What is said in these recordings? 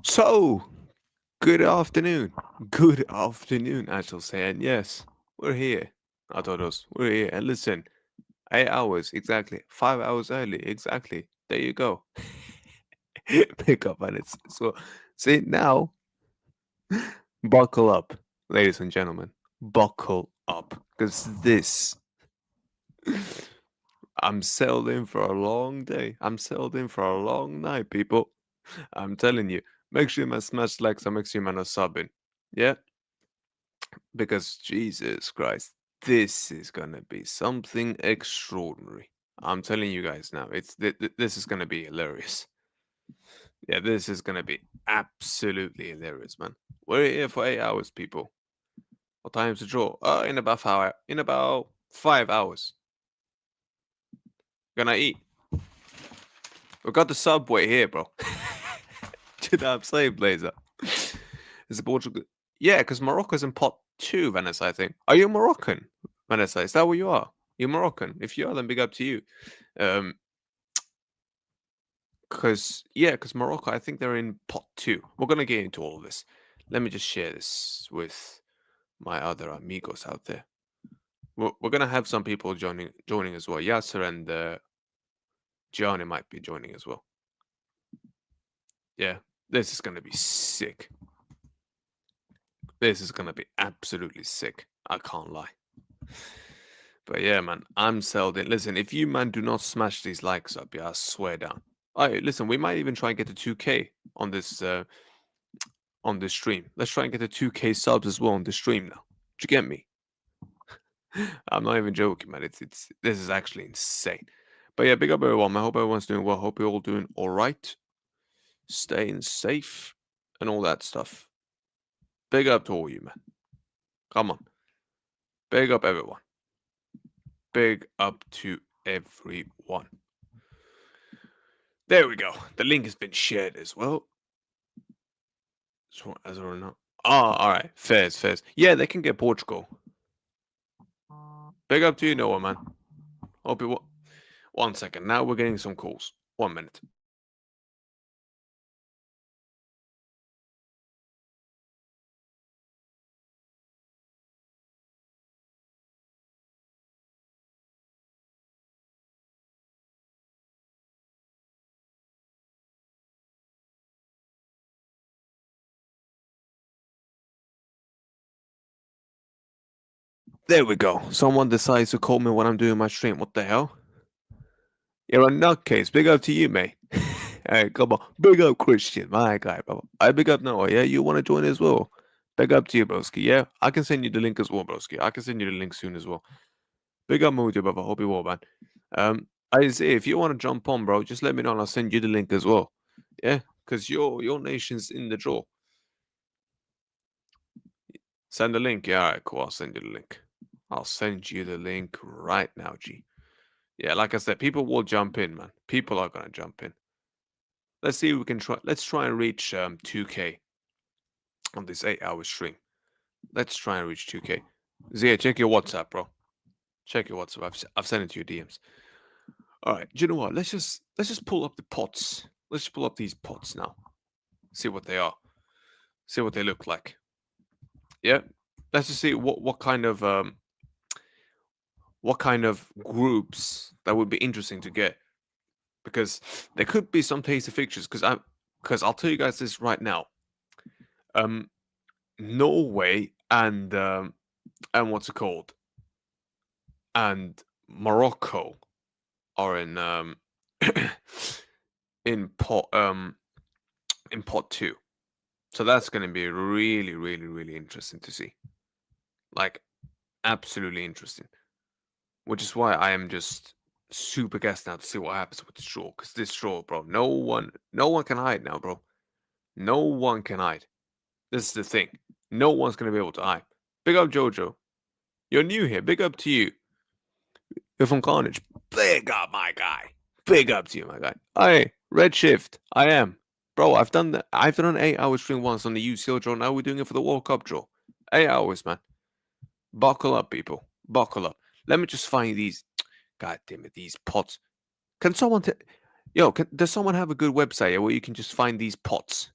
So, good afternoon. Good afternoon, I shall say. And yes, we're here. I told us, we're here. And listen, 8 hours, exactly. 5 hours early, exactly. There you go. Pick up on it. So, see, now, buckle up, ladies and gentlemen. Buckle up. Because this, I'm settled in for a long day. I'm settled in for a long night, people. I'm telling you, make sure you man smash like some, make sure you man are subbing. Yeah? Because Jesus Christ, this is gonna be something extraordinary. I'm telling you guys now, this is gonna be hilarious. Yeah, this is gonna be absolutely hilarious, man. We're here for 8 hours, people. What time's the draw? In about hour, in about 5 hours. Gonna eat. We got the subway here, bro. Do you know what I'm saying, Blazer? Is it Portugal? Yeah, because Morocco's in pot two, Vanessa, I think. Are you Moroccan, Vanessa? Is that what you are? You're Moroccan. If you are, then big up to you. Um, because Morocco, I think they're in pot two. We're gonna get into all of this. Let me just share this with my other amigos out there. We're gonna have some people joining as well. Yasser and Gianni might be joining as well. Yeah, this is gonna be sick. This is gonna be absolutely sick. I can't lie. But yeah, man, I'm sold in. Listen, if you man do not smash these likes up, yeah, I swear down. Alright, listen, we might even try and get to 2K on this stream. Let's try and get to 2K subs as well on the stream now. Do you get me? I'm not even joking, man. It's this is actually insane. But yeah, big up everyone. I hope everyone's doing well. Hope you're all doing all right, staying safe, and all that stuff. Big up to all you, man. Come on, big up everyone. Big up to everyone. There we go. The link has been shared as well. So as or not. Ah, all right. Fairs, fairs. Yeah, they can get Portugal. Big up to you, Noah, man. Hope you. 1 second. Now we're getting some calls. 1 minute. There we go. Someone decides to call me when I'm doing my stream. What the hell? You're a nutcase. Big up to you, mate. Hey, come on. Big up Christian, my guy, bro. I big up Noah. Yeah, you want to join as well? Big up to you, broski. Yeah, I can send you the link as well, broski. I can send you the link soon as well. Big up Moody, brother. Hope you well, man. I say if you want to jump on, bro, just let me know and I'll send you the link as well. Yeah, because your nation's in the draw. Send the link. Yeah, all right, cool. I'll send you the link. I'll send you the link right now, G. Yeah, like I said, people will jump in, man. People are gonna jump in. Let's see if we can try. Let's try and reach 2K on this 8 hour stream. Let's try and reach 2K. Zia, check your WhatsApp, bro. Check your WhatsApp. I've sent it to your DMs. All right. Do you know what? Let's just pull up the pots. Let's just pull up these pots now. See what they are. See what they look like. Yeah. Let's just see what kind of groups that would be interesting to get, because there could be some tasty fixtures. Because I'll tell you guys this right now. Um, Norway and what's it called, and Morocco are in pot um in pot two. So that's going to be really, really, really interesting to see. Like, absolutely interesting. Which is why I am just super gassed now to see what happens with this draw. Because this draw, bro, no one can hide now, bro. No one can hide. This is the thing. No one's gonna be able to hide. Big up Jojo. You're new here. Big up to you. You're from Carnage. Big up, my guy. Big up to you, my guy. Hey, Redshift. I am. Bro, I've done that. I've done an 8 hour stream once on the UCL draw. Now we're doing it for the World Cup draw. 8 hours, man. Buckle up, people. Buckle up. Let me just find these. God damn it, these pots. Can someone Yo, does someone have a good website where you can just find these pots?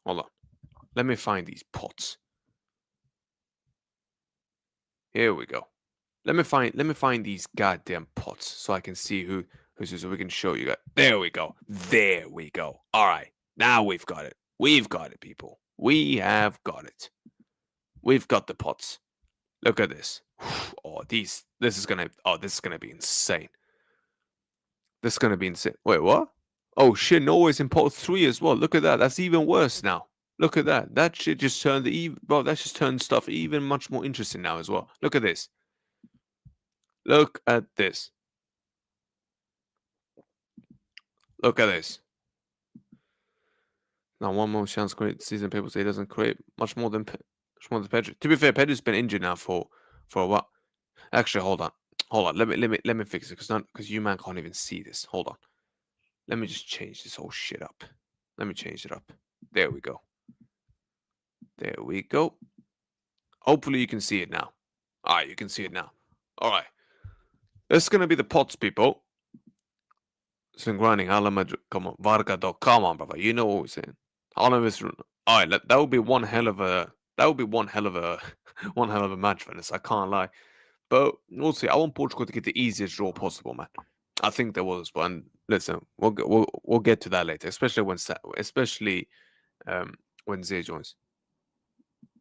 Hold on. Let me find these pots. Here we go. Let me find these goddamn pots so I can see who's so we can show you guys. There we go. There we go. All right. Now we've got it. We've got it, people. We have got it. We've got the pots. Look at this. Oh, this is gonna be insane. This is gonna be insane. Wait, what? Oh shit, Norway's in pot 3 as well. Look at that. That's even worse now. Look at that. That shit just turned that just turned stuff even much more interesting now as well. Look at this. Look at this. Look at this. Now one more chance create season. People say he doesn't create much more than Pedro. To be fair, Pedro's been injured now for a while. Actually, hold on. Let me fix it because you man can't even see this. Hold on. Let me just change this whole shit up. Let me change it up. There we go. There we go. Hopefully you can see it now. All right, you can see it now. All right. This is gonna be the pots, people. Some grinding. Come on, Varga. Come on, brother. You know what we're saying. All of this. All right, that would be one hell of a. That would be one hell of a one hell of a match for this. I can't lie. But we'll see. I want Portugal to get the easiest draw possible, man. I think there was, but listen, we'll get to that later, especially when Zay joins.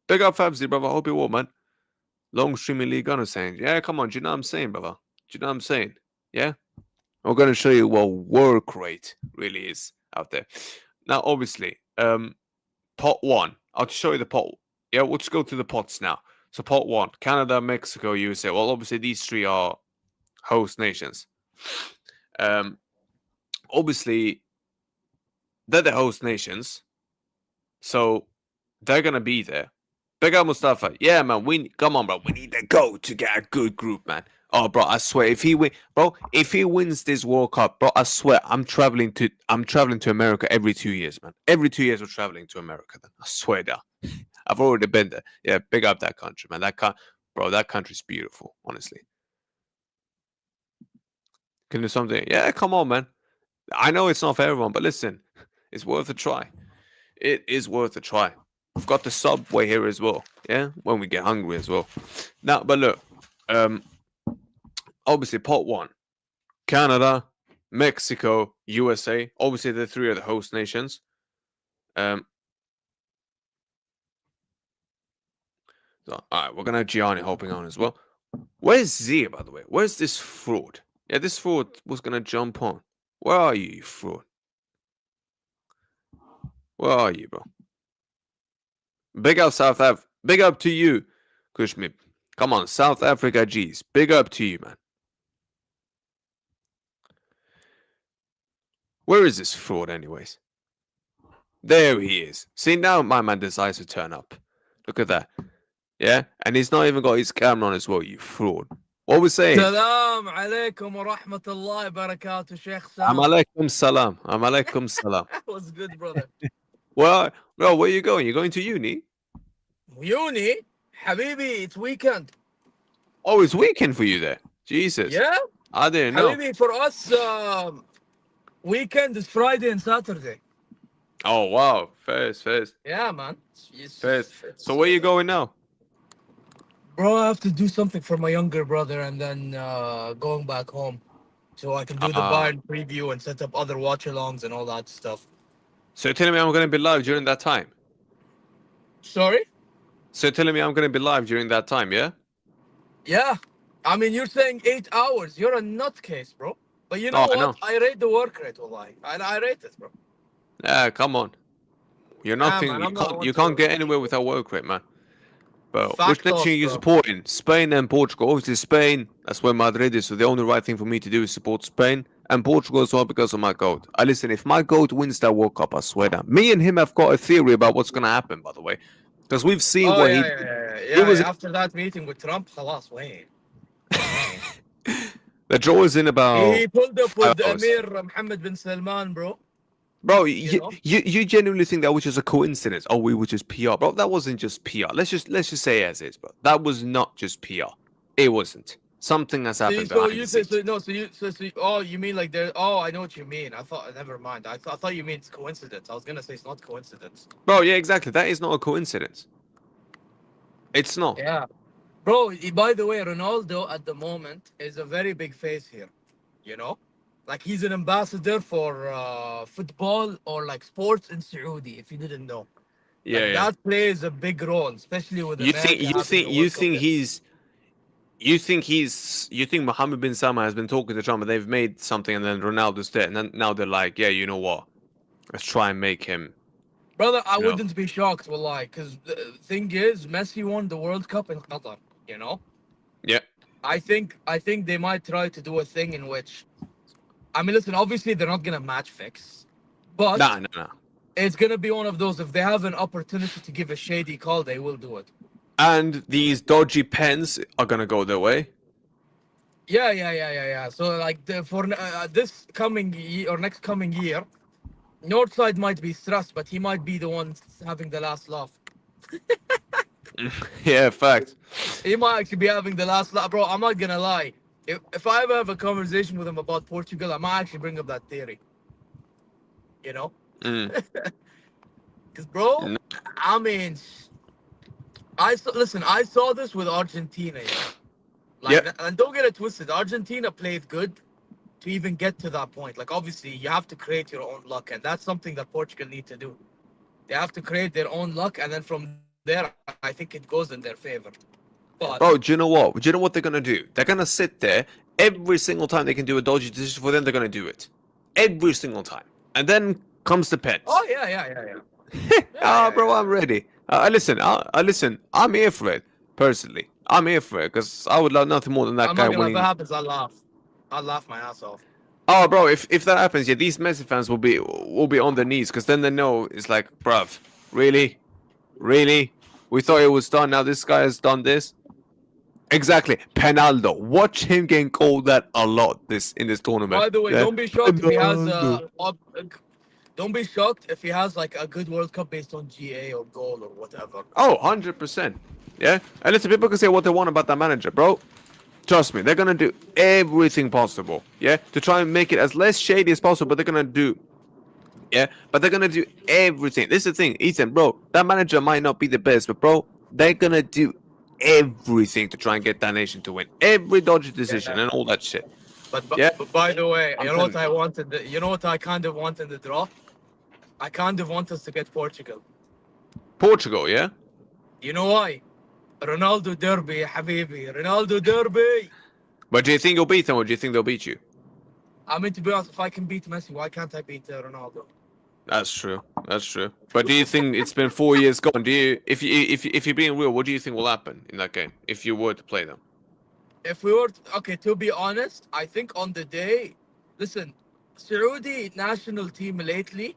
Big up Fabsy, brother. Hope you're well, man. Long streaming league gunner saying, yeah, come on, do you know what I'm saying, brother? Do you know what I'm saying? Yeah? I'm gonna show you what work rate really is out there. Now, obviously, pot 1. I'll show you the pot. Yeah, we'll just go to the pots now. So pot 1, Canada, Mexico, USA. Well, obviously these 3 are host nations. Obviously, they're the host nations, so they're gonna be there. Big up Mustafa. Yeah, man. Come on, bro. We need to go to get a good group, man. Oh, bro, I swear, if he wins this World Cup, bro, I swear, I'm traveling to America every 2 years, man. Every 2 years, we're traveling to America. Then I swear that. I've already been there. Yeah, big up that country, man. That country's beautiful, honestly. Can do something. Yeah, come on, man. I know it's not for everyone, but listen, it's worth a try. It is worth a try. We've got the Subway here as well. Yeah, when we get hungry as well. Now, but look, obviously pot 1, Canada, Mexico, USA. Obviously, the 3 are the host nations. So, all right, we're gonna have Gianni hopping on as well. Where's Zia, by the way? Where's this fraud? Yeah, this fraud was gonna jump on. Where are you fraud? Where are you, bro? Big up South Africa. Big up to you, Kushmib. Come on, South Africa G's. Big up to you, man. Where is this fraud, anyways? There he is. See, now my man decides to turn up. Look at that. Yeah? And he's not even got his camera on as well, you fraud. What we saying? Salam alaikum wa rahmatullahi barakatuh, Sheikh Sam. Amalaikum salam. Amalaikum salam. That was good, brother. Well, bro, where are you going? You're going to uni? Uni? Habibi, it's weekend. Oh, it's weekend for you there. Jesus. Yeah? I didn't know. Habibi, for us, weekend is Friday and Saturday. Oh, wow. First. Yeah, man. First. So where are you going now? Bro, I have to do something for my younger brother and then going back home so I can do the Bayern preview and set up other watchalongs and all that stuff. So you're telling me I'm going to be live during that time? Sorry? So you're telling me I'm going to be live during that time, yeah? Yeah. I mean, you're saying 8 hours. You're a nutcase, bro. But you know what? I rate the work rate, wallahi. I rate it, bro. Yeah, come on. You're nothing. You can't get anywhere without work rate, man. But which nation are you supporting? Spain and Portugal. Obviously, Spain. That's where Madrid is. So the only right thing for me to do is support Spain and Portugal as well because of my goat. Listen, if my goat wins that World Cup, I swear that me and him have got a theory about what's going to happen. By the way, because we've seen what he. After that meeting with Trump, خلاص wait. The draw is in about. He pulled up with Emir Mohammed bin Salman, bro. Bro, you genuinely think that was just a coincidence? Oh, we were just PR, bro. That wasn't just PR. Let's just say it as is, bro. That was not just PR. It wasn't. Something has So you, happened so behind you the say scenes. so no so you so, so oh you mean like there oh I know what you mean. I thought never mind. I thought you mean it's coincidence. I was gonna say it's not coincidence. Bro, yeah, exactly. That is not a coincidence. It's not. Yeah. Bro, by the way, Ronaldo at the moment is a very big face here. You know? Like he's an ambassador for football or like sports in Saudi, if you didn't know. Yeah, Like yeah. that plays a big role, especially with You think America you having think the you World Cup think there. you think Mohammed bin Salman has been talking to Trump and they've made something and then Ronaldo's there and then now they're like, yeah, you know what? Let's try and make him, Brother, I you know. wouldn't be shocked, wallahi, because the thing is, Messi won the World Cup in Qatar, you know? Yeah. I think they might try to do a thing in which I mean listen, obviously they're not gonna match fix, Nah, but nah, nah. it's gonna be one of those if they have an opportunity to give a shady call, they will do it. And these dodgy pens are gonna go their way. Yeah. So like for this coming year or next coming year, Northside might be stressed, but he might be the one having the last laugh. Yeah, fact. He might actually be having the last laugh, bro. I'm not gonna lie. If I ever have a conversation with him about Portugal, I might actually bring up that theory. You know, Mm. because bro, No. I mean, listen. I saw this with Argentina. Yeah, like, Yep. and don't get it twisted. Argentina played good to even get to that point. Like, obviously, you have to create your own luck, and that's something that Portugal need to do. They have to create their own luck, and then from there, I think it goes in their favor. But Bro, do you know what? Do you know what they're gonna do? They're gonna sit there every single time they can do a dodgy decision for them. They're gonna do it every single time, and then comes the pens. oh yeah. Ah, bro, I'm ready. Listen, listen. I'm here for it. Personally, I'm here for it because I would love nothing more than that I'm not guy gonna. If it winning. happens, I'll laugh. I'll laugh my ass off. Oh, bro, if that happens, yeah, these Messi fans will be on their knees because then they know it's like, bruv, really, really, we thought it was done. Now this guy has done this. Exactly, Penaldo. Watch him getting called that a lot this in this tournament. By the way, Yeah, don't be shocked if he has Penaldo. don't be shocked if he has like a good World Cup based on GA or goal or whatever. Oh, 100%. Yeah, and listen, people can say what they want about that manager, bro. Trust me, they're gonna do everything possible, yeah, to try and make it as less shady as possible. But they're gonna do, yeah, but they're gonna do everything. This is the thing, Ethan, bro. That manager might not be the best, but bro, they're gonna do everything to try and get that nation to win every dodgy decision Yeah. and all that shit. But, Yeah, but but by the way, I'm you know telling what you, I bro. wanted? You know what I kind of want in the draw? I kind of want us to get Portugal. Portugal, yeah. You know why? Ronaldo Derby, Habibi. Ronaldo Derby. But do you think you'll beat them, or do you think they'll beat you? I mean, to be honest, if I can beat Messi, why can't I beat Ronaldo? That's true. That's true. But do you think it's been 4 years gone? Do you, if you're being real, what do you think will happen in that game if you were to play them? If we were okay, to be honest, I think on the day, listen, Saudi national team lately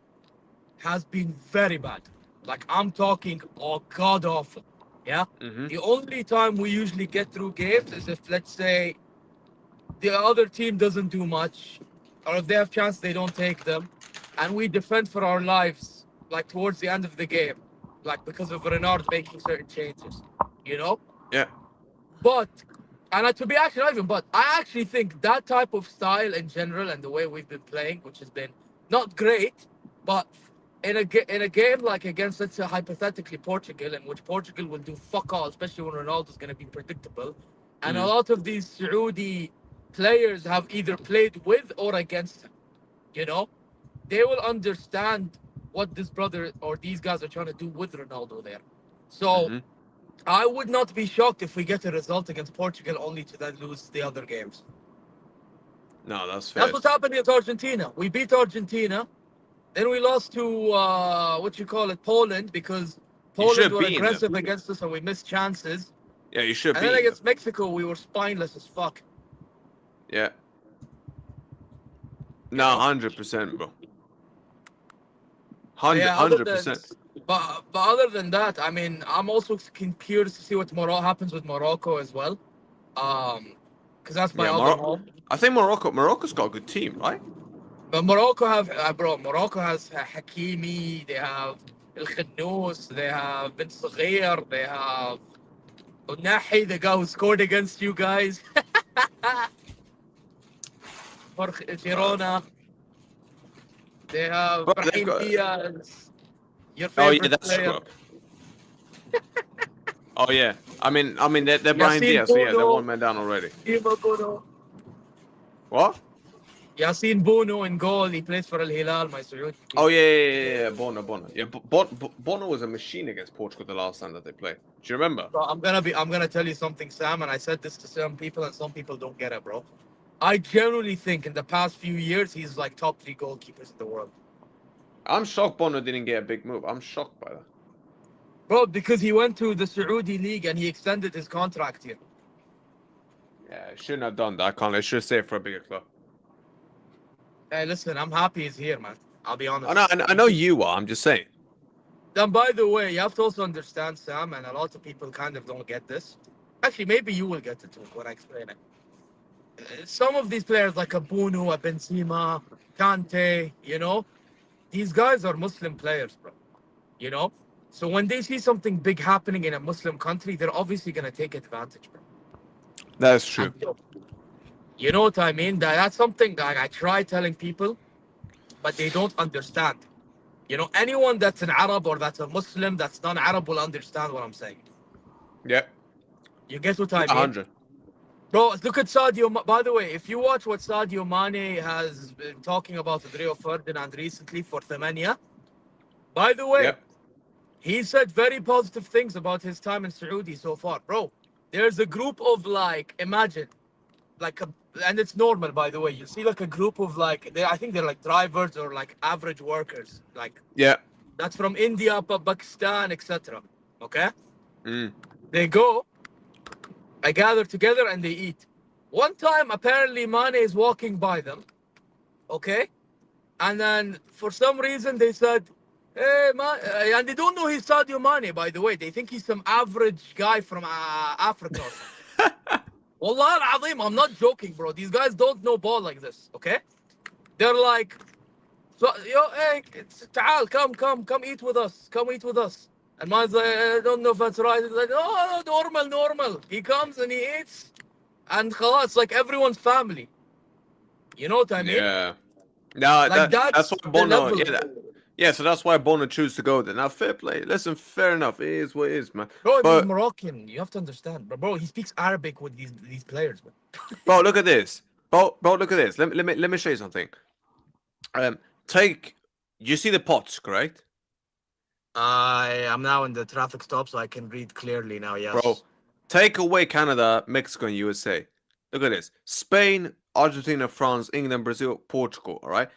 has been very bad. Like I'm talking, oh god awful. Yeah. Mm-hmm. The only time we usually get through games is if let's say the other team doesn't do much, or if they have chance they don't take them, and we defend for our lives like towards the end of the game, like because of Renard making certain changes, you know. Yeah. But and to be actually not even, but I actually think that type of style in general and the way we've been playing, which has been not great, but in a game like against let's say hypothetically Portugal, in which Portugal will do fuck all, especially when Ronaldo's going to be predictable, and a Mm. lot of these Saudi players have either played with or against him, you know, they will understand what this brother or these guys are trying to do with Ronaldo there. So Mm-hmm. I would not be shocked if we get a result against Portugal only to then lose the other games. No, that's That's fair. what's happened against Argentina. We beat Argentina, then we lost to what you call it, Poland, because You should Poland have were beaten them. aggressive against us and we missed chances. Yeah, you should have And then beaten them. against Mexico, we were spineless as fuck. Yeah. You No, know. 100%, bro. But 100, yeah, other than 100%. but other than that, I mean, I'm also curious to see what tomorrow happens with Morocco as well. Because that's my Yeah, other home. I think Morocco's got a good team, right? But Morocco have, bro, Morocco has Hakimi, they have El Khannous, they have Ben Saghir, they have Nahi, the guy who scored against you guys. Uh, Girona. They have bro, they've Brahim got. Diaz, your Oh yeah, favorite that's player. scrub. Oh yeah. They're Brian Yassine Diaz, so yeah, they're one Bono. man down already. Dima Bono. What? Yassine Bono in goal. He plays for Al Hilal, my Saudi Oh team. yeah. Bono. Yeah, Bono was a machine against Portugal the last time that they played. Do you remember? Bro, I'm gonna tell you something, Sam, and I said this to some people, and some people don't get it, bro. I genuinely think in the past few years he's like top 3 goalkeepers in the world. I'm shocked Bono didn't get a big move. I'm shocked by that. Bro, because he went to the Saudi league and he extended his contract here. Yeah, shouldn't have done that. I can't. I should stay for a bigger club. Hey, listen, I'm happy he's here, man. I'll be honest. I know you are. I'm just saying. And by the way, you have to also understand, Sam, and a lot of people kind of don't get this. Actually, maybe you will get it too when I explain it. Some of these players, like a Bono, a Benzema, Kante, these guys are Muslim players, bro. You know? So when they see something big happening in a Muslim country, they're obviously going to take advantage, bro. That's true. And you know what I mean? That's something that I try telling people, but they don't understand. Anyone that's an Arab or that's a Muslim that's non-Arab will understand what I'm saying. Yeah. You get what I mean? 100. Bro, look at Sadio. By the way, if you watch what Sadio Mane has been talking about with Rio Ferdinand recently for Thamania, by the way, Yep. he said very positive things about his time in Saudi so far. Bro, there's a group of imagine, and it's normal, by the way. You see like a group of I think they're like drivers or like average workers. Yeah. That's from India, Pakistan, etc. Okay? Mm. They go, I gather together and they eat. One time, apparently, Mane is walking by them, okay? And then for some reason, they said, hey, man, and they don't know he's Sadio Mane, by the way. They think he's some average guy from Africa or something. Wallah al-Azim, I'm not joking, bro. These guys don't know ball like this, okay? They're like, so, hey, ta'al, come eat with us. Come eat with us. And man's like, I don't know if that's right. He's like, oh, normal. He comes and he eats. And khalas, it's like everyone's family. You know what I mean? Yeah. No, Like that's that's why the Bono. level. Yeah. Yeah. So that's why Bono chose to go there. Now, fair play. Listen, fair enough. It is what it is, man. Bro, he's But Moroccan. You have to understand. But bro, he speaks Arabic with these players, man. bro, look at this. Bro, look at this. Let me show you something. Take. You see the pots, correct? I am now in the traffic stop, so I can read clearly now. Bro, Yes. take away Canada, Mexico, and USA. Look at this. Spain, Argentina, France, England, Brazil, Portugal. All right.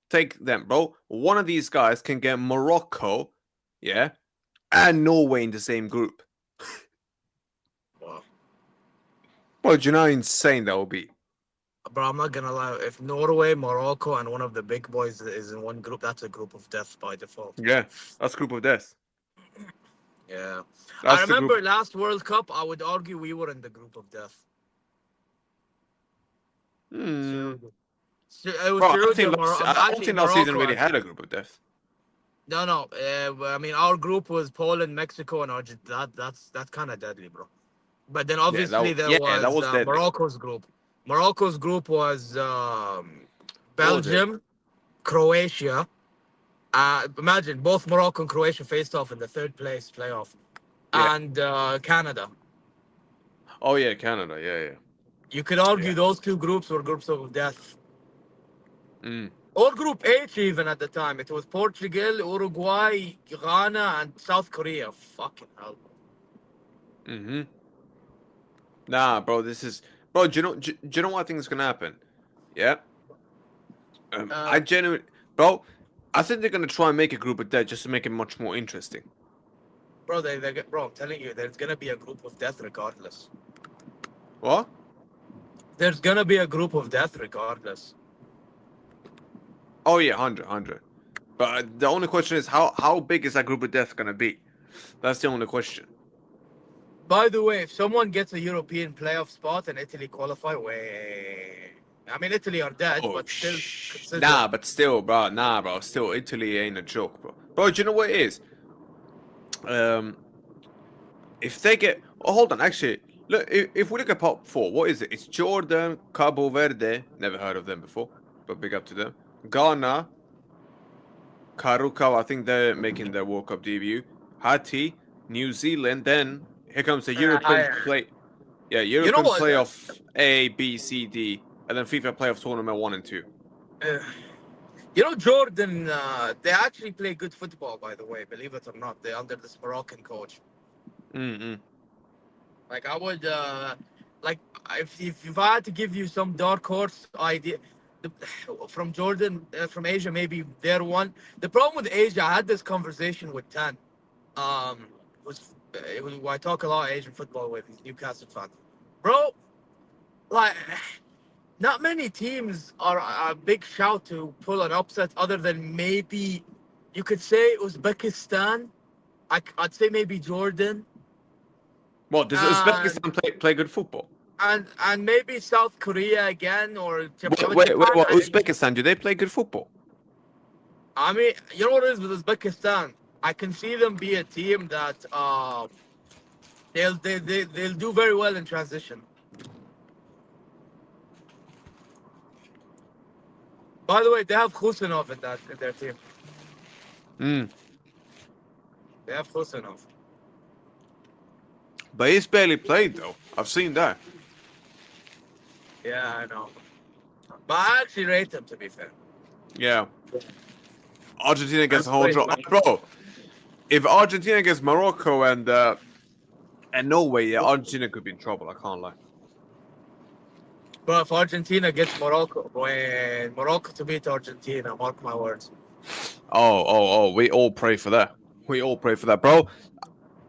Take them, bro. One of these guys can get Morocco, yeah, and Norway in the same group. Wow. Bro, do you know how insane that will be? Bro, I'm not gonna lie. If Norway, Morocco, and one of the big boys is in one group, that's a group of death by default. Yeah, that's group of death. Yeah. I That's the group. remember last World Cup, I would argue we were in the group of death. Hmm. Saudi. It was Bro, I Saudi think or Morocco. I don't Actually, think last season Morocco, really had actually. a group of death. No. I mean, our group was Poland, Mexico, and Argentina. That's kind of deadly, bro. But then obviously there That was was deadly. Morocco's group. Morocco's group was What was it? Belgium, Croatia. Imagine both Morocco and Croatia faced off in the third place playoff, Yeah. and Canada. Oh yeah, Canada. Yeah. You could argue Yeah. those two groups were groups of death. Mm. Or Group H even at the time. It was Portugal, Uruguay, Ghana, and South Korea. Fucking hell. Mm-hmm. Nah, bro. This is, bro. Do you know what I think is gonna happen? Yeah. I Uh, genuinely, bro. I think they're gonna try and make a group of death just to make it much more interesting. bro, I'm telling you, there's gonna be a group of death regardless. What? There's gonna be a group of death regardless. Oh yeah, 100. But the only question is how big is that group of death gonna be? That's the only question. By the way, if someone gets a European playoff spot and Italy qualify, I mean, Italy are dead, Oh but still consider. nah, but still, bro. Nah, bro. Still, Italy ain't a joke, bro. Bro, do you know what it is? Um, if they get, oh, hold on, actually, look, if we look at pot four, what is it? It's Jordan, Cabo Verde, never heard of them before, but big up to them. Ghana, Curacao, I think they're making their World Cup debut. Haiti, New Zealand. Then here comes the European play. Yeah, You know European what? playoff A, B, C, D, and then FIFA playoff tournament 1 and 2. Uh, you know, Jordan, they actually play good football, by the way, believe it or not. They're under this Moroccan coach. Mm-mm. Like, I would, like, if I had to give you some dark horse idea, the, from Jordan, from Asia, maybe they're one. The problem with Asia, I had this conversation with Tan. Um, I talk a lot of Asian football with, he's Newcastle fan. Bro, like, not many teams are a big shout to pull an upset other than maybe you could say Uzbekistan. I'd say maybe Jordan What does and Uzbekistan play good football? and maybe South Korea again or Wait, Japan. what? Uzbekistan, do they play good football? I mean, you know what it is with Uzbekistan? I can see them be a team that they'll do very well in transition. By the way, they have Khusinov in their team. Mm. They have Khusinov. But he's barely played though. I've seen that. Yeah, I know. But I actually rate him, to be fair. Yeah. Argentina gets That's a whole draw, crazy. bro. If Argentina gets Morocco and Norway, yeah, Argentina could be in trouble. I can't lie. But if Argentina gets Morocco, when Morocco to beat Argentina, mark my words. Oh! We all pray for that. We all pray for that, bro.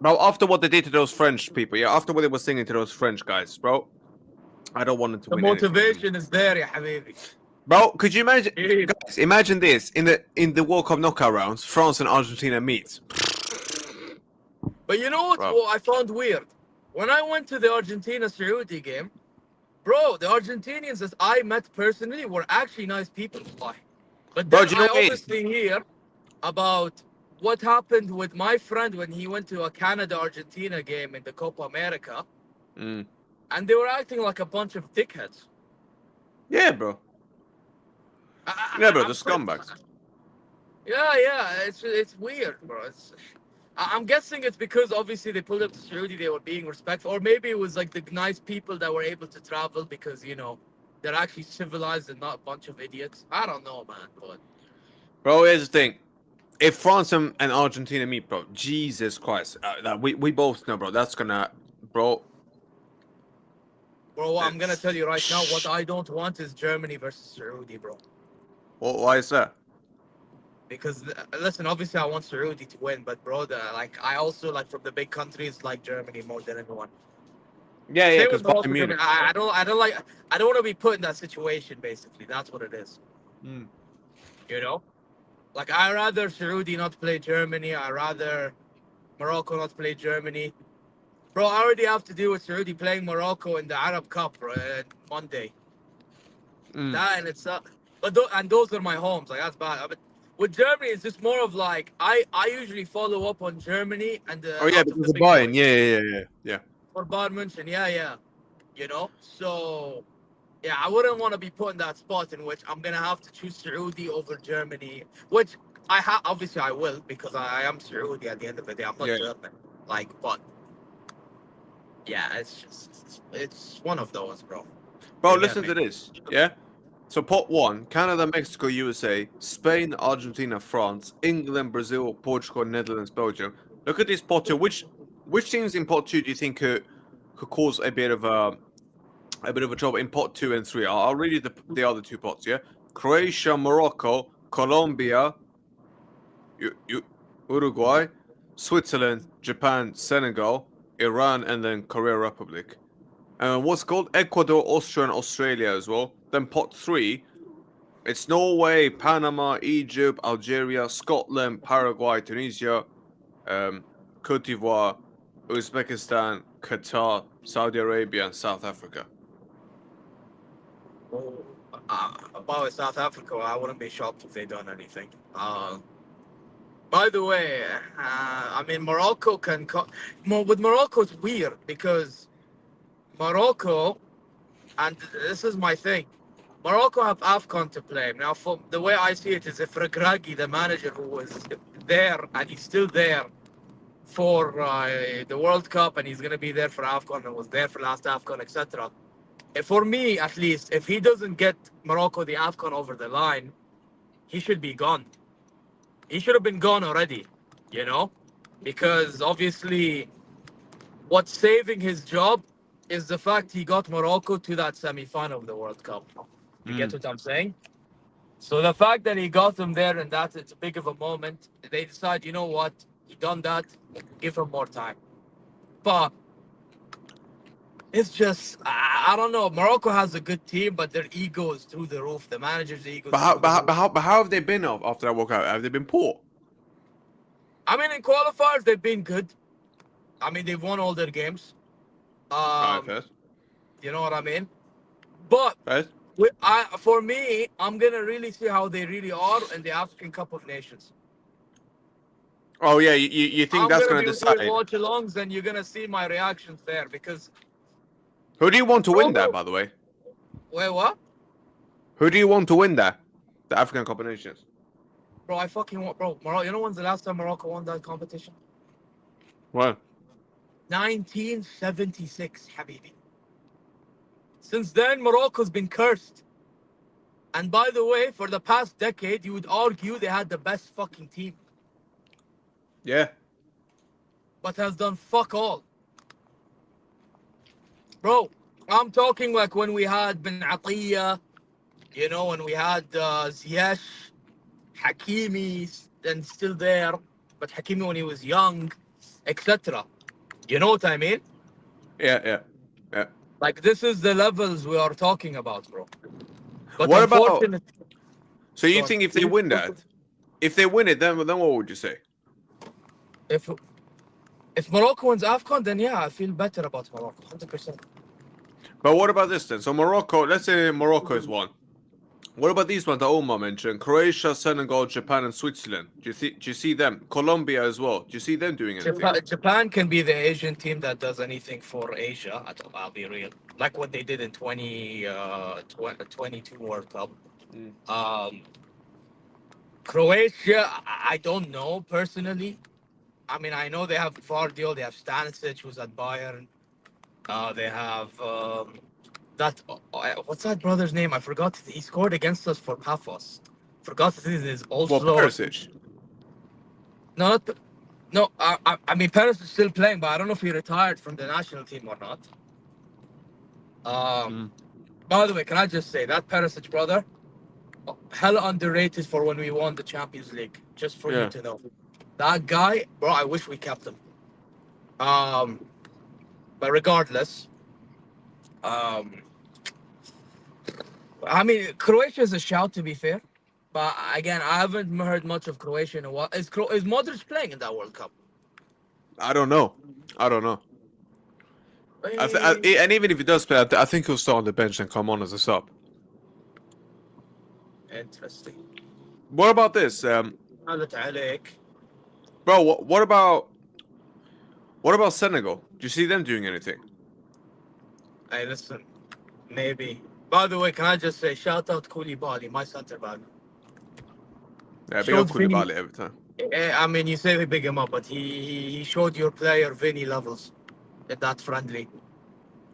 Bro, after what they did to those French people, yeah, after what they were singing to those French guys, bro, I don't want them to The win anything anymore. motivation is there, ya habibi. Bro, could you imagine, Indeed. guys? Imagine this in the World Cup knockout rounds, France and Argentina meet. But you know what? Bro. What I found weird? When I went to the Argentina Saudi game, bro, the Argentinians that I met personally were actually nice people. But Bro, then do you know I what it is? obviously hear about what happened with my friend when he went to a Canada Argentina game in the Copa America, Mm. and they were acting like a bunch of dickheads. Yeah, bro. Yeah, bro, the scumbags. Yeah, it's weird, bro. I'm guessing it's because obviously they pulled up to Saudi, they were being respectful, or maybe it was like the nice people that were able to travel because they're actually civilized and not a bunch of idiots. I don't know, man, but Bro, here's the thing. If France and Argentina meet, bro, Jesus Christ, we both know, bro. That's gonna, bro. bro, I'm gonna tell you right now, what I don't want is Germany versus Saudi, bro. Why is that? Because listen, obviously I want Saudi to win, but bro, I also like from the big countries like Germany more than anyone. Yeah, Same because with Bayern Morocco. Munich. I don't want to be put in that situation. Basically, that's what it is. Mm. You know, like I rather Saudi not play Germany. I rather Morocco not play Germany. Bro, I already have to deal with Saudi playing Morocco in the Arab Cup Monday. Mm. That and it's and those are my homes. Like that's bad. But with Germany, it's just more of like I usually follow up on Germany and Oh yeah, lots of because the of big Bayern. boys Yeah. for Bayern München. Yeah. So yeah, I wouldn't want to be put in that spot in which I'm gonna have to choose Saudi over Germany, which obviously I will because I am Saudi at the end of the day. I'm not Yeah. German. But yeah, it's one of those, bro. Bro, You get listen me? to this. Yeah. So pot one: Canada, Mexico, USA, Spain, Argentina, France, England, Brazil, Portugal, Netherlands, Belgium. Look at this pot two. Which teams in pot two do you think could cause a bit of a trouble in pot 2 and 3? I'll read you the other two pots. Yeah. Croatia, Morocco, Colombia, Uruguay, Switzerland, Japan, Senegal, Iran, and then Korea Republic. And what's called Ecuador, Austria, and Australia as well. Then pot three, it's Norway, Panama, Egypt, Algeria, Scotland, Paraguay, Tunisia, Cote d'Ivoire, Uzbekistan, Qatar, Saudi Arabia, and South Africa. Oh, about South Africa, I wouldn't be shocked if they done anything. By the way, I mean Morocco can. With Morocco, it's weird because Morocco, and this is my thing. Morocco have AFCON to play. Now, for the way I see it is if Regragui, the manager who was there and he's still there for the World Cup and he's going to be there for AFCON and was there for last AFCON, etc. For me, at least, if he doesn't get Morocco the AFCON over the line, he should be gone. He should have been gone already, you know? Because obviously, what's saving his job is the fact he got Morocco to that semi-final of the World Cup. You get what I'm saying? So the fact that he got them there and that it's a big of a moment, they decide, you know what, he done that, give him more time. But it's just, I don't know. Morocco has a good team, but their ego is through the roof. The manager's ego is through the roof. But how have they been after that walkout? Have they been poor? I mean, in qualifiers, they've been good. I mean, they've won all their games. Alright, first. You know what I mean? But First. for me, I'm going to really see how they really are in the African Cup of Nations. Oh yeah, you think that's going to decide? Watchalongs, and you're going to see my reactions there because. Who do you want to win that, by the way? Wait, what? Who do you want to win that? The African Cup of Nations. Bro, I fucking want, bro. Morocco, you know when's the last time Morocco won that competition? What? 1976, Habibi. Since then, Morocco's been cursed. And by the way, for the past decade, you would argue they had the best fucking team. Yeah. But has done fuck all. Bro, I'm talking like when we had Ben Atiyah, you know, when we had Ziyech, Hakimi, and still there, but Hakimi when he was young, etc. You know what I mean? Yeah. Like, this is the levels we are talking about, bro. But what about? So you think if they win that, if they win it, then what would you say? If Morocco wins AFCON, then yeah, I feel better about Morocco, 100%. But what about this then? So Morocco, let's say Morocco is one. What about these ones that Omar mentioned? Croatia, Senegal, Japan, and Switzerland. Do you see them? Colombia as well. Do you see them doing anything? Japan can be the Asian team that does anything for Asia. I'll be real. Like what they did in 2022 World Cup. Croatia, I don't know personally. I mean, I know they have Vardio, they have Stanisic, who's at Bayern. They have what's that brother's name? I forgot. He scored against us for Pafos. Forgot his also. Well, Perisic. No, I mean Perisic is still playing, but I don't know if he retired from the national team or not. By the way, can I just say that Perisic brother, hella underrated for when we won the Champions League. Just for you to know, that guy, bro. I wish we kept him. But regardless, I mean, Croatia is a shout, to be fair. But again, I haven't heard much of Croatia in a while. Is Modric playing in that World Cup? I don't know. And even if he does play, I think he'll start on the bench and come on as a sub. Interesting. What about this? Bro, what about Senegal? Do you see them doing anything? Hey, listen, maybe. By the way, can I just say, shout out Koulibaly, my center back. Yeah, big up Koulibaly every time. I mean, you say we big him up, but he showed your player Vinny levels at that friendly.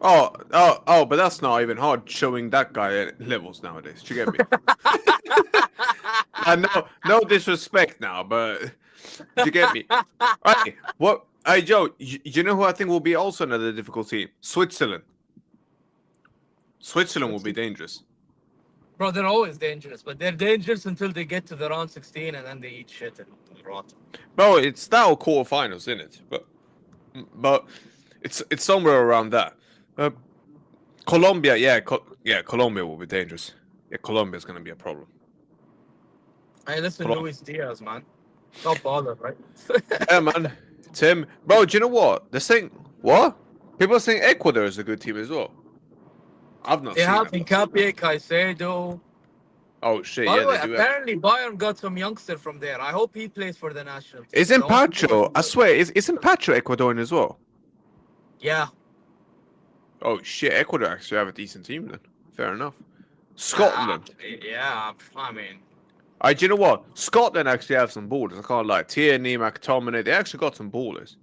Oh, but that's not even hard showing that guy levels nowadays. Do you get me? No disrespect now, but do you get me? Right, what? Hey, Joe, you know who I think will be also another difficult team? Switzerland. Switzerland will be dangerous. Bro, they're always dangerous, but they're dangerous until they get to the round 16 and then they eat shit and rot. Bro, it's now quarterfinals, isn't it? But it's somewhere around that. Colombia, Colombia will be dangerous. Yeah, Colombia's gonna be a problem. Hey, listen, Luis Diaz, man. Top baller, right? Yeah, man. Tim, bro, do you know what? They're saying what? People are saying Ecuador is a good team as well. I've not seen have them. Hincapié, Caicedo. Oh shit, By yeah, the way, they do. apparently Bayern got some youngster from there. I hope he plays for the national team. Isn't Don't people Pacho? do I that? swear, isn't Pacho Ecuadorian as well? Yeah. Oh shit, Ecuador actually have a decent team then. Fair enough. Uh, Scotland. yeah, I mean, Do you know what? Scotland actually have some ballers. I can't lie. Tierney, McTominay, they actually got some ballers.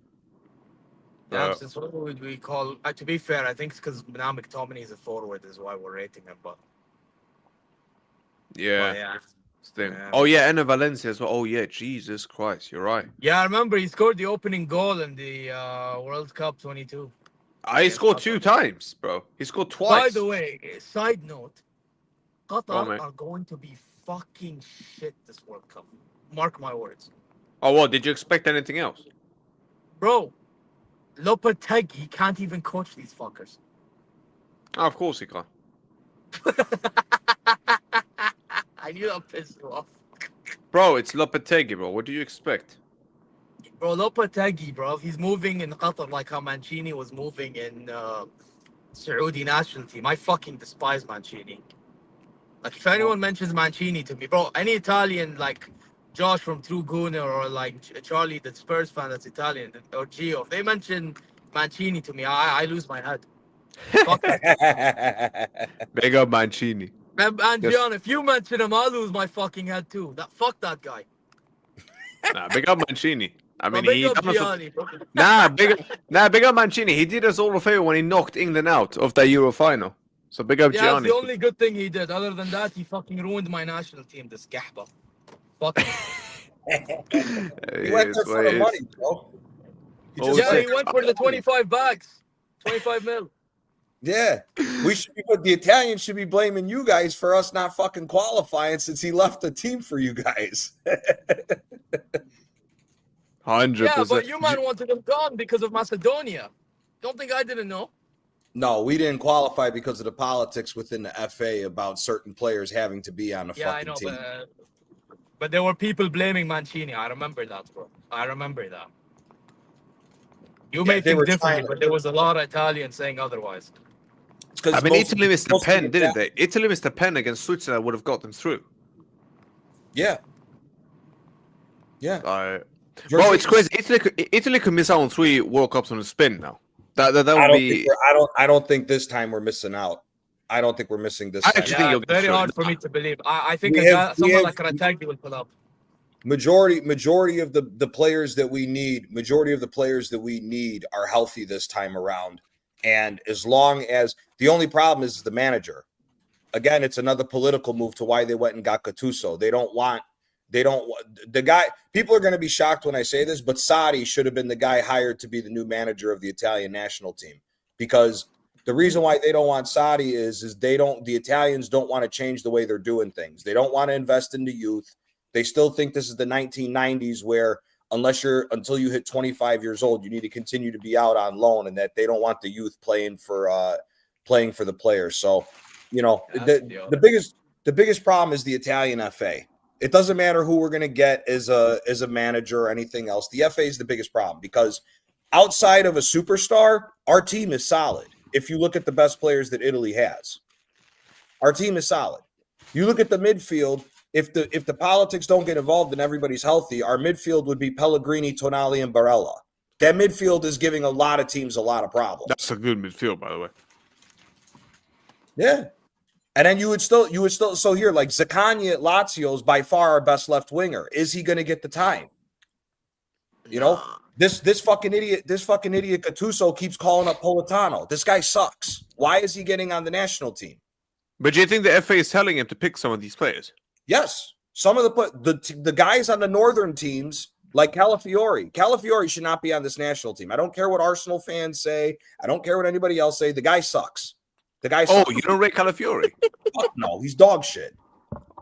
yeah, But since what would we call? To be fair, I think it's because now McTominay is a forward, is why we're rating him. But yeah, yeah, it's the thing. yeah, Oh yeah, and Valencia as well. Oh yeah, Jesus Christ, you're right. yeah. I remember he scored the opening goal in the World Cup 22 He against scored two Qatar. times, bro. He scored By the twice. way, side note, Go on, Qatar mate. are going to be fucking shit this World Cup. Mark my words, Oh what? Did you expect anything else? bro. Lopetegui can't even coach these fuckers. Oh, of course he can. I knew that pissed you off. Bro, it's Lopetegui, bro. What do you expect? Bro, Lopetegui, bro, he's moving in Qatar like how Mancini was moving in Saudi national team. I fucking despise Mancini. Like, if anyone mentions Mancini to me, bro, any Italian, like Josh from True Gooner or like Charlie, the Spurs fan that's Italian, or Gio, if they mention Mancini to me, I lose my head. Fuck that guy. Big up Mancini. And Yes. Gian, if you mention him, I'll lose my fucking head too. Fuck that guy. Nah, big up Mancini. I mean, Big he up done us. Gianni, bro. Big up Mancini. He did us all a favor when he knocked England out of the Euro final. So big up Yeah, that's Gianni. the only good thing he did. Other than that, he fucking ruined my national team, this gahba. Fuck him. He went there for the money, bro. Yeah, he went for the 25 bags. 25 mil. Yeah, we should be. The Italians should be blaming you guys for us not fucking qualifying since he left the team for you guys. 100%. Yeah, but you man wanted him gone because of Macedonia. Don't think I didn't know. No, we didn't qualify because of the politics within the FA about certain players having to be on the Yeah, I fucking know, team. but there were people blaming Mancini. I remember that, bro. I remember that. You may think differently, but there was a lot of Italians saying otherwise. I mean, Italy missed the pen, didn't they? Italy missed the pen against Switzerland would have got them through. Yeah. Yeah. Bro, it's crazy. Italy could miss out on 3 World Cups on a spin now. That would be. I don't think this time we're missing out. I don't think we're missing this. I actually think you'll get very through. hard for me to believe. I think someone like Ratagli will pull up. Majority of the players that we need are healthy this time around. And as long as the only problem is the manager. Again, it's another political move to why they went and got Gattuso. They don't want the guy. People are going to be shocked when I say this, but Sarri should have been the guy hired to be the new manager of the Italian national team, because the reason why they don't want Sarri is the Italians don't want to change the way they're doing things. They don't want to invest into youth. They still think this is the 1990s where until you hit 25 years old, you need to continue to be out on loan, and that they don't want the youth playing for the players. So, the biggest problem is the Italian FA. It doesn't matter who we're going to get as a manager or anything else. The FA is the biggest problem, because outside of a superstar, our team is solid. If you look at the best players that Italy has, our team is solid. You look at the midfield. If the politics don't get involved and everybody's healthy, our midfield would be Pellegrini, Tonali, and Barella. That midfield is giving a lot of teams a lot of problems. That's a good midfield, by the way. Yeah. And then you would still so here, like Zaccagni at Lazio is by far our best left winger. Is he going to get the time? This fucking idiot Gattuso keeps calling up Politano. This guy sucks. Why is he getting on the national team? But do you think the FA is telling him to pick some of these players? Yes. Some of the guys on the northern teams, like Calafiori should not be on this national team. I don't care what Arsenal fans say. I don't care what anybody else say. The guy sucks. Oh, you don't rate Calafiori? No, he's dog shit.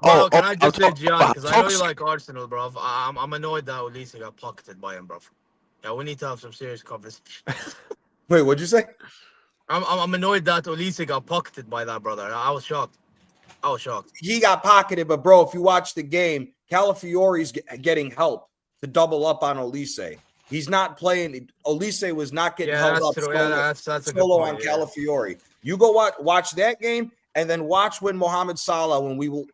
Bro, can I just say, Gian, because I know you like Arsenal, bro. I'm annoyed that Olise got pocketed by him, bro. Yeah, we need to have some serious conversation. Wait, what'd you say? I'm annoyed that Olise got pocketed by that, brother. I was shocked. He got pocketed, but bro, if you watch the game, Calafiori's getting help to double up on Olise. He's not playing. Olise was not getting held up solo on Calafiori. You go watch that game, and then watch when Mohamed Salah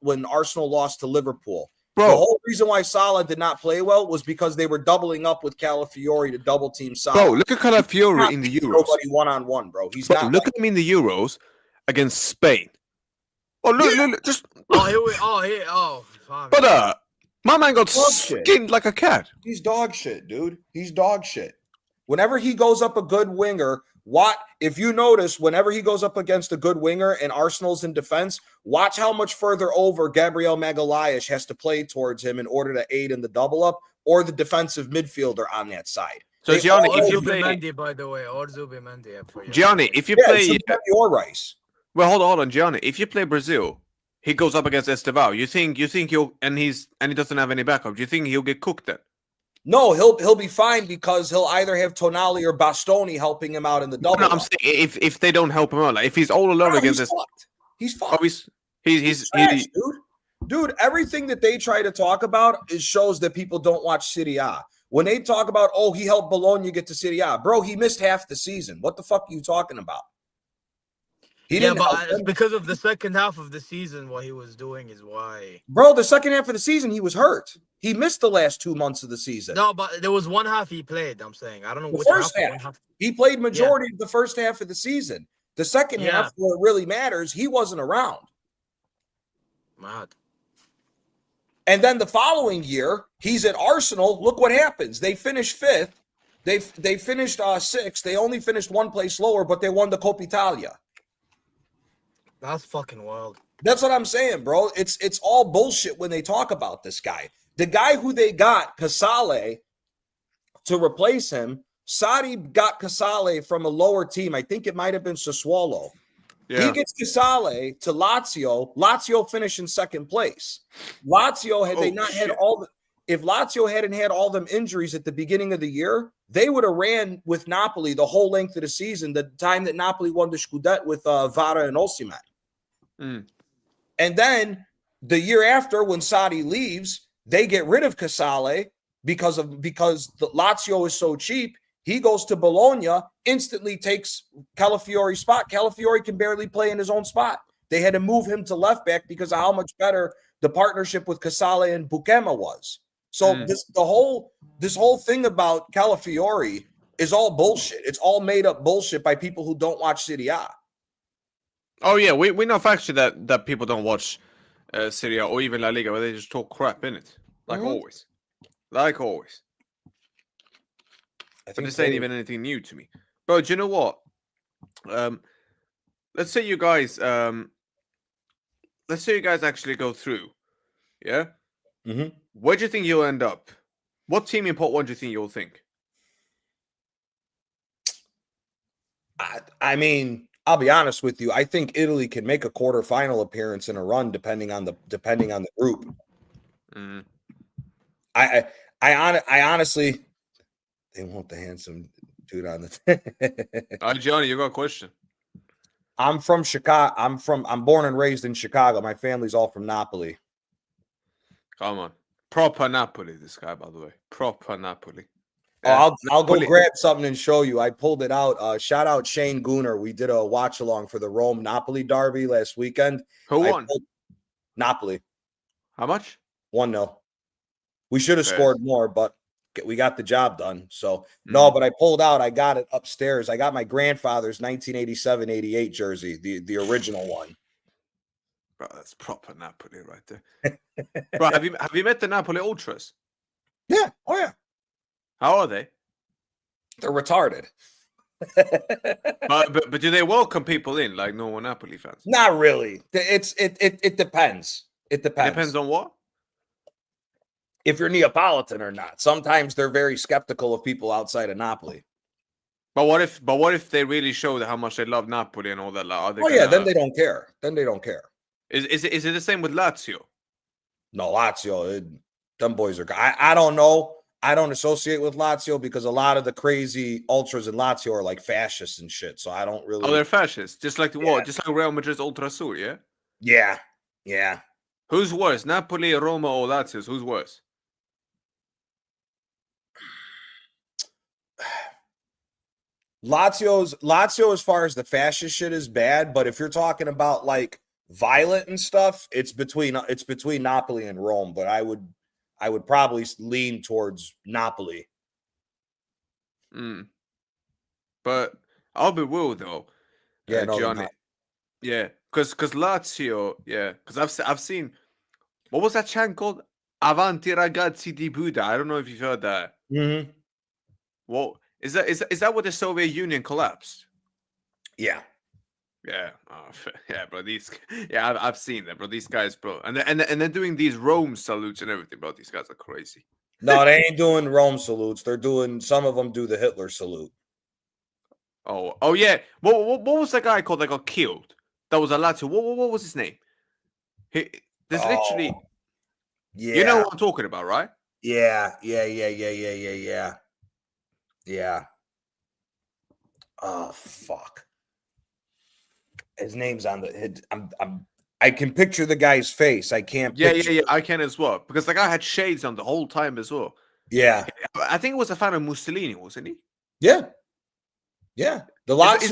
when Arsenal lost to Liverpool. Bro. The whole reason why Salah did not play well was because they were doubling up with Calafiori to double team Salah. Bro, look at Calafiori in the Euros. Nobody one-on-one, bro. He's not. Look at him in the Euros against Spain. Oh, look, just. But my man got skinned like a cat. He's dog shit, dude. He's dog shit. Whenever he goes up a good winger, if you notice, whenever he goes up against a good winger and Arsenal's in defense, watch how much further over Gabriel Magalhaes has to play towards him in order to aid in the double up or the defensive midfielder on that side. So Gianni, if you play play Mendy, by the way, or Zubimendi, Gianni, if you play or Rice. Well, hold on, Gianni. If you play Brazil, he goes up against Estevao. You think he'll and he doesn't have any backup. Do you think he'll get cooked then? No, he'll be fine because he'll either have Tonali or Bastoni helping him out in the double. No, I'm saying if they don't help him out, like if he's all alone against this, he's fucked. Oh, he's trash, dude. Everything that they try to talk about shows that people don't watch Serie A. When they talk about, oh, he helped Bologna get to Serie A, bro, he missed half the season. What the fuck are you talking about? But it's because of the second half of the season, what he was doing is why. Bro, the second half of the season, he was hurt. He missed the last 2 months of the season. No, but there was one half he played, I'm saying. I don't know the which first half. He played majority of the first half of the season. The second half, where it really matters, he wasn't around. Mad. And then the following year, he's at Arsenal. Look what happens. They finished fifth. They finished sixth. They only finished one place lower, but they won the Coppa Italia. That's fucking wild. That's what I'm saying, bro. It's all bullshit when they talk about this guy. The guy who they got, Casale, to replace him, Saudi got Casale from a lower team. I think it might have been Sassuolo. Yeah. He gets Casale to Lazio. Lazio finished in second place. Lazio, if Lazio hadn't had all them injuries at the beginning of the year, they would have ran with Napoli the whole length of the season, the time that Napoli won the Scudetto with Vara and Osimhen. And then the year after, when Saudi leaves, they get rid of Casale because the Lazio is so cheap. He goes to Bologna, instantly takes Calafiori's spot. Calafiori can barely play in his own spot. They had to move him to left back because of how much better the partnership with Casale and Bukema was. So this whole thing about Calafiori is all bullshit. It's all made up bullshit by people who don't watch Serie A. Oh yeah, we know factually that people don't watch Serie A or even La Liga, where they just talk crap in it, always, like always. But this ain't even anything new to me. Bro, do you know what? Let's say you guys actually go through. Yeah? Mm-hmm. Where do you think you'll end up? What team in pot one do you think you'll think? I mean, I'll be honest with you. I think Italy can make a quarterfinal appearance in a run depending on the group. Mm. I honestly, they want the handsome dude on the. Johnny, you got a question? I'm from Chicago. I'm born and raised in Chicago. My family's all from Napoli. Come on, proper Napoli. This guy, by the way, proper Napoli. Oh, I'll go grab something and show you. I pulled it out. Shout out Shane Gooner. We did a watch along for the Rome Napoli derby last weekend. Who won? Napoli. How much? 1-0. We should have scored more, but we got the job done. So no, but I pulled out. I got it upstairs. I got my grandfather's 1987-88 jersey, the original one. Bro, that's proper Napoli right there. Bro, have you met the Napoli ultras? Yeah. Oh yeah. How are they? They're retarded. but do they welcome people in like normal Napoli fans? Not really. It depends. It depends. It depends on what? If you're Neapolitan or not. Sometimes they're very skeptical of people outside of Napoli. But what if they really show how much they love Napoli and all that? Like, then they don't care. Is it the same with Lazio? No, Lazio. Them boys are. I don't know. I don't associate with Lazio because a lot of the crazy ultras in Lazio are like fascists and shit. So I don't really. Oh, they're fascists, just like what? Just like Real Madrid's Ultrasur, yeah. Yeah, yeah. Who's worse, Napoli, Roma, or Lazio? Who's worse? Lazio, as far as the fascist shit, is bad. But if you're talking about like violent and stuff, it's between Napoli and Rome, but I would probably lean towards Napoli. But I'll be real though, Yeah, no, Gianni. Yeah, because Lazio, yeah, because I've seen, what was that chant called? Avanti ragazzi di Buda. I don't know if you've heard that. Mm-hmm. What is that? Is that what the Soviet Union collapsed? Yeah. Yeah, yeah, bro. I've seen that, bro. These guys, bro, and they're doing these Rome salutes and everything, bro. These guys are crazy. No, they ain't doing Rome salutes. They're doing, some of them do the Hitler salute. Oh yeah. What was that guy called that got killed? That was a Lazio. What was his name? There's literally. Yeah. You know what I'm talking about, right? Yeah. Oh fuck. His name's on the. I can picture the guy's face. I can't. Yeah. I can as well because the guy had shades on the whole time as well. Yeah. I think it was a fan of Mussolini, wasn't he? Yeah. Yeah. The Lazio.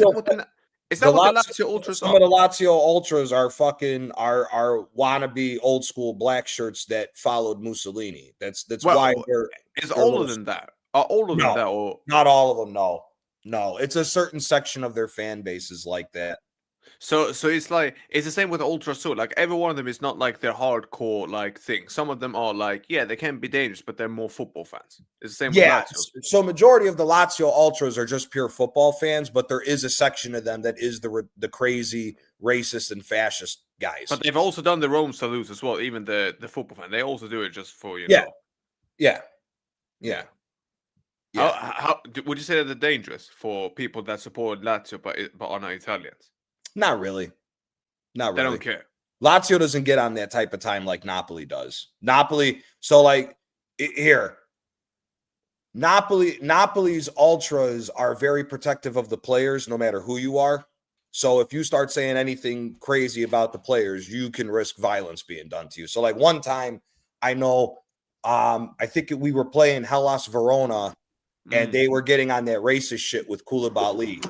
Is that what the Lazio ultras some are? of the Lazio ultras are fucking are wannabe old school black shirts that followed Mussolini. That's why they're. It's older than that. Older than that, or not all of them? No. It's a certain section of their fan bases like that. So it's like it's the same with ultras too. Like every one of them is not like their hardcore like thing. Some of them are like, yeah, they can be dangerous, but they're more football fans. It's the same with Lazio. So majority of the Lazio ultras are just pure football fans, but there is a section of them that is the crazy racist and fascist guys. But they've also done the Rome salutes as well. Even the football fan, they also do it just for know. Yeah. How would you say that they're dangerous for people that support Lazio but are not Italians? Not really. They don't care. Lazio doesn't get on that type of time like Napoli does. So like here, Napoli's ultras are very protective of the players no matter who you are. So if you start saying anything crazy about the players, you can risk violence being done to you. So like one time, I know, I think we were playing Hellas Verona, and they were getting on that racist shit with Koulibaly.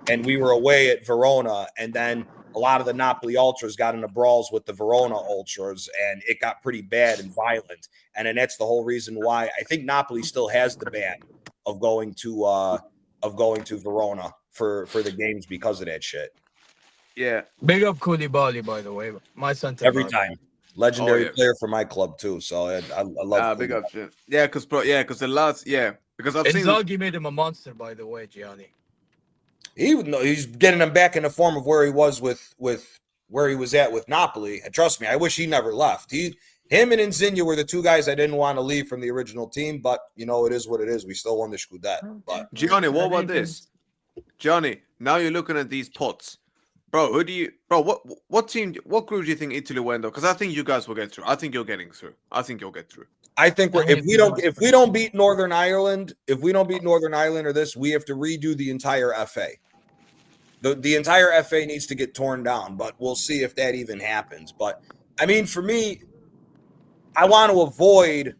And we were away at Verona, and then a lot of the Napoli ultras got into brawls with the Verona ultras, and it got pretty bad and violent. And then that's the whole reason why I think Napoli still has the ban of going to Verona for the games because of that shit. Yeah. Big up Koulibaly, by the way. My son every time. Legendary player for my club too. So I love big up shit. Yeah, because the last because I've seen Inzaghi made him a monster, by the way, Gianni. Even though he's getting him back in the form of where he was with where he was at with Napoli. And trust me, I wish he never left. Him and Insigne were the two guys I didn't want to leave from the original team, but it is what it is. We still won the Scudetto. But Gianni, what about this? Gianni, now you're looking at these pots. Bro, what group do you think Italy went though? Because I think you guys will get through. I think you're getting through. I think you'll get through. I think if we don't beat Northern Ireland, or this, we have to redo the entire FA. The entire FA needs to get torn down, but we'll see if that even happens. But I mean, for me, I want to avoid.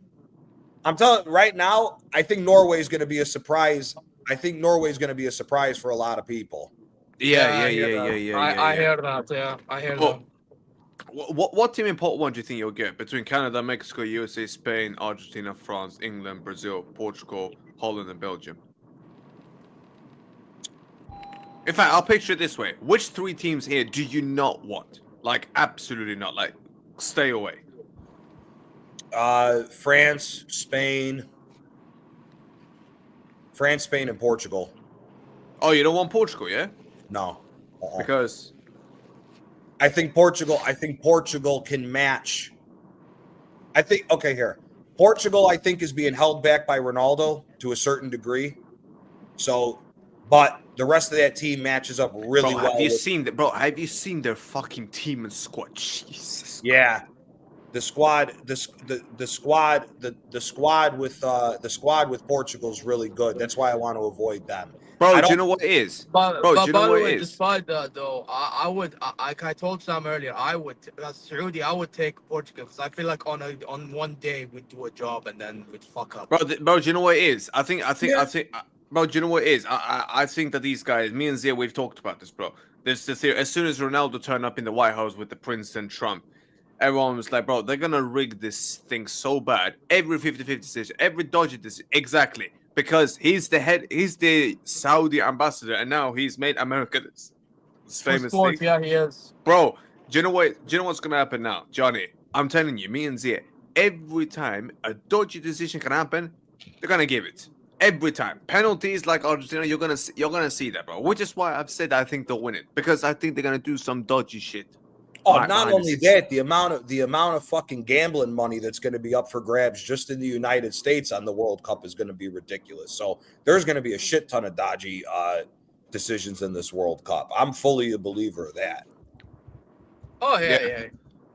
I'm telling you right now, I think Norway is going to be a surprise. I think Norway is going to be a surprise for a lot of people. Yeah. I hear that. Yeah, I hear that. What team in pot one do you think you'll get between Canada, Mexico, USA, Spain, Argentina, France, England, Brazil, Portugal, Holland, and Belgium? In fact, I'll picture it this way: which three teams here do you not want? Like, absolutely not. Like, stay away. France, Spain, and Portugal. Oh, you don't want Portugal, yeah? No, because I think Portugal can match. Portugal, I think, is being held back by Ronaldo to a certain degree. So, but the rest of that team matches up really well. Have you seen their fucking team and squad? Jesus. Yeah. The squad with Portugal is really good. That's why I want to avoid them. Bro, do you know what it is? By the way, despite that though, I would, like I told Sam earlier, I would take Portugal because I feel like on one day we'd do a job and then we'd fuck up. Bro, do you know what it is? I think Bro, do you know what it is? I think that these guys, me and Zia, we've talked about this, bro. There's the theory. As soon as Ronaldo turned up in the White House with the Prince and Trump, everyone was like, bro, they're gonna rig this thing so bad. Every 50-50 decision, every dodgy decision. Exactly. Because he's the Saudi ambassador, and now he's made America this For famous sports, thing. yeah, he is. Bro, do you know what's gonna happen now? Johnny, I'm telling you, me and Zia, every time a dodgy decision can happen, they're gonna give it. Every time. Penalties like Argentina, you're gonna see that, bro. Which is why I've said I think they'll win it. Because I think they're gonna do some dodgy shit. Oh, not only the that, the amount of fucking gambling money that's going to be up for grabs just in the United States on the World Cup is going to be ridiculous. So there's going to be a shit ton of dodgy decisions in this World Cup. I'm fully a believer of that. Oh yeah.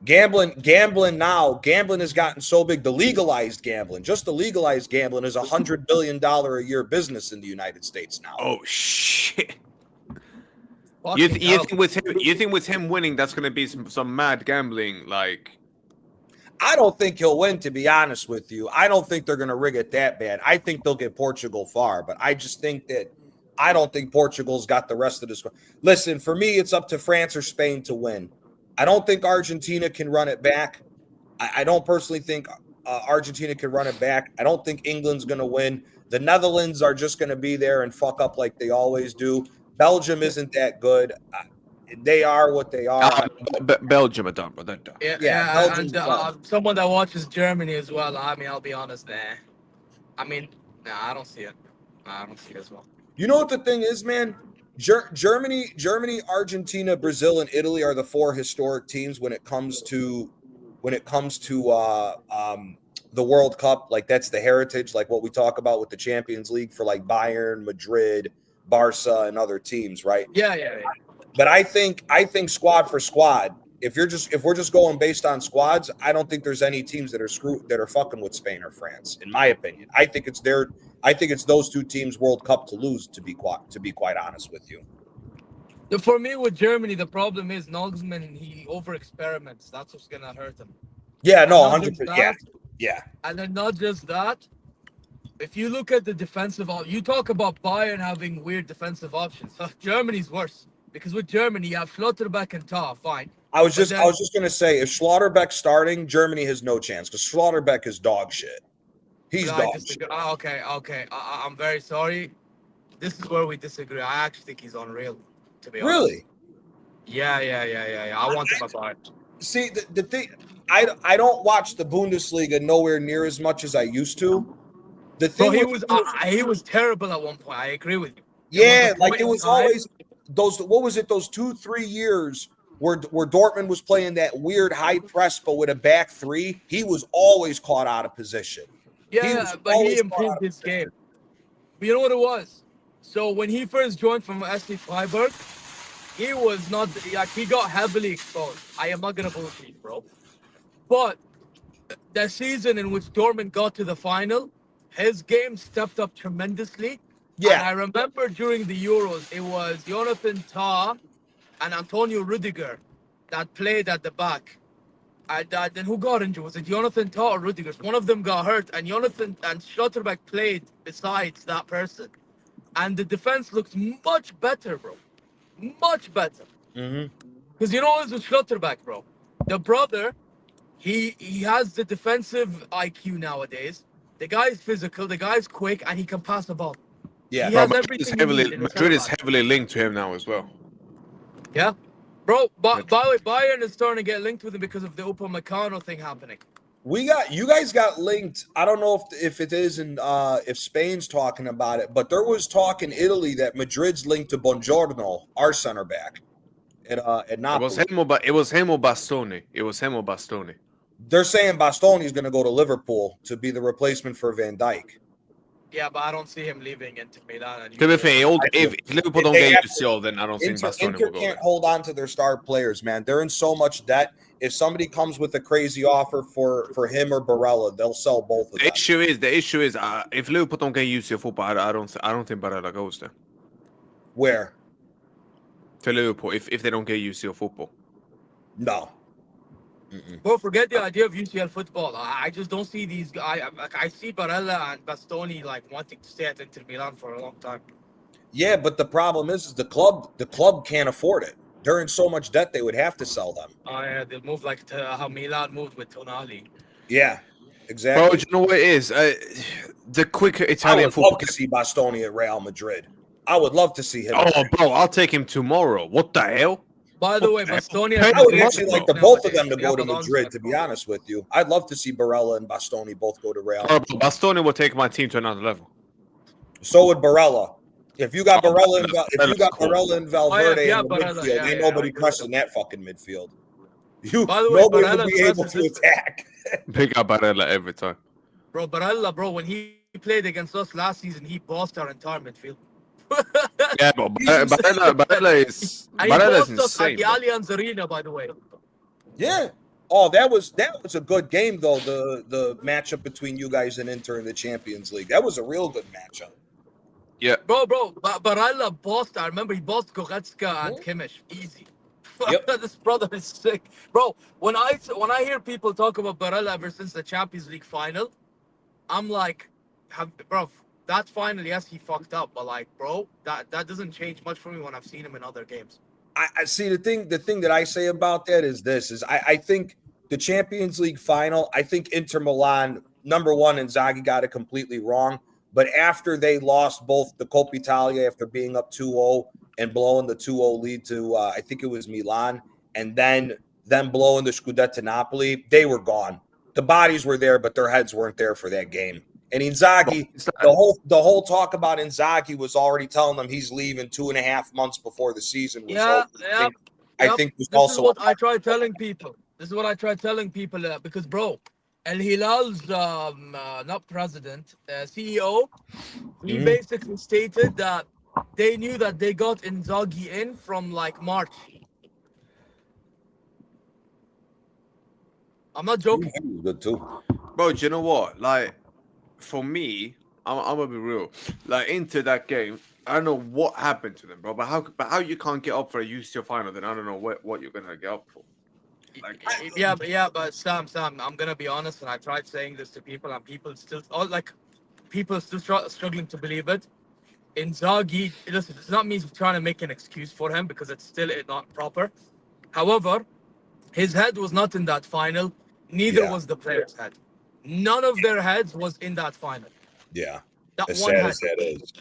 Gambling has gotten so big. The legalized gambling is $100 billion a year business in the United States now. Oh shit. Fucking You hell. think with him winning, that's gonna be some mad gambling? Like, I don't think he'll win, to be honest with you. I don't think they're going to rig it that bad. I think they'll get Portugal far, but I just think that I don't think Portugal's got the rest of this. Listen, for me, it's up to France or Spain to win. I don't think Argentina can run it back. I don't personally think Argentina can run it back. I don't think England's going to win. The Netherlands are just going to be there and fuck up like they always do. Belgium isn't that good. They are what they are. Belgium are done, but they're done. Yeah, Belgium's and done. someone that watches Germany as well. I mean, I'll be honest there. I mean, nah, I don't see it. I don't see it as well. You know what the thing is, man? Germany, Argentina, Brazil, and Italy are the four historic teams when it comes to the World Cup. Like, that's the heritage, like what we talk about with the Champions League for like Bayern, Madrid, Barca, and other teams, right? Yeah. But I think squad for squad, if we're just going based on squads, I don't think there's any teams that are fucking with Spain or France, in my opinion. I think it's those two teams World Cup to lose, to be quite honest with you. For me, with Germany, the problem is Nagelsmann, he over experiments. That's what's gonna hurt him. Yeah, no, And not 100%. just that, Yeah. And then not just that. If you look at the defensive, you talk about Bayern having weird defensive options. Germany's worse because with Germany you have Schlotterbeck and Tah. Fine. I was just gonna say, if Schlotterbeck's starting, Germany has no chance because Schlotterbeck is dog shit. He's dog shit. Okay. I'm very sorry. This is where we disagree. I actually think he's unreal. To be honest. Really? Yeah. I want him apart. See, the thing, I don't watch the Bundesliga nowhere near as much as I used to. The thing he was terrible at one point. I agree with you. Yeah, like it was always those. What was it? Those 2-3 years where Dortmund was playing that weird high press, but with a back three. He was always caught out of position. Yeah, but he improved his game. But you know what it was? So when he first joined from SC Freiburg, he was not like he got heavily exposed. I am not gonna bullshit, bro. But the season in which Dortmund got to the final, his game stepped up tremendously. Yeah. And I remember during the Euros, it was Jonathan Tah and Antonio Rudiger that played at the back. And then who got injured? Was it Jonathan Tah or Rudiger? One of them got hurt, and Jonathan and Schlotterbeck played besides that person. And the defense looked much better, bro. Much better. Because you know what's with Schlotterbeck, bro? The brother, he has the defensive IQ nowadays. The guy's physical, the guy's quick, and he can pass the ball. Yeah, he has everything you need in a Madrid is center back. heavily linked to him now as well. Yeah, bro. By the way, Bayern is starting to get linked with him because of the Upamecano thing happening. You guys got linked. I don't know if it is in if Spain's talking about it, but there was talk in Italy that Madrid's linked to Buongiorno, our center back, at Napoli. It was him or Bastoni. They're saying Bastoni's going to go to Liverpool to be the replacement for Van Dijk. Yeah, but I don't see him leaving Inter Milan. To be fair, if Liverpool don't get UCL, then I don't think Bastoni Inter will go can't there. hold on to their star players, man. They're in so much debt. If somebody comes with a crazy offer for him or Barella, they'll sell both of them. The issue is if Liverpool don't get UCL football, I don't think Barella goes there. Where? To Liverpool, if they don't get UCL football. No. Bro, forget the idea of UCL football. I just don't see these guys. I see Barella and Bastoni like wanting to stay at Inter Milan for a long time. Yeah, but the problem is the club can't afford it. They're in so much debt they would have to sell them. Oh yeah, they'll move like how Milan moved with Tonali. Yeah, Bro, do exactly. you know what it is? The quicker I Italian would football. love to see Bastoni at Real Madrid. I would love to see him. Oh, bro, I'll take him tomorrow. What the hell? By the way, Okay. Bastoni Pay has I would money, actually like bro. the both of them to We go have to Alonso Madrid, and to be Kroos. honest with you. I'd love to see Barella and Bastoni both go to Real. Bro, Bastoni will take my team to another level. So would Barella. If you got Barella and Barella's cool. Valverde yeah, in the Barella, midfield, yeah, ain't yeah, nobody I agree with pressing that. that fucking midfield. You By the way, nobody Barella will be able presses to this. attack. Pick up Barella every time. Bro, Barella, bro, when he played against us last season, he bossed our entire midfield. Yeah, but He's insane. Barella's And he bossed us at insane, the bro. Allianz Arena, by the way. Yeah. Oh, that was a good game though. The matchup between you guys and Inter in the Champions League. That was a real good matchup. Yeah. Bro, Barella bossed. I remember he bossed Goretzka and Kimmich. Easy. Yep. This brother is sick, bro. When I hear people talk about Barella ever since the Champions League final, I'm like, bro, that final, yes, he fucked up, but like, bro, that doesn't change much for me when I've seen him in other games. I see the thing that I say about that is I think the Champions League final, I think Inter Milan, number one, Inzaghi got it completely wrong. But after they lost both the Coppa Italia after being up 2-0 and blowing the 2-0 lead to I think it was Milan, and then blowing the Scudetto to Napoli, they were gone. The bodies were there, but their heads weren't there for that game. And Inzaghi, the whole talk about Inzaghi was already telling them he's leaving 2.5 months before the season was over. I think was this also is what I try telling people. Because, bro, El Hilal's not president, CEO, he basically stated that they knew that they got Inzaghi in from like March. I'm not joking. good too. Bro, do you know what? Like, for me, I'm gonna be real. Like, into that game, I don't know what happened to them, bro. But how you can't get up for a UCL final? Then I don't know what you're gonna get up for. Like, But Sam, I'm gonna be honest, and I tried saying this to people, and people still, struggling to believe it. Inzaghi, listen, it's not me trying to make an excuse for him because it's still not proper. However, his head was not in that final. Neither was the players' head. None of their heads was in that final. Yeah. That As one sad head. as that is.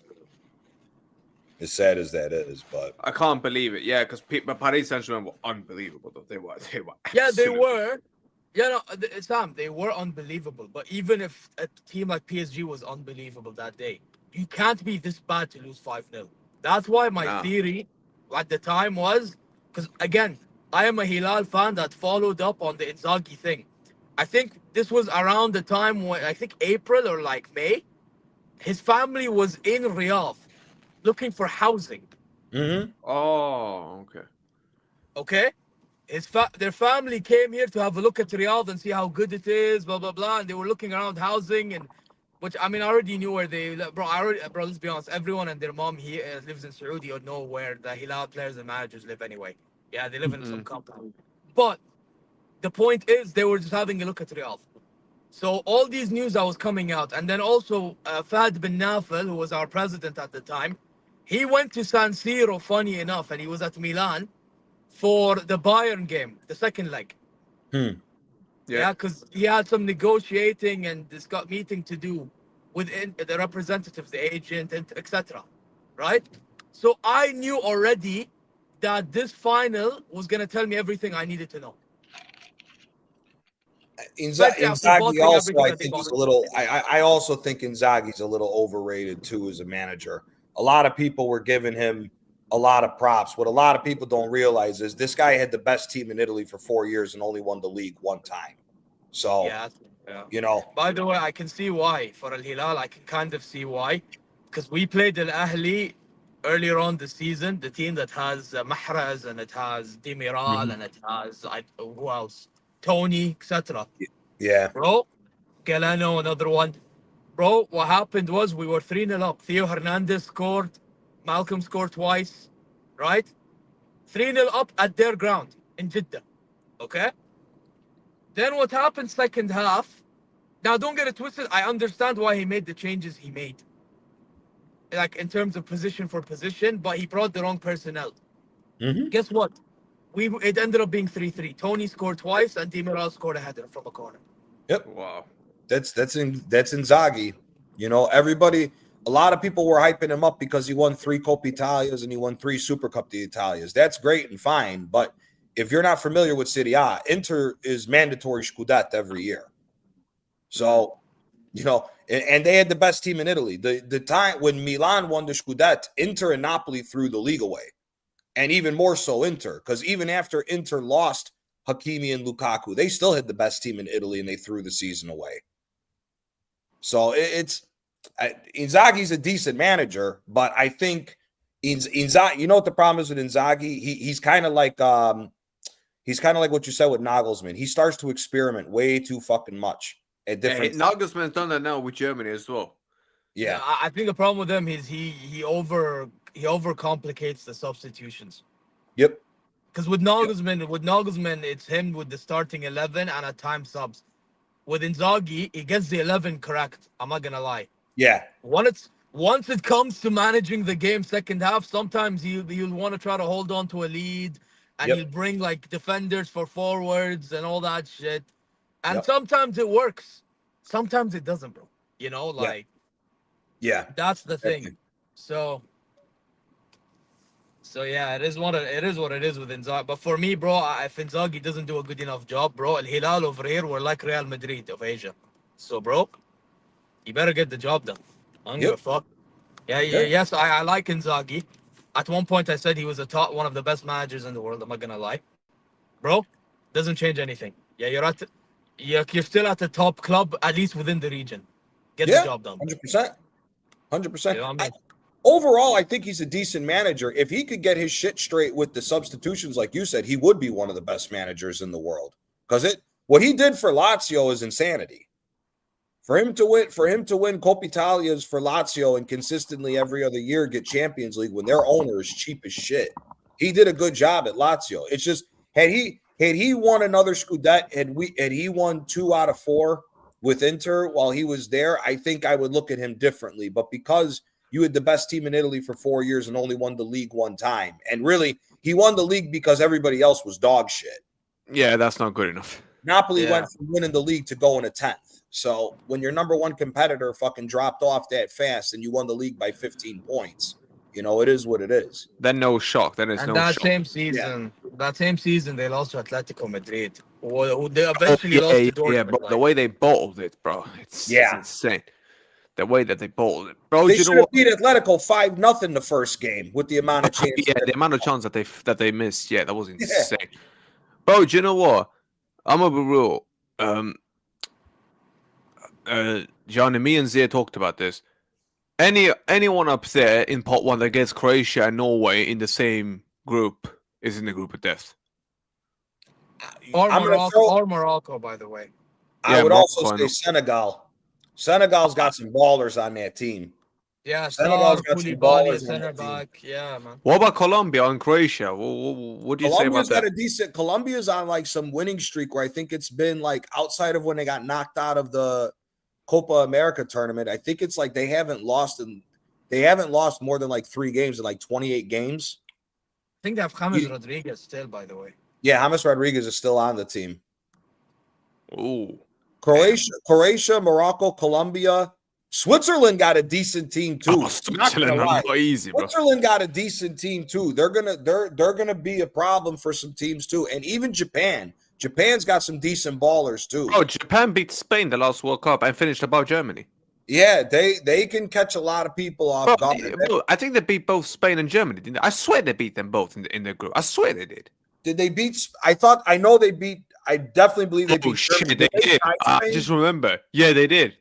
As sad as that is, but I can't believe it. Yeah, because Paris Saint-Germain were unbelievable. Though. They were. Yeah, they absolutely- were. Yeah, no, Sam, they were unbelievable. But even if a team like PSG was unbelievable that day, you can't be this bad to lose 5-0. That's why my theory at the time was, because again, I am a Hilal fan that followed up on the Inzaghi thing. I think this was around the time when, I think April or like May, his family was in Riyadh looking for housing. Oh, okay. Okay? Their family came here to have a look at Riyadh and see how good it is, blah blah blah. And they were looking around housing, and which I mean, I already knew where they, bro. Let's be honest. Everyone and their mom here lives in Saudi or know where the Hilal players and managers live anyway. Yeah, they live in some compound. But the point is, they were just having a look at Riyadh. So all these news that was coming out, and then also Fahd bin Nafel, who was our president at the time, he went to San Siro, funny enough, and he was at Milan for the Bayern game, the second leg. Yeah, because he had some negotiating and this got meeting to do with the representatives, the agent, and etc. Right? So I knew already that this final was gonna tell me everything I needed to know. Inzaghi also, I think, is a little. I also think Inzaghi's a little overrated too as a manager. A lot of people were giving him a lot of props. What a lot of people don't realize is this guy had the best team in Italy for 4 years and only won the league one time. So, you know. By the way, I can see why for Al Hilal. I can kind of see why, because we played Al Ahli earlier on the season, the team that has Mahrez and it has Demiral and it has who else? Tony, etc. Yeah. Bro, Galano, another one. Bro, what happened was we were 3-0 up. Theo Hernandez scored. Malcolm scored twice. Right? 3-0 up at their ground in Jeddah. Okay? Then what happened second half? Now don't get it twisted. I understand why he made the changes he made, like in terms of position for position, but he brought the wrong personnel. Mm-hmm. Guess what? It ended up being 3-3. Tony scored twice and Demiral scored a header from a corner. Yep. Wow. That's Inzaghi. You know, a lot of people were hyping him up because he won 3 Coppa Italias and he won 3 Super Cup d'Italias. That's great and fine, but if you're not familiar with Serie A, Inter is mandatory Scudetto every year. So, you know, and they had the best team in Italy. The time when Milan won the Scudetto, Inter and Napoli threw the league away. And even more so Inter, because even after Inter lost Hakimi and Lukaku, they still had the best team in Italy and they threw the season away. So Inzaghi's a decent manager, but I think Inzaghi, you know what the problem is with Inzaghi? He's kind of like what you said with Nagelsmann. He starts to experiment way too fucking much at different. Nagelsmann's done that now with Germany as well. Yeah, I think the problem with him is he overcomplicates the substitutions. Yep. Because with Nagelsmann, it's him with the starting 11 and at times subs. With Inzaghi, he gets the 11 correct. I'm not gonna lie. Yeah. Once it comes to managing the game second half, sometimes he'll want to try to hold on to a lead, and he'll bring like defenders for forwards and all that shit. And sometimes it works, sometimes it doesn't, bro. You know, like that's the thing. So yeah, it is what it is with Inzaghi. But for me, bro, if Inzaghi doesn't do a good enough job, bro, Al Hilal over here, we're like Real Madrid of Asia. So, bro, you better get the job done. I don't give a fuck. Yes, I like Inzaghi. At one point, I said he was one of the best managers in the world. I'm not gonna lie, bro. Doesn't change anything. Yeah, you're still at the top club, at least within the region. Get the job done. 100%. 100%. You know what I mean? Overall, I think he's a decent manager. If he could get his shit straight with the substitutions, like you said, he would be one of the best managers in the world. Because what he did for Lazio is insanity. For him to win Coppa Italias for Lazio and consistently every other year get Champions League when their owner is cheap as shit, he did a good job at Lazio. It's just had he won another Scudetto, had he won 2 out of 4 with Inter while he was there, I think I would look at him differently. But because you had the best team in Italy for 4 years and only won the league one time, and really he won the league because everybody else was dog shit. Yeah, that's not good enough. Napoli went from winning the league to going to 10th. So when your number one competitor fucking dropped off that fast and you won the league by 15 points, you know, it is what it is. Then no shock. Then it's no shock. That same season, they lost to Atletico Madrid. Who they eventually lost to Dortmund. Yeah, but the way they bottled it, bro, it's insane. The way that they bottled it, bro. They should have beat Atletico 5-0 the first game with the amount of chance. Yeah, the amount of chance that they missed. Yeah, that was insane. Yeah. Bro, do you know what? I'm gonna be real. Johnny, me and Zia talked about this. Anyone up there in pot 1 that gets Croatia and Norway in the same group is in the group of death. Or Morocco, by the way. I would also say Senegal. Senegal's got some ballers on that team. Yeah, Senegal's got some ballers center back. Yeah, man. What about Colombia and Croatia? What do you say about that? Colombia's on like some winning streak where I think it's been like outside of when they got knocked out of the Copa America tournament. I think it's like they haven't lost more than like 3 games in like 28 games. I think they have James Rodriguez still, by the way. Yeah, James Rodriguez is still on the team. Ooh. Croatia, Morocco, Colombia. Switzerland got a decent team too. Switzerland not easy, bro. Switzerland got a decent team too. They're gonna be a problem for some teams too, and even Japan. Japan's got some decent ballers too. Oh, Japan beat Spain the last World Cup and finished above Germany. Yeah, they can catch a lot of people off guard. Bro, I think they beat both Spain and Germany. Didn't they? I swear they beat them both in the group. I swear they did. Did they beat? I definitely believe they beat. Shit, they did. I just remember. Yeah, they did.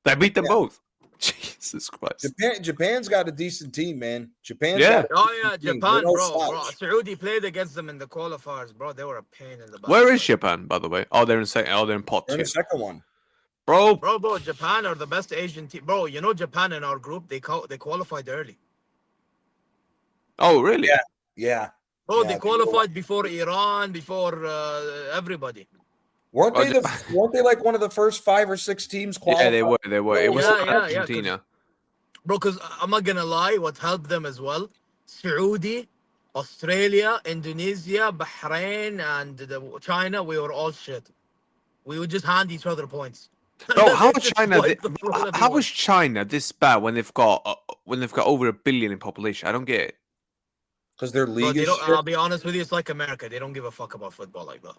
They beat them both. Jesus Christ. Japan's got a decent team, man. Japan, bro. Saudi played against them in the qualifiers, bro. They were a pain in the butt. Where is Japan, by the way? Oh, they're in second. Oh, they're in pot 2. They're in the second one. Bro, Japan are the best Asian team. Bro, you know Japan in our group, they qualified early. Oh, really? Yeah. Bro, they qualified before Iran, before everybody. Weren't Oh, weren't they like one of the first 5 or 6 teams qualified? yeah, they were. They were. It was Yeah, Argentina. bro, because I'm not gonna lie, what helped them as well, Saudi, Australia, Indonesia, Bahrain, and China, we were all shit. We would just hand each other points. Bro, how They is just China? wipe the floor with How everyone. is China this bad when they've got over 1 billion in population? I don't get it. Because their Bro, league they is don't. shit. I'll be honest with you, it's like America. They don't give a fuck about football like that.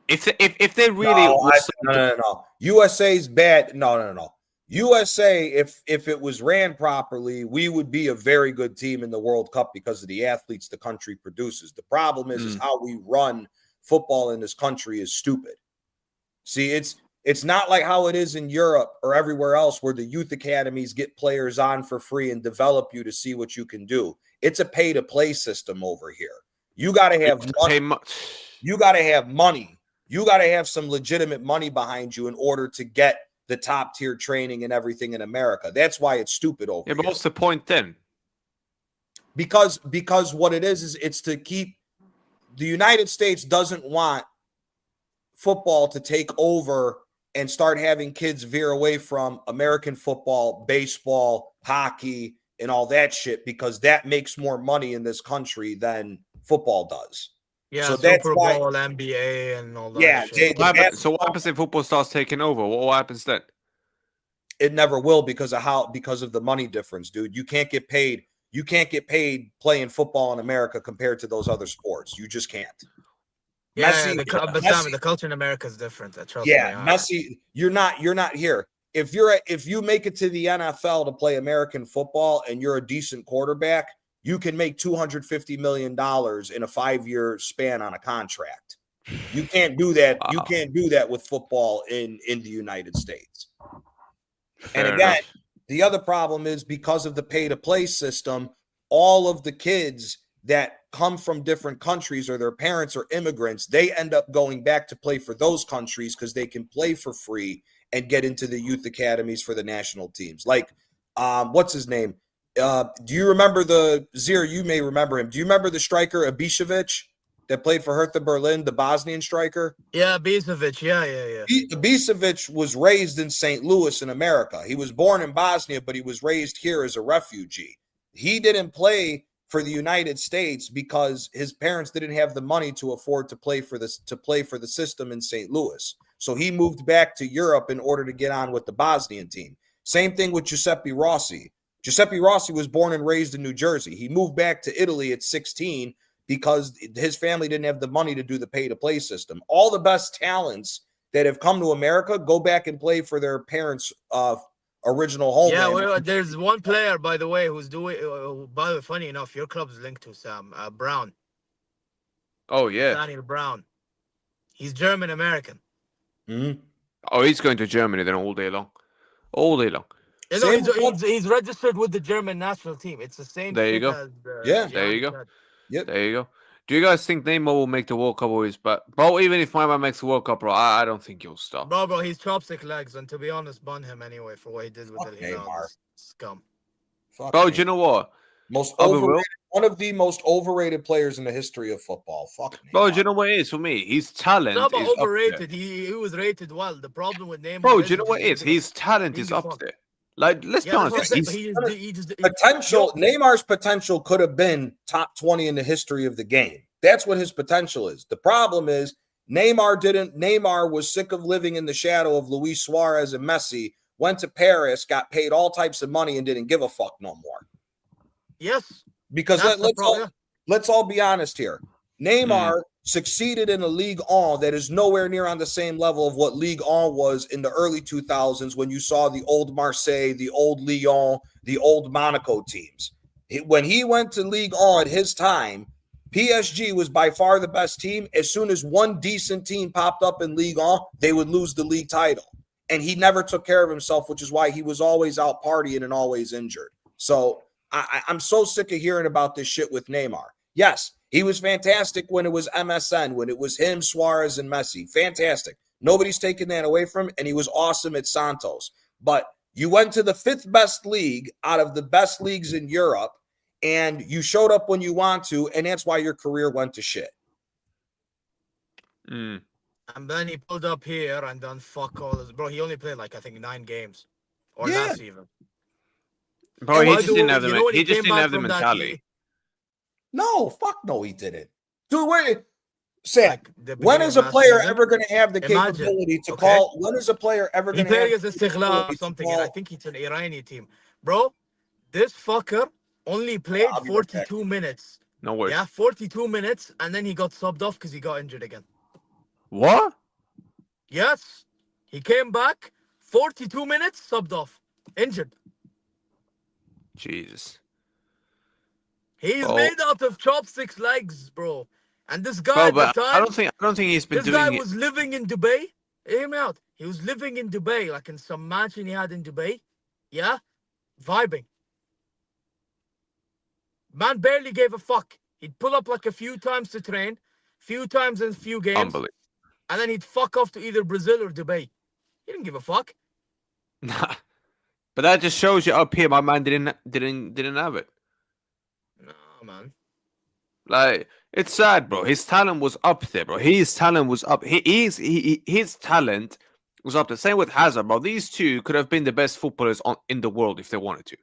If they really No, was no. USA's bad. No. USA, if it was ran properly, we would be a very good team in the World Cup because of the athletes the country produces. The problem is how we run football in this country is stupid. See, it's not like how it is in Europe or everywhere else where the youth academies get players on for free and develop you to see what you can do. It's a pay-to-play system over here. You got to have money. You got to have money. You got to have some legitimate money behind you in order to get the top tier training and everything in America. That's why it's stupid over here. But what's the point then? Because what it is it's to keep the United States doesn't want football to take over and start having kids veer away from American football, baseball, hockey, and all that shit because that makes more money in this country than football does. Yeah, so Super that's Bowl, why, NBA, and all that. yeah, shit. So what happens if football starts taking over? What happens then? It never will because of the money difference, dude. You can't get paid. You can't get paid playing football in America compared to those other sports. You just can't. Yeah, Messi, but Sammy, the culture in America is different. Trust me. Messi, you're not here. If you make it to the NFL to play American football and you're a decent quarterback, you can make $250 million in a 5-year span on a contract. You can't do that. Wow. You can't do that with football in the United States. Fair and again, enough. The other problem is because of the pay-to-play system, all of the kids that come from different countries or their parents are immigrants, they end up going back to play for those countries because they can play for free and get into the youth academies for the national teams. Like, what's his name? Do you remember Zir? You may remember him. Do you remember the striker Ibišević that played for Hertha Berlin, the Bosnian striker? Yeah, Ibišević. Yeah. Ibišević was raised in St. Louis in America. He was born in Bosnia, but he was raised here as a refugee. He didn't play for the United States because his parents didn't have the money to afford to play for the system in St. Louis. So he moved back to Europe in order to get on with the Bosnian team. Same thing with Giuseppe Rossi. Giuseppe Rossi was born and raised in New Jersey. He moved back to Italy at 16 because his family didn't have the money to do the pay-to-play system. All the best talents that have come to America go back and play for their parents' original homeland. Yeah, there's one player, by the way, who's doing. By the way, funny enough, your club's linked to Sam Brown. Oh yeah, Daniel Brown. He's German American. Mm-hmm. Oh, he's going to Germany then all day long. All day long. You know, he's registered with the German national team. It's the same. There you go. As, there you go. Yep. There you go. Do you guys think Neymar will make the World Cup always? But bro, even if my man makes the World Cup, bro, I don't think he'll stop. Bro, he's chopstick legs, and to be honest, bun him anyway for what he did with Neymar. Scum. Fuck bro, do you know what? One of the most overrated players in the history of football. Fuck Neymar. Bro, do you know what it is for me? His talent not is overrated. He was rated well. The problem with Neymar. Bro, do you know what it is? His talent is up there. Like, let's be honest. Neymar's potential could have been top 20 in the history of the game. That's what his potential is. The problem is Neymar was sick of living in the shadow of Luis Suarez and Messi, went to Paris, got paid all types of money, and didn't give a fuck no more. Yes. Because let's all be honest here. Neymar succeeded in a Ligue 1 that is nowhere near on the same level of what Ligue 1 was in the early 2000s when you saw the old Marseille, the old Lyon, the old Monaco teams. When he went to Ligue 1 at his time, PSG was by far the best team. As soon as one decent team popped up in Ligue 1, they would lose the league title. And he never took care of himself, which is why he was always out partying and always injured. So I'm so sick of hearing about this shit with Neymar. Yes, he was fantastic when it was MSN, when it was him, Suarez, and Messi. Fantastic. Nobody's taking that away from him, and he was awesome at Santos. But you went to the 5th best league out of the best leagues in Europe, and you showed up when you want to, and that's why your career went to shit. And then he pulled up here and then fuck all this. Bro, he only played like, I think, 9 games. Or Yeah. less even. Bro, And he by just the didn't way, have the you know when he he just came didn't back have the from that, mentality. No, fuck no, he didn't. Dude, wait, Sam, like the when beginning is of a last player season, ever going to have the imagine, capability to okay? call? When is a player ever He going to played have against the Istiklal or capability to something, and I call? think it's an Iranian team. Bro, this fucker only played I'll be right back. 42 minutes. No worries. Yeah, 42 minutes, and then he got subbed off because he got injured again. What? Yes, he came back, 42 minutes, subbed off, injured. Jesus. He's Bro, made out of chopsticks legs, bro. And this guy bro, at the but I time, don't think he's been this guy doing it. was living in Dubai. Hear me out. He was living in Dubai, like in some mansion he had in Dubai. Yeah, vibing. Man barely gave a fuck. He'd pull up like a few times to train, few times in few games, Unbelievable. and then he'd fuck off to either Brazil or Dubai. He didn't give a fuck. Nah. But that just shows you up here my man didn't have it. No, man. Like, it's sad, bro. His talent was up there, bro. His talent was up. His talent was up there. Same with Hazard, bro. These two could have been the best footballers in the world if they wanted to.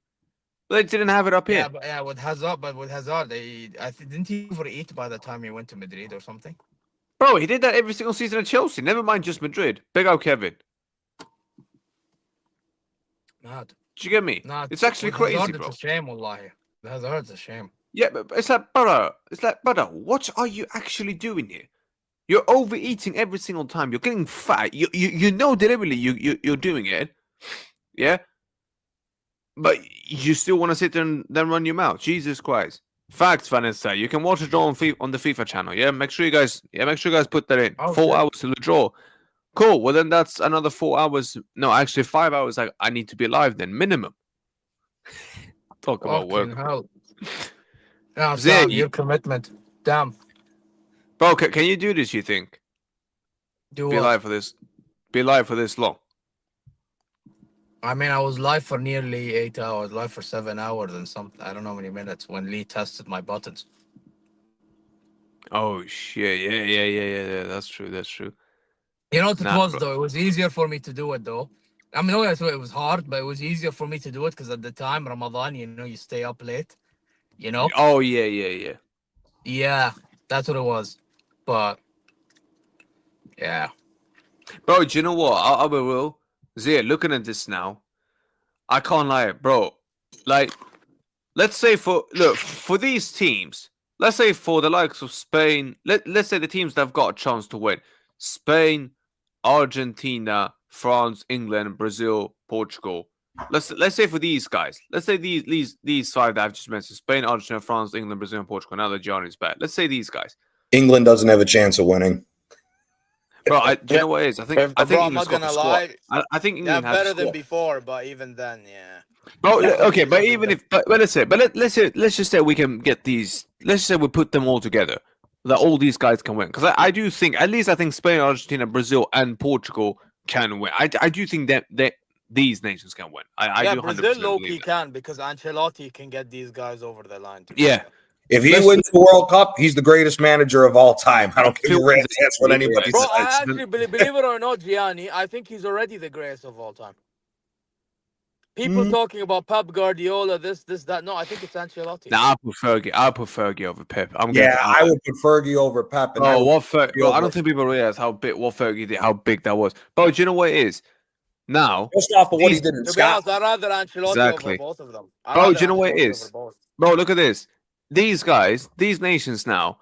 But they didn't have it up here. Yeah, with Hazard, didn't he overeat by the time he went to Madrid or something? Bro, he did that every single season at Chelsea. Never mind just Madrid. Big old Kevin. Mad. Do you get me? Nah, It's actually with crazy, Hazard, bro. It's a shame, wallahi. Hazard's a shame. Yeah, but it's like, brother. It's like, brother, what are you actually doing here? You're overeating every single time. You're getting fat. You know deliberately you're doing it. Yeah? But you still want to sit there and then run your mouth. Jesus Christ. Facts, Vanessa. You can watch a draw on the FIFA channel. Yeah, make sure you guys put that in. Oh, 4 shit. hours to the draw. Cool. Well, then that's another 4 hours. No, actually 5 hours. I need to be live then, minimum. Talk about work, Fucking hell. Yeah, Zay, Sam, your commitment. Damn. bro. Can you do this? You think? Do Be what? live for this. Be live for this long. I mean, I was live for nearly 8 hours, live for 7 hours and something. I don't know how many minutes when Lee tested my buttons. Oh shit! Yeah. That's true. That's true. You know what it Nah, was, bro. though? It was easier for me to do it, though. I mean, obviously it was hard, but it was easier for me to do it because at the time, Ramadan, you know, you stay up late, you know? Oh yeah. Yeah, that's what it was. But, yeah. Bro, do you know what? I'll be real. Zia, looking at this now, I can't lie, bro. Like, let's say for these teams, let's say for the likes of Spain, let's say the teams that have got a chance to win: Spain, Argentina, France, England, Brazil, Portugal. Let's say for these guys, let's say these five that I've just mentioned: Spain, Argentina, France, England, Brazil, and Portugal. Now that Johnny's back, let's say these guys. England doesn't have a chance of winning. Bro, do you know what it is? I think Bro, I'm England's not got the gonna squad. lie. I think Yeah, England has better the than squad. before, but even then, yeah. Bro, Yeah, okay, but something even like- if, but let's say, let's just say we can get these. Let's just say we put them all together, that all these guys can win. Because I do think, at least I think Spain, Argentina, Brazil, and Portugal can win. I do think that these nations can win. I do 100% Brazil low believe key that. can because Ancelotti can get these guys over the line. Yeah. If he Let's- wins the World Cup, he's the greatest manager of all time. I don't give Phil a rat's wins it. ass what anybody Bro, says. I actually believe it or not, Gianni, I think he's already the greatest of all time. People talking about Pep Guardiola, this, that. No, I think it's Ancelotti. Nah, I prefer Fergie over Pep. Yeah, I would put Fergie over Pep. And I Bro, would bro, I don't think people realize what Fergie did, how big that was. Bro, do you know what it is? Now, just off of what he these- did in To be honest, Scotland. I'd rather Ancelotti Exactly. over both of them. Bro, do you know what it is? Bro, look at this. These guys, these nations now,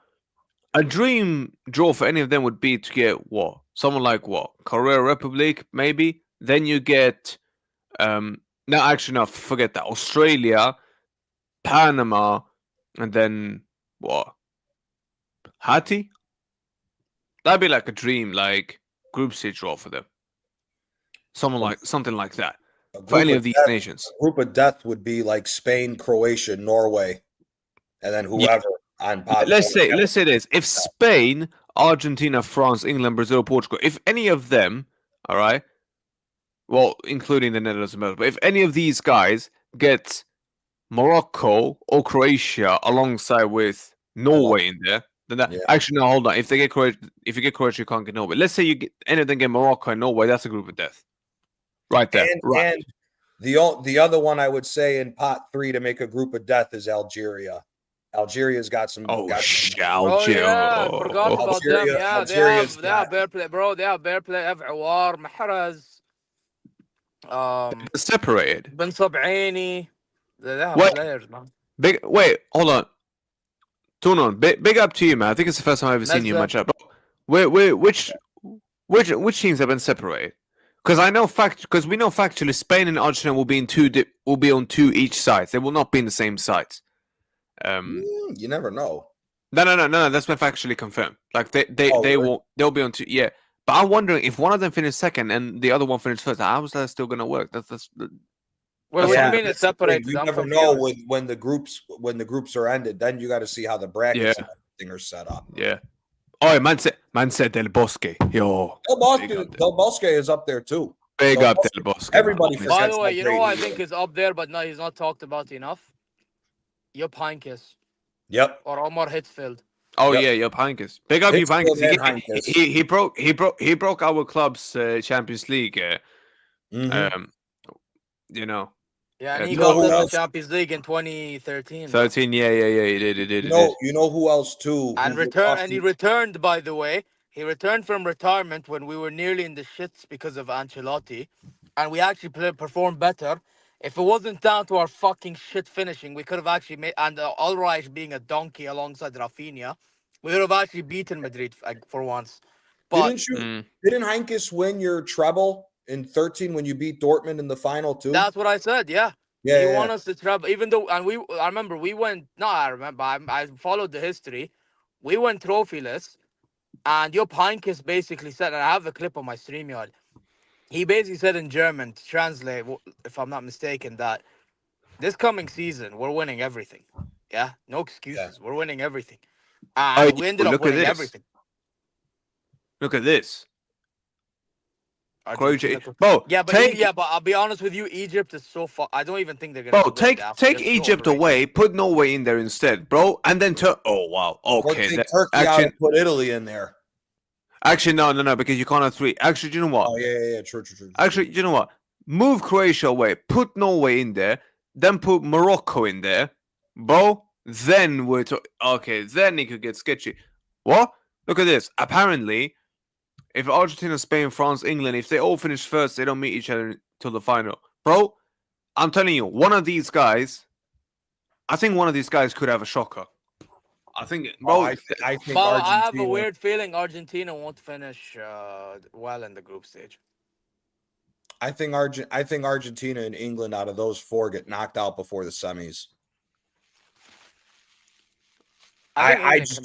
a dream draw for any of them would be to get what? Someone like what? Korea Republic, maybe? Then you get no, actually no, forget that. Australia, Panama, and then what? Haiti? That'd be like a dream, like group stage draw for them. Something like that. For any of these nations. Group of death would be like Spain, Croatia, Norway, and then whoever on pot. Let's say this. If Spain, Argentina, France, England, Brazil, Portugal, if any of them, all right, well, including the Netherlands and Belgium, but if any of these guys get Morocco or Croatia alongside with Norway in there, Then that Yeah. actually no, hold on. If you get Croatia, you can't get Norway. Let's say any of them get Morocco and Norway. That's a group of death, right there. Right. And the other one I would say in pot 3 to make a group of death is Algeria. Algeria's got some. Oh, Oh yeah, I forgot about them. Algeria- Yeah, Algeria's they have got- bear play, bro. They have bear play. They have Awar, Mahraz, Separated. Ben Sab'ini. They have Wait. players, man. Wait, hold on. Tune on. Big up to you, man. I think it's the first time I've ever seen you match up. Which teams have been separated? Because we know factually Spain and Argentina will be on two each side. They will not be in the same sides. You never know. No. That's been factually confirmed. Like they'll be on two. Yeah, but I'm wondering if one of them finished second and the other one finished first. How is that still gonna work? What do you mean it's separated? You I'm never confused. know when the groups are ended. Then you got to see how the brackets and everything are set up. Yeah. Oh, man said Del Bosque. Yo. Del Bosque is up there too. Big up Del Bosque. Everybody. By the way, you know what I think is up there, but no, he's not talked about enough. Jupp Heynckes. Yep. Or Omar Hitfield. Oh Yep. yeah, Jupp Heynckes. Big up Jupp Heynckes. Heynckes. He broke our club's Champions League. Mhm. You know. Yeah, and he You got know who us the else? Champions League in 2013. 13. Yeah. He did. You know who else too? And he returned, by the way. He returned from retirement when we were nearly in the shits because of Ancelotti, and we actually performed better. If it wasn't down to our fucking shit finishing, we could have actually made, and Ulreich being a donkey alongside Rafinha, we would have actually beaten Madrid for once. But Didn't Heynckes win your treble in 13 when you beat Dortmund in the final too? That's what I said. Yeah. Yeah, He yeah, won us the treble, even though, and I remember we went. No, I remember. I followed the history. We went trophyless, and Jupp Heynckes basically said, and I have a clip on my StreamYard. He basically said in German, to translate, if I'm not mistaken, that this coming season we're winning everything. Yeah, no excuses. We're winning everything, and we ended up winning everything. Look at this. Croatia. Bro, but I'll be honest with you, Egypt is so far. I don't even think they're gonna. Bro, take Egypt away, put Norway in there instead, bro, and then oh wow, okay. Take Turkey out and put Italy in there. Actually, no, because you can't have three. Actually, do you know what? Oh yeah, true. Actually, you know what? Move Croatia away, put Norway in there, then put Morocco in there, bro. Then then it could get sketchy. What? Look at this. Apparently, if Argentina, Spain, France, England, if they all finish first, they don't meet each other till the final. Bro, I'm telling you, I think one of these guys could have a shocker. I think, bro. I think I have a weird feeling Argentina won't finish well in the group stage. I think Argentina and England out of those four get knocked out before the semis. I just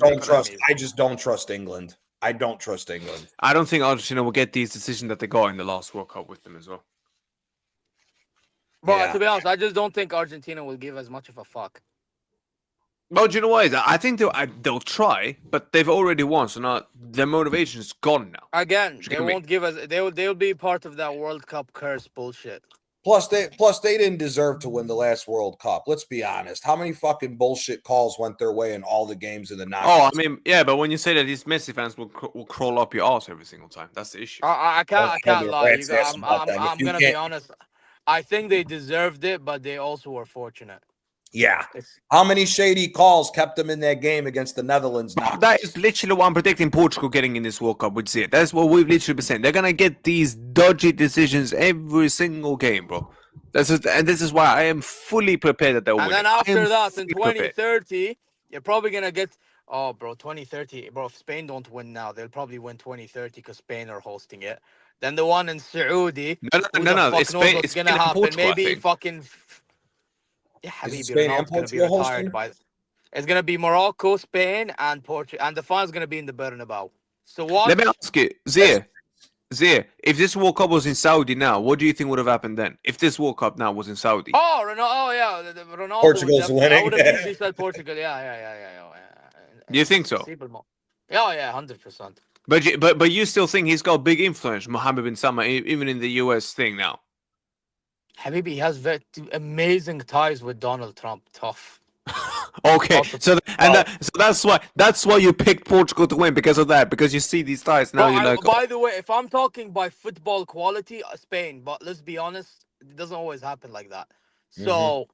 don't trust England. I don't trust England. I don't think Argentina will get these decisions that they got in the last World Cup with them as well. But to be honest, I just don't think Argentina will give as much of a fuck. Well, do you know what? I think they'll try, but they've already won, so now their motivation is gone now. Again, they won't give us. They'll be part of that World Cup curse bullshit. Plus they didn't deserve to win the last World Cup. Let's be honest. How many fucking bullshit calls went their way in all the games in the knockouts? Oh, I mean, yeah, but when you say that these Messi fans will crawl up your ass every single time, that's the issue. I can't lie. I'm gonna be honest. I think they deserved it, but they also were fortunate. Yeah. How many shady calls kept them in that game against the Netherlands? That is literally what I'm predicting Portugal getting in this World Cup. We'd see it. That's what we've literally been saying. They're gonna get these dodgy decisions every single game, bro. This is why I am fully prepared that they'll win. And then after that, in 2030, you're probably gonna get. Oh, bro, 2030, bro. If Spain don't win now, they'll probably win 2030 because Spain are hosting it. Then the one in Saudi. No. It's Spain. It's gonna happen. Portugal, Maybe fucking. Yeah, Spain and Portugal hosting? It's gonna be Morocco, Spain, and Portugal, and the final's gonna be in the Bernabeu. So what? Let me ask you, Zia, if this World Cup was in Saudi now, what do you think would have happened then? If this World Cup now was in Saudi? Oh, Ronaldo. Portugal's winning. I would have easily said Portugal. Yeah. Do you think so? Yeah, 100%. But you still think he's got big influence, Mohammed bin Salman, even in the US thing now? Habibi has amazing ties with Donald Trump. Tough. Okay, Also, so that's why you picked Portugal to win because of that, because you see these ties now. bro, You're like, by the way, if I'm talking by football quality, Spain. But let's be honest, it doesn't always happen like that. So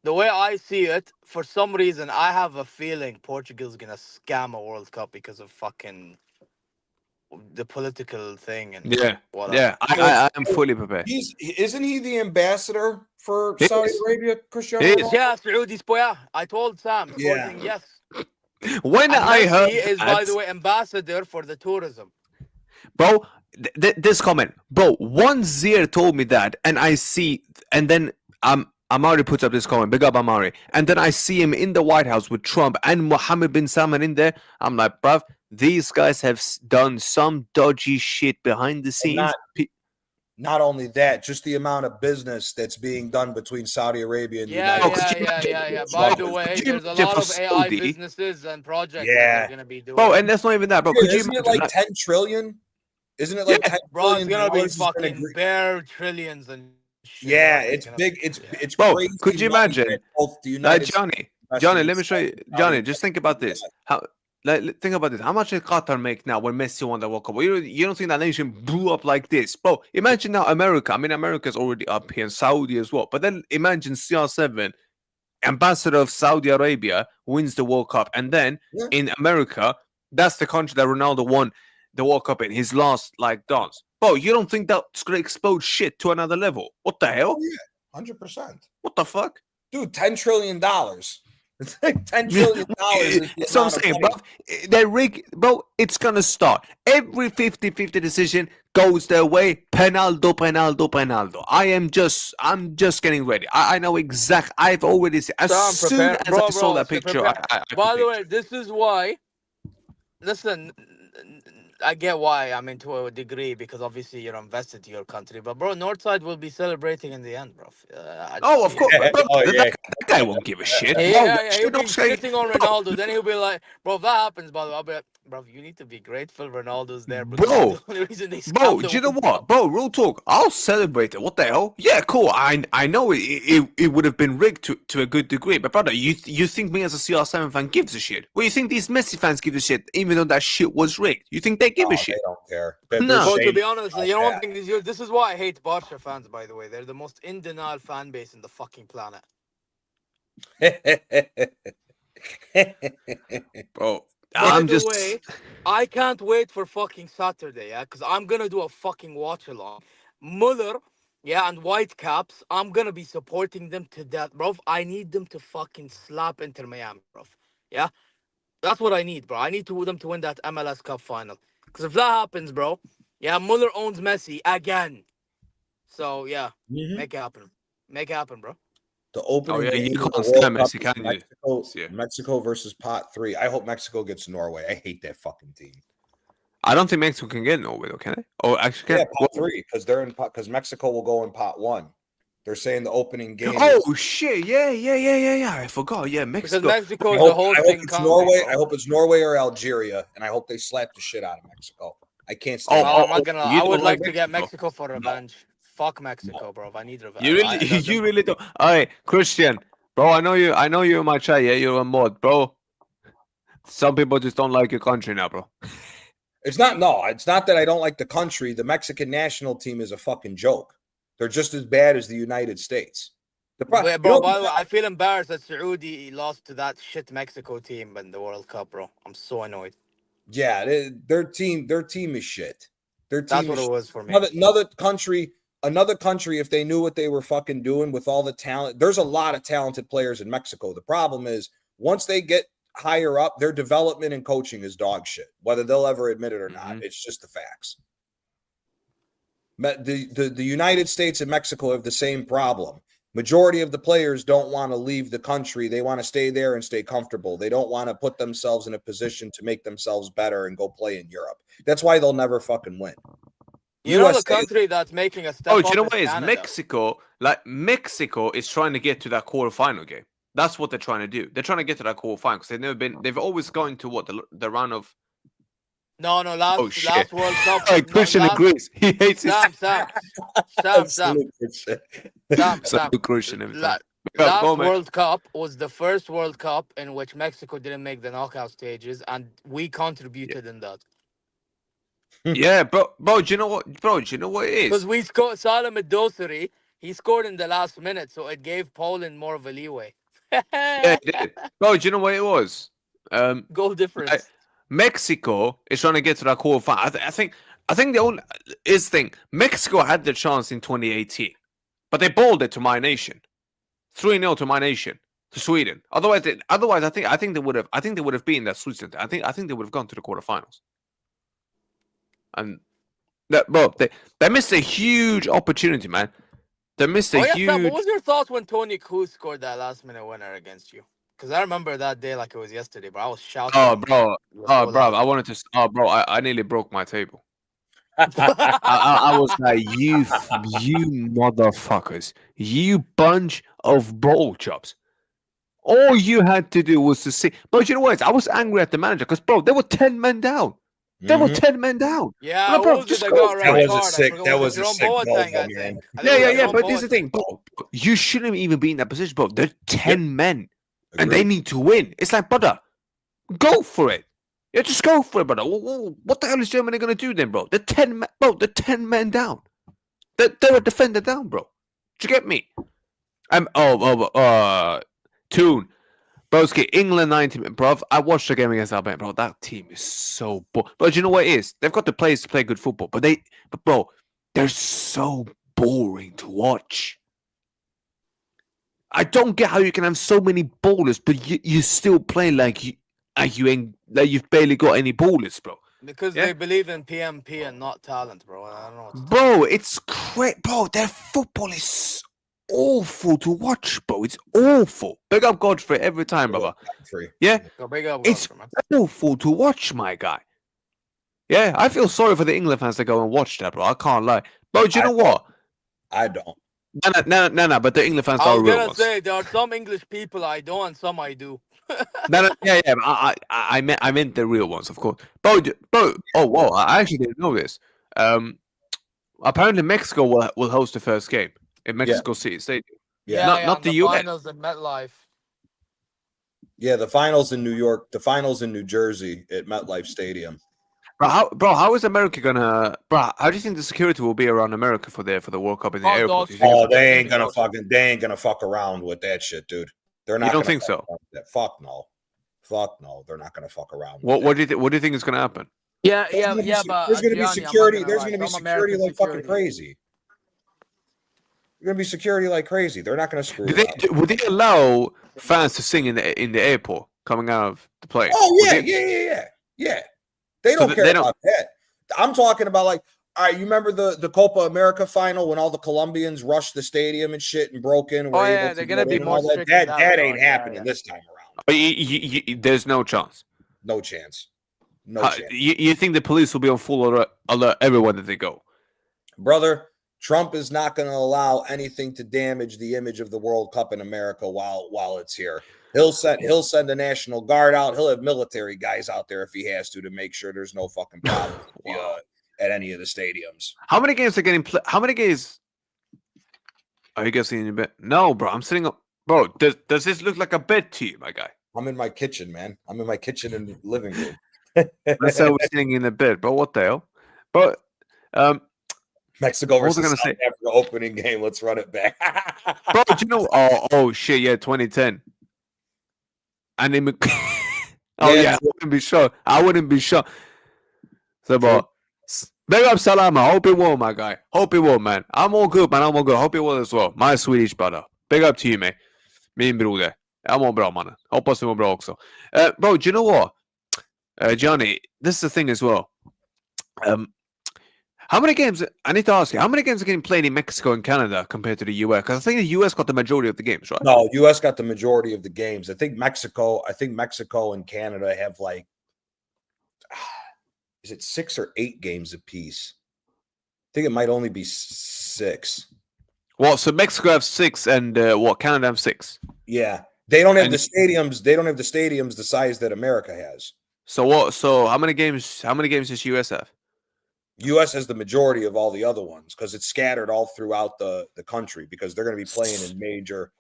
the way I see it, for some reason, I have a feeling Portugal's gonna scam a World Cup because of fucking the political thing and yeah, whatever. yeah, I am fully prepared. Isn't he the ambassador for He Saudi is. Arabia, Cristiano He is. Ronaldo? Yeah, Saudi Spoya. I told Sam, Yeah. Sporting, yes. When And I heard Messi is, by that, the way, ambassador for the tourism. bro, this comment, bro, one Zir told me that, and I see, and then Amari puts up this comment, big up Amari, and then I see him in the White House with Trump and Mohammed bin Salman in there. I'm like, bruv, these guys have done some dodgy shit behind the scenes. Not only that, just the amount of business that's being done between Saudi Arabia and the Yeah, United could States. you imagine? yeah. By the Could way, you there's a imagine lot for of AI Saudi? businesses and projects that Yeah. they're gonna be doing. Bro, and that's not even that, bro. Could you Isn't it imagine? like 10 trillion? Isn't it Yeah. like 10 Bro, it's trillion gonna be dollars is gonna fucking agree- bare trillions and shit. Yeah, bro. it's gonna big. be- It's Bro, crazy. could you money imagine, that both the like United Johnny, States Johnny, and let me show you, Saudi Johnny. Arabia. Just think about this. Think about this. How much did Qatar make now when Messi won the World Cup? Well, you don't think that nation blew up like this, bro? Imagine now America. I mean, America's already up here, and Saudi as well. But then imagine CR7, ambassador of Saudi Arabia, wins the World Cup, and then Yeah. in America, that's the country that Ronaldo won the World Cup in his last dance. Bro, you don't think that's gonna explode shit to another level? What the hell? Oh, yeah, 100%. What the fuck? Dude, $10 trillion. It's like $10 trillion. That's what I'm saying, bro. They're bro. It's gonna start. Every 50-50 decision goes their way. Penaldo. I'm just getting ready. I know exact. I've already seen. As So I'm soon prepared. as I saw that so picture, prepare. I By could the way, this is why. Listen, I get why I'm into a degree because obviously you're invested to your country. But bro, Northside will be celebrating in the end, bro. Oh, of course. Yeah. Bro, Oh, that, yeah. that guy won't give a shit. Yeah, Bro, he'll be don't say- shitting on Ronaldo. Then he'll be like, bro, if that happens, by the way, I'll be like, bro, you need to be grateful Ronaldo's there. Because Bro. he's the only reason they Bro, scammed the do you know World what? Cup. Bro, real talk. I'll celebrate it. What the hell? Yeah, cool. I know it would have been rigged to a good degree. But brother, you think me as a CR7 fan gives a shit? Well, you think these Messi fans give a shit even though that shit was rigged? You think they give a shit? They don't care. No. Bro, to shady be honest, about you know one that. thing, this is why I hate Barca fans, by the way. They're the most in denial fan base in the fucking planet. Bro, By I'm the just way, I can't wait for fucking Saturday, yeah, because I'm gonna do a fucking watch along. Muller, yeah, and Whitecaps, I'm gonna be supporting them to death, bro. I need them to fucking slap Inter Miami, bro. Yeah, that's what I need, bro. I need them to win that MLS Cup final. Because if that happens, bro, yeah, Muller owns Messi again. So yeah, make it happen. Make it happen, bro. The opening yeah, game you of the can't World stand Cup Messi, is can you? Yeah. Mexico versus pot 3. I hope Mexico gets Norway. I hate that fucking team. I don't think Mexico can get Norway though, can they? Oh, actually, can Yeah, pot 3 because Mexico will go in pot 1. They're saying the opening game. Oh shit! Yeah. I forgot. Yeah, Mexico. Because Mexico I is hope, the I hope hosting it's country. Norway. bro. I hope it's Norway or Algeria, and I hope they slap the shit out of Mexico. I can't stand. No, I'm not gonna. You I would don't like like to get Mexico? Mexico for revenge. Fuck Mexico, bro. I need revenge. You really, you really don't. All right, Christian, bro. I know you're in my chat. Yeah, you're a mod, bro. Some people just don't like your country now, bro. It's not. No, it's not that I don't like the country. The Mexican national team is a fucking joke. They're just as bad as the United States. Bro, by the way, I feel embarrassed that Saudi lost to that shit Mexico team in the World Cup, bro. I'm so annoyed. Yeah, their team is shit. Their team That's what is it was for me. another country, if they knew what they were fucking doing with all the talent. There's a lot of talented players in Mexico. The problem is once they get higher up, their development and coaching is dog shit. Whether they'll ever admit it or not, it's just the facts. The United States and Mexico have the same problem. Majority of the players don't want to leave the country. They want to stay there and stay comfortable. They don't want to put themselves in a position to make themselves better and go play in Europe. That's why they'll never fucking win. You know the country that's making a step up do you know what is it is? Canada. Mexico. Like Mexico is trying to get to that quarterfinal game. That's what they're trying to do. They're trying to get to that quarterfinal because they've never been. They've always gone to what the round of. No, last World Cup. Like Christian agrees. He hates it. Sam. Christian. last Go, mate. World Cup was the first World Cup in which Mexico didn't make the knockout stages, and we contributed in that. Yeah, bro. Do you know what, bro? Do you know what it Because is? we scored Salam Dosari, he scored in the last minute, so it gave Poland more of a leeway. Yeah, it did. Bro, do you know what it was? Goal difference. Mexico is trying to get to that quarterfinal. I think the only thing Mexico had the chance in 2018, but they bowled it to my nation, 3-0 to my nation, to Sweden. Otherwise, I think they would have beaten that Switzerland. I think they would have gone to the quarterfinals. And that, bro, they missed a huge opportunity, man. They missed a Oh yeah, Sam, huge. what was your thoughts when Tony Cruz scored that last minute winner against you? Because I remember that day like it was yesterday, but I was shouting. Oh, bro. It was so Bro. loud. I wanted to. Oh, bro. I nearly broke my table. I was like, you motherfuckers, you bunch of ball chops. All you had to do was to see. But you know what? I was angry at the manager because, bro, they were 10 men down. They were 10 men down. Yeah, Like, who bro, was it just that go got a for That red it. was a card? I sick. forgot. That Was was it a Jerome sick Boateng? goal, I man. think. I think Yeah, it was yeah. Jerome But this is the Boateng. thing, bro. You shouldn't even be in that position, bro. They're 10 men and they Agreed. need to win. It's like, brother, go for it. Yeah, just go for it, brother. What the hell is Germany going to do then, bro? They're 10 men, bro. They're 10 men down. They're a defender down, bro. Do you get me? Toon. Broski, England 90 minutes, bro. I watched the game against Alabama, bro. That team is so boring. But you know what it is? They've got the players to play good football, but bro, they're so boring to watch. I don't get how you can have so many ballers, but you still play like you've barely got any ballers, bro. Because Yeah? they believe in PMP and not talent, bro. I don't know what to tell Bro, it's great, bro. Their football is awful to watch, bro. It's awful. Big up Godfrey every time, brother. Free. Yeah, you. Go big up, it's Godfrey, man. awful to watch, my guy. Yeah, I feel sorry for the England fans that go and watch that, bro. I can't lie. Bro, do you know what? I don't. No, but the England fans I are was real gonna ones. say there are some English people I don't and some I do. No, yeah. I meant the real ones, of course. Bro. Oh, wow. I actually didn't know this. Apparently Mexico will host the first game in Mexico City Stadium. Yeah. Not the the US. finals in MetLife. Yeah, the finals in New York, the finals in New Jersey at MetLife Stadium. How is America gonna? Bro, how do you think the security will be around America for the World Cup in the Hot airport? dogs. You think Oh, it's they ain't gonna fuck around with that shit, dude. They're not. You don't gonna think fuck so? around with that. Fuck no. They're not gonna fuck around. What do you think is gonna happen? Yeah, There's but gonna be Gianni, security. I'm not There's lie. gonna be Some security American like fucking crazy. There's gonna be security like crazy. They're not gonna screw around. Would they allow fans to sing in the airport coming out of the plane? Oh yeah. They So don't care about that. I'm talking about like, all right, you remember the Copa America final when all the Colombians rushed the stadium and shit and broke in? Oh yeah, they're gonna be more strict. That ain't happening this time around. There's no chance. No chance. No chance. You think the police will be on full alert everywhere that they go? Brother, Trump is not going to allow anything to damage the image of the World Cup in America while it's here. He'll send the National Guard out. He'll have military guys out there if he has to make sure there's no fucking problem at any of the stadiums. How many games are getting played? How many games are you guys sitting in bed? No, bro. I'm sitting up. Bro, does this look like a bed to you, my guy? I'm in my kitchen, man. I'm in my kitchen and living room. That's how we're sitting in the bed, bro. What the hell? But Mexico versus gonna South Africa opening game. Let's run it back. bro, do you know? Oh shit, yeah, 2010. And then, I wouldn't be sure. So, bro, big up Salama. Hope it will, my guy. Hope it will, man. I'm all good, man. I'm all good. Hope it will as well. My Swedish brother. Big up to you, mate. Min broder. Jag mår bra, mannen. Hoppas du mår bra också. Bro, do you know what? Johnny, this is the thing as well. How many games? I need to ask you. How many games are getting played in Mexico and Canada compared to the US? Because I think the US got the majority of the games, right? No, US got the majority of the games. I think Mexico and Canada have like, is it 6 or 8 games apiece? I think it might only be 6. Well, so Mexico have 6 and Canada have 6. Yeah, they don't have the stadiums. They don't have the stadiums the size that America has. So what? So how many games? How many games does US have? U.S. has the majority of all the other ones because it's scattered all throughout the country because they're going to be playing in major.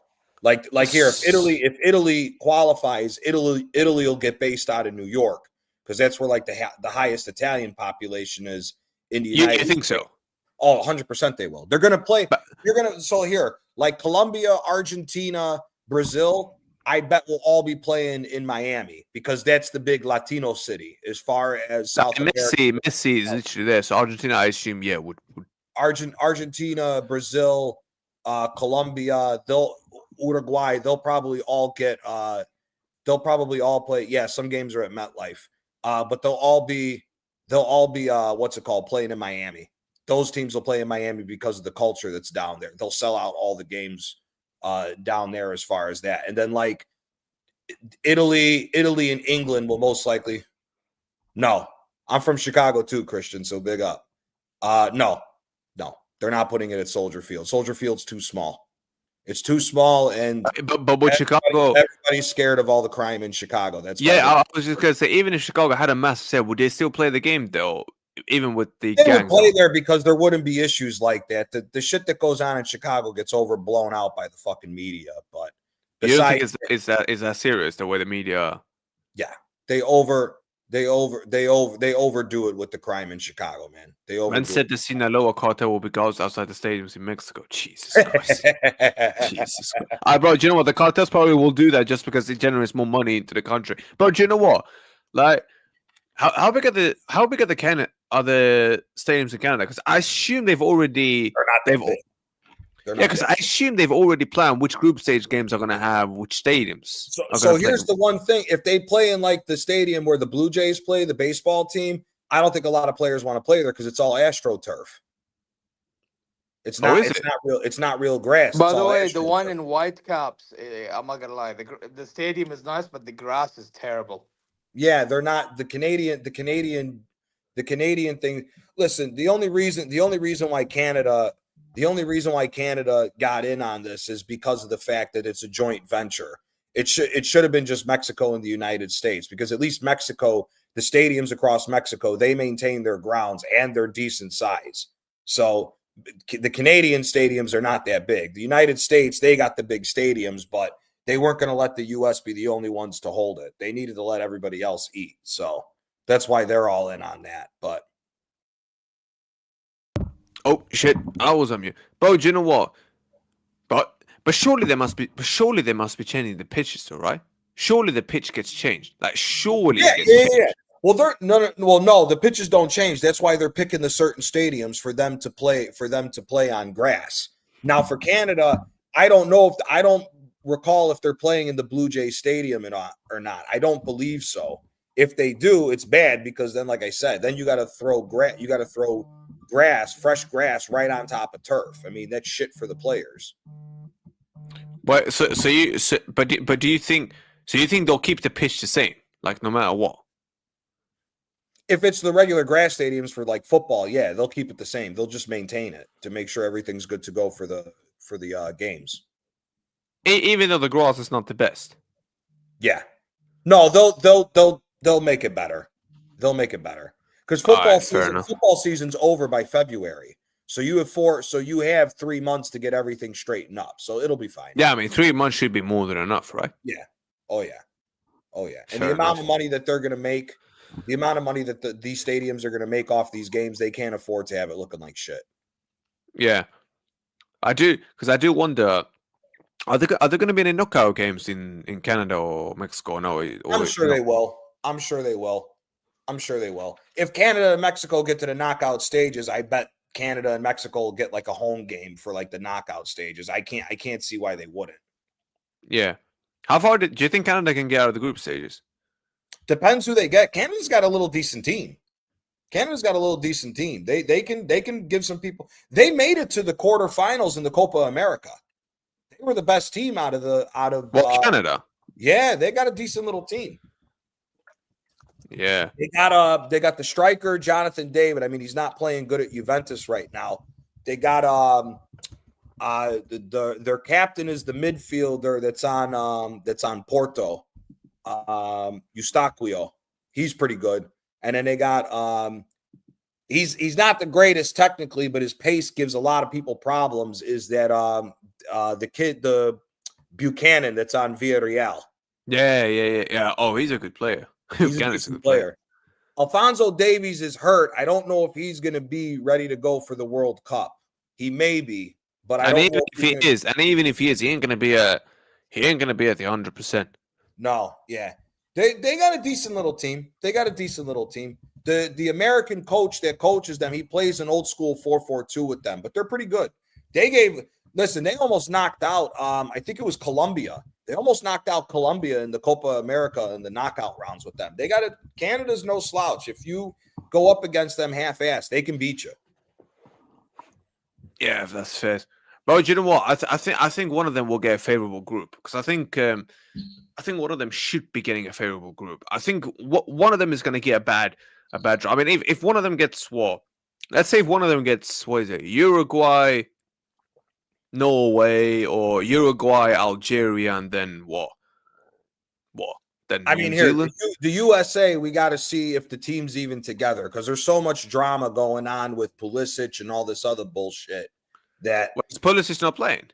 Like here, if Italy qualifies, Italy will get based out of New York because that's where like the highest Italian population is in the United You think States. so? Oh, 100% they will. They're going to play. But, So here, like Colombia, Argentina, Brazil, I bet will all be playing in Miami because that's the big Latino city as far as South America. Messi is literally there. So Argentina, I assume, would Argentina, Brazil, Colombia, Uruguay, they'll probably all play. Yeah, some games are at MetLife. But they'll all be playing in Miami. Those teams will play in Miami because of the culture that's down there. They'll sell out all the games down there as far as that. And then like Italy and England will most likely. No, I'm from Chicago too, Christian. So big up. No, they're not putting it at Soldier Field. Soldier Field's too small. It's too small, and but with Chicago, everybody's scared of all the crime in Chicago. That's I was just gonna say, even if Chicago had a massive set, would they still play the game though? Even with the they gangs would play there because there wouldn't be issues like that. The shit that goes on in Chicago gets blown out by the fucking media. But besides, you don't think is that serious the way the media? Yeah, they overdo it with the crime in Chicago, man. They overdo. Man said the Sinaloa cartel will be guards outside the stadiums in Mexico. Jesus Christ. Jesus Christ. Bro, do you know what? The cartels probably will do that just because it generates more money into the country. But do you know what? Like, how big are the stadiums in Canada? Because I assume they've already because I assume they've already planned which group stage games are going to have which stadiums. So here's the one thing: if they play in like the stadium where the Blue Jays play, the baseball team, I don't think a lot of players want to play there because it's all AstroTurf. It's not. It's not real. It's not real grass. By the way, the one in Whitecaps, I'm not gonna lie, the stadium is nice, but the grass is terrible. Yeah, they're not the Canadian thing. Listen, the only reason why Canada got in on this is because of the fact that it's a joint venture. It should have been just Mexico and the United States, because at least Mexico, the stadiums across Mexico, they maintain their grounds and they're decent size. So the Canadian stadiums are not that big. The United States, they got the big stadiums, but they weren't going to let the U.S. be the only ones to hold it. They needed to let everybody else eat. So that's why they're all in on that. But oh shit, I was on mute. Bro, do you know what? But surely they must be changing the pitches, though, right? Surely the pitch gets changed. Like surely it gets changed. Yeah. Well, no, the pitches don't change. That's why they're picking the certain stadiums for them to play on grass. Now for Canada, I don't recall if they're playing in the Blue Jays Stadium or not. I don't believe so. If they do, it's bad, because then, like I said, then you got to throw fresh grass right on top of turf. I mean, that's shit for the players. But do you think they'll keep the pitch the same, like no matter what? If it's the regular grass stadiums for like football, yeah, they'll keep it the same. They'll just maintain it to make sure everything's good to go for the games. Even though the grass is not the best. Yeah. No, they'll make it better. They'll make it better. Because football season's over by February. So you have 3 months to get everything straightened up. So it'll be fine. Yeah, I mean 3 months should be more than enough, right? Yeah. Oh yeah. And the amount of money that they're gonna make, the amount of money that these stadiums are gonna make off these games, they can't afford to have it looking like shit. Yeah. I do wonder, are there going to be any knockout games in Canada or Mexico? No, I'm sure they will. If Canada and Mexico get to the knockout stages, I bet Canada and Mexico will get like a home game for like the knockout stages. I can't see why they wouldn't. Yeah. How far do you think Canada can get out of the group stages? Depends who they get. Canada's got a little decent team. They can give some people. They made it to the quarterfinals in the Copa America. They were the best team out of Canada. Yeah, they got a decent little team. Yeah. They got the striker Jonathan David. I mean, he's not playing good at Juventus right now. They got their captain is the midfielder that's on Porto. Eustaquio. He's pretty good. And then they got he's not the greatest technically, but his pace gives a lot of people problems. Is that the Buchanan that's on Villarreal. Yeah. Oh, he's a good player. He's a Buchanan's decent player. Alphonso Davies is hurt. I don't know if he's going to be ready to go for the World Cup. He may be, but I And don't even know if he is, and even if he is, he ain't gonna be at the 100%. No, yeah. They got a decent little team. The American coach that coaches them, he plays an old school 4-4-2 with them, but they're pretty good. They almost knocked out I think it was Colombia. They almost knocked out Colombia in the Copa America in the knockout rounds with them. They got it. Canada's no slouch. If you go up against them half-assed, they can beat you. Yeah, if that's fair. But you know what? I think one of them will get a favorable group because I think one of them should be getting a favorable group. I think one of them is going to get a bad draw. I mean, if one of them gets let's say if one of them gets Uruguay, Norway, or Uruguay, Algeria, and then what? Then New Zealand? The USA, we got to see if the team's even together because there's so much drama going on with Pulisic and all this other bullshit that Pulisic not playing.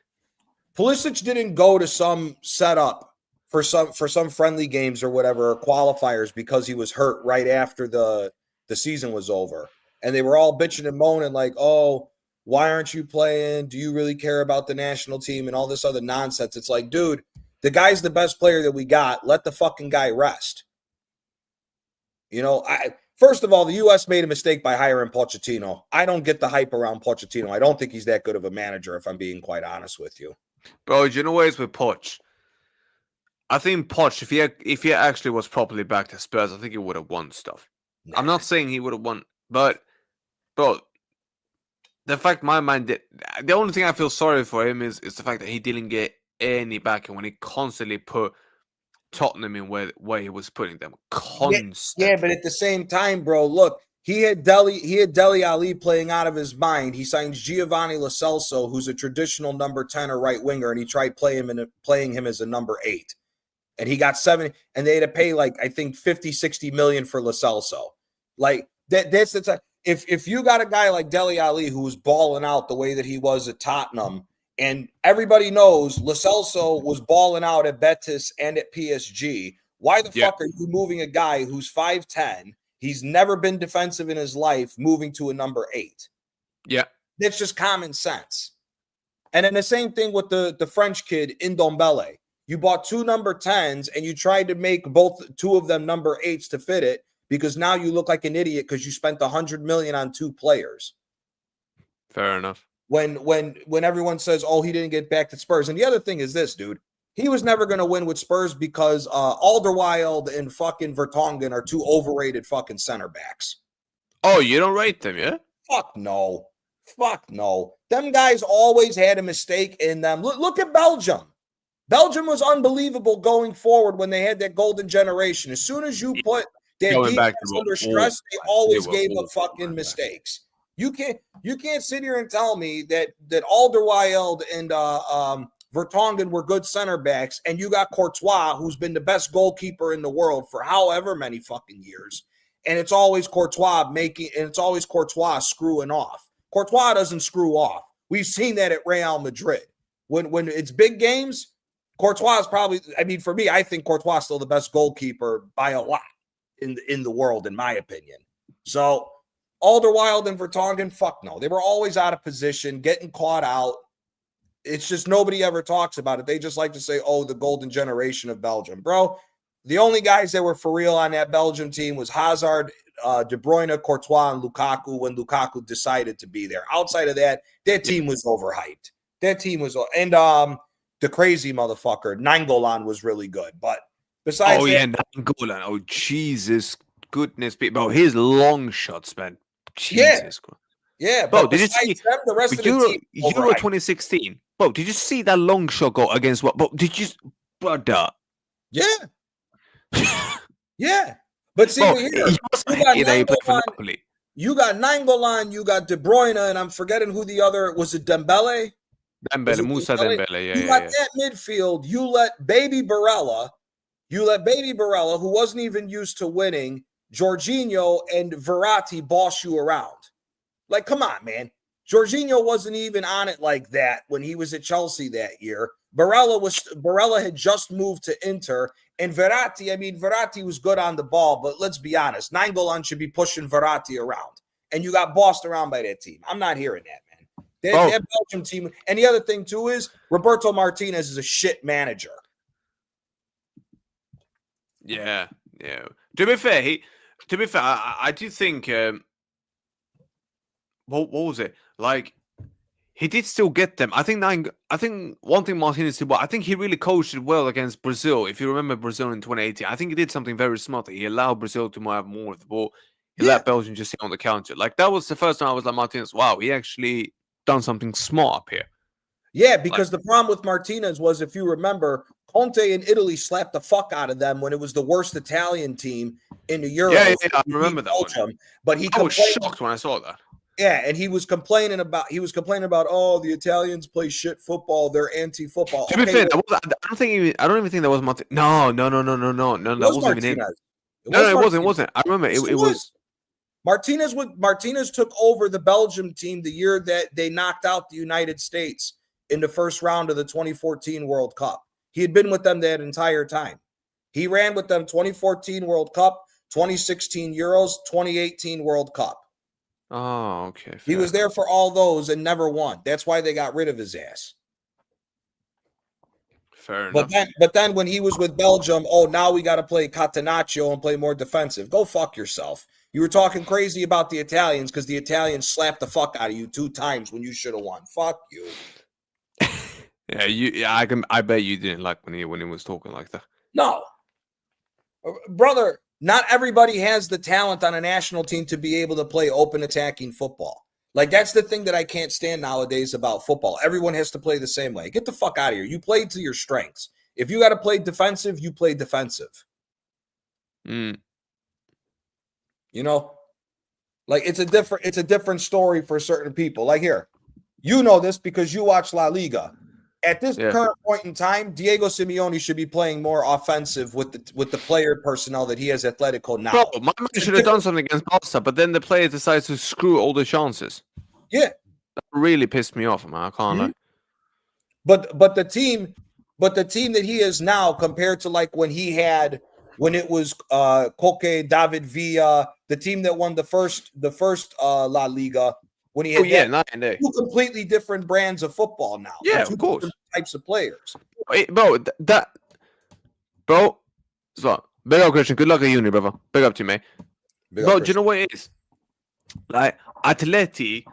Pulisic didn't go to some setup for some friendly games or whatever, or qualifiers, because he was hurt right after the season was over. And they were all bitching and moaning like, oh, why aren't you playing? Do you really care about the national team and all this other nonsense? It's like, dude, the guy's the best player that we got. Let the fucking guy rest. First of all, the U.S. made a mistake by hiring Pochettino. I don't get the hype around Pochettino. I don't think he's that good of a manager, if I'm being quite honest with you. Bro, do you know what it's with Poch? I think Poch, if he actually was properly back to Spurs, I think he would have won stuff. Nah. I'm not saying he would have won, but bro, the fact my mind did, the only thing I feel sorry for him is the fact that he didn't get any backing when he constantly put Tottenham in where he was putting them. Constantly. Yeah, but at the same time, bro, look, he had Dele Ali playing out of his mind. He signs Giovanni Lo Celso, who's a traditional number 10 or right winger, and he tried playing him as a number 8. And he got 7, and they had to pay like I think 50-60 million for Lo Celso. Like that's the time. If you got a guy like Dele Ali who was balling out the way that he was at Tottenham, and everybody knows Lo Celso was balling out at Betis and at PSG, why the fuck are you moving a guy who's 5'10"? He's never been defensive in his life, moving to a number 8. Yeah. That's just common sense. And then the same thing with the French kid, Ndombele. You bought 2 number 10s and you tried to make two of them number 8s to fit it, because now you look like an idiot because you spent 100 million on 2 players. Fair enough. When everyone says, oh, he didn't get back to Spurs. And the other thing is this, dude. He was never going to win with Spurs because Alderweireld and fucking Vertonghen are 2 overrated fucking center backs. Oh, you don't rate them, yeah? Fuck no. Them guys always had a mistake in them. Look at Belgium. Belgium was unbelievable going forward when they had that golden generation. As soon as you put their defense under stress, they always gave up fucking mistakes. You can't sit here and tell me that Alderweireld and Vertonghen were good center backs, and you got Courtois, who's been the best goalkeeper in the world for however many fucking years, and it's always Courtois screwing off. Courtois doesn't screw off. We've seen that at Real Madrid. When it's big games, Courtois is probably, I mean, for me, I think Courtois is still the best goalkeeper by a lot in the world, in my opinion. So Alderweireld and Vertonghen, fuck no. They were always out of position, getting caught out. It's just nobody ever talks about it. They just like to say, oh, the golden generation of Belgium. Bro, the only guys that were for real on that Belgium team was Hazard, De Bruyne, Courtois, and Lukaku when Lukaku decided to be there. Outside of that, that team was overhyped. And the crazy motherfucker, Nainggolan, was really good. But besides Nainggolan. Oh, Jesus goodness. Bro, his long shots, man. Jesus. Yeah, bro, did you see them, the rest of the team Euro 2016? Bro, did you see that long shot go against what? Bro, did you, brother? Yeah. Yeah. But see, bro, you got Nainggolan, you got De Bruyne, and I'm forgetting who the other was. It Dembele? Musa Dembele. Yeah, you got that midfield. You let Baby Barella, who wasn't even used to winning, Jorginho and Verratti boss you around. Like, come on, man. Jorginho wasn't even on it like that when he was at Chelsea that year. Barella had just moved to Inter, and Verratti. I mean, Verratti was good on the ball, but let's be honest, Nainggolan should be pushing Verratti around, and you got bossed around by that team. I'm not hearing that, man. That Belgium team. And the other thing too is Roberto Martinez is a shit manager. Yeah. To be fair, I do think. What was it like? He did still get them. I think one thing Martinez did well. I think he really coached it well against Brazil. If you remember Brazil in 2018, I think he did something very smart. He allowed Brazil to have more of the ball. He let Belgium just sit on the counter. Like that was the first time I was like, Martinez, wow, he actually done something smart up here. Yeah, because the problem with Martinez was, if you remember, Conte in Italy slapped the fuck out of them when it was the worst Italian team in the Euros. Yeah, I remember that one. But I was shocked when I saw that. Yeah, and he was complaining about oh, the Italians play shit football, they're anti-football. To be fair, I don't even think that was Martinez. No, that wasn't even him. No, it wasn't. I remember it was Martinez took over the Belgium team the year that they knocked out the United States in the first round of the 2014 World Cup. He had been with them that entire time. He ran with them 2014 World Cup, 2016 Euros, 2018 World Cup. Oh, okay. Fair. He was there for all those and never won. That's why they got rid of his ass. Fair enough. But then when he was with Belgium, now we got to play Catenaccio and play more defensive. Go fuck yourself. You were talking crazy about the Italians because the Italians slapped the fuck out of you 2 times when you should have won. Fuck you. I bet you didn't like when he was talking like that. No, brother. Not everybody has the talent on a national team to be able to play open attacking football. Like, that's the thing that I can't stand nowadays about football. Everyone has to play the same way. Get the fuck out of here. You play to your strengths. If you got to play defensive, you play defensive. You know, like it's a different story for certain people. Like here, you know this because you watch La Liga. At this current point in time, Diego Simeone should be playing more offensive with the player personnel that he has at Atletico now. Bro, my man should have done something against Barca, but then the player decides to screw all the chances. Yeah, that really pissed me off, man. I can't lie. But the team that he is now, compared to like when it was Koke, David Villa, the team that won the first La Liga. When he had 2 completely different brands of football now. Yeah, of course. Types of players. Bro, so big up, Christian. Good luck at uni, brother. Big up to you, mate. Bro, do you know what it is? Like, Atleti,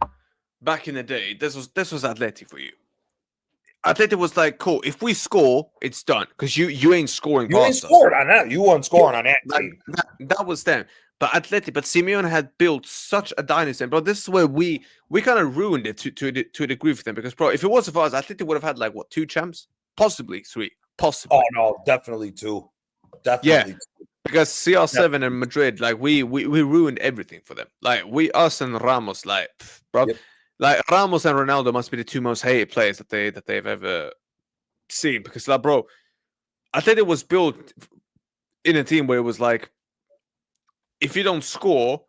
back in the day, this was Atleti for you. Atleti was like, cool, if we score, it's done. Because you ain't scoring. You ain't scored on that. You weren't scoring on that team. That was them. But Simeone had built such a dynasty. And bro, this is where we kind of ruined it to a degree for them. Because, bro, if it wasn't for us, Atleti would have had, like, what, 2 champs? Possibly 3. Possibly. Oh, no, definitely 2. Definitely 2. Because CR7 and Madrid, like, we ruined everything for them. Like, us and Ramos, like, bro. Yep. Like, Ramos and Ronaldo must be the 2 most hated players that they've ever seen. Because, like, bro, Atleti was built in a team where it was like, if you don't score,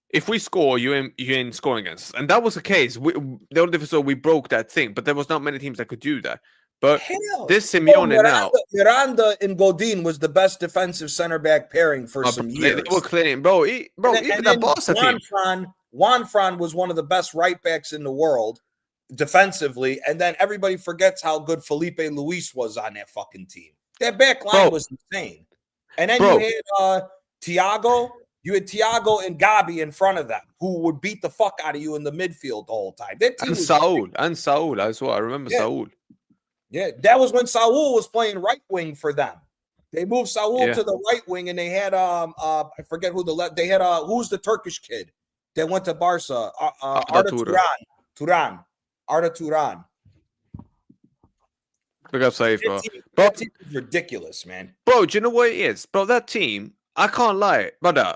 if we score, you ain't scoring against us. And that was the case. The only difference was we broke that thing, but there was not many teams that could do that. But this Simeone now... Miranda and Godin was the best defensive center back pairing for some years. They were clean. Bro, even that Barca team. Juanfran was one of the best right backs in the world defensively, and then everybody forgets how good Felipe Luis was on that fucking team. That back line was insane. And then you had Thiago... You had Thiago and Gabi in front of them, who would beat the fuck out of you in the midfield the whole time. That team and Saul. That's what I remember. Saul. Yeah, that was when Saul was playing right wing for them. They moved Saul to the right wing, and they had I forget who they had. Who's the Turkish kid that went to Barca? Arda Turan. Big up, Saif, bro. That team is ridiculous, man. Bro, do you know what it is, bro? That team, I can't lie, brother.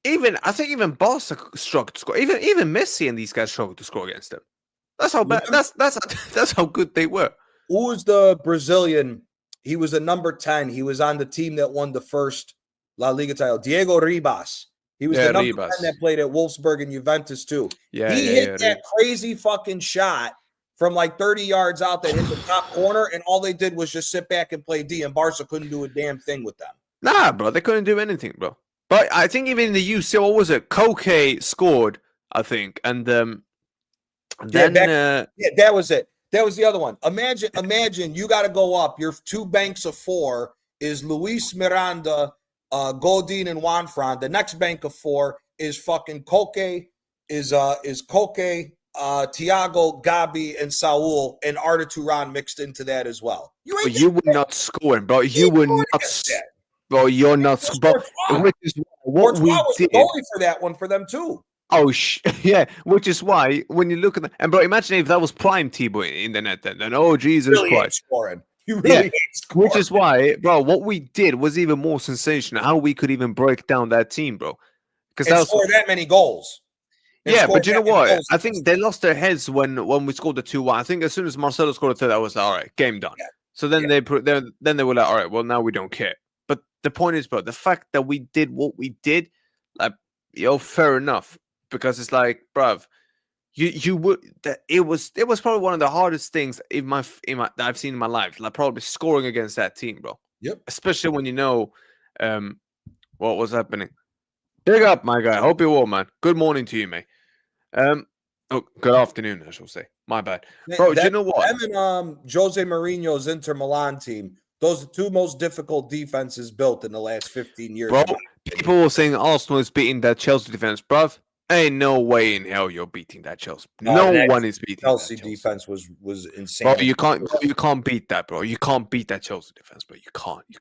I think even Barca struggled to score. Even Messi and these guys struggled to score against them. That's how bad. That's how good they were. Who was the Brazilian? He was a number 10. He was on the team that won the first La Liga title. Diego Ribas. He was the number 10 that played at Wolfsburg and Juventus too. He hit that crazy fucking shot from like 30 yards out that hit the top corner, and all they did was just sit back and play D, and Barca couldn't do a damn thing with them. Nah, bro, they couldn't do anything, bro. But I think even in the UCL, what was it? Koke scored, I think, and then that was it. That was the other one. Imagine you got to go up. Your 2 banks of 4 is Luis Miranda, Godin, and Juanfran. The next bank of 4 is fucking Koke, is Koke, Thiago, Gabi, and Saul, and Arda Turan mixed into that as well. You were not scoring, bro. You were not, bro. You're not. But which is what we did. Goalie for that one for them too. Oh yeah, which is why when you look at and bro, imagine if that was prime Thibaut in the net, then oh Jesus really Christ, scoring. You really scoring. Which is why, bro, what we did was even more sensational. How we could even break down that team, bro, because that scored that many goals. Yeah, but you know what? I think they lost their heads when we scored the 2-1. I think as soon as Marcelo scored a third, I was like, all right, game done. Yeah. So then they were like, all right, well now we don't care. But the point is, bro, the fact that we did what we did, like, fair enough. Because it's like, bruv, you would that it was probably one of the hardest things that I've seen in my life. Like probably scoring against that team, bro. Yep. Especially when you know what was happening. Big up, my guy. Hope you're well, man. Good morning to you, mate. Good afternoon, I shall say. My bad. Bro, do you know what? Them and Jose Mourinho's Inter Milan team, those are the 2 most difficult defenses built in the last 15 years. Bro, people were saying Arsenal is beating that Chelsea defense, bruv. Ain't no way in hell you're beating that Chelsea. No one is beating Chelsea that Chelsea defense was insane. Bro, you can't beat that, bro. You can't beat that Chelsea defense, bro. You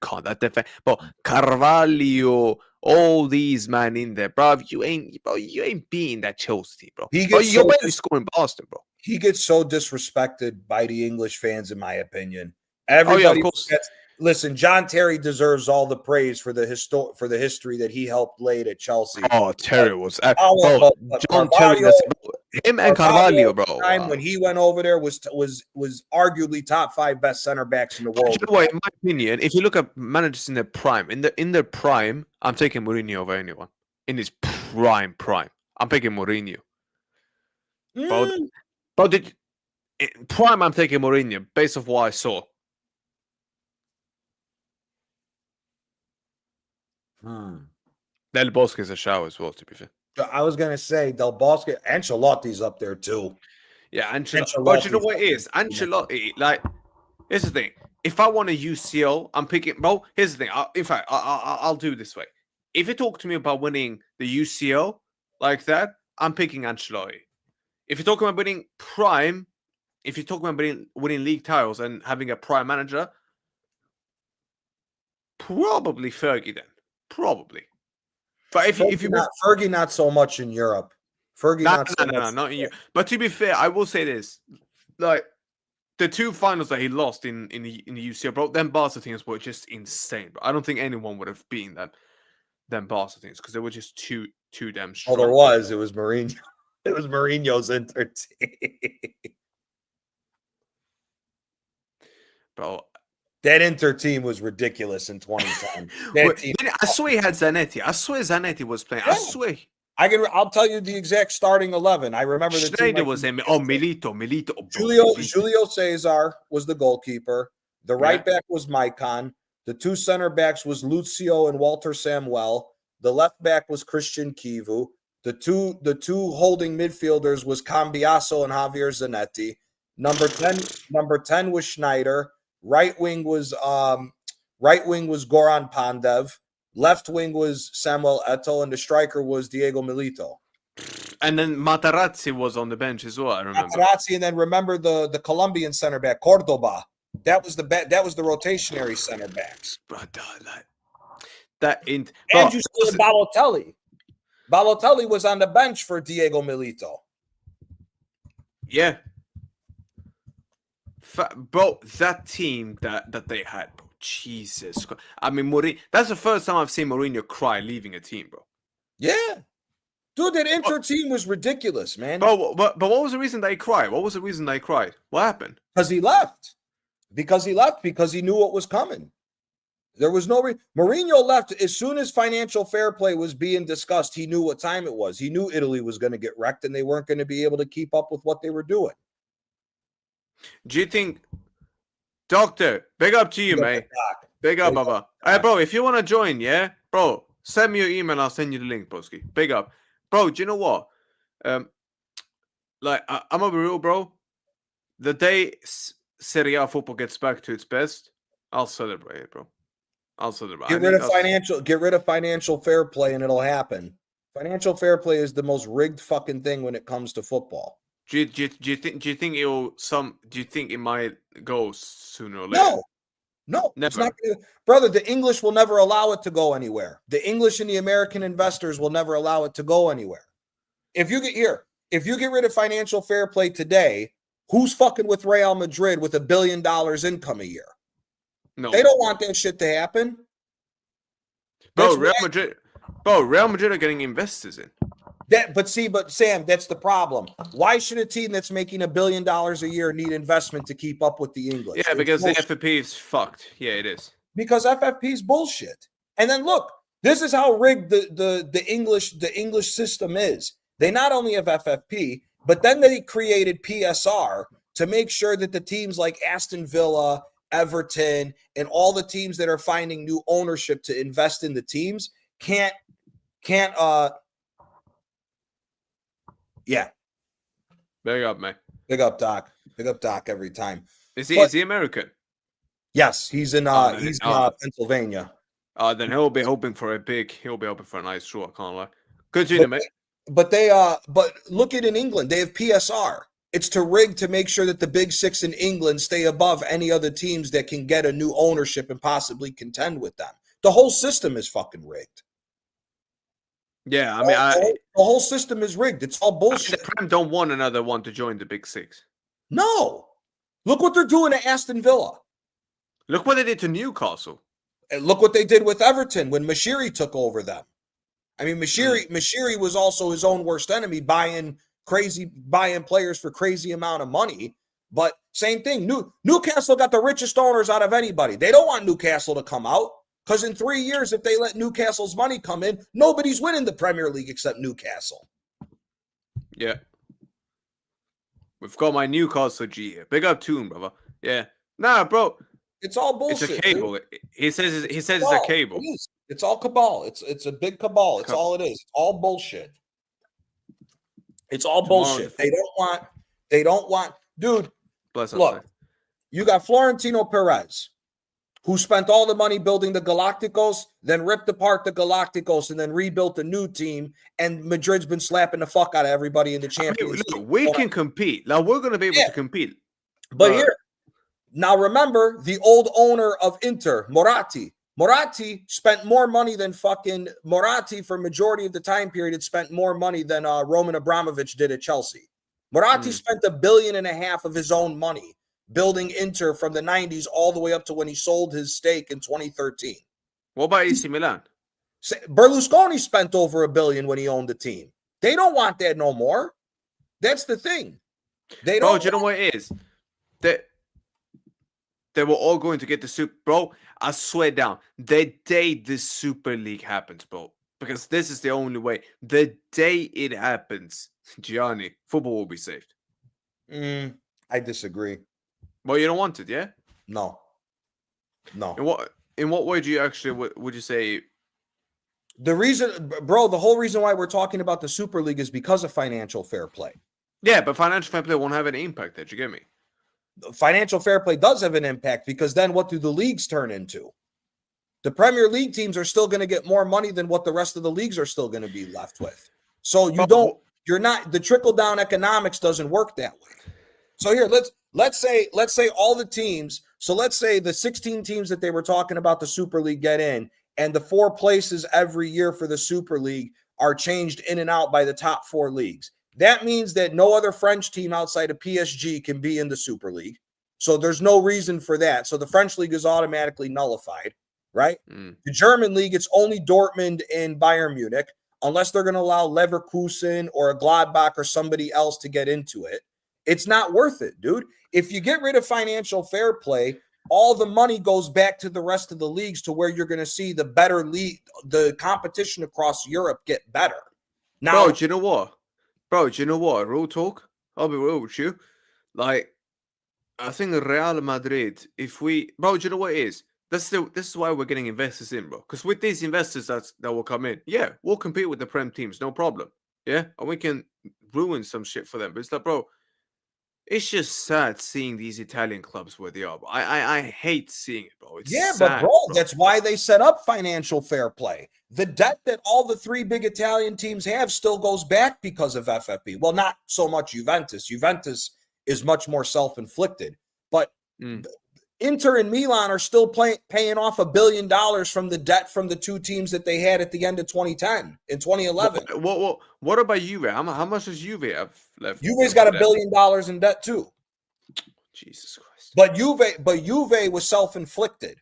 can't. That defense, bro. Carvalho, all these man in there, bro. You ain't beating that Chelsea, bro. You're barely scoring Boston, bro. He gets so disrespected by the English fans, in my opinion. Everybody, of course. Listen, John Terry deserves all the praise for the history that he helped lay at Chelsea. Oh, Terry was John Terry. Him and Carvalho, bro. Time when he went over there was arguably top 5 best center backs in the world. You know what, in my opinion, if you look at managers in their prime, in their prime, I'm taking Mourinho over anyone. In his prime, I'm taking Mourinho. But prime, I'm taking Mourinho based off what I saw. Del Bosque is a shower as well, to be fair. I was gonna say Del Bosque, Ancelotti's up there too. Yeah, Ancelotti. But you know what it is? Ancelotti, like, here's the thing. If I want a UCL, I'm picking. Bro, here's the thing. In fact, I'll do it this way. If you talk to me about winning the UCL like that, I'm picking Ancelotti. If you're talking about winning prime, if you're talking about winning league titles and having a prime manager, probably Fergie then. Probably. But if you Fergie, not so much in Europe. Fergie, not in Europe. But to be fair, I will say this: like the 2 finals that he lost in the UCL, bro, them Barca teams were just insane. Bro. I don't think anyone would have beaten them Barca teams because they were just too damn strong. Oh, there was. It was Mourinho. It was Mourinho's Inter team. Bro. That Inter team was ridiculous in 2010. I swear he had Zanetti. I swear Zanetti was playing. Yeah. I swear. I'll tell you the exact starting 11. I remember the Schneider was in. Oh, Milito. Julio Cesar was the goalkeeper. The right back was Maicon. The 2 center backs was Lucio and Walter Samuel. The left back was Christian Kivu. The two holding midfielders was Cambiaso and Javier Zanetti. Number 10 was Schneider. Right wing was Goran Pandev. Left wing was Samuel Eto'o, and the striker was Diego Milito. And then Materazzi was on the bench as well. I remember Materazzi, and then remember the Colombian center back Cordoba. That was the rotationary center backs. And you still Balotelli. Balotelli was on the bench for Diego Milito. Yeah. Bro, that team that they had, bro, Jesus. I mean, Mourinho, that's the first time I've seen Mourinho cry leaving a team, bro. Yeah. Dude, that Inter team was ridiculous, man. Bro, but what was the reason they cried? What happened? Because he left. Because he knew what was coming. There was no Mourinho left as soon as financial fair play was being discussed. He knew what time it was. He knew Italy was going to get wrecked and they weren't going to be able to keep up with what they were doing. Do you think, Doctor? Big up to you, mate. Big up, Baba. Hey, bro, if you want to join, yeah, bro, send me your email. I'll send you the link, broski. Big up, bro. Do you know what? Like, I'm gonna be real, bro. The day Serie A football gets back to its best, I'll celebrate it, bro. I'll celebrate. Get rid of financial fair play, and it'll happen. Financial fair play is the most rigged fucking thing when it comes to football. Do you think it might go sooner or later? No, never. It's not gonna, brother. The English will never allow it to go anywhere. The English and the American investors will never allow it to go anywhere. If you get rid of financial fair play today, who's fucking with Real Madrid with $1 billion income a year? No, they don't want that shit to happen. Bro, Real Madrid are getting investors in. But Sam, that's the problem. Why should a team that's making $1 billion a year need investment to keep up with the English? Yeah, because the FFP is fucked. Yeah, it is. Because FFP is bullshit. And then look, this is how rigged the English system is. They not only have FFP, but then they created PSR to make sure that the teams like Aston Villa, Everton, and all the teams that are finding new ownership to invest in the teams can't yeah. Big up, man. Big up, Doc. Big up, Doc, every time. Is he American? Yes, he's in Pennsylvania. Then he'll be hoping for a nice show, I can't lie. Continue, mate. But look at in England, they have PSR. It's to rig to make sure that the big six in England stay above any other teams that can get a new ownership and possibly contend with them. The whole system is fucking rigged. Yeah, the whole system is rigged. It's all bullshit. The Prem don't want another one to join the big six. No. Look what they're doing to Aston Villa. Look what they did to Newcastle. And look what they did with Everton when Mashiri took over them. I mean, Mashiri was also his own worst enemy, buying players for crazy amount of money. But same thing. Newcastle got the richest owners out of anybody. They don't want Newcastle to come out. Because in 3 years, if they let Newcastle's money come in, nobody's winning the Premier League except Newcastle. Yeah. We've got my Newcastle G here. Big up to him, brother. Yeah. Nah, bro. It's all bullshit. It's a cable. Dude. He says it's a cable. It's all cabal. It's a big cabal. It's all it is. It's all bullshit. It's all bullshit. They don't want, dude. Look, you got Florentino Perez, who spent all the money building the Galacticos, then ripped apart the Galacticos, and then rebuilt a new team. And Madrid's been slapping the fuck out of everybody in the Champions League. We can compete. Now we're going to be able to compete. But here, now remember the old owner of Inter, Moratti. Moratti spent more money than Moratti for majority of the time period. It spent more money than Roman Abramovich did at Chelsea. Moratti spent $1.5 billion of his own money building Inter from the 90s all the way up to when he sold his stake in 2013. What about AC Milan? Berlusconi spent over $1 billion when he owned the team. They don't want that no more. That's the thing. They don't. Bro, you know what it is? They were all going to get the Super. Bro, I swear down. The day this Super League happens, bro, because this is the only way. The day it happens, Gianni, football will be saved. I disagree. Well, you don't want it, yeah? No. In what way do you actually would you say? The whole reason why we're talking about the Super League is because of financial fair play. Yeah, but financial fair play won't have any impact. Did you get me? Financial fair play does have an impact because then what do the leagues turn into? The Premier League teams are still going to get more money than what the rest of the leagues are still going to be left with. So the trickle down economics doesn't work that way. So here, let's say all the teams. So let's say the 16 teams that they were talking about the Super League get in, and the 4 places every year for the Super League are changed in and out by the top 4 leagues. That means that no other French team outside of PSG can be in the Super League. So there's no reason for that. So the French league is automatically nullified, right? The German league, it's only Dortmund and Bayern Munich, unless they're going to allow Leverkusen or a Gladbach or somebody else to get into it. It's not worth it, dude. If you get rid of financial fair play, all the money goes back to the rest of the leagues to where you're going to see the better league, the competition across Europe get better. Now, bro, do you know what? Real talk. I'll be real with you. Like, I think Real Madrid, bro, do you know what it is? This is why we're getting investors in, bro. Because with these investors that will come in, yeah, we'll compete with the Prem teams, no problem. Yeah, and we can ruin some shit for them. But it's like, bro, it's just sad seeing these Italian clubs where they are. Bro. I hate seeing it, bro. It's Yeah, but sad, bro, bro. that's why they set up financial fair play. The debt that all the three big Italian teams have still goes back because of FFP. Well, not so much Juventus. Juventus is much more self-inflicted, but Inter and Milan are still paying off $1 billion from the debt from the two teams that they had at the end of 2010 in 2011. What about Juve? How much does Juve have left? Juve's got $1 billion in debt too. Jesus Christ. But Juve was self-inflicted.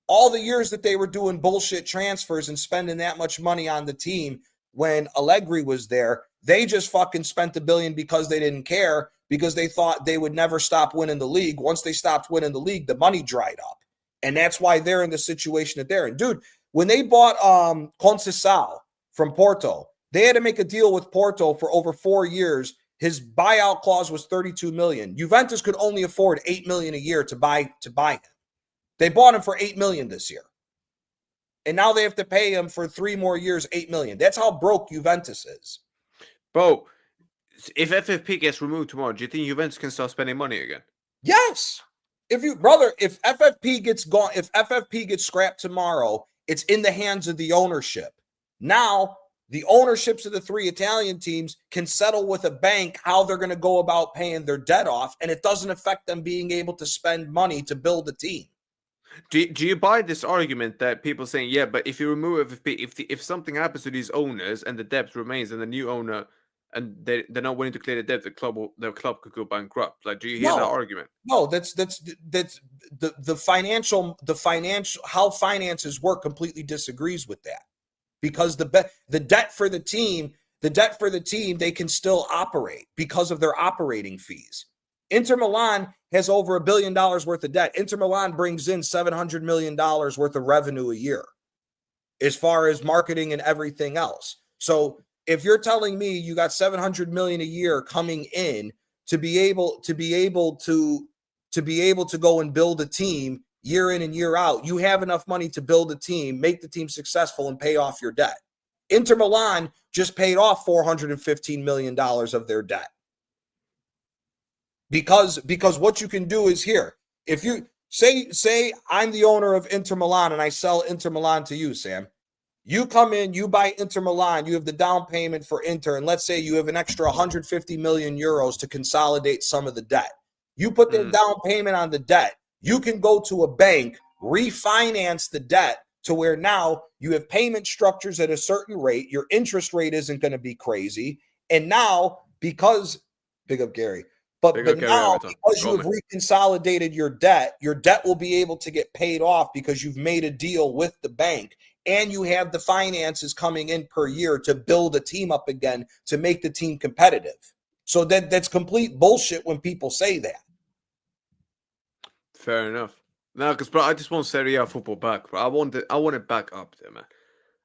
All the years that they were doing bullshit transfers and spending that much money on the team when Allegri was there, they just fucking spent $1 billion because they didn't care, because they thought they would never stop winning the league. Once they stopped winning the league, the money dried up. And that's why they're in the situation that they're in. Dude, when they bought Conceição from Porto, they had to make a deal with Porto for over 4 years. His buyout clause was $32 million. Juventus could only afford $8 million a year to buy him. They bought him for $8 million this year. And now they have to pay him for 3 more years, $8 million. That's how broke Juventus is. Bro, if FFP gets removed tomorrow, do you think Juventus can start spending money again? Yes. If FFP gets gone, if FFP gets scrapped tomorrow, it's in the hands of the ownership. Now, the ownerships of the 3 Italian teams can settle with a bank how they're going to go about paying their debt off, and it doesn't affect them being able to spend money to build a team. Do you buy this argument that people saying, yeah, but if you remove FFP, if something happens to these owners and the debt remains and the new owner and they're not willing to clear the debt, the club could go bankrupt? Like, do you hear that argument? No, that's the financial how finances work completely disagrees with that, because the debt for the team, they can still operate because of their operating fees. Inter Milan has over $1 billion worth of debt. Inter Milan brings in $700 million worth of revenue a year as far as marketing and everything else. So if you're telling me you got $700 million a year coming in to be able to go and build a team year in and year out, you have enough money to build a team, make the team successful, and pay off your debt. Inter Milan just paid off $415 million of their debt. Because what you can do is here. If you say I'm the owner of Inter Milan and I sell Inter Milan to you, Sam, you come in, you buy Inter Milan, you have the down payment for Inter, and let's say you have an extra 150 million euros to consolidate some of the debt. You put the down payment on the debt. You can go to a bank, refinance the debt to where now you have payment structures at a certain rate. Your interest rate isn't going to be crazy. And now, because, big up Gary, but now because you have reconsolidated your debt will be able to get paid off because you've made a deal with the bank, and you have the finances coming in per year to build a team up again to make the team competitive. So that's complete bullshit when people say that. Fair enough. No, because bro, I just want Serie A football back, bro. I want it back up there, man.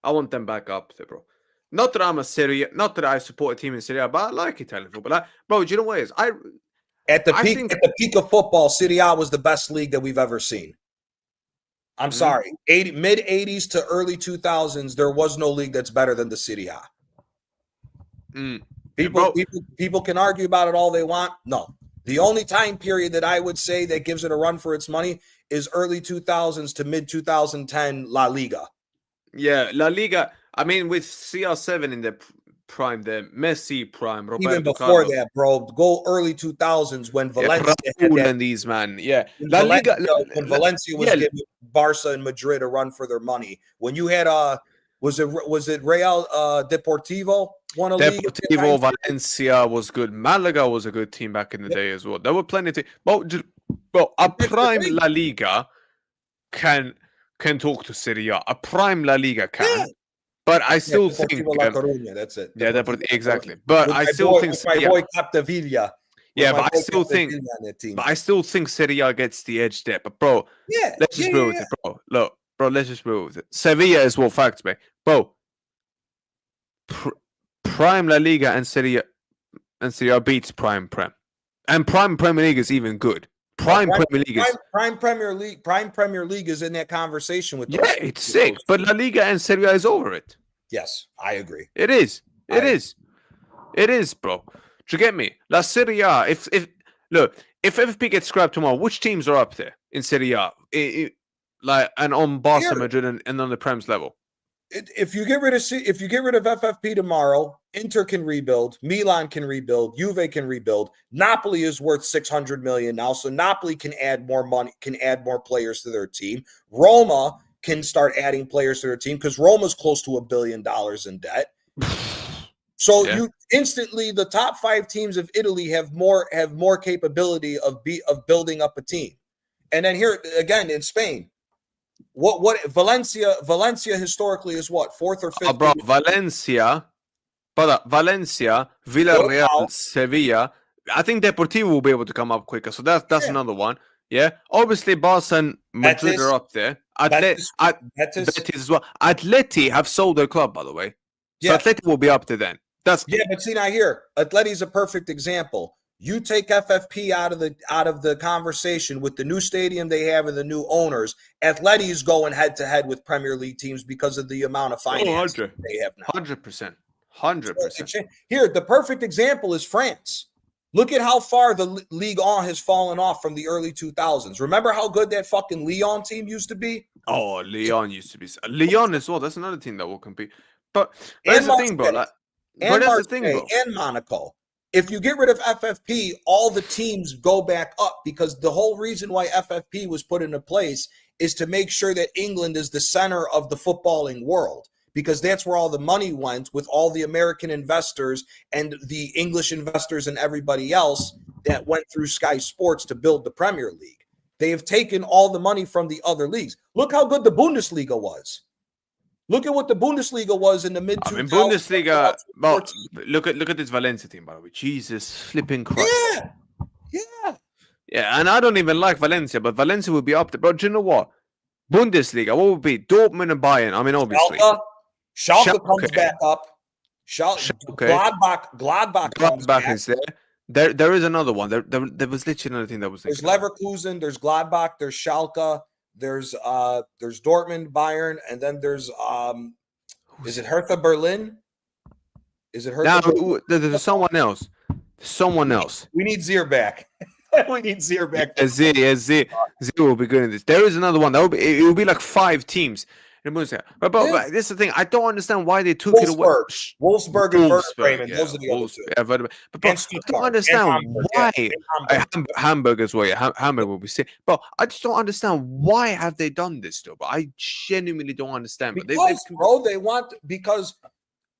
I want them back up there, bro. Not that I'm not that I support a team in Serie A, but I like Italian football. Bro, do you know what it is? At the peak of football, Serie A was the best league that we've ever seen. I'm sorry. Mid 80s to early 2000s, there was no league that's better than the Serie A. People can argue about it all they want. No. The only time period that I would say that gives it a run for its money is early 2000s to mid 2010 La Liga. Yeah, La Liga. I mean, with CR7 in the prime, the Messi prime, Roberto even before Carlos. that, bro. Go early 2000s when Valencia had that, and these man. Yeah, La Liga. When Valencia was giving Barca and Madrid a run for their money. When you had was it Real Deportivo won a league? Deportivo Valencia was good. Malaga was a good team back in the day as well. There were plenty of but a prime La Liga can talk to Serie A. A prime La Liga can. Yeah. But I still think La Coruña, that's it. Yeah, exactly. But I still think my boy Capdevila. Yeah, but I still think Serie A gets the edge there. But bro, let's just move with it, bro. Look, bro, let's just move with it. Sevilla is what facts, man. Bro, prime La Liga and Serie A beats prime Prem. And prime Premier League is even good. Prime Premier League is Prime Premier League is in that conversation with those. Yeah, it's sick. But La Liga and Serie A is over it. Yes, I agree. It is. It is, bro. Do you get me? La Serie A. If FFP gets scrapped tomorrow, which teams are up there in Serie A? And on Barca, Madrid, and on the Prem's level. If you get rid of FFP tomorrow, Inter can rebuild, Milan can rebuild, Juve can rebuild. Napoli is worth 600 million now, so Napoli can add more money, can add more players to their team. Roma can start adding players to their team because Roma's close to $1 billion in debt. So you instantly, the top 5 teams of Italy have more capability of building up a team. And then here again in Spain, what Valencia historically is what, 4th or 5th? Bro, Valencia, Villarreal, Sevilla. I think Deportivo will be able to come up quicker. So that's another one. Yeah, obviously Barca and Madrid are up there. Betis as well. Atleti have sold their club, by the way. So Atleti will be up there then. But see now here, Atleti's a perfect example. You take FFP out of the conversation with the new stadium they have and the new owners. Atleti is going head to head with Premier League teams because of the amount of finance they have now. 100%. Here, the perfect example is France. Look at how far the Ligue 1 has fallen off from the early 2000s. Remember how good that fucking Lyon team used to be? Oh, Lyon used to be. Lyon as well. That's another team that will compete. But that's the thing, bro. And Monaco. If you get rid of FFP, all the teams go back up because the whole reason why FFP was put into place is to make sure that England is the center of the footballing world, because that's where all the money went with all the American investors and the English investors and everybody else that went through Sky Sports to build the Premier League. They have taken all the money from the other leagues. Look how good the Bundesliga was. Look at what the Bundesliga was in the mid-2000s. I mean, Bundesliga. Well, look at this Valencia team, by the way. Jesus flipping Christ. Yeah, and I don't even like Valencia, but Valencia will be up there. But do you know what? Bundesliga, what would be Dortmund and Bayern? I mean, obviously. Schalke comes back up. Gladbach comes back. Is there. There is another one. There was literally another thing that was. There's Leverkusen. There's Gladbach. There's Schalke. There's Dortmund, Bayern, and then there's is it Hertha Berlin? Is it Hertha? No, there's someone else. We need Zier back. We need Zier back. Zier will be good in this. There is another one. It will be like 5 teams. But this is the thing. I don't understand why they took it away. Wolfsburg and Werder Bremen. Those are the other two. Yeah, but I don't understand why. Hamburg as well. Yeah, Hamburg will be sick. But I just don't understand why have they done this though. But I genuinely don't understand. Because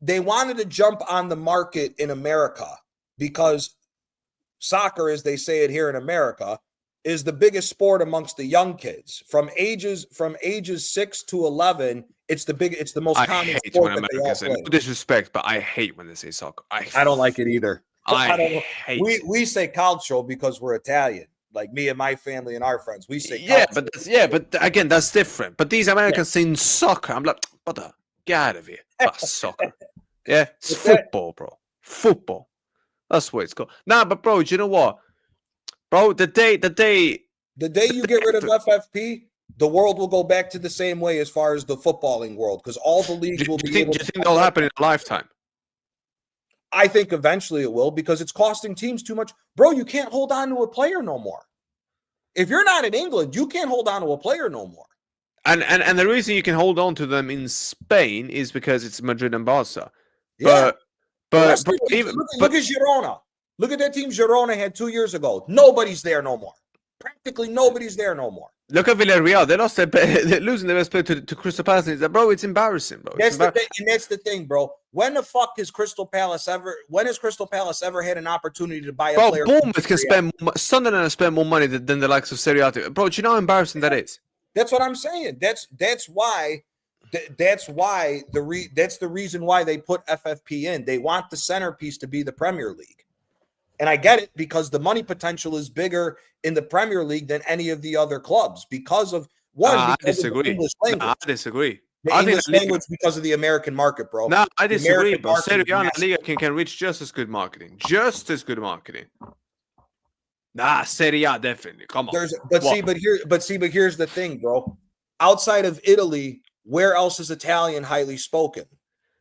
they wanted to jump on the market in America, because soccer, as they say it here in America, is the biggest sport amongst the young kids from ages 6 to 11. It's the most common sport that they all play. No disrespect, but I hate when they say soccer. I don't like it either. I hate it. We say calcio because we're Italian. Like me and my family and our friends, we say calcio. But again, that's different. But these Americans saying soccer, I'm like, brother, get out of here. That's soccer. Yeah, it's football, bro. Football. That's what it's called. Nah, but bro, do you know what? Bro, the day you get rid of FFP, the world will go back to the same way as far as the footballing world, because all the leagues will be able to. Do you think that'll happen in a lifetime? I think eventually it will, because it's costing teams too much. Bro, you can't hold on to a player no more. If you're not in England, you can't hold on to a player no more. And the reason you can hold on to them in Spain is because it's Madrid and Barca. Yeah. But look at Girona. Look at that team Girona had 2 years ago. Nobody's there no more. Practically nobody's there no more. Look at Villarreal. They're losing their best player to Crystal Palace. Bro, it's embarrassing, bro. That's the thing, bro. When the fuck has Crystal Palace ever had an opportunity to buy a player? Bournemouth can spend Sunderland has spent more money than the likes of Serie A. Bro, do you know how embarrassing that is? That's what I'm saying. That's the reason why they put FFP in. They want the centerpiece to be the Premier League. And I get it, because the money potential is bigger in the Premier League than any of the other clubs because of I disagree. The English language because of the American market, bro. No, I disagree. But Serie A and Liga can reach just as good marketing. Just as good marketing. Nah, Serie A, definitely. Come on. But here's the thing, bro. Outside of Italy, where else is Italian highly spoken?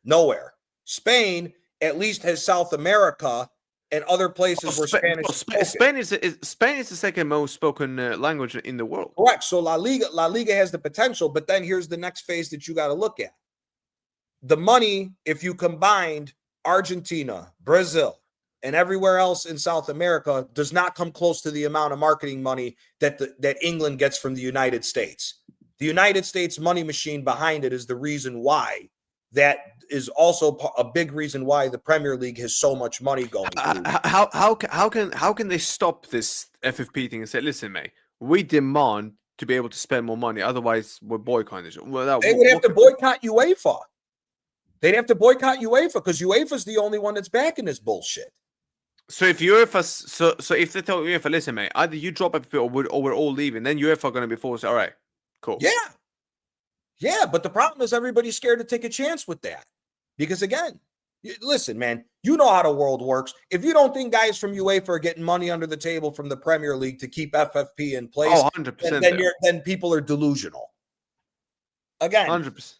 Nowhere. Spain at least has South America and other places where Spanish is spoken. Spain is the second most spoken language in the world. Correct. So La Liga has the potential, but then here's the next phase that you got to look at. The money, if you combined Argentina, Brazil, and everywhere else in South America, does not come close to the amount of marketing money that England gets from the United States. The United States money machine behind it is the reason why. That is also a big reason why the Premier League has so much money going through. How can they stop this FFP thing and say, listen, mate, we demand to be able to spend more money, otherwise we're boycotting this. Well, they would have to boycott UEFA. They'd have to boycott UEFA because UEFA's the only one that's backing this bullshit. So if UEFA, so if they tell UEFA, listen, mate, either you drop FFP or we're all leaving, then UEFA are going to be forced. All right, cool. Yeah, but the problem is everybody's scared to take a chance with that. Because again, listen, man, you know how the world works. If you don't think guys from UEFA are getting money under the table from the Premier League to keep FFP in place, 100%, then people are delusional. Again, 100%.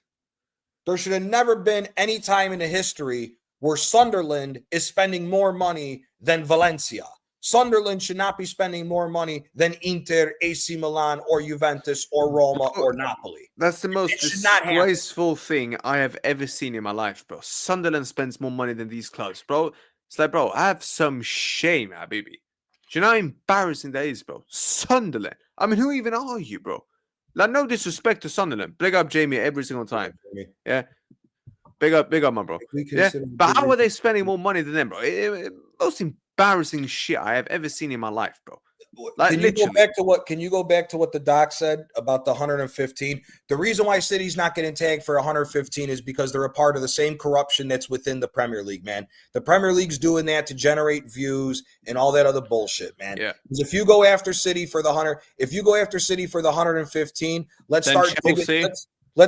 There should have never been any time in the history where Sunderland is spending more money than Valencia. Sunderland should not be spending more money than Inter, AC Milan, or Juventus, or Roma, or Napoli. That's the most disgraceful thing I have ever seen in my life, bro. Sunderland spends more money than these clubs, bro. It's like, bro, I have some shame, Habibi. Do you know how embarrassing that is, bro? Sunderland. I mean, who even are you, bro? Like, no disrespect to Sunderland. Big up Jamie every single time. Yeah. Big up, my bro. Yeah. But how are they spending more money than them, bro? Most embarrassing shit I have ever seen in my life, bro. Like, can you go back to what the doc said about the 115? The reason why City's not getting tagged for 115 is because they're a part of the same corruption that's within the Premier League, man. The Premier League's doing that to generate views and all that other bullshit, man. Yeah. Because if you go after City for the 115, let's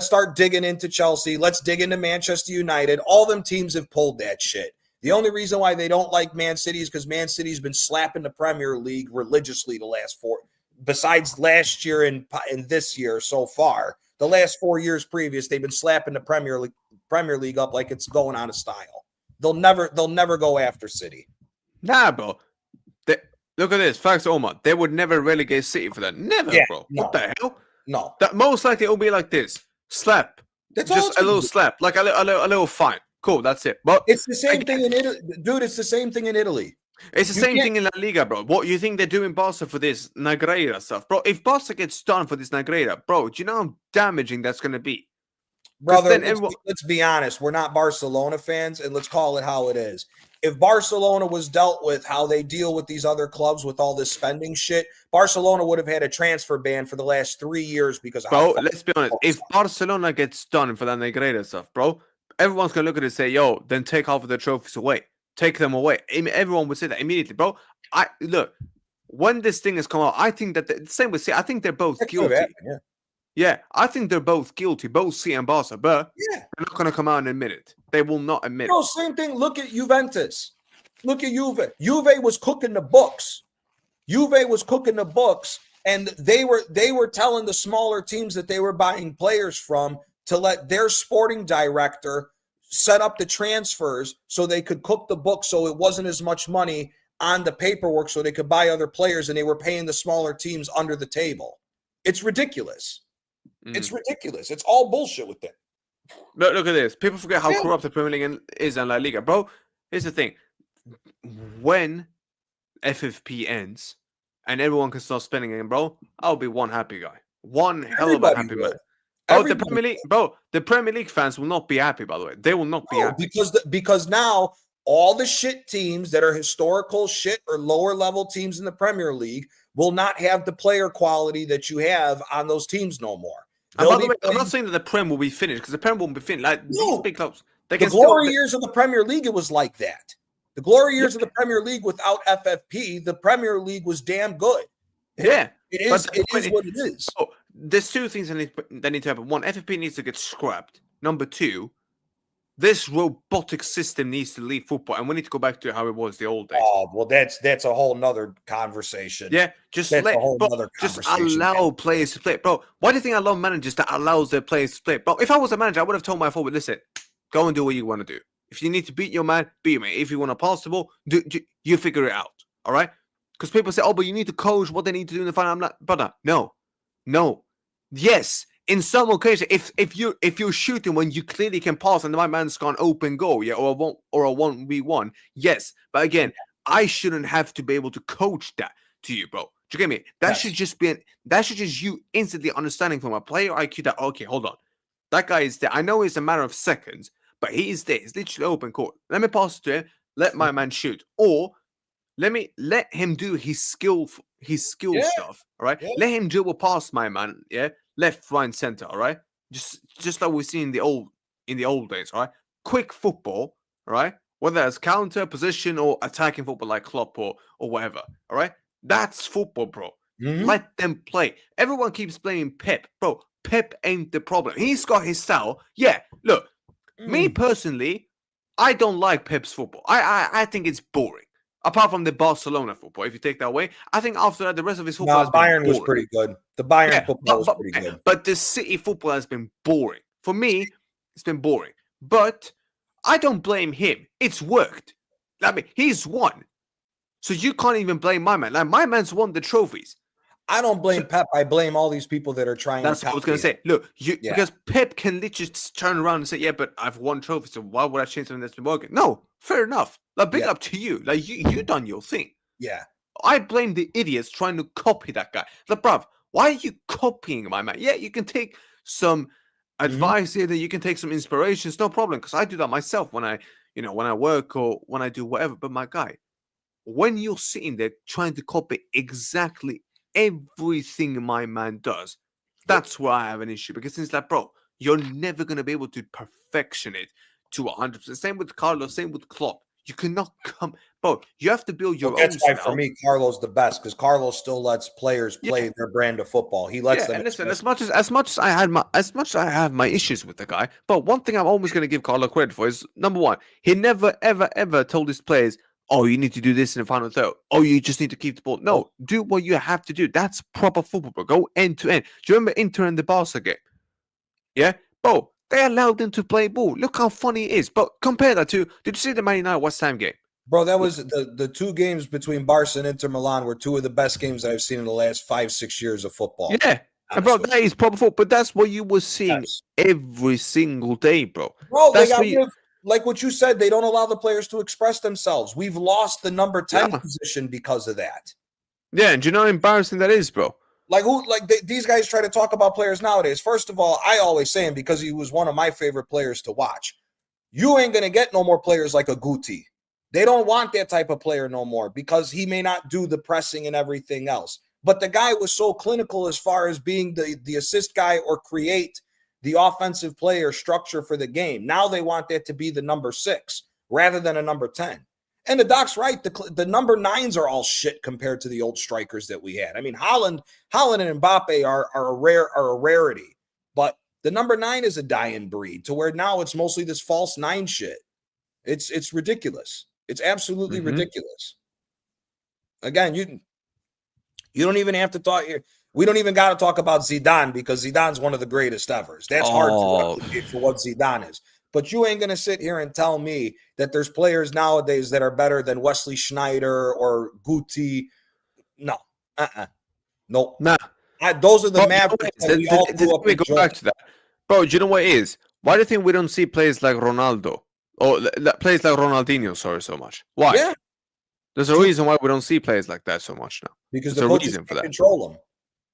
start digging into Chelsea. Let's dig into Manchester United. All them teams have pulled that shit. The only reason why they don't like Man City is because Man City's been slapping the Premier League religiously the last besides last year and this year so far. The last 4 years previous, they've been slapping the Premier League up like it's going out of style. They'll never go after City. Nah, bro. Look at this. Facts, Omar. They would never relegate City for that. Never, bro. No. What the hell? No. That most likely it will be like this. Slap. That's just a little slap. Like a little fine. Cool, that's it. But it's the same thing in Italy. Dude, it's the same thing in Italy. It's the same thing in La Liga, bro. What you think they're doing Barca for this Negreira stuff? Bro, if Barca gets done for this Negreira, bro, do you know how damaging that's going to be? Brother, let's be honest. We're not Barcelona fans, and let's call it how it is. If Barcelona was dealt with how they deal with these other clubs with all this spending shit, Barcelona would have had a transfer ban for the last 3 years because of bro, let's be honest. If Barcelona gets done for that Negreira stuff, bro, everyone's going to look at it and say, yo, then take half of the trophies away. Take them away. Everyone would say that immediately, bro. Look, when this thing has come out, I think that the same with City. I think they're both guilty. Yeah, I think they're both guilty, both City and Barca, but they're not going to come out and admit it. They will not admit it. Same thing. Look at Juventus. Look at Juve. Juve was cooking the books. And they were telling the smaller teams that they were buying players from to let their sporting director set up the transfers so they could cook the books so it wasn't as much money on the paperwork so they could buy other players, and they were paying the smaller teams under the table. It's ridiculous. It's ridiculous. It's all bullshit with them. Look at this. People forget how corrupt the Premier League is and La Liga. Bro, here's the thing. When FFP ends and everyone can start spending again, bro, I'll be one happy guy. One hell of a happy man. Oh, the Premier League, bro, the Premier League fans will not be happy, by the way. They will not be happy. Because now all the shit teams that are historical shit or lower level teams in the Premier League will not have the player quality that you have on those teams no more. And by the way, I'm not saying that the Prem will be finished, because the Prem won't be finished. Like, these big clubs, the glory years of the Premier League, it was like that. The glory years of the Premier League without FFP, the Premier League was damn good. Yeah. It is what it is. There's two things that need to happen. One, FFP needs to get scrapped. Number two, This robotic system needs to leave football, and we need to go back to how it was the old days. Oh, well, that's a whole nother conversation. Yeah, just That's a whole nother just conversation. allow players to play, bro. Why do you think I love managers that allows their players to play, bro? If I was a manager, I would have told my forward, listen, go and do what you want to do. If you need to beat your man, beat your man. If you want to pass the ball, you figure it out. All right? Because people say, oh, but you need to coach what they need to do in the final. I'm not, brother. No. Yes, in some occasions, if you're shooting when you clearly can pass and my man's gone open goal, yeah, or a 1v1, yes. But again, I shouldn't have to be able to coach that to you, bro. Do you get me? That should just be you instantly understanding from a player IQ that, okay, hold on. That guy is there. I know it's a matter of seconds, but he is there. He's literally open court. Let me pass it to him. Let my man shoot. Or let him do his skill stuff. All right. Yeah. Let him dribble past my man. Yeah. Left, right, center. All right. Just like we see in the old days. All right. Quick football. All right. Whether it's counter, position, or attacking football like Klopp or whatever. All right. That's football, bro. Mhm. Let them play. Everyone keeps blaming Pep, bro. Pep ain't the problem. He's got his style. Yeah. Look, me personally, I don't like Pep's football. I think it's boring. Apart from the Barcelona football, if you take that away, I think after that, the rest of his football has been Bayern was boring. pretty good. The Bayern football was pretty good. But the City football has been boring. For me, it's been boring. But I don't blame him. It's worked. I mean, he's won. So you can't even blame my man. Like, my man's won the trophies. I don't blame Pep. I blame all these people that are trying That's to what I was going to say. Look, because Pep can literally just turn around and say, yeah, but I've won trophies, so why would I change something that's been working? No, fair enough. Like, big up to you. Like, you done your thing. Yeah. I blame the idiots trying to copy that guy. Like, bruv, why are you copying my man? Yeah, you can take some advice here, that you can take some inspirations, no problem, because I do that myself when I work or when I do whatever. But my guy, when you're sitting there trying to copy exactly everything my man does, that's where I have an issue, because it's like, bro, you're never going to be able to perfection it to 100%. Same with Carlos, same with Klopp. You cannot come, bro. You have to build your own That's why, style. for me, Carlos the best, because Carlos still lets players play their brand of football. He lets them. And listen, as much as I have my issues with the guy, but one thing I'm always going to give Carlo credit for is, number one, he never ever told his players, oh, you need to do this in the final third. Oh, you just need to keep the ball. No, do what you have to do. That's proper football, bro. Go end to end. Do you remember Inter and the Barca game? Yeah, bro. They allowed them to play ball. Look how funny it is. But compare that to, did you see the Man United West Ham game? Bro, that was the two games between Barca and Inter Milan were two of the best games I've seen in the last 5-6 years of football. Yeah. And bro, that is proper football. But that's what you were seeing every single day, bro. Bro, that's they got like what you said, they don't allow the players to express themselves. We've lost the number 10 position because of that. Yeah, and do you know how embarrassing that is, bro? Like these guys try to talk about players nowadays. First of all, I always say him because he was one of my favorite players to watch. You ain't gonna get no more players like a Guti. They don't want that type of player no more because he may not do the pressing and everything else. But the guy was so clinical as far as being the assist guy or create the offensive player structure for the game. Now they want that to be the number 6 rather than a number 10. And the doc's right. The number 9s are all shit compared to the old strikers that we had. I mean, Holland and Mbappe are a rarity, but the number 9 is a dying breed to where now it's mostly this false 9 shit. It's ridiculous. It's absolutely ridiculous. Again, you don't even have to talk here. We don't even got to talk about Zidane because Zidane's one of the greatest ever. That's hard to replicate for what Zidane is. But you ain't going to sit here and tell me that there's players nowadays that are better than Wesley Sneijder or Guti. No. Nope. Nah. Those are the Mavericks that we all grew up with. Go back to that. Bro, do you know what it is? Why do you think we don't see players like Ronaldo? Or players like Ronaldinho, so much? Why? Yeah. There's a reason why we don't see players like that so much now. Because the coaches can't control him.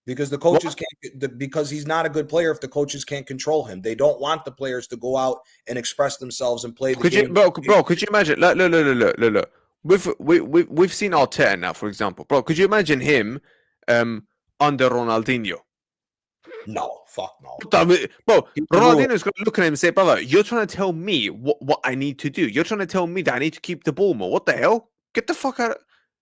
Because the coaches can't, because he's not a good player if the coaches can't control him. They don't want the players to go out and express themselves and play the game. Bro, could you imagine? Look. We've seen Arteta now, for example. Bro, could you imagine him under Ronaldinho? No, fuck no. Bro, Ronaldinho's going to look at him and say, brother, you're trying to tell me what I need to do. You're trying to tell me that I need to keep the ball more. What the hell? Get the fuck out of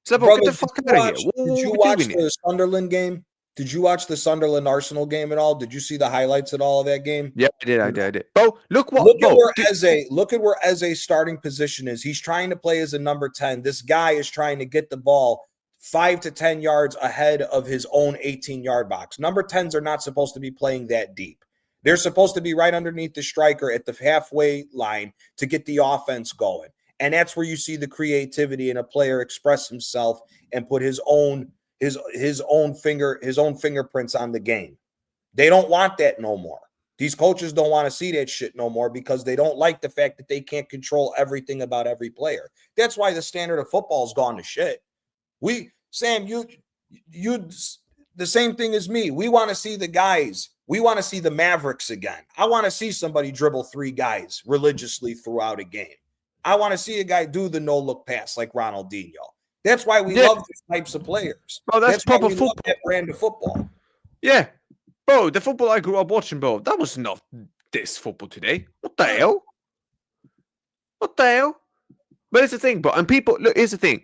here. What Did you watch the Sunderland game? Did you watch the Sunderland Arsenal game at all? Did you see the highlights at all of that game? Yeah, I did. Bo, look at where Eze's starting position is. He's trying to play as a number 10. This guy is trying to get the ball 5 to 10 yards ahead of his own 18-yard box. Number 10s are not supposed to be playing that deep. They're supposed to be right underneath the striker at the halfway line to get the offense going. And that's where you see the creativity in a player express himself and put his own fingerprints on the game. They don't want that no more. These coaches don't want to see that shit no more because they don't like the fact that they can't control everything about every player. That's why the standard of football's gone to shit. Sam, you the same thing as me. We want to see the guys. We want to see the Mavericks again. I want to see somebody dribble 3 guys religiously throughout a game. I want to see a guy do the no-look pass like Ronaldinho. That's why we love these types of players. Oh, that's proper football. Love that brand of football. Yeah. Bro, the football I grew up watching, bro, that was not this football today. What the hell? What the hell? But here's the thing, bro. And people, look, here's the thing.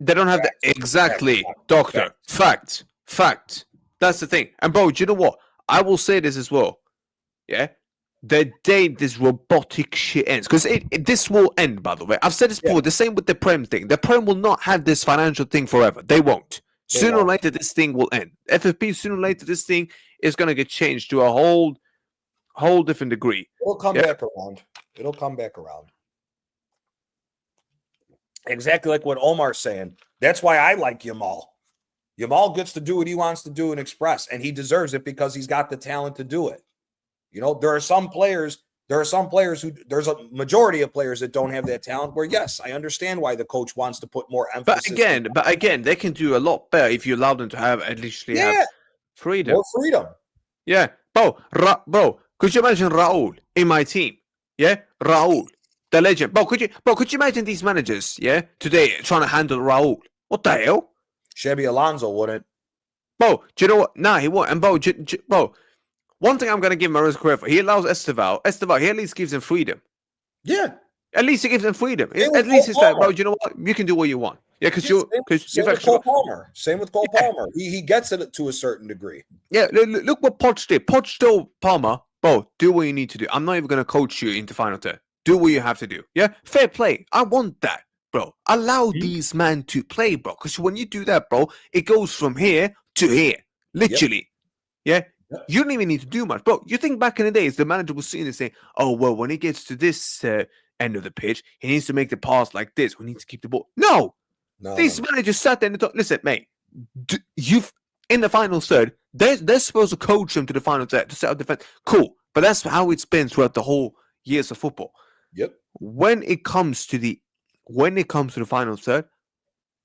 They don't have doctor. Fact. That's the thing. And bro, do you know what? I will say this as well. Yeah? The day this robotic shit ends, because this will end, by the way. I've said this before, the same with the Prem thing. The Prem will not have this financial thing forever. They won't. Sooner or later, this thing will end. FFP, sooner or later, this thing is going to get changed to a whole different degree. It'll come back around. It'll come back around. Exactly like what Omar's saying. That's why I like Yamal. Yamal gets to do what he wants to do and express, and he deserves it because he's got the talent to do it. You know, there's a majority of players that don't have that talent where, yes, I understand why the coach wants to put more emphasis. But again, they can do a lot better if you allow them to have at least have freedom. More freedom. Yeah. Bro, could you imagine Raul in my team? Yeah? Raul, the legend. Bro, could you imagine these managers, today trying to handle Raul? What the hell? Xabi Alonso wouldn't. Bro, do you know what? Nah, he won't. And bro, one thing I'm going to give Maris credit for, he allows Esteval, he at least gives him freedom. Yeah. At least he gives him freedom. At least he's like, bro, you know what? You can do what you want. Yeah, because you're with Cole Palmer. Same with Cole Palmer. He gets it to a certain degree. Yeah, look what Poch did. Poch told Palmer, bro, do what you need to do. I'm not even going to coach you into final third. Do what you have to do. Yeah? Fair play. I want that, bro. Allow these men to play, bro. Because when you do that, bro, it goes from here to here. Literally. Yeah? You don't even need to do much. Bro, you think back in the days, the manager was sitting there saying, oh, well, when he gets to this end of the pitch, he needs to make the pass like this. We need to keep the ball. No. These managers sat there and thought, listen, mate, you've in the final third, they're supposed to coach them to the final third to set up defense. Cool. But that's how it's been throughout the whole years of football. Yep. When it comes to the final third,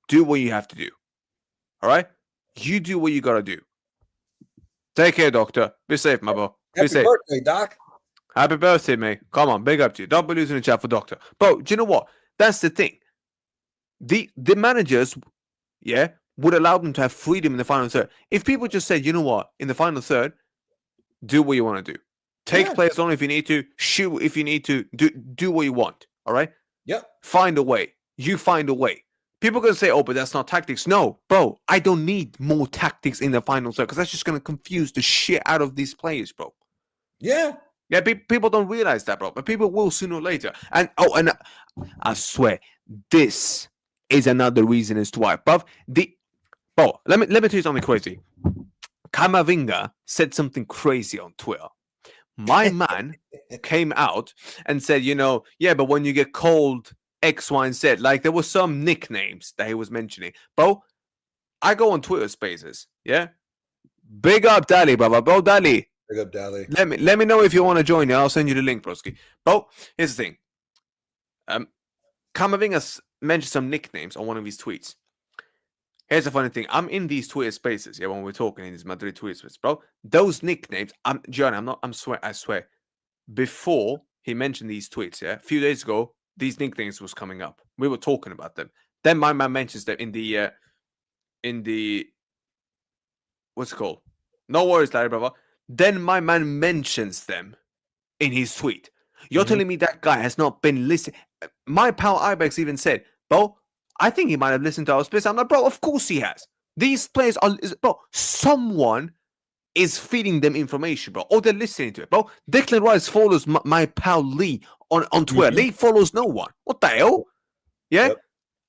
do what you have to do. All right? You do what you got to do. Take care, doctor. Be safe, my bro. Be safe. Happy birthday, Doc. Happy birthday, mate. Come on, big up to you. Don't be losing the chat for doctor. Bro, do you know what? That's the thing. The managers, would allow them to have freedom in the final third. If people just said, you know what, in the final third, do what you want to do. Take players on if you need to. Shoot if you need to. Do what you want. All right? Yep. Find a way. You find a way. People are going to say, oh, but that's not tactics. No, bro, I don't need more tactics in the final third because that's just going to confuse the shit out of these players, bro. Yeah. Yeah, people don't realize that, bro. But people will sooner or later. And I swear, this is another reason as to why. Bro, let me tell you something crazy. Kamavinga said something crazy on Twitter. My man came out and said, but when you get cold X, Y, and Z, like there were some nicknames that he was mentioning. Bro, I go on Twitter Spaces, yeah? Big up Dali, brother. Bro, Dali. Big up Dali. Let me know if you want to join. I'll send you the link, broski. Bro, here's the thing. Kamavinga mentioned some nicknames on one of his tweets. Here's the funny thing. I'm in these Twitter Spaces, when we're talking in these Madrid Twitter Spaces, bro. Those nicknames, I swear. Before he mentioned these tweets, a few days ago, these nicknames was coming up. We were talking about them. Then my man mentions them in the what's it called? No worries, Larry, brother. Then my man mentions them in his tweet. You're telling me that guy has not been listening? My pal Ibex even said, bro, I think he might have listened to our space. I'm like, bro, of course he has. These players are, bro, someone is feeding them information, bro, or they're listening to it, bro. Declan Rice follows my pal Lee on Twitter. Mhm. Lee follows no one. What the hell? Yeah? Yep.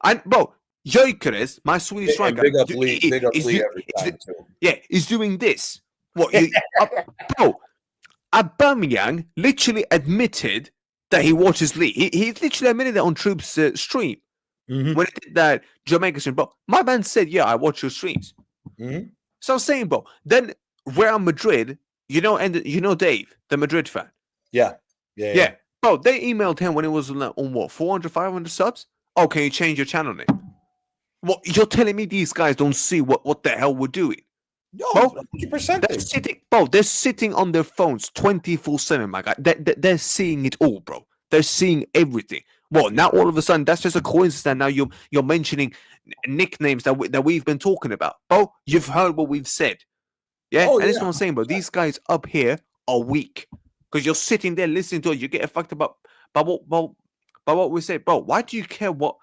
And, bro, Gyökeres, my Swedish And striker, big up Lee is every time too. yeah, he's doing this. What, you, bro, Aubameyang literally admitted that he watches Lee. He literally admitted that on Troop's stream. Mhm. When he did that Jamaica stream, bro, my man said, yeah, I watch your streams. Mhm. So I'm saying, bro, then Real Madrid, and you know Dave, the Madrid fan. Yeah. Bro, they emailed him when he was on what, 400, 500 subs? Oh, can you change your channel name? What, you're telling me these guys don't see what the hell we're doing? No, Bro, 100%. they're sitting on their phones 24/7, my guy. They're seeing it all, bro. They're seeing everything. Well, now all of a sudden, that's just a coincidence. Now you're mentioning nicknames that we've been talking about, bro. You've heard what we've said, yeah. Oh, And that's yeah. what I'm saying, bro. These guys up here are weak because you're sitting there listening to it. You get affected by what we say, bro. Why do you care what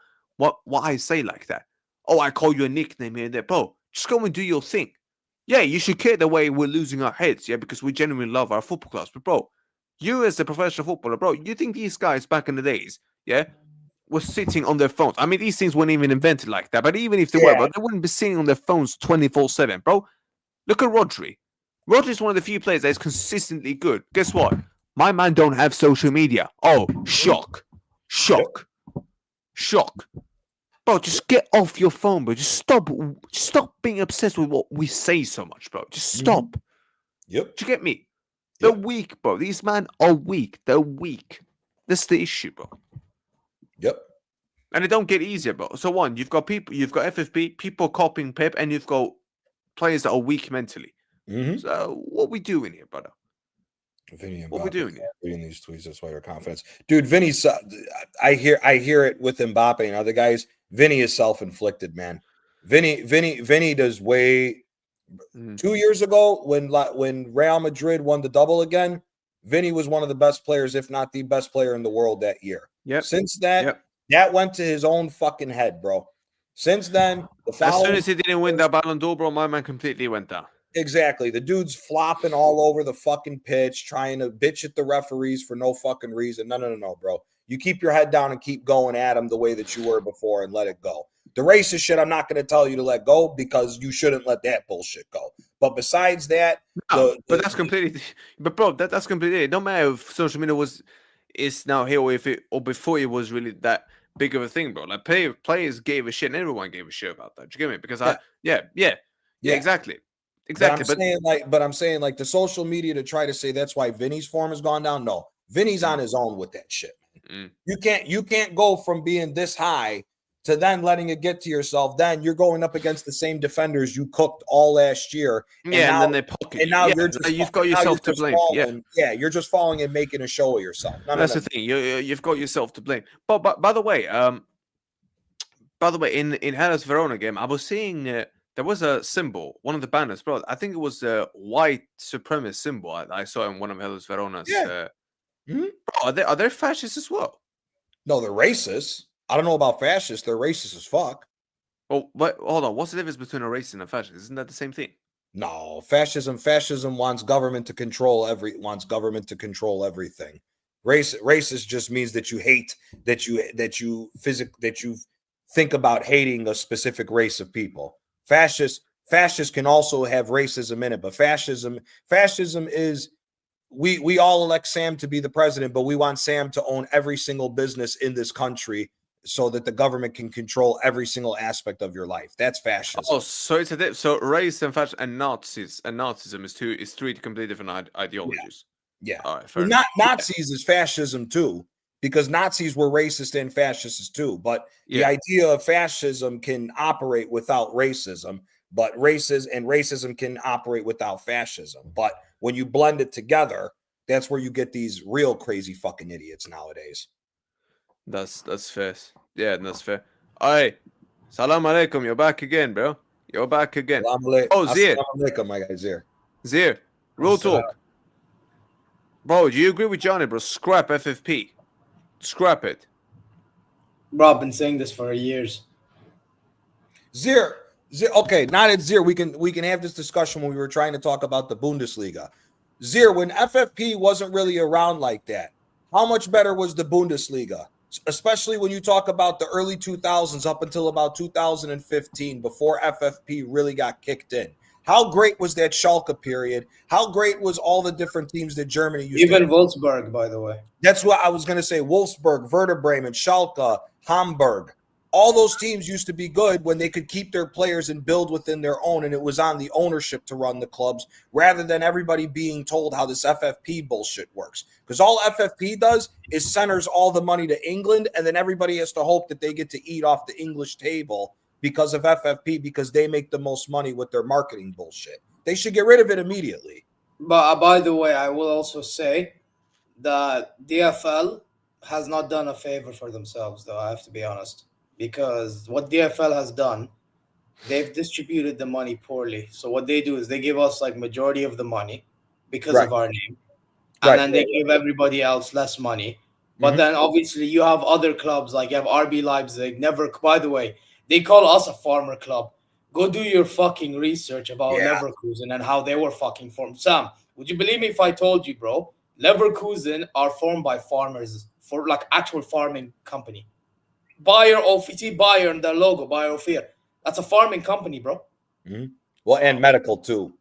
I say like that? Oh, I call you a nickname here and there, bro. Just go and do your thing. Yeah, you should care the way we're losing our heads, yeah, because we genuinely love our football clubs. But bro, you as a professional footballer, bro, you think these guys back in the days, yeah, were sitting on their phones? I mean, these things weren't even invented like that. But even if they were, bro, they wouldn't be sitting on their phones 24/7, bro. Look at Rodri. Rodri's one of the few players that is consistently good. Guess what? My man don't have social media. Oh, shock. Bro, just get off your phone, bro. Just stop being obsessed with what we say so much, bro. Just stop. Yep. Do you get me? They're weak, bro. These men are weak. They're weak. That's the issue, bro. Yep. And it don't get easier, bro. So you've got FFP, people copying Pep, and you've got players that are weak mentally. Mm-hmm. So what we doing here, brother? What we doing here? Reading these tweets, that's why your confidence, dude. Vinny's. I hear it with Mbappe and other guys. Vinny is self-inflicted, man. Vinny does way. 2 years ago, when Real Madrid won the double again, Vinny was one of the best players, if not the best player in the world that year. Yep. Since that, that went to his own fucking head, bro. Since then, as soon as he didn't win that Ballon d'Or, bro, my man completely went down. Exactly. The dude's flopping all over the fucking pitch, trying to bitch at the referees for no fucking reason. No, bro. You keep your head down and keep going at him the way that you were before and let it go. The racist shit, I'm not going to tell you to let go because you shouldn't let that bullshit go. But besides that, but that's completely. But bro, that's completely. No matter if social media is now here or before it was really that big of a thing, bro. Like players gave a shit and everyone gave a shit about that. Do you get me? Because exactly. Exactly. But I'm saying the social media to try to say that's why Vinny's form has gone down. No, Vinny's on his own with that shit. You can't go from being this high to then letting it get to yourself. Then you're going up against the same defenders you cooked all last year. And then they pocket. And now you've got yourself to blame. Falling, you're just falling and making a show of yourself. That's the thing. You've got yourself to blame. But by the way, in Hellas Verona game, I was seeing there was a symbol, one of the banners, bro. I think it was a white supremacist symbol I saw in one of Hellas Verona's. Bro, are they fascists as well? No, they're racist. I don't know about fascists. They're racist as fuck. Oh, but hold on. What's the difference between a racist and a fascist? Isn't that the same thing? No, fascism wants government to control everything. Racist just means that you hate that you think about hating a specific race of people. Fascists can also have racism in it, but fascism is we all elect Sam to be the president, but we want Sam to own every single business in this country so that the government can control every single aspect of your life. That's fascism. Oh, so it's so racism and fascism and Nazism is three completely different ideologies. Yeah. All right, fair enough. Nazis is fascism too, because Nazis were racist and fascists too. But the idea of fascism can operate without racism, but racism can operate without fascism. But when you blend it together, that's where you get these real crazy fucking idiots nowadays. That's fair. Yeah, that's fair. Alright. Salam alaikum. You're back again, bro. You're back again. Oh, Zir. Salam alaikum, my guy, Zir. Zir. Real talk. Bro, do you agree with Johnny, bro? Scrap FFP. Scrap it. Bro, I've been saying this for years. Zir, Okay, not at Zier. We can have this discussion when we were trying to talk about the Bundesliga. Zier, when FFP wasn't really around like that, how much better was the Bundesliga? Especially when you talk about the early 2000s up until about 2015, before FFP really got kicked in. How great was that Schalke period? How great was all the different teams that Germany used to Even have? Wolfsburg, by the way. That's what I was going to say. Wolfsburg, Werder Bremen, Schalke, Hamburg. All those teams used to be good when they could keep their players and build within their own, and it was on the ownership to run the clubs rather than everybody being told how this FFP bullshit works. Because all FFP does is centers all the money to England, and then everybody has to hope that they get to eat off the English table because of FFP, because they make the most money with their marketing bullshit. They should get rid of it immediately. But by the way, I will also say that DFL has not done a favor for themselves, though, I have to be honest. Because what DFL has done, they've distributed the money poorly. So what they do is they give us like majority of the money because Right. of our name. And Right. then they give everybody else less money. But Mhm. then obviously you have other clubs, like you have RB Leipzig. Never, by the way, they call us a farmer club. Go do your fucking research about Yeah. Leverkusen and how they were fucking formed. Sam, would you believe me if I told you, bro? Leverkusen are formed by farmers, for like actual farming company. Bayer OFT, Bayer and their logo, Bayer Fear. That's a farming company, bro. Mhm. Well, and medical too.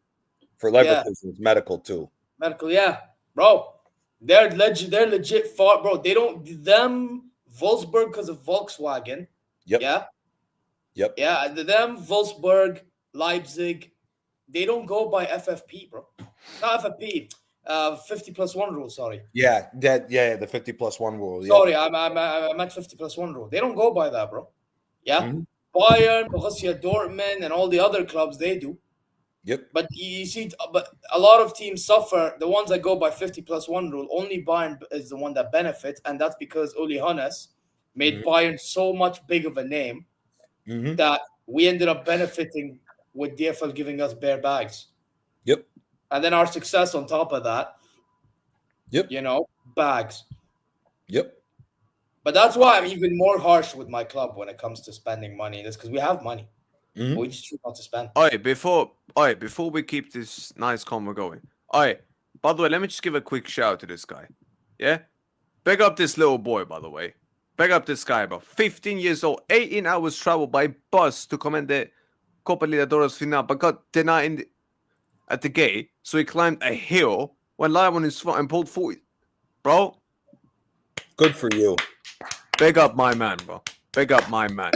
For Yeah. Leverkusen, it's medical too. Medical, yeah, bro. They're legit. They're legit far, bro. They don't them Wolfsburg because of Volkswagen. Yep. Yeah, Yep. yeah. Them Wolfsburg, Leipzig. They don't go by FFP, bro. Not FFP. 50+1 rule. Sorry. Yeah. The 50+1 rule. Yep. Sorry, I meant 50+1 rule. They don't go by that, bro. Yeah. Mhm. Bayern, Borussia Dortmund, and all the other clubs they do. Yep. But you see, but a lot of teams suffer. The ones that go by 50+1 rule, only Bayern is the one that benefits, and that's because Uli Hoeneß made Mhm. Bayern so much big of a name Mhm. that we ended up benefiting with DFL giving us bare bags. Yep. And then our success on top of that, Yep. bags. Yep. But that's why I'm even more harsh with my club when it comes to spending money. That's because we have money. Mhm. We just choose not to spend. Before we keep this nice convo going. By the way, let me just give a quick shout out to this guy. Yeah? Big up this little boy, by the way. Big up this guy, bro. 15 years old, 18 hours travel by bus to comment the Copa Libertadores final, but got denied at the gate, so he climbed a hill, went live on his phone and pulled 40. Bro, Good for you. big up my man, bro. Big up my man.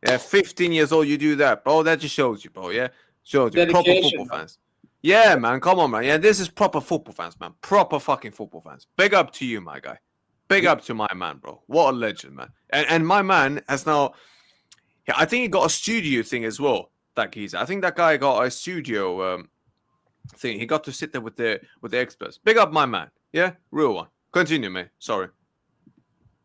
Yeah, 15 years old, you do that, bro. That just shows you, bro. Yeah, shows you. Proper Dedication, football man. fans. Yeah, man. Come on, man. Yeah, this is proper football fans, man. Proper fucking football fans. Big up to you, my guy. Big up to my man, bro. What a legend, man. And my man has now. Yeah, I think he got a studio thing as well. That geezer. I think that guy got a studio thing. He got to sit there with the experts. Big up my man. Yeah, real one. Continue, mate. Sorry.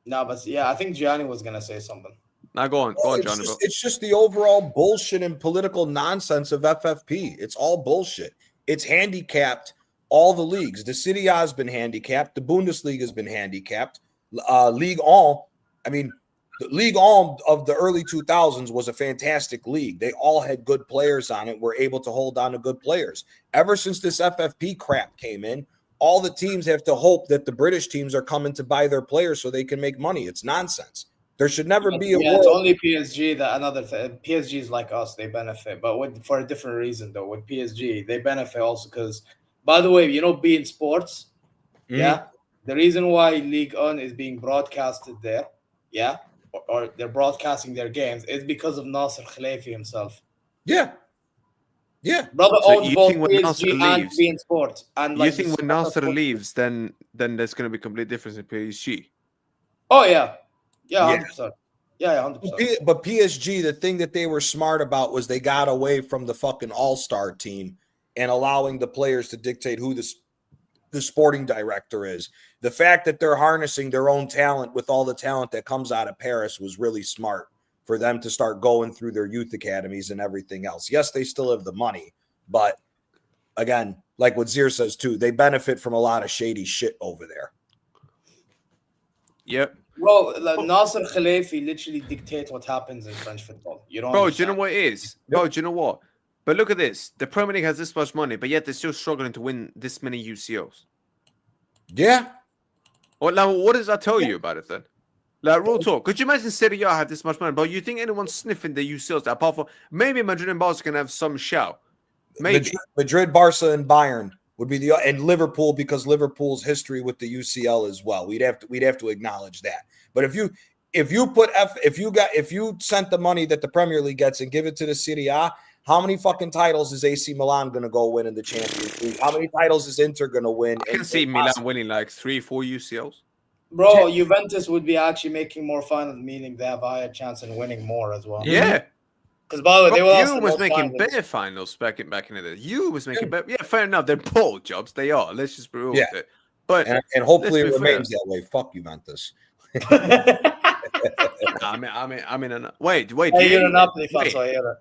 No, but yeah, I think Gianni was gonna say something. Now go on, Johnny, bro. It's just the overall bullshit and political nonsense of FFP. It's all bullshit. It's handicapped all the leagues. The Serie A has been handicapped. The Bundesliga has been handicapped. Ligue 1. I mean, the Ligue 1 of the early 2000s was a fantastic league. They all had good players on it. Were able to hold on to good players. Ever since this FFP crap came in, all the teams have to hope that the British teams are coming to buy their players so they can make money. It's nonsense. There should never be a It's world. only PSG that PSG is like us, they benefit, but for a different reason though. With PSG, they benefit also because, by the way, being sports, yeah, the reason why League One is being broadcasted there, yeah, or they're broadcasting their games is because of Nasser Khelafi himself. Yeah. Yeah. Brother So owns you both think when Nasser PSG and leaves- being sports, and You like think the when soccer Nasser sports- leaves, then there's gonna be a complete difference in PSG. Oh yeah, Yeah. 100%. Yeah, 100%. But PSG, the thing that they were smart about was they got away from the fucking all-star team and allowing the players to dictate who the sporting director is. The fact that they're harnessing their own talent with all the talent that comes out of Paris was really smart for them to start going through their youth academies and everything else. Yes, they still have the money, but again, like what Zier says too, they benefit from a lot of shady shit over there. Yep. Bro, like, Nasser Khalifi literally dictates what happens in French football. You don't Bro, do you know understand. what it is? Bro, do you know what? But look at this. The Premier League has this much money, but yet they're still struggling to win this many UCLs. Yeah. Well, now, what does that tell you about it then? Like, real talk. Could you imagine Serie A have this much money? But you think anyone's sniffing the UCLs apart from maybe Madrid and Barca can have some shout? Maybe. Madrid, Barca, and Bayern would be and Liverpool, because Liverpool's history with the UCL as well. We'd have to acknowledge that. But if you sent the money that the Premier League gets and give it to the Serie A, how many fucking titles is AC Milan going to go win in the Champions League? How many titles is Inter going to win? I can see Milan winning like 3-4 UCLs. Bro, Juventus would be actually making more finals, meaning they have a higher chance in winning more as well. Yeah. Because by the way, they were also you was making better finals back in the day. You was making better. Yeah, fair enough. They're poor jobs. They are. Let's just be real with it. But and hopefully it remains that way. Fuck Juventus. I mean, wait. Hey, you're a Napoli fan, so I hear it.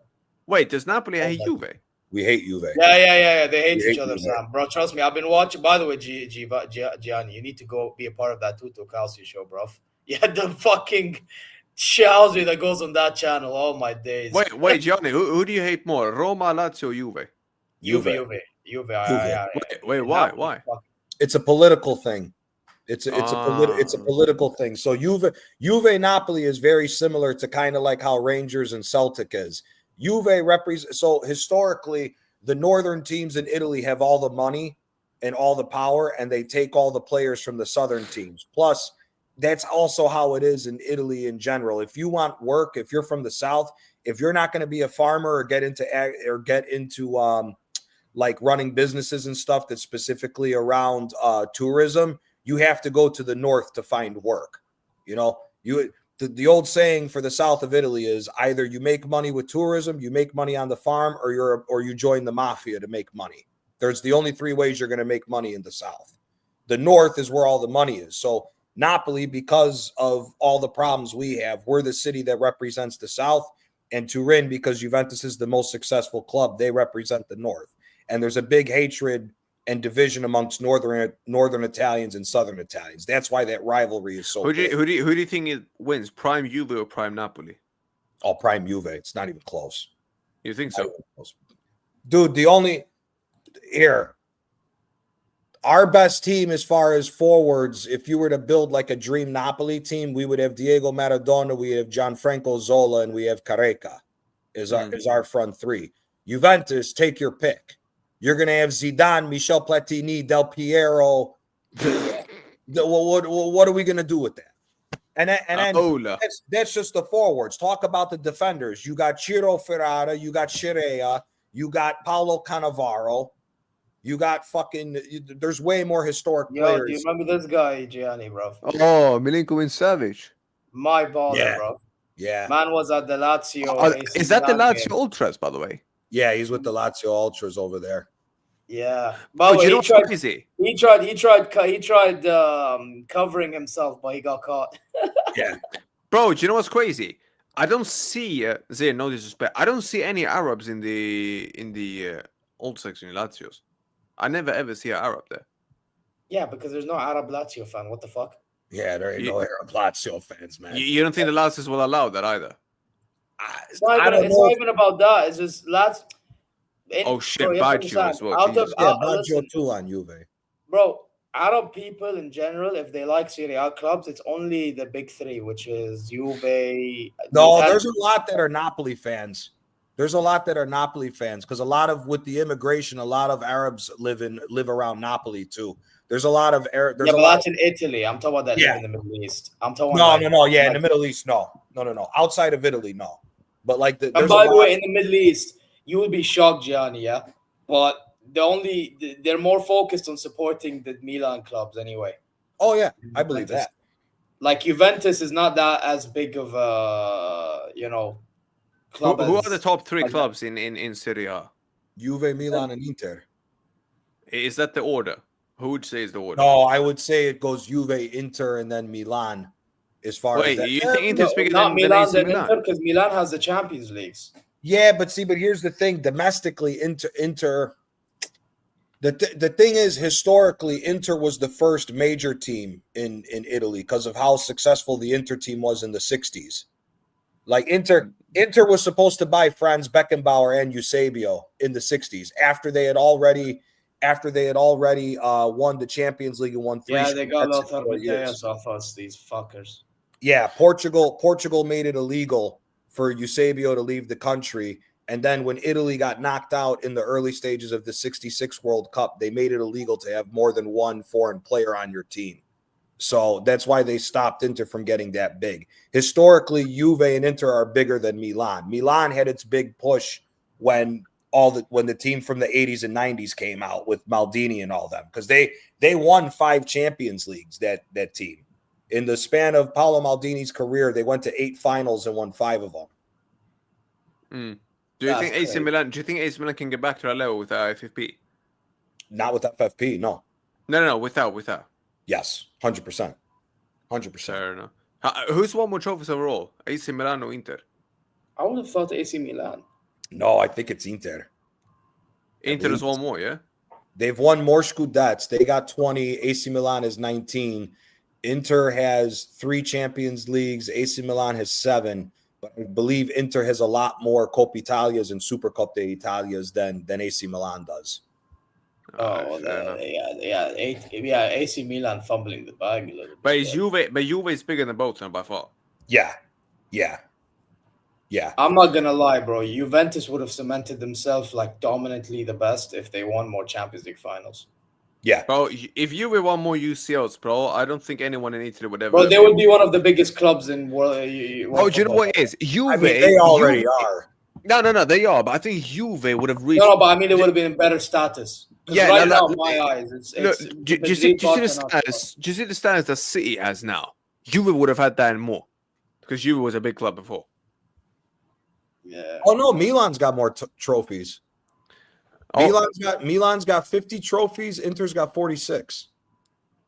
Wait, does Napoli hate Juve? We hate Juve. Yeah. They hate each other, Sam. Bro, trust me. I've been watching. By the way, Gianni, you need to go be a part of that Tutu Calcio show, bro. Yeah, the fucking shousery that goes on that channel. All my days. Wait, Gianni, who do you hate more, Roma, Lazio, or Juve? Juve. Wait, why? It's a political thing. It's a political thing. So Juve Napoli is very similar to kind of like how Rangers and Celtic is. Juve represents, so historically, the northern teams in Italy have all the money and all the power, and they take all the players from the southern teams. Plus, that's also how it is in Italy in general. If you want work, if you're from the south, if you're not going to be a farmer or get into like running businesses and stuff that's specifically around tourism, you have to go to the north to find work. You know, the old saying for the south of Italy is either you make money with tourism, you make money on the farm, or you join the mafia to make money. There's the only three ways you're going to make money in the south. The north is where all the money is. So Napoli, because of all the problems we have, we're the city that represents the south, and Turin, because Juventus is the most successful club, they represent the north. And there's a big hatred and division amongst northern Italians and southern Italians. That's why that rivalry is so big. Who do you think it wins, Prime Juve or Prime Napoli? Oh, Prime Juve. It's not even close. You think so? Dude, our best team as far as forwards, if you were to build like a dream Napoli team, we would have Diego Maradona, we have Gianfranco Zola, and we have Careca is our front three. Juventus, take your pick. You're going to have Zidane, Michel Platini, Del Piero. What are we going to do with that? And then that's just the forwards. Talk about the defenders. You got Ciro Ferrara, you got Chirea, you got Paolo Cannavaro, you got there's way more historic players. Do you remember this guy, Gianni, bro? Oh, Milinkovic Savic. My baller, bro. Yeah. Man was at the Lazio. Is that the Lazio Ultras, by the way? Yeah, he's with the Lazio Ultras over there. Yeah, but you know what's crazy? He tried covering himself, but he got caught. Yeah, bro. Do you know what's crazy? I don't see no disrespect. I don't see any Arabs in the old section in Lazio's. I never ever see an Arab there. Yeah, because there's no Arab Lazio fan. What the fuck? Yeah, there ain't no Arab Lazio fans, man. You don't think the Lazios will allow that either? It's not even about that. It's just Lazio. Oh shit, Baggio as well. Baggio too on Juve. Bro, Arab people in general, if they like Serie A clubs, it's only the big three, which is Juve. No, there's a lot that are Napoli fans. There's a lot that are Napoli fans because with the immigration, a lot of Arabs live around Napoli too. There's a lot of but that's in Italy. I'm talking about that in the Middle East. I'm talking no. Yeah, in the Middle East, no. Outside of Italy, no. But like and by the way, in the Middle East, you will be shocked, Gianni, yeah? But they're more focused on supporting the Milan clubs anyway. Oh, yeah. I believe that. Like, Juventus is not that as big of club. Who are the top three clubs in Serie A? Juve, Milan, and Inter. Is that the order? Who would say is the order? No, I would say it goes Juve, Inter, and then Milan. As far as you think Inter's bigger than Milan? Inter, because Milan has the Champions Leagues. Yeah, but here's the thing. Domestically, Inter, The thing is, historically, Inter was the first major team in Italy because of how successful the Inter team was in the 60s. Like Inter was supposed to buy Franz Beckenbauer and Eusebio in the 60s after they had already won the Champions League and won 3 Yeah, they got Scudetti in Lothar 4 years. Matthäus off us, these fuckers. Yeah, Portugal made it illegal for Eusebio to leave the country. And then when Italy got knocked out in the early stages of the 66 World Cup, they made it illegal to have more than one foreign player on your team. So that's why they stopped Inter from getting that big. Historically, Juve and Inter are bigger than Milan. Milan had its big push when the team from the 80s and 90s came out with Maldini and all them, because they won 5 Champions Leagues, that team. In the span of Paolo Maldini's career, they went to 8 finals and won 5 of them. Do you think AC Milan can get back to that level without FFP? Not with FFP, no. No, without. Yes, 100%. 100%. Fair enough. Who's won more trophies overall? AC Milan or Inter? I would have thought AC Milan. No, I think it's Inter. Inter has won more, yeah? They've won more Scudettes. They got 20. AC Milan is 19. Inter has 3 Champions Leagues. AC Milan has 7. But I believe Inter has a lot more Coppa Italias and Supercoppa Italias than AC Milan does. AC Milan fumbling the bag a little bit. But Juve is bigger than both of them by far. Yeah. I'm not gonna lie, bro. Juventus would have cemented themselves like dominantly the best if they won more Champions League finals. Yeah. Bro, if Juve won more UCLs, bro, I don't think anyone in Italy would ever. Bro, they would be one of the biggest clubs in world. Do you know what it is? Juve. I mean, they already are. No, they are. But I think Juve would have reached. No, but I mean, they would have been in better status. Yeah, right now, in my eyes, look, do you see the status that City has now? Juve would have had that and more, because Juve was a big club before. Yeah. Oh no, Milan's got more trophies. Milan's got 50 trophies. Inter's got 46.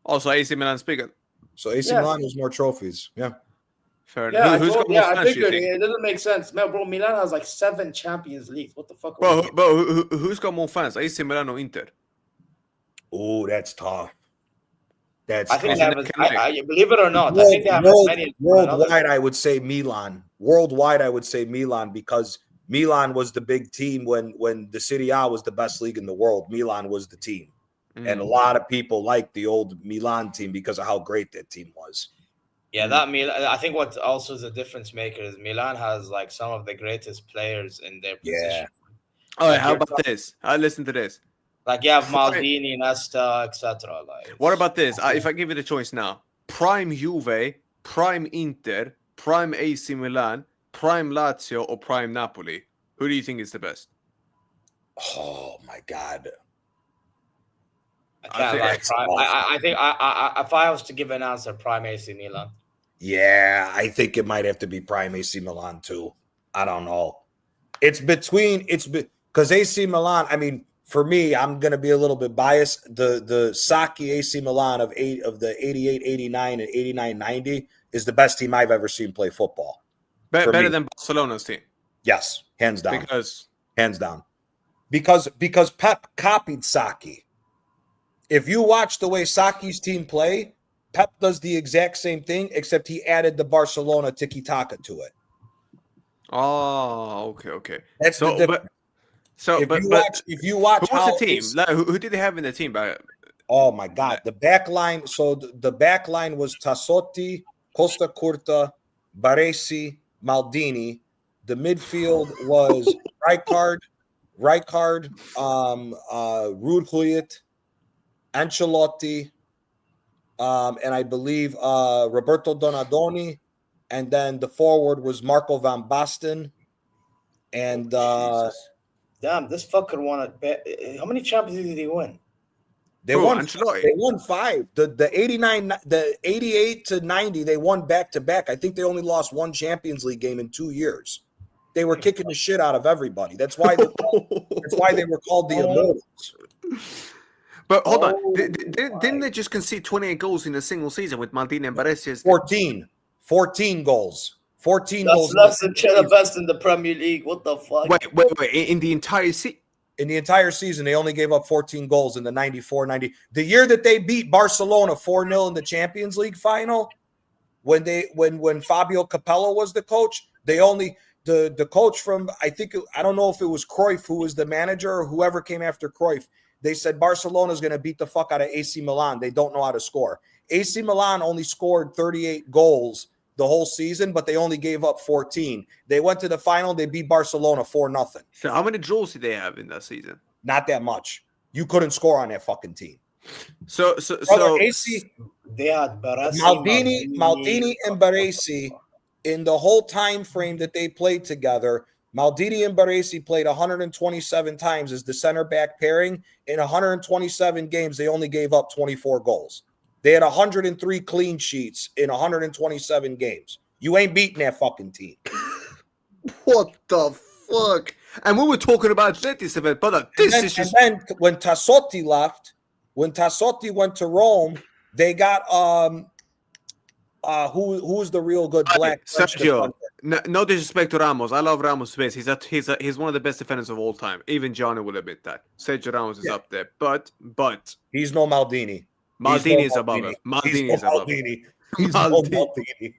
Also, AC Milan's bigger. So AC Milan has more trophies. Yeah. Fair enough. I figured it doesn't make sense. Man, bro, Milan has like 7 Champions Leagues. What the fuck? Bro, who's got more fans, AC Milan or Inter? Oh, that's tough. I think I believe it or not, I think they have as many. Worldwide, I would say Milan. Worldwide, I would say Milan, because Milan was the big team when the Serie A was the best league in the world. Milan was the team. And a lot of people liked the old Milan team because of how great that team was. Yeah, that Milan. I think what also is a difference maker is Milan has like some of the greatest players in their position. Yeah. All right, how about this? Listen to this. Like you have Maldini, Nesta, etc. Like, what about this? If I give you the choice now, prime Juve, prime Inter, prime AC Milan, prime Lazio, or prime Napoli, who do you think is the best? Oh my God! I think if I was to give an answer, prime AC Milan. Yeah, I think it might have to be prime AC Milan too. I don't know. It's because AC Milan. I mean, for me, I'm going to be a little bit biased. The Sacchi AC Milan of the 88, 89, and 89, 90 is the best team I've ever seen play football. Better than Barcelona's team. Yes, hands down. Hands down. Because Pep copied Sacchi. If you watch the way Sacchi's team play, Pep does the exact same thing, except he added the Barcelona tiki-taka to it. Oh, okay. That's the difference. If you watch who was the team? Who did they have in the team? Oh my God, the back line. So the back line was Tassotti, Costa Curta, Baresi, Maldini. The midfield was Rijkaard, Ruud Ancelotti, and I believe Roberto Donadoni, and then the forward was Marco van Basten, and damn, this fucker won how many Champions Leagues did he win? They won 5. The 89, the 88 to 90, they won back to back. I think they only lost 1 Champions League game in 2 years. They were kicking the shit out of everybody. That's why they were called the Immortals. But hold on, didn't they just concede 28 goals in a single season with Maldini and Baresi? 14 goals. 14 That's goals. Less than the best in the Premier League. What the fuck? Wait! In the entire season? In the entire season, they only gave up 14 goals in the 94-90. The year that they beat Barcelona 4-0 in the Champions League final, when Fabio Capello was the coach, they only the coach from I don't know if it was Cruyff who was the manager or whoever came after Cruyff. They said Barcelona's going to beat the fuck out of AC Milan. They don't know how to score. AC Milan only scored 38 goals the whole season, but they only gave up 14. They went to the final. They beat Barcelona 4-0. So how many draws did they have in that season? Not that much. You couldn't score on that fucking team. So AC, they had Baresi, Maldini and Baresi in the whole time frame that they played together. Maldini and Baresi played 127 times as the center back pairing. In 127 games, they only gave up 24 goals. They had 103 clean sheets in 127 games. You ain't beating that fucking team. What the fuck? And we were talking about this event, but And then when Tassotti left, when Tassotti went to Rome, they got who's the real good black Sergio. No disrespect to Ramos. I love Ramos' space. He's one of the best defenders of all time. Even Johnny will admit that. Sergio Ramos is up there, but he's no Maldini. Maldini is above him. Maldini is above him. He's no Maldini.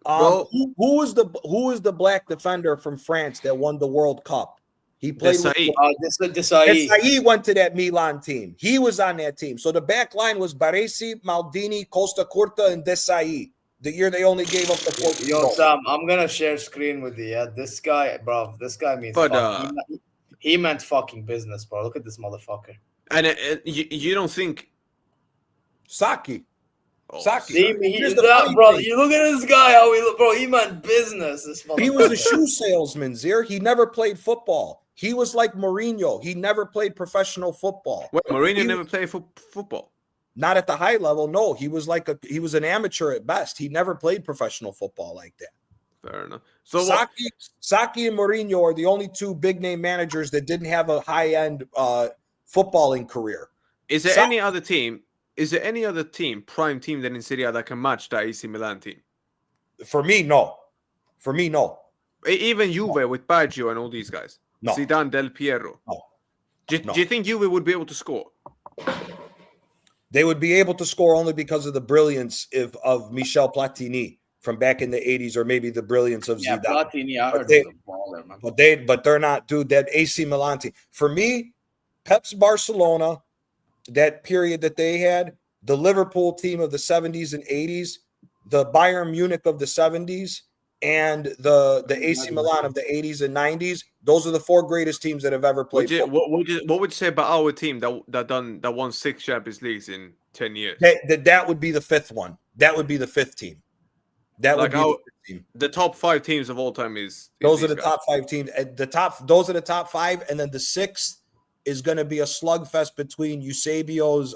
Who was the black defender from France that won the World Cup? He played Desailly. Desailly went to that Milan team. He was on that team. So the back line was Baresi, Maldini, Costa Curta, and Desailly. The year they only gave up the 14 Yo, goals. Sam, I'm gonna share screen with you. Yeah, this guy, bro. This guy means. He meant fucking business, bro. Look at this motherfucker. And you don't think Saki? Oh, Saki. Bro, you look at this guy. How he look, bro. He meant business. This he was a shoe salesman, Zir. He never played football. He was like Mourinho. He never played professional football. Wait, Mourinho never played football. Not at the high level. No, he was an amateur at best. He never played professional football like that. Fair enough. So Saki and Mourinho are the only two big name managers that didn't have a high end footballing career. Is there any other team? Is there any other team, prime team, that in Serie A that can match the AC Milan team? For me, no. Even Juve with Baggio and all these guys. No. Zidane, Del Piero. No. Do you think Juve would be able to score? They would be able to score only because of the brilliance of Michel Platini from back in the 80s, or maybe the brilliance of Zidane. Platini, I heard was a baller, man. But they're not, dude. That AC Milan team. For me, Pep's Barcelona, that period that they had, the Liverpool team of the 70s and 80s, the Bayern Munich of the 70s, and the AC Milan of the 80s and 90s. Those are the four greatest teams that have ever played. What would you say about our team that won 6 Champions Leagues in 10 years? That would be the fifth one. That would be the fifth team. That would be the fifth team. The top 5 teams of all time is those are the top 5 teams. Those are the top 5, and then the sixth is going to be a slugfest between Eusebio's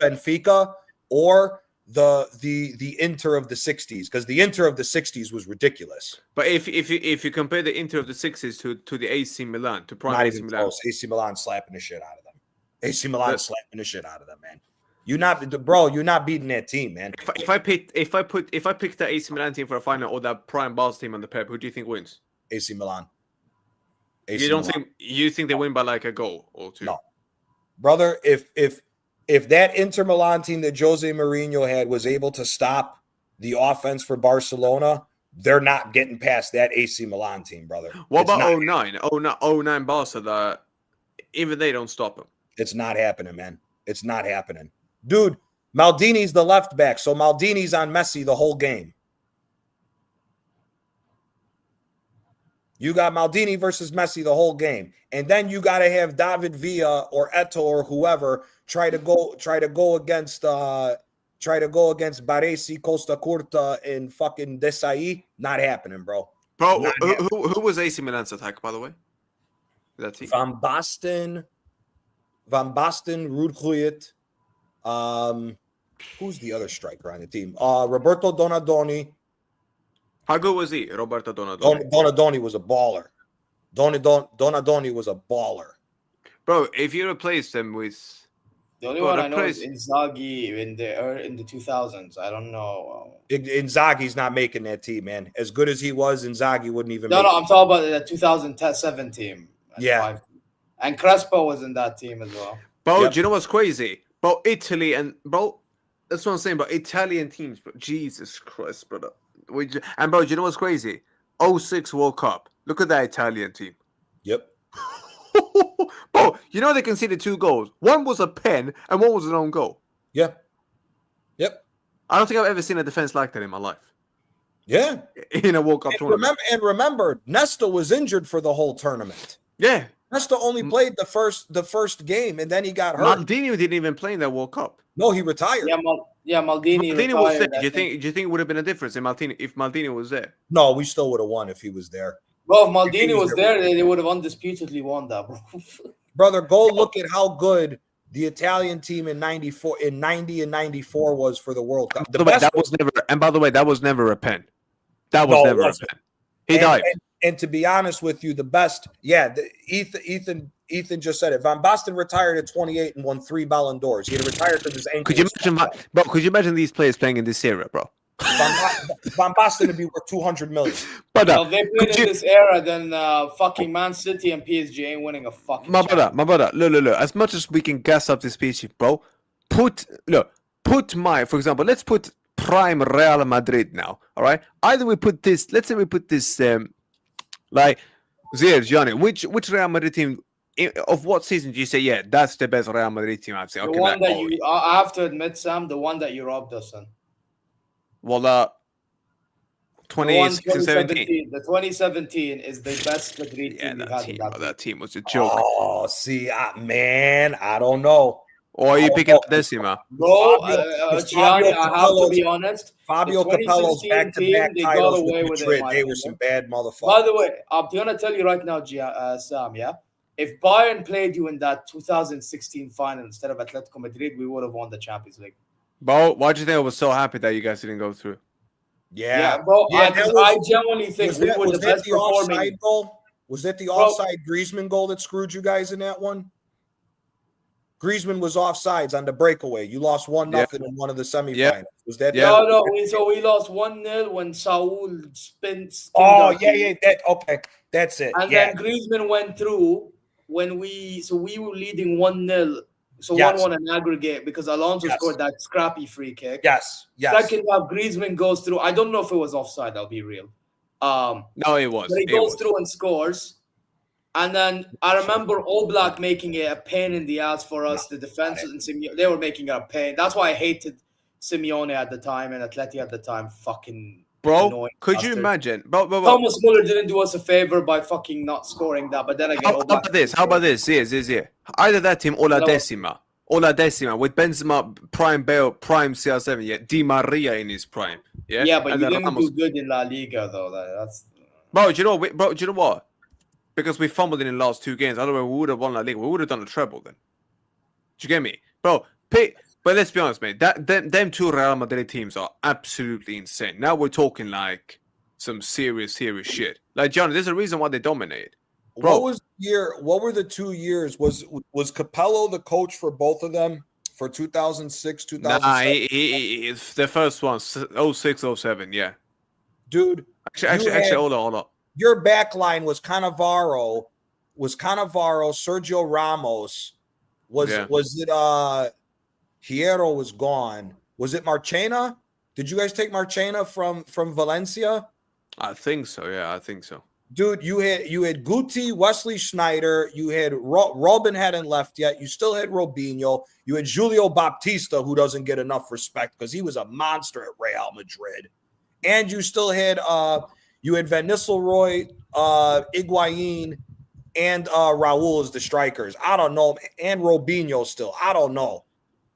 Benfica or the Inter of the 60s, because the Inter of the 60s was ridiculous. But if you compare the Inter of the 60s to the AC Milan, to prime not AC even Milan, close. AC Milan slapping the shit out of them. AC Milan slapping the shit out of them, man. You're not beating that team, man. If I pick the AC Milan team for a final or that prime Barca team on the Pep, who do you think wins? AC Milan. You think they win by like a goal or two? No, brother. If that Inter Milan team that Jose Mourinho had was able to stop the offense for Barcelona, they're not getting past that AC Milan team, brother. What about 09 Barca? That even they don't stop them. It's not happening, man. It's not happening, dude. Maldini's the left back, so Maldini's on Messi the whole game. You got Maldini versus Messi the whole game, and then you got to have David Villa or Eto'o or whoever try to go against Baresi, Costa Curta, and fucking Desailly. Not happening, bro. Bro, who was AC Milan's attack, by the way? That team. Van Basten, Ruud Gullit. Who's the other striker on the team? Roberto Donadoni. How good was he, Roberto Donadoni? Donadoni was a baller. Donadoni was a baller. Bro, if you replace them with The only Bro, one the I know is place- Inzaghi in the 2000s. I don't know. Inzaghi's not making that team, man. As good as he was, Inzaghi wouldn't even No, make I'm talking about the 2007 team. And Yeah. 5 team. And Crespo was in that team as well. Bro, Yep. do you know what's crazy? Bro, Italy and bro, that's what I'm saying. But Italian teams, bro, Jesus Christ, brother. And bro, do you know what's crazy? 06 World Cup. Look at that Italian team. Yep. Bro, you know they conceded 2 goals. One was a pen and one was an own goal. Yep. Yep. I don't think I've ever seen a defense like that in my life. Yeah. In a World Cup tournament. Remember, Nesta was injured for the whole tournament. Yeah. Nesta only played the first game, and then he got hurt. Maldini didn't even play in that World Cup. No, he retired. Yeah, Maldini Maldini was there. retired. Do you think it would have been a difference in Maldini if Maldini was there? No, we still would have won if he was there. Bro, if Maldini was there, they would have undisputedly won that, bro. Brother, go look at how good the Italian team in 90 and 94 was for the World Cup. By the way, that was never a pen. That was never a pen. He died. And to be honest with you, the best, Ethan just said it. Van Basten retired at 28 and won 3 Ballon d'Ors. He had retired because his ankle. Could you imagine these players playing in this era, bro? Van Basten would be worth 200 million. But if they played in this era, then fucking Man City and PSG ain't winning a fucking. My brother, look. As much as we can gas up this speech, bro, for example, let's put prime Real Madrid now. All right, either we put this. Let's say we put this. Like, Gianni, which Real Madrid team of what season do you say? Yeah, that's the best Real Madrid team I've seen. The okay, one that you, I have to admit, Sam, the one that you robbed us on. Well, 2017. The 2017 is the best Madrid team we've had. That team was a joke. Oh, see, man, I don't know. Or are you picking Decima? Bro, Gianni, I have to be honest. Fabio Capello's back-to-back titles with Madrid, they were some bad motherfuckers. By the way, I'm going to tell you right now, Sam, yeah? If Bayern played you in that 2016 final instead of Atletico Madrid, we would have won the Champions League. Bro, why do you think I was so happy that you guys didn't go through? Yeah, bro. I genuinely think we were the best performing goal. Was that the offside Griezmann goal that screwed you guys in that one? Griezmann was offsides on the breakaway. You lost 1-0 in one of the semifinals. Yeah. Was that? Yeah. No. We lost 1-0 when Saul spins. Oh yeah. That's it. And then Griezmann went through when we were leading 1-0. So 1-1 in aggregate because Alonso scored that scrappy free kick. Yes. Second half, Griezmann goes through. I don't know if it was offside. I'll be real. No, it was. But he goes through and scores. And then I remember Oblak making it a pain in the ass for us. The defense and Simeone, they were making it a pain. That's why I hated Simeone at the time and Atleti at the time. Fucking bro, could you imagine? Bro. Thomas Muller didn't do us a favor by fucking not scoring that. But then again, how about this? Yeah. Either that team or La Decima. With Benzema, Prime Bale, Prime CR7, yeah. Di Maria in his prime. Yeah, yeah, but you didn't do good in La Liga though. That's. Bro, do you know what? Because we fumbled in the last 2 games. Otherwise, we would have won La Liga. We would have done a treble then. Do you get me? Bro, but let's be honest, mate. Them 2 Real Madrid teams are absolutely insane. Now we're talking like some serious shit. Like, John, there's a reason why they dominated. Bro. What were the 2 years? Was Capello the coach for both of them for 2006, 2007? Nah, he the first one, 06, 07, yeah. Dude. Actually, hold on. Your back line was Cannavaro, Sergio Ramos. Was it Hierro was gone? Was it Marchena? Did you guys take Marchena from Valencia? I think so, yeah, I think so. Dude, you had Guti, Wesley Schneider, you had Robin hadn't left yet, you still had Robinho, you had Julio Baptista, who doesn't get enough respect because he was a monster at Real Madrid. And you still had you had Van Nistelrooy, Higuain, and Raul as the strikers. I don't know. And Robinho still. I don't know.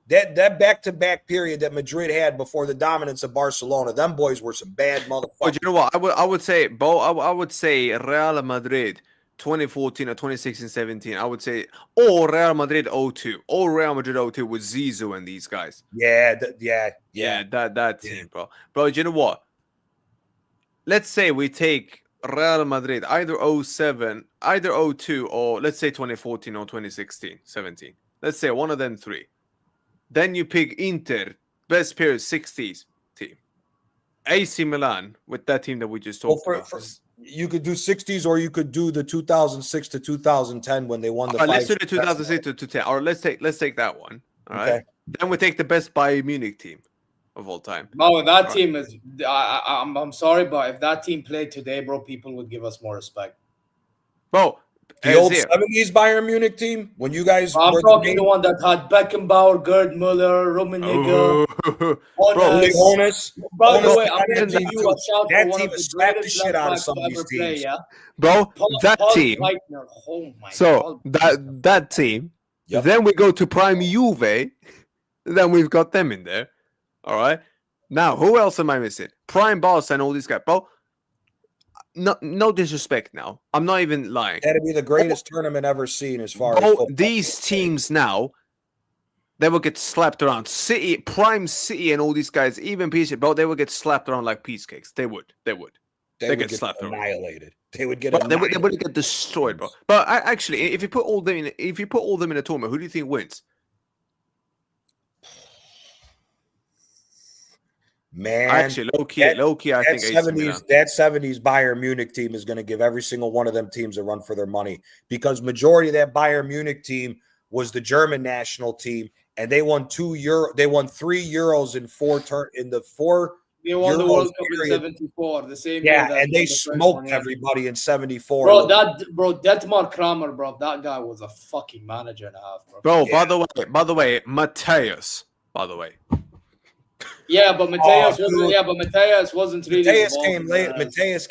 That back-to-back period that Madrid had before the dominance of Barcelona, them boys were some bad motherfuckers. But you know what? I would say, Bo, I would say Real Madrid 2014 or 2016-17. I would say, or Real Madrid 02. Or Real Madrid 02 with Zizou and these guys. Yeah. That team, bro. Bro, you know what? Let's say we take Real Madrid, either 07, either 02, or let's say 2014 or 2016, 17. Let's say one of them 3. Then you pick Inter, best period 60s team. AC Milan with that team that we just talked about. You could do 60s, or you could do the 2006 to 2010 when they won the. Let's do the 2006 to 2010. Or let's take that one. All right. Okay. Then we take the best Bayern Munich team of all time. No, that team is. I'm sorry, but if that team played today, bro, people would give us more respect. Bro, the old 70s Bayern Munich team, when you guys I'm talking the one that had Beckenbauer, Gerd Müller, Rummenigge, Honus. By the way, I'm going to give you a shout that for one team of the slapped the greatest shit out of left some of backs these to ever teams. play, yeah? Bro, that Paul team. Breitner, oh my so God. that team. Yep. Then we go to Prime Juve. Then we've got them in there. All right. Now, who else am I missing? Prime Barca and all these guys. Bro, no disrespect now. I'm not even lying. That'd be the greatest tournament ever seen as far as football. These teams now, they will get slapped around. City, Prime City and all these guys, even PSG, bro, they would get slapped around like piece cakes. They would. They would get slapped annihilated. Around. They would get They would get destroyed, bro. But actually, if you put all them in a tournament, who do you think wins? Man, actually, low key, I think that 70s Bayern Munich team is going to give every single one of them teams a run for their money, because majority of that Bayern Munich team was the German national team, and they won 3 Euros in four. They won the World Cup in '74, the same year. Yeah, and they smoked everybody in '74. Bro, Detmar Kramer, bro, that guy was a fucking manager and a half, bro. Bro, yeah. by the way, Mateus, by the way. Yeah, but Mateus wasn't really. Mateus came later. Mateus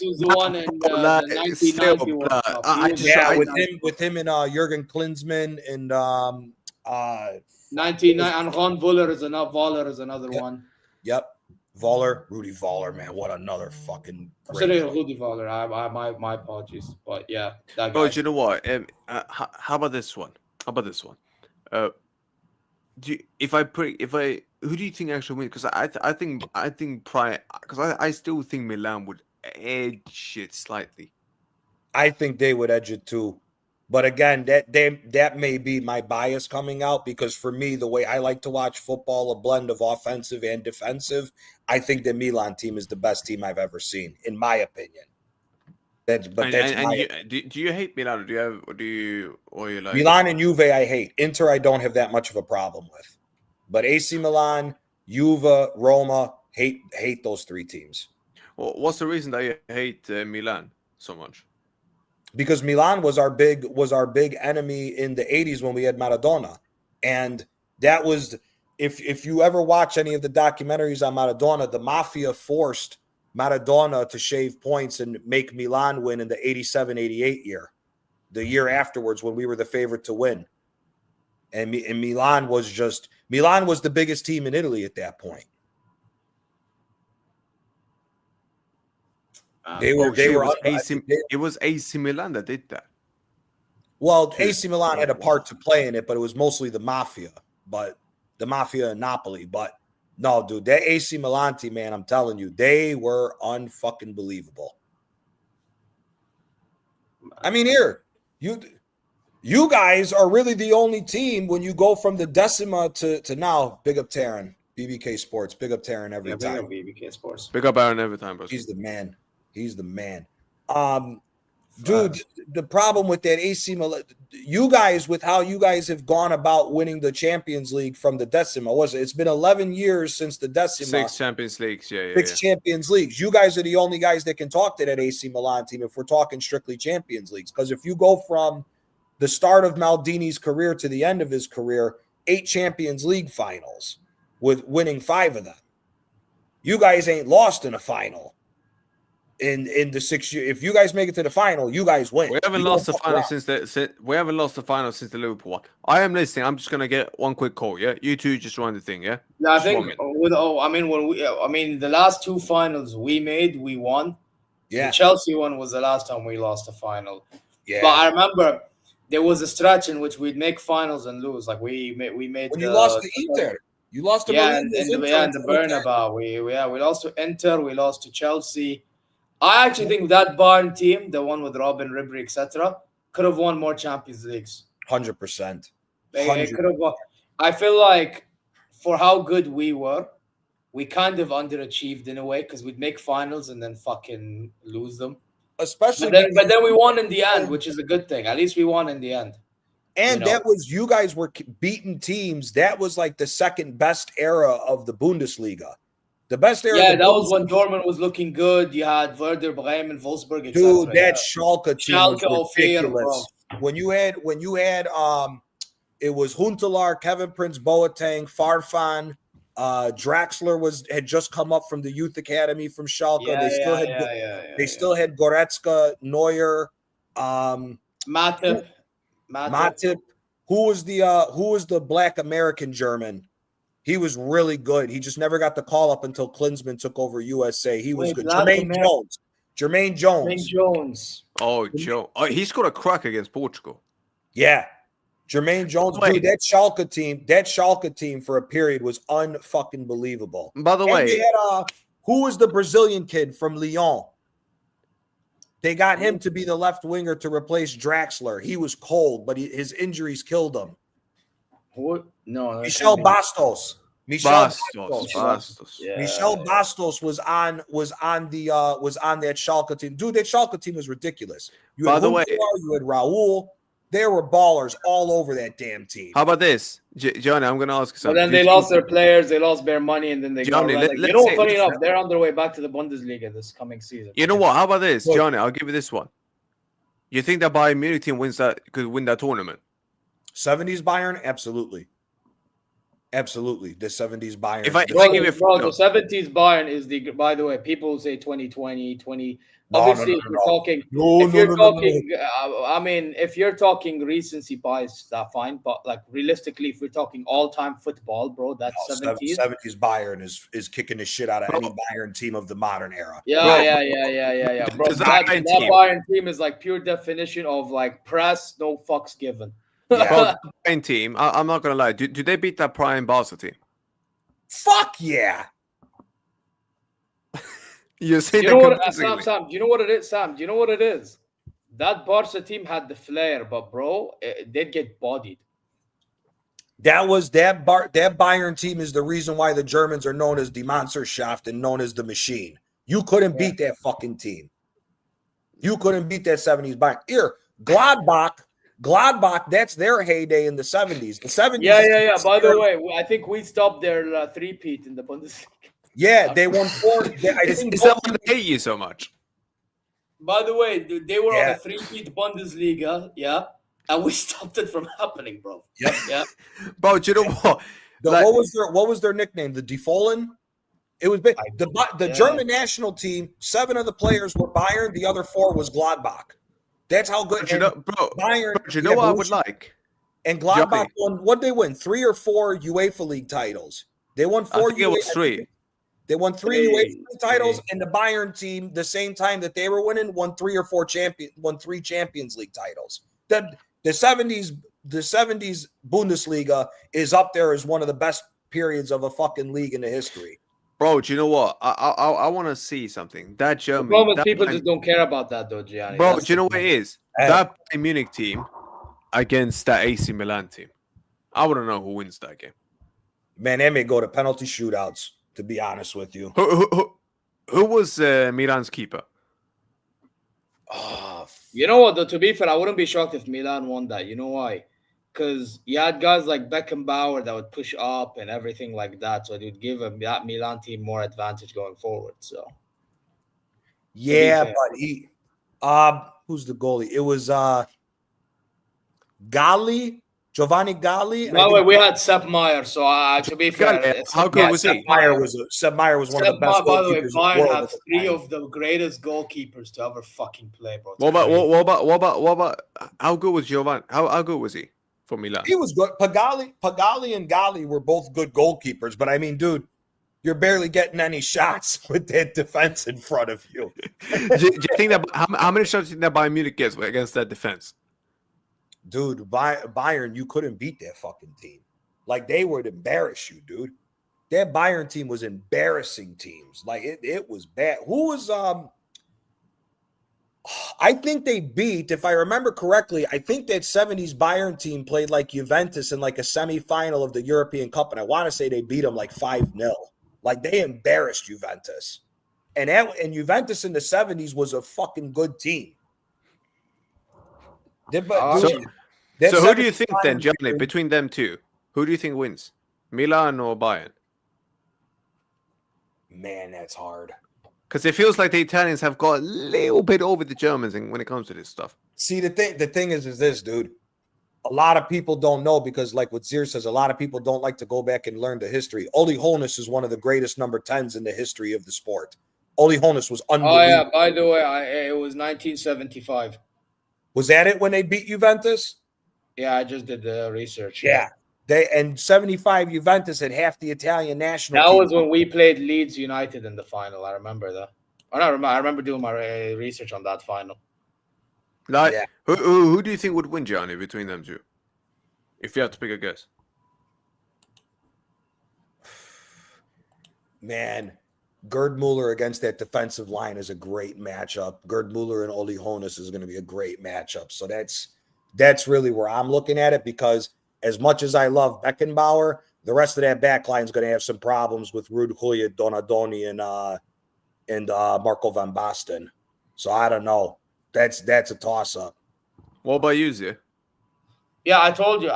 was the one in the 1990 World Cup. With him and Jurgen Klinsmann and 1990, and Ron Voller is another one. Yep, Rudy Voller, man, what another fucking. Rudy Voller. My apologies, but yeah, that guy. Bro, do you know what? How about this one? Who do you think actually wins? Because I think Prime, because I still think Milan would edge it slightly. I think they would edge it too, but again, that may be my bias coming out, because for me, the way I like to watch football, a blend of offensive and defensive, I think the Milan team is the best team I've ever seen, in my opinion. Do you hate Milan? Or you like Milan and Juve? I hate. Inter, I don't have that much of a problem with. But AC Milan, Juve, Roma, hate those three teams. Well, what's the reason that you hate Milan so much? Because Milan was our big enemy in the 80s when we had Maradona. And that was, if you ever watch any of the documentaries on Maradona, the Mafia forced Maradona to shave points and make Milan win in the 87-88 year, the year afterwards when we were the favorite to win. And Milan was the biggest team in Italy at that point. It was AC Milan that did that. Well, AC Milan had a part to play in it, but it was mostly the Mafia in Napoli. But no, dude, that AC Milan team, man, I'm telling you, they were unfucking believable. I mean, here, you guys are really the only team when you go from the Decima to now. Big up Taryn, BBK Sports. Big up Taryn every time. Big up BBK Sports. Big up Aaron every time, bro. He's the man. Dude, the problem with that AC Milan, you guys, with how you guys have gone about winning the Champions League from the Decima, it's been 11 years since the Decima. 6 Champions Leagues, Champions Leagues. You guys are the only guys that can talk to that AC Milan team if we're talking strictly Champions Leagues. Because if you go from the start of Maldini's career to the end of his career, 8 Champions League finals, with winning 5 of them. You guys ain't lost in a final in the 6 years. If you guys make it to the final, you guys win. We haven't lost the final since the Liverpool one. I am listening. I'm just gonna get one quick call. Yeah, you two just run the thing. Yeah. Yeah, I think the last 2 finals we made, we won. Yeah. The Chelsea one was the last time we lost a final. Yeah. But I remember there was a stretch in which we'd make finals and lose. Like we made. When you lost to Inter, you lost to in the Bernabeu. We lost to Inter. We lost to Chelsea. I actually think that Bayern team, the one with Robin, Ribéry, etc., could have won more Champions Leagues. 100%. They could have won. I feel like for how good we were, we kind of underachieved in a way because we'd make finals and then fucking lose them. Especially But then we won in the end, which is a good thing. At least we won in the end. and that was, you guys were beating teams. That was like the second best era of the Bundesliga. The best era. Yeah, that was when Dortmund was looking good. You had Werder Bremen, Wolfsburg, etc. Dude, that Schalke team Schalke was 04, ridiculous. When you had it was Huntelaar, Kevin Prince Boateng, Farfan, Draxler had just come up from the youth academy from Schalke. They still had Goretzka, Neuer, Matip. Who was the Black American German? He was really good. He just never got the call up until Klinsmann took over USA. He was good. Jermaine Jones. Oh, Joe. Oh, he scored a crack against Portugal. Yeah. Jermaine Jones, dude, that Schalke team for a period was unfucking believable. By the way, they had, who was the Brazilian kid from Lyon? They got him to be the left winger to replace Draxler. He was cold, but his injuries killed him. What? No, Michel Bastos. Bastos. Yeah. Michel Bastos was on that Schalke team. Dude, that Schalke team was ridiculous. You had you had Raul. There were ballers all over that damn team. How about this, Johnny? I'm going to ask you something. But then they lost their players, they lost their money, and then they got funny enough, they're on their way back to the Bundesliga this coming season. You know what? How about this, Johnny? I'll give you this one. You think that Bayern Munich team could win that tournament? 70s Bayern, absolutely. Absolutely, the 70s Bayern. If I give you the 70s Bayern is by the way, people say 2020, 20. Obviously, if you're talking, I mean, if you're talking recency bias, that's fine. But like realistically, if we're talking all-time football, bro, that's 70s. 70s Bayern is kicking the shit out of any Bayern team of the modern era. Yeah. Bro, that Bayern team is like pure definition of like press, no fucks given. Yeah. Bayern team, I'm not gonna lie. Do they beat that prime Barca team? Fuck yeah! You're saying Sam, do you know what it is, Sam? Do you know what it is? That Barca team had the flair, but bro, they'd get bodied. That Bayern team is the reason why the Germans are known as Die Mannschaft and known as the Machine. You couldn't beat that fucking team. You couldn't beat that 70s Bayern. Here, Gladbach, that's their heyday in the 70s. The 70s. Yeah. By the way, I think we stopped their three-peat in the Bundesliga. Yeah, they won 4. Is that why they hate you so much? By the way, they were on a three-peat Bundesliga, and we stopped it from happening, bro. Yep. Yeah. Bro, do you know what? What was their nickname? The Defolen? It was big. The German national team, 7 of the players were Bayern, the other 4 was Gladbach. That's how good. Bayern. But you know what I would like? And Gladbach won. What they win? 3 or 4 UEFA League titles. They won 4. I think it was 3. They won 3 UEFA League titles, and the Bayern team, the same time that they were winning, won 3 Champions League titles. The 70s Bundesliga is up there as one of the best periods of a fucking league in the history. Bro, do you know what? I want to see something. That Germany. The problem is people just don't care about that, though, Gianni. Bro, do you know what it is? That Bayern Munich team against that AC Milan team. I want to know who wins that game. Man, they may go to penalty shootouts, to be honest with you. Who was Milan's keeper? Oh, you know what, though? To be fair, I wouldn't be shocked if Milan won that. You know why? Because you had guys like Beckenbauer that would push up and everything like that. So it would give that Milan team more advantage going forward. So, yeah, but who's the goalie? It was Giovanni Galli. By the way, we had Sepp Maier. So to be fair, how good was he? Sepp Maier was one of the best goalkeepers. By the way, Bayern had 3 of the greatest goalkeepers to ever fucking play, bro. What about how good was Giovanni? How good was he? For Milan. He was good. Pagali and Gali were both good goalkeepers, but I mean, dude, you're barely getting any shots with that defense in front of you. do you think that how many shots do you think that Bayern Munich gets against that defense? Dude, Bayern, you couldn't beat that fucking team. Like, they would embarrass you, dude. That Bayern team was embarrassing teams. Like, it was bad. Who was I think they beat, if I remember correctly, I think that 70s Bayern team played like Juventus in like a semifinal of the European Cup, and I want to say they beat them like 5-0. Like they embarrassed Juventus. And Juventus in the 70s was a fucking good team. So who do you think then, Johnny, between them two? Who do you think wins? Milan or Bayern? Man, that's hard. Because it feels like the Italians have got a little bit over the Germans when it comes to this stuff. See, the thing is this, dude. A lot of people don't know because, like what Zier says, a lot of people don't like to go back and learn the history. Oli Hoeneß is one of the greatest number 10s in the history of the sport. Oli Hoeneß was unbelievable. Oh, yeah. By the way, it was 1975. Was that it when they beat Juventus? Yeah, I just did the research. Yeah. And 75 Juventus had half the Italian national team. That was when we played Leeds United in the final. I remember that. I remember doing my research on that final. Like, yeah. Who do you think would win, Johnny, between them two? If you have to pick a guess. Man, Gerd Muller against that defensive line is a great matchup. Gerd Muller and Oli Hoeneß is going to be a great matchup. So that's really where I'm looking at it, because as much as I love Beckenbauer, the rest of that back line is going to have some problems with Ruud Gullit, Donadoni, and Marco van Basten. So I don't know. That's a toss-up. What about you, Zia? Yeah, I told you.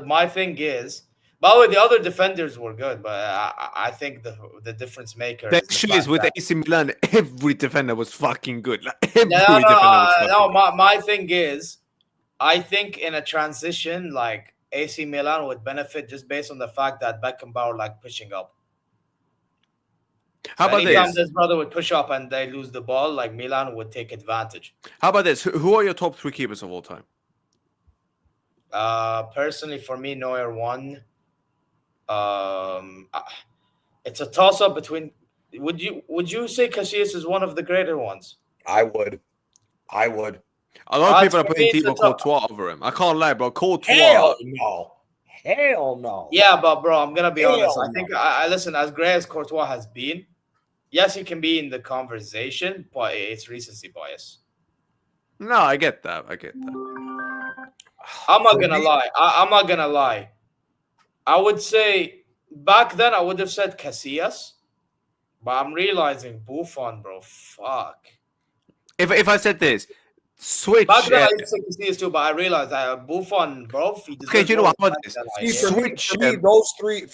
My thing is, by the way, the other defenders were good, but I think the difference maker. The issue is with AC Milan, every defender was fucking good. Like, defender was fucking good. My thing is, I think in a transition, like AC Milan would benefit just based on the fact that Beckenbauer like pushing up. How about anytime this? This brother would push up and they lose the ball, like Milan would take advantage. How about this? Who are your top 3 keepers of all time? Personally, for me, Neuer won. It's a toss-up between. Would you say Casillas is one of the greater ones? I would. A lot of people are putting Thibaut Courtois over him. I can't lie, bro. Courtois. Hell no. Yeah, but bro, I'm gonna be honest. I think I listen. As great as Courtois has been, yes, he can be in the conversation, but it's recency bias. No, I get that. I'm not gonna lie. I would say back then I would have said Casillas, but I'm realizing Buffon, bro. Fuck. If I said this, switch. Back then I used to say Casillas too, but I realized Buffon, bro. Okay, you know what? How about this? Switch. For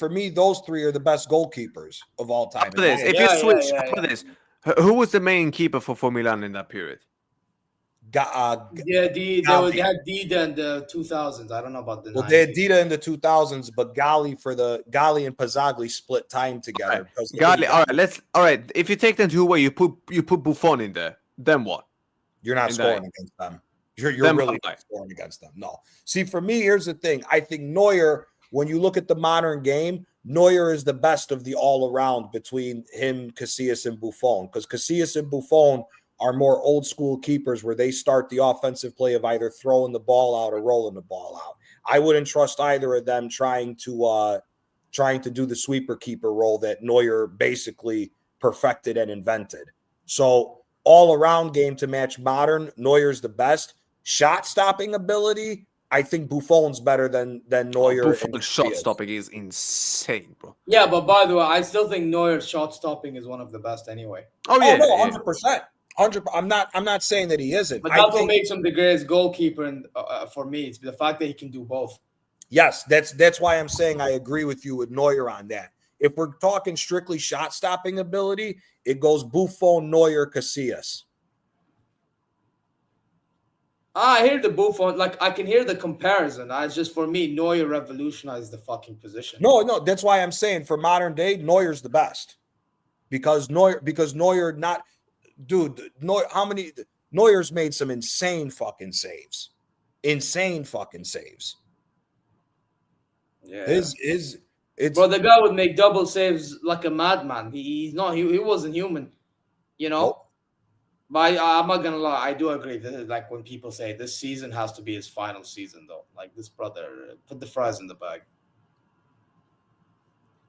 me, those three are the best goalkeepers of all time. How about this? If you switch, how about this? Who was the main keeper for Milan in that period? They had Dida in the 2000s. I don't know about the 90s. They had Dida in the 2000s, but Gali and Pizzagli split time together. All right. If you take them two away, you put Buffon in there. Then what? You're not scoring against them. You're really not scoring against them. No. See, for me, here's the thing. I think Neuer, when you look at the modern game, Neuer is the best of the all-around between him, Casillas, and Buffon, because Casillas and Buffon are more old school keepers where they start the offensive play of either throwing the ball out or rolling the ball out. I wouldn't trust either of them trying to do the sweeper keeper role that Neuer basically perfected and invented. So all around game to match modern, Neuer's the best. Shot stopping ability, I think Buffon's better than Neuer. Buffon's shot stopping is insane, bro. Yeah, but by the way, I still think Neuer's shot stopping is one of the best anyway. Oh yeah, no, 100%. I'm not saying that he isn't. But that's what makes him the greatest goalkeeper, and for me, it's the fact that he can do both. Yes, that's why I'm saying I agree with you with Neuer on that. If we're talking strictly shot stopping ability, it goes Buffon, Neuer, Casillas. I hear the Buffon, like I can hear the comparison. It's just for me, Neuer revolutionized the fucking position. No, that's why I'm saying for modern day, Neuer's the best because Neuer not. Dude, Neuer's made some insane fucking saves. Yeah. Bro, the guy would make double saves like a madman. He wasn't human, you know. Nope. But I'm not gonna lie, I do agree. Like when people say this season has to be his final season, though. Like this brother, put the fries in the bag.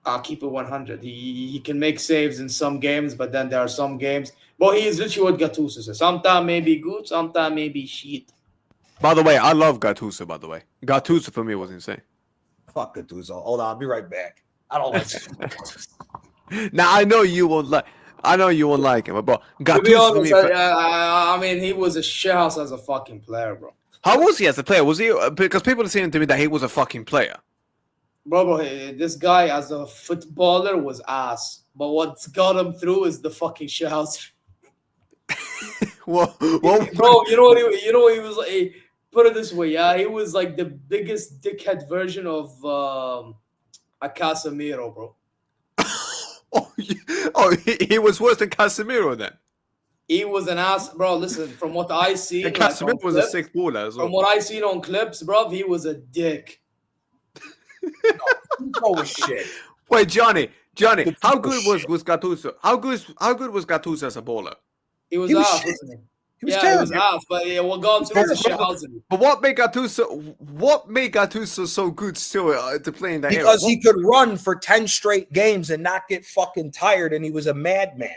I'll keep it 100. He can make saves in some games, but then there are some games. But he is literally what Gattuso says. Sometimes maybe good, sometimes maybe shit. By the way, I love Gattuso. By the way, Gattuso for me was insane. Fuck Gattuso. Hold on, I'll be right back. I don't like. Now I know you won't like. I know you won't like him, but To be Gattuso for me. honest, I mean, he was a shithouse as a fucking player, bro. How was he as a player? Was he because people are saying to me that he was a fucking player? Bro, this guy as a footballer was ass. But what's got him through is the fucking shithouse. Well, Bro, you know what he was like. Put it this way, yeah, he was like the biggest dickhead version of a Casemiro, bro. he was worse than Casemiro then. He was an ass, bro. Listen, from what I see, And Casemiro was a sick baller as well. From what I seen on clips, bro, he was a dick. Oh shit! Wait, Johnny, how good was Gattuso? How good was Gattuso as a baller? He was He was ass, shit. wasn't he? He was Yeah, terrible. he was ass, but yeah, what got through the shit house. But what made Gattuso so good still to play in that era? Because he could run for 10 straight games and not get fucking tired, and he was a madman.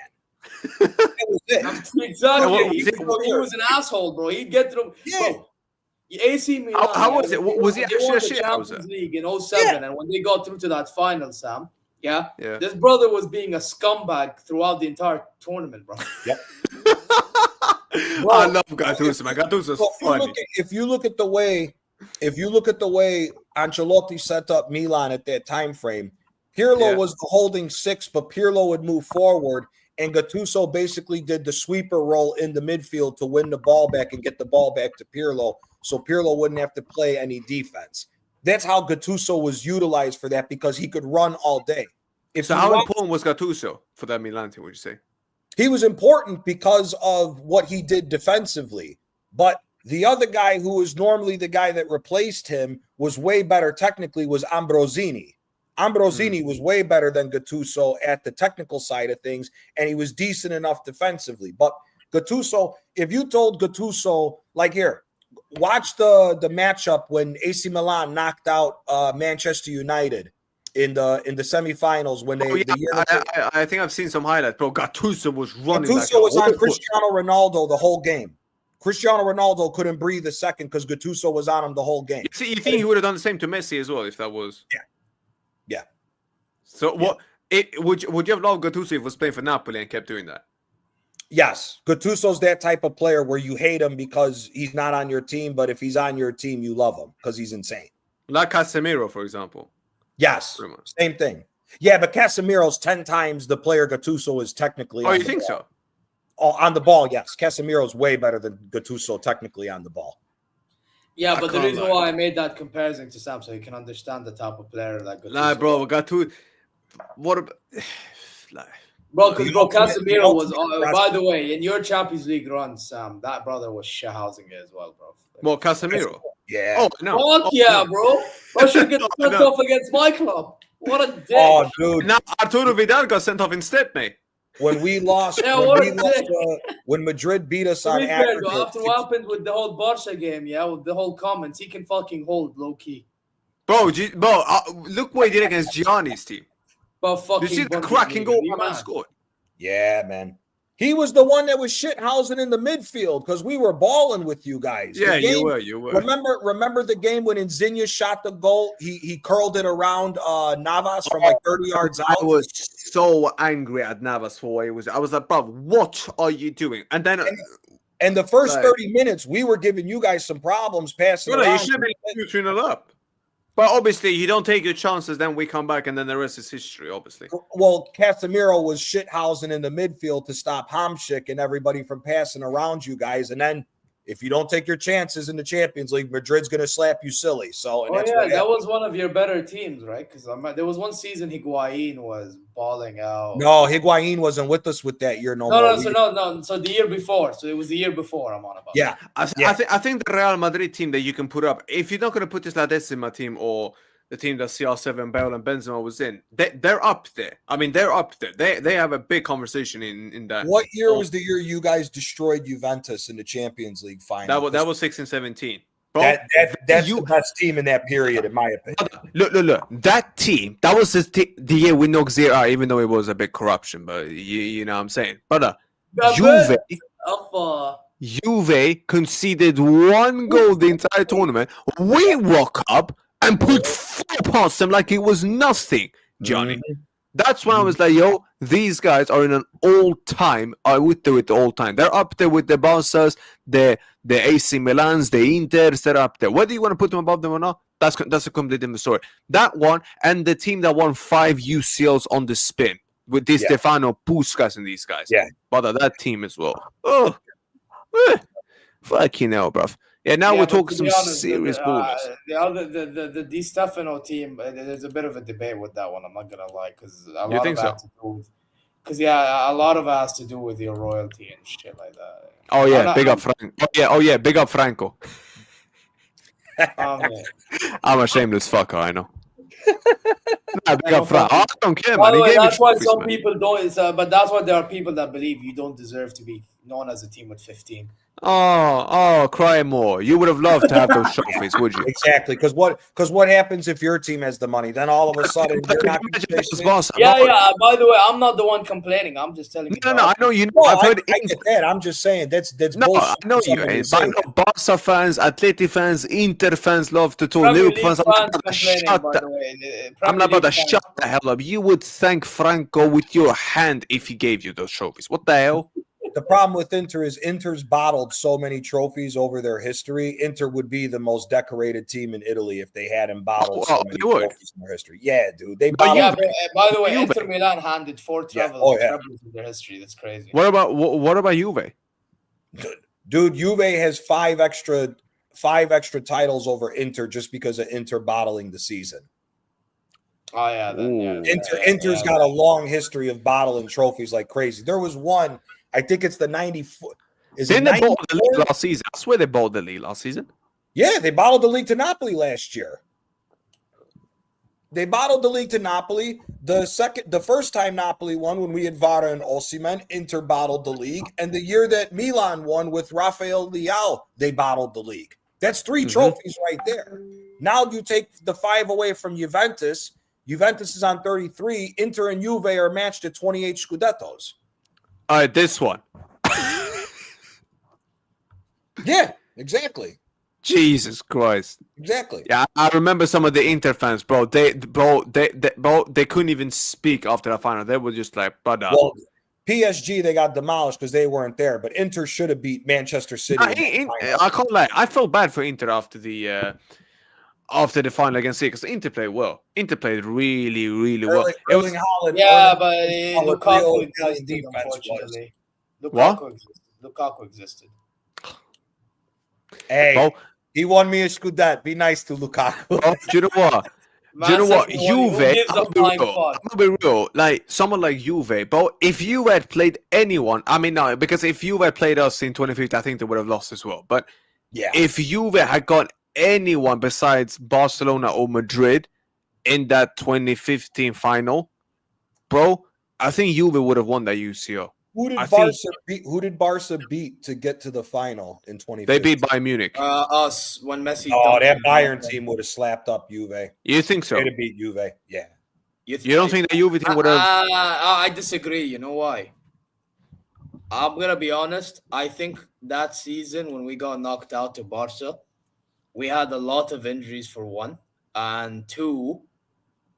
That was it. Exactly. He was an asshole, bro. He'd get through. Yeah. Bro, AC Milan. How was it? Was he They actually won a the shit Champions League in 07, and when they got through to that final, Sam, Yeah. this brother was being a scumbag throughout the entire tournament, bro. Yep. I love Gattuso, man. Gattuso's funny. If you look at the way Ancelotti set up Milan at that time frame, Pirlo was the holding six, but Pirlo would move forward, and Gattuso basically did the sweeper role in the midfield to win the ball back and get the ball back to Pirlo, so Pirlo wouldn't have to play any defense. That's how Gattuso was utilized for that, because he could run all day. So how important was Gattuso for that Milan team, would you say? He was important because of what he did defensively. But the other guy who was normally the guy that replaced him was way better technically was Ambrosini. Ambrosini was way better than Gattuso at the technical side of things, and he was decent enough defensively. But Gattuso, if you told Gattuso, like here, watch the matchup when AC Milan knocked out Manchester United in the semifinals when they I think I've seen some highlights, bro. Gattuso was running. Gattuso was on Cristiano Ronaldo the whole game. Cristiano Ronaldo couldn't breathe a second because Gattuso was on him the whole game. You think he would have done the same to Messi as well if that was? Yeah. So what? Would you have loved Gattuso if he was playing for Napoli and kept doing that? Yes, Gattuso's that type of player where you hate him because he's not on your team, but if he's on your team, you love him because he's insane. Like Casemiro, for example. Yes, same thing. Yeah, but Casemiro's 10 times the player Gattuso is technically. Oh, you think so? Oh, on the ball, yes. Casemiro's way better than Gattuso technically on the ball. Yeah, but the reason why I made that comparison to Sam, so you can understand the type of player that Gattuso. Nah, bro, Gattuso. What about? Bro, because Casemiro was. By the way, in your Champions League run, Sam, that brother was shithousing it as well, bro. Well, Casemiro. Yeah. Oh no. Fuck yeah, bro. I should get sent off against my club. What a dick. Oh, dude. Now Arturo Vidal got sent off instead, mate. When we lost, when Madrid beat us on aggregate. After what happened with the whole Barca game, with the whole comments, he can fucking hold low key. Bro, look what he did against Gianni's team. But fucking, you see the cracking goal my man scored? Yeah, man. He was the one that was shithousing in the midfield because we were balling with you guys. Yeah, you were. Remember the game when Insigne shot the goal? He curled it around Navas from like 30 yards out. I was so angry at Navas for what he was. I was like, bro, what are you doing? And then and the first 30 minutes, we were giving you guys some problems passing. You should have been 2-0 up. But obviously, you don't take your chances, then we come back, and then the rest is history, obviously. Well, Casemiro was shithousing in the midfield to stop Hamšík and everybody from passing around you guys. And then if you don't take your chances in the Champions League, Madrid's going to slap you silly. So, that was one of your better teams, right? Because there was one season Higuain was balling out. No, Higuain wasn't with us with that year. No. So the year before. So it was the year before I'm on about. Yeah. I think the Real Madrid team that you can put up, if you're not going to put this La Decima team or the team that CR7, Bale and Benzema was in, they're up there. I mean, they're up there. They have a big conversation in that. What year was the year you guys destroyed Juventus in the Champions League final? That was 16-17. That's the best team in that period, in my opinion. Look. That team, that was the year we knocked Zero out, even though it was a bit corruption. But you know what I'm saying? But Juve conceded 1 goal the entire tournament. We walk up and put 4 past them like it was nothing, Johnny. That's when I was like, yo, these guys are in an all-time. I would do it all-time. They're up there with the Barças, the AC Milans, the Inters. They're up there. Whether you want to put them above them or not, that's a completely different story. That one and the team that won 5 UCLs on the spin with Di Stefano, Puskas, and these guys. Yeah. But that team as well. Oh, fucking hell, bruv. Yeah, now we're talking some serious ballers. The Di Stefano team, there's a bit of a debate with that one. I'm not gonna lie, because a lot of it has to do with, a lot of it has to do with your royalty and shit like that. Oh yeah, big up Franco. Oh yeah, big up Franco. I'm a shameless fucker, I know. Big up Franco. I don't care, man. That's why some people don't. But that's why there are people that believe you don't deserve to be known as a team with 15. Oh, cry more. You would have loved to have those trophies, would you? Exactly. Because what happens if your team has the money? Then all of a sudden you're not By the way, I'm not the one complaining. I'm just telling you. No, I know you know. I've heard I get that. I'm just saying that's bullshit. I know you ain't. But I know Barca fans, Atleti fans, Inter fans love to talk. Liverpool fans. I'm not about to shut the hell up. You would thank Franco with your hand if he gave you those trophies. What the hell? The problem with Inter is Inter's bottled so many trophies over their history. Inter would be the most decorated team in Italy if they hadn't bottled so many trophies in their history. Yeah, dude. They bottled. By the way, Inter Milan handed 4 trebles in their history. That's crazy. What about Juve? Dude, Juve has 5 extra titles over Inter just because of Inter bottling the season. Oh yeah, Inter's got a long history of bottling trophies like crazy. There was one. I think it's the 94. Didn't they bottle the league last season? I swear they bottled the league last season. Yeah, they bottled the league to Napoli last year. They bottled the league to Napoli. The first time Napoli won when we had Vara and Osimhen, Inter bottled the league. And the year that Milan won with Rafael Leao, they bottled the league. That's 3 trophies right there. Now you take the 5 away from Juventus. Juventus is on 33. Inter and Juve are matched at 28 Scudettos. All right, this one. Yeah, exactly. Jesus Christ. Exactly. Yeah, I remember some of the Inter fans, bro. They couldn't even speak after the final. They were just like, brother. Well, PSG, they got demolished because they weren't there, but Inter should have beat Manchester City. I can't lie. I felt bad for Inter after the final against City because Inter played well. Inter played really, really well. Erling Haaland. Yeah, but Lukaku existed, unfortunately. Lukaku existed. Hey, bro, he won me a Scudetto. Be nice to Lukaku. Bro, do you know what? Juve, I'm be real. Like someone like Juve, but if Juve had played anyone, I mean, no, because if Juve had played us in 2015, I think they would have lost as well. But yeah, if Juve had got anyone besides Barcelona or Madrid in that 2015 final, bro, I think Juve would have won that UCL. Who did Barca beat to get to the final in 2015? They beat Bayern Munich. Us when Messi. Oh, that Bayern team would have slapped up Juve. You think so? They'd have beat Juve. Yeah. You don't think that Juve team would have? I disagree. You know why? I'm gonna be honest. I think that season when we got knocked out to Barca, we had a lot of injuries for one, and two,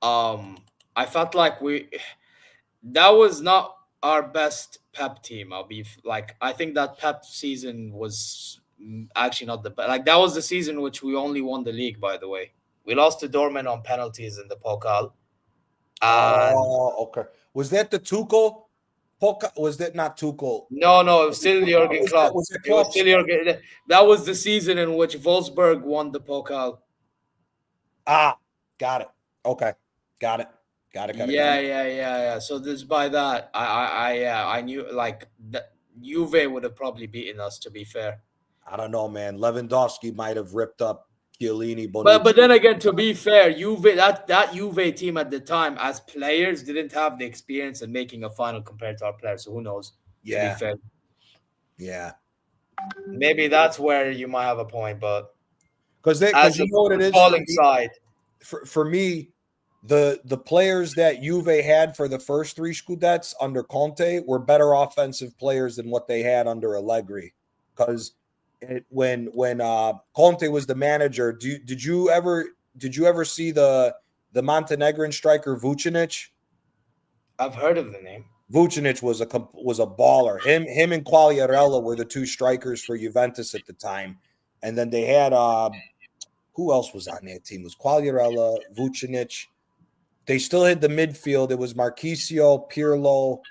I felt like that was not our best Pep team. I think that Pep season was actually not the best. Like that was the season which we only won the league. By the way, we lost to Dortmund on penalties in the Pokal. Okay. Was that the Tuchel? Was that not Tuchel? No, it was still Jurgen Klopp. It was still Jurgen. That was the season in which Wolfsburg won the Pokal. Got it. Okay, got it. Yeah. So this by that, I knew like that Juve would have probably beaten us. To be fair, I don't know, man. Lewandowski might have ripped up Chiellini. But then again, to be fair, Juve that Juve team at the time as players didn't have the experience in making a final compared to our players. So who knows? Yeah. To be fair. Yeah. Maybe that's where you might have a point, but because you know what it is. Falling side. for me, the players that Juve had for the first 3 Scudettes under Conte were better offensive players than what they had under Allegri. Because when Conte was the manager, did you ever see the Montenegrin striker Vucinic? I've heard of the name. Vucinic was a baller. Him and Quagliarella were the 2 strikers for Juventus at the time. And then they had who else was on that team? It was Quagliarella, Vucinic. They still had the midfield. It was Marchisio, Pirlo.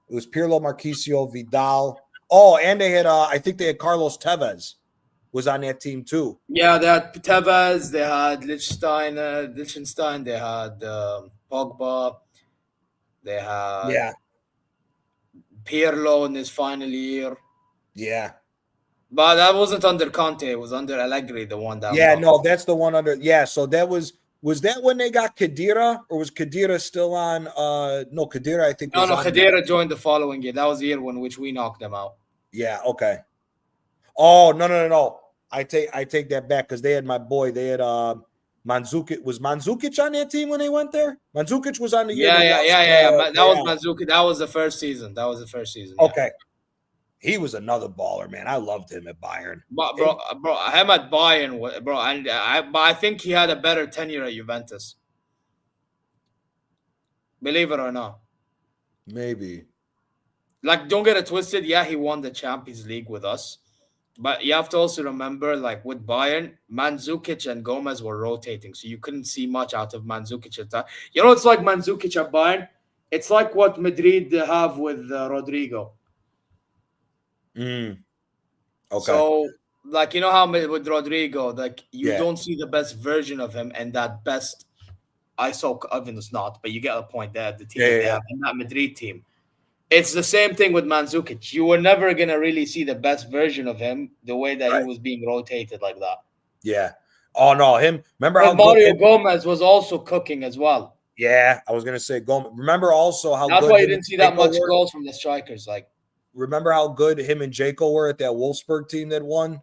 It was Pirlo, Marchisio, Vidal. Oh, and they had I think they had Carlos Tevez was on that team too. Yeah, they had Tevez, they had Liechtenstein, they had Pogba, they had Pirlo in his final year. Yeah. But that wasn't under Conte. It was under Allegri, the one that. Yeah, no, that's the one under. Yeah, so that was that when they got Khedira, or was Khedira still on? No, Khedira, I think. No, Khedira joined the following year. That was the year in which we knocked them out. Yeah. Okay. Oh no! I take that back because they had my boy. They had Mandzukic. Was Mandzukic on that team when they went there? Mandzukic was on the year. Yeah. That was Mandzukic. That was the first season. Yeah. Okay. He was another baller, man. I loved him at Bayern. But bro, him at Bayern, bro, and I think he had a better tenure at Juventus. Believe it or not. Maybe. Like, don't get it twisted. Yeah, he won the Champions League with us. But you have to also remember, like, with Bayern, Mandzukic and Gomez were rotating. So you couldn't see much out of Mandzukic at that. You know, it's like Mandzukic at Bayern. It's like what Madrid have with Rodrigo. Okay. So, like, you know how with Rodrigo, like, you don't see the best version of him, and that best ISO Oven is not, but you get the point there. The team they have in that Madrid team. It's the same thing with Mandzukic. You were never going to really see the best version of him the way that he was being rotated like that. Yeah. Oh, no, him. Remember how Mario Gomez was also cooking as well. Yeah, I was going to say Gomez. Remember also how That's good why you didn't see that much goals from the strikers. Like, remember how good him and Jaco were at that Wolfsburg team that won?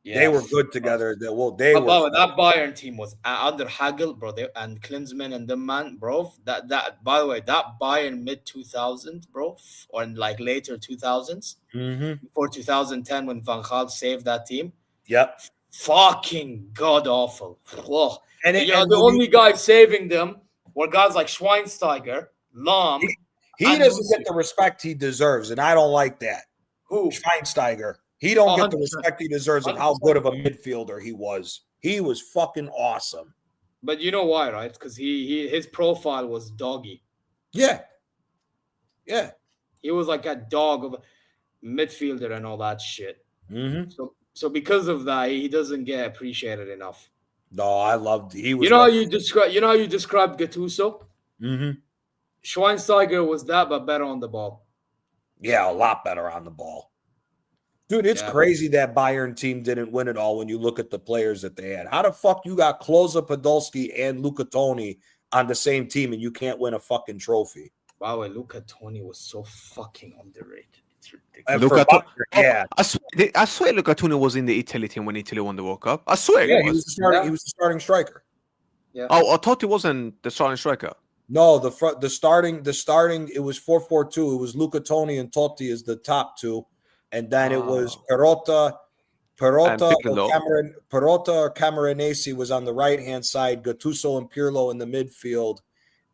Yeah, they were good together. That that Bayern team was under Hagel, bro, and Klinsmann and them, man, bro. That by the way, that Bayern mid 2000s, bro, or in like later 2000s, before 2010 when Van Gaal saved that team. Yep. Fucking god awful. Whoa. And the only guys saving them were guys like Schweinsteiger, Lahm. He doesn't get the respect he deserves, and I don't like that. Who? Schweinsteiger. He don't get the respect he deserves of how good of a midfielder he was. He was fucking awesome. But you know why, right? Because his profile was doggy. Yeah. Yeah. He was like a dog of a midfielder and all that shit. Mm-hmm. So because of that, he doesn't get appreciated enough. No, I loved. He was. You know how you described Gattuso? Mm-hmm. Schweinsteiger was that, but better on the ball. Yeah, a lot better on the ball. Dude, it's crazy that Bayern team didn't win it all when you look at the players that they had. How the fuck you got Klose, Podolski, and Luca Toni on the same team and you can't win a fucking trophy? By the way, Luca Toni was so fucking underrated. It's ridiculous. I swear Luca Toni was in the Italy team when Italy won the World Cup. I swear he was the starting striker. Yeah. Oh, I thought he wasn't the starting striker. No, the starting it was 4-4-2. It was Luca Toni and Totti as the top two. And then it was Perotta or Camoranesi was on the right-hand side, Gattuso and Pirlo in the midfield.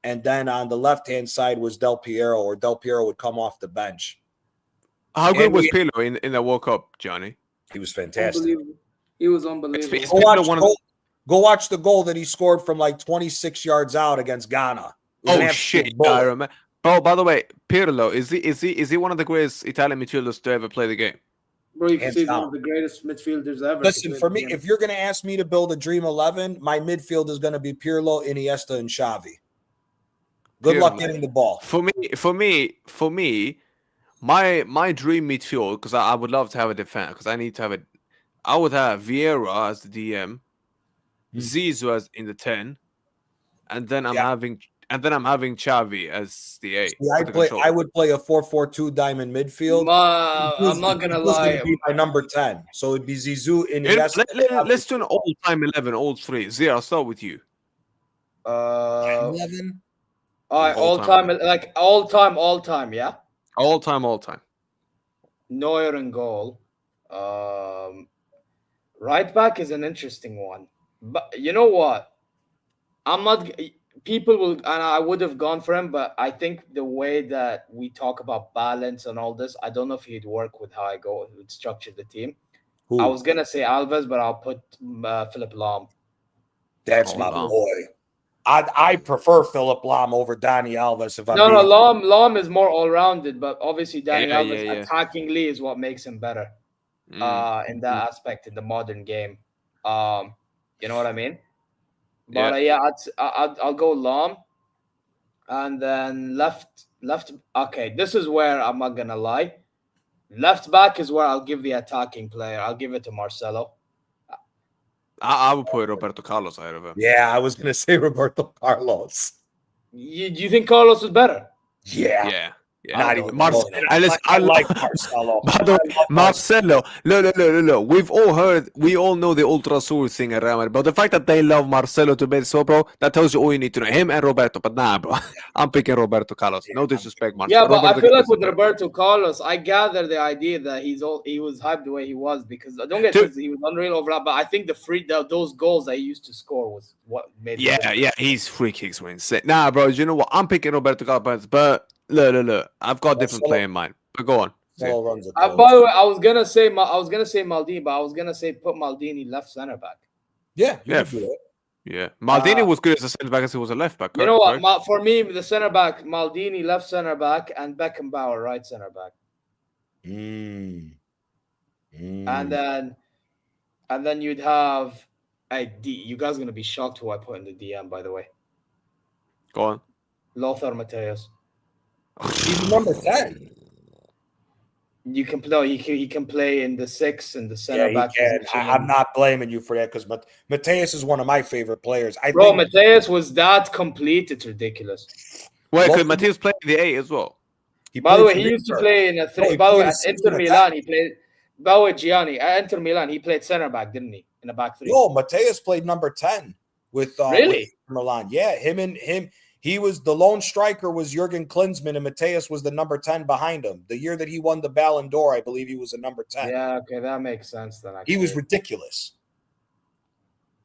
And then on the left-hand side was Del Piero, or Del Piero would come off the bench. How good was Pirlo in the World Cup, Johnny? He was fantastic. He was unbelievable. Go watch the goal that he scored from like 26 yards out against Ghana. Oh, shit. I remember. Oh, by the way, Pirlo, is he one of the greatest Italian midfielders to ever play the game? Bro, you can say he's one of the greatest midfielders ever. Listen, for me, if you're going to ask me to build a dream 11, my midfield is going to be Pirlo, Iniesta, and Xavi. Good luck getting the ball. For me, my dream midfield, because I would love to have a defender, because I need to have it. I would have Vieira as the DM, Zizou as in the 10, and then I'm having Xavi as the 8. I would play a 4-4-2 diamond midfield. I'm not gonna lie. Be my number 10, so it'd be Zizou. Iniesta. Let's do an all-time 11, all three. Zia, I'll start with you. Uh, 11. all time, like all time, yeah. All time. Neuer in goal. Right back is an interesting one, but you know what? I'm not. People will, and I would have gone for him, but I think the way that we talk about balance and all this, I don't know if he'd work with how I go would structure the team. Who? I was gonna say Alves, but I'll put Philip Lahm. That's Oh, my Lahm. boy. I prefer Philip Lahm over Donny Alves. If I'm No, being Lahm is more all rounded, but obviously Dani Yeah, Alves yeah. attackingly is what makes him better. In that aspect in the modern game, you know what I mean. But yeah, I'll go Lahm, and then left. Okay, this is where I'm not gonna lie. Left back is where I'll give the attacking player. I'll give it to Marcelo. I would put Roberto Carlos ahead of him. Yeah, I was gonna say Roberto Carlos. Do you think Carlos is better? Yeah. Yeah. Not I'll even go close. with And And listen, I like Marcelo. By the way, I love Marcelo, look. We've all heard, we all know the Ultra Sur thing at Real Madrid, but the fact that they love Marcelo to bed so, bro, that tells you all you need to know. Him and Roberto, but nah, bro, I'm picking Roberto Carlos. No disrespect, Marcelo. Yeah, but I Roberto feel like Carlos is with better. Roberto Carlos, I gather the idea that he was hyped the way he was because don't get Dude. twisted, he was unreal overall. But I think those goals that he used to score was what made the difference. Yeah, his free kicks were insane. Nah, bro, you know what? I'm picking Roberto Carlos, but look. I've got a different player in mind. But go on. Marcelo runs a By the way, I was gonna say Maldini, but I was gonna say put Maldini left center back. Yeah, you Yeah, can do it. yeah. Maldini was good as a centre back as he was a left back. You know what? Correct? For me, the center back, Maldini left center back, and Beckenbauer right center back. And then you'd have you guys are gonna be shocked who I put in the DM, by the way. Go on. Lothar Matthäus. He's number 10. You can play. He can play in the 6 and the center Yeah, back he can. position. I'm not blaming you for that because Mateus is one of my favorite players. Bro, Matthäus was that complete. It's ridiculous. Wait, could Mateus play in the 8 as well? By the way, he used to play in a 3. he By the way, played at a 6 Inter and a Milan, 10. he played. By the way, Gianni at Inter Milan, he played center back, didn't he? In a back 3. No, Mateus played number 10 with Really? with Milan. Yeah, him. He was the lone striker was Jurgen Klinsmann, and Mateus was the number 10 behind him. The year that he won the Ballon d'Or, I believe he was a number 10. Yeah, okay, that makes sense then. Actually. He was ridiculous.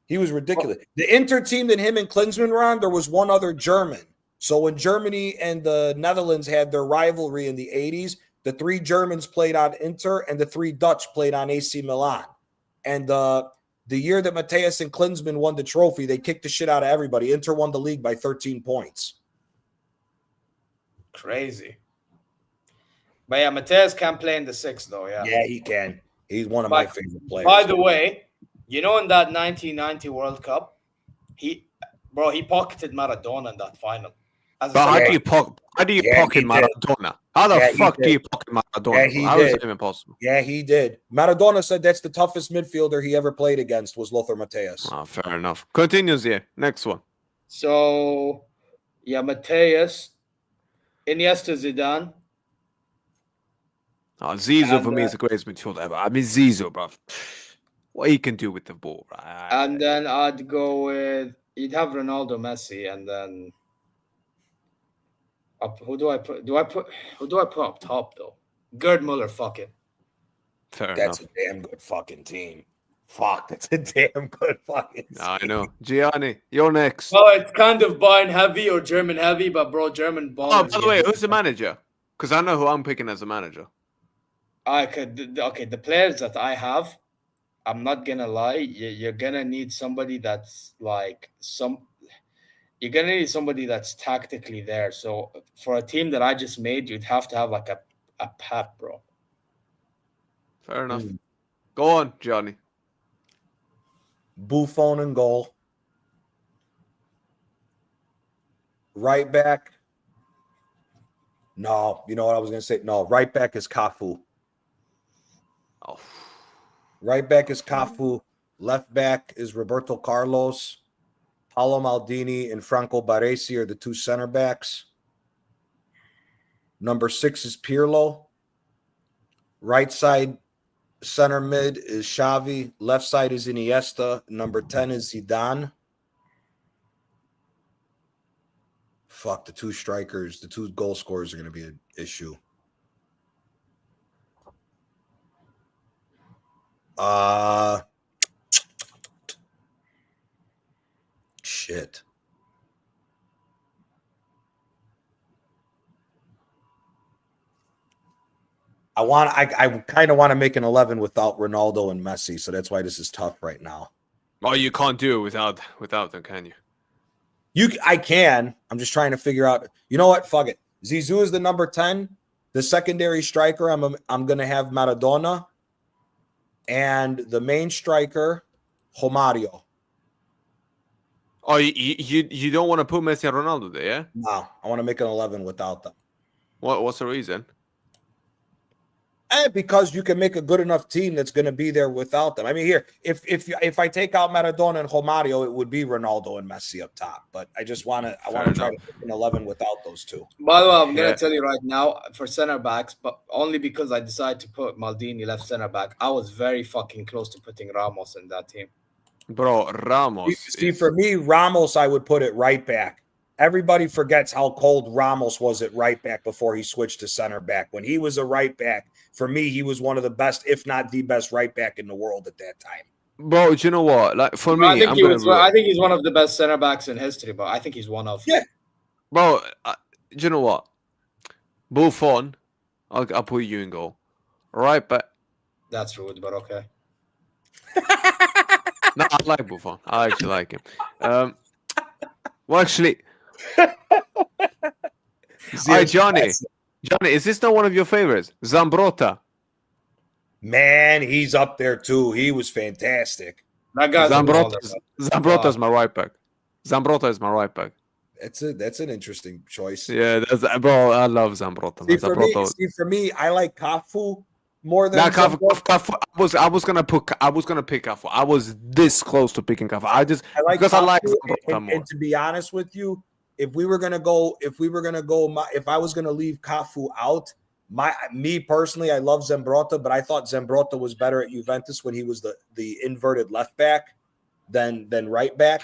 The Inter team that him and Klinsmann were on, there was one other German. So when Germany and the Netherlands had their rivalry in the 80s, the 3 Germans played on Inter and the 3 Dutch played on AC Milan. And the year that Mateus and Klinsmann won the trophy, they kicked the shit out of everybody. Inter won the league by 13 points. Crazy. But yeah, Mateus can play in the 6 though, yeah. Yeah, he can. He's one of my favorite players. By the way, you know in that 1990 World Cup, he pocketed Maradona in that final. But how do you pocket Maradona? How the fuck do you pocket Maradona? Yeah, How is that even possible? Yeah, he did. Maradona said that's the toughest midfielder he ever played against was Lothar Matthäus. Oh, fair enough. Continues here. Next one. So, yeah, Matthäus, Iniesta, Zidane. Oh, Zizou for me is the greatest midfielder ever. I mean, Zizou, bro. What he can do with the ball, right? And then I'd go with, you'd have Ronaldo, Messi, and then who do I put up top though? Gerd Muller, fuck it. Fair That's enough. a damn good fucking team. Fuck, that's a damn good fucking team. I know. Gianni, you're next. Oh, it's kind of Bayern heavy or German heavy, but bro, German ball. Oh, by the way, who's the manager? Because I know who I'm picking as a manager. The players that I have, I'm not gonna lie, you're gonna need somebody that's like you're gonna need somebody that's tactically there. So for a team that I just made, you'd have to have like a Pep, bro. Fair enough. Go on, Johnny. Buffon in goal. Right back. No, you know what I was going to say? No, right back is Cafu. Oh. Right back is Cafu. Left back is Roberto Carlos. Paolo Maldini and Franco Baresi are the 2 center backs. Number 6 is Pirlo. Right side center mid is Xavi. Left side is Iniesta. Number 10 is Zidane. Fuck, the two strikers, the two goal scorers are going to be an issue. Shit. I kind of want to make an 11 without Ronaldo and Messi, so that's why this is tough right now. Oh, you can't do it without them, can you? I can. I'm just trying to figure out. You know what? Fuck it. Zizou is the number 10. The secondary striker, I'm gonna have Maradona, and the main striker, Romario. Oh, you don't want to put Messi and Ronaldo there, yeah? No, I want to make an 11 without them. What's the reason? Because you can make a good enough team that's going to be there without them. I mean, here, if I take out Maradona and Romario, it would be Ronaldo and Messi up top. But I want to try to pick an 11 without those two. By the way, I'm gonna tell you right now for center backs, but only because I decided to put Maldini left center back. I was very fucking close to putting Ramos in that team. Bro, Ramos. See, for me, Ramos, I would put it right back. Everybody forgets how cold Ramos was at right back before he switched to center back. When he was a right back, for me, he was one of the best, if not the best, right back in the world at that time. Bro, do you know what? Like for me, I think he's one of the best center backs in history, but I think he's one of. Yeah. Bro, do you know what? Buffon, I'll put you in goal. Right back. That's rude, but okay. No, I like Buffon. I actually like him. Well, actually, hi, Johnny, is this not one of your favorites? Zambrotta. Man, he's up there too. He was fantastic. That guy's Zambrotta's my right back. Zambrotta is my right back. That's an interesting choice. Yeah, bro, I love Zambrotta. For me, I like Cafu more than Cafu. I was gonna pick Cafu. I was this close to picking Cafu. I like Zambrotta more. And to be honest with you, if I was gonna leave Cafu out, me personally, I love Zambrotta, but I thought Zambrotta was better at Juventus when he was the inverted left back than right back.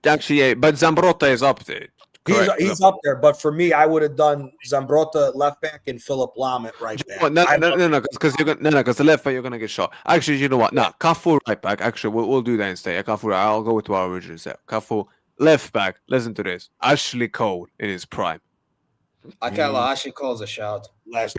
Actually, yeah, but Zambrotta is up there. He's up there, but for me, I would have done Zambrotta left back and Philip Lahm at right back. No, because the left back you're gonna get shot. Actually, you know what? No, Cafu right back. Actually, we'll do that instead. Cafu, I'll go with our original set. Cafu left back. Listen to this. Ashley Cole in his prime. I can't lie. Ashley Cole's a shout.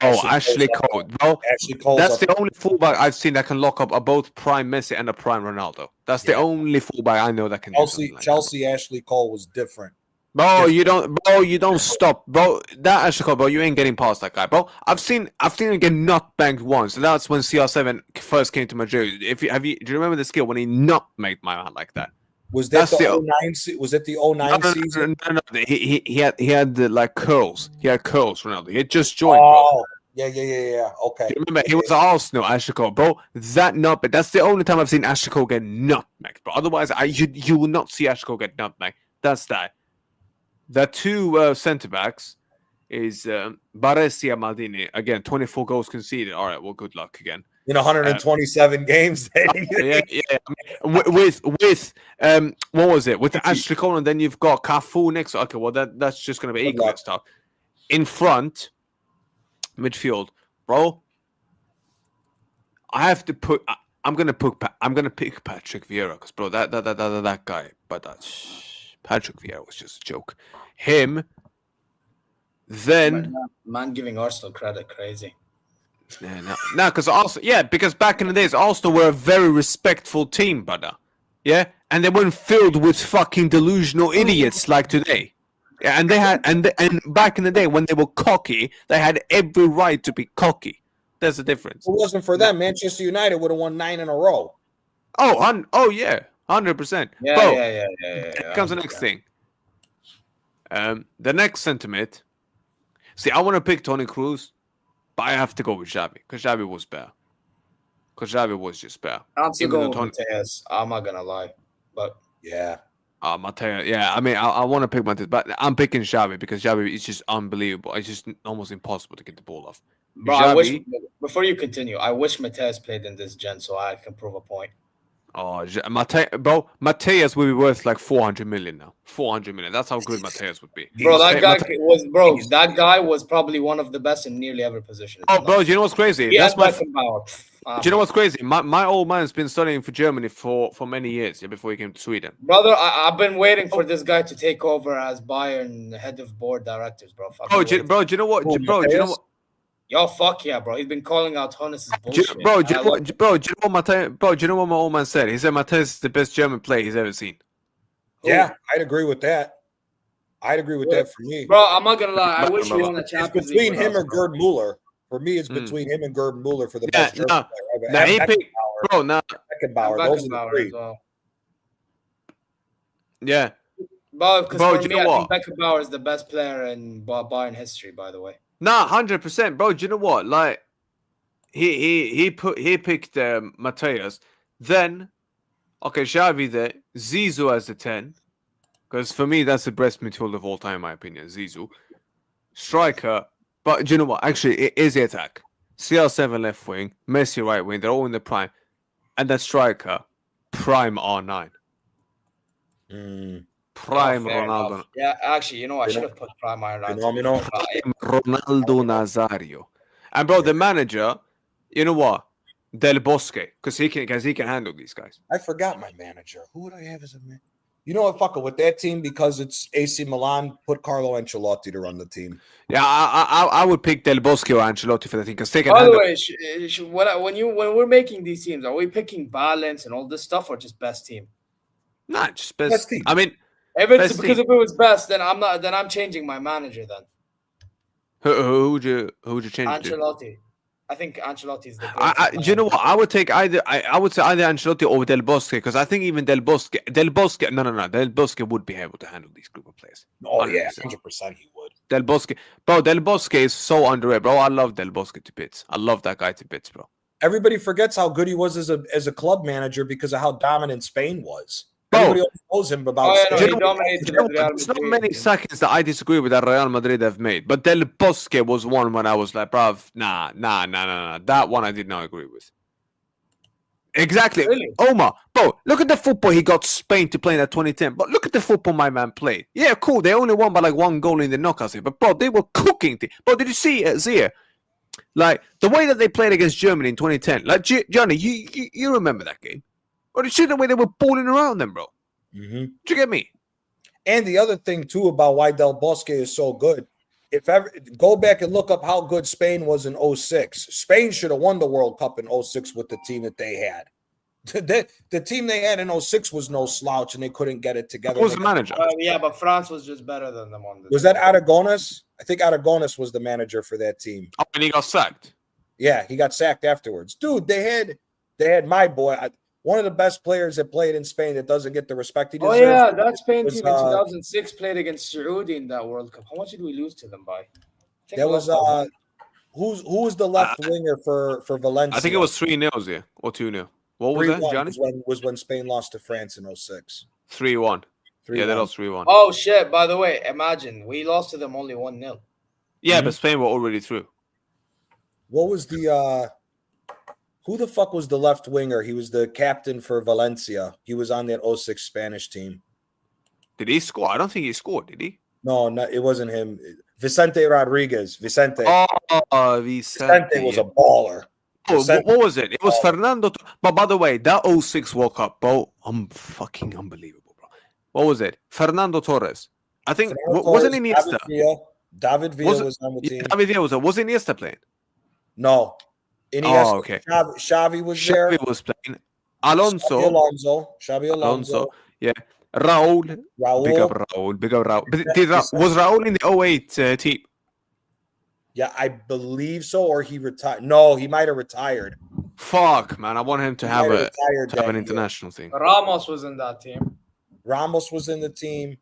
Ashley Cole. Bro, Ashley Cole. That's the only fullback I've seen that can lock up both prime Messi and a prime Ronaldo. That's the only fullback I know that can. Chelsea Ashley Cole was different. Bro, you don't stop, bro. That Ashley Cole, bro, you ain't getting past that guy, bro. I've seen him get nutbagged once, and that's when CR7 first came to Madrid. Do you remember the skill when he nutbagged my man like that? Was that the 09? Was it the 09 season? No. He had the like curls. He had curls, Ronaldo. He had just joined, bro. Oh, yeah. Okay. You remember, he was Arsenal, Ashley Cole, bro. But that's the only time I've seen Ashley Cole get nutbagged, bro. Otherwise, you will not see Ashley Cole get nutbagged. That's that. The two centre backs is Baresi and Maldini. Again, 24 goals conceded. All right, well, good luck again. In 127 games. Yeah. With what was it? With Ashley Cole, and then you've got Cafu next. Okay, well that's just gonna be equal stuff. In front, midfield, bro. I have to put. I'm gonna pick Patrick Vieira because, bro, that guy. But Patrick Vieira was just a joke. Him. Then man giving Arsenal credit, crazy. No, because back in the days, Arsenal were a very respectful team, brother. Yeah, and they weren't filled with fucking delusional idiots like today. Yeah, and they had, and back in the day when they were cocky, they had every right to be cocky. There's a difference. If it wasn't for them, Manchester United would have won 9 in a row. Oh yeah, 100%. Yeah. Here comes the next thing. The next sentiment. See, I want to pick Toni Kroos. But I have to go with Xavi because Xavi was better. Because Xavi was just better. I'm still going with Mateus. I'm not gonna lie, but yeah, Mateus. Yeah, I mean, I want to pick Mateus, but I'm picking Xavi because Xavi is just unbelievable. It's just almost impossible to get the ball off. Bro, Xavi, before you continue, I wish Mateus played in this gen so I can prove a point. Oh, bro, Mateus will be worth like 400 million now. 400 million. That's how good Mateus would be. Bro, Mate- that guy was probably one of the best in nearly every position. Oh, bro, do you know what's crazy? He That's and my. Beckenbauer. Do you know what's crazy? My old man's been studying for Germany for many years, yeah, before he came to Sweden. Brother, I've been waiting for this guy to take over as Bayern head of board directors, bro. Do you know what? Who, Bro, do you know Mateus? what? Yo, fuck yeah, bro. He's been calling out Honus' Do bullshit. you, bro, do you I know love what? it. Bro, do you know what Bro, do you know what my old man said? He said Mateus is the best German player he's ever seen. Yeah, I'd agree with that. I'd agree with that for me. Bro, I'm not gonna lie. I wish he won a It's Champions League. between with him us, or bro. Gerd Muller. For me, it's between him and Gerd Muller for the Yeah, best German player ever. Nah, And he picked, bro, nah, Beckenbauer. Those are the Beckenbauer three. as well. yeah. Bro, because Bro, for do you me, know I what? think Beckenbauer is the best player in Bayern history, by the way. Nah, 100%, bro. Do you know what? Like, he picked Mateus. Then, okay, Xavi there, Zizou as the 10, because for me that's the best midfielder of all time, in my opinion. Zizou, striker. But do you know what? Actually, it is the attack. CR7 left wing, Messi right wing. They're all in the prime, and that striker, prime R9, prime Fair Ronaldo. enough. Yeah, actually, you know, I should have put Prime Ireland. Phenomenal. Ronaldo Nazario. And bro, the manager, you know what? Del Bosque, because he can handle these guys. I forgot my manager. Who would I have as a man? You know what? Fuck it with that team because it's AC Milan. Put Carlo Ancelotti to run the team. Yeah, I would pick Del Bosque or Ancelotti for the thing because they can By the handle. way, when we're making these teams, are we picking balance and all this stuff, or just best team? Nah, just Best team. I mean, If it's best because team. if it was best, then I'm not. Then I'm changing my manager. Then Who would you change to? Ancelotti. I think Ancelotti is the Do you know what? I would take either. I would say either Ancelotti or Del Bosque because I think even Del Bosque. Del Bosque would be able to handle these group of players. Oh yeah, 100%. 100% he would. Del Bosque, bro. Del Bosque is so underrated, bro. I love Del Bosque to bits. I love that guy to bits, bro. Everybody forgets how good he was as a club manager because of how dominant Spain was. Bro. Everybody else knows him about Oh, yeah, no, Spain. he dominated You know Real what? There's not Madrid. many seconds that I disagree with that Real Madrid have made, but Del Bosque was one when I was like, bruv, nah. That one I did not agree with. Exactly. Really? Omar, bro, look at the football he got Spain to play in that 2010. But look at the football my man played. Yeah, cool. They only won by like one goal in the knockouts here. But, bro, they were cooking. Bro, did you see Zia? Like, the way that they played against Germany in 2010. Like, Johnny, you remember that game? Or did you see the way they were balling around them, bro? Mm-hmm. Did you get me? And the other thing too about why Del Bosque is so good, if ever go back and look up how good Spain was in 06. Spain should have won the World Cup in 06 with the team that they had. The team they had in 06 was no slouch and they couldn't get it together. Who was the manager? Yeah, but France was just better than them on this. Was that Aragones? I think Aragones was the manager for that team. Oh, and he got sacked. Yeah, he got sacked afterwards. Dude, they had my boy, one of the best players that played in Spain that doesn't get the respect he deserves. Oh yeah, that Spain was, team in 2006 played against Saudi in that World Cup. How much did we lose to them by? I think That we was lost by one. who was the left winger for Valencia? I think it was 3-0, yeah, or 2-0. What was that, 3-1 Johnny? was when Spain lost to France in 06. 3-1. Yeah, they 3-1. lost 3-1. Oh shit! By the way, imagine we lost to them only 1-0. Yeah, but Spain were already through. What was the who the fuck was the left winger? He was the captain for Valencia. He was on that 06 Spanish team. Did he score? I don't think he scored, did he? No, it wasn't him. Vicente Rodriguez. Vicente. Oh, Vicente was a baller. Oh, Vicente what was it? It was Fernando. But by the way, that 06 World Cup, bro, fucking unbelievable, bro. What was it? Fernando Torres. I think, wasn't Iniesta? David Villa was on the team. David Villa was Iniesta playing? No. Iniesta, Oh, okay. Xavi was there. Xavi was playing. Alonso. Xabi Alonso. Yeah. Raul. Big up Raul. But was Raul in the 08 team? Yeah, I believe so. Or he retired. No, he might have retired. Fuck, man. I want him to have an year. international thing. Ramos was in that team. Ramos was in the team.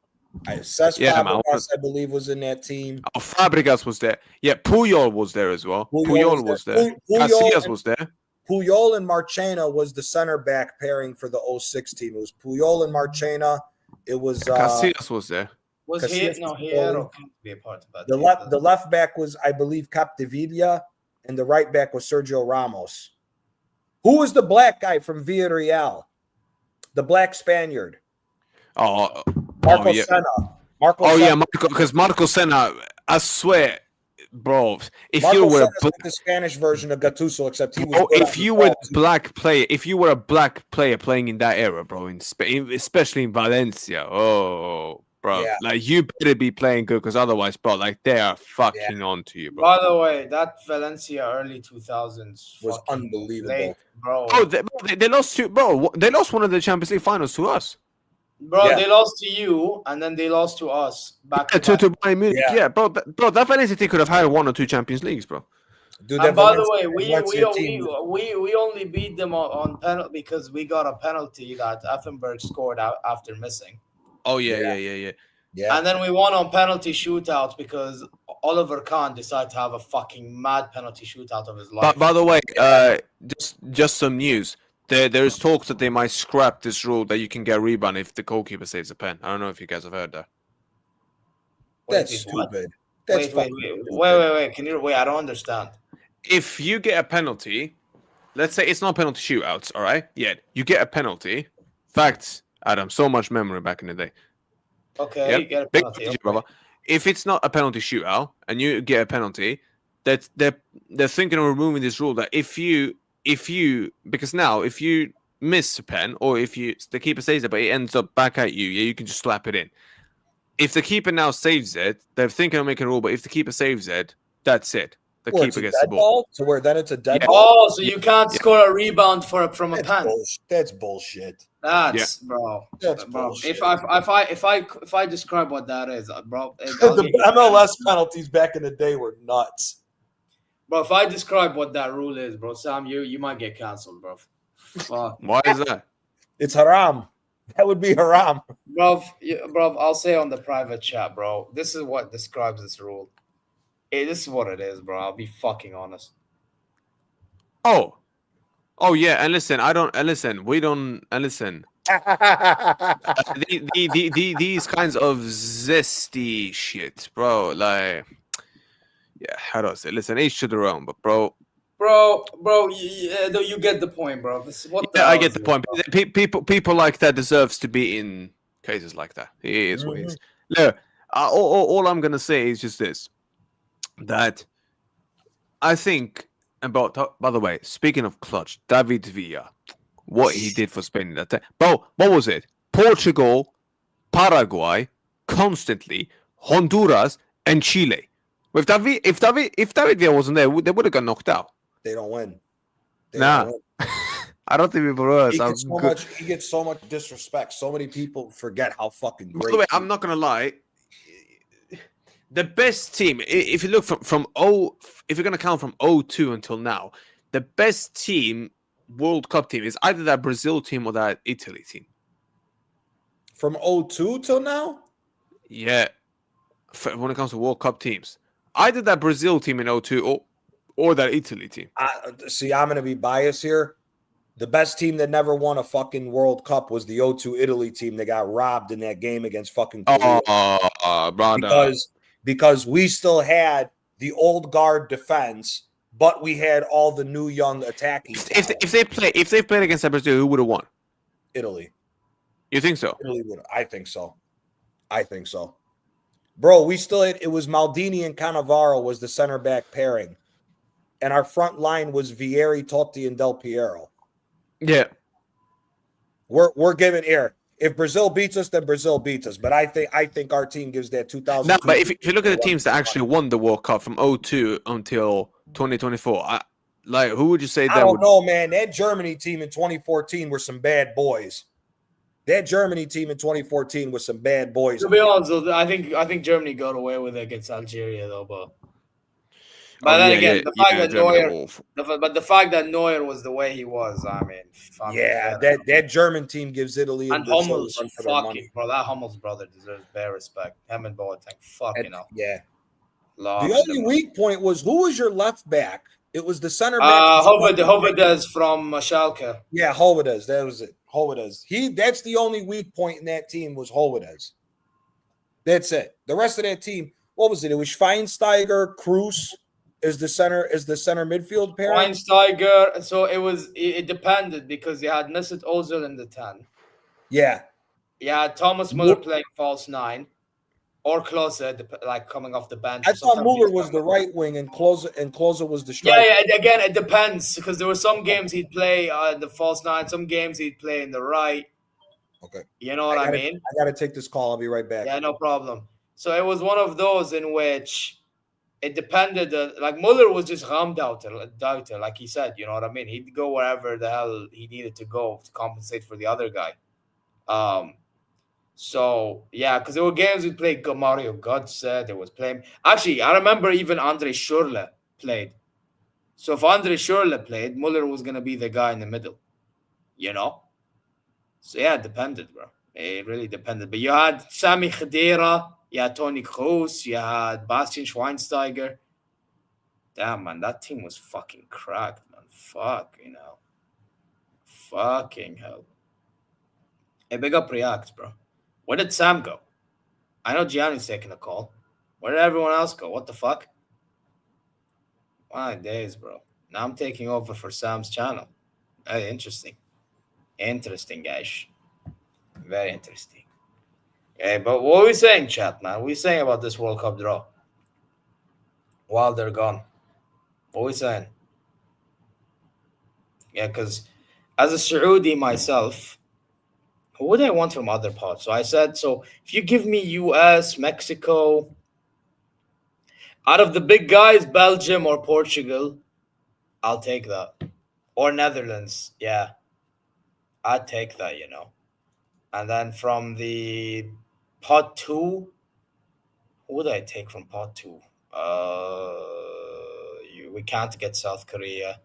Cesc Fabregas, I believe, was in that team. Oh, Fabregas was there. Yeah, Puyol was there as well. Puyol was there. Casillas was there. Puyol and Marchena was the center back pairing for the 06 team. It was Puyol and Marchena. It was Casillas was there. Was he? No, Hierro can't be a part of that. The left back was, I believe, Capdevila, and the right back was Sergio Ramos. Who was the black guy from Villarreal? the black Spaniard, Oh, Marco yeah. Senna. Marco Oh Senna. yeah, because Marco Senna. I swear, bro. If Marco you were a Senna's like the Spanish version of Gattuso, except he was. bro, good if on you the were ball, a too. black player, if you were a black player playing in that era, bro, in Spain, especially in Valencia, oh, bro, Yeah. like you better be playing good, because otherwise, bro, like they are fucking on to you, bro. By the way, that Valencia early 2000s Was fucking unbelievable. late, bro. Oh, they lost to bro. They lost one of the Champions League finals to us. Bro, Yeah. they lost to you, and then they lost to us back Yeah, to back. to Bayern Munich. Yeah. Yeah, bro, that Valencia team could have had 1 or 2 Champions Leagues, bro. Dude, And that by the Valencia- way, Valencia team was- we only beat them on penalty because we got a penalty that Effenberg scored out after missing. Oh Yeah. yeah. And then we won on penalty shootout because Oliver Kahn decided to have a fucking mad penalty shootout of his life. But by the way, just some news. There's talks that they might scrap this rule that you can get a rebound if the goalkeeper saves a pen. I don't know if you guys have heard that. That's Wait, what? stupid. That's Wait. Can you wait? I don't understand. If you get a penalty, let's say it's not penalty shootouts, all right? Yeah, you get a penalty. Facts, Adam. So much memory back in the day. Okay, Yep. you get a Big penalty. PG, Okay. brother. If it's not a penalty shootout and you get a penalty, that they're thinking of removing this rule that if you because now if you miss a pen or if the keeper saves it but it ends up back at you, yeah, you can just slap it in. If the keeper now saves it, they're thinking of making a rule, but if the keeper saves it, that's it. The Where it's keeper a gets the dead ball. So where then it's a dead Yeah. ball. Oh, so you can't Yeah. score a rebound from a That's pen. bullshit. That's bullshit. That's bro. That's Bro, bullshit. if I describe what that is, bro, The MLS penalties back in the day were nuts. bro, if I describe what that rule is, bro, Sam, you might get cancelled, bro. Fuck. Why is that? It's haram. That would be haram. Bro, I'll say on the private chat, bro. This is what describes this rule. This is what it is, bro. I'll be fucking honest. Oh yeah, and listen, we don't, and listen. These kinds of zesty shit, bro. Like, yeah, how do I say? Listen, each to their own, but bro, you get the point, bro. This is what. yeah, I get the point. People like that deserves to be in cases like that. It is what it is. Look, all I'm gonna say is just this: that I think about. By the way, speaking of clutch, David Villa, what he did for Spain in that time. Bro, what was it? Portugal, Paraguay, constantly, Honduras, and Chile. If David Villa wasn't there, they would have got knocked out. They don't win. Nah. I don't think people realize how good. He gets so much disrespect. So many people forget how fucking great. By the way, I'm not gonna lie. The best team, if you look if you're gonna count from 02 until now, the best team, World Cup team, is either that Brazil team or that Italy team. From 02 till now? Yeah, when it comes to World Cup teams, either that Brazil team in 02 or that Italy team. See, I'm going to be biased here. The best team that never won a fucking World Cup was the 02 Italy team that got robbed in that game against fucking Korea. Brother. Because we still had the old guard defense, but we had all the new young attacking. If they played against Brazil, who would have won? Italy. You think so? Italy would. I think so. Bro, we still had, it was Maldini and Cannavaro was the center back pairing. And our front line was Vieri, Totti, and Del Piero. Yeah. We're giving here. If Brazil beats us, then Brazil beats us. But I think our team gives that 2000. No, but if you look at the teams that actually won the World Cup from 02 until 2024, who would you say that? I don't know, man. That Germany team in 2014 were some bad boys. That Germany team in 2014 was some bad boys. To be honest, I think Germany got away with it against Algeria, though. But then again, the fact that Neuer was the way he was, I mean, that German team gives Italy and Hummels, fucking bro, that Hummels brother deserves bare respect. Him and Boateng, fucking hell. Yeah. The only weak point was who was your left back? It was the center back. Hovedes from Schalke. Yeah, Hovedes. That was it. Hovedes. That's the only weak point in that team was Hovedes. That's it. The rest of that team, what was it? It was Schweinsteiger, Kroos is the center midfield pair. Schweinsteiger. So it depended because you had Mesut Ozil in the 10. Yeah. Yeah, Thomas Muller playing false 9 or closer, like coming off the bench. I thought Muller was the right wing and Closer was the striker. Yeah. Again, it depends because there were some games he'd play the false 9, some games he'd play in the right. Okay. You know what I mean? I got to take this call. I'll be right back. Yeah, no problem. So it was one of those in which it depended. Like Muller was just doubter, like he said. You know what I mean? He'd go wherever the hell he needed to go to compensate for the other guy. So yeah, because there were games we played. Mario Götze, there was playing. Actually, I remember even Andre Schürrle played. So if Andre Schürrle played, Muller was gonna be the guy in the middle. You know. So yeah, it depended, bro. It really depended. But you had Sami Khedira, you had Toni Kroos, you had Bastian Schweinsteiger. Damn, man, that team was fucking cracked, man. Fucking hell. Fucking hell. Hey, big up React, bro. Where did Sam go? I know Gianni's taking a call. Where did everyone else go? What the fuck? My days, bro. Now I'm taking over for Sam's channel. Very interesting. Interesting, guys. Very interesting. Okay, but what are we saying, chat, man? What are we saying about this World Cup draw? While they're gone. What are we saying? Yeah, because as a Saudi myself, who would I want from other parts? So I said, so if you give me US, Mexico, out of the big guys, Belgium or Portugal, I'll take that. Or Netherlands, yeah. I'd take that, you know. And then from the pot 2, who would I take from pot 2? We can't get South Korea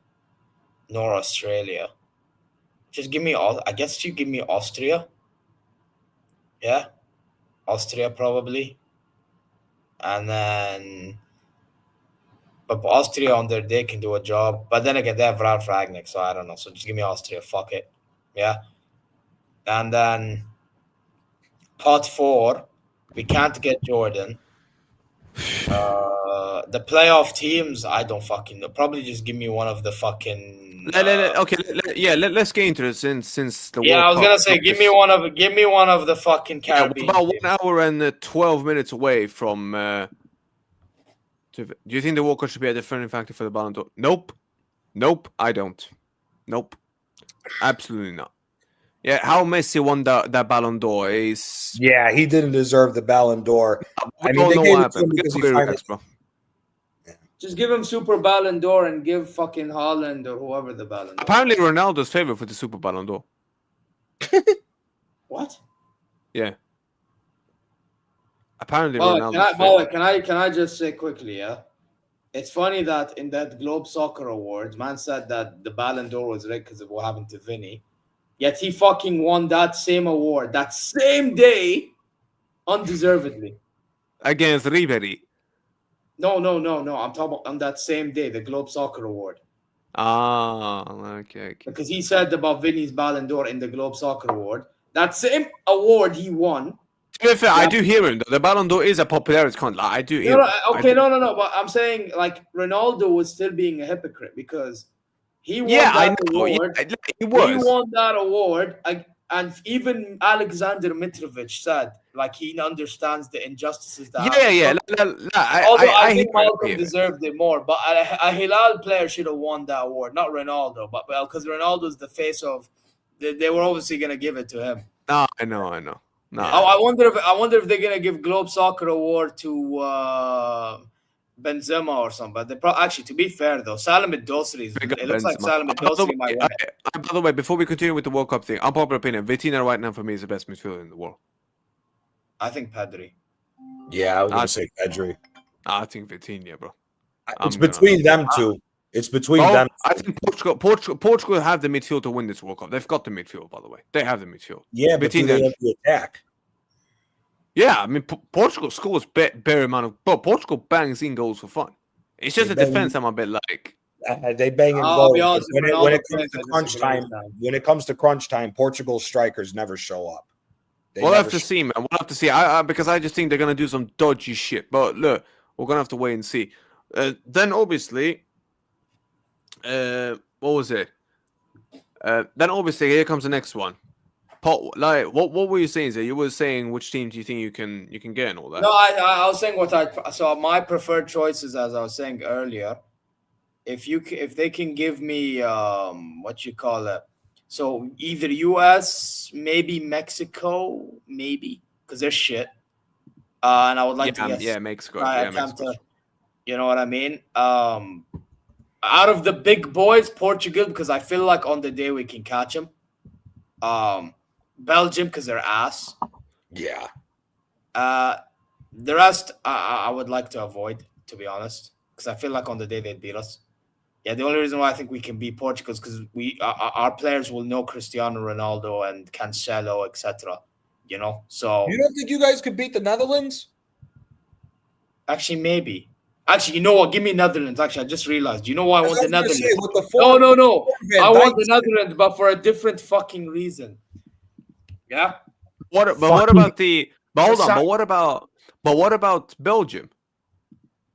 nor Australia. Just give me all. I guess you give me Austria. Yeah, Austria probably. And then, but Austria on their day can do a job. But then again, they have Ralf Ragnick, so I don't know. So just give me Austria. Fuck it. Yeah. And then pot 4, we can't get Jordan. The playoff teams, I don't fucking know. Probably just give me one of the fucking. Let's get into it since the. Yeah, World I was Cup gonna say, give me one of the fucking Caribbean. About 1 hour and 12 minutes away from. Do you think the World Cup should be a defining factor for the Ballon d'Or? Nope. I don't. Nope. Absolutely not. Yeah, how Messi won that Ballon d'Or is. Yeah, he didn't deserve the Ballon d'Or. I mean, they gave it to him because he finally. Just give him Super Ballon d'Or and give fucking Haaland or whoever the Ballon d'Or. Apparently, Ronaldo's favorite for the Super Ballon d'Or. What? Yeah. Apparently, can I just say quickly, yeah? It's funny that in that Globe Soccer Awards, man said that the Ballon d'Or was rigged because of what happened to Vinny. Yet he fucking won that same award that same day, undeservedly. Against Ribery. No. I'm talking about on that same day, the Globe Soccer Award. Okay. Because he said about Vinny's Ballon d'Or in the Globe Soccer Award. That same award he won. To be fair, I do hear him. The Ballon d'Or is a popularity contest. I do hear him. Okay, no. But I'm saying, like, Ronaldo was still being a hypocrite because he won that award. Yeah, he was. He won that award. And even Alexander Mitrovic said, like, he understands the injustices that happen. I think Malcolm deserved it more, but a Hilal player should have won that award, not Ronaldo. But because Ronaldo's the face of, they were obviously gonna give it to him. No, I know. No. I wonder if they're gonna give Globe Soccer Award to Benzema or something. But actually, to be fair though, Salim Al-Dosri, it looks like Salim Al-Dosri might win it. By the way, before we continue with the World Cup thing, unpopular opinion, Vitinha right now for me is the best midfielder in the world. I think Pedri. Yeah, I was gonna say Pedri. I think Vitinha, bro. It's between them two. It's between them. I think Portugal have the midfield to win this World Cup. They've got the midfield, by the way. They have the midfield. Yeah, but they have the attack. Yeah, I mean, Portugal scores bare amount of. But Portugal bangs in goals for fun. It's just the defense I'm a bit like. They bang in goals. When it comes to crunch time, Portugal's strikers never show up. We'll have to see, man. We'll have to see. Because I just think they're gonna do some dodgy shit. But look, we're gonna have to wait and see. Then obviously, what was it? Then obviously here comes the next one. Paul, like, what were you saying? So you were saying which team do you think you can get and all that? No, I was saying so my preferred choices, as I was saying earlier. If they can give me what you call it, so either US, maybe Mexico, maybe because they're shit. And I would like to get Mexico. try Yeah, attempt Mexico. to, you know what I mean? Out of the big boys, Portugal, because I feel like on the day we can catch them. Belgium, because they're ass. Yeah. The rest, I would like to avoid, to be honest, because I feel like on the day they'd beat us. Yeah, the only reason why I think we can beat Portugal is because our players will know Cristiano Ronaldo and Cancelo, etc. You know, so You don't think you guys could beat the Netherlands? actually, maybe. Actually, you know what? Give me Netherlands. Actually, I just realized. You know why I want the Netherlands? Say, with the No. Van I want Dijk- the Netherlands, but for a different fucking reason. Yeah. What about the? But hold on. But what about Belgium?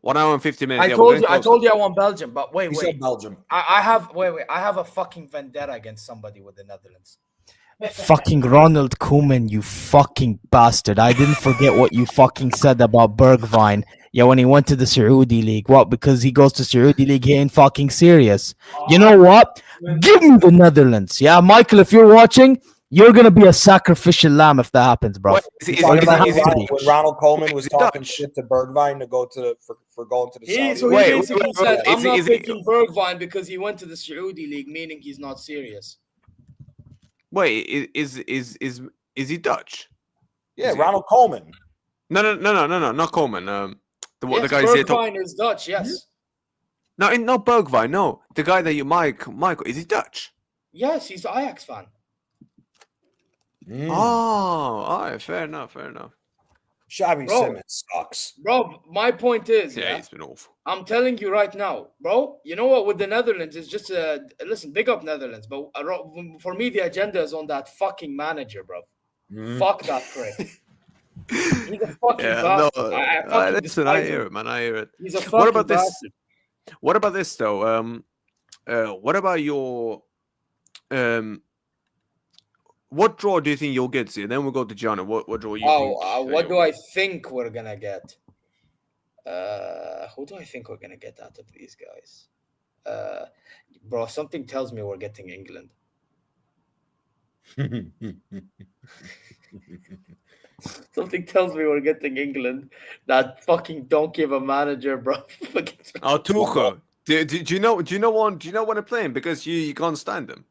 1 hour and 50 minutes. I told you I want Belgium, but wait. He said Belgium. I have a fucking vendetta against somebody with the Netherlands. Fucking Ronald Koeman, you fucking bastard. I didn't forget what you fucking said about Bergwijn. Yeah, when he went to the Saudi League. What? Because he goes to Saudi League, he ain't fucking serious. You know what? Give me the Netherlands. Yeah, Michael, if you're watching, you're going to be a sacrificial lamb if that happens, bro. When Ronald Koeman was talking shit to Bergwijn to go for going to the Saudi so League. he basically said, I'm not picking Bergwijn because he went to the Saudi League, meaning he's not serious. Wait, is he Dutch? Yeah, Ronald Koeman. No, not Koeman. The guy Bergwijn is Dutch, yes. No, not Bergwijn. No, the guy that Michael, is he Dutch? Yes, he's an Ajax fan. Oh, all right, fair enough. Xavi Simons sucks. Bro, my point is, he's been awful. I'm telling you right now, bro, you know what, with the Netherlands, it's just, listen, big up Netherlands, but for me, the agenda is on that fucking manager, bro. Fuck that prick. He's a fucking bastard. Listen, I hear it, man. I hear it. He's a fucking bastard. What about this, though? What about your... what draw do you think you'll get to? Then we'll go to Gianna. What draw you think? What do I think we're going to get? Who do I think we're going to get out of these guys? Bro, something tells me we're getting England. Something tells me we're getting England. That fucking donkey of a manager, bro. Oh, Tuchel. Do you know when they're playing? Because you can't stand them.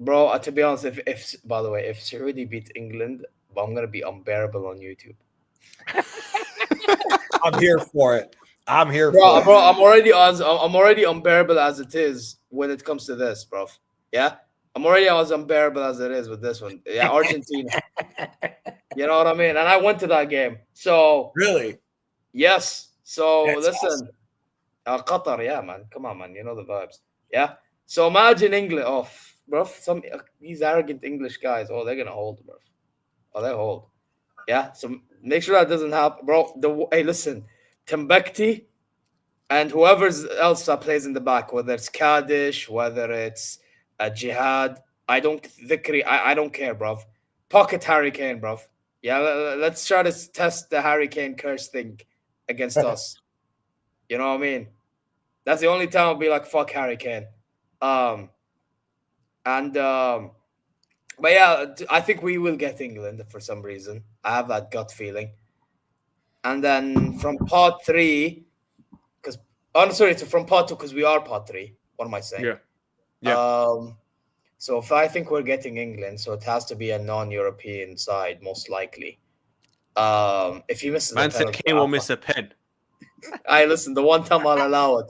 Bro, to be honest, if by the way, if Saudi beats England, I'm gonna be unbearable on YouTube. I'm here for it. I'm here for it. Bro, I'm already unbearable as it is when it comes to this, bro. Yeah? I'm already as unbearable as it is with this one. Yeah, Argentina. You know what I mean? And I went to that game. So really? Yes. So that's listen. Awesome. Qatar, yeah, man. Come on, man. You know the vibes. Yeah. So imagine England. Oh, bro, these arrogant English guys. Oh, they're gonna hold, bro. Oh, they hold. Yeah. So make sure that doesn't happen, bro. Hey, listen, Timbuktu and whoever else that plays in the back, whether it's Kaddish, whether it's Jihad, I don't care, bro. Pocket Harry Kane, bro. Yeah, let's try to test the Harry Kane curse thing against us. You know what I mean? That's the only time I'll be like, fuck Harry Kane. But yeah, I think we will get England for some reason. I have that gut feeling. And then from part 3, it's from part 2 because we are part 3. What am I saying? Yeah. So if I think we're getting England, so it has to be a non-European side, most likely. If he misses Man said Kane will miss a pen. Listen, the one time I'll allow it.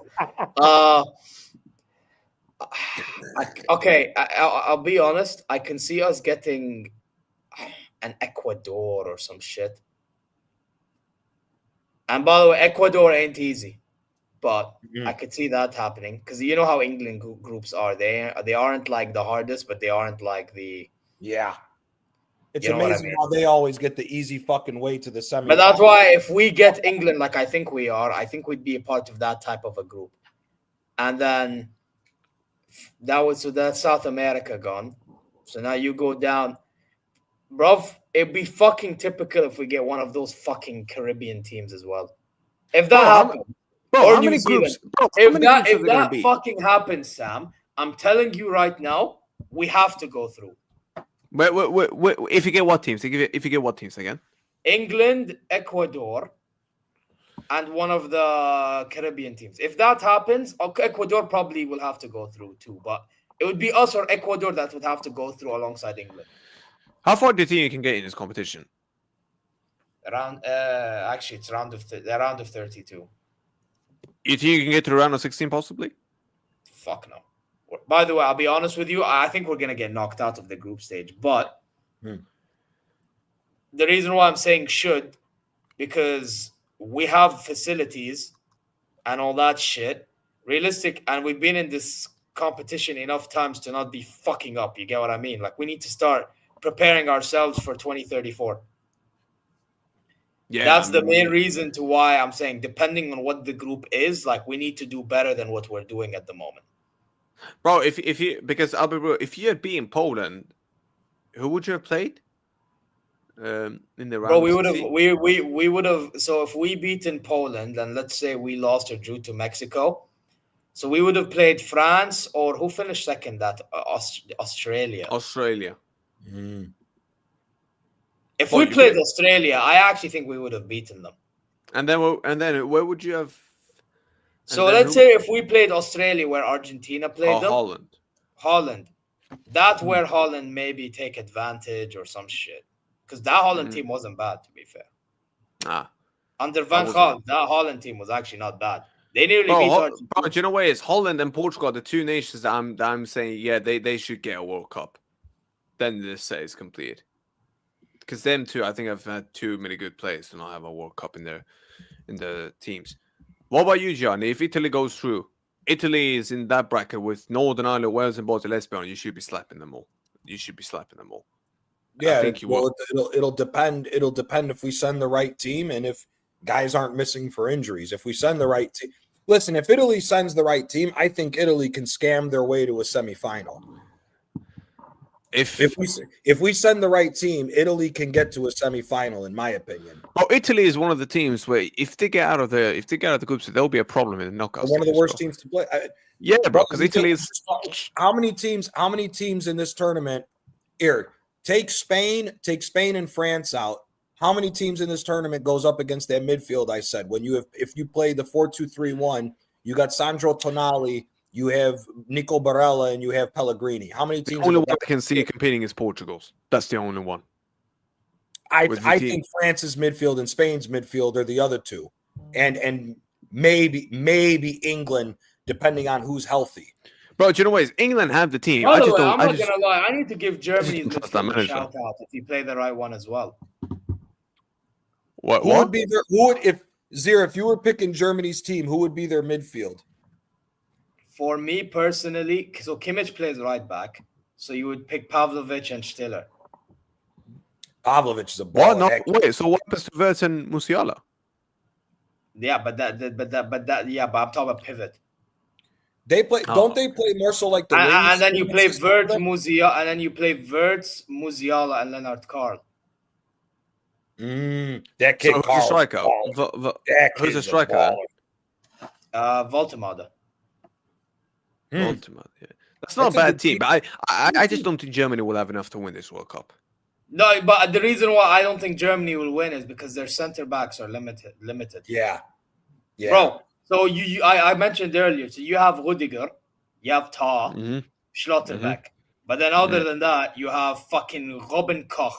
Okay, I'll be honest. I can see us getting an Ecuador or some shit. And by the way, Ecuador ain't easy. But I could see that happening because you know how England groups are. They aren't like the hardest, but they aren't like the It's amazing how they always get the easy fucking way to the semi. But that's why if we get England, like I think we are, I think we'd be a part of that type of a group. And then that's South America gone. So now you go down. Bruv, it'd be fucking typical if we get one of those fucking Caribbean teams as well. If that happens, Bro, or how New many Zealand, groups? Bro, how if many that groups are if they gonna that be? fucking happens, Sam, I'm telling you right now, we have to go through. Wait, if you get what teams? If you get what teams again? England, Ecuador, and one of the Caribbean teams. If that happens, Ecuador probably will have to go through too. But it would be us or Ecuador that would have to go through alongside England. How far do you think you can get in this competition? Around, actually, it's round of 32. You think you can get to the round of 16 possibly? Fuck no. By the way, I'll be honest with you. I think we're gonna get knocked out of the group stage. But the reason why I'm saying should, because we have facilities and all that shit. Realistic, and we've been in this competition enough times to not be fucking up. You get what I mean? Like, we need to start preparing ourselves for 2034. Yeah, That's the main reason to why I'm saying, depending on what the group is, like, we need to do better than what we're doing at the moment. Bro, if you, because I'll be real, if you had been Poland, who would you have played? In the round. Bro, we would have. So if we beaten Poland, and let's say we lost or drew to Mexico, so we would have played France, or who finished second? That Australia. Australia. If we played Australia, I actually think we would have beaten them. And then where would you have? So let's say if we played Australia, where Argentina played them, Holland. That where Holland maybe take advantage or some shit. Because that Holland team wasn't bad, to be fair. Under Van Gaal, that Holland team was actually not bad. They nearly beat Argentina. Bro, do you know what it is? Holland and Portugal, the two nations that I'm saying, yeah, they should get a World Cup. Then this set is complete. Because them two, I think I've had too many good players to not have a World Cup in the teams. What about you, Johnny? If Italy goes through, Italy is in that bracket with Northern Ireland, Wales, and Baltic. Let's be honest, you should be slapping them all. Yeah, I think you will. It'll depend. It'll depend if we send the right team and if guys aren't missing for injuries. If we send the right team, listen. If Italy sends the right team, I think Italy can scam their way to a semifinal. If we send the right team, Italy can get to a semifinal, in my opinion. Oh, Italy is one of the teams where if they get out of the groups, there'll be a problem in the knockouts. One of the worst teams to play. Yeah, bro, because Italy is. How many teams in this tournament? Here, take Spain and France out. How many teams in this tournament goes up against that midfield? I said if you play the 4-2-3-1, you got Sandro Tonali. You have Nico Barella and you have Pellegrini. How many teams? The only one I can see competing is Portugal's. That's the only one. I think France's midfield and Spain's midfield are the other two, and maybe England, depending on who's healthy. Bro, do you know what? England have the team. I'm not gonna lie. I need to give Germany's midfield a shout out if you play the right one as well. Who would be their? If you were picking Germany's team, who would be their midfield? For me personally, so Kimmich plays right back, so you would pick Pavlovic and Stiller. Pavlovic is a baller. Wait, so what happens to Wirtz and Musiala? Yeah, but I'm talking about pivot. They play, don't they play more so like the wings? And then you play Wirtz, Musiala, and then you play Wirtz, Musiala, and Leonard Carl. That kid. So who's a striker? Who's a striker? Voltemade. Voltemade, yeah. That's not a bad team, but I just don't think Germany will have enough to win this World Cup. No, but the reason why I don't think Germany will win is because their center backs are limited. Yeah. Bro, so I mentioned earlier, so you have Rudiger, you have Tah, Schlotterbeck. But then other than that, you have fucking Robin Koch.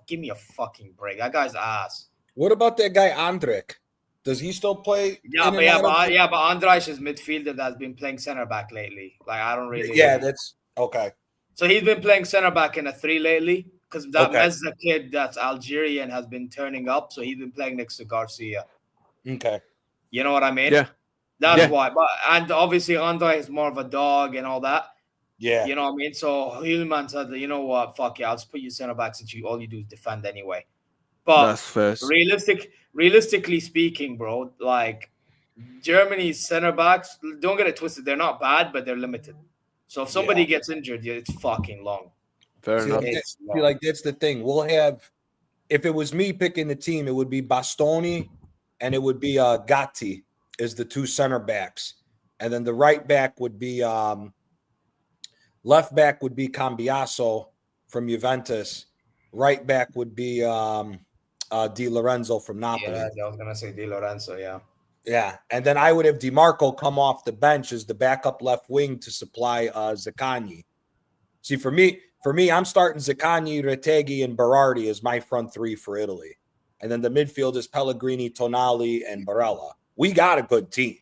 Give me a fucking break. That guy's ass. What about that guy Andrich? Does he still play? But Andrich is midfielder that's been playing center back lately. Like, I don't really. Yeah, that's okay. So he's been playing center back in a 3 lately because that Mezza kid that's Algerian has been turning up. So he's been playing next to Garcia. Okay. You know what I mean? Yeah. That's why. And obviously Andrich is more of a dog and all that. Yeah. You know what I mean? So Hillman said, you know what? Fuck yeah, I'll just put you center back since all you do is defend anyway. But that's first. Realistically speaking, bro, like Germany's center backs, don't get it twisted. They're not bad, but they're limited. So if somebody gets injured, it's fucking long. Fair See, enough. like that's the thing. We'll have, if it was me picking the team, it would be Bastoni and it would be Gatti is the two center backs. And then the right back would be left back would be Cambiaso from Juventus. Right back would be Di Lorenzo from Napoli. Yeah, I was gonna say Di Lorenzo, yeah. Yeah. And then I would have DiMarco come off the bench as the backup left wing to supply Zaccagni. See, for me, I'm starting Zaccagni, Retegui, and Berardi as my front three for Italy. And then the midfield is Pellegrini, Tonali, and Barella. We got a good team.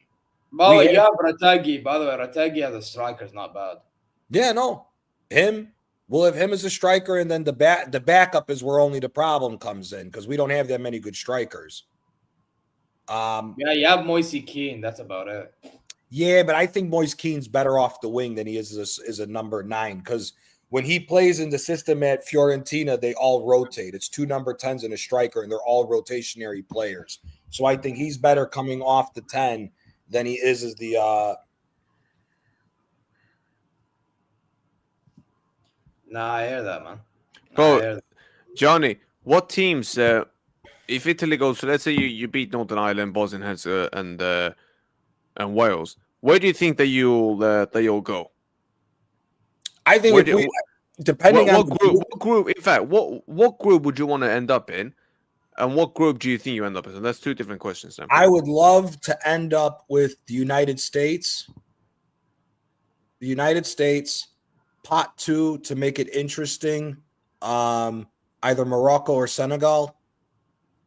By the way, you have Retegui. By the way, Retegui as a striker is not bad. Yeah, no. We'll have him as a striker, and then the backup is where only the problem comes in because we don't have that many good strikers. Yeah, you have Moise Kean. That's about it. Yeah, but I think Moise Keane's better off the wing than he is as a number 9 because when he plays in the system at Fiorentina, they all rotate. It's 2 number 10s and a striker, and they're all rotationary players. So I think he's better coming off the 10 than he is as the Nah, I hear that, man. Bro, Johnny, what teams, if Italy goes, so let's say you beat Northern Ireland, Bosnia and Wales, where do you think that you'll go? I think depending on what group, in fact, what group would you want to end up in? And what group do you think you end up in? So that's 2 different questions. Then. I would love to end up with the United States. The United States, pot 2 to make it interesting. Either Morocco or Senegal.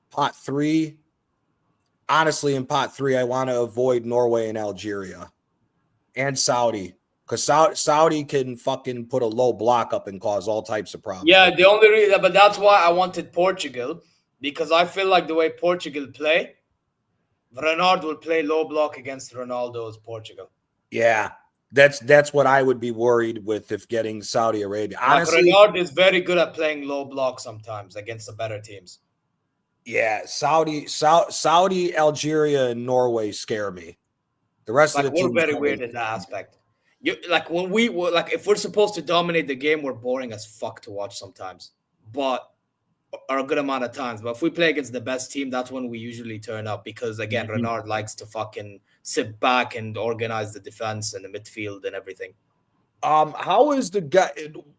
Pot 3. Honestly, in pot 3, I want to avoid Norway and Algeria. And Saudi. Because Saudi can fucking put a low block up and cause all types of problems. Yeah, the only reason, but that's why I wanted Portugal, because I feel like the way Portugal play, Renard will play low block against Ronaldo's Portugal. Yeah, that's what I would be worried with if getting Saudi Arabia. Honestly, Renard is very good at playing low block sometimes against the better teams. Yeah, Saudi, Algeria, and Norway scare me. The rest of the teams we're very weird in that aspect. When we if we're supposed to dominate the game, we're boring as fuck to watch sometimes, but or a good amount of times. But if we play against the best team, that's when we usually turn up because again, Renard likes to fucking sit back and organize the defense and the midfield and everything. How is the guy?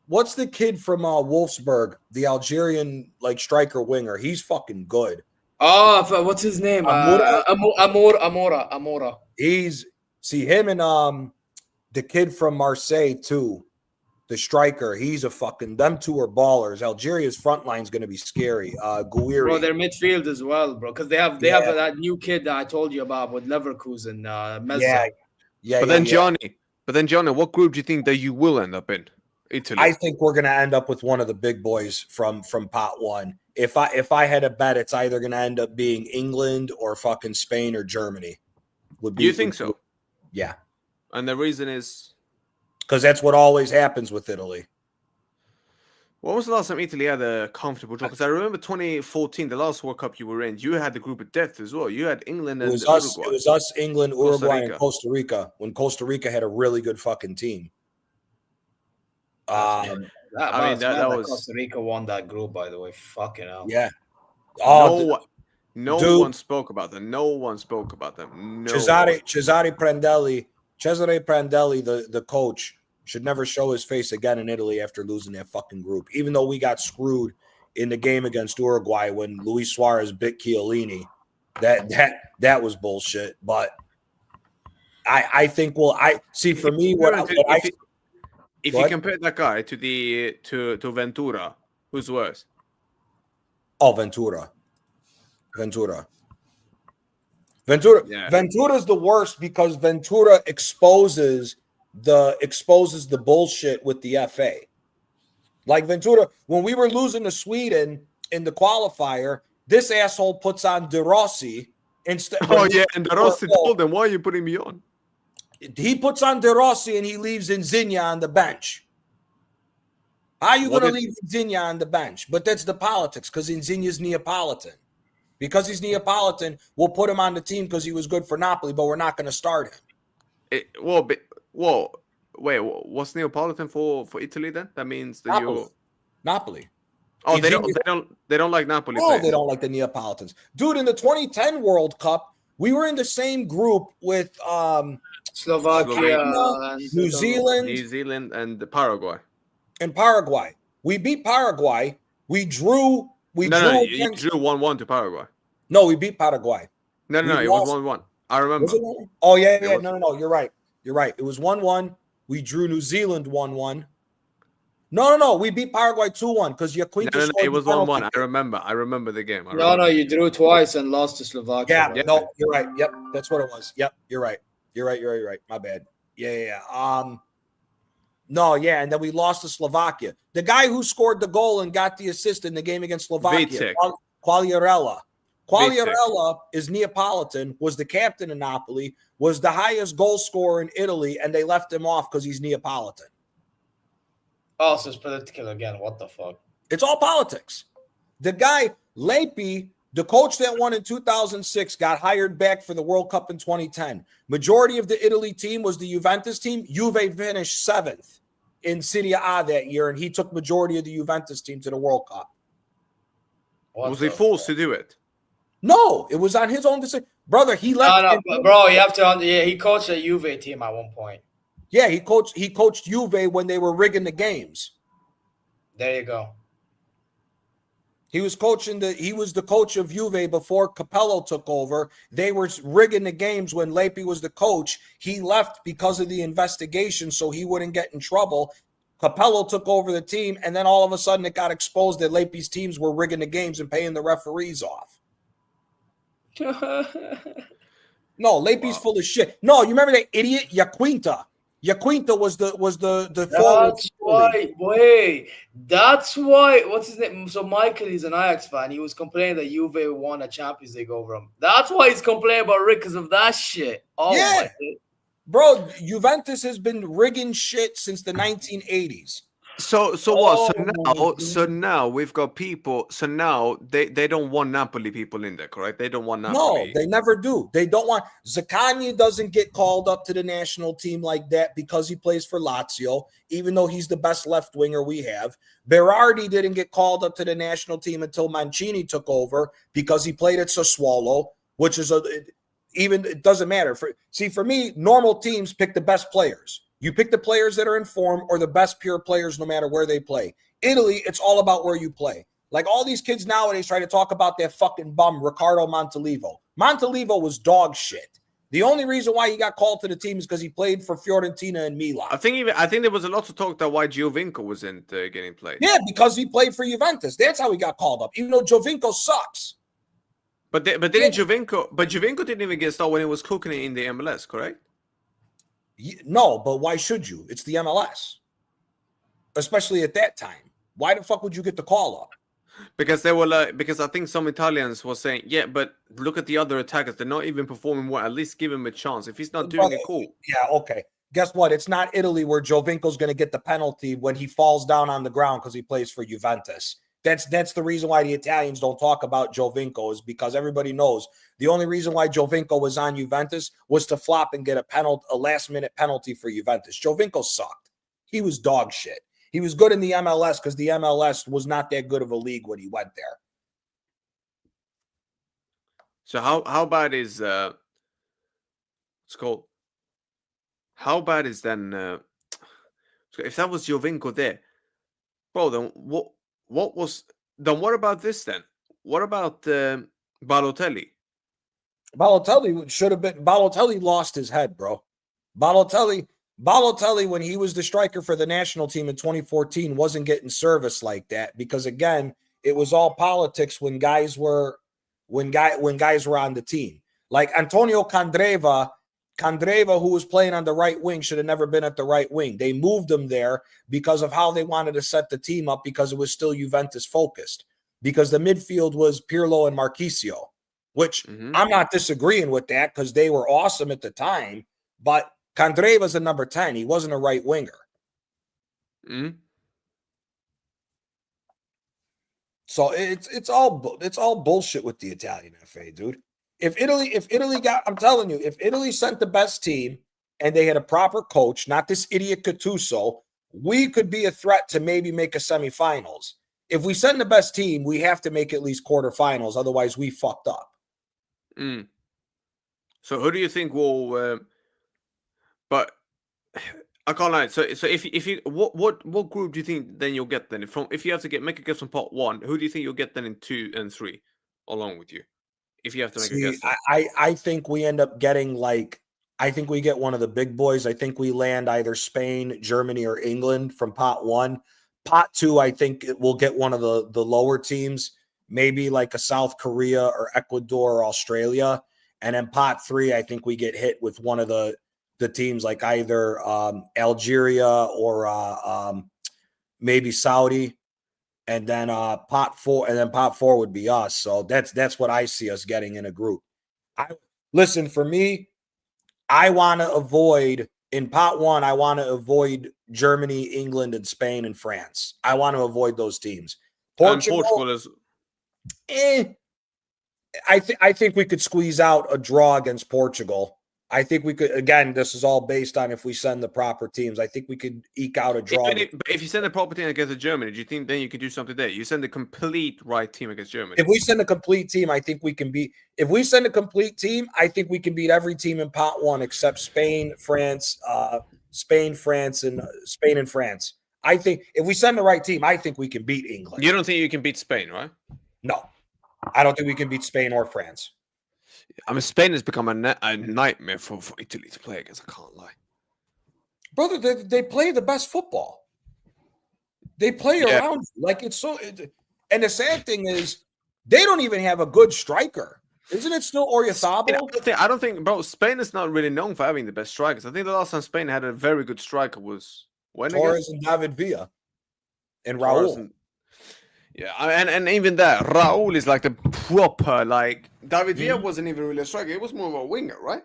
What's the kid from Wolfsburg, the Algerian striker winger? He's fucking good. Oh, what's his name? Amora. See him and the kid from Marseille too, the striker. He's a fucking. Them two are ballers. Algeria's front line's going to be scary. Guiri. Bro, their midfield as well, bro, because they have that new kid that I told you about with Leverkusen. Mezza. Yeah. But then Johnny, what group do you think that you will end up in? Italy. I think we're going to end up with one of the big boys from pot 1. If I had a bet, it's either going to end up being England or fucking Spain or Germany. You think so? Yeah. And the reason is? Because that's what always happens with Italy. When was the last time Italy had a comfortable draw? Because I remember 2014, the last World Cup you were in, you had the group of death as well. You had England and Uruguay. It was us, England, Uruguay, and Costa Rica. When Costa Rica had a really good fucking team. That was Costa Rica won that group, by the way. Fucking hell. Yeah. No one spoke about them. No one spoke about them. No. Cesare Prandelli, the coach, should never show his face again in Italy after losing that fucking group. Even though we got screwed in the game against Uruguay when Luis Suarez bit Chiellini. That was bullshit. But I think for me if you compare that guy to Ventura, who's worse? Oh, Ventura. Yeah. Ventura's the worst because Ventura exposes the bullshit with the FA. Like Ventura, when we were losing to Sweden in the qualifier, this asshole puts on De Rossi instead. Oh yeah, and De Rossi told him, "Why are you putting me on?" He puts on De Rossi and he leaves Insigne on the bench. How are you going to leave Insigne on the bench? But that's the politics because Insigne is Neapolitan. Because he's Neapolitan, we'll put him on the team because he was good for Napoli, but we're not going to start him. Wait, what's Neapolitan for Italy then? That means that Napoli. Oh, they don't like Napoli. Oh, players. they don't like the Neapolitans. Dude, in the 2010 World Cup, we were in the same group with Slovakia, New Zealand, and Paraguay. and Paraguay. We beat Paraguay. We drew. No, you against, drew 1-1 to Paraguay. No, we beat Paraguay. No, it was 1-1. I remember. Was it 1-1? Oh, yeah. No. You're right. It was 1-1. We drew New Zealand 1-1. No. We beat Paraguay 2-1 because Yaquinta scored. It was 1-1. I remember the game. No, you drew twice and lost to Slovakia. Yeah, no, you're right. Yep, that's what it was. Yep, you're right. You're right. My bad. Yeah. No, yeah, and then we lost to Slovakia. The guy who scored the goal and got the assist in the game against Slovakia, Quagliarella. Quagliarella is Neapolitan, was the captain of Napoli, was the highest goal scorer in Italy, and they left him off because he's Neapolitan. Oh, so it's political again. What the fuck? It's all politics. The guy, Laipi, the coach that won in 2006, got hired back for the World Cup in 2010. Majority of the Italy team was the Juventus team. Juve finished 7th in Serie A that year, and he took majority of the Juventus team to the World Cup. Was he forced to do it? No, it was on his own decision. Brother, he left. No, bro, you have to. Yeah, he coached a Juve team at one point. Yeah, he coached Juve when they were rigging the games. There you go. He was the coach of Juve before Capello took over. They were rigging the games when Laipi was the coach. He left because of the investigation so he wouldn't get in trouble. Capello took over the team, and then all of a sudden it got exposed that Laipi's teams were rigging the games and paying the referees off. No, Laipi's full of shit. No, you remember that idiot Yaquinta? Yaquinta was the That's why. Wait, that's why. What's his name? So Michael is an Ajax fan. He was complaining that Juve won a Champions League over him. That's why he's complaining about Rick because of that shit. Oh yeah, bro. Juventus has been rigging shit since the 1980s. So what? So now we've got people. So now they don't want Napoli people in there, correct? They don't want Napoli. No, they never do. They don't want. Zaccagni doesn't get called up to the national team like that because he plays for Lazio, even though he's the best left winger we have. Berardi didn't get called up to the national team until Mancini took over because he played at Sassuolo, which is it doesn't matter. For me, normal teams pick the best players. You pick the players that are in form or the best pure players no matter where they play. Italy, it's all about where you play. Like all these kids nowadays try to talk about that fucking bum, Riccardo Montalivo. Montalivo was dog shit. The only reason why he got called to the team is because he played for Fiorentina and Milan. I think there was a lot of talk that why Giovinco wasn't getting played. Yeah, because he played for Juventus. That's how he got called up, even though Giovinco sucks. But Giovinco didn't even get started when he was cooking it in the MLS, correct? No, but why should you? It's the MLS. Especially at that time. Why the fuck would you get the call up? Because because I think some Italians were saying, yeah, but look at the other attackers. They're not even performing well. At least give him a chance. If he's not doing it, cool. Yeah, okay. Guess what? It's not Italy where Giovinco's going to get the penalty when he falls down on the ground because he plays for Juventus. That's the reason why the Italians don't talk about Giovinco is because everybody knows the only reason why Giovinco was on Juventus was to flop and get a last-minute penalty for Juventus. Giovinco sucked. He was dog shit. He was good in the MLS because the MLS was not that good of a league when he went there. So how bad is it's called? How bad is then if that was Giovinco there, bro? Then what about this then? What about Balotelli? Balotelli should have been. Balotelli lost his head, bro. Balotelli, when he was the striker for the national team in 2014, wasn't getting service like that because again, it was all politics when guys were on the team. Like Antonio Candreva, who was playing on the right wing, should have never been at the right wing. They moved him there because of how they wanted to set the team up because it was still Juventus focused. Because the midfield was Pirlo and Marchisio, which I'm not disagreeing with that because they were awesome at the time. But Candreva's a number 10. He wasn't a right winger. So it's all bullshit with the Italian FA, dude. If Italy sent the best team and they had a proper coach, not this idiot Gattuso, we could be a threat to maybe make a semifinals. If we send the best team, we have to make at least quarterfinals. Otherwise, we fucked up. So who do you think will? But I can't lie. So if you what group do you think then you'll get then from if you have to make a guess from part 1? Who do you think you'll get then in 2 and 3 along with you? If you have to make a guess. I think we end up getting like I think we get one of the big boys. I think we land either Spain, Germany, or England from pot 1. Pot 2, I think we'll get one of the lower teams, maybe like a South Korea or Ecuador or Australia. And then pot 3, I think we get hit with one of the teams like either Algeria or maybe Saudi. And then pot 4 would be us. So that's what I see us getting in a group. Listen, for me, I want to avoid in pot 1. I want to avoid Germany, England, and Spain and France. I want to avoid those teams. Portugal is. I think we could squeeze out a draw against Portugal. I think we could. Again, this is all based on if we send the proper teams. I think we could eke out a draw. If you send the proper team against Germany, do you think then you could do something there? You send the complete right team against Germany. If we send a complete team, I think we can beat. If we send a complete team, I think we can beat every team in pot 1 except Spain, France, and France. I think if we send the right team, I think we can beat England. You don't think you can beat Spain, right? No, I don't think we can beat Spain or France. I mean, Spain has become a nightmare for Italy to play against. I can't lie. Brother, they play the best football. They play around like it's so. And the sad thing is, they don't even have a good striker. Isn't it still Oyarzabal? I don't think, bro. Spain is not really known for having the best strikers. I think the last time Spain had a very good striker was when Torres and David Villa and Raul. Yeah, and even that, Raul is like the proper, like, David Villa wasn't even really a striker. He was more of a winger, right?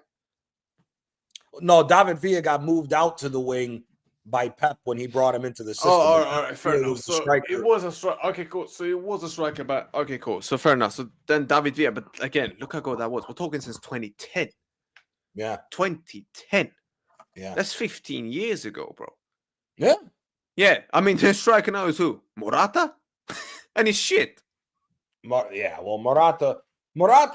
No, David Villa got moved out to the wing by Pep when he brought him into the system. All right, fair enough. So it was a striker. Okay, cool. So it was a striker, but okay, cool. So fair enough. So then David Villa, but again, look how good that was. We're talking since 2010. Yeah. 2010. Yeah. That's 15 years ago, bro. Yeah. Yeah. I mean, the striker now is who? Morata? And he's shit. Yeah, well, Morata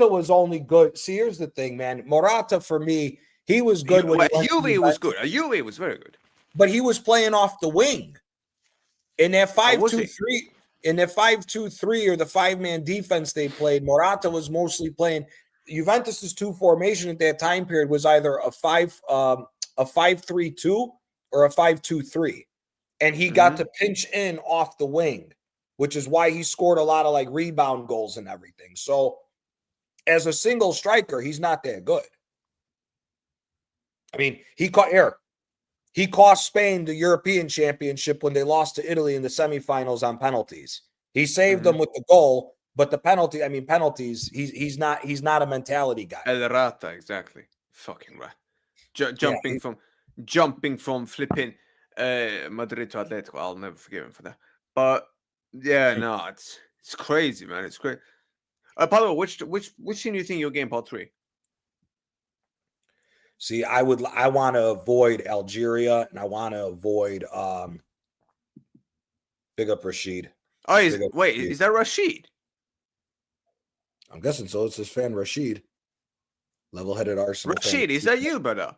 was only good. See, here's the thing, man. Morata, for me, he was good when Juve was good. Juve was very good. But he was playing off the wing. In that 5-2-3, in that 5-2-3 or the 5-man defense they played, Morata was mostly playing. Juventus's 2 formation at that time period was either a 5-3-2 or a 5-2-3. And he got to pinch in off the wing, which is why he scored a lot of like rebound goals and everything. So as a single striker, he's not that good. I mean, he cost Spain the European Championship when they lost to Italy in the semifinals on penalties. He saved them with the goal, but the penalties, he's not a mentality guy. El Rata, exactly. Fucking right. Jumping from flipping Madrid to Atletico. I'll never forgive him for that. But yeah, no, it's crazy, man. It's great. By the way, which team do you think you'll get in part 3? See, I want to avoid Algeria and I want to avoid big up Rashid. Oh, is that Rashid? I'm guessing so. It's his fan Rashid. Level-headed Arsenal. Rashid, is that you, brother?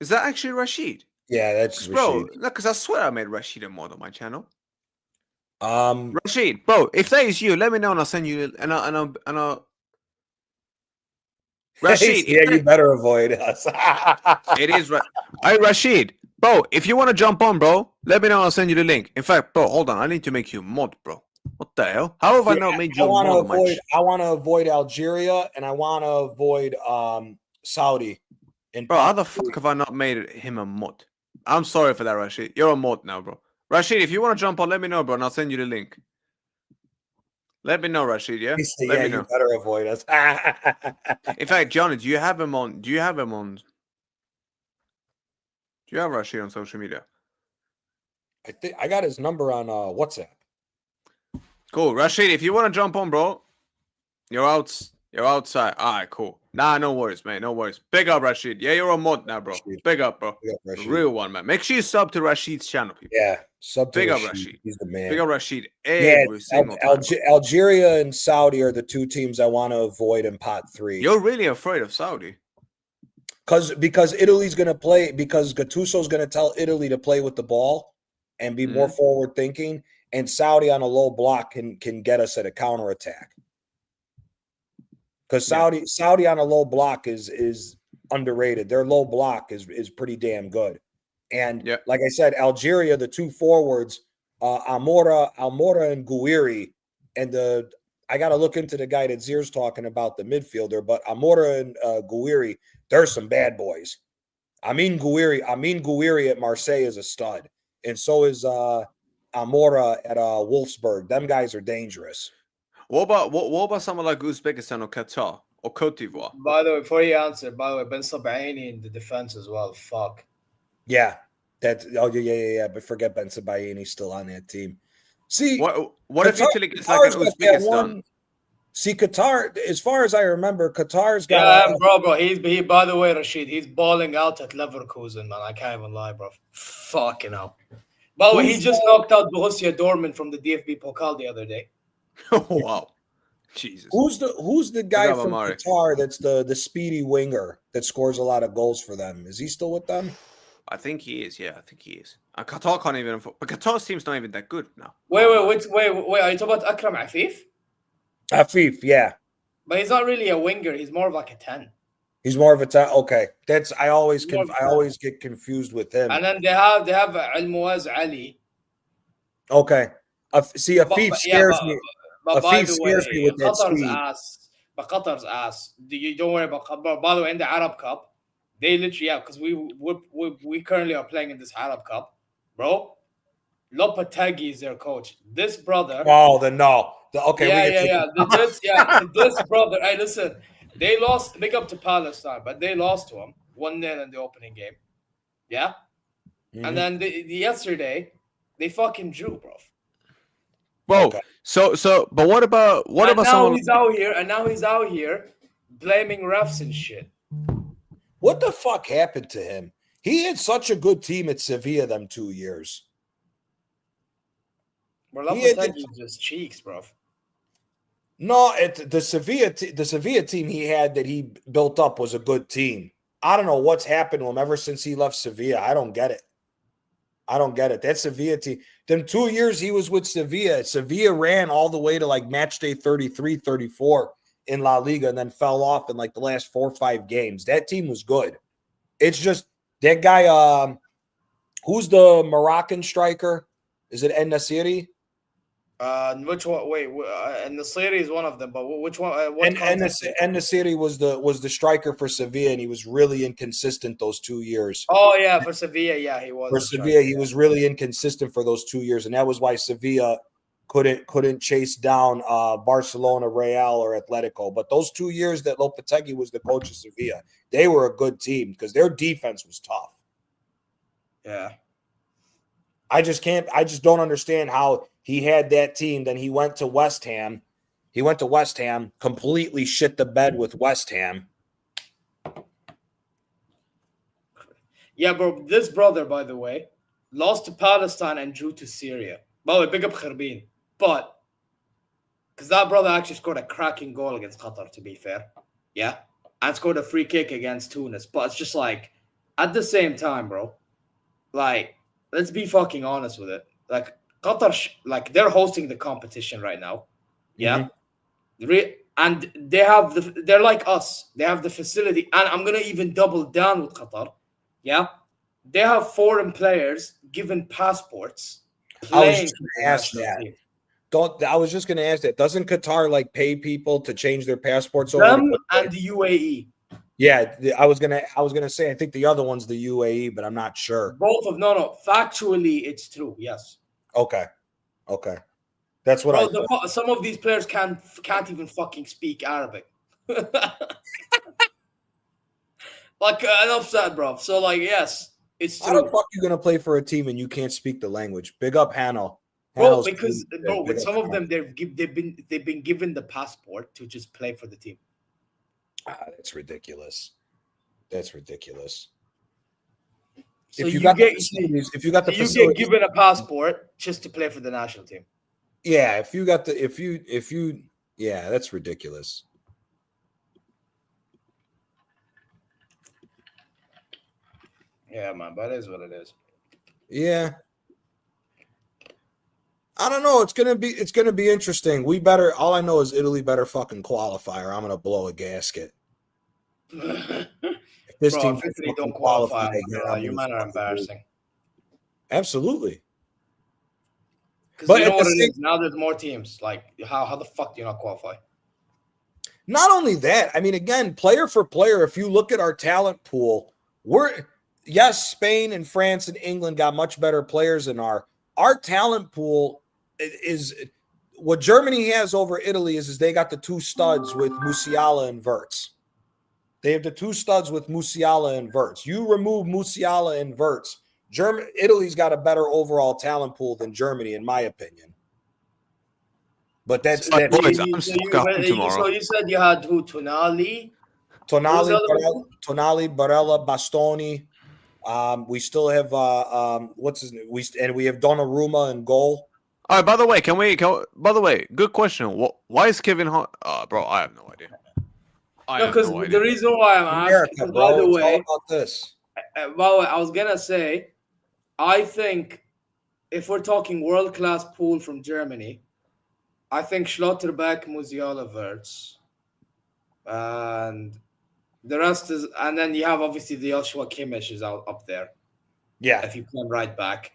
Is that actually Rashid? Yeah, that's Rashid. Bro, because I swear I made Rashid a mod on my channel. Rashid, bro, if that is you, let me know and I'll send you and I'll Rashid, yeah, you better avoid us. It is right. Hey, Rashid, bro, if you want to jump on, bro, let me know. I'll send you the link. In fact, bro, hold on. I need to make you a mod, bro. What the hell? How have I not made you a mod? I want to avoid Algeria and I want to avoid Saudi. Bro, how the fuck have I not made him a mod? I'm sorry for that, Rashid. You're a mod now, bro. Rashid, if you want to jump on, let me know, bro, and I'll send you the link. Let me know, Rashid, yeah? Let me know. You better avoid us. In fact, Johnny, do you have him on? Do you have Rashid on social media? I think I got his number on WhatsApp. Cool. Rashid, if you want to jump on, bro, you're out. You're outside. All right, cool. Nah, no worries, man. No worries. Big up, Rashid. Yeah, you're a mod now, bro. Rashid. Big up, bro. Big up, Rashid. Real one, man. Make sure you sub to Rashid's channel, people. Yeah, sub to Big Rashid. up, Rashid. He's the man. Big up, Rashid. Yeah, Every single time. bro. Algeria and Saudi are the two teams I want to avoid in pot 3. You're really afraid of Saudi. Because Italy's going to play, because Gattuso's going to tell Italy to play with the ball and be more forward thinking, and Saudi on a low block can get us at a counterattack. Because Saudi on a low block is underrated. Their low block is pretty damn good. And like I said, Algeria, the two forwards, Almora and Gouiri, and I got to look into the guy that Zier's talking about, the midfielder, but Almora and Gouiri, they're some bad boys. Amin Gouiri at Marseille is a stud, and so is Almora at Wolfsburg. Them guys are dangerous. What about someone like Uzbekistan or Qatar or Cote d'Ivoire? By the way, before you answer, Ben Sabaini in the defense as well. Fuck. Yeah. But forget Ben Sabaini still on that team. See, what if Italy gets like an Uzbekistan? See, Qatar, as far as I remember, Qatar's got bro. He by the way, Rashid, he's balling out at Leverkusen, man. I can't even lie, bro. Fucking hell. By the way, he just knocked out Borussia Dortmund from the DFB Pokal the other day. Oh wow. Jesus. Who's the guy from Qatar that's the speedy winger that scores a lot of goals for them? Is he still with them? I think he is. Yeah, I think he is. Qatar can't even. But Qatar's team's not even that good now. Wait. Are you talking about Akram Afif? Afif, yeah. But he's not really a winger. He's more of like a 10. He's more of a 10. Okay, I always get confused with him. And then they have Al-Muaz Ali. Okay, Afif scares me. But by the way, with that Qatar's speed. ass. But Qatar's ass. Don't worry about Qatar. By the way, in the Arab Cup, they literally because we currently are playing in this Arab Cup, bro. Lopetegui is their coach. This brother. Oh, no. Yeah. This brother. Hey, listen. They lost. Big up to Palestine, but they lost to him 1-0 in the opening game. Yeah. Mm-hmm. And then yesterday, they fucking drew, bro. Whoa. Okay. So, but what about someone? Now he's out here blaming refs and shit. What the fuck happened to him? He had such a good team at Sevilla them 2 years. Well, Lopetegui's just cheeks, bro. No, the Sevilla team he had that he built up was a good team. I don't know what's happened to him ever since he left Sevilla. I don't get it. That Sevilla team. Them 2 years he was with Sevilla ran all the way to like match day 33, 34 in La Liga and then fell off in like the last 4 or 5 games. That team was good. It's just that guy, who's the Moroccan striker? Is it En-Nesyri? Which one? Wait, En-Nesyri is one of them, but which one? En-Nesyri was the striker for Sevilla, and he was really inconsistent those 2 years. Oh yeah, for Sevilla, yeah, he was. For Sevilla, he was really inconsistent for those 2 years, and that was why Sevilla couldn't chase down Barcelona, Real, or Atletico. But those 2 years that Lopetegui was the coach of Sevilla, they were a good team because their defense was tough. Yeah. I just don't understand how he had that team. Then he went to West Ham. Completely shit the bed with West Ham. Yeah, bro. This brother, by the way, lost to Palestine and drew to Syria. By the way, big up Kharbin. But, because that brother actually scored a cracking goal against Qatar, to be fair. Yeah? And scored a free kick against Tunis. But it's just like, at the same time, bro, like, let's be fucking honest with it. Like, Qatar, they're hosting the competition right now. Yeah? Mm-hmm. And they're like us. They have the facility. And I'm going to even double down with Qatar. Yeah? They have foreign players given passports. I was just going to ask that. Doesn't Qatar pay people to change their passports over? Them and the UAE. Yeah, I was gonna say I think the other one's the UAE, but I'm not sure. No. Factually, it's true. Yes. Okay. That's what some of these players can't even fucking speak Arabic. Enough said, bro. So yes, it's true. How the fuck you gonna play for a team and you can't speak the language? Big up Hano. Bro, because with some of them they've been given the passport to just play for the team. That's ridiculous. That's ridiculous. So If you you got the get facilities, if you got the you get facilities, given a passport just to play for the national team. yeah. If you got the, if you, yeah, that's ridiculous. Yeah, man, but it is what it is. Yeah. I don't know. It's gonna be interesting. We better. All I know is Italy better fucking qualify, or I'm gonna blow a gasket. If this Bro, team if can Italy fucking don't qualify, again, I'm you gonna man are fucking lose. embarrassing. Absolutely. Because But you at know the what it same, is. Now there's more teams. Like, how the fuck do you not qualify? not only that, I mean, again, player for player, if you look at our talent pool, yes, Spain and France and England got much better players than our talent pool is what Germany has over Italy is they got the two studs with Musiala and Wirtz. They have the two studs with Musiala and Wirtz. You remove Musiala and Wirtz, Italy's got a better overall talent pool than Germany, in my opinion. But that's So, But that. boys, I'm stuck up tomorrow. so you said you had who? Tonali? Tonali, Barella? Tonali, Barella, Bastoni. We still have what's his name? We have Donnarumma in goal. All right. By the way, by the way, good question. Why is Kevin Hart? Bro, I have no idea. I No, have because no the idea. reason why I'm asking, America, because bro. by the It's all way, about this. I was gonna say, I think if we're talking world class pool from Germany, I think Schlotterbeck, Musiala, Wirtz, and the rest is, and then you have obviously the Joshua Kimmich is out up there Yeah, if you play right back.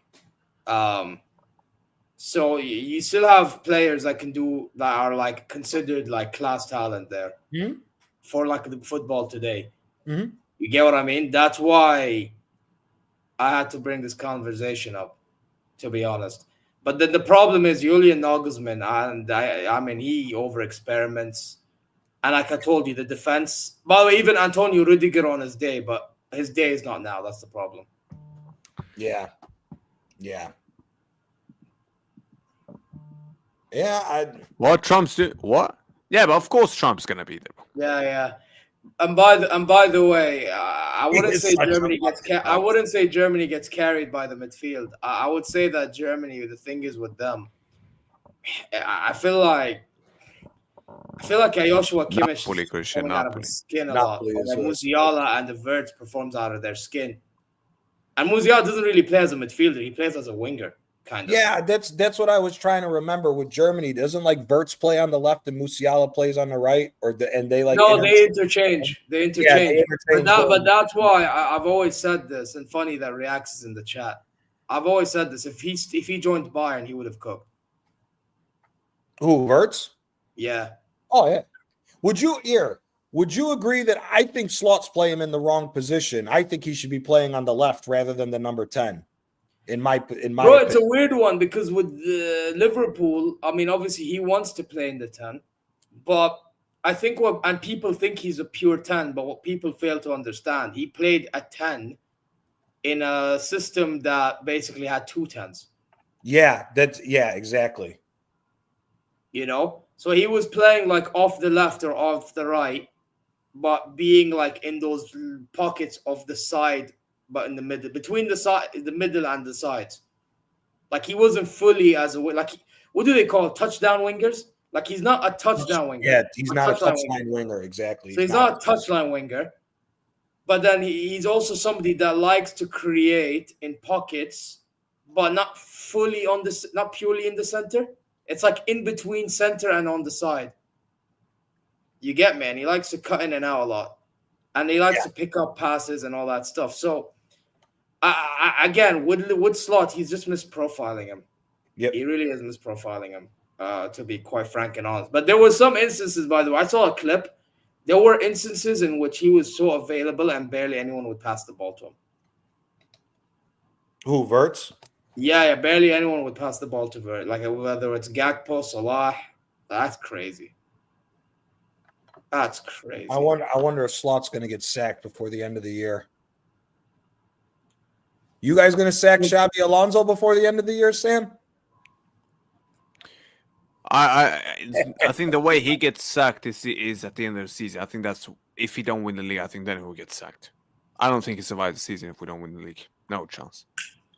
So you still have players that can do that are like considered like class talent there Mhm. for like the football today. Mhm. You get what I mean? That's why I had to bring this conversation up, to be honest. But then the problem is Julian Nagelsmann, and I mean he over experiments. And like I told you, the defense. By the way, even Antonio Rudiger on his day, but his day is not now. That's the problem. yeah, yeah, yeah. What Trump's do? What? Yeah, but of course Trump's gonna be there. Yeah, yeah. And by the way, I wouldn't is say such a Germany gets. fucking I wouldn't say Germany gets carried by the midfield. I would say that Germany. The thing is with them, I feel like Joshua Kimmich Napoli, is Christian, performing out of Napoli. his skin a Napoli lot, is and then worse. Musiala and the Wirtz performs out of their skin. And Musiala doesn't really play as a midfielder; he plays as a winger, kind of. Yeah, that's what I was trying to remember with Germany. Doesn't like Wirtz play on the left and Musiala plays on the right, and they like No, they interchange. They Yeah, interchange. they interchange. But that's why I've always said this, and funny that Reacts is in the chat. I've always said this. If he joined Bayern, he would have cooked. Who, Wirtz? Yeah. Oh yeah. Would you agree that I think slots play him in the wrong position? I think he should be playing on the left rather than the number 10. In my Bro, opinion. it's a weird one because with Liverpool, I mean, obviously he wants to play in the 10, but I think and people think he's a pure 10, but what people fail to understand, he played a 10 in a system that basically had two 10s. Yeah, exactly. You know, so he was playing like off the left or off the right, but being like in those pockets of the side, but in the middle, between the middle and the sides. Like he wasn't fully as a like. What do they call touchdown wingers? Like he's not a touchdown winger. Yeah, he's not a touchline winger. Exactly. So he's not a touchline winger, but then he's also somebody that likes to create in pockets, but not fully not purely in the center. It's like in between center and on the side. You get me? And he likes to cut in and out a lot, and he likes to pick up passes and all that stuff. So, again, with Slot, he's just misprofiling him. Yep. He really is misprofiling him, to be quite frank and honest. But there were some instances, by the way, I saw a clip. There were instances in which he was so available and barely anyone would pass the ball to him. Who, Wirtz? Yeah, barely anyone would pass the ball to Wirtz. Like whether it's Gakpo, Salah, that's crazy. That's crazy. I wonder if Slot's going to get sacked before the end of the year. You guys going to sack Xabi Alonso before the end of the year, Sam? I think the way he gets sacked is at the end of the season. I think that's if he don't win the league, I think then he will get sacked. I don't think he survives the season if we don't win the league. No chance.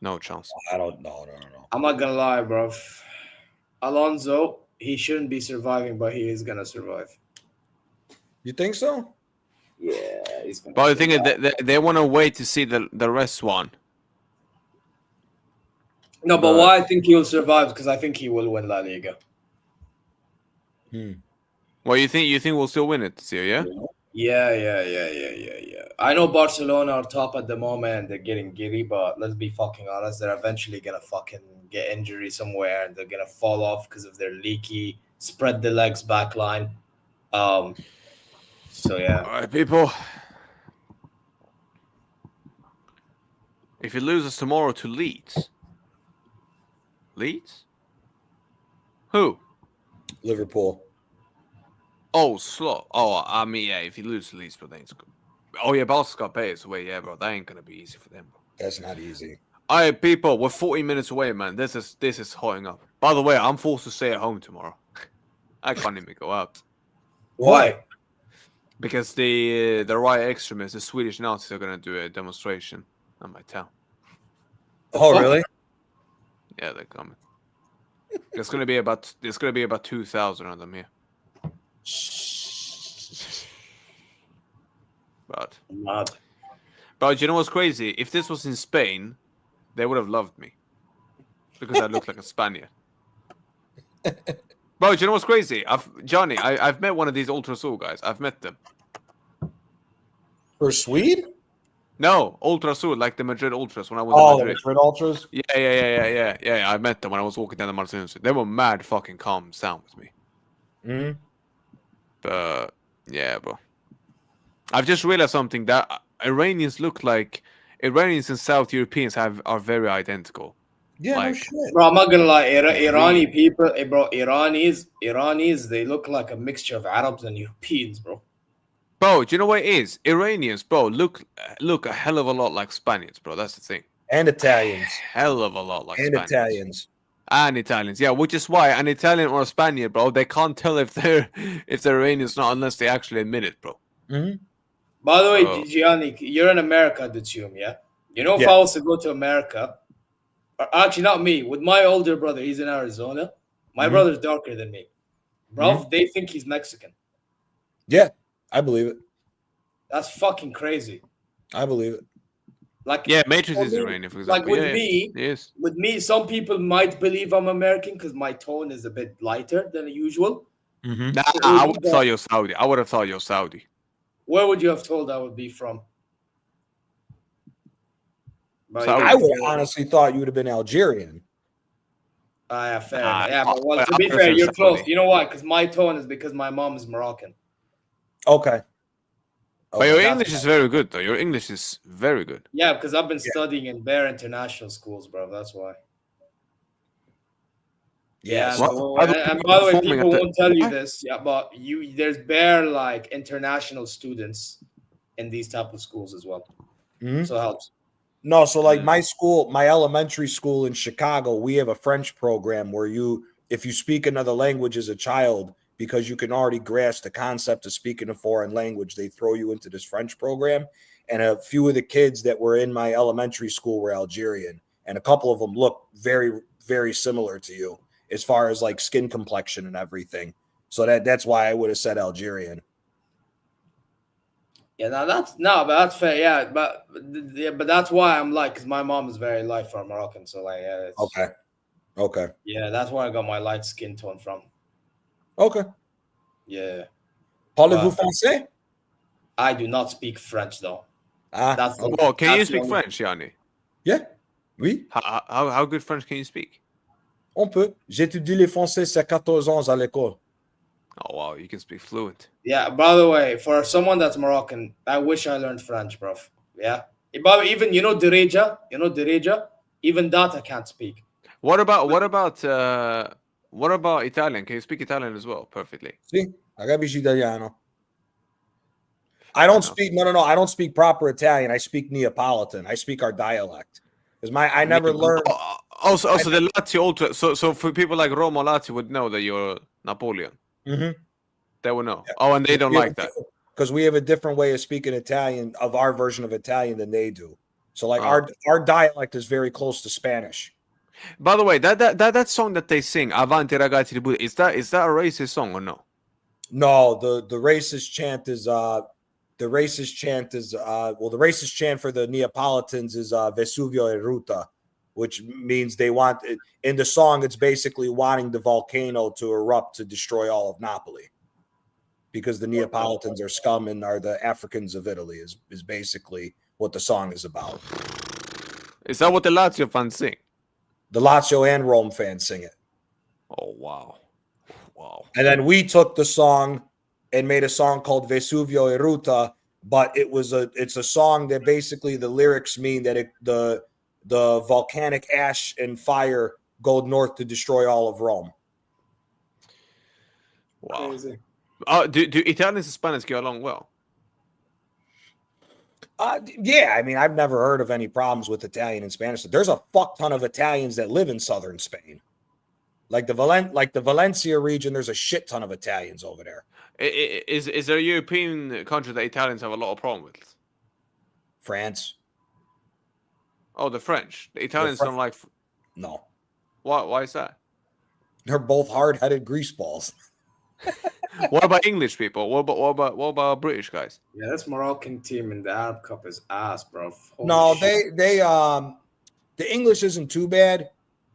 No chance. I don't know. No. I'm not gonna lie, bro. Alonso, he shouldn't be surviving, but he is gonna survive. You think so? Yeah, he's gonna. But the thing is, survive. they want to wait to see the rest one. No, but why I think he'll survive? Because I think he will win La Liga. Well, you think we'll still win it this year, yeah? Yeah. I know Barcelona are top at the moment. They're getting giddy, but let's be fucking honest. They're eventually gonna fucking get injury somewhere, and they're gonna fall off because of their leaky, spread the legs back line. So yeah. All right, people. If he loses tomorrow to Leeds. Who? Liverpool. Oh, slow. Oh, I mean, yeah. If he loses to Leeds, but then it's good. Oh yeah, Barca's got players away, yeah, bro. That ain't gonna be easy for them, bro. That's not easy. All right, people. We're 40 minutes away, man. This is hotting up. By the way, I'm forced to stay at home tomorrow. I can't even go out. Why? Because the right extremists, the Swedish Nazis, are gonna do a demonstration on my town. Oh, really? Yeah, they're coming. There's gonna be about 2,000 of them here. But you know what's crazy? If this was in Spain, they would have loved me because I look like a Spaniard. Bro, you know what's crazy? I've met one of these Ultra Soul guys. I've met them. For Swede? No, Ultra Sur, like the Madrid Ultras when I was Oh, in the Madrid. Madrid Ultras? Yeah. I met them when I was walking down the Martinez. They were mad fucking calm sound with me. Mm-hmm. But yeah, bro. I've just realized something that Iranians and South Europeans are very identical. Yeah, no Like- shit. Bro, I'm not gonna lie. Irani people, bro. Iranis, they look like a mixture of Arabs and Europeans, bro. Bro, do you know what it is? Iranians, bro, look a hell of a lot like Spaniards, bro. That's the thing. And Italians. Hell of a lot like And Spaniards. Italians. And Italians, yeah, which is why an Italian or a Spaniard, bro, they can't tell if they're Iranians or not unless they actually admit it, bro. Mm-hmm. By the way, Oh. Gianni, you're in America, Dutsum, yeah? You know, if Yeah. I was to go to America, or actually not me, with my older brother, he's in Arizona. My Mhm. brother's darker than me. Bro, they think he's Mexican. Yeah, I believe it. That's fucking crazy. I believe it. Like, yeah, Matrix is me, Iranian, for example. Like with me, some people might believe I'm American because my tone is a bit lighter than usual. Mm-hmm. Nah, I would have thought you're Saudi. I would have thought you're Saudi. Where would you have told I would be from? I would have honestly thought you would have been Algerian. Yeah, fair. Yeah, but well, to be fair, you're close. You know why? Because my tone is because my mom is Moroccan. Okay. But your English is very good, though. Your English is very good. Yeah, because I've been studying in bare international schools, bro. That's why. Yeah. So, and by the way, people won't tell you this. Yeah, but there's bare like international students in these type of schools as well. Mm-hmm. So it helps. No, so like my school, my elementary school in Chicago, we have a French program where if you speak another language as a child, because you can already grasp the concept of speaking a foreign language, they throw you into this French program. And a few of the kids that were in my elementary school were Algerian, and a couple of them look very, very similar to you as far as like skin complexion and everything. So that's why I would have said Algerian. Yeah, but that's fair. Yeah, but that's why I'm like, because my mom is very light for Moroccan, so like, yeah. Okay. Yeah, that's where I got my light skin tone from. Okay. Yeah. Parlez-vous français? I do not speak French though. Can you speak French, Yanni? Yeah. Oui. How good French can you speak? On peut. J'étudie les français c'est 14 ans à l'école. Oh wow, you can speak fluent. Yeah, by the way, for someone that's Moroccan, I wish I learned French, bro. Yeah. But even Dereja, even that I can't speak. What about Italian? Can you speak Italian as well perfectly? Sì, capisci italiano. I don't speak I don't speak proper Italian. I speak Neapolitan. I speak our dialect. Because I never learned. Also the Lazio Ultra. So for people like Roma Lazio would know that you're Napoleon. Mm-hmm. They will know. Yeah. Oh, and they don't like that. because we have a different way of speaking Italian, of our version of Italian than they do. So like Oh. our dialect is very close to Spanish. By the way, that song that they sing, Avanti ragazzi di Buda, is that a racist song or no? No, the racist chant is well, the racist chant for the Neapolitans is Vesuvio e Ruta, which means they want in the song it's basically wanting the volcano to erupt to destroy all of Napoli. Because the Neapolitans are scum and are the Africans of Italy is basically what the song is about. Is that what the Lazio fans sing? The Lazio and Rome fans sing it. Oh wow. Wow. And then we took the song and made a song called Vesuvio e Ruta, but it's a song that basically the lyrics mean that the volcanic ash and fire go north to destroy all of Rome. Wow. Crazy. Do Italians and Spanish get along well? Yeah, I mean, I've never heard of any problems with Italian and Spanish. There's a fuck ton of Italians that live in southern Spain. Like the Valencia region, there's a shit ton of Italians over there. Is there a European country that Italians have a lot of problem with? France. Oh, the French. The Italians don't like. No. Why is that? They're both hard-headed greaseballs. What about English people? What about British guys? Yeah, this Moroccan team in the Arab Cup is ass, bro. Holy No, shit. the English isn't too bad.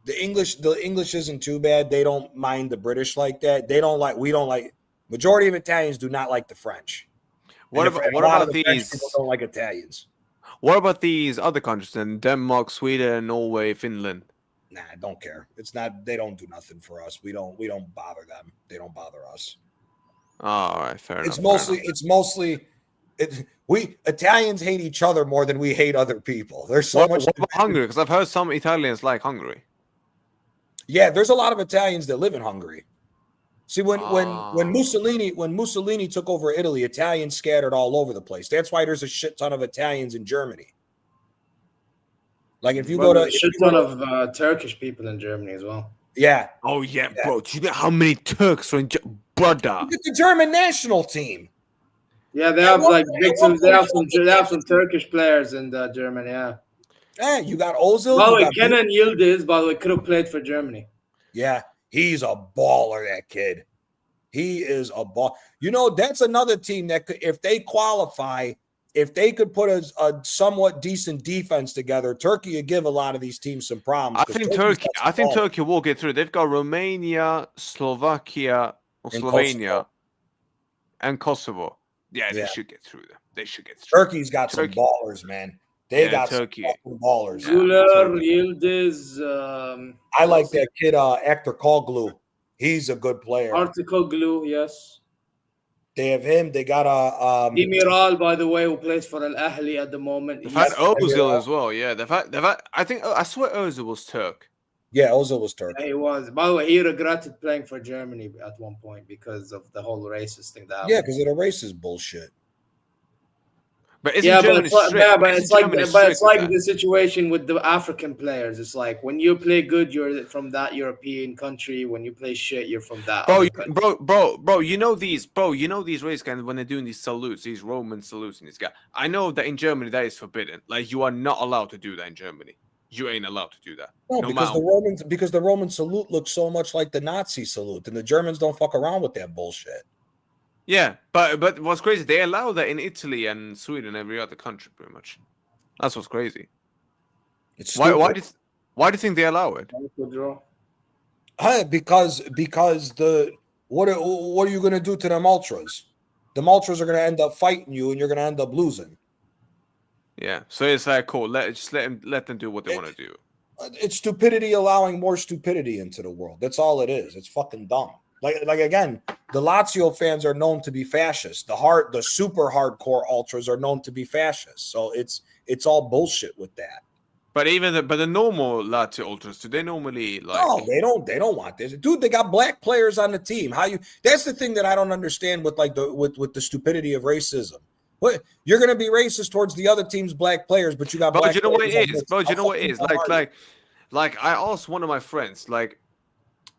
The English isn't too bad. They don't mind the British like that. We don't like. Majority of Italians do not like the French. What about the French these? people don't like Italians. What about these other countries then? Denmark, Sweden, Norway, Finland. Nah, I don't care. It's not. They don't do nothing for us. We don't bother them. They don't bother us. Oh, all right, fair enough. We Italians hate each other more than we hate other people. There's so much. What about Hungary? Because I've heard some Italians like Hungary. Yeah, there's a lot of Italians that live in Hungary. See, when Mussolini took over Italy, Italians scattered all over the place. That's why there's a shit ton of Italians in Germany. Like if you go to a shit ton of Turkish people in Germany as well. Yeah. Oh yeah, bro. Do you know how many Turks are in brother? Look at the German national team. Yeah, they have some Turkish players in Germany. Yeah. Yeah, you got Ozil. By the way, Kenan Yildiz, by the way, could have played for Germany. Yeah, he's a baller. That kid. He is a ball. You know, that's another team that could, if they qualify, if they could put a somewhat decent defense together, Turkey would give a lot of these teams some problems. I think Turkey will get through. They've got Romania, Slovakia, or Slovenia, and Kosovo. Yeah, they should get through them. They should get through. Turkey's got some ballers, man. They got Turkey. some ballers. Güler, Yildiz. I like that kid, Ektor Koglu. He's a good player. Artikoglu, yes. They have him. They got Demiral, by the way, who plays for Al Ahly at the moment. They've had Ozil as well. Yeah, they've had. I swear Ozil was Turk. Yeah, Ozil was Turk. Yeah, he was. By the way, he regretted playing for Germany at one point because of the whole racist thing that happened. Yeah, because of the racist bullshit. But Germany it's like the situation with the African players. It's like when you play good, you're from that European country. When you play shit, you're from that. Bro. You know these race guys when they're doing these salutes, these Roman salutes, and this guy. I know that in Germany that is forbidden. Like you are not allowed to do that in Germany. You ain't allowed to do that. No, because the Roman salute looks so much like the Nazi salute, and the Germans don't fuck around with that bullshit. Yeah, but what's crazy, they allow that in Italy and Sweden and every other country, pretty much. That's what's crazy. It's why do you think they allow it? Because what are you gonna do to them ultras? The ultras are gonna end up fighting you, and you're gonna end up losing. Yeah, so it's like cool. Let them do what they want to do. It's stupidity allowing more stupidity into the world. That's all it is. It's fucking dumb. Like again, the Lazio fans are known to be fascist. The super hardcore ultras are known to be fascist. So it's all bullshit with that. But the normal Lazio ultras, do they normally like? No, they don't want this, dude. They got black players on the team. That's the thing that I don't understand with with the stupidity of racism. What, you're gonna be racist towards the other team's black players, but you got. But you know what it is. But you know what it is. Like I asked one of my friends, like,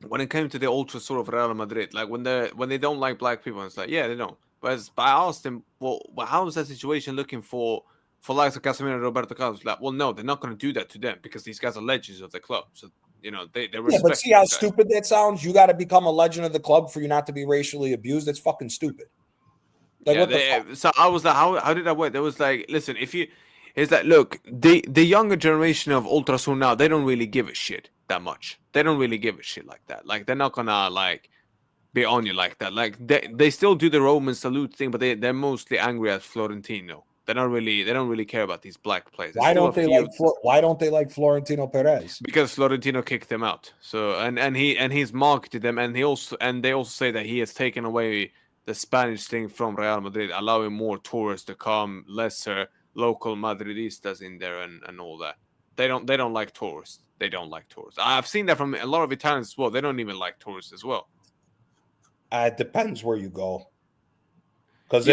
when it came to the ultra sort of Real Madrid, like when they don't like black people, it's like, yeah, they don't. But I asked him, well, how is that situation looking for likes of Casemiro and Roberto Carlos? Like, well, no, they're not going to do that to them because these guys are legends of the club. So, you know, they respect. Yeah, but see how stupid that sounds? You got to become a legend of the club for you not to be racially abused. That's fucking stupid. Like, what the fuck? So I was like, how did that work? There was like, listen, it's like, look, the younger generation of Ultrasun now, they don't really give a shit that much. They don't really give a shit like that. Like, they're not gonna like be on you like that. Like, they still do the Roman salute thing, but they're mostly angry at Florentino. They don't really care about these black players. Why don't they like Florentino Perez? Because Florentino kicked them out. So he's marketed them, and they also say that he has taken away the Spanish thing from Real Madrid, allowing more tourists to come, lesser local Madridistas in there, and all that. They don't like tourists. They don't like tourists. I've seen that from a lot of Italians as well. They don't even like tourists as well. It depends where you go. Because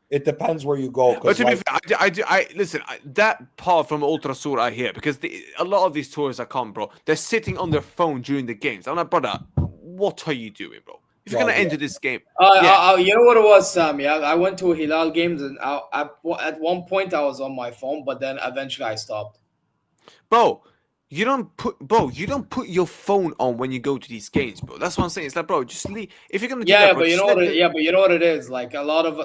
it depends where you go. But to be fair, I listen. That part from Ultrasur I hear because a lot of these tourists that come, bro, they're sitting on their phone during the games. I'm like, brother, what are you doing, bro? If you're gonna enter this game, you know what it was, Sammy? I went to Hilal games, and at one point I was on my phone, but then eventually I stopped. Bro, you don't put your phone on when you go to these games, bro. That's what I'm saying. It's like, bro, just leave. If you're gonna do that, bro, but you know what it is. Like a lot of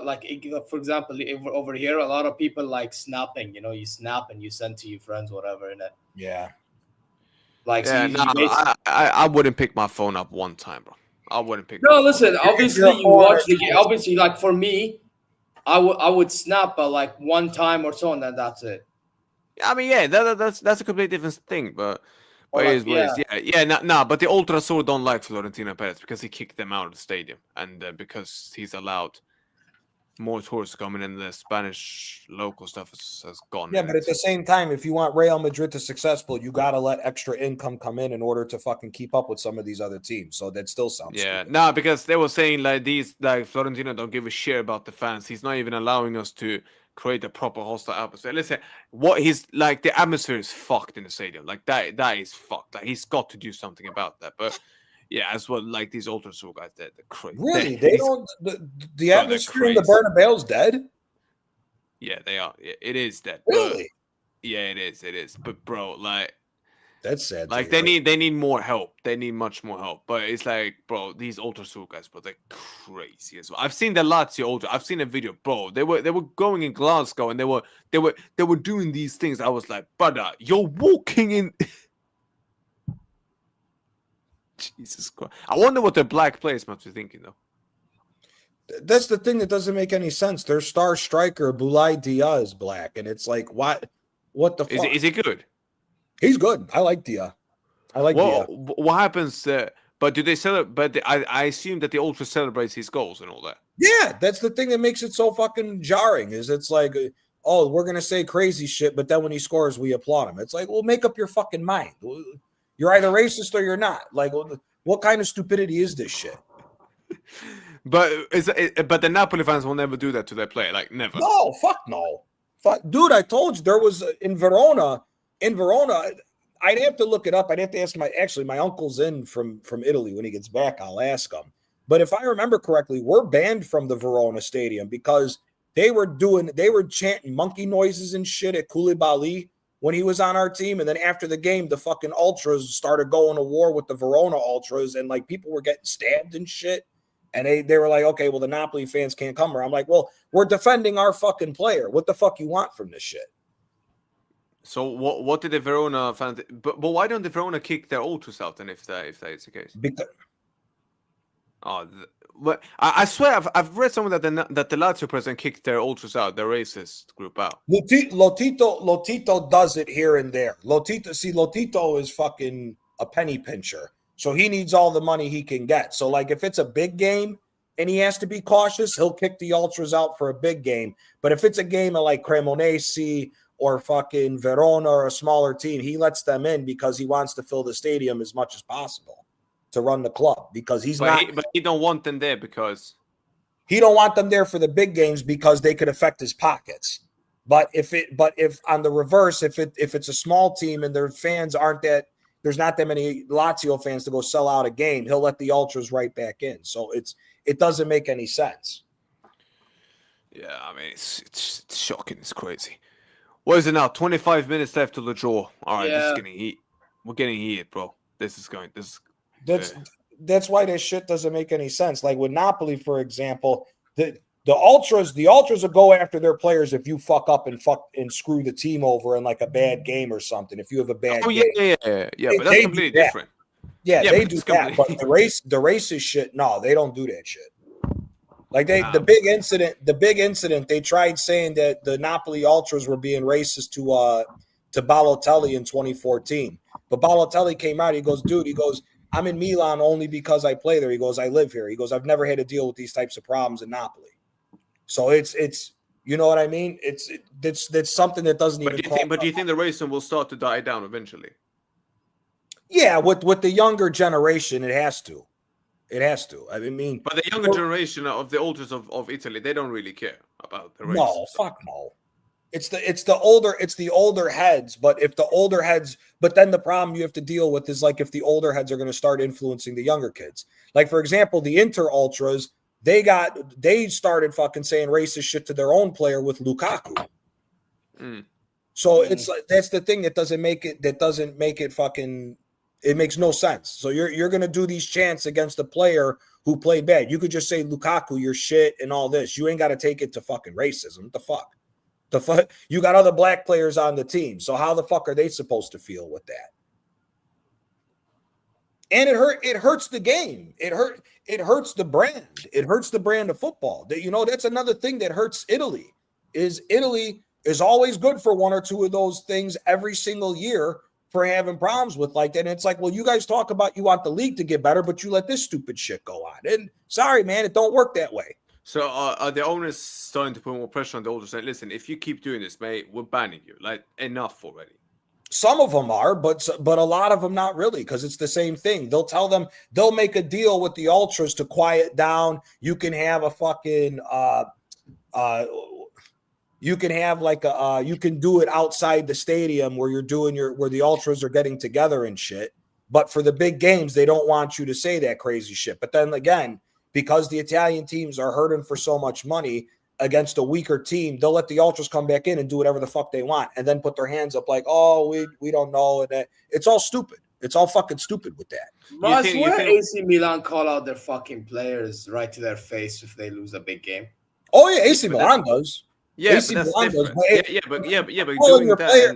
for example, over here, a lot of people like snapping. You know, you snap and you send to your friends, whatever, in it. Yeah. Like, I wouldn't pick my phone up one time, bro. I wouldn't pick. No, listen. Obviously, you watch the game. Obviously, like for me, I would snap like one time or so, and then that's it. I mean, yeah, that's a completely different thing, but but it is what it is. But the Ultrasur don't like Florentino Perez because he kicked them out of the stadium, and because he's allowed more tourists coming in, the Spanish local stuff has gone. Yeah, but at the same time, if you want Real Madrid to successful, you got to let extra income come in order to fucking keep up with some of these other teams. So that still sounds stupid. Because they were saying like Florentino don't give a shit about the fans. He's not even allowing us to create a proper hostile atmosphere. Listen, what he's like, the atmosphere is fucked in the stadium. Like that is fucked. Like he's got to do something about that. But yeah, as well, like these Ultrasur guys, they're crazy. Really, they don't. The atmosphere in the Bernabeu's dead. Yeah, they are. Yeah, it is dead. Really? But, yeah, it is. It is. But bro, like. That's sad. Like they need more help. They need much more help. But it's like, bro, these Ultrasur guys, bro, they're crazy as well. I've seen the Lazio Ultra. I've seen a video, bro. They were going in Glasgow and they were doing these things. I was like, brother, you're walking in. Jesus Christ! I wonder what the black players must be thinking though. That's the thing that doesn't make any sense. Their star striker Boulaye Dia is black, and it's like, what the fuck? Is he good? He's good. I like Dia. Dia. What happens? But do they celebrate? But I assume that the Ultra celebrates his goals and all that. Yeah, that's the thing that makes it so fucking jarring. Is it's like, oh, we're gonna say crazy shit, but then when he scores, we applaud him. It's like, well, make up your fucking mind. You're either racist or you're not. Like, what kind of stupidity is this shit? But the Napoli fans will never do that to their player. Like, never. No, fuck no. Dude, I told you there was in Verona. I'd have to look it up. I'd have to ask my uncle's in from Italy. When he gets back, I'll ask him. But if I remember correctly, we're banned from the Verona stadium because they were chanting monkey noises and shit at Koulibaly when he was on our team. And then after the game, the fucking Ultras started going to war with the Verona Ultras, and like people were getting stabbed and shit. And they were like, okay, well, the Napoli fans can't come here. I'm like, well, we're defending our fucking player. What the fuck you want from this shit? So what did the Verona fans? But why don't the Verona kick their Ultras out then if that is the case? Because but I swear I've read somewhere that the Lazio president kicked their Ultras out, their racist group out. Lotito does it here and there. Lotito is fucking a penny pincher, so he needs all the money he can get. So like if it's a big game and he has to be cautious, he'll kick the Ultras out for a big game. But if it's a game of like Cremonese or fucking Verona or a smaller team, he lets them in because he wants to fill the stadium as much as possible to run the club, because but he don't want them there because he don't want them there for the big games because they could affect his pockets. But if on the reverse, if it's a small team and their fans there's not that many Lazio fans to go sell out a game, he'll let the Ultras right back in. So it doesn't make any sense. Yeah, I mean, it's shocking. It's crazy. What is it now? 25 minutes left to the draw. All right, this is Yeah. getting heat. We're getting heated, bro. This is going. This is. That's why this shit doesn't make any sense. Like with Napoli, for example, the ultras will go after their players if you fuck up and screw the team over in like a bad game or something. If you have a bad game. Yeah. But that's completely different. Yeah, they do that. Completely... But the racist shit, no, they don't do that shit. Like the big incident, they tried saying that the Napoli ultras were being racist to Balotelli in 2014. But Balotelli came out, he goes, dude, I'm in Milan only because I play there. He goes, I live here. He goes, I've never had to deal with these types of problems in Napoli. So it's you know what I mean? That's something that doesn't even. But do you think the racism will start to die down eventually? Yeah, with the younger generation, it has to. It has to. I mean, but the younger generation of the ultras of Italy, they don't really care about the racism. No, fuck no. It's the older heads, but then the problem you have to deal with is like if the older heads are going to start influencing the younger kids. Like for example, the Inter ultras, they started fucking saying racist shit to their own player with Lukaku. So it's like that's the thing that doesn't make it fucking. It makes no sense. So you're going to do these chants against a player who played bad. You could just say, Lukaku, you're shit and all this. You ain't got to take it to fucking racism. The fuck? You got other black players on the team. So how the fuck are they supposed to feel with that? And it hurts the game. It hurts the brand. It hurts the brand of football. That's another thing that hurts Italy. Italy is always good for one or two of those things every single year for having problems with like that. And it's like, well, you guys talk about you want the league to get better, but you let this stupid shit go on. And sorry, man, it don't work that way. So are the owners starting to put more pressure on the owners saying, listen, if you keep doing this, mate, we're banning you. Like, enough already. Some of them are, but a lot of them not really, because it's the same thing. They'll make a deal with the ultras to quiet down. You can have a fucking you can have like you can do it outside the stadium where where the ultras are getting together and shit. But for the big games, they don't want you to say that crazy shit. But then again, because the Italian teams are hurting for so much money against a weaker team, they'll let the ultras come back in and do whatever the fuck they want and then put their hands up like, oh, we don't know. And that it's all stupid. It's all fucking stupid with that. But I swear AC Milan call out their fucking players right to their face if they lose a big game. Oh yeah, AC Milan does. Yeah, but that's different. But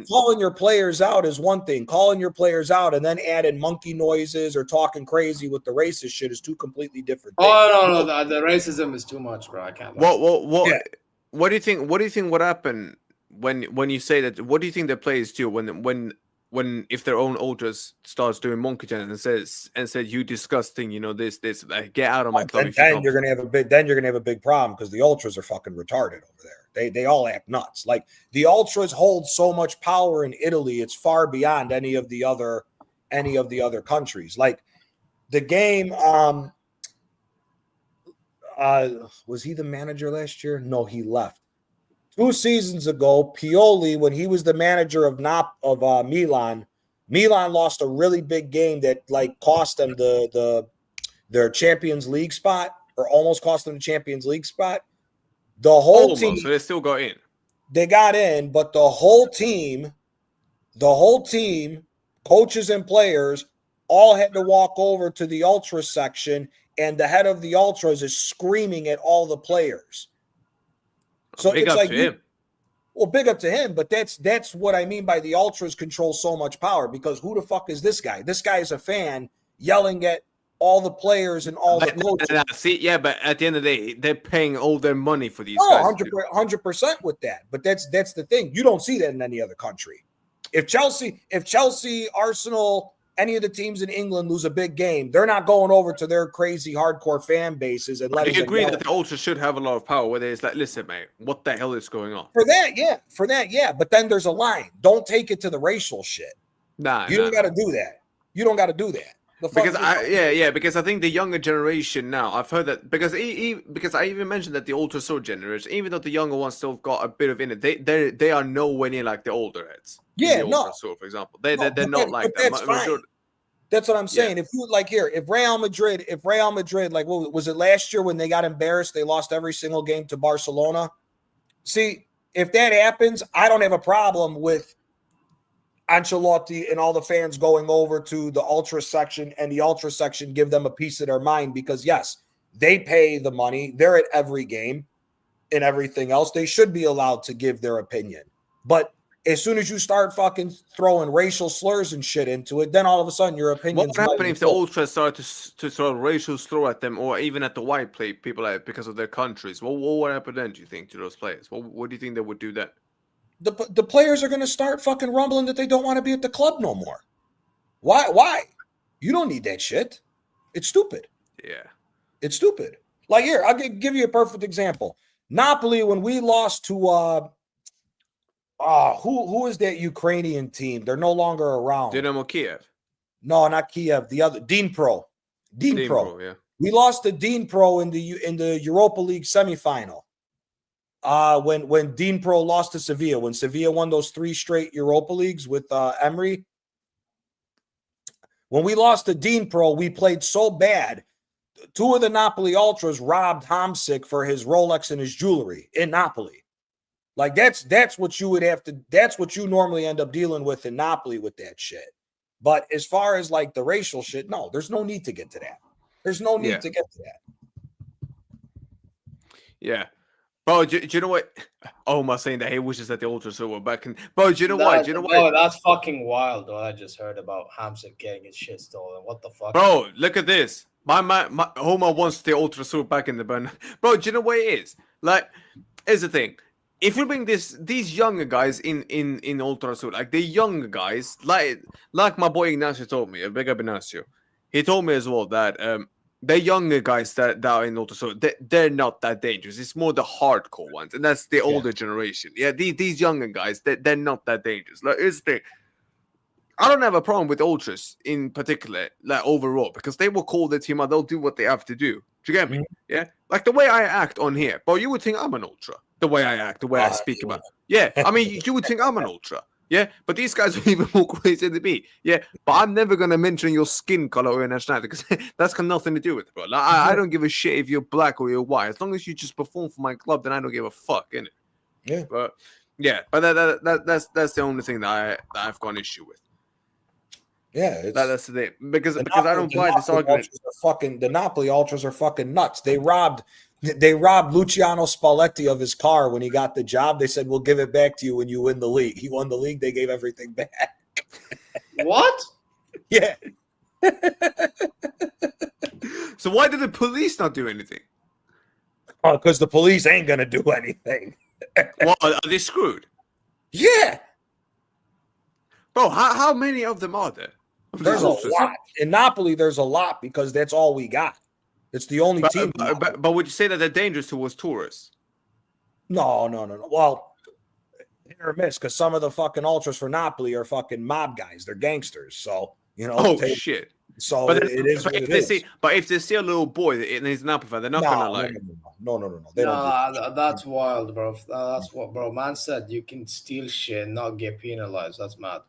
calling your players out is one thing. Calling your players out and then adding monkey noises or talking crazy with the racist shit is two completely different things. Oh no, the racism is too much, bro. I can't. What do you think? What do you think would happen when you say that? What do you think the players do when if their own ultras starts doing monkey chants and said you disgusting, this like, get out of my club. Then you're gonna have a big problem because the ultras are fucking retarded over there. They all act nuts. Like the ultras hold so much power in Italy, it's far beyond any of the other countries. Like the game, was he the manager last year? No, he left. 2 seasons ago, Pioli, when he was the manager of Milan lost a really big game that like cost them their Champions League spot, or almost cost them the Champions League spot. The whole team, so they still got in. They got in, but the whole team, coaches and players, all had to walk over to the ultra section, and the head of the ultras is screaming at all the players. So big it's up like, to him. Well, big up to him, but that's what I mean by the ultras control so much power, because who the fuck is this guy? This guy is a fan yelling at all the players and all the coaches. See, yeah, but at the end of the day, they're paying all their money for these guys. 100% with that. But that's the thing. You don't see that in any other country. If Chelsea, Arsenal, any of the teams in England lose a big game, they're not going over to their crazy hardcore fan bases and letting them agree that the ultras should have a lot of power, where it's like, listen, mate, what the hell is going on? For that, yeah. But then there's a line. Don't take it to the racial shit. You don't got to do that. You don't got to do that. Because I think the younger generation now, I've heard that because I even mentioned that the ultras are so generous, even though the younger ones still got a bit of in it, they are nowhere near like the older heads. Yeah, for example, they're not like that. That's fine. That's what I'm saying. Yeah. If you like here, if Real Madrid, like what was it last year when they got embarrassed, they lost every single game to Barcelona. See, if that happens, I don't have a problem with Ancelotti and all the fans going over to the ultra section, and the ultra section give them a piece of their mind, because yes, they pay the money. They're at every game and everything else. They should be allowed to give their opinion. But as soon as you start fucking throwing racial slurs and shit into it, then all of a sudden your opinions. What would happen if the ultras started to throw racial slur at them, or even at the white play people because of their countries? What would happen then, do you think, to those players? What do you think they would do then? The players are going to start fucking rumbling that they don't want to be at the club no more. Why? You don't need that shit. It's stupid. Yeah. It's stupid. Like, here, I'll give you a perfect example. Napoli, when we lost to who is that Ukrainian team? They're no longer around. Dynamo Kiev. No, not Kiev. The other Dnipro. Dnipro. Yeah. We lost to Dnipro in the Europa League semifinal. When Dnipro lost to Sevilla, when Sevilla won those 3 straight Europa Leagues with Emery. When we lost to Dnipro, we played so bad. 2 of the Napoli Ultras robbed Hamsik for his Rolex and his jewelry in Napoli. Like, that's what you would have to, that's what you normally end up dealing with in Napoli with that shit. But as far as like the racial shit, no, there's no need to get to that. There's no need to get to that. Yeah. Bro, do you know what? Oh, am I saying that he wishes that the Ultras were back in? Bro, do you know what? Do you know what? Oh, that's fucking wild, though. I just heard about Hamsik getting his shit stolen. What the fuck? Bro, look at this. My Homer wants the Ultras back in the burn. Bro, do you know what it is? Like, here's the thing. If we bring these younger guys in Ultra Sur, like the younger guys, like my boy Ignacio told me, big up Ignacio, he told me as well that the younger guys that are in Ultra Sur, they're not that dangerous. It's more the hardcore ones, and that's the older generation. Yeah, these younger guys, they're not that dangerous. Like, here's the thing. I don't have a problem with Ultras in particular, like overall, because they will call the team out. They'll do what they have to do. Do you get me? Yeah, like the way I act on here, bro. You would think I'm an Ultra. The way I act, the way I speak about. Yeah, I mean, you would think I'm an Ultra. Yeah, but these guys are even more crazy than me. Yeah, but I'm never gonna mention your skin color or your nationality, because that's got nothing to do with it, bro. Like, I don't give a shit if you're black or you're white. As long as you just perform for my club, then I don't give a fuck, innit? Yeah. But that's the only thing that I've got an issue with. Yeah, that's the thing, because I don't buy this argument. The Napoli Ultras are fucking nuts. They robbed Luciano Spalletti of his car when he got the job. They said, "We'll give it back to you when you win the league." He won the league. They gave everything back. What? Yeah. So why did the police not do anything? Because the police ain't gonna do anything. Well, are they screwed? Yeah. Bro, how many of them are there? There's a lot. In Napoli, there's a lot, because that's all we got. It's the only team. But would you say that they're dangerous towards tourists? No. Well, hit or miss, because some of the fucking Ultras for Napoli are fucking mob guys. They're gangsters. So, you know. Oh, shit. So but it is what it is. But if they see a little boy and he's an Napoli fan, they're not going to like. No. They don't. That's wild, bro. That's what, bro. Man said you can steal shit and not get penalized. That's mad.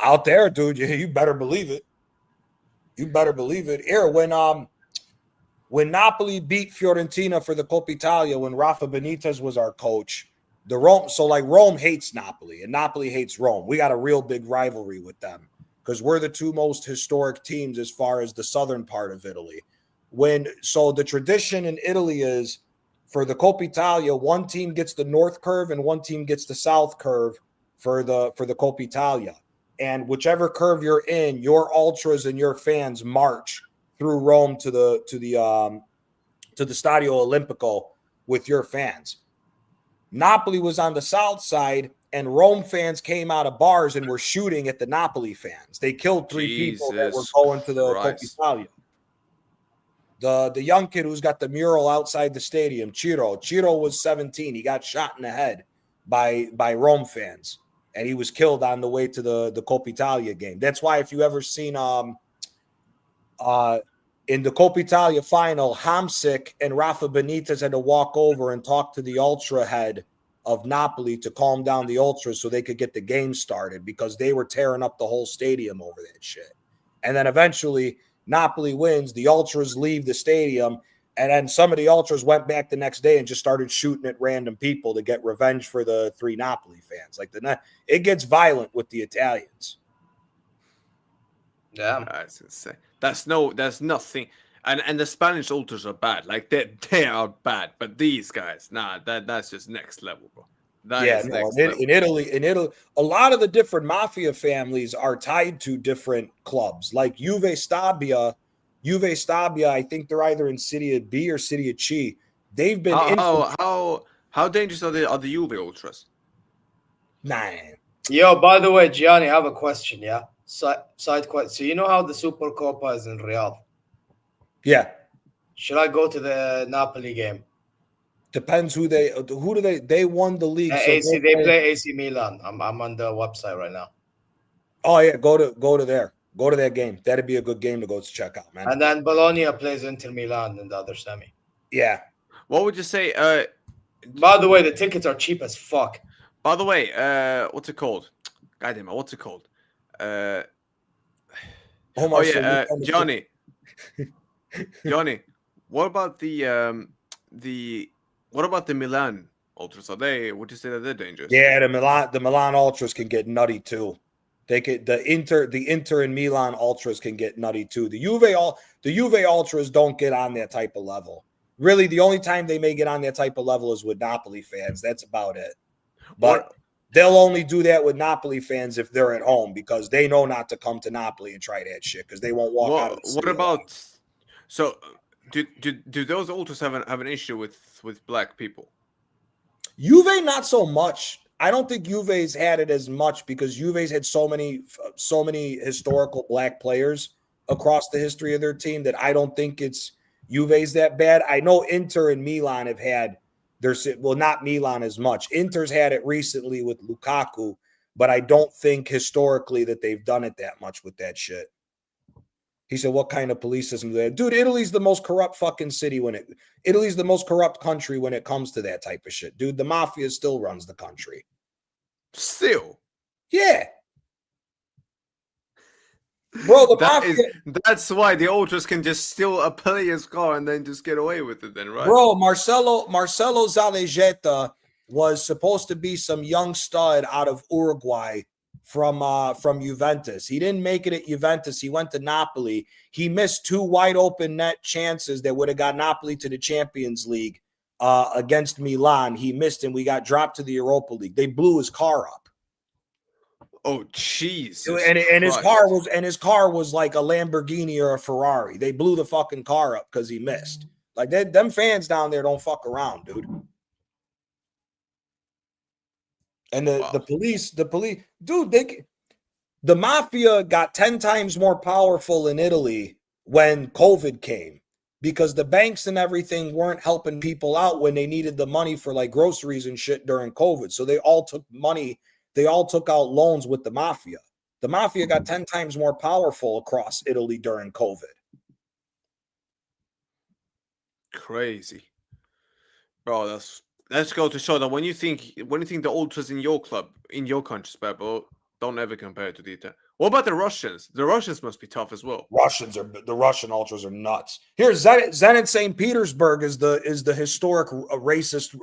Out there, dude, you better believe it. You better believe it. Here, when Napoli beat Fiorentina for the Coppa Italia, when Rafa Benitez was our coach, Rome hates Napoli and Napoli hates Rome. We got a real big rivalry with them because we're the 2 most historic teams as far as the southern part of Italy. So the tradition in Italy is for the Coppa Italia, one team gets the north curve and one team gets the south curve for the Coppa Italia. And whichever curve you're in, your ultras and your fans march through Rome to the Stadio Olimpico with your fans. Napoli was on the south side, and Rome fans came out of bars and were shooting at the Napoli fans. They killed 3 people that were going to the Coppa Italia. The young kid who's got the mural outside the stadium, Ciro was 17. He got shot in the head by Rome fans. And he was killed on the way to the Coppa Italia game. That's why if you ever seen in the Coppa Italia final, Hamsik and Rafa Benitez had to walk over and talk to the ultra head of Napoli to calm down the ultras so they could get the game started, because they were tearing up the whole stadium over that shit. And then eventually Napoli wins. The ultras leave the stadium. And then some of the ultras went back the next day and just started shooting at random people to get revenge for the 3 Napoli fans. Like it gets violent with the Italians. Yeah. That's insane. That's nothing. And the Spanish ultras are bad. Like they are bad. But these guys, nah, that's just next level, bro. That is next level. In Italy, a lot of the different mafia families are tied to different clubs. Like Juve Stabia, I think they're either in Serie B or Serie C. They've been how dangerous are the Juve ultras? Nah. Yo, by the way, Gianni, I have a question. Yeah, side question. So you know how the Super Copa is in Real? Yeah. Should I go to the Napoli game? Depends who do they won the league. AC, they play AC Milan. I'm on the website right now. Oh yeah, go to there. Go to that game. That'd be a good game to go to check out, man. And then Bologna plays Inter Milan in the other semi. Yeah. What would you say? By the way, the tickets are cheap as fuck. By the way, what's it called? Goddamn, what's it called? Johnny. Johnny, what about the Milan ultras? Would you say that they're dangerous? Yeah, the Milan ultras can get nutty too. The Inter and Milan ultras can get nutty too. The Juve ultras don't get on that type of level. Really, the only time they may get on that type of level is with Napoli fans. That's about it. But they'll only do that with Napoli fans if they're at home, because they know not to come to Napoli and try that shit, because they won't walk out of the city. What about? So, do those ultras have an issue with black people? Juve, not so much. I don't think Juve's had it as much, because Juve's had so many historical black players across the history of their team that I don't think it's Juve's that bad. I know Inter and Milan have had not Milan as much. Inter's had it recently with Lukaku, but I don't think historically that they've done it that much with that shit. He said, what kind of police system do they have? Dude, Italy's the most corrupt fucking city Italy's the most corrupt country when it comes to that type of shit. Dude, the mafia still runs the country. Still? Yeah. Bro, that's why the ultras can just steal a player's car and then just get away with it then, right? Bro, Marcelo Zalegeta was supposed to be some young stud out of Uruguay from Juventus. He didn't make it at Juventus. He went to Napoli. He missed 2 wide open net chances that would have got Napoli to the Champions League against Milan. He missed, and we got dropped to the Europa League. They blew his car up. Oh, jeez. And his car was like a Lamborghini or a Ferrari. They blew the fucking car up because he missed. Like them fans down there don't fuck around, dude. And the police, dude, the mafia got 10 times more powerful in Italy when COVID came, because the banks and everything weren't helping people out when they needed the money for like groceries and shit during COVID. So they all took money. They all took out loans with the mafia. The mafia got 10 times more powerful across Italy during COVID. Crazy. Bro, let's go to show that when you think the ultras in your club, in your country, bro, don't ever compare it to the Italian. What about the Russians? The Russians must be tough as well. The Russian ultras are nuts. Here, Zenit St. Petersburg is the historic racist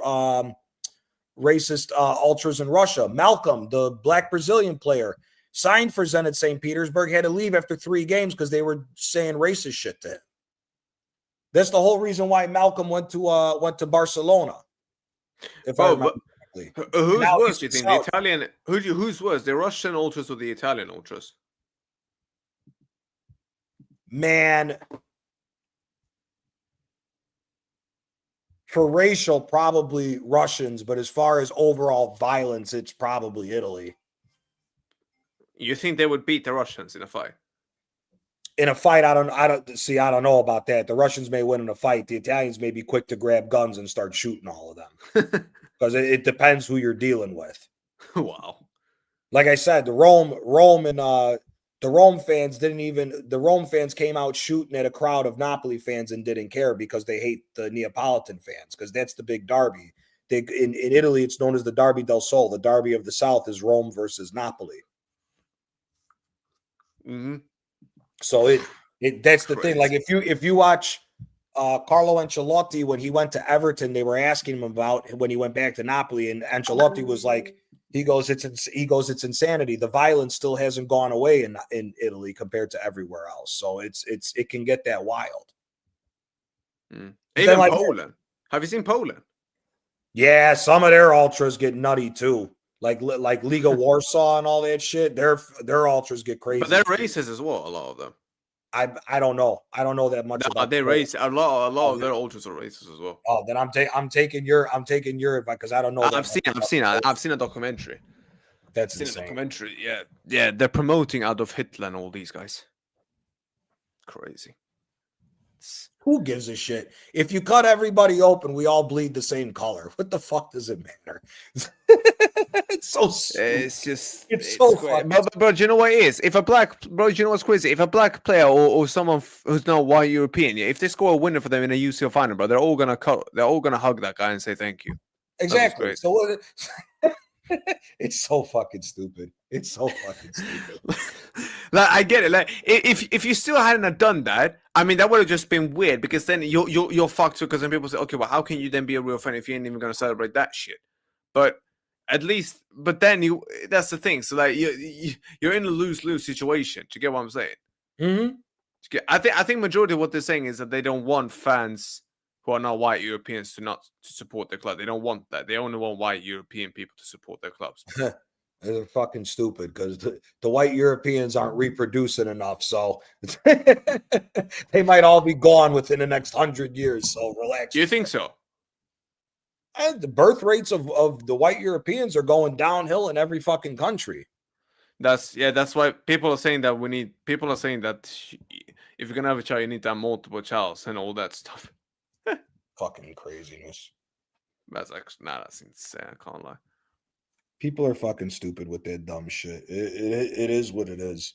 ultras in Russia. Malcolm, the black Brazilian player, signed for Zenit St. Petersburg, had to leave after 3 games because they were saying racist shit to him. That's the whole reason why Malcolm went to Barcelona. If I remember correctly. Who's worse, do you think? The Italian? Who's worse, the Russian ultras or the Italian ultras? Man, for racial, probably Russians, but as far as overall violence, it's probably Italy. You think they would beat the Russians in a fight? In a fight, I don't know about that. The Russians may win in a fight. The Italians may be quick to grab guns and start shooting all of them, because it depends who you're dealing with. Wow. Like I said, the Rome fans came out shooting at a crowd of Napoli fans and didn't care because they hate the Neapolitan fans, because that's the big derby. In Italy, it's known as the Derby del Sol. The derby of the South is Rome versus Napoli. Mm-hmm. So that's the thing. Like if you watch Carlo Ancelotti, when he went to Everton, they were asking him about when he went back to Napoli, and Ancelotti was like, he goes, it's insanity. The violence still hasn't gone away in Italy compared to everywhere else. So it can get that wild. Even Poland. Have you seen Poland? Yeah, some of their ultras get nutty too. Like Liga Warsaw and all that shit. Their ultras get crazy. But they're racist as well, a lot of them. I don't know. I don't know that much about. They race a lot of their ultras are racist as well. Oh, then I'm taking your advice because I don't know. I've seen a documentary. That's insane. Documentary. Yeah. They're promoting Adolf Hitler and all these guys. Crazy. Who gives a shit? If you cut everybody open, we all bleed the same color. What the fuck does it matter? It's so stupid. It's so funny. But you know what it is? If a black bro, you know what's crazy? If a black player or someone who's not white European, if they score a winner for them in a UCL final, bro, they're all gonna hug that guy and say thank you. Exactly. So what? It's so fucking stupid. It's so fucking stupid. Like, I get it. Like, if you still hadn't done that, I mean, that would have just been weird because then you're fucked. Because then people say, okay, well, how can you then be a real fan if you ain't even gonna celebrate that shit? But at least, then that's the thing. So like, you're in a lose-lose situation. Do you get what I'm saying? Mm-hmm. I think majority of what they're saying is that they don't want fans who are not white Europeans to support their club. They don't want that. They only want white European people to support their clubs. They're fucking stupid because the white Europeans aren't reproducing enough. So they might all be gone within the next 100 years. So relax. Do you think so? And the birth rates of the white Europeans are going downhill in every fucking country. That's why people are saying that people are saying that if you're gonna have a child, you need to have multiple childs and all that stuff. Fucking craziness. That's insane. I can't lie. People are fucking stupid with that dumb shit. It is what it is.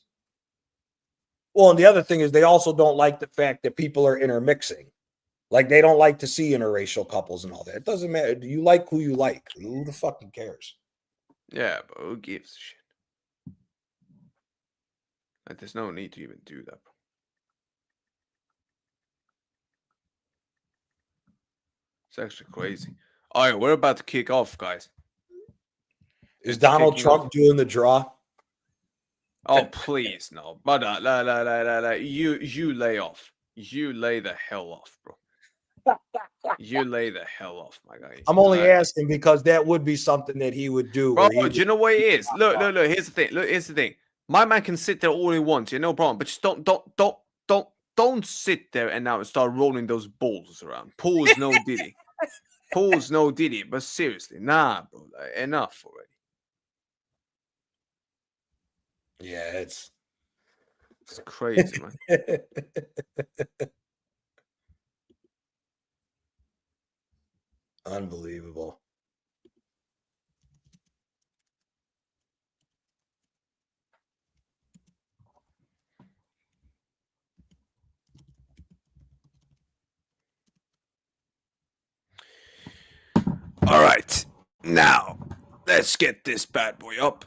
Well, and the other thing is they also don't like the fact that people are intermixing. Like they don't like to see interracial couples and all that. It doesn't matter. You like who you like. Who the fucking cares? Yeah, but who gives a shit? Like, there's no need to even do that. It's actually crazy. All right, we're about to kick off, guys. Is Donald Trump doing the draw? Oh, please, no. But you lay off. You lay the hell off, bro. You lay the hell off, my guy. I'm only asking because that would be something that he would do. Bro, do you know what it is? Look. Here's the thing. My man can sit there all he wants, no problem. But just don't sit there and now start rolling those balls around. Pause, no diddy. Pause, no diddy. But seriously, nah, bro. Like, enough already. Yeah, it's crazy, man. Unbelievable. All right, now let's get this bad boy up.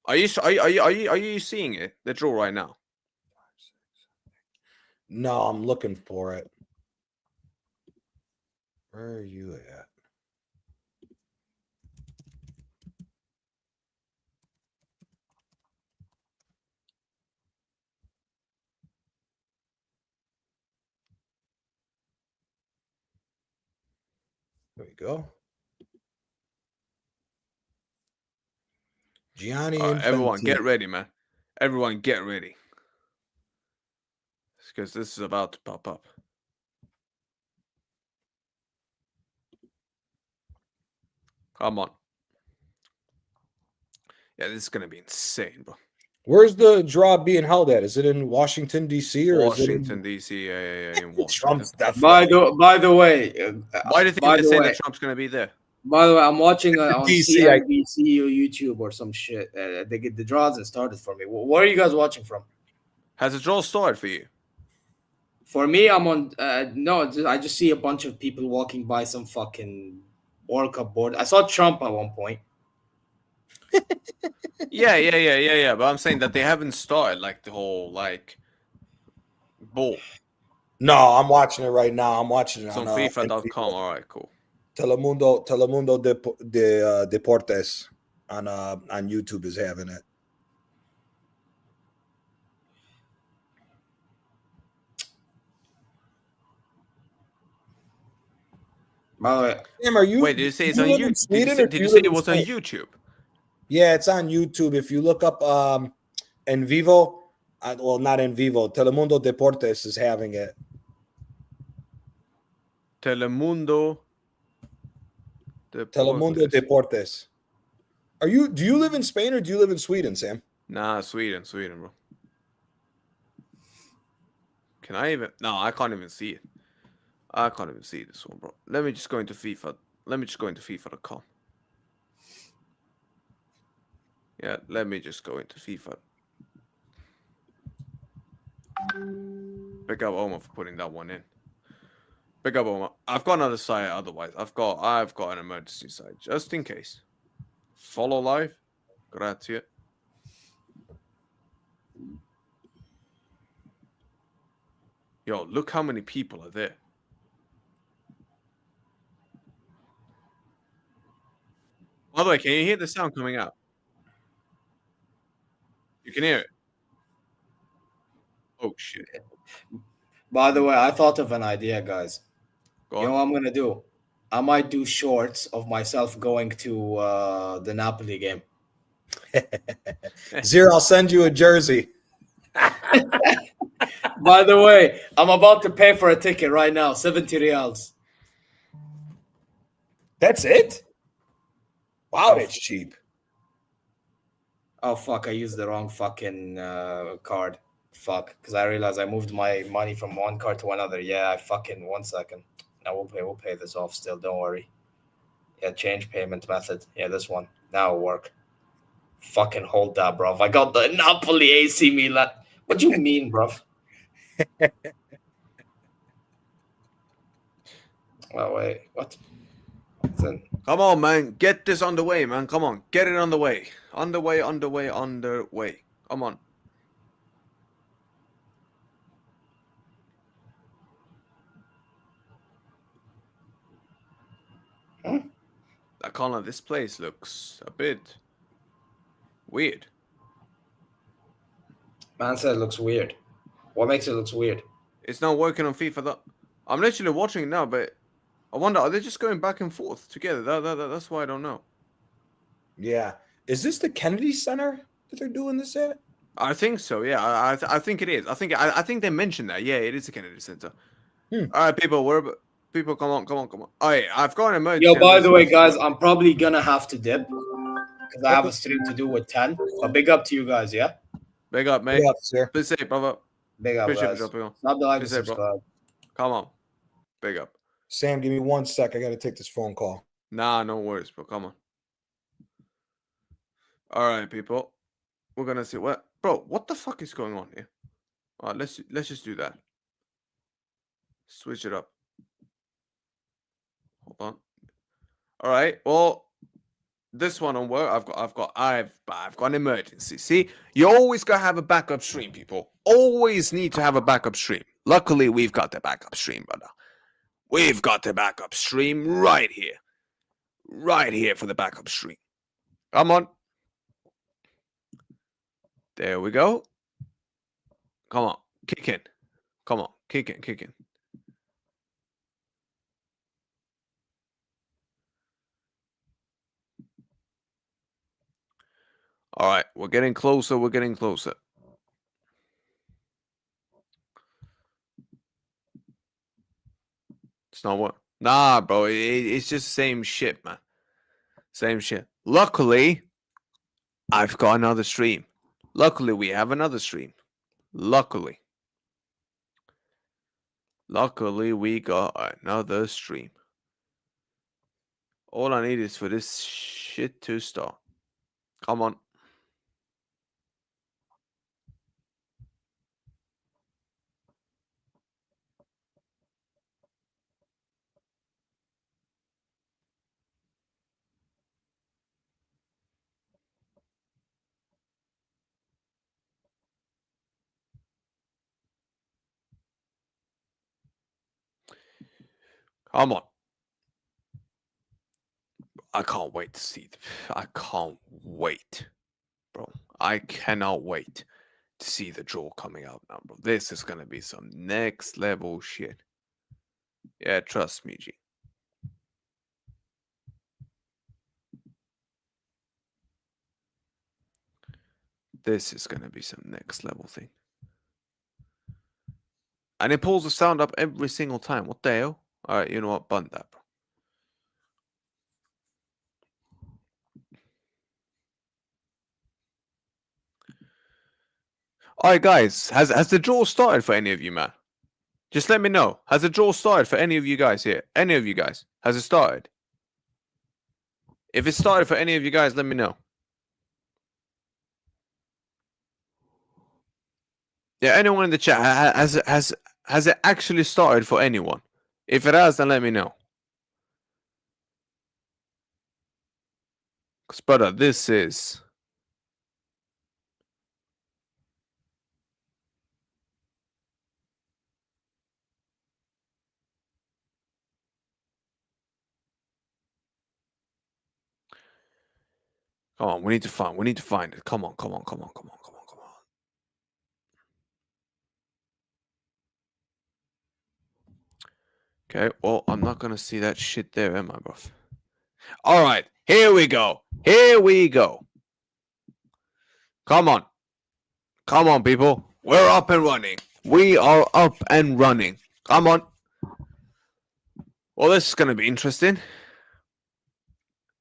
Are you seeing it? The draw right now? No, I'm looking for it. Where are you at? There we go. Gianni and everyone, get ready, man. Everyone, get ready. Because this is about to pop up. Come on. Yeah, this is going to be insane, bro. Where's the draw being held at? Is it in Washington, D.C. or Washington, D.C.? Yeah, in Washington. Trump's by the way, why do you think they're saying that Trump's going to be there? By the way, I'm watching on DC, CNBC or YouTube or some shit. The draw hasn't started for me. Where are you guys watching from? Has the draw started for you? For me, I'm on. No, I just see a bunch of people walking by some fucking World Cup board. I saw Trump at one point. Yeah. But I'm saying that they haven't started like the whole ball. No, I'm watching it right now. I'm watching it It's on on FIFA.com. All right, cool. Telemundo Deportes on YouTube is having it. By the way, Sam, are you? Wait, did you say it's do on you live in YouTube? Did you Sweden say, or did do you you say live it in was on Spain? YouTube? Yeah, it's on YouTube. If you look up En Vivo, well, not En Vivo, Telemundo Deportes is having it. Telemundo Telemundo Deportes. Deportes. Do you live in Spain or do you live in Sweden, Sam? Nah, Sweden, bro. Can I even? No, I can't even see it. I can't even see this one, bro. Let me just go into FIFA. Let me just go into FIFA.com. Yeah, let me just go into FIFA. Big up Omar for putting that one in. Big up Omar. I've got another site otherwise. I've got an emergency site just in case. Follow live. Grazie. Yo, look how many people are there. By the way, can you hear the sound coming out? You can hear it. Oh shit. by the way, I thought of an idea, guys. Go You know on. what I'm gonna do? I might do shorts of myself going to the Napoli game. Zero, I'll send you a jersey. By the way, I'm about to pay for a ticket right now, 70 reals. That's it? Wow, Oh, that's cheap. Oh fuck! I used the wrong fucking card. Fuck, because I realized I moved my money from one card to another. Yeah, I fucking 1 second. Now we'll pay this off still. Don't worry. Yeah, change payment method. Yeah, this one. Now it'll work. Fucking hold that, bruv. I got the Napoli AC Milan. What do you mean, bruv? Oh wait, what? Come on, man. Get this on the way, man. Come on. Get it on the way. Underway. Come on. I can't lie, this place looks a bit weird. Man said it looks weird. What makes it look weird? It's not working on FIFA. I'm literally watching it now, but I wonder, are they just going back and forth together? That's why I don't know. Yeah. Is this the Kennedy Center that they're doing this at? I think so. Yeah, I think it is. I think they mentioned that. Yeah, it is the Kennedy Center. All right, people, come on. Oh, yeah, I've got an emergency. Yo, by the way, guys, I'm probably gonna have to dip because I have a stream to do with 10. But big up to you guys, yeah? Big up, mate. Big up, sir. Be safe, brother. Big up, Appreciate you guys. dropping on. Stop the like Be and safe, bro. subscribe. Come on. Big up. Sam, give me 1 sec. I got to take this phone call. Nah, no worries, bro. Come on. All right, people. We're gonna see what, bro. What the fuck is going on here? All right, let's just do that. Switch it up. Hold on. All right. Well, this one on work. I've got an emergency. See, you always gotta have a backup stream, people. Always need to have a backup stream. Luckily, we've got the backup stream, brother. We've got the backup stream right here. Right here for the backup stream. Come on. There we go. Come on. Kick in. Come on. Kick in. All right. We're getting closer. It's not what? Nah, bro. It's just same shit, man. Same shit. Luckily, I've got another stream. Luckily, we have another stream. Luckily, we got another stream. All I need is for this shit to start. Come on. Come on. I can't wait to see. I can't wait, bro. I cannot wait to see the draw coming out now, bro. This is gonna be some next level shit. Yeah, trust me, G. This is gonna be some next level thing. And it pulls the sound up every single time. What the hell? Alright, you know what? Bun that, bro. Alright, guys. Has the draw started for any of you, man? Just let me know. Has the draw started for any of you guys here? Any of you guys? Has it started? If it started for any of you guys, let me know. Yeah, anyone in the chat, has it actually started for anyone? If it has, then let me know. Because, brother, this is... Come on, we need to find it. Come on. Okay, well, I'm not gonna see that shit there, am I, bruv? Alright, here we go. Come on, people. We're up and running. We are up and running. Come on. Well, this is gonna be interesting.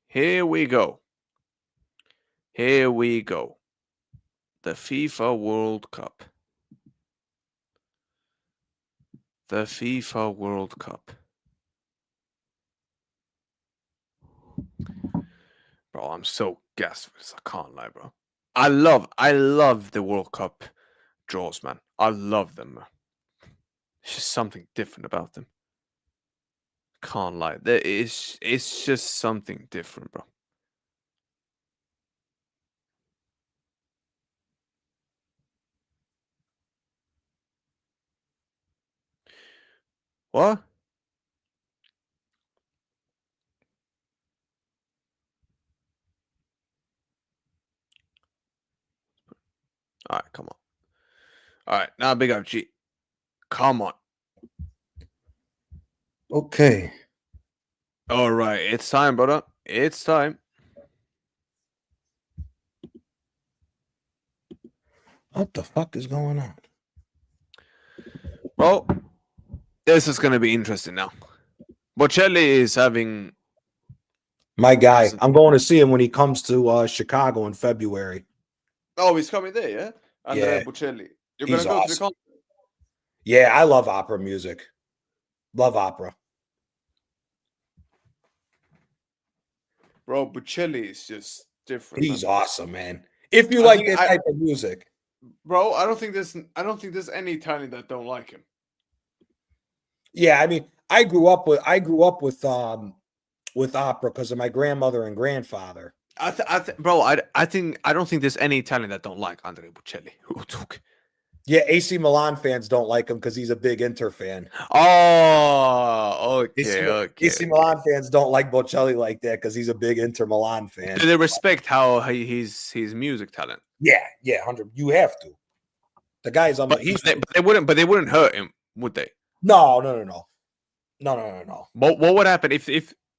Here we go. The FIFA World Cup. Bro, I'm so gassed for this. I can't lie, bro. I love the World Cup draws, man. I love them, man. It's just something different about them. Can't lie. It's just something different, bro. What? Alright, come on. Alright, now big up G. Come on. Okay. Alright, it's time, brother. It's time. What the fuck is going on? Bro, this is gonna be interesting now. Bocelli is having... My guy, I'm going to see him when he comes to Chicago in February. Oh, he's coming there, yeah? Andrea Yeah. Bocelli. You're He's gonna go to the awesome. concert? Yeah, I love opera music. Love opera. Bro, Bocelli is just different. He's man. awesome, man. If you I like think that type of music. Bro, I don't think there's any Italian that don't like him. Yeah, I mean, I grew up with opera because of my grandmother and grandfather. I don't think there's any Italian that don't like Andrea Bocelli. Yeah, AC Milan fans don't like him because he's a big Inter fan. Oh, okay. AC Milan fans don't like Bocelli like that because he's a big Inter Milan fan. Do they respect how his music talent? Yeah, 100. You have to. The guy's on. But they wouldn't hurt him, would they? No. What would happen if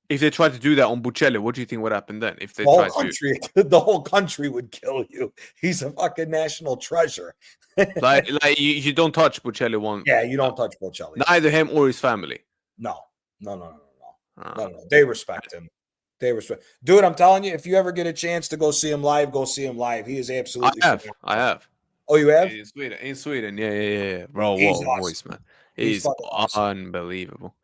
they tried to do that on Bocelli? What do you think would happen then? If they tried to, the whole country would kill you. He's a fucking national treasure. like you don't touch Bocelli one. Yeah, you don't touch Bocelli. Neither him or his family. No. They respect him. Dude, I'm telling you, if you ever get a chance to go see him live, go see him live. He is absolutely. I have. Oh, you have? In Sweden. Yeah. Bro, He's what awesome. voice, man. He's awesome. Unbelievable.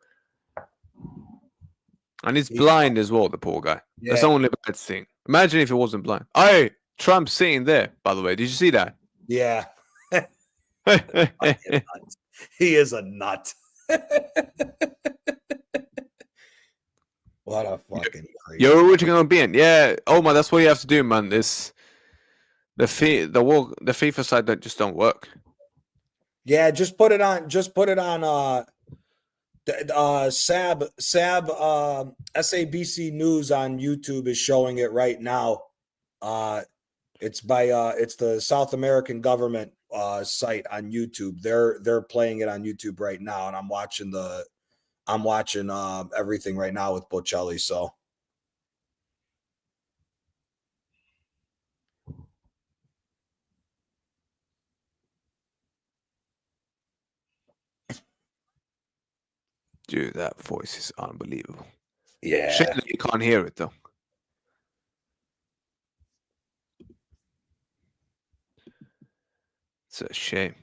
And he's blind as well, the poor guy. Yeah. That's the only bad thing. Imagine if he wasn't blind. Hey, Trump's sitting there, by the way. Did you see that? Yeah. He is a nut. What a fucking crazy. You're original being. Yeah. Oh my, that's what you have to do, man. This the FIFA side that just don't work. Yeah, just put it on SABC News on YouTube is showing it right now. It's the South American government site on YouTube. They're playing it on YouTube right now, and I'm watching everything right now with Bocelli. So Dude, that voice is unbelievable. yeah, Shame that you can't hear it though. It's a shame.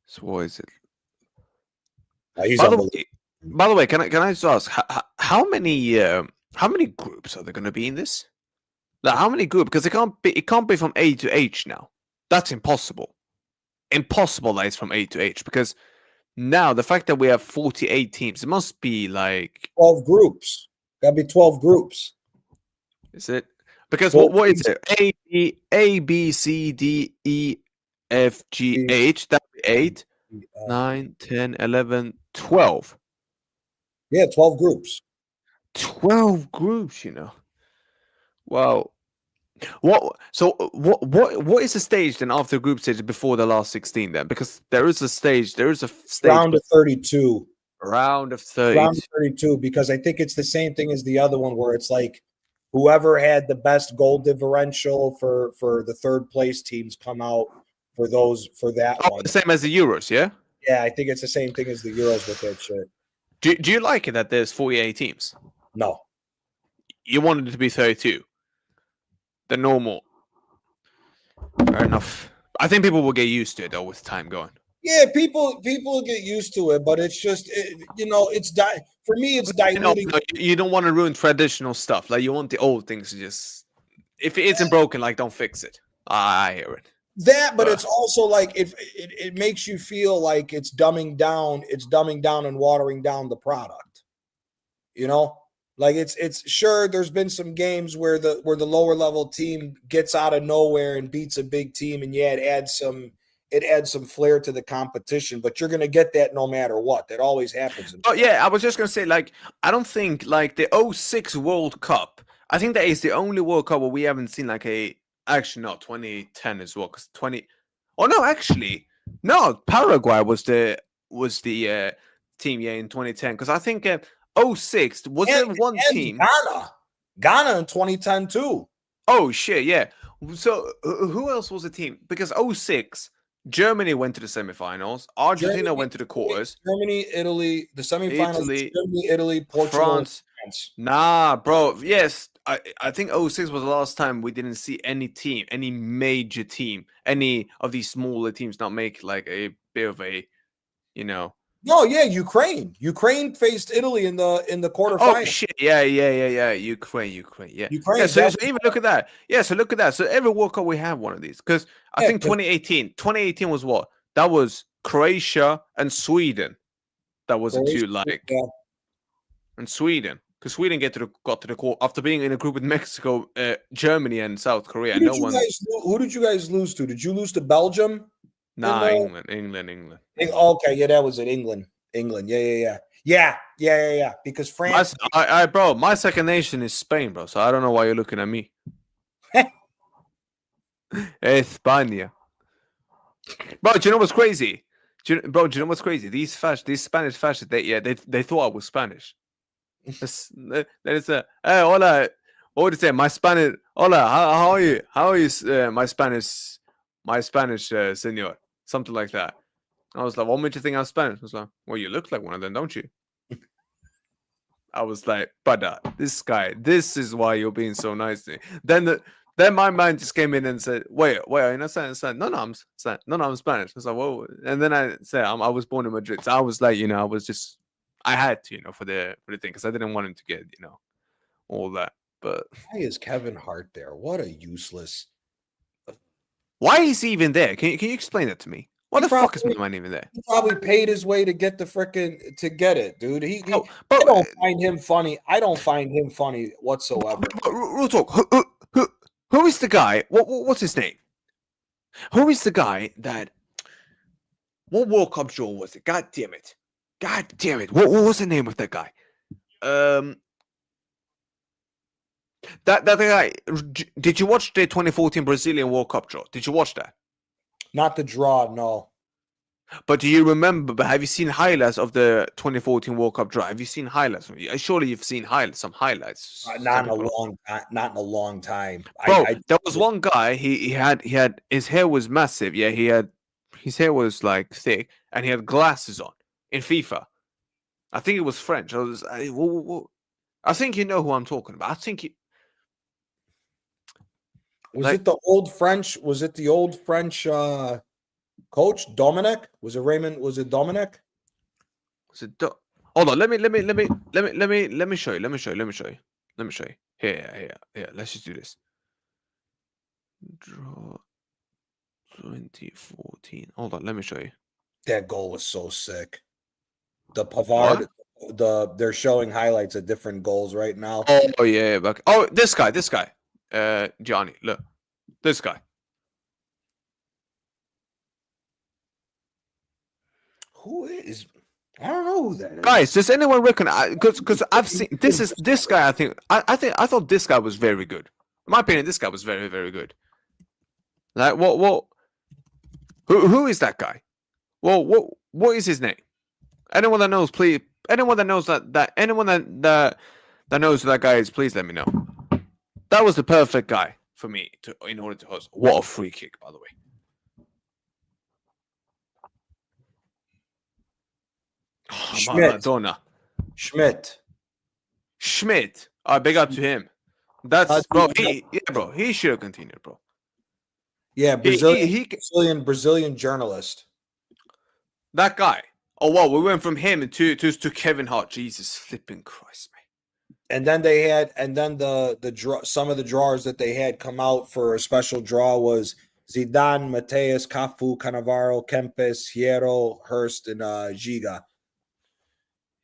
So what is it? he's By the unbelievable. way, by the way, can I just ask how many groups are there going to be in this? Like, how many groups? Because it can't be from A to H now. That's impossible. Impossible that it's from A to H, because now the fact that we have 48 teams, it must be like 12 groups. Gotta be 12 groups. is it? Because Well, what is it? A B C D E F G H. That's 8, 9, 10, 11, 12. Yeah, 12 groups. 12 groups, you know. Wow. What is the stage then after group stage before the last 16 then? Because there is a stage Round of 32. round of 30. Round of 32, because I think it's the same thing as the other one where it's like whoever had the best goal differential for the third place teams come out for that Oh, one. the same as the Euros, yeah? Yeah, I think it's the same thing as the Euros with that shit. Do you like it that there's 48 teams? No. You wanted it to be 32. The normal. Fair enough. I think people will get used to it though with time going. Yeah, people get used to it, but it's just for me it's diluting. No, you don't want to ruin traditional stuff. Like you want the old things to just, if it isn't broken, like don't fix it. I hear it. That, but it's also like it makes you feel like it's dumbing down and watering down the product. You know, like it's sure there's been some games where the lower level team gets out of nowhere and beats a big team, and yeah, it adds some flair to the competition, but you're gonna get that no matter what. That always happens. Oh yeah, I was just gonna say, like, I don't think like the 06 World Cup. I think that is the only World Cup where we haven't seen like actually no 2010 as well, because 20. Oh no, actually no. Paraguay was the team in 2010, because I think 06 was there one team. Ghana in 2010 too. Oh shit, yeah. So who else was the team? Because 06 Germany went to the semifinals. Argentina went to the quarters. Germany, Italy, the semifinals. Germany, Italy, Portugal, France. Nah, bro. Yes, I think 06 was the last time we didn't see any major team, any of these smaller teams not make like a bit of a, you know. No, yeah, Ukraine. Ukraine faced Italy in the quarterfinals. Oh shit! Yeah. Ukraine. Yeah. Yeah. So even look at that. Yeah. So look at that. So every World Cup we have one of these, because I think 2018. 2018 was what? That was Croatia and Sweden. That was the two, like, and Sweden, because Sweden got to the quarter after being in a group with Mexico, Germany, and South Korea. Who did you guys lose to? Did you lose to Belgium? Nah, England. Okay, yeah, that was it. England. Yeah. Because France. Bro, my second nation is Spain, bro. So I don't know why you're looking at me. España. Bro, do you know what's crazy? Do you know what's crazy? These Spanish fascists, they thought I was Spanish. That is hey, hola. What would you say? My Spanish. Hola, how are you? How are you, my Spanish, senor? Something like that. I was like, what made you think I'm Spanish? I was like, well, you look like one of them, don't you? I was like, brother, this is why you're being so nice to me. Then my man just came in and said, wait, are you not Spanish? No, I'm Spanish. I was like, whoa. And then I said, I was born in Madrid. So I was like, I had to, for the thing, because I didn't want him to get, all that. But why is Kevin Hart there? What a useless. Why is he even there? Can you explain that to me? What He the fuck is probably- my name in there? He probably paid his way to get the freaking to get it, dude. Oh, I but don't find him funny. I don't find him funny whatsoever. real talk. Who is the guy? What's his name? Who is the guy that? What World Cup draw was it? God damn it! God damn it! What was the name of that guy? That guy. Did you watch the 2014 Brazilian World Cup draw? Did you watch that? Not the draw, no. But do you remember? But have you seen highlights of the 2014 World Cup draw? Have you seen highlights? Surely you've seen some highlights. Not in a long time. Not in a long time. Bro, there was one guy. He had his hair was massive. Yeah, his hair was like thick, and he had glasses on in FIFA. I think it was French. I think you know who I'm talking about. I think Was it the old French? Was it the old French coach Dominic? Was it Raymond? Was it Dominic? Hold on. Let me show you. Let me show you. Here. Let's just do this. Draw 2014. Hold on. Let me show you. That goal was so sick. The Pavard. They're showing highlights of different goals right now. Oh yeah. Oh, this guy. Johnny. Look, this guy. Who is? I don't know who that is. Guys, does anyone reckon? Because I've seen this guy. I thought this guy was very good. In my opinion, this guy was very, very good. Like what? Who is that guy? Well, what is his name? Anyone that knows, please. Anyone that knows anyone that knows who that guy is, please let me know. That was the perfect guy for me in order to host. What a free kick, by the way. Maradona. Schmidt. Big up to him. That's bro. He should have continued, bro. Yeah, Brazilian journalist. That guy. Oh wow, we went from him to Kevin Hart. Jesus flipping Christ, man. And then they had, the draw. Some of the drawers that they had come out for a special draw was Zidane, Mateus, Cafu, Cannavaro, Kempes, Hierro, Hurst, and Giga.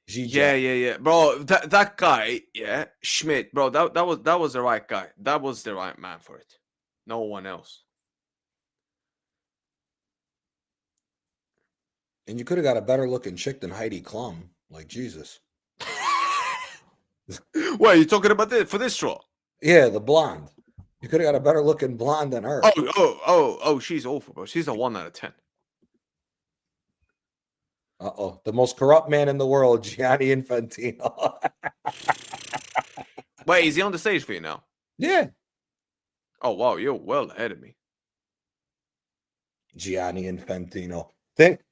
Yeah, bro. That guy, yeah, Schmidt, bro. That was the right guy. That was the right man for it. No one else. And you could have got a better looking chick than Heidi Klum. Like Jesus. What are you talking about this for this draw? Yeah, the blonde. You could have got a better looking blonde than her. Oh, she's awful, bro. She's a 1 out of 10. Uh-oh. The most corrupt man in the world, Gianni Infantino. Wait, is he on the stage for you now? Yeah. Oh, wow. You're well ahead of me. Gianni Infantino.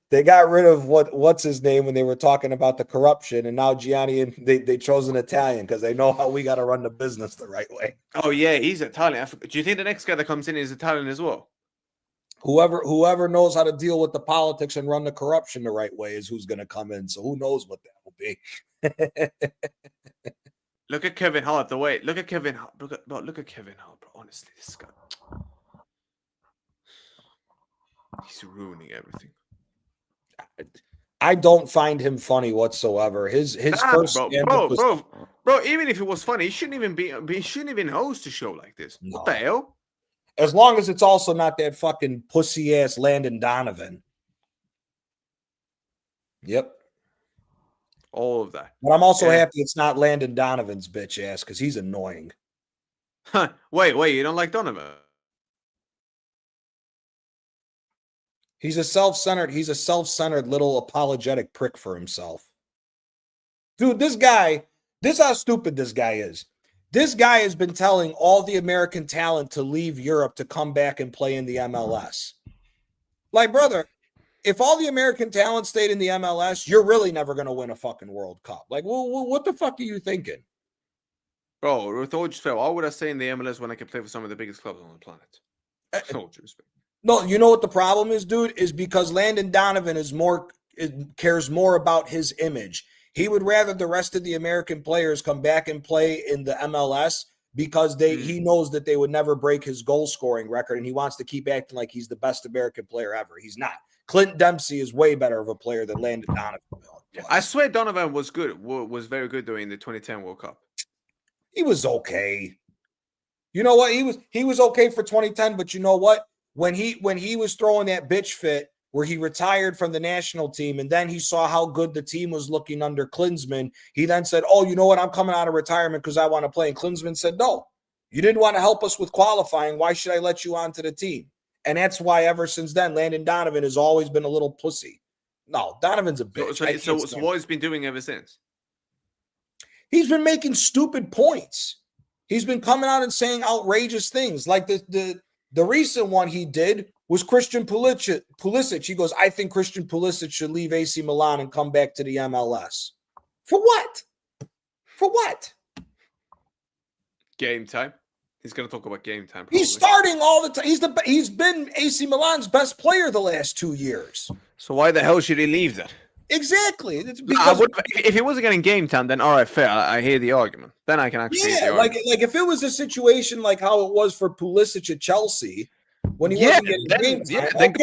They got rid of what's his name when they were talking about the corruption, and now Gianni, and they chose an Italian because they know how we got to run the business the right way. Oh, yeah. He's Italian. Do you think the next guy that comes in is Italian as well? Whoever knows how to deal with the politics and run the corruption the right way is who's going to come in. So who knows what that will be. Look at Kevin Hart. Look at Kevin Hart. Look at Kevin Hart, bro. Honestly, this guy. He's ruining everything. I don't find him funny whatsoever. His first bro. Even if it was funny, he shouldn't even host a show like this. No. What the hell? As long as it's also not that fucking pussy ass Landon Donovan. Yep. All of that. But I'm also happy it's not Landon Donovan's bitch ass because he's annoying. Huh. Wait, you don't like Donovan? He's a self-centered little apologetic prick for himself. Dude, this is how stupid this guy is. This guy has been telling all the American talent to leave Europe to come back and play in the MLS. Like, brother, if all the American talent stayed in the MLS, you're really never going to win a fucking World Cup. Like, well, what the fuck are you thinking? Bro, with all due respect, why would I stay in the MLS when I can play for some of the biggest clubs on the planet? With all due respect. No, you know what the problem is, dude? Is because Landon Donovan cares more about his image. He would rather the rest of the American players come back and play in the MLS because he knows that they would never break his goal scoring record, and he wants to keep acting like he's the best American player ever. He's not. Clint Dempsey is way better of a player than Landon Donovan was. I swear Donovan was good, was very good during the 2010 World Cup. He was okay. You know what? He was okay for 2010, but you know what? When he was throwing that bitch fit where he retired from the national team, and then he saw how good the team was looking under Klinsmann, he then said, "Oh, you know what? I'm coming out of retirement because I want to play." And Klinsmann said, "No, you didn't want to help us with qualifying. Why should I let you onto the team?" And that's why ever since then, Landon Donovan has always been a little pussy. No, Donovan's a bitch. So what he's been doing ever since? He's been making stupid points. He's been coming out and saying outrageous things. Like the recent one he did was Christian Pulisic. He goes, "I think Christian Pulisic should leave AC Milan and come back to the MLS." For what? For what? Game time. He's going to talk about game time. Probably. He's starting all the time. He's been AC Milan's best player the last 2 years. So why the hell should he leave then? Exactly. It's because if he wasn't getting game time, then all right, fair. I hear the argument. Then I can actually hear the argument. like if it was a situation like how it was for Pulisic at Chelsea when he wasn't getting game time,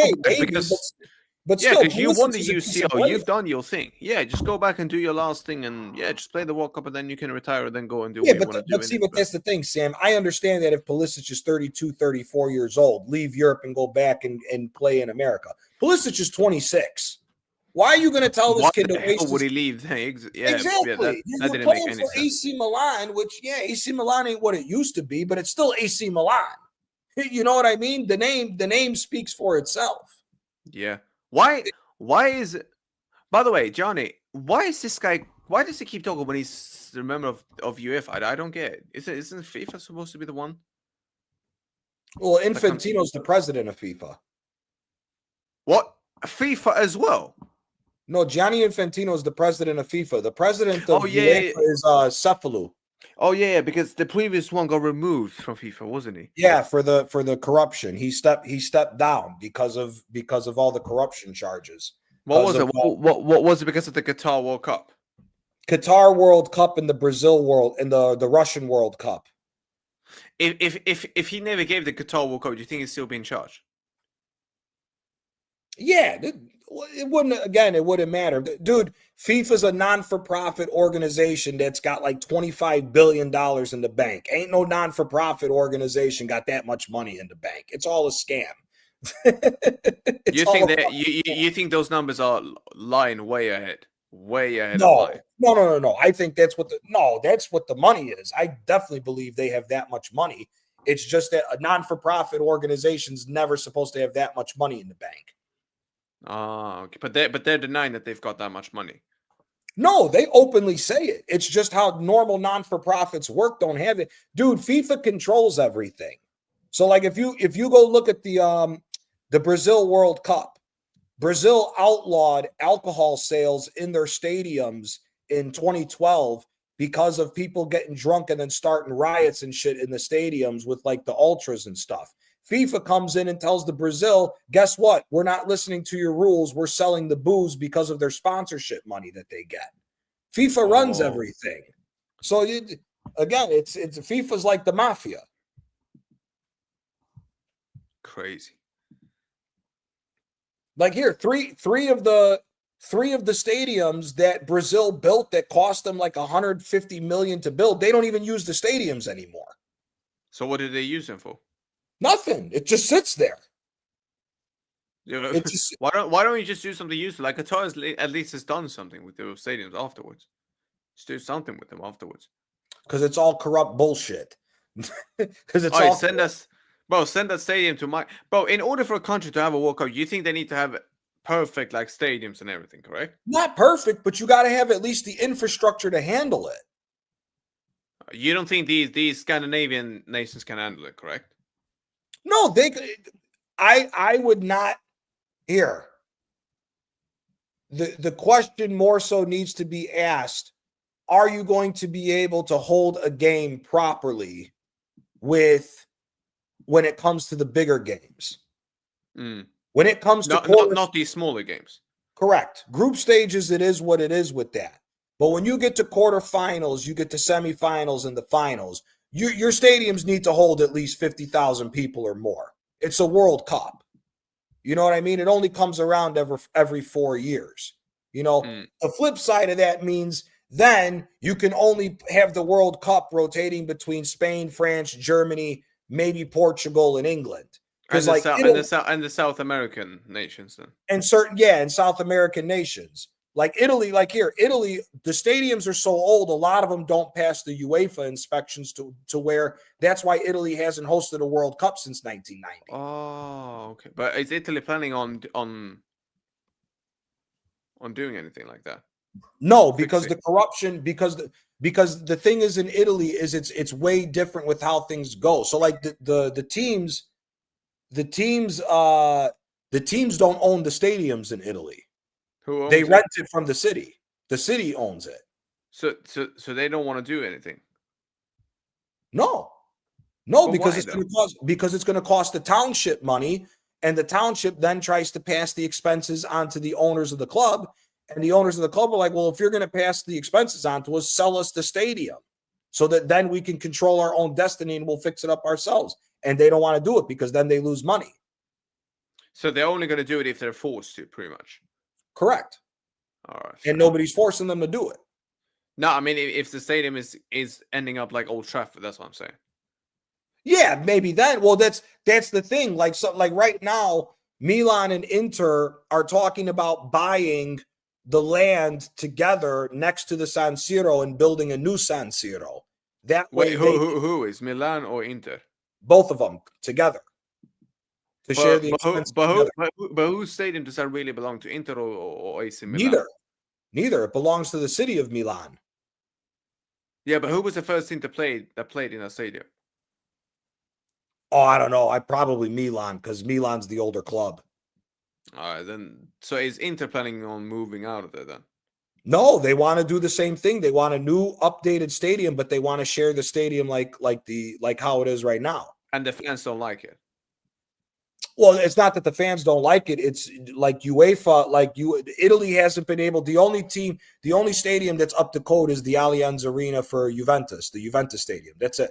but still, because you won the UCL, you've done your thing. Yeah, just go back and do your last thing, and just play the World Cup, and then you can retire and then go and do what you want to do. But see, but that's the thing, Sam. I understand that if Pulisic is 32, 34 years old, leave Europe and go back and play in America. Pulisic is 26. Why are you going to tell this kid to waste? Would he leave? Exactly. That didn't make any sense. AC Milan, which AC Milan ain't what it used to be, but it's still AC Milan. You know what I mean? The name speaks for itself. Yeah. Why is it? By the way, Johnny, why is this guy? Why does he keep talking when he's the member of UEFA? I don't get it. Isn't FIFA supposed to be the one? Well, Infantino's the president of FIFA. What? FIFA as well? No, Gianni Infantino is the president of FIFA. The president of UEFA is Cephalou. Oh yeah, because the previous one got removed from FIFA, wasn't he? Yeah, for the corruption. He stepped down because of all the corruption charges. What was it? What was it because of the Qatar World Cup? Qatar World Cup and the Brazil World and the Russian World Cup. If he never gave the Qatar World Cup, do you think he'd still be in charge? Yeah, it wouldn't matter. Dude, FIFA's a non-for-profit organization that's got like $25 billion in the bank. Ain't no non-for-profit organization got that much money in the bank. It's all a scam. You think those numbers are lying way ahead? Way ahead no, of lying. No. I think that's what the money is. I definitely believe they have that much money. It's just that a non-for-profit organization's never supposed to have that much money in the bank. Okay. But they're denying that they've got that much money. No, they openly say it. It's just how normal non-for-profits work. Don't have it, dude. FIFA controls everything. So, like, if you go look at the Brazil World Cup, Brazil outlawed alcohol sales in their stadiums in 2012 because of people getting drunk and then starting riots and shit in the stadiums with like the ultras and stuff. FIFA comes in and tells the Brazil, guess what? We're not listening to your rules. We're selling the booze because of their sponsorship money that they get. FIFA runs everything. So again, it's FIFA's like the mafia. Crazy. Like here, three of the stadiums that Brazil built that cost them like $150 million to build, they don't even use the stadiums anymore. So what do they use them for? Nothing. It just sits there. Yeah, why don't you just do something useful? Like Qatar at least has done something with their stadiums afterwards. Just do something with them afterwards. Because it's all corrupt bullshit. Because it's all send that stadium to my bro. In order for a country to have a World Cup, you think they need to have perfect like stadiums and everything, correct? Not perfect, but you got to have at least the infrastructure to handle it. You don't think these Scandinavian nations can handle it, correct? No, I would not. Here, the question more so needs to be asked: are you going to be able to hold a game properly when it comes to the bigger games? When it comes to not these smaller games. Correct. Group stages, it is what it is with that. But when you get to quarterfinals, you get to semifinals and the finals, your stadiums need to hold at least 50,000 people or more. It's a World Cup. You know what I mean? It only comes around every 4 years. The flip side of that means then you can only have the World Cup rotating between Spain, France, Germany, maybe Portugal, and England. And the South American nations then. And South American nations. Like Italy, Italy, the stadiums are so old, a lot of them don't pass the UEFA inspections to where that's why Italy hasn't hosted a World Cup since 1990. Oh, okay. But is Italy planning on doing anything like that? No, because the corruption, because the thing is in Italy is it's way different with how things go. So like the teams don't own the stadiums in Italy. Who owns they it? rent it from the city. The city owns it. So they don't want to do anything. No, But because why, it's going to cost the township money, and the township then tries to pass the expenses onto the owners of the club, and the owners of the club are like, well, if you're going to pass the expenses onto us, sell us the stadium so that then we can control our own destiny and we'll fix it up ourselves. And they don't want to do it because then they lose money. So they're only going to do it if they're forced to, pretty much. Correct. All right. And nobody's forcing them to do it. No, I mean, if the stadium is ending up like Old Trafford, that's what I'm saying. Yeah, maybe then. Well, that's the thing. Like right now, Milan and Inter are talking about buying the land together next to the San Siro and building a new San Siro. That way, who is Milan or Inter? Both of them together to share the expense. But whose stadium does that really belong to? Inter or AC Milan? Neither. It belongs to the city of Milan. Yeah, but who was the first team that played in that stadium? Oh, I don't know. Probably Milan, because Milan's the older club. All right, then. So is Inter planning on moving out of there then? No, they want to do the same thing. They want a new updated stadium, but they want to share the stadium like how it is right now. And the fans don't like it. Well, it's not that the fans don't like it. It's like UEFA, Italy hasn't been able. The only stadium that's up to code is the Allianz Arena for Juventus, the Juventus Stadium. That's it.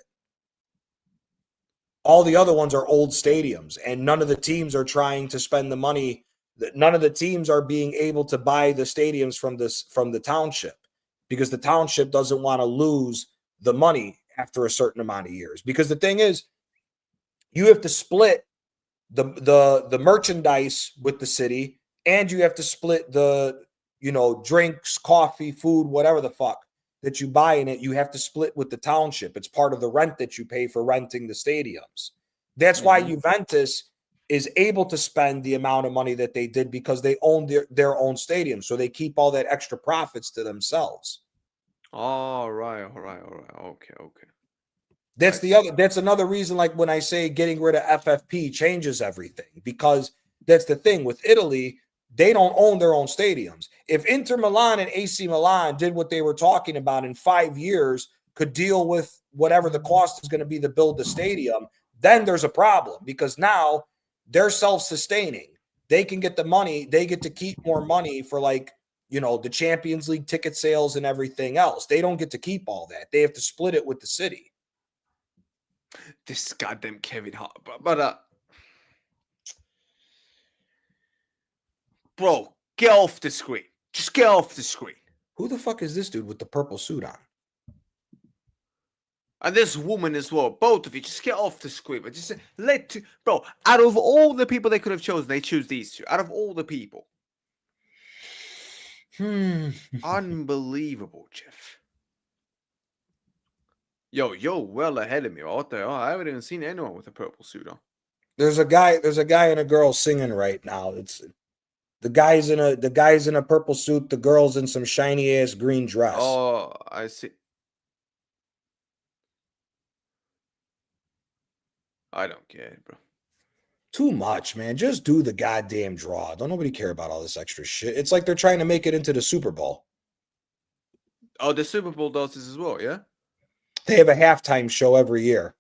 All the other ones are old stadiums, and none of the teams are trying to spend the money. None of the teams are being able to buy the stadiums from the township, because the township doesn't want to lose the money after a certain amount of years. Because the thing is, you have to split the merchandise with the city, and you have to split the drinks, coffee, food, whatever the fuck that you buy in it. You have to split with the township. It's part of the rent that you pay for renting the stadiums. That's why Juventus is able to spend the amount of money that they did, because they own their own stadium, so they keep all that extra profits to themselves. All right. Okay. That's another reason, like when I say getting rid of FFP changes everything, because that's the thing with Italy. They don't own their own stadiums. If Inter Milan and AC Milan did what they were talking about in 5 years, could deal with whatever the cost is going to be to build the stadium, then there's a problem, because now they're self-sustaining. They can get the money. They get to keep more money for the Champions League ticket sales and everything else. They don't get to keep all that. They have to split it with the city. This goddamn Kevin Hart, but bro, get off the screen. Just get off the screen. Who the fuck is this dude with the purple suit on? And this woman as well. Both of you, just get off the screen. But just bro. Out of all the people they could have chosen, they choose these two. Out of all the people, unbelievable, Jeff. Yo, you're well ahead of me. What the hell? I haven't even seen anyone with a purple suit on. There's a guy and a girl singing right now. It's the guy's in a purple suit. The girl's in some shiny ass green dress. Oh, I see. I don't get it, bro. Too much, man. Just do the goddamn draw. Don't nobody care about all this extra shit. It's like they're trying to make it into the Super Bowl. Oh, the Super Bowl does this as well, yeah? They have a halftime show every year.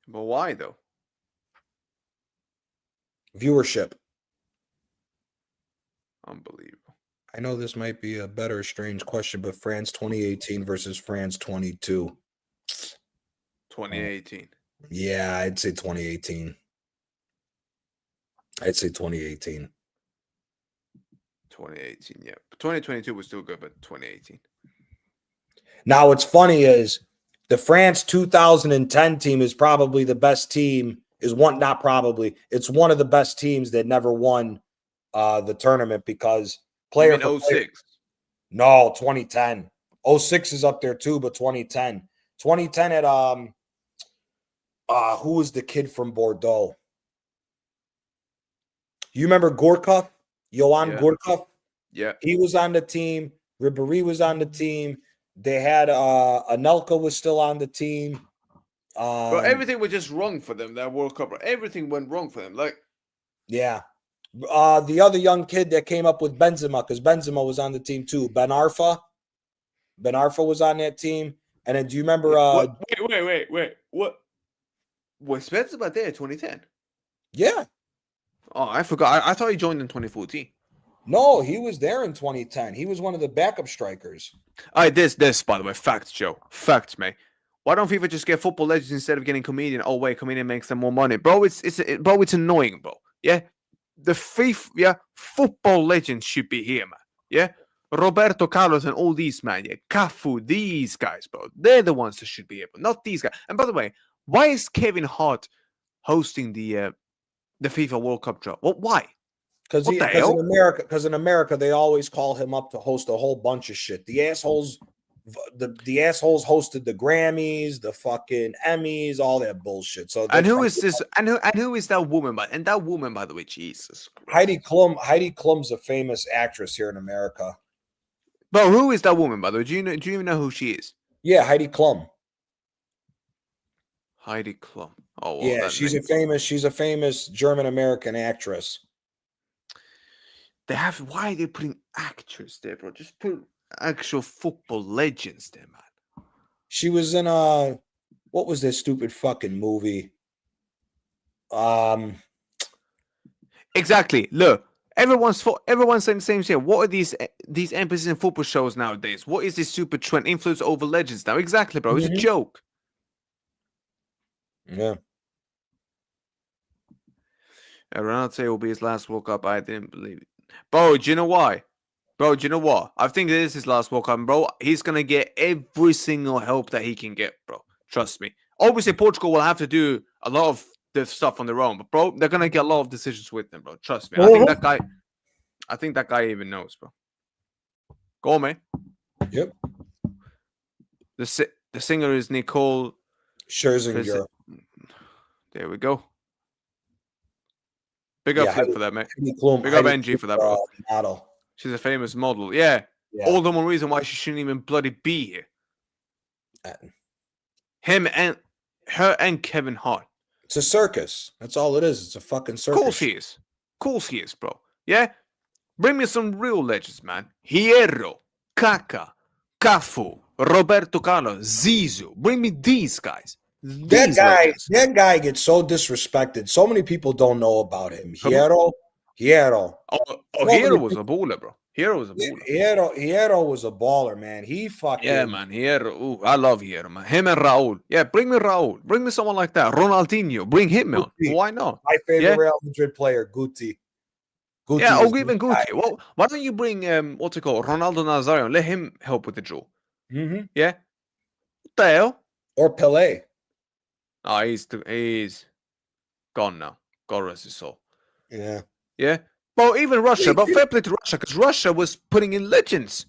But why, though? Viewership. Unbelievable. I know this might be a better strange question, but France 2018 versus France 22. 2018. Yeah, I'd say 2018. I'd say 2018. 2018, yeah. 2022 was still good, but 2018. Now, what's funny is the France 2010 team is probably the best team. It's one of the best teams that never won the tournament because player You mean for player. 06? No, 2010. 06 is up there too, but 2010. 2010 at who was the kid from Bordeaux? You remember Gorkov? Johan Yeah. Gorkov? Yeah. He was on the team. Ribéry was on the team. They had Anelka was still on the team. Bro, everything was just wrong for them, that World Cup. Bro. Everything went wrong for them. Like, yeah. The other young kid that came up with Benzema, because Benzema was on the team too. Ben Arfa. Ben Arfa was on that team. And then do you remember wait. What? Was Benzema there in 2010? Yeah. Oh, I forgot. I thought he joined in 2014. No, he was there in 2010. He was one of the backup strikers. All right, this, by the way, facts, Joe. Facts, mate. Why don't FIFA just get football legends instead of getting comedian? Oh, wait, comedian makes them more money. Bro, it's annoying, bro. Yeah? The FIFA, yeah, football legends should be here, man. Yeah? Roberto Carlos and all these, man. Yeah, Cafu, these guys, bro. They're the ones that should be here, but not these guys. And by the way, why is Kevin Hart hosting the FIFA World Cup draw? Well, why? Because in America, they always call him up to host a whole bunch of shit. The assholes hosted the Grammys, the fucking Emmys, all that bullshit. So and who is this? And who is that woman? And that woman, by the way, Jesus Christ. Heidi Klum. Heidi Klum's a famous actress here in America. But who is that woman, by the way? Do you even know who she is? Yeah, Heidi Klum. Heidi Klum. Oh, well, yeah, she's a famous German American actress. Why are they putting actors there, bro? Just put actual football legends there, man. She was in what was this stupid fucking movie? Exactly. Look, everyone's saying the same shit. What are these emphasis in football shows nowadays? What is this super trend influence over legends now? Exactly, bro. It's a joke. Yeah. Ronaldo will be his last World Cup. I didn't believe it. Bro, do you know why? Bro, do you know what? I think this is his last World Cup, bro. He's going to get every single help that he can get, bro. Trust me. Obviously, Portugal will have to do a lot of the stuff on their own, but, bro, they're going to get a lot of decisions with them, bro. Trust me. I think that guy even knows, bro. Go on, man. Yep. The singer is Nicole Scherzinger. There we go. Big up Flip for that, mate. Big up NG for that, bro. Model. She's a famous model. Yeah. All the more reason why she shouldn't even bloody be here. Her and Kevin Hart. It's a circus. That's all it is. It's a fucking circus. Of course he is, bro. Yeah? Bring me some real legends, man. Hierro, Kaká, Cafu, Roberto Carlos, Zizou. Bring me these guys. That guy gets so disrespected. So many people don't know about him. Hierro. Hierro was a baller, bro. Hierro was a baller. Hierro was a baller, man. He fucking... Yeah, man. Hierro. Ooh, I love Hierro, man. Him and Raul. Yeah, bring me Raul. Bring me someone like that. Ronaldinho. Bring him on. Why not? My favorite Real Madrid player, Guti. Yeah, even Guti. Well, why don't you bring, what's it called? Ronaldo Nazario. Let him help with the draw. Mm-hmm. Yeah? What the hell? Or Pelé. Oh, he's gone now. God rest his soul. Yeah. Yeah? Well, even Russia. But fair play to Russia, because Russia was putting in legends.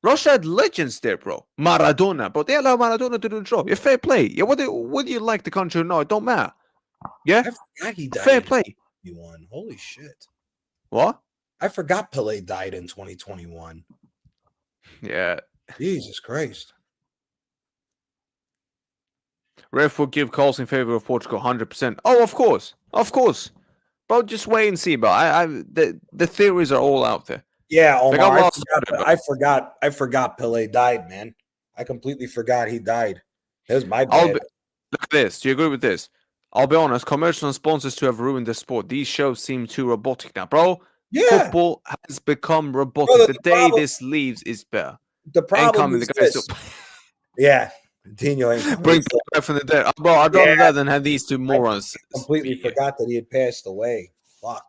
Russia had legends there, bro. Maradona. But they allowed Maradona to do the job. Yeah, fair play. Yeah, whether you like the country or not, it don't matter. Yeah? I forgot he died. Fair play. Holy shit. What? I forgot Pelé died in 2021. Yeah. Jesus Christ. Ref will give calls in favor of Portugal 100%. Oh, of course. Of course. Bro, just wait and see, bro. The theories are all out there. Yeah, Omar, I forgot Pelé died, man. I completely forgot he died. That was my bad. Look at this. Do you agree with this? I'll be honest, commercial and sponsors to have ruined the sport. These shows seem too robotic now, bro. Yeah. Football has become robotic. The day this leaves is better. The problem is this. Yeah, Dino ain't coming. Bring back from the dead. Bro, I'd rather that than have these two morons. Completely speak here. forgot that he had passed away. Fuck.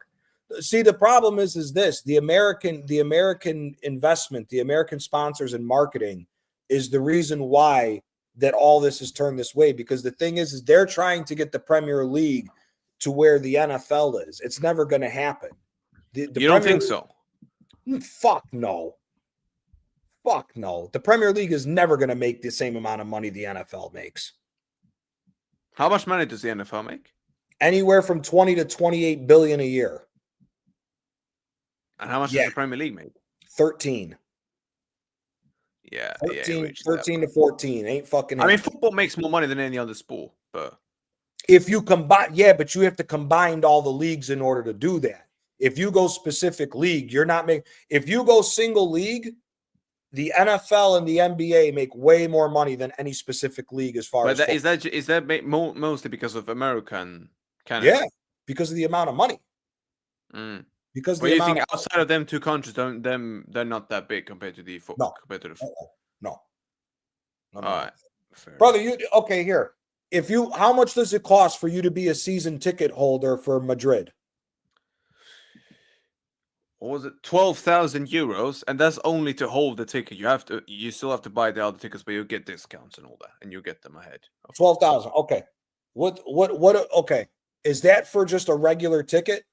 See, the problem is this: the American investment, the American sponsors and marketing is the reason why that all this has turned this way. Because the thing is they're trying to get the Premier League to where the NFL is. It's never going to happen. The You don't think so? Fuck no. Fuck no. The Premier League is never going to make the same amount of money the NFL makes. How much money does the NFL make? Anywhere from 20 to 28 billion a year. And how much does the Premier League make? 13. Yeah, 13 to 14. Ain't fucking. I mean, football makes more money than any other sport, but if you combine, but you have to combine all the leagues in order to do that. If you go specific league, you're not making. If you go single league, the NFL and the NBA make way more money than any specific league as far as. Is that mostly because of American Canada? Yeah, because of the amount of money. Because you think outside of them two countries, they're not that big compared to the football. No. All right, brother. Here. How much does it cost for you to be a season ticket holder for Madrid? What was it? 12,000 euros, and that's only to hold the ticket. You still have to buy the other tickets, but you get discounts and all that, and you get them ahead. 12,000. Okay. What? Okay. Is that for just a regular ticket?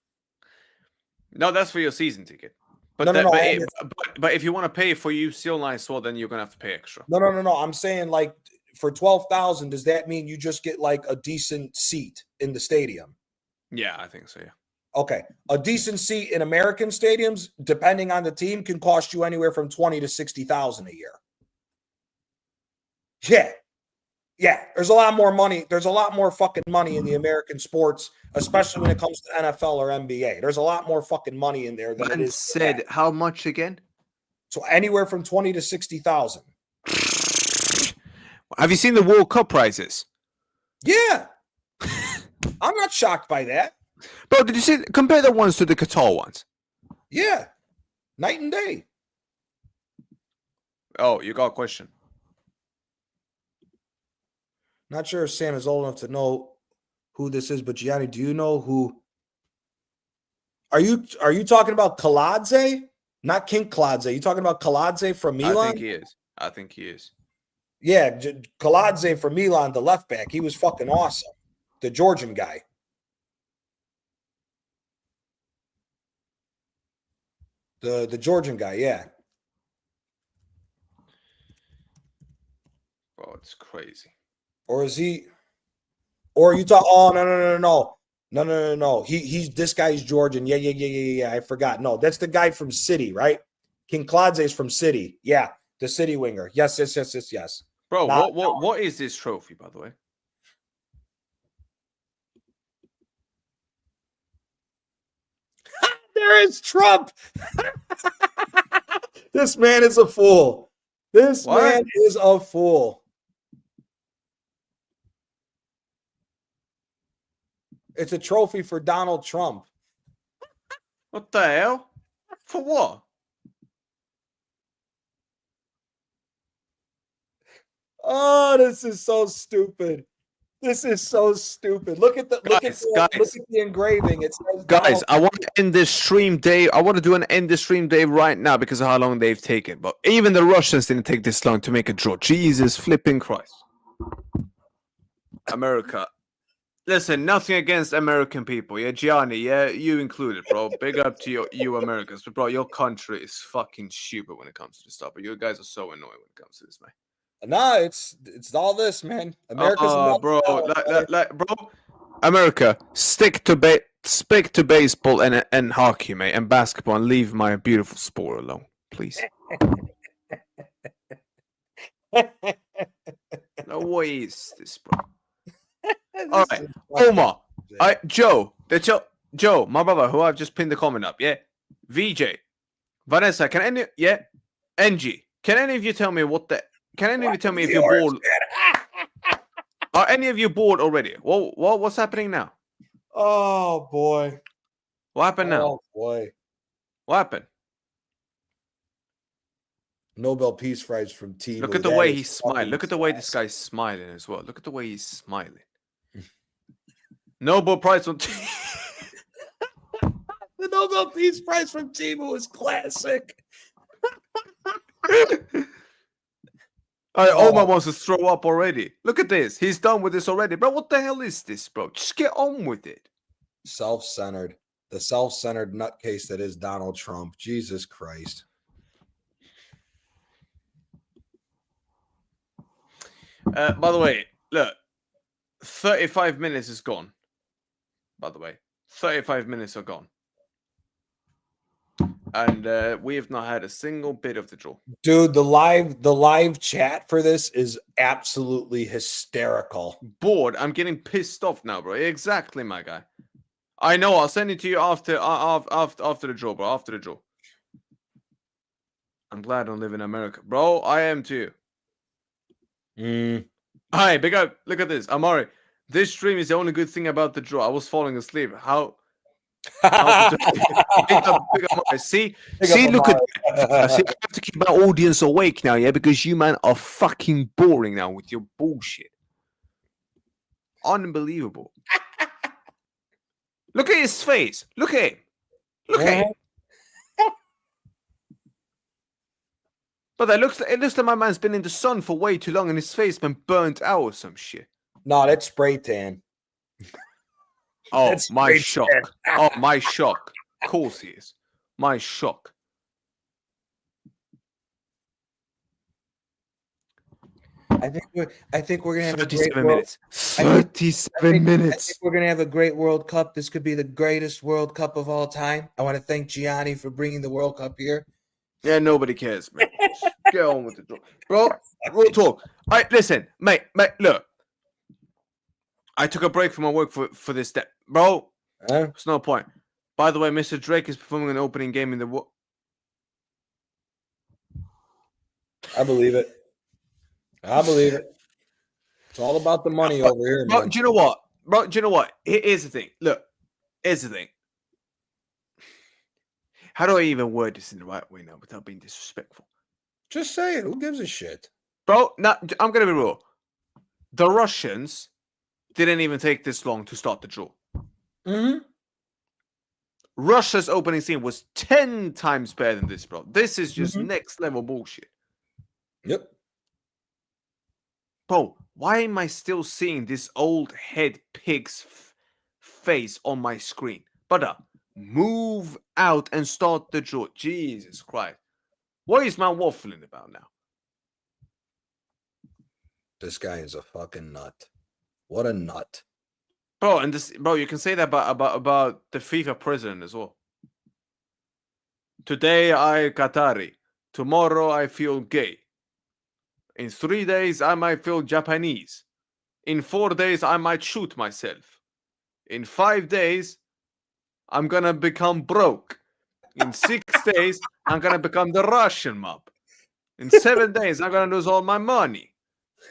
No, that's for your season ticket. But but if you want to pay for UC Online as well, then you're gonna have to pay extra. No. I'm saying like for 12,000, does that mean you just get like a decent seat in the stadium? Yeah, I think so. Yeah. Okay, a decent seat in American stadiums, depending on the team, can cost you anywhere from 20 to 60,000 a year. Yeah. There's a lot more money. There's a lot more fucking money in the American sports, especially when it comes to NFL or NBA. There's a lot more fucking money in there than it is. Said how much again? So anywhere from 20 to 60,000. Have you seen the World Cup prizes? Yeah. I'm not shocked by that. Bro, did you see? Compare the ones to the Qatar ones. Yeah. Night and day. Oh, you got a question. Not sure if Sam is old enough to know who this is, but Gianni, do you know who? Are you talking about Kaladze? Not King Kaladze. You talking about Kaladze from Milan? I think he is. Yeah, Kaladze from Milan, the left back. He was fucking awesome. The Georgian guy. The Georgian guy, yeah. Bro, it's crazy. Or is he? Or you talk? Oh no. He's this guy's Georgian. Yeah. I forgot. No, that's the guy from City, right? King Kaladze is from City. Yeah, the City winger. Yes. Bro, what is this trophy, by the way? There is Trump. This man is a fool. This man is a fool. It's a trophy for Donald Trump. What the hell? For what? Oh, this is so stupid. Look at the engraving. It says, guys, I want to end this stream day. I want to do an end this stream day right now because of how long they've taken. But even the Russians didn't take this long to make a draw. Jesus flipping Christ. America. Listen, nothing against American people. Yeah, Gianni, yeah, you included, bro. Big up to you Americans. But, bro, your country is fucking stupid when it comes to this stuff. But you guys are so annoying when it comes to this, man. Nah, it's all this, man. America's bro, bro. America, stick to baseball and hockey, mate, and basketball, and leave my beautiful sport alone, please. No, what is this, bro? All right, Omar, Joe, my brother, who I've just pinned the comment up, yeah. VJ, Vanessa, NG, can any of you tell me Can any of you tell me if you're bored? Are any of you bored already? What's happening now? Oh boy. What happened now? Oh boy. What happened? Nobel Peace Prize from Timo. Look at the way he's smiling. Look at the way this guy's smiling as well. Look at the way he's smiling. Nobel Prize from The Nobel Peace Prize from Timo is classic. Omar wants to throw up already. Look at this. He's done with this already. Bro, what the hell is this, bro? Just get on with it. Self-centered. The self-centered nutcase that is Donald Trump. Jesus Christ. By the way, look. 35 minutes is gone. By the way. 35 minutes are gone. And we have not had a single bit of the draw. Dude, the live chat for this is absolutely hysterical. Bored. I'm getting pissed off now, bro. Exactly, my guy. I know. I'll send it to you after the draw, bro. After the draw. I'm glad I don't live in America, bro. I am too. Hi, big up. Look at this, Amari. This stream is the only good thing about the draw. I was falling asleep. How big up, Amari. See, look at. See, I have to keep my audience awake now, yeah, because you man are fucking boring now with your bullshit. Unbelievable. Look at his face. Look at him. Look at him. But it looks like my man's been in the sun for way too long and his face been burnt out or some shit. No, that's spray tan. Oh, That's my spray shock. tan. Oh, my shock. Of course he is. My shock. I think we're gonna have a great 37 World, minutes. 37 minutes. I think we're gonna have a great World Cup. This could be the greatest World Cup of all time. I want to thank Gianni for bringing the World Cup here. Yeah, nobody cares, man. Get on with the draw. Bro, real talk. Listen, mate, look. I took a break from my work for this step. Bro, there's no point. By the way, Mr. Drake is performing an opening game in the what? I believe it. I believe it. It's all about the money over here, Bro, man. do you know what? Bro, do you know what? Here's the thing. Look, here's the thing. How do I even word this in the right way now without being disrespectful? Just say it. Who gives a shit? Bro, I'm going to be real. The Russians didn't even take this long to start the draw. Mm-hmm. Russia's opening scene was 10 times better than this, bro. This is just next level bullshit. Yep. Bro, why am I still seeing this old head pig's face on my screen? Brother, move out and start the draw. Jesus Christ. What is man waffling about now? This guy is a fucking nut. What a nut. Bro, and this, bro, you can say that about the FIFA president as well. Today I Qatari. Tomorrow I feel gay. In 3 days I might feel Japanese. In 4 days I might shoot myself. In 5 days I'm gonna become broke. In 6 days I'm gonna become the Russian mob. In 7 days I'm gonna lose all my money.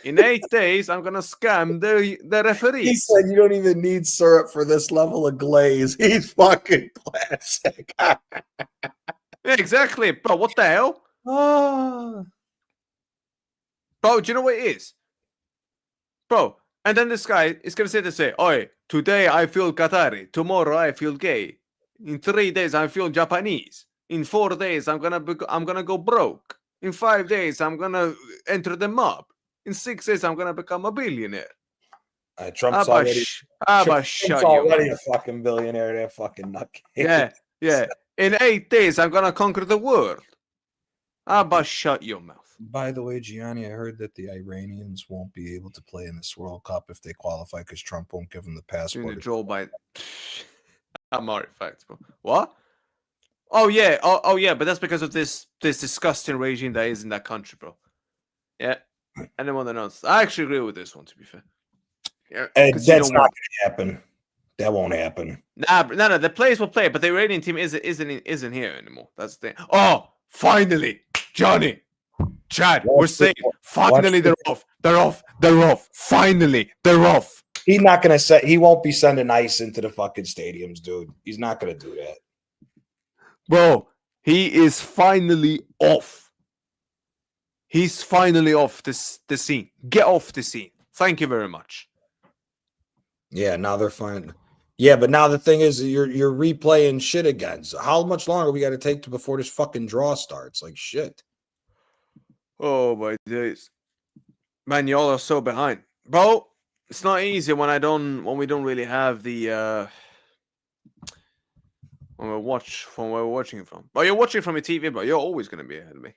In 8 days, I'm going to scam the referees. He said you don't even need syrup for this level of glaze. He's fucking classic. Yeah, exactly. Bro, what the hell? Oh. Bro, do you know what it is? Bro, and then this guy is going to say, oi, today I feel Qatari. Tomorrow I feel gay. In 3 days, I feel Japanese. In 4 days, I'm gonna go broke. In 5 days, I'm going to enter the mob. In 6 days, I'm gonna become a billionaire. Trump's already a fucking billionaire. That fucking nutcase. Yeah. In 8 days, I'm gonna conquer the world. But shut your mouth. By the way, Gianni, I heard that the Iranians won't be able to play in this World Cup if they qualify because Trump won't give them the passport. Doing the Joe Biden. I'm already facts, bro. What? Oh yeah. Oh yeah. But that's because of this disgusting regime that is in that country, bro. Yeah. Anyone that knows, I actually agree with this one. To be fair, yeah, that's not going to happen. That won't happen. No. The players will play, but the Iranian team isn't here anymore. That's the thing. Oh, finally, Johnny, Chad, we're saying finally they're off. They're off. Finally, they're off. He's not going to he won't be sending ice into the fucking stadiums, dude. He's not going to do that, bro. He is finally off. He's finally off the scene. Get off the scene. Thank you very much. Yeah, now they're fine. Yeah, but now the thing is, you're replaying shit again. So how much longer we got to take before this fucking draw starts? Like shit. Oh my days, man, y'all are so behind, bro. It's not easy when we don't really have the when we're watching it from. But you're watching from your TV, but you're always gonna be ahead of me.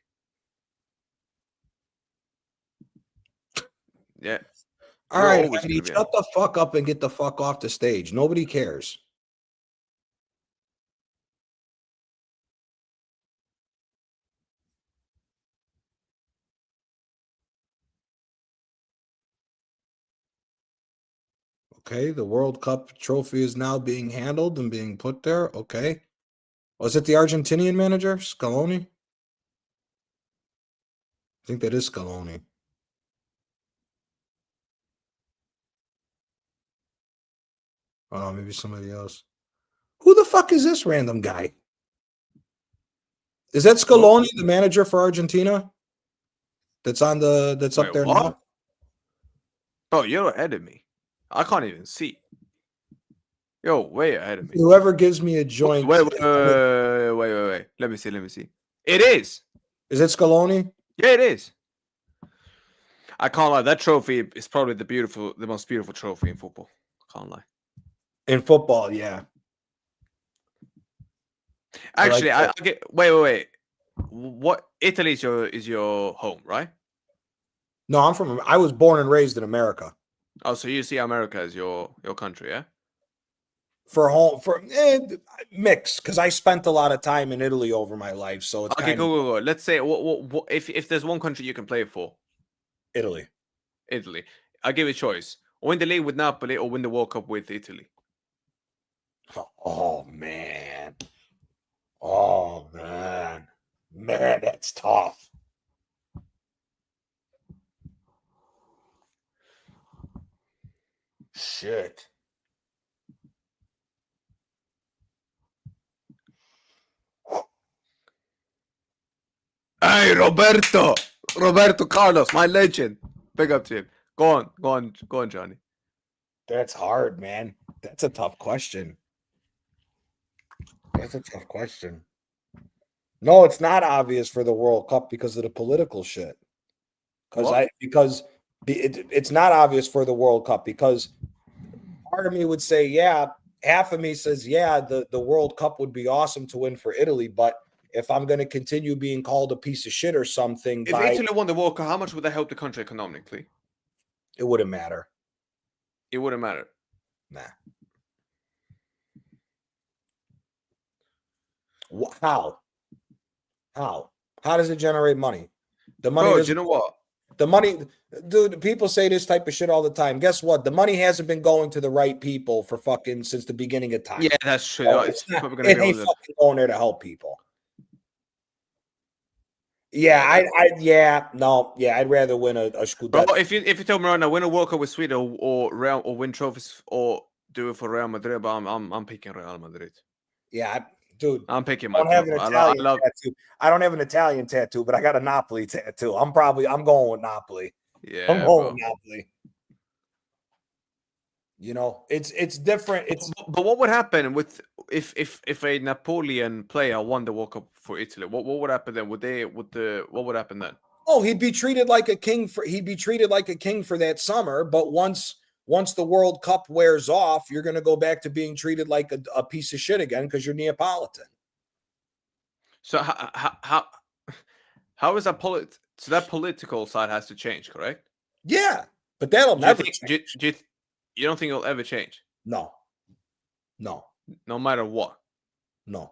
Yeah. All You're right, always Andy, gonna be shut the fuck up and get the fuck off the stage. Nobody cares. Okay, the World Cup trophy is now being handled and being put there. Okay. Was it the Argentinian manager, Scaloni? I think that is Scaloni. Oh, maybe somebody else. Who the fuck is this random guy? Is that Scaloni, the manager for Argentina? That's up there what? now? Oh, you're ahead of me. I can't even see. Yo, way ahead of me. Whoever gives me a joint. Wait. Let me see. It is. Is it Scaloni? Yeah, it is. I can't lie. That trophy is probably the most beautiful trophy in football. I can't lie. In football, yeah. Actually, I I get. Wait. What Italy is your home, right? No, I was born and raised in America. Oh, so you see America as your country, yeah? Mix, because I spent a lot of time in Italy over my life, so it's Okay, kind of go. Let's say what if there's one country you can play for? Italy. Italy. I'll give you a choice: win the league with Napoli or win the World Cup with Italy. Oh man. Oh man. Man, that's tough. Shit. Hey, Roberto Carlos, my legend. Big up to him. Go on, Johnny. That's hard, man. That's a tough question. No, it's not obvious for the World Cup because of the political shit. It's not obvious for the World Cup because part of me would say, yeah, half of me says, yeah, the World Cup would be awesome to win for Italy, but if I'm going to continue being called a piece of shit or something, If Italy won the World Cup, how much would that help the country economically? It wouldn't matter. It wouldn't matter. Nah. How? How does it generate money? The money. Bro, do you know what? The money, dude. People say this type of shit all the time. Guess what? The money hasn't been going to the right people for fucking since the beginning of time. Yeah, that's true. So It's probably gonna it be ain't fucking going there to help people. Yeah, I'd rather win a Scudetto. Bro, if you tell me right now, win a World Cup with Sweden or win trophies or do it for Real Madrid, but I'm picking Real Madrid. Yeah, dude. I'm picking I my don't have an Italian tattoo. I don't have an Italian tattoo, but I got a Napoli tattoo. I'm going with Napoli. Yeah, I'm going with Napoli. You know, it's different. But what would happen if a Napoleon player won the World Cup for Italy? What would happen then? What would happen then? Oh, he'd be treated like a king for that summer. But once the World Cup wears off, you're going to go back to being treated like a piece of shit again because you're Neapolitan. So how is that So that political side has to change, correct? Yeah, but that'll never change. You don't think it'll ever change? No. No matter what? No.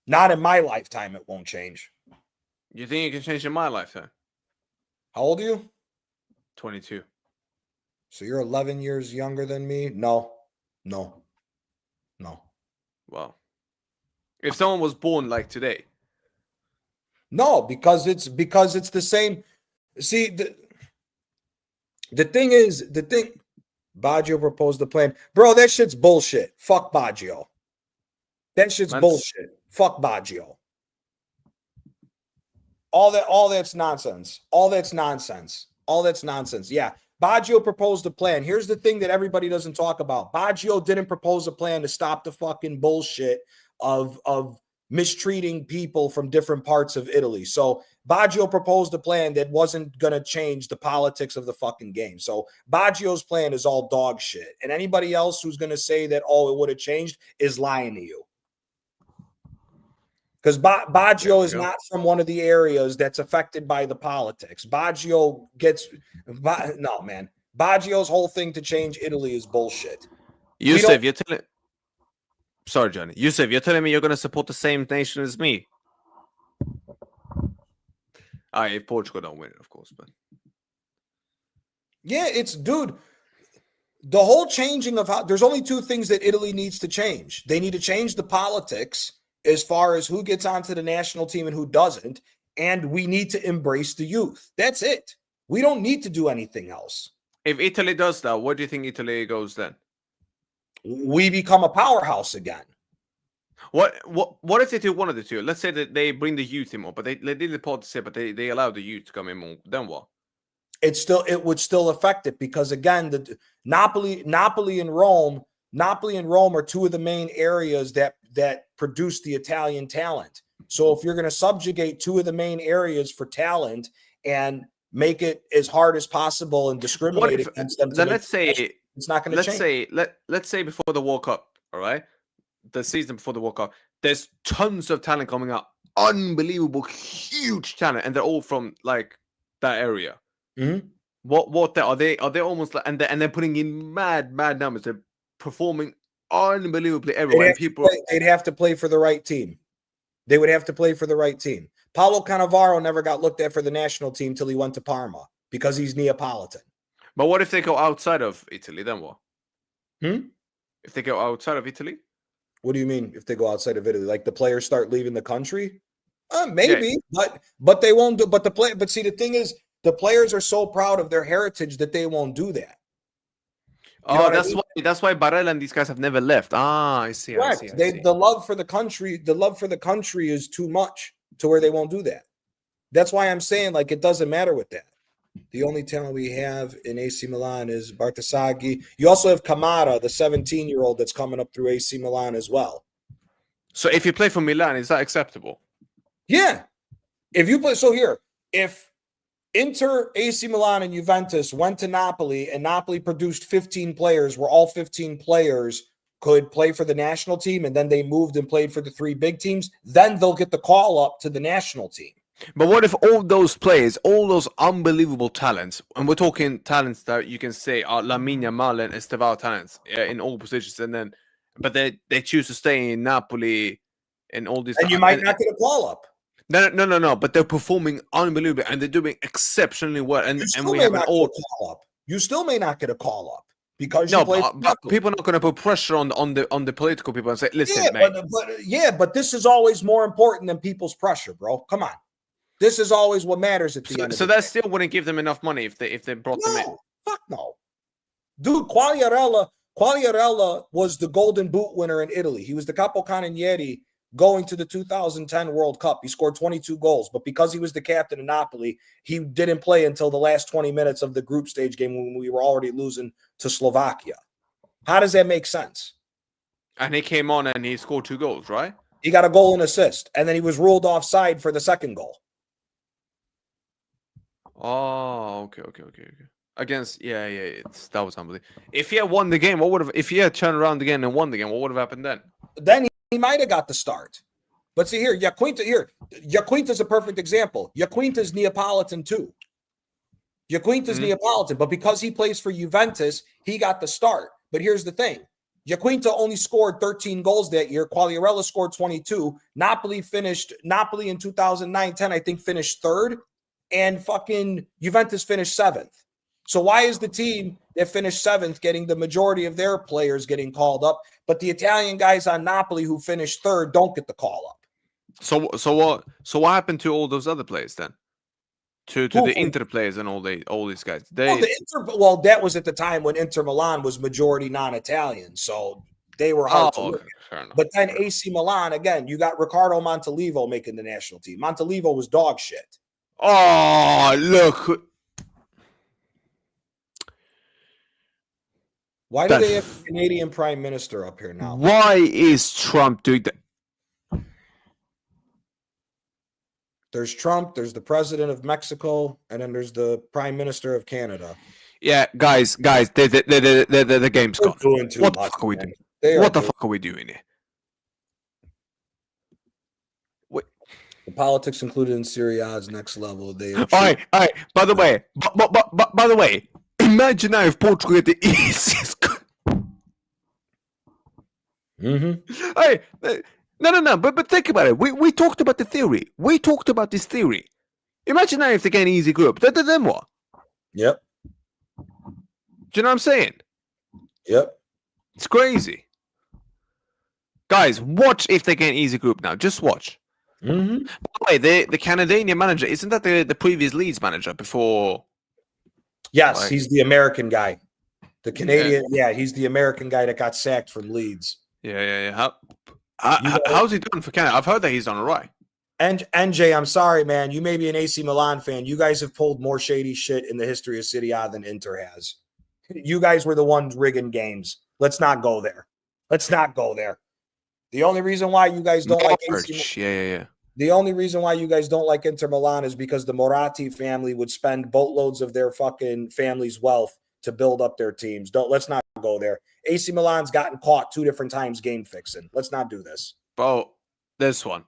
Not in my lifetime, it won't change. You think it can change in my lifetime? How old are you? 22. So you're 11 years younger than me? No. Wow. If someone was born like today. No, because it's the same. See, the thing, Baggio proposed the plan. Bro, that shit's bullshit. Fuck Baggio. That shit's bullshit. Fuck Baggio. All that's nonsense. All that's nonsense. Yeah. Baggio proposed a plan. Here's the thing that everybody doesn't talk about. Baggio didn't propose a plan to stop the fucking bullshit of mistreating people from different parts of Italy. So Baggio proposed a plan that wasn't going to change the politics of the fucking game. So Baggio's plan is all dog shit. And anybody else who's going to say that, oh, it would have changed is lying to you. Because Baggio is not from one of the areas that's affected by the politics. Baggio gets no, man. Baggio's whole thing to change Italy is bullshit. Yusuf, you're telling. Sorry, Johnny. Yusuf, you're telling me you're going to support the same nation as me? If Portugal don't win it, of course, but yeah, dude. The whole changing of how there's only two things that Italy needs to change. They need to change the politics as far as who gets onto the national team and who doesn't. And we need to embrace the youth. That's it. We don't need to do anything else. If Italy does that, where do you think Italy goes then? We become a powerhouse again. What if they do one of the two? Let's say that they bring the youth in more, but they did the partnership, but they allow the youth to come in more. Then what? It would still affect it because again, the Napoli and Rome are two of the main areas that produce the Italian talent. So if you're going to subjugate two of the main areas for talent and make it as hard as possible and discriminate against them, then let's say it's not going to change. Let's say before the World Cup, all right, the season before the World Cup, there's tons of talent coming up, unbelievable, huge talent, and they're all from like that area. Mm-hmm. What are they almost like, and they're putting in mad numbers. They're performing unbelievably everywhere. They'd have to play for the right team. They would have to play for the right team. Paolo Cannavaro never got looked at for the national team till he went to Parma because he's Neapolitan. But what if they go outside of Italy? Then what? If they go outside of Italy? What do you mean if they go outside of Italy? Like the players start leaving the country? Maybe, yeah. but they won't do. But see, the thing is, the players are so proud of their heritage that they won't do that. That's why Barella and these guys have never left. I see. Correct. I see. The love for the country is too much to where they won't do that. That's why I'm saying like it doesn't matter with that. The only talent we have in AC Milan is Bartasaghi. You also have Kamara, the 17-year-old that's coming up through AC Milan as well. So if you play for Milan, is that acceptable? Yeah. If you play, if Inter, AC Milan, and Juventus went to Napoli and Napoli produced 15 players where all 15 players could play for the national team and then they moved and played for the three big teams, then they'll get the call up to the national team. But what if all those players, all those unbelievable talents, and we're talking talents that you can say are Lamine Yamal and Estevao talents in all positions, but they choose to stay in Napoli and all these. And you might not get a call up. No. But they're performing unbelievably and they're doing exceptionally well. And we have an all call up. You still may not get a call up because but people are not going to put pressure on the political people and say, listen, but this is always more important than people's pressure, bro. Come on. This is always what matters at the end. So that still wouldn't give them enough money if they brought them in. Fuck no. Dude, Quagliarella was the Golden Boot winner in Italy. He was the Capocannoniere going to the 2010 World Cup. He scored 22 goals, but because he was the captain of Napoli, he didn't play until the last 20 minutes of the group stage game when we were already losing to Slovakia. How does that make sense? And he came on and he scored 2 goals, right? He got a goal and assist, and then he was ruled offside for the second goal. Oh, okay. Against, that was unbelievable. If he had won the game, if he had turned around again and won the game, what would have happened then? Then he might have got the start. But see here, Iaquinta's a perfect example. Iaquinta's Neapolitan too. Iaquinta's Neapolitan, but because he plays for Juventus, he got the start. But here's the thing. Iaquinta only scored 13 goals that year. Quagliarella scored 22. Napoli in 2009-10, I think, finished third. And fucking Juventus finished 7th. So why is the team that finished 7th getting the majority of their players getting called up, but the Italian guys on Napoli who finished 3rd don't get the call up? So what happened to all those other players then? To the Inter players and all these guys. That was at the time when Inter Milan was majority non-Italian, so they were hard to win. But then AC Milan, again, you got Riccardo Montalivo making the national team. Montalivo was dog shit. Oh, look. Why do they have a Canadian Prime Minister up here now? Why is Trump doing that? There's Trump, there's the president of Mexico, and then there's the Prime Minister of Canada. Yeah, guys, the game's They're gone. doing too What the much, fuck are we man. doing? They What are the doing- fuck are we doing here? Wait. The politics included in Serie A is next level. They All right. By the way, by the way, imagine now if Portugal had the easiest. Hey, no. But think about it. We talked about the theory. We talked about this theory. Imagine now if they get an easy group. Then what? Yep. Do you know what I'm saying? Yep. It's crazy. Guys, watch if they get an easy group now. Just watch. Mm-hmm. By the way, the Canadian manager, isn't that the previous Leeds manager before? Yes, Like- he's the American guy. The Canadian, he's the American guy that got sacked from Leeds. Yeah. How's he doing for Canada? I've heard that he's done all right. And NJ, I'm sorry, man. You may be an AC Milan fan. You guys have pulled more shady shit in the history of Serie A than Inter has. You guys were the ones rigging games. Let's not go there. Let's not go there. The only reason why you guys don't like AC, Yeah. the only reason why you guys don't like Inter Milan is because the Moratti family would spend boatloads of their fucking family's wealth to build up their teams. Let's not go there. AC Milan's gotten caught 2 different times game fixing. Let's not do this. Bro, this one.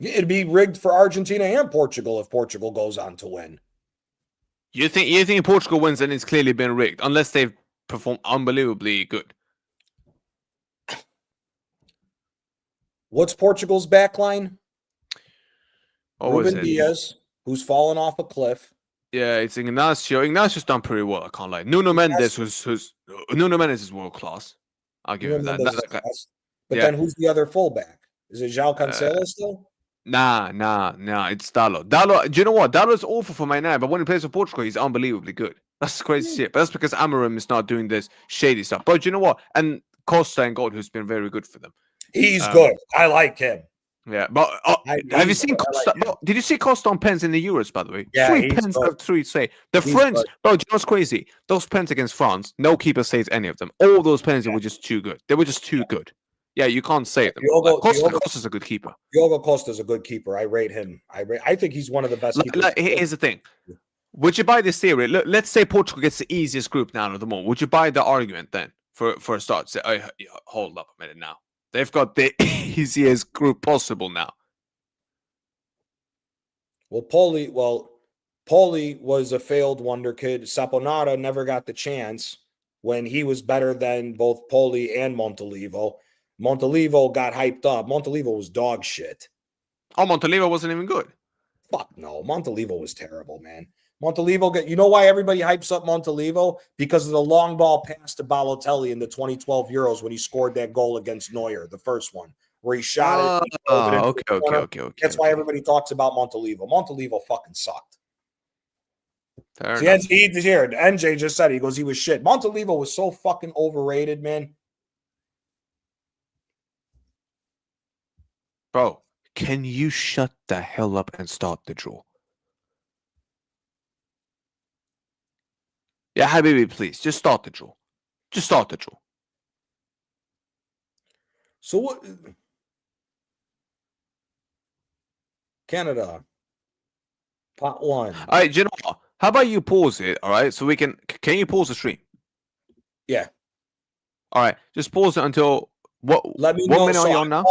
It'd be rigged for Argentina and Portugal if Portugal goes on to win. You think Portugal wins and it's clearly been rigged, unless they've performed unbelievably good. What's Portugal's back line? What was Ruben it? Diaz, who's fallen off a cliff. Yeah, it's Ignacio. Ignacio's done pretty well, I can't lie. Nuno Mendes Nuno Mendes is world class. I'll give him that. But yeah. then who's the other fullback? Is it João Cancelo still? Nah. It's Dalot. Dalot, do you know what? Dalot's awful for Man United, but when he plays for Portugal, he's unbelievably good. That's crazy shit. But that's because Amorim is not doing this shady stuff. But do you know what? And Costa and God, who's been very good for them. He's good. I like him. Yeah, but have you seen Costa? Did you see Costa on pens in the Euros, by the way? Yeah, 3 pens out of 3 say. The French, good. bro, do you know what's crazy? Those pens against France, no keeper saves any of them. All those pens were just too good. They were just too good. Yeah, you can't save them. Costa's a good keeper. Diogo Costa's a good keeper. I rate him. I think he's one of the best keepers. Here's the thing. Would you buy this theory? Let's say Portugal gets the easiest group now of them all. Would you buy the argument then for a start? Say, hold up a minute now. They've got the easiest group possible now. Well, Poli was a failed wonder kid. Saponara never got the chance when he was better than both Poli and Montolivo. Montolivo got hyped up. Montolivo was dog shit. Oh, Montolivo wasn't even good. Fuck no. Montolivo was terrible, man. Montolivo, you know why everybody hypes up Montolivo? Because of the long ball pass to Balotelli in the 2012 Euros when he scored that goal against Neuer, the first one, where he shot it. Okay. That's why everybody talks about Montolivo. Montolivo fucking sucked. Fair See, enough. here, NJ just said, he goes, he was shit. Montolivo was so fucking overrated, man. Bro, can you shut the hell up and start the draw? Yeah, Habibi, please. Just start the draw. Just start the draw. So what? Canada. Pot 1. All right, do you know what? How about you pause it, all right? So we can you pause the stream? Yeah. All right, just pause it until Let me what know. minute are you on now?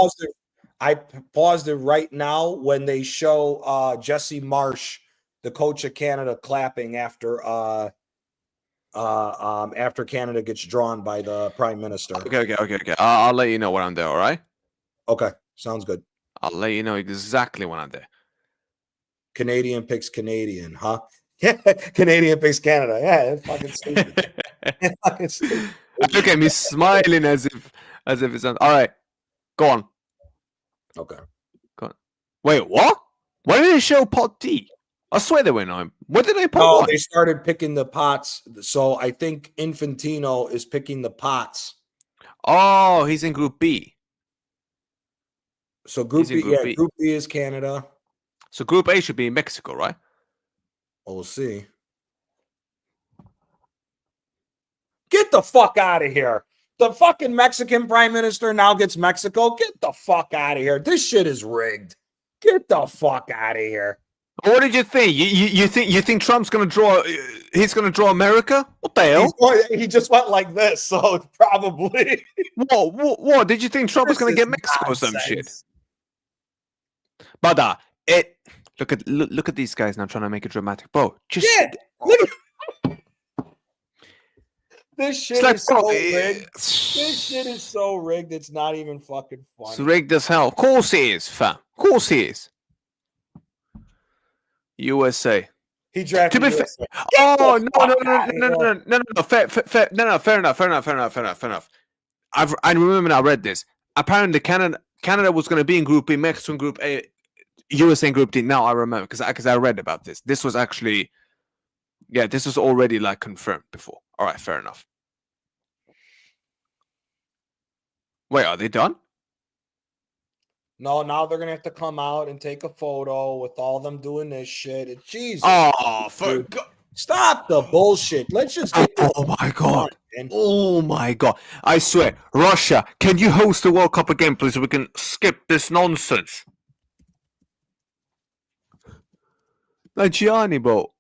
I paused it right now when they show Jesse Marsh, the coach of Canada, clapping after Canada gets drawn by the Prime Minister. Okay. I'll let you know when I'm there, all right? Okay, sounds good. I'll let you know exactly when I'm there. Canadian picks Canadian, huh? Yeah, Canadian picks Canada. Yeah, it's fucking stupid. Fucking stupid. Look at me smiling as if it's all right. Go on. Okay. Go on. Wait, what? Why did they show pot D? I swear they went on. What did they put? No, they started picking the pots. So I think Infantino is picking the pots. Oh, he's in Group B. So Group He's in B, Group yeah, B. Group B is Canada. So Group A should be in Mexico, right? Well, we'll see. Get the fuck out of here. The fucking Mexican prime minister now gets Mexico. Get the fuck out of here. This shit is rigged. Get the fuck out of here. What did you think? You think Trump's gonna draw? He's gonna draw America? What the hell? He just went like this, so probably. What? Did you think Trump was gonna get Mexico or some shit? But look at these guys now trying to make it dramatic, bro. Just Look. This shit like, is so bro, rigged. This shit is so rigged. It's not even fucking funny. It's rigged as hell. Of course it is, fam. Of course it is. USA. He drafted. To be fair, no. Fair enough. I remember I read this. Apparently, Canada was going to be in Group B, Mexico in Group A, USA in Group D. Now I remember because I read about this. This was actually, this was already like confirmed before. All right, fair enough. Wait, are they done? No, now they're gonna have to come out and take a photo with all them doing this shit. Jesus. Oh, for God. Stop the bullshit. Let's just get this Oh my God. on. Oh my God. I swear, Russia, can you host the World Cup again, please, so we can skip this nonsense? Like Gianni, bro.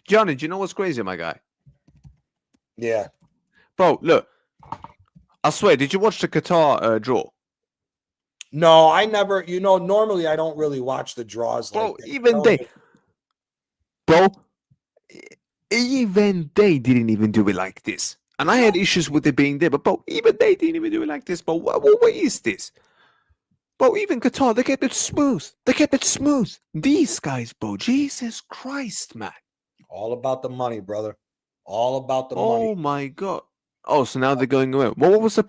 Gianni, do you know what's crazy, my guy? Yeah. Bro, look. I swear, did you watch the Qatar draw? No, I never, normally I don't really watch the draws. Bro, like that. even they didn't even do it like this. And I had issues with it being there, but bro, even they didn't even do it like this. But what is this? Bro, even Qatar, they kept it smooth. These guys, bro, Jesus Christ, man. All about the money, brother. All about the Oh money. my God. Oh, so now they're going away. Well, what was the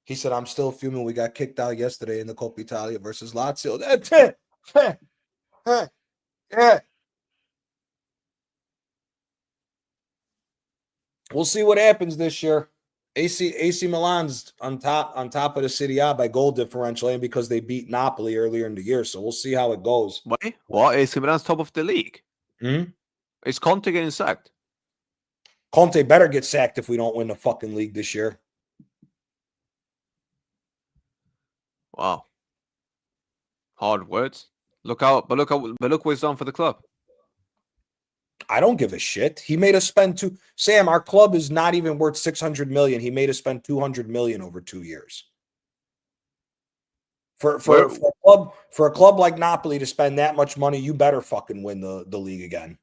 He said, I'm still fuming. We got kicked out yesterday in the Coppa Italia versus Lazio. That's it. Yeah. We'll see what happens this year. AC Milan's on top of the Serie A by goal differential, and because they beat Napoli earlier in the year. So we'll see how it goes. Wait, what? AC Milan's top of the league? Is Conte getting sacked? Conte better get sacked if we don't win the fucking league this year. Wow. Hard words. Look what he's done for the club. I don't give a shit. He made us spend Sam, our club is not even worth 600 million. He made us spend 200 million over 2 years. For a club like Napoli to spend that much money, you better fucking win the league again.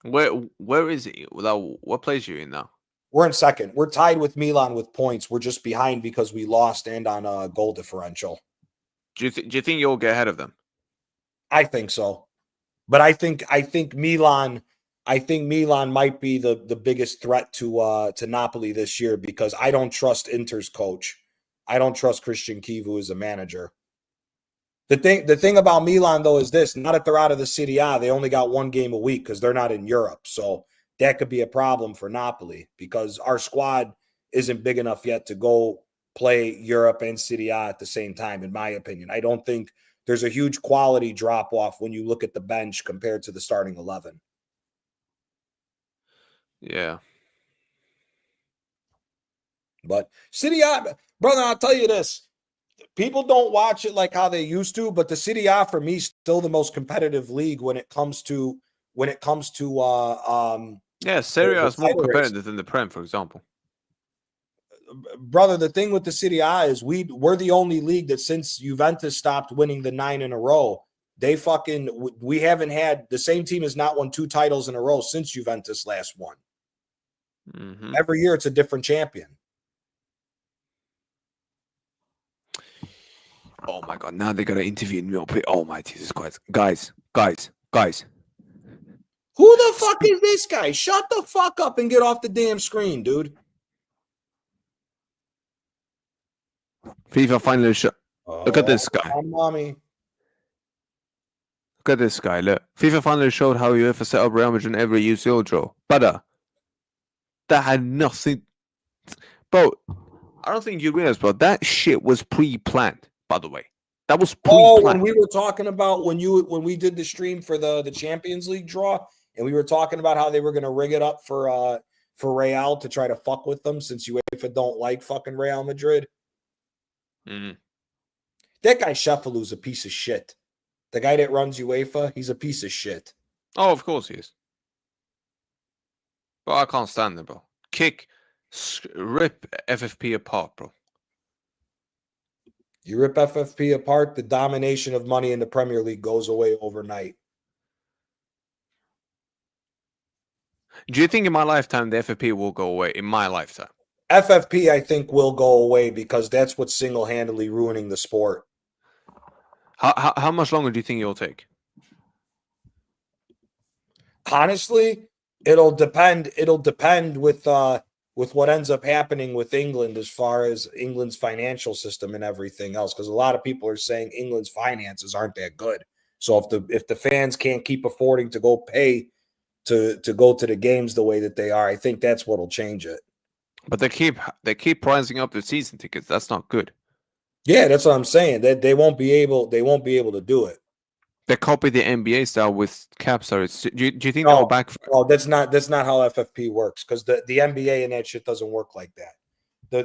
Where is he? What place are you in now? We're in second. We're tied with Milan with points. We're just behind because we lost and on a goal differential. Do you think you'll get ahead of them? I think so. But I think Milan might be the biggest threat to Napoli this year because I don't trust Inter's coach. I don't trust Christian Kivu as a manager. The thing about Milan though is this: now that they're out of the Serie A, they only got one game a week because they're not in Europe. So that could be a problem for Napoli because our squad isn't big enough yet to go play Europe and Serie A at the same time. In my opinion, I don't think there's a huge quality drop off when you look at the bench compared to the starting 11. Yeah. But Serie A, brother, I'll tell you this. People don't watch it like how they used to, but the Serie A for me is still the most competitive league when it comes to Serie A is more competitive than the Prem, for example. Brother, the thing with the Serie A is we're the only league that since Juventus stopped winning the 9 in a row, we haven't had the same team has not won 2 titles in a row since Juventus last won. Mm-hmm. Every year it's a different champion. Oh my God! Now they gotta interview me. Oh my Jesus Christ, guys! Who the fuck is this guy? Shut the fuck up and get off the damn screen, dude. FIFA finally showed. Look at this guy. Mommy. Look at this guy. Look, FIFA finally showed how UEFA set up Real Madrid in every UCL draw. But that had nothing. Bro, I don't think you realize, bro. That shit was pre-planned. By the way, that was Oh, pre-planned. when we were talking about when we did the stream for the Champions League draw, and we were talking about how they were going to rig it up for Real to try to fuck with them since UEFA don't like fucking Real Madrid. Mm. That guy Sheffilu's a piece of shit. The guy that runs UEFA, he's a piece of shit. Oh, of course he is. But I can't stand it, bro. Rip FFP apart, bro. You rip FFP apart, the domination of money in the Premier League goes away overnight. Do you think in my lifetime the FFP will go away? In my lifetime? FFP, I think, will go away because that's what's single-handedly ruining the sport. How much longer do you think it'll take? Honestly, it'll depend. It'll depend with what ends up happening with England as far as England's financial system and everything else. Because a lot of people are saying England's finances aren't that good. So if the fans can't keep affording to go pay to go to the games the way that they are, I think that's what'll change it. But they keep pricing up the season tickets. That's not good. Yeah, that's what I'm saying. That they won't be able to do it. They copy the NBA style with cap stars. Do you think they'll backfire? No, that's not how FFP works because the NBA and that shit doesn't work like that.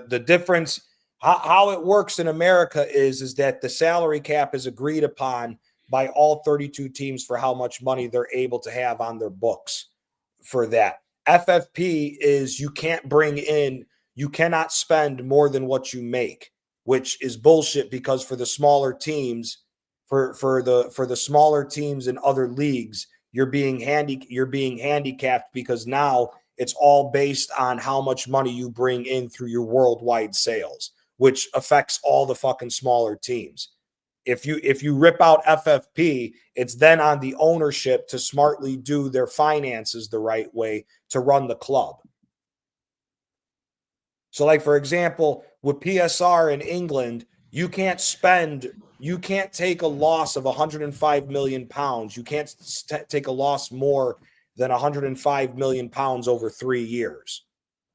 The difference how it works in America is that the salary cap is agreed upon by all 32 teams for how much money they're able to have on their books for that. FFP is you cannot spend more than what you make, which is bullshit because for the smaller teams, for the smaller teams in other leagues, you're being handicapped because now it's all based on how much money you bring in through your worldwide sales, which affects all the fucking smaller teams. If you rip out FFP, it's then on the ownership to smartly do their finances the right way to run the club. So, like, for example, with PSR in England, you can't take a loss of 105 million pounds. You can't take a loss more than 105 million pounds over 3 years.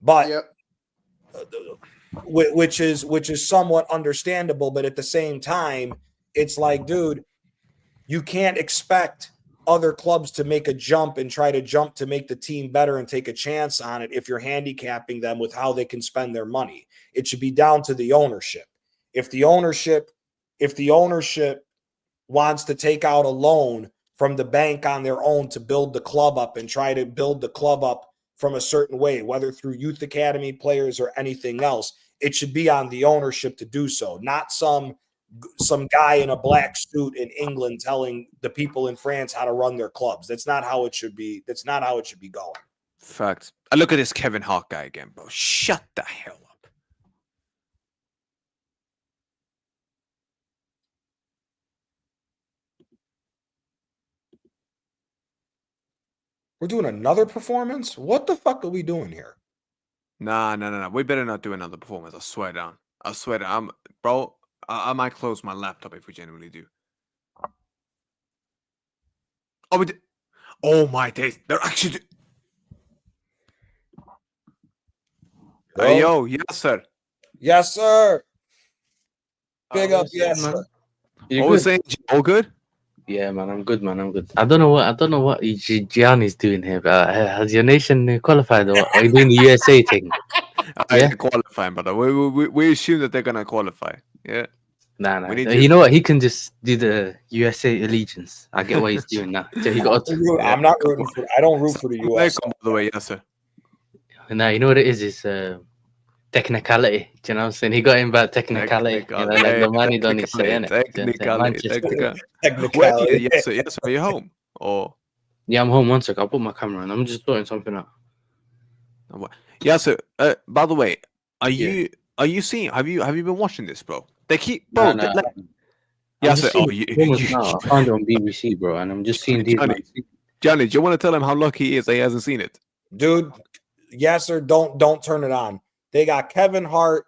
But which is somewhat understandable, but at the same time, it's like, dude, you can't expect other clubs to make a jump and try to jump to make the team better and take a chance on it if you're handicapping them with how they can spend their money. It should be down to the ownership. If the ownership wants to take out a loan from the bank on their own to build the club up and try to build the club up from a certain way, whether through youth academy players or anything else, it should be on the ownership to do so, not some guy in a black suit in England telling the people in France how to run their clubs. That's not how it should be. That's not how it should be going. Facts. Look at this Kevin Hart guy again, bro. Shut the hell up. We're doing another performance? What the fuck are we doing here? Nah. We better not do another performance. I swear down. Bro, I might close my laptop if we genuinely do. Oh, we did. Oh my days. They're actually. Hey, yo, yes, sir. Yes, sir. Big up, yes, man. sir. You What was good? saying? All good? Yeah, man, I'm good, man. I'm good. I don't know what Gianni's doing here, but has your nation qualified or what? Are you doing the USA thing? Yeah, qualifying, brother. We assume that they're gonna qualify. Yeah. Nah. We need You to- know what? He can just do the USA allegiance. I get what he's doing now. So he got. I'm not rooting for. I don't root for the US. By the way, yes, sir. Nah, you know what it is? It's technicality. Do you know what I'm saying? He got him about technicality. You know, like the money don't need to say in it. Technicality. Technicality. Yes, sir. Are you home? Or Yeah, I'm home. One sec. I'll put my camera on. I'm just sorting something out. yeah, sir. By the way, are you seeing? Have you been watching this, bro? They keep, bro. Nah. Yeah, sir. Oh, I found it on BBC, bro, and I'm just seeing these. Johnny, do you want to tell him how lucky he is that he hasn't seen it? Dude, yes, sir. Don't turn it on. They got Kevin Hart.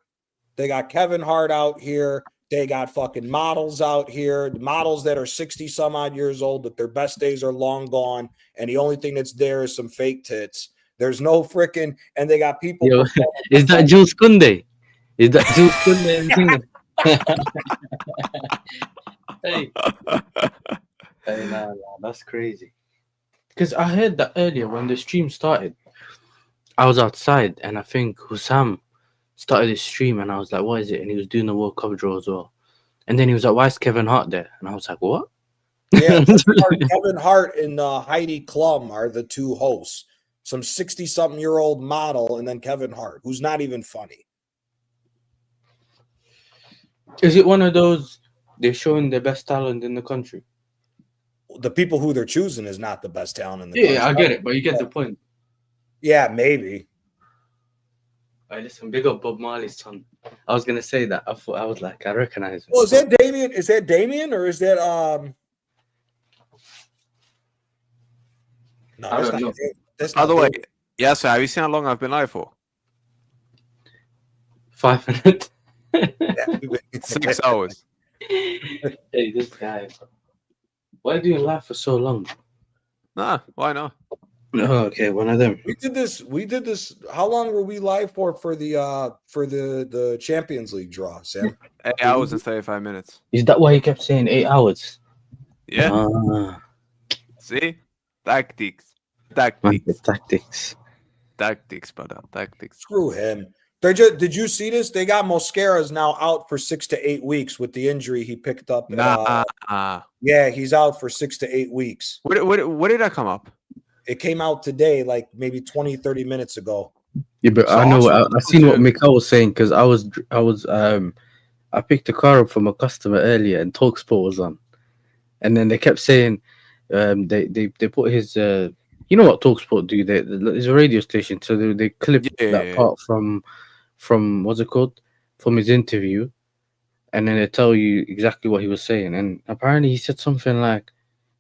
They got Kevin Hart out here. They got fucking models out here, models that are 60 some odd years old, that their best days are long gone. And the only thing that's there is some fake tits. There's no freaking, and they got people. Yo, is that Jules Kunde? Is that Jules Kunde and thing? Hey. Hey, nah, that's crazy. Because I heard that earlier when the stream started. I was outside and I think Hussam started his stream and I was like, what is it? And he was doing the World Cup draw as well. And then he was like, why is Kevin Hart there? And I was like, what? Yeah, Kevin Hart and Heidi Klum are the two hosts. Some 60-something-year-old model and then Kevin Hart, who's not even funny. Is it one of those they're showing the best talent in the country? The people who they're choosing is not the best talent in the country. Yeah, I get it, but you get the point. Yeah, maybe. All right, listen, big up Bob Marley's son. I was gonna say that. I was like, I recognize him. Well, is that Damien? Is that Damien or is that No, I that's don't not. know. That's By not the way, Damien. yeah, so have you seen how long I've been live for? 5 minutes. Yeah. 6 hours. Hey, this guy. Why do you laugh for so long? Nah, why not? Oh, okay, one of them. We did this. How long were we live for the Champions League draw, Sam? 8 hours and 35 minutes. Is that why he kept saying 8 hours? Yeah. Ah, See? Tactics. man, the Tactics. tactics. Tactics, brother. Tactics. Screw him. Did you see this? They got Mosquera's now out for 6 to 8 weeks with the injury he picked up. Nah. Yeah, he's out for 6 to 8 weeks. What did that come up? It came out today, like maybe 20, 30 minutes ago. Yeah, but So I know. Arsenal I seen what to- Mikhail was saying because I picked a car up from a customer earlier and Talksport was on, and then they kept saying, they put his you know what Talksport do? There's a radio station, so they clip that part from what's it called, from his interview, and then they tell you exactly what he was saying. And apparently he said something like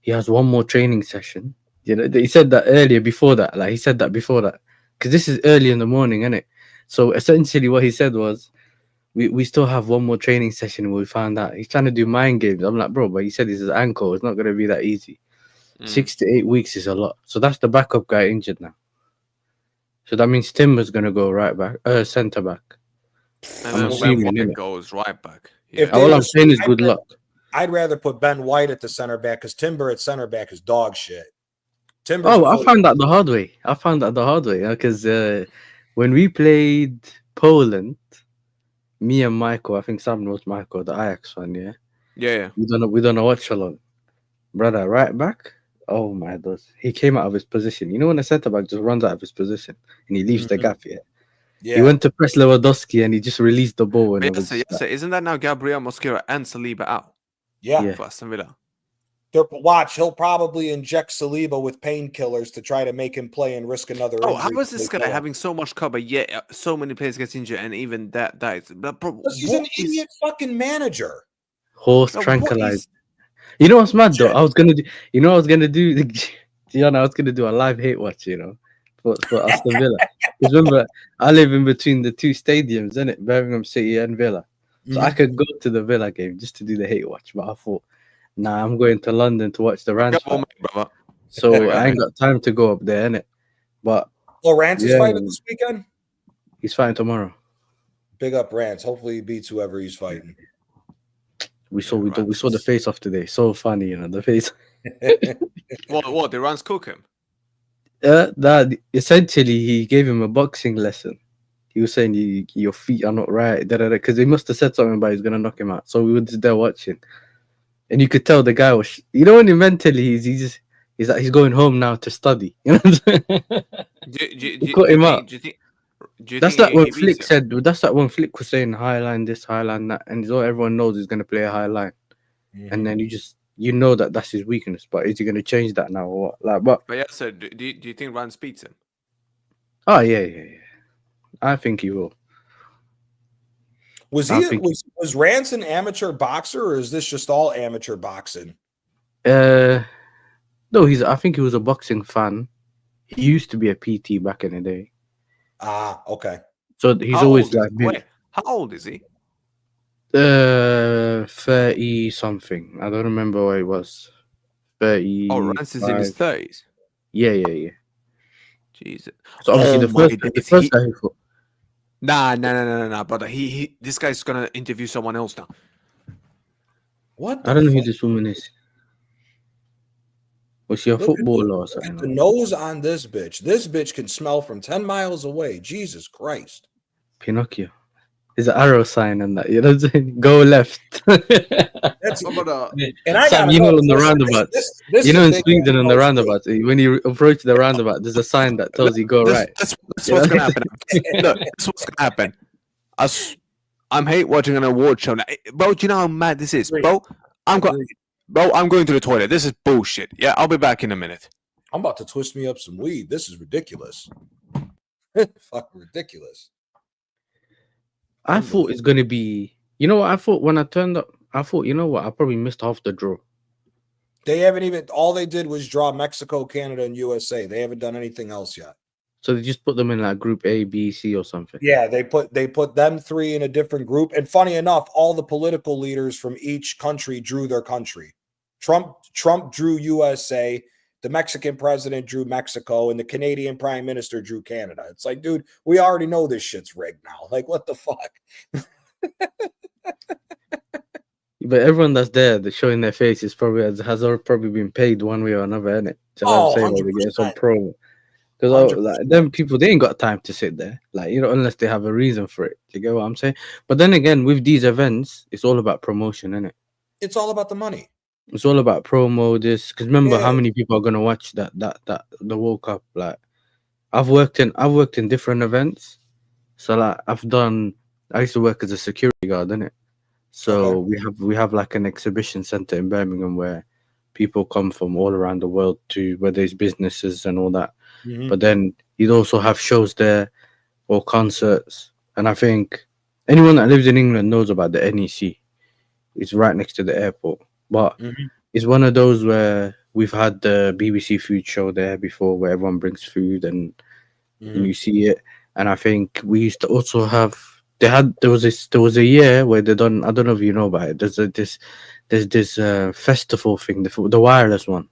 he has one more training session. You know, he said that earlier before that. Like he said that before that, because this is early in the morning, isn't it? So essentially, what he said was, we still have one more training session. We found out he's trying to do mind games. I'm like, bro, but he said it's his ankle. It's not going to be that easy. 6 to 8 weeks is a lot. So that's the backup guy injured now. So that means Timber's going to go right back, centre back. And I'm then assuming, Ben White innit? goes right back. If Yeah. they- All I'm saying is good luck. I'd rather put Ben White at the center back because Timber at center back is dog shit. Timber. Oh, I found out the hard way. Because when we played Poland, me and Michael, I think Sam knows Michael, the Ajax fan, yeah. Yeah. We don't know Watchalong. Brother, right back. Oh my God. He came out of his position. You know when a centre back just runs out of his position and he leaves the gap here? Yeah. He went to press Lewandowski and he just released the ball. And Yes, isn't that now Gabriel Mosquera and Saliba out Yeah. for Aston Villa? Watch, he'll probably inject Saliba with painkillers to try to make him play and risk another Oh, injury. how is this guy having so much cover yet so many players get injured and even that dies? Because he's an idiot fucking manager. Horse tranquilized. You know what's mad though? I was gonna do. Gianna, I was gonna do a live hate watch. You know, for Aston Villa. Because remember, I live in between the two stadiums, innit? Birmingham City and Villa. So I could go to the Villa game just to do the hate watch. But I thought, nah, I'm going to London to watch the Rams fight. So I ain't got time to go up there, innit? But Rance is fighting this weekend. He's fighting tomorrow. Big up Rance. Hopefully he beats whoever he's fighting. We saw the face off today. So funny, you know, the face. What? The Rams cook him? That essentially he gave him a boxing lesson. He was saying your feet are not right, because he must have said something about he's gonna knock him out. So we were just there watching, and you could tell the guy was, you know, when he mentally he's like he's going home now to study. You know what I'm saying? He cut him out. That's like when Flick said. That's like when Flick was saying high line this, high line that, and so everyone knows he's gonna play a high line, and then you know that's his weakness. But is he gonna change that now or what? But yeah, so do you think Rance beats him? Oh yeah. I think he will. Was Rance an amateur boxer, or is this just all amateur boxing? No, I think he was a boxing fan. He used to be a PT back in the day. Ah, okay. So he's always like wait, how old is he? 30 something. I don't remember what it was. 30. Oh, Rance is in his 30s. Yeah. Jesus. So obviously Oh the my first days. guy he fought. Nah, brother. This guy's gonna interview someone else now. What? I don't know who this woman is. Was she a footballer or Look at the something? nose on this bitch. This bitch can smell from 10 miles away. Jesus Christ. Pinocchio. There's an arrow sign and that. You know what I'm saying? Go left. That's Oh, brother. and I Sam, gotta you know, know. on the roundabouts. This You is know, a in big Sweden, on the no shit. roundabouts, when you approach the roundabout, there's a sign that tells you go right. That's You what's know? gonna happen. Look, that's what's gonna happen. I'm hate watching an award show now. Bro, do you know how mad this is? Agreed. Bro, I'm Agreed. going to the toilet. This is bullshit. Yeah, I'll be back in a minute. I'm about to twist me up some weed. This is ridiculous. Fucking ridiculous. I thought it's going to be, you know what? I thought when I turned up, I thought, you know what? I probably missed half the draw. They haven't even, all they did was draw Mexico, Canada, and USA. They haven't done anything else yet. So they just put them in like group A, B, C or something. Yeah, they put them three in a different group. And funny enough, all the political leaders from each country drew their country. Trump drew USA, the Mexican president drew Mexico, and the Canadian prime minister drew Canada. It's like, dude, we already know this shit's rigged now. Like, what the fuck? But everyone that's there, that's showing their faces, has probably been paid one way or another, innit? So Oh, I'm saying like, they get some 100%. promo. Because 100%. like, them people, they ain't got time to sit there, like, you know, unless they have a reason for it. You get what I'm saying? But then again, with these events, it's all about promotion, innit? It's all about the money. It's all about promo. This because remember how Yeah. many people are gonna watch that the World Cup. Like, I've worked in different events, so like I used to work as a security guard, innit? So we have like an exhibition center in Birmingham where people come from all around the world to where there's businesses and all that. Mhm. But then you'd also have shows there or concerts. And I think anyone that lives in England knows about the NEC. It's right next to the airport. But Mhm. it's one of those where we've had the BBC food show there before where everyone brings food and Mhm. you see it. And I think we used to also have there was a year where they done, I don't know if you know about it. There's this festival thing, the wireless one.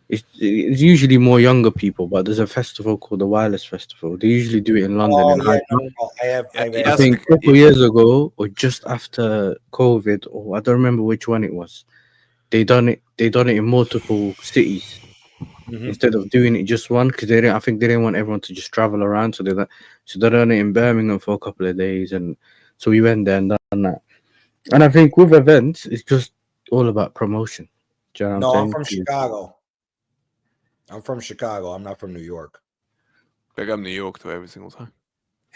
It's usually more younger people, but there's a festival called the Wireless Festival. They usually do it in London Oh in yeah, Hyde Park. no, I have. I Yes, think a couple years ago, or just after COVID, or I don't remember which one it was. They done it in multiple cities Mhm. instead of doing it just one, because I think they didn't want everyone to just travel around. So they done it in Birmingham for a couple of days, and so we went there and done that. And I think with events, it's just all about promotion. Do you know what No, I'm I'm saying? from Chicago. I'm from Chicago. I'm not from New York. Big up New York to every single time.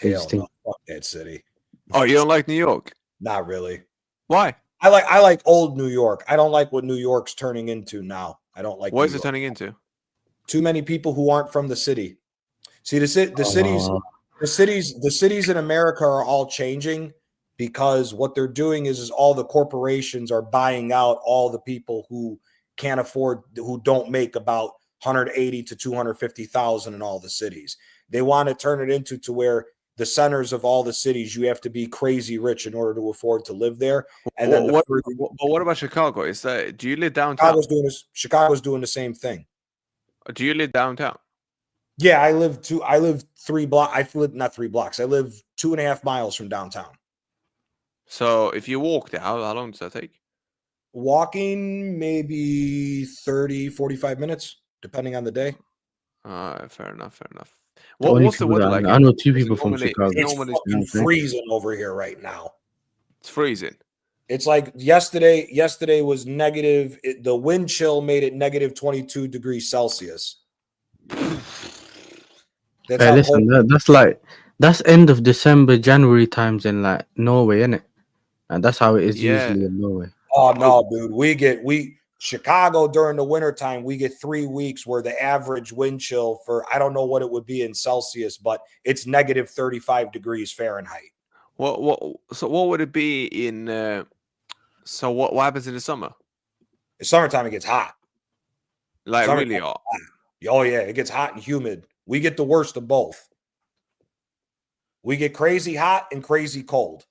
They Hell just think- no, fuck that city. Oh, you don't like New York? Not really. Why? I like old New York. I don't like what New York's turning into now. I don't like. What New is it York. turning into? Too many people who aren't from the city. See, the cities in America are all changing because what they're doing is all the corporations are buying out all the people who can't afford, who don't make about 180 to 250,000 in all the cities. They want to turn it into where the centers of all the cities, you have to be crazy rich in order to afford to live there. And then what about Chicago? Is that, do you live downtown? Chicago's doing the same thing. Do you live downtown? Yeah, I live 3 blocks. I live not 3 blocks. I live 2.5 miles from downtown. So if you walk there, how long does that take? Walking maybe 30, 45 minutes, depending on the day. Fair enough. Only What's the people weather that like? I know 2 Is it people from normally- Chicago. It's normally- fucking Okay. freezing over here right now. It's freezing. It's like yesterday was negative. The wind chill made it negative 22 degrees Celsius. That's Hey, how listen, cold. that's end of December, January times in like Norway, isn't it? And that's how it is Yeah. usually in Norway. Oh no, dude. Chicago during the wintertime, we get 3 weeks where the average wind chill for, I don't know what it would be in Celsius, but it's negative 35 degrees Fahrenheit. So what would it be in? So what happens in the summer? In summertime, it gets hot. Like Summertime. really hot? Oh yeah, it gets hot and humid. We get the worst of both. We get crazy hot and crazy cold.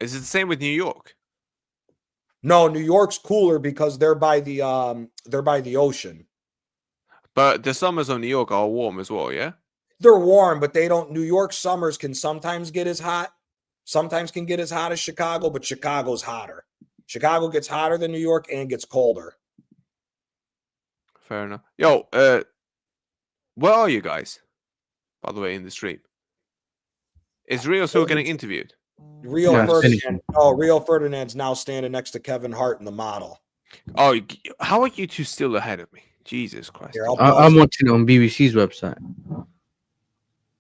Is it the same with New York? No, New York's cooler because they're by the ocean. But the summers of New York are warm as well, yeah? They're warm, but they don't. New York summers can sometimes get as hot, sometimes can get as hot as Chicago, but Chicago's hotter. Chicago gets hotter than New York and gets colder. Fair enough. Yo, where are you guys? By the way, in the stream. Is Rio still getting interviewed? Rio No, it's Ferdinand. finishing. Oh, Rio Ferdinand's now standing next to Kevin Hart in the model. Oh, how are you two still ahead of me? Jesus Christ. Here, I'll I'm pause. watching it on BBC's website,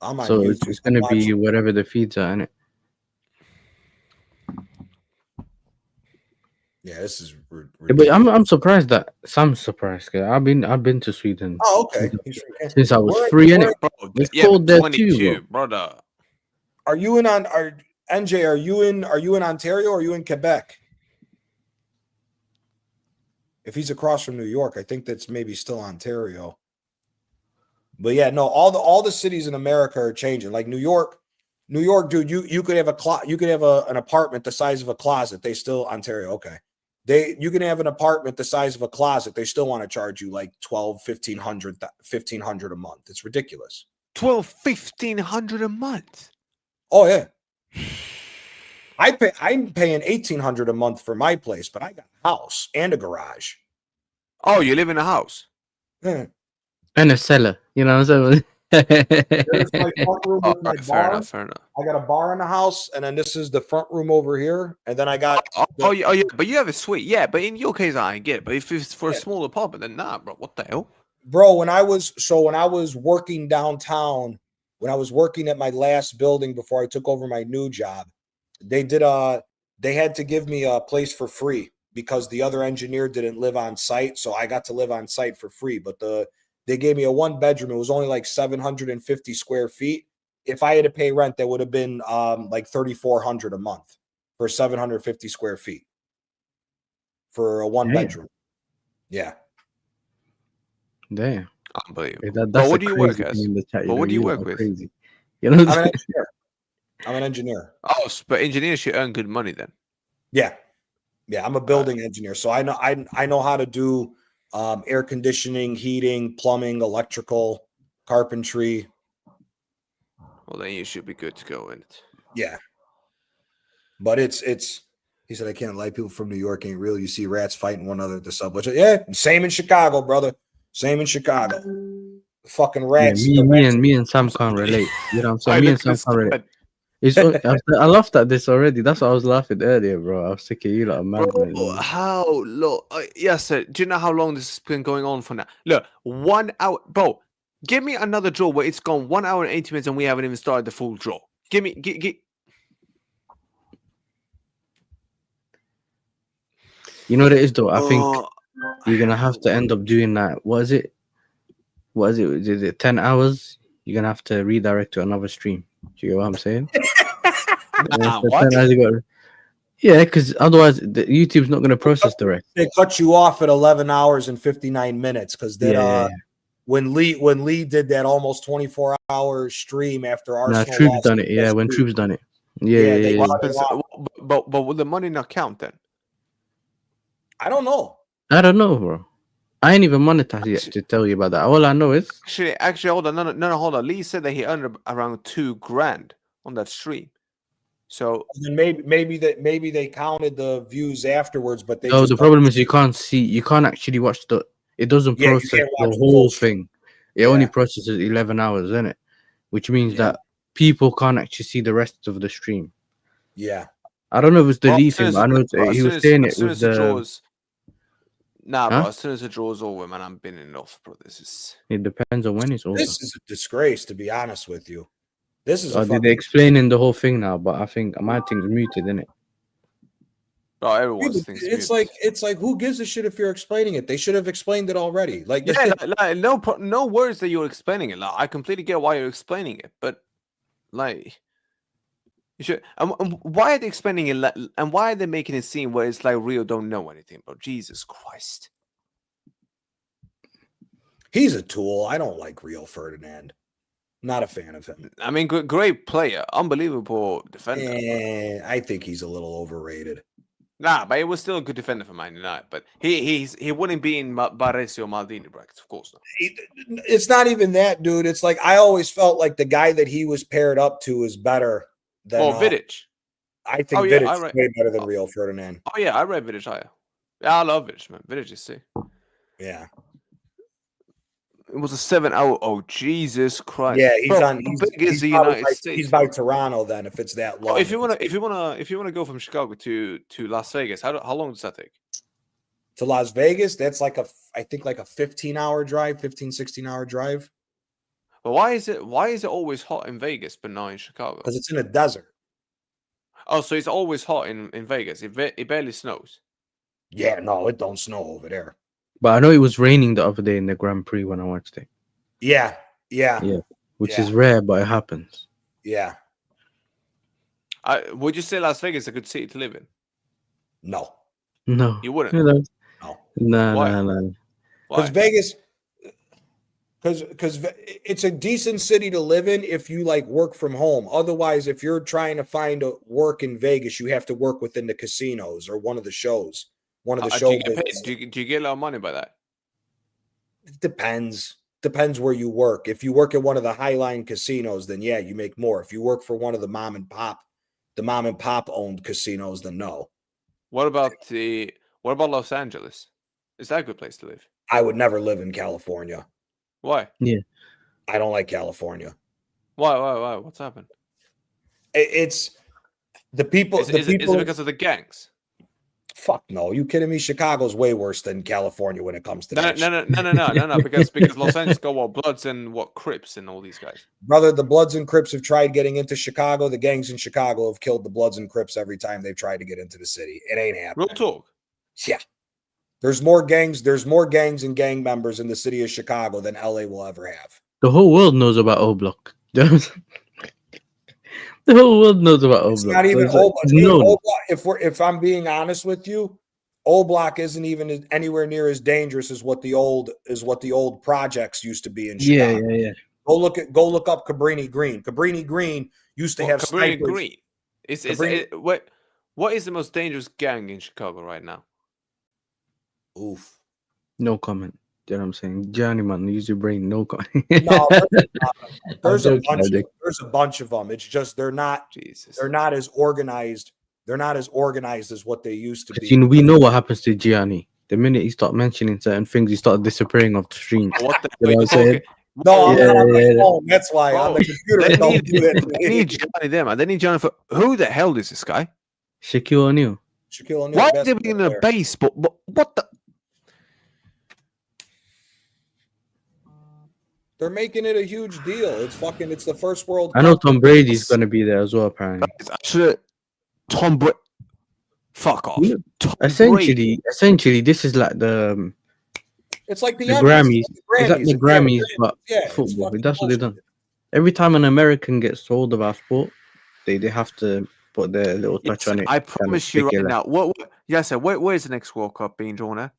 I'm on so YouTube. it's gonna be Watching. whatever the feeds are in it. Yeah, this is Yeah, but ridiculous. I'm surprised that Sam's surprised. Cause I've been to Sweden Oh, okay. He's from- since I was Where- 3, where- innit? Bro, It's yeah, cold there too, 22, bro. brother. Are you in on? Are NJ? Are you in Ontario? Or are you in Quebec? If he's across from New York, I think that's maybe still Ontario. But yeah, no, all the cities in America are changing. Like New York, dude, you could have an apartment the size of a closet. They still Ontario, okay. You can have an apartment the size of a closet. They still want to charge you like 1,500 a month. It's ridiculous. 1,500 a month. Oh yeah. I'm paying 1,800 a month for my place, but I got a house and a garage. Oh, you live in a house? Yeah. And a cellar, you know what I'm saying? There's my front room Oh, with my right, fair bar. enough, fair enough. I got a bar in the house, and then this is the front room over here, and then I got Oh, yeah, but you have a suite. Yeah, but in your case, I get it. But if it's for a Yeah. small apartment, then nah, bro. What the hell? bro. When I was working downtown, when I was working at my last building before I took over my new job, they had to give me a place for free because the other engineer didn't live on site, so I got to live on site for free. But they gave me a 1-bedroom. It was only like 750 square feet. If I had to pay rent, that would have been like 3,400 a month for 750 square feet for a 1-bedroom. Yeah. Damn. Unbelievable. Hey, But that's what a do you work crazy as? thing in the chat. But what do you work lot are with? Crazy. You know what I'm I'm an saying? engineer. I'm an engineer. Oh, but engineers should earn good money then. Yeah. Yeah, I'm a building engineer. So I know how to do air conditioning, heating, plumbing, electrical, carpentry. Well, then you should be good to go in it. Yeah. But it's he said I can't lie, people from New York ain't real. You see rats fighting one another at the subway. Yeah, same in Chicago, brother. Same in Chicago. Fucking Yeah, rats. me and Sam can't relate. You know what I'm saying? I Me and look Sam at can't relate. this It's I laughed at this already. That's what I was laughing earlier, bro. I was sick of you like a madman. bro, how look? Yes, sir. Do you know how long this has been going on for now? Look, 1 hour, bro. Give me another draw where it's gone 1 hour and 80 minutes and we haven't even started the full draw. Give me. You know what it is though? I think Oh, you're gonna have to end up doing that. What is it? Is it 10 hours? You're gonna have to redirect to another stream. Do you get what I'm saying? nah, So what? 10 hours you got. Yeah, because otherwise YouTube's not gonna process the rest. They cut you off at 11 hours and 59 minutes because that Yeah. when Lee did that almost 24-hour stream after Arsenal Troops lost done it. Yeah, when Troops done it. Yeah. they What cut it happens- off. but will the money not count then? I don't know. I don't know, bro. I ain't even monetized yet to tell you about that. All I know is Actually, hold on. No, hold on. Lee said that he earned around $2,000 on that stream. So And then maybe they counted the views afterwards, but they no. just The problem is you can't actually watch it doesn't Yeah, you process can't the watch the whole full stream. thing. It only Yeah. processes 11 hours, isn't it? Which means Yeah. that people can't actually see the rest of the stream. Yeah. I don't know if it's the Well, Lee as soon thing, as but I the- know as he soon was as- saying as it soon with as the the. draws. Nah, Huh? bro. As soon as the draw's over, man, I'm binning off, bro. This is. It depends on when it's over. This is a disgrace, to be honest with you. This is a They're fucking explaining the whole thing now, but I think my thing's muted, isn't it? Bro, everyone's thinks it's muted. like who gives a shit if you're explaining it? They should have explained it already. Like Yeah, like, no words that you're explaining it. Like, I completely get why you're explaining it, but like, you should. And why are they explaining it? And why are they making it seem where it's like Rio don't know anything, bro? Jesus Christ. he's a tool. I don't like Rio Ferdinand. Not a fan of him. I mean, great player, unbelievable defender. I think he's a little overrated. Nah, but he was still a good defender for Man United. But he wouldn't be in Baresi or Maldini brackets, of course not. It's not even that, dude. It's like I always felt like the guy that he was paired up to is better than. Oh, Vidic. I think yeah, Vidic is way better than Rio Ferdinand. Oh yeah, I read Vidic higher. Yeah, I love Vidic, man. Vidic is sick. Yeah. It was a 7-hour. Oh Jesus Christ! Yeah, he's Bro, on. How He's, big is he's the probably United by, States? he's by Toronto then. If it's that long. Oh, if you wanna go from Chicago to Las Vegas, how long does that take? To Las Vegas, that's like I think like a 15-hour drive, 16-hour drive. But why is it always hot in Vegas but not in Chicago? Because it's in a desert. Oh, so it's always hot in Vegas. It barely snows. Yeah, no, it don't snow over there. But I know it was raining the other day in the Grand Prix when I watched it. Yeah. Which is rare, but it happens. Yeah. Would you say Las Vegas is a good city to live in? No. No. You wouldn't? No. No. Because Vegas, because it's a decent city to live in if you like work from home. Otherwise, if you're trying to find a work in Vegas, you have to work within the casinos or one of the shows. Do you get a lot of money by that? It depends. Depends where you work. If you work at one of the Highline casinos, then yeah, you make more. If you work for one of the mom and pop owned casinos, then no. What about Los Angeles? Is that a good place to live? I would never live in California. Why? Yeah. I don't like California. Why? What's happened? It's the people. Is it because of the gangs? Fuck no. You kidding me? Chicago's way worse than California when it comes to that. No. Because Los Angeles got Bloods and Crips and all these guys. Brother, the Bloods and Crips have tried getting into Chicago. The gangs in Chicago have killed the Bloods and Crips every time they've tried to get into the city. It ain't happening. Real talk. Yeah. There's more gangs and gang members in the city of Chicago than LA will ever have. The whole world knows about O Block. The whole world knows about O Block. It's not even O Block. If I'm being honest with you, O Block isn't even anywhere near as dangerous as what the old projects used to be in Chicago. Yeah. Go look up Cabrini Green. Cabrini Green used to have Cabrini snipers. Green. What is the most dangerous gang in Chicago right now? Oof. No comment. You know what I'm saying? Johnny, man, use your brain. No comment. No, there's a bunch of them. It's just they're not as organized. They're not as organized as what they used to be. You know, we know what happens to Gianni. The minute he starts mentioning certain things, he starts disappearing off the stream. What the you know what I'm saying? No, I'm not on my phone. That's why on the computer. They need Gianni there, man. They need Gianni for who the hell is this guy? Shaquille O'Neal. Why is he in a base? But what the? They're making it a huge deal. It's the first World Cup. I know Tom Brady's going to be there as well, apparently. Tom Brady. Fuck off. Essentially, this is like the. It's like the Grammys. It's like the Grammys, but football. That's what they've done. Every time an American gets told about sport, they have to put their little touch on it. I promise you right now. Where's the next World Cup being drawn at?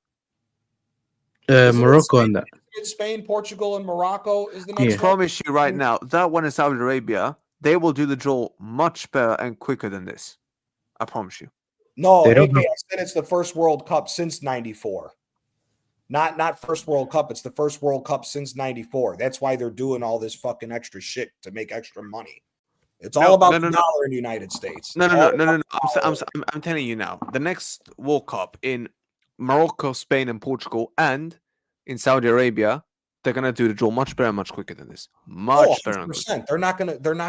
Morocco and that. Spain, Portugal, and Morocco is the next. I promise you right now, that one in Saudi Arabia, they will do the draw much better and quicker than this. I promise you. No, I said it's the first World Cup since '94. Not first World Cup. It's the first World Cup since '94. That's why they're doing all this fucking extra shit to make extra money. It's all about the dollar in the United States. No. I'm telling you now. The next World Cup in Morocco, Spain, and Portugal, and in Saudi Arabia, they're gonna do the draw much better, much quicker than this. Much better. 100%. They're not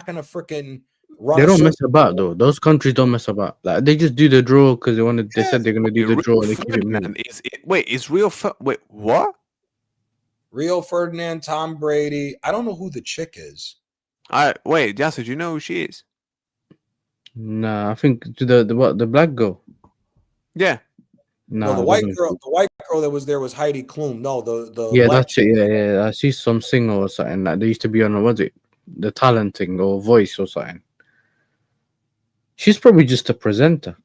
gonna freaking run. They don't mess about though. Those countries don't mess about. Like they just do the draw because they wanted. They said they're gonna do the draw. And they keep it moving. Wait, what? Rio Ferdinand, Tom Brady. I don't know who the chick is. Wait, Yasser, do you know who she is? Nah, I think the black girl. Yeah. No, the white girl that was there was Heidi Klum. No, the that's it. Yeah. I see some singer or something. Like they used to be on the talent thing or voice or something. She's probably just a presenter.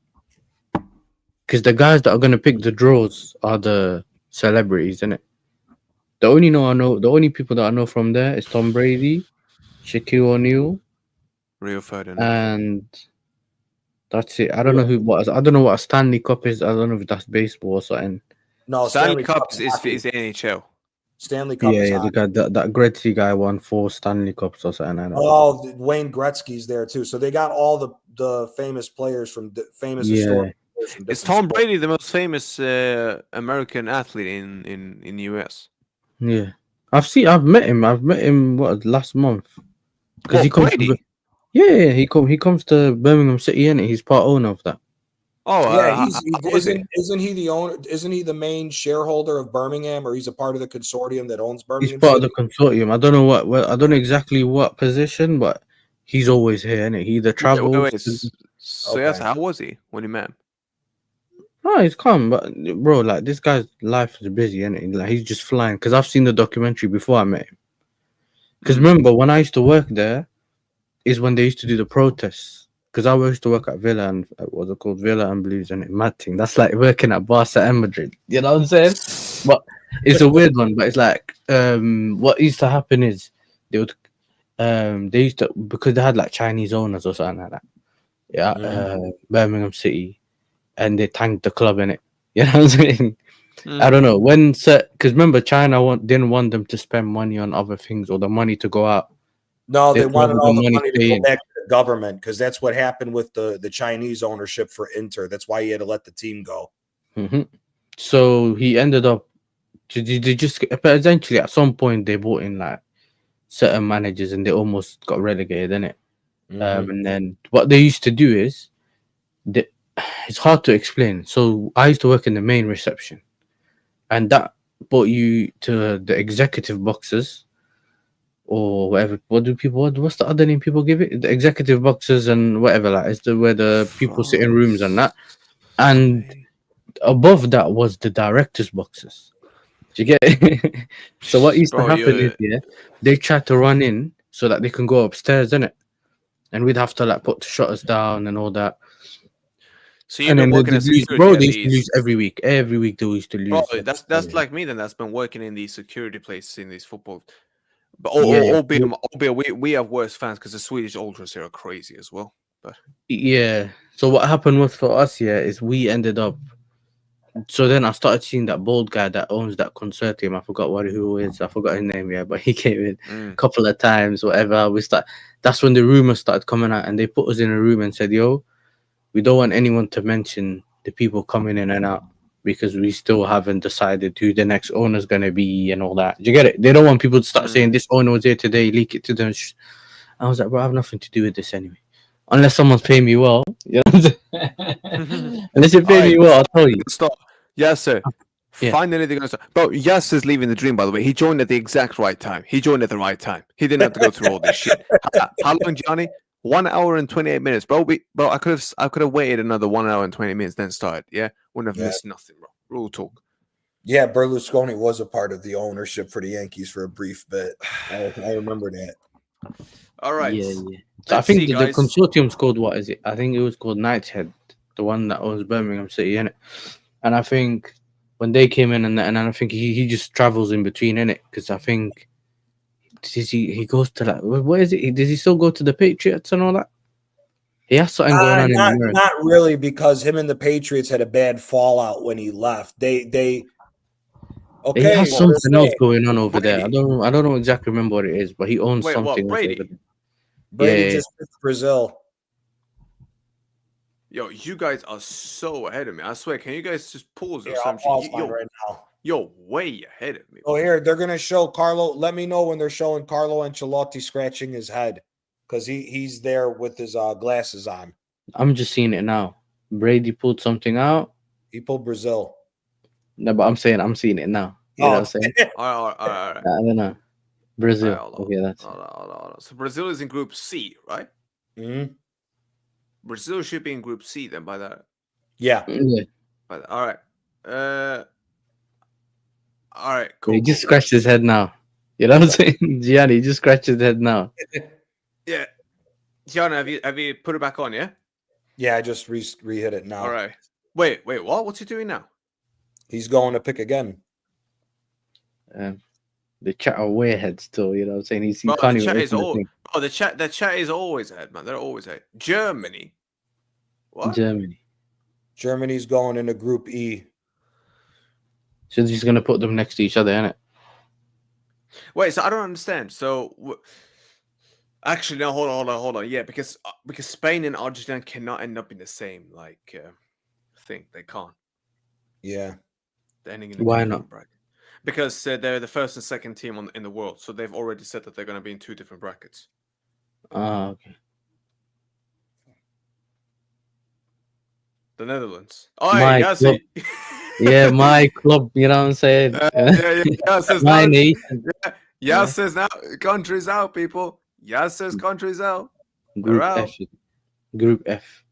Because the guys that are gonna pick the draws are the celebrities, isn't it? The only people that I know from there is Tom Brady, Shaquille O'Neal, Rio Ferdinand, and That's it. I don't know I don't know what a Stanley Cup is. I don't know if that's baseball or something. No, Stanley Cup Cup is hockey. the NHL. Stanley Cup is Yeah, hockey. the guy that Gretzky guy won 4 Stanley Cups or something like that. Oh, Wayne Gretzky's there too. So they got all the famous players from famous historical players from Is different Tom sports. Brady the most famous American athlete in US? Yeah, I've met him what last month because he comes. Brady. He comes to Birmingham City, and he's part owner of that. Oh, Yeah, how was he? isn't he the owner? Isn't he the main shareholder of Birmingham, or he's a part of the consortium that owns He's Birmingham part City? of the consortium. I don't know I don't know exactly what position, but he's always here, and he either travels. So Okay. yes, how was he when you met him? No, he's calm, but bro, like this guy's life is busy, and like he's just flying. Because I've seen the documentary before I met him. Because remember when I used to work there, is when they used to do the protests. Because I used to work at Villa and what's it called, Villa and Blues, and mad thing. That's like working at Barca and Madrid. You know what I'm saying? But it's a weird one. But it's like what used to happen is they used to, because they had like Chinese owners or something like that. Yeah, Birmingham City, and they tanked the club in it. You know what I'm saying? I don't know because remember China didn't want them to spend money on other things or the money to go out. No, they wanted all the money to stay go in. back to the government because that's what happened with the Chinese ownership for Inter. That's why he had to let the team go. So he ended up. They just, but eventually at some point they brought in like certain managers and they almost got relegated, innit? And then what they used to do is, it's hard to explain. So I used to work in the main reception, and that brought you to the executive boxes. Or whatever. What's the other name people give it? The executive boxes and whatever. Like it's where the people sit in rooms and that. And above that was the directors' boxes. Do you get it? So what used to happen is they tried to run in so that they can go upstairs, innit? And we'd have to like put the shutters down and all that. So you've been working as security. Bro, they used to lose every week. Every week they used to lose. Bro, that's like me then. That's been working in these security places in these football. But albeit we have worse fans because the Swedish ultras here are crazy as well. But yeah. So what happened was for us is we ended up. So then I started seeing that bald guy that owns that consortium. I forgot who is. I forgot his name. Yeah, but he came in a couple of times. Whatever. That's when the rumors started coming out, and they put us in a room and said, "Yo, we don't want anyone to mention the people coming in and out because we still haven't decided who the next owner is going to be and all that." Do you get it? They don't want people to start saying this owner was here today, leak it to them. I was like, bro, I have nothing to do with this anyway. Unless someone's paying me well. You know what I'm saying? Unless you pay me well, I'll tell you. Stop. Yes, sir. Yeah. Finally, they're going to start. Bro, Yas is leaving the dream, by the way. He joined at the exact right time. He joined at the right time. He didn't have to go through all this shit. How long, Johnny? 1 hour and 28 minutes, bro. I could have waited another 1 hour and 20 minutes, then started. Yeah, wouldn't have missed nothing, bro. Real talk. Yeah, Berlusconi was a part of the ownership for the Yankees for a brief bit. I remember that. All right. Yeah. So I think the consortium's called, what is it? I think it was called Knighthead, the one that owns Birmingham City, innit? And I think when they came in and I think he just travels in between, innit? Because I think he goes to like, what is it? Does he still go to the Patriots and all that? He has something going on in America. Not really, because him and the Patriots had a bad fallout when he left. They has something else going on over there. I don't know exactly remember what it is, but he owns something. Brady just picked Brazil. Yo, you guys are so ahead of me. I swear. Can you guys just pause or something? I'll pause mine right now. You're way ahead of me. Oh, here they're gonna show Carlo. Let me know when they're showing Carlo Ancelotti scratching his head because he's there with his glasses on. I'm just seeing it now. Brady pulled something out. He pulled Brazil. No, but I'm seeing it now. You know what I'm saying? All right. I don't know. Brazil. Right, okay, that's. Hold on. So Brazil is in Group C, right? Mm-hmm. Brazil should be in Group C then. By that. Yeah. By that. All right. All right. Cool. He just scratched his head now. You know what I'm saying, Gianni? He just scratched his head now. Yeah. Gianni, have you put it back on? Yeah. Yeah, I just re-hit it now. All right. Wait. What? What's he doing now? He's going to pick again. The chat are way ahead still. You know what I'm saying? He the can't chat even is all. Oh, the chat is always ahead, man. They're always ahead. Germany. What? Germany's going into Group E. So he's gonna put them next to each other, innit? Wait, so I don't understand. So actually, no, hold on. Yeah, because Spain and Argentina cannot end up in the same thing. They can't. Yeah. They're ending in a Why different not? bracket. Because they're the first and second team in the world, so they've already said that they're going to be in 2 different brackets. Ah, okay. The Netherlands. Oh, My yeah, club. see. Yeah, my club. You know what I'm saying? Yeah. Says My now. nation. Yeah, says now. Countries out, people. Yeah, says countries out. Group out. F. Group F.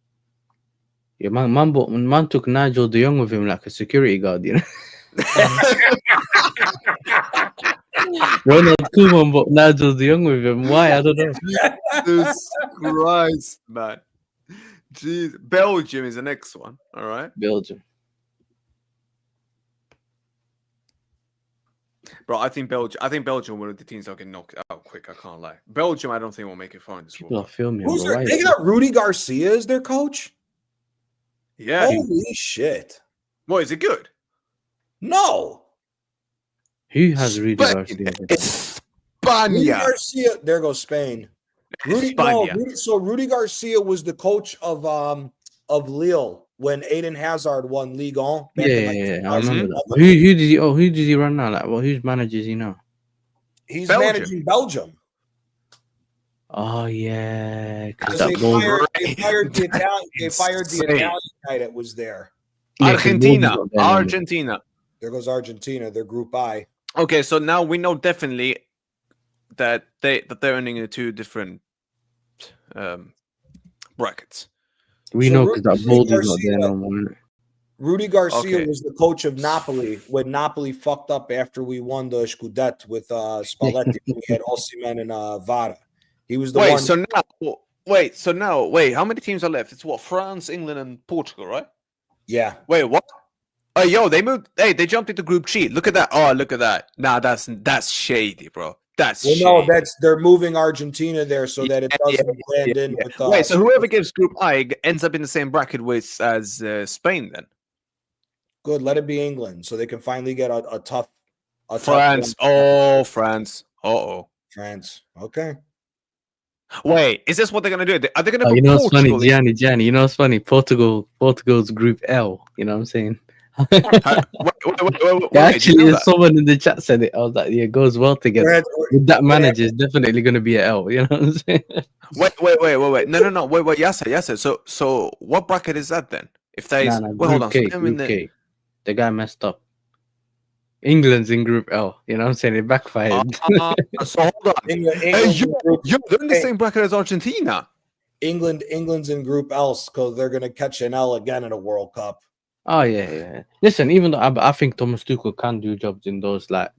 Yeah, man took Nigel de Jong with him like a security guard, you know. Ronald Koeman bought Nigel de Jong with him. Why? I don't know. Jesus Christ, man. Jeez. Belgium is the next one. All right. Belgium. Bro, I think Belgium one of the teams that get knocked out quick. I can't lie. Belgium, I don't think will make it far in this People World are Cup. filming. Who's Bro. their, they got Rudy Garcia as their coach? Yeah. Holy shit. What, is it good? No. Who has Rudy Spain. Garcia? Rudy España. Garcia. There goes Spain. Rudy Garcia was the coach of Lille when Eden Hazard won Ligue 1 back in like Yeah, I remember 2011. that. Who does he run now? Like, well, whose manager is he now? He's Belgium. managing Belgium. Oh yeah, because Because that ball. they fired the Italian. They fired the Insane. Italian guy that was there. Yeah, 'cause Baldy's Argentina. not there no more. Argentina. There goes Argentina. They're Group I. Okay, so now we know definitely that they're ending in 2 different brackets. We So know because that Rudy Baldy's not there Garcia- no more. Rudy Garcia Okay. was the coach of Napoli when Napoli fucked up after we won the Scudetto with Spalletti. We had Osimhen and Vada. He was the Wait, one. so now, how many teams are left? It's what, France, England, and Portugal, right? Yeah. Wait, what? Oh, yo, they moved. Hey, they jumped into Group G. Look at that. Oh, look at that. Nah, that's shady, bro. That's Well, shady. no, they're moving Argentina there so that it doesn't blend in with. Wait, so whoever gives Group I ends up in the same bracket as Spain, then? Good. Let it be England so they can finally get a tough. France. Tough France. Uh-oh. France. Okay. Wait, is this what they're gonna do? Are they gonna put You know what's funny, Portugal in? Gianni? You know what's funny? Portugal's Group L. You know what I'm saying? Wait, Actually, someone in the chat said it. I was like, yeah, it goes well together. With that manager, it's definitely going to be an L. You know what I'm saying? Wait. No. Wait. Yes, sir. So what bracket is that then? If they hold on. Group K. The guy messed up. England's in Group L. You know what I'm saying? It backfired. So hold on. You're in the same bracket as Argentina. England's in Group L because they're going to catch an L again in a World Cup. Oh yeah. Listen, even though I think Thomas Tuchel can do jobs in those like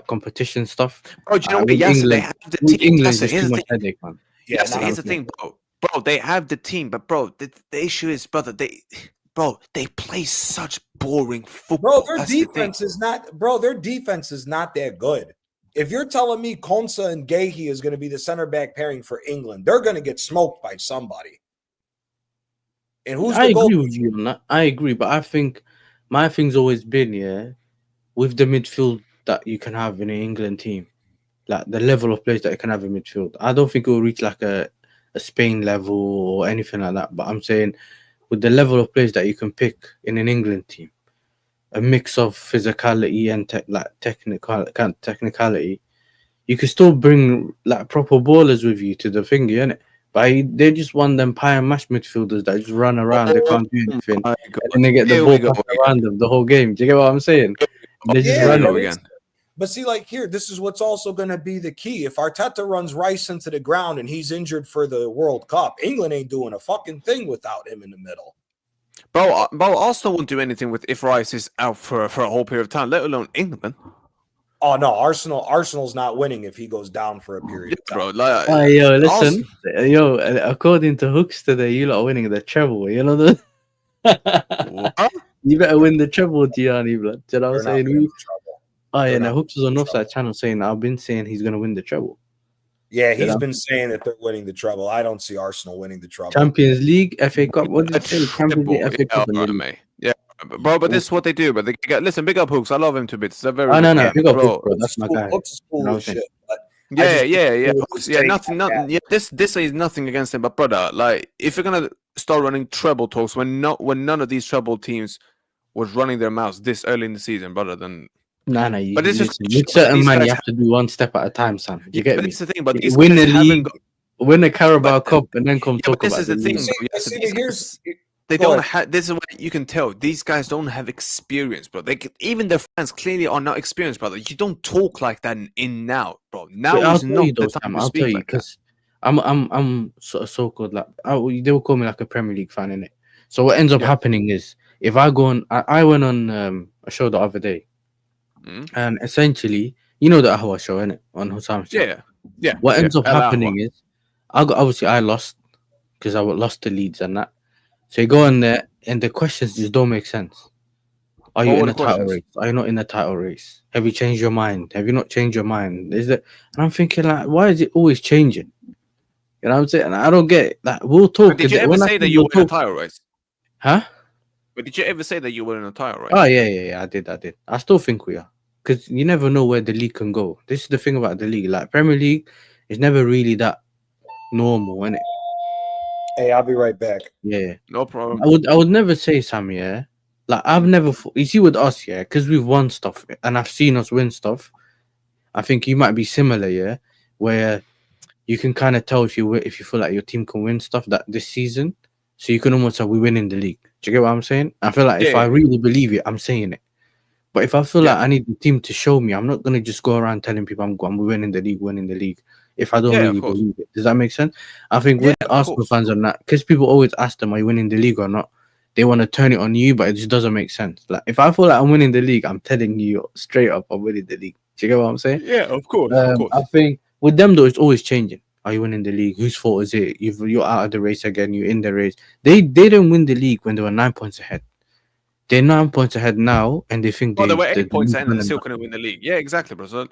competition stuff. Bro, do you know what? Yes, they have the team. England is too much headache, man. Yes, here's the thing, bro. Bro, they have the team, but bro, the issue is, brother, they play such boring football. Bro, their defense is not that good. If you're telling me Konsa and Gahey is going to be the center back pairing for England, they're going to get smoked by somebody. And who's I the goal? agree with you on that. I agree, but I think my thing's always been, with the midfield that you can have in an England team, like the level of players that you can have in midfield. I don't think it will reach like a Spain level or anything like that. But I'm saying with the level of players that you can pick in an England team, a mix of physicality and technicality, you can still bring like proper ballers with you to the thing, innit? But they just want them pie and mash midfielders that just run around. They can't do anything, and then they get the ball passed around them the whole game. Do you get what I'm saying? They just run again. But see, like here, this is what's also going to be the key. If Arteta runs Rice into the ground and he's injured for the World Cup, England ain't doing a fucking thing without him in the middle. Bro, Arsenal won't do anything if Rice is out for a whole period of time, let alone England. Oh no, Arsenal's not winning if he goes down for a period of time. Bro, yo, listen, according to Hooks today, you lot are winning the treble. You know the. You better win the treble, Gianni, blood. Do you know what I'm saying? Hooks was on Offside Channel saying I've been saying he's gonna win the treble. Yeah, You he's know? been saying that they're winning the treble. I don't see Arsenal winning the treble. Champions League, FA Cup. What did A you say? Champions League, treble. FA Yeah, Cup, and all the right, league. mate. Yeah, bro. But this is what they do. But listen, big up Hooks. I love him to bits. He's a very Oh good no, guy, big up, bro. bro. That's my guy. Hooks is You cool know as what I'm saying? shit. But I Yeah, just yeah, yeah, think Hooks. his Yeah. take Nothing. on Nothing. that. Yeah. This is nothing against him, but brother, like, if you're gonna start running treble talks when none of these treble teams was running their mouths this early in the season, brother, then. Nah, But this is listen. With certain man, you have to do one step at a time, son. Do yeah, you get but me? this is the thing. But these Win guys the haven't league, win a Carabao But Cup, and then come yeah, talk but this about is the the league. thing, bro. See, These here's guys, they go don't ahead. have. This is what you can tell. These guys don't have experience, bro. Even their fans clearly are not experienced, brother. You don't talk like that in now, bro. Now But I'll is tell not you the though, time Sam. to I'll tell speak you like that. because I'm so called like they will call me like a Premier League fan, innit? So what ends up Yeah. happening is if I go on, I went on a show the other day, Mm. and essentially, you know the Ahwa show, innit? On Hussam's channel. Yeah, yeah. What ends up El happening Ahwa. is obviously I lost because I lost the leads and that. So you go on there and the questions just don't make sense. Are you What were in the a title questions? race? Are you not in a title race? Have you changed your mind? Have you not changed your mind? Is that? And I'm thinking like, why is it always changing? You know what I'm saying? And I don't get it. Like we'll But talk. did you ever When I say that think you we'll were in a talk, title race? huh? But did you ever say that you were in a title race? Oh yeah. I did. I still think we are because you never know where the league can go. This is the thing about the league. Like Premier League is never really that normal, innit? Hey, I'll be right back. Yeah. No problem. I would never say Sam, yeah. Like I've never you see with us, yeah, because we've won stuff and I've seen us win stuff. I think you might be similar, yeah, where you can kind of tell if you feel like your team can win stuff that this season. So you can almost say we win in the league. Do you get what I'm saying? I feel like if I Yeah. really believe it, I'm saying it. But if I feel Yeah. like I need the team to show me, I'm not gonna just go around telling people I'm winning the league. If I don't Yeah, of really course. believe it, does that make sense? I think Yeah, with of Arsenal course. fans on that, because people always ask them, "Are you winning the league or not?" They want to turn it on you, but it just doesn't make sense. Like if I feel like I'm winning the league, I'm telling you straight up, I'm winning the league. Do you get what I'm saying? Yeah, of course, of course. I think with them though, it's always changing. Are you winning the league? Whose fault is it? You're out of the race again. You're in the race. They didn't win the league when they were 9 points ahead. They're 9 points ahead now, and they think Well, they were the 8 points league's ahead and running still back. couldn't win the league. Yeah, exactly, bro. So,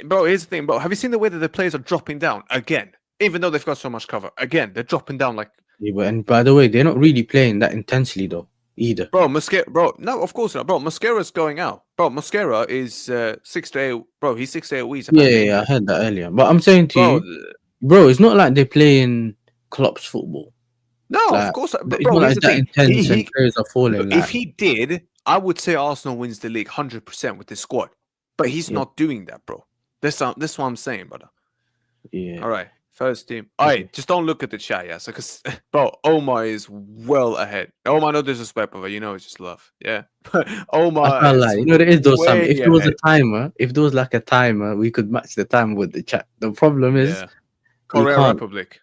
bro, here's the thing, bro. Have you seen the way that the players are dropping down again? Even though they've got so much cover, again, they're dropping down like. Yeah, but, and by the way, they're not really playing that intensely though either. Bro, Bro, no, of course not. Bro, Mosquera's going out. Bro, Mosquera is 6 to 8. Bro, he's 6 to 8 weeks. Yeah, I heard that earlier. But I'm saying to Bro, you, bro, it's not like they're playing Klopp's football. no, Like, of course. it's Bro, not here's like the that thing. intense and players are falling. If he did, I would say Arsenal wins the league 100% with this squad. But he's not doing that, bro. That's what I'm saying, brother. Yeah. All right, first team. All right, just don't look at the chat, yeah. So, cause, bro, Omar is well ahead. Omar, no disrespect, but you know it's just love, yeah. Omar, I can't lie. You know there is those some. way If there was a ahead. timer, if there was like a timer, we could match the time with the chat. The problem is, Yeah. you Korea can't. Republic.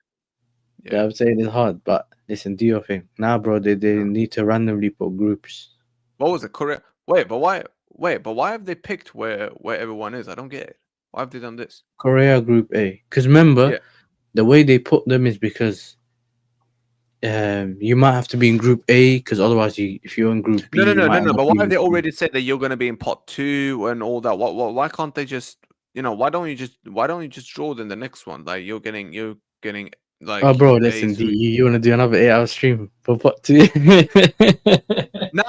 Yeah. You know what I'm saying it's hard, but listen, do your thing. Now, bro, they need to randomly put groups. What was it? Korea. Wait, but why? But why have they picked where everyone is? I don't get it. Why have they done this? Korea Group A. Because remember, the way they put them is because you might have to be in Group A because otherwise, if you're in Group B, No. you might end up But why being have they in C. already said that you're going to be in pot 2 and all that? Why can't they just? Why don't you just draw in the next one? Like you're getting like. Oh, bro, listen, D, you want to do another 8-hour stream for pot 2? No.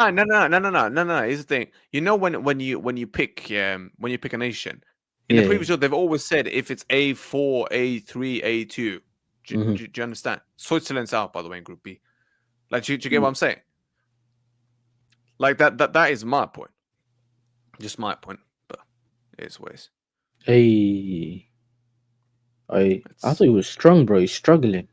Here's the thing. You know when you pick a nation in the previous show, they've always said if it's A4, A3, A2. Do you understand? Switzerland's out, by the way, in Group B. Like, do you get what I'm saying? Like that is my point. Just my point, but it's ways. Hey, I thought he was strong, bro. He's struggling.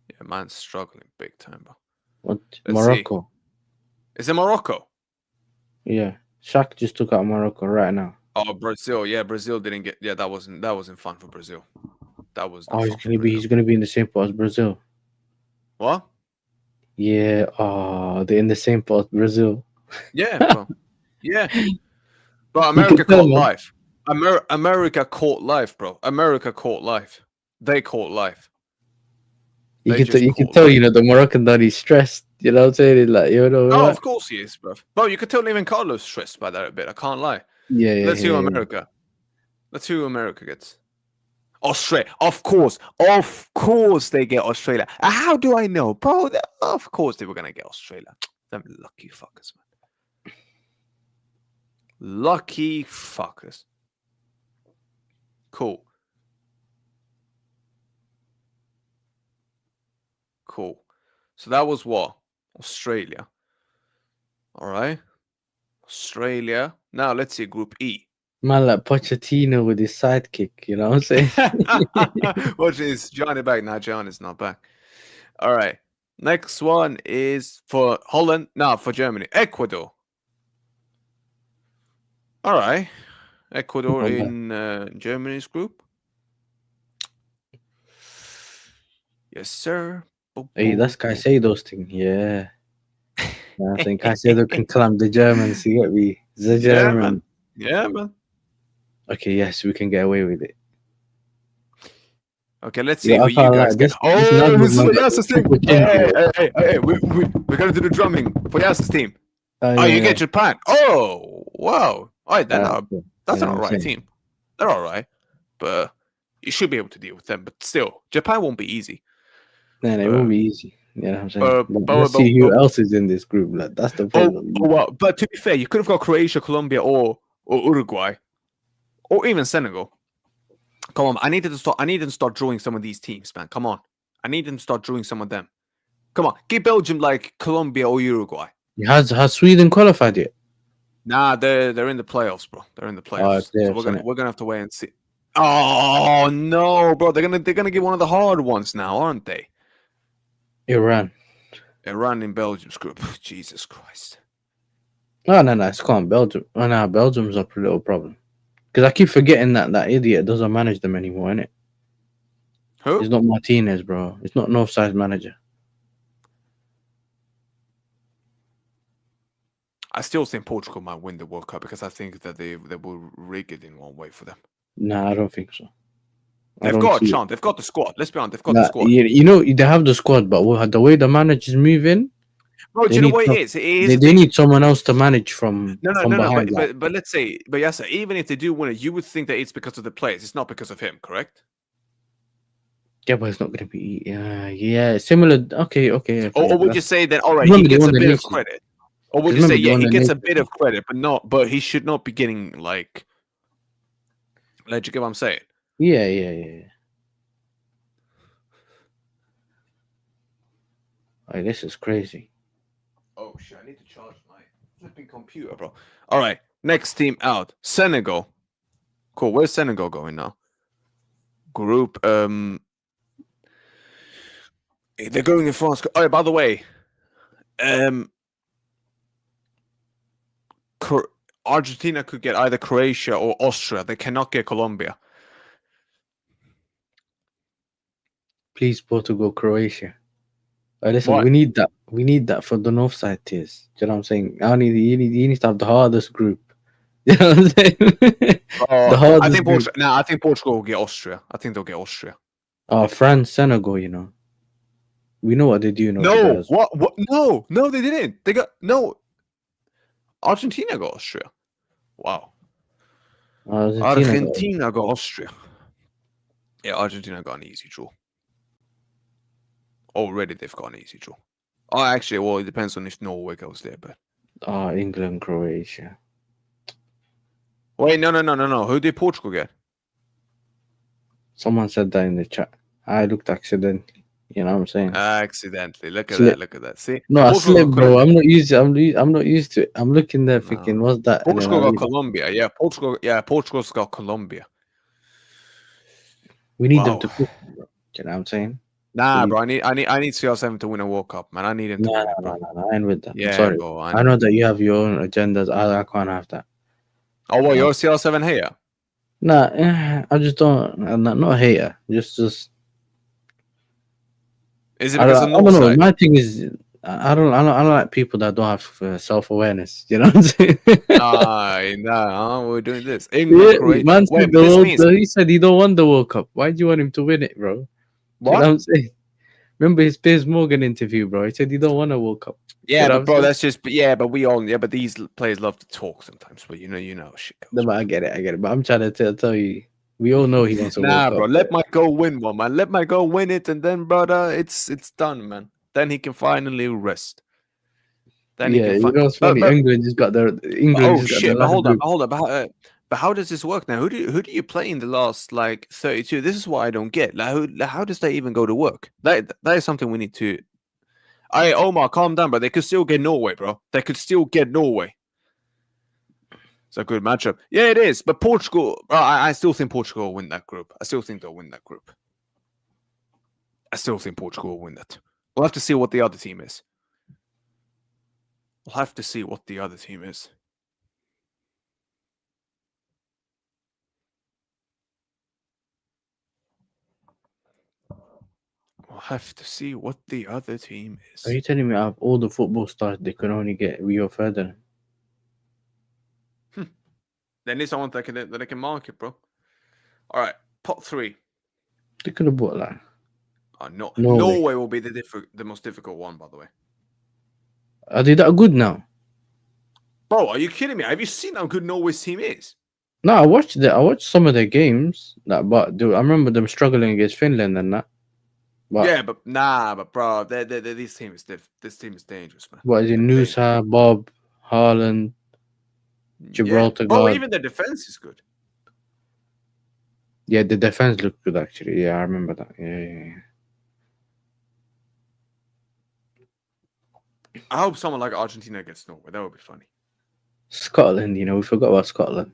Yeah, man's struggling big time, bro. What? Let's Morocco? See. Is it Morocco? Yeah, Shaq just took out Morocco right now. Oh, Brazil. Yeah, Brazil didn't get. Yeah, that wasn't fun for Brazil. That was. Oh, he's gonna be in the same pot as Brazil. What? Yeah. Oh, they're in the same pot as Brazil. Yeah, bro. Yeah. But America caught life. America caught life, bro. America caught life. They caught life. You can tell, the Moroccan that he's stressed. You know what I'm saying? Like, Oh, of course he is, bro. Bro, you could tell even Carlos stressed by that a bit. I can't lie. Yeah. Let's see who America. Let's see who America gets. Australia, of course they get Australia. How do I know, bro? Of course they were gonna get Australia. Them lucky fuckers, man. Lucky fuckers. Cool. So that was what? Australia. All right. Australia. Now let's see Group E. Man, like Pochettino with his sidekick, you know what I'm saying? Watch is Johnny back? Now John is not back. All right. Next one is for Holland. No, for Germany. Ecuador. All right. Ecuador Okay. in Germany's group. Yes, sir. Boom, Hey, boom, that's boom. Caicedo's thing, yeah. I think Caicedo can climb the Germans, you get me? The Yeah, German. man. Yeah, man. Okay, yes, we can get away with it. Okay, let's see Yeah, I who you can't lie. guys get. This Oh, Nazareth this is man for got Yasser's team. triple chin, bro. Hey, we're gonna do the drumming for Yasser's team. Oh, Oh, yeah, you yeah. get Japan. Oh, wow. All right, Cool. that's You know an what I'm alright saying? team. They're alright, but you should be able to deal with them. But still, Japan won't be easy. Man, it won't be easy. You know what I'm saying? Let's see who else is in this group. Like, that's the problem. Well, but to be fair, you could have got Croatia, Colombia, or Uruguay, or even Senegal. Come on, I need them to start drawing some of these teams, man. Come on, I need them to start drawing some of them. Come on, give Belgium like Colombia or Uruguay. Has Sweden qualified yet? Nah, they're in the playoffs, bro. They're in the playoffs. So innit? we're gonna have to wait and see. Oh no, bro! They're gonna get one of the hard ones now, aren't they? Iran. Iran in Belgium's group. Jesus Christ. Oh, no, it's calm. Belgium. Oh, no, Belgium's a little problem. Because I keep forgetting that idiot doesn't manage them anymore, innit? Who? It's not Martinez, bro. It's not North Side manager. I still think Portugal might win the World Cup because I think that they will rig it in one way for them. Nah, I don't think so. They've got a chance. They've got the squad. Let's be honest. They've got the squad. You know, they have the squad, but the way the managers move in, Bro, do you know what it is? They need someone else to manage from behind. But let's say, yes, even if they do win it, you would think that it's because of the players. It's not because of him, correct? Yeah, but it's not going to be. Yeah, similar. Okay. Or would you say that? All right, he gets a bit of credit. Or would you say, yeah, he gets a bit of credit, but he should not be getting like. Let you get what I'm saying? Yeah. Like, this is crazy. Oh shit! I need to charge my flipping computer, bro. All right, next team out. Senegal. Cool. Where's Senegal going now? Group. They're going in France. Oh, by the way, Argentina could get either Croatia or Austria. They cannot get Colombia. Please, Portugal, Croatia. Listen, What? we need that. We need that for the North Side tiers. Do you know what I'm saying? You need to have the hardest group. You know what I'm saying? The hardest I think Portugal will get Austria. I think they'll get Austria. France, Senegal. You know, we know what they do. No, what? No, they didn't. They got no. Argentina got Austria. Wow. Argentina got Austria. Yeah, Argentina got an easy draw. Already they've got an easy draw. Oh, actually, well, it depends on if Norway goes there, but. England, Croatia. Wait, no. Who did Portugal get? Someone said that in the chat. I looked accidentally. You know what I'm saying? Accidentally. Look at that. See? No, I slipped, bro. I'm not used to it. I'm looking there thinking, what's that? Portugal got Colombia. Yeah, Portugal's got Colombia. We need them to cook, bro. You know what I'm saying? Nah, bro. I need CR7 to win a World Cup, man. I need him to win, bro. No, I ain't with that. Yeah, sorry. bro, I know that you have your own agendas. I can't have that. Oh, well, you're a CR7 hater? Nah, I just don't. I'm not a hater. Just. Is it because of North I don't know. Side? My thing is, I don't like people that don't have self-awareness. You know what I'm saying? We're doing this. Man said he said he don't want the World Cup. Why do you want him to win it, bro? What? You know what I'm saying? Remember his Piers Morgan interview, bro? He said he don't want a World Cup. Yeah, but bro, that's just but these players love to talk sometimes. But you know, shit goes. No, but I get it. But I'm trying to tell you, We all know he wants a Nah, World bro. Cup. Let my goal win one, man. Let my goal win it, and then, brother, it's done, man. Then he can finally rest. Then he Yeah, can you know what's funny? England just got the oh shit! But last hold up, group. hold up. But how does this work now? Who do you play in the last like 32? This is what I don't get. How does that even go to work? That is something we need to. Omar, calm down, bro. They could still get Norway, bro. They could still get Norway. It's a good matchup. Yeah, it is. But Portugal, I still think Portugal will win that group. I still think they'll win that group. I still think Portugal will win that. We'll have to see what the other team is. We'll have to see what the other team is. We'll have to see what the other team is. Are you telling me out of all the football stars, they could only get Rio Ferdinand? They need someone that can market, bro. All right, pot 3. They could have bought like. No, Norway. Norway will be the most difficult one, by the way. Are they that good now? Bro, are you kidding me? Have you seen how good Norway's team is? No, I watched some of their games. But dude, I remember them struggling against Finland and that. But, yeah, but bro, this team is dangerous, man. What is it? Nusa, Bob, Haaland, Gibraltar. Yeah. Bro, even the defense is good. Yeah, the defense looked good actually. Yeah, I remember that. Yeah. I hope someone like Argentina gets Norway. That would be funny. Scotland, we forgot about Scotland.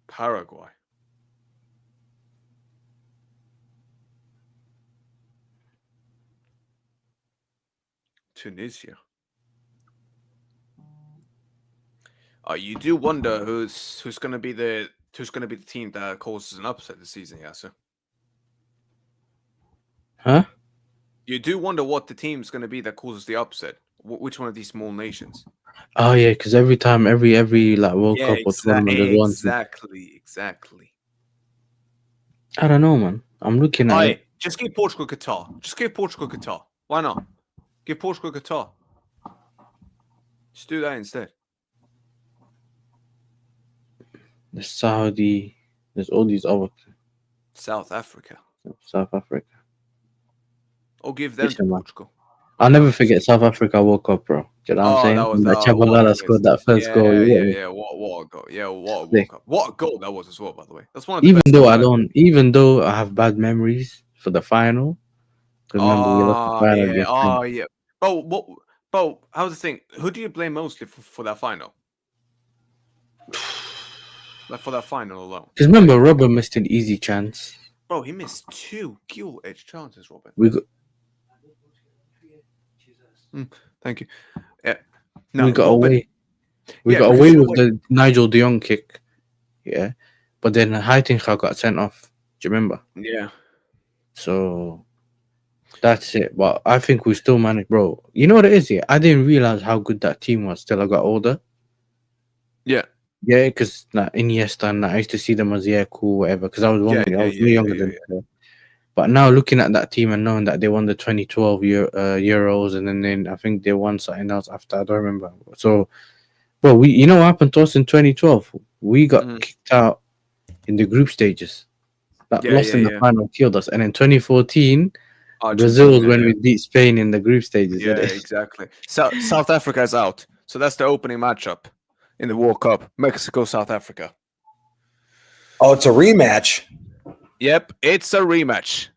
Paraguay. Tunisia. You do wonder who's gonna be the team that causes an upset this season, Yasser. Huh? You do wonder what the team's gonna be that causes the upset. Which one of these small nations? Oh yeah, because every time, every like World Cup or tournament, there's one team. Exactly. I don't know, man. I'm looking at it. Just give Portugal Qatar. Just give Portugal Qatar. Why not? Give Portugal Qatar. Just do that instead. The Saudi. There's all these other. South Africa. South Africa. Or give them to Portugal. I'll never forget South Africa World Cup, bro. Do you know what I'm saying? That Chabalala scored that first goal. Yeah. What a goal. Yeah, what a World Cup. What a goal that was as well, by the way. That's one of the even though I have bad memories for the final. Remember we lost the final yeah. Bro, how's the thing? Who do you blame mostly for that final? Like for that final alone. Because remember, Robert missed an easy chance. Bro, he missed 2 gill-edge chances, Robert. Thank you. Yeah. No, we got away. We got away with the Nigel de Jong kick. Yeah. But then Heitinga got sent off. Do you remember? Yeah. So that's it. But I think we still managed, bro. You know what it is? Yeah, I didn't realize how good that team was till I got older. Yeah. Yeah, because Iniesta and I used to see them as cool, whatever. Because I was way younger than them. But now looking at that team and knowing that they won the 2012 Euros, and then I think they won something else after, I don't remember. So, well, you know what happened to us in 2012? We got kicked out in the group stages. That loss in the final killed us. And in 2014, Brazil was when we beat Spain in the group stages. Yeah, exactly. South Africa is out. So that's the opening matchup in the World Cup. Mexico, South Africa. Oh, it's a rematch. Yep, it's a rematch.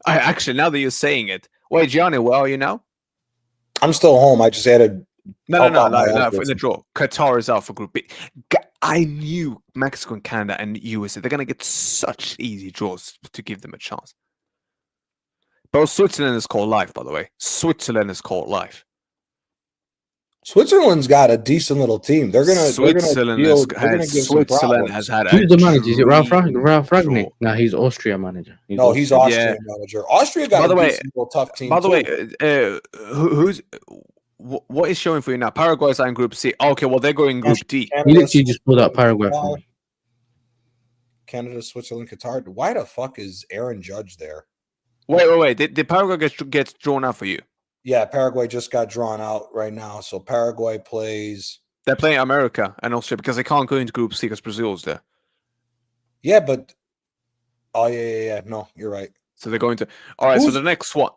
Actually, now that you're saying it. Wait, Gianni, where are you now? I'm still home. I just added. No, for the draw. Qatar is out for Group B. I knew Mexico and Canada and USA, they're going to get such easy draws to give them a chance. But Switzerland is called live, by the way. Switzerland is called live. Switzerland's got a decent little team. Switzerland has had a. Who's the manager? Is it Ralph Ragnick? No, he's Austrian manager. He's Austrian manager. Austria got a decent little tough team. By the way, what is showing for you now? Paraguay's in Group C. Okay, well they're going Group D. He literally just pulled out Paraguay for me. Canada, Switzerland, Qatar. Why the fuck is Aaron Judge there? Wait. Did Paraguay get drawn out for you? Yeah, Paraguay just got drawn out right now. So Paraguay plays. They're playing America and Australia because they can't go into Group C because Brazil's there. Yeah, but yeah. No, you're right. So they're going to. All right. So Who's- the next one.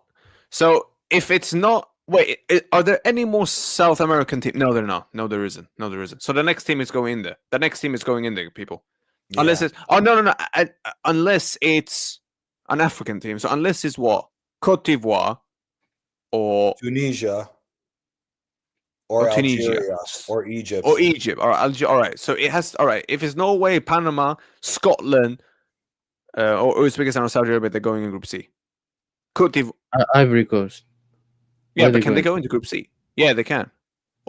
So if it's not, wait, are there any more South American teams? No, there not. No, there isn't. No, there isn't. So the next team is going in there. The next team is going in there, people. Unless Yeah. it's no. Unless it's an African team. So unless it's what Cote d'Ivoire or Tunisia or Tunisia. Algeria or Egypt. Or Egypt or Algeria. All right. So it has. All right. If it's Norway, Panama, Scotland, or Uzbekistan or Saudi Arabia, they're going in Group C. Cote d'Ivoire. Ivory Coast. Yeah, Where but they can they going? go into Group C? Yeah, they can.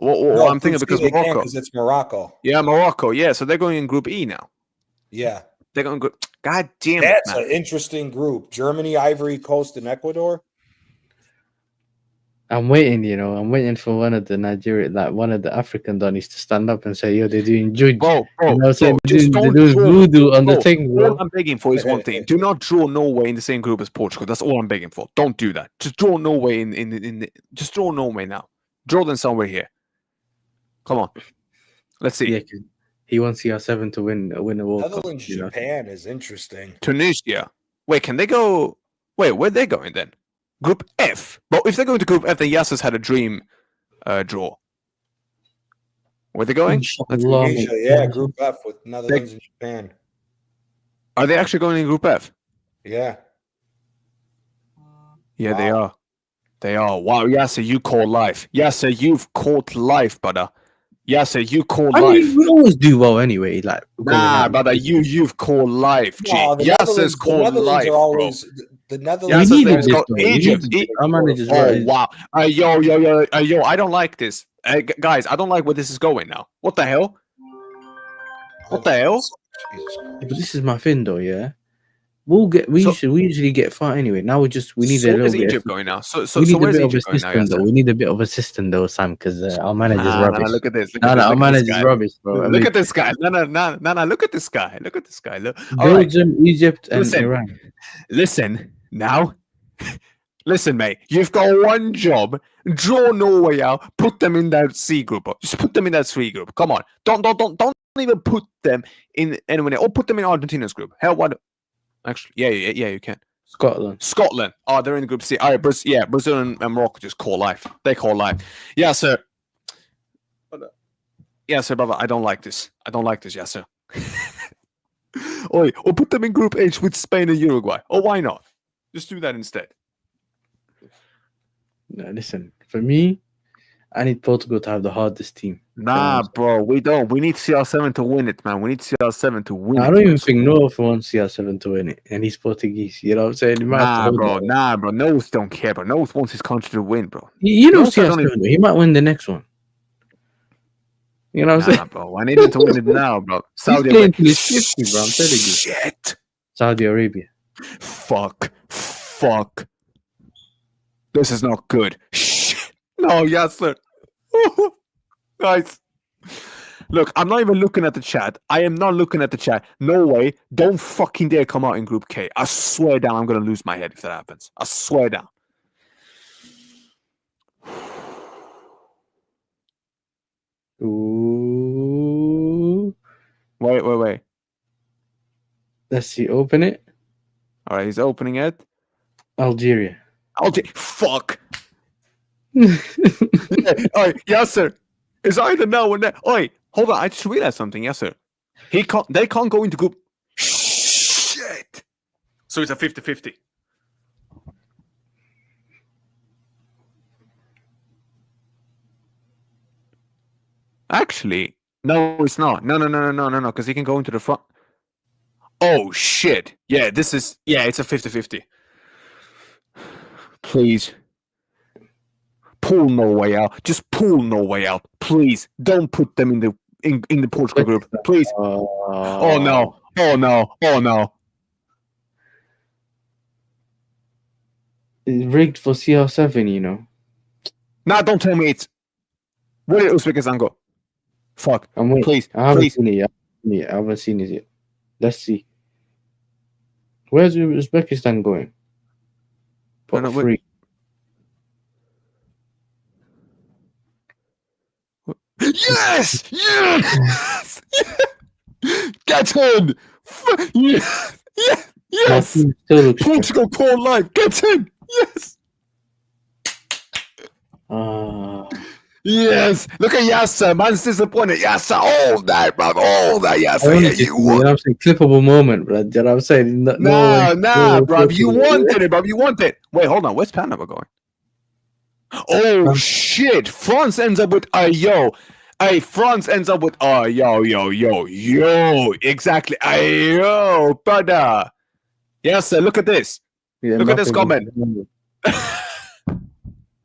No, I'm thinking Group C because they can't Morocco. 'cause it's Morocco. Yeah, Morocco. Yeah, so they're going in Group E now. Yeah. They're going Group. God damn it, That's man. an interesting group. Germany, Ivory Coast, and Ecuador. I'm waiting, I'm waiting for one of the African Donnies to stand up and say, yo, they're doing judge. Bro, Saying just they're don't doing draw. voodoo on the Bro, thing, all bro. I'm begging for is one thing: do not draw Norway in the same group as Portugal. That's all I'm begging for. Don't do that. Just draw Norway just draw Norway now. Draw them somewhere here. Come on, let's see. Yeah, 'cause he wants CR7 to win a World Cup. Netherlands, Japan is interesting. Tunisia. Wait, can they go? Wait, where they going then? Group F. Well, if they're going to Group F, then Yasser's had a dream draw. Where they going? Inshallah. Tunisia, yeah, Group F with Netherlands and Japan. Are they actually going in Group F? Yeah. Yeah, they are. They are. Wow, Yasser, you call life. Yasser, you've caught life, brother. Yasser, you call I life. mean, we always do well anyway. Like, Nah, brother, you've called life. G. No, the Yasser's Netherlands, called life, are always the we Netherlands. Yasser's needed name's this, called though. We Egypt. needed this. Our manager's Oh, right. wow. Yo, I don't like this. Guys, I don't like where this is going now. What the hell? What the hell? Jesus Christ. But this is my thing, though. Yeah, we usually get far anyway. Now we need So a little where's bit. Egypt going now? So We need a where's bit of a Egypt going now, system, though. Yasser? We need a bit of a system, though, Sam, because our manager's rubbish. Look at this. Look No, at this. our Look at this manager's guy. rubbish, bro. Look at this guy. No. Look at this guy. Look at this guy. Look. All right. Belgium, Egypt, and Listen. Iran. Listen now. Listen, mate. You've got one job. Draw Norway out. Put them in that C group. Just put them in that C group. Come on. Don't even put them in anyone else. Or put them in Argentina's group. Hell, what? Actually, yeah, you can. Scotland. Oh, they're in Group C. All right, Brazil and Morocco just call life. They call life. Yeah, sir. Yeah, sir, brother. I don't like this. Yeah, sir. Or put them in Group H with Spain and Uruguay. Or why not? Just do that instead. No, listen, for me, I need Portugal to have the hardest team. Nah, bro, we don't. We need CR7 to win it, man. We need CR7 to win it. I don't even think North wants CR7 to win it, and he's Portuguese. You know what I'm saying? He might have to hold it. Nah, bro. North don't care, bro. North wants his country to win, bro. You know North, I don't CR7, he might win the next one. You know what I'm saying? Bro. I need him to win it now, bro. Saudi He's playing Arabia. till he's 50, bro. I'm telling you. Shit. Saudi Arabia. Fuck. This is not good. Shit. No, yes, sir. Guys. Look, I'm not even looking at the chat. I am not looking at the chat. No way. Don't fucking dare come out in Group K. I swear down I'm going to lose my head if that happens. I swear down. Ooh. Wait. Let's see. Open it. All right, he's opening it. Algeria. Fuck. Oi, yes, sir. It's either now or now. Oi, hold on. I just realized something. Yes, sir. They can't go into group. Shit. So it's a 50-50. Actually, no, it's not. No, because he can go into the front. Oh, shit. Yeah, it's a 50-50. Please. Pull Norway out. Just pull Norway out. Please. Don't put them in the Portugal group. Please. Oh, no. It's rigged for CR7, you know. Nah, don't tell me it's... Where did Uzbekistan go? Fuck. I'm waiting. Please. I haven't Please. seen it yet. I haven't seen it yet. Let's see. Where's Uzbekistan going? No, wait. Free. Yes! Yes! Get in! Yes! My Yes! team still looks Portugal call live! Get in! Yes! Yes! Look at Yasser! Man's disappointed. Yasser! All that, bruv! All that, I Yasser! wanted Yeah, to see, you you know won! what I'm saying? Clippable moment, bro. You know what I'm saying? No way. Nah, no bruv. You Portugal. wanted it, bruv. You wanted it. Wait, hold on. Where's Panama going? Oh, France. shit! France ends up with yo. Hey, France ends up with yo. Exactly. Yo, brother. Yes, sir. Look at this. Yeah, Look at this Mbappe comment. won.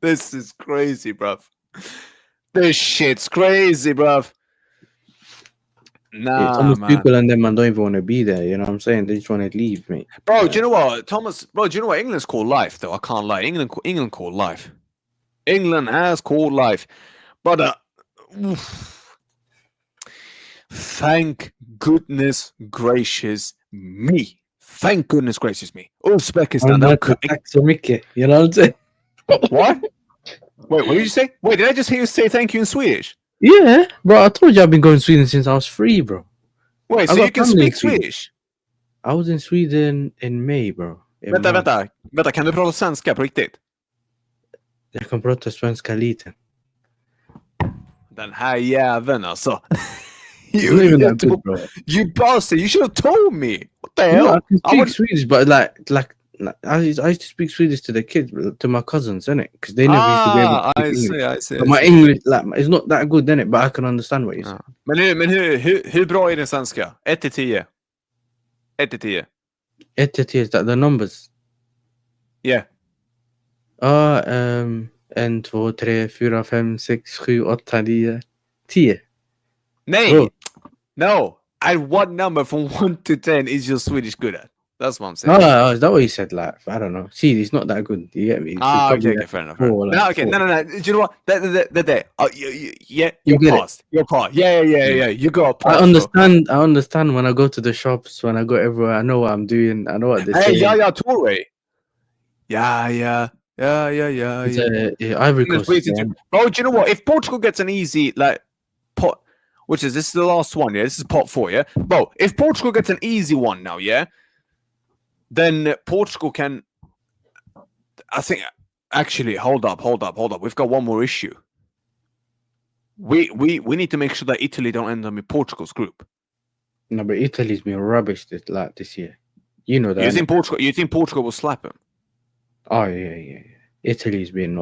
This is crazy, bruv. This shit's crazy, bruv. Yeah, Nah, Thomas man. Tuchel and them man don't even want to be there. You know what I'm saying? They just want to leave, mate. Bro, Yeah. do you know what, Thomas? Bro, do you know what England's called life, though? I can't lie. England called life. England has called life. Brother, oof. Thank goodness gracious me. Thank goodness gracious me. Uzbekistan. I'm not samraisesamiee. You know what I'm saying? What? Wait, what did you say? Wait, did I just hear you say thank you in Swedish? Yeah, bro. I told you I've been going to Sweden since I was 3, bro. Wait, I so got you can family in speak Sweden. Swedish? I was in Sweden in May, bro. In March. Vänta, kan du prata svenska på riktigt? Jag kan prata svenska lite. Den här jäveln alltså. It's not even that good, bro. You bastard, you should have told me. What the You hell? know, I can I speak would- Swedish, but like I used to speak Swedish to the kids, to my cousins, innit? Because they never used to be able to speak English. I see. But my English, like, it's not that good, innit? But I can understand what you're saying. Ja. Men hur bra är din svenska? 1 till 10. 1 till 10. 1 to 10 is that the numbers? Yeah. 1, 2, 3, 4, 5, 6, 7, 8, 9, 10. Nej! Bro. No. At what number from 1 to 10 is your Swedish good at? That's what I'm saying. Oh, is that what you said? Like, I don't know. See, it's not that good. You get me? It's probably Okay, like fair enough. 4, like No, okay, 4. no. Do you know what? That. Yeah, You you're get it. paused. You're paused. Yeah. You got a pass. I understand. I understand when I go to the shops, when I go everywhere. I know what I'm doing. I know what they're Hey, saying. Toure. Yeah. It's Ivory It's Coast. pretty Yeah. too. Bro, do you know what? If Portugal gets an easy pot, this is the last one, yeah. This is pot 4, yeah. Bro, if Portugal gets an easy one now, yeah, then Portugal can. I think actually, hold up. We've got one more issue. We need to make sure that Italy don't end up in Portugal's group. No, but Italy's been rubbish this year. You know that. You innit? think Portugal will slap him? Oh yeah. Italy's been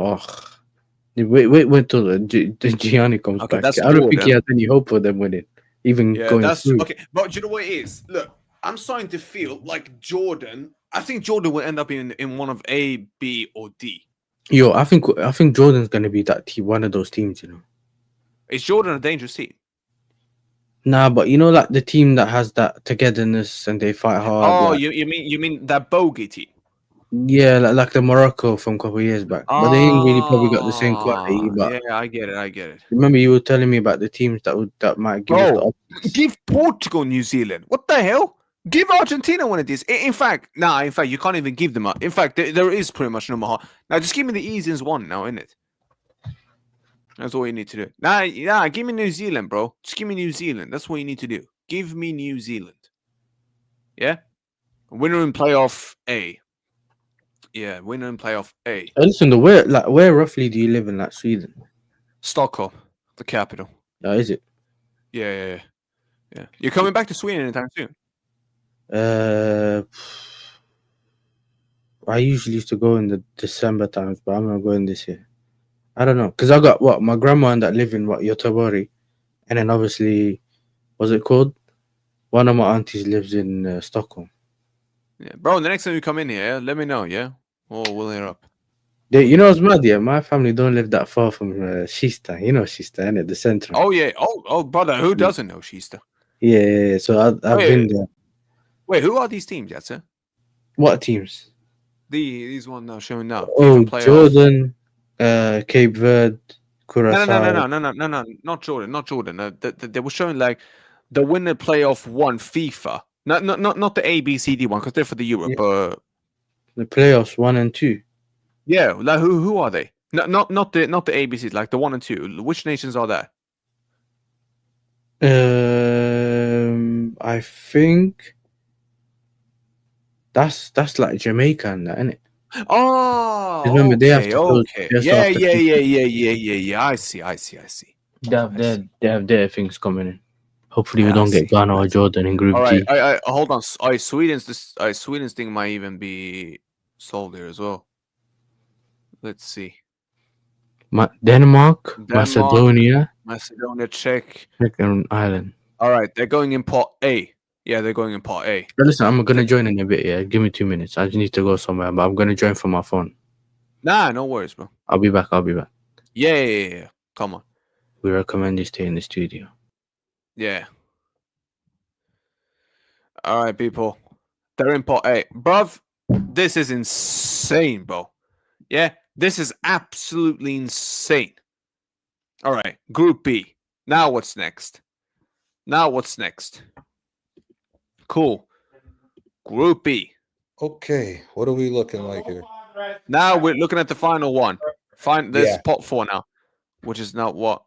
Wait till the Gianni comes Okay, back. that's I don't think he Jordan. has any hope for them winning, even Yeah, going that's through. okay. But do you know what it is? Look, I'm starting to feel like Jordan. I think Jordan will end up in one of A, B, or D. Yo, I think Jordan's gonna be that team, one of those teams. You know. Is Jordan a dangerous team? Nah, but you know, like the team that has that togetherness and they fight hard. Oh, like, you mean that bogey team? yeah, like the Morocco from a couple of years back. But they ain't really probably got the same quality. But yeah, I get it. remember, you were telling me about the teams that might give us the Bro, options. give Portugal New Zealand. What the hell? Give Argentina one of these. In fact, you can't even give them. In fact, there is pretty much no more. Now, just give me the easiest one now, innit? That's all you need to do. Nah, give me New Zealand, bro. Just give me New Zealand. That's what you need to do. Give me New Zealand. Yeah? Winner in playoff A. Yeah, winner in playoff A. Listen, where roughly do you live in, like Sweden? Stockholm, the capital. Is it? Yeah. You're coming back to Sweden anytime soon? I usually used to go in the December times, but I'm not going this year. I don't know, because I got my grandma and that live in Göteborg, and then obviously, what's it called? One of my aunties lives in Stockholm. Yeah, bro. The next time you come in here, let me know. Yeah, we'll hear up. You know what's mad? Yeah, my family don't live that far from Kista. You know Kista, innit? The center. Oh yeah. Oh, brother. Who doesn't know Kista? Yeah. So I've been there. Wait, who are these teams, Yatsa? What teams? These ones now showing now. Oh, FIFA playoff. Jordan, Cape Verde, Curacao. No, not Jordan. They were showing like the winner playoff 1 FIFA. Not the ABCD one because they're for the Europe. Yeah. The playoffs 1 and 2. Yeah, like who are they? Not the ABCs, like the 1 and 2. Which nations are there? I think that's like Jamaica and that, isn't it? Remember, Oh, they have okay, to go okay. just Yeah, after yeah, FIFA. yeah, yeah, yeah, yeah, yeah. I see. They I see. have their things coming in. Hopefully, we I don't get see. Ghana I or see. Jordan in Group All right. G. I hold on. Sweden's thing might even be solved here as well. Let's see. Denmark, Denmark, Macedonia, Macedonia, Czech. and Ireland. All right, they're going in pot A. Yeah, they're going in pot A. But listen, I'm gonna join in a bit. Yeah, give me 2 minutes. I just need to go somewhere, but I'm gonna join from my phone. Nah, no worries, bro. I'll be back. Yeah. Come on. We recommend you stay in the studio. Yeah. All right, people. They're in pot A. Bruv, this is insane, bro. Yeah, this is absolutely insane. All right, Group B. Now what's next? Cool. Group B. Okay, what are we looking like here? Now we're looking at the final one. There's Yeah. pot 4 now, which is now what?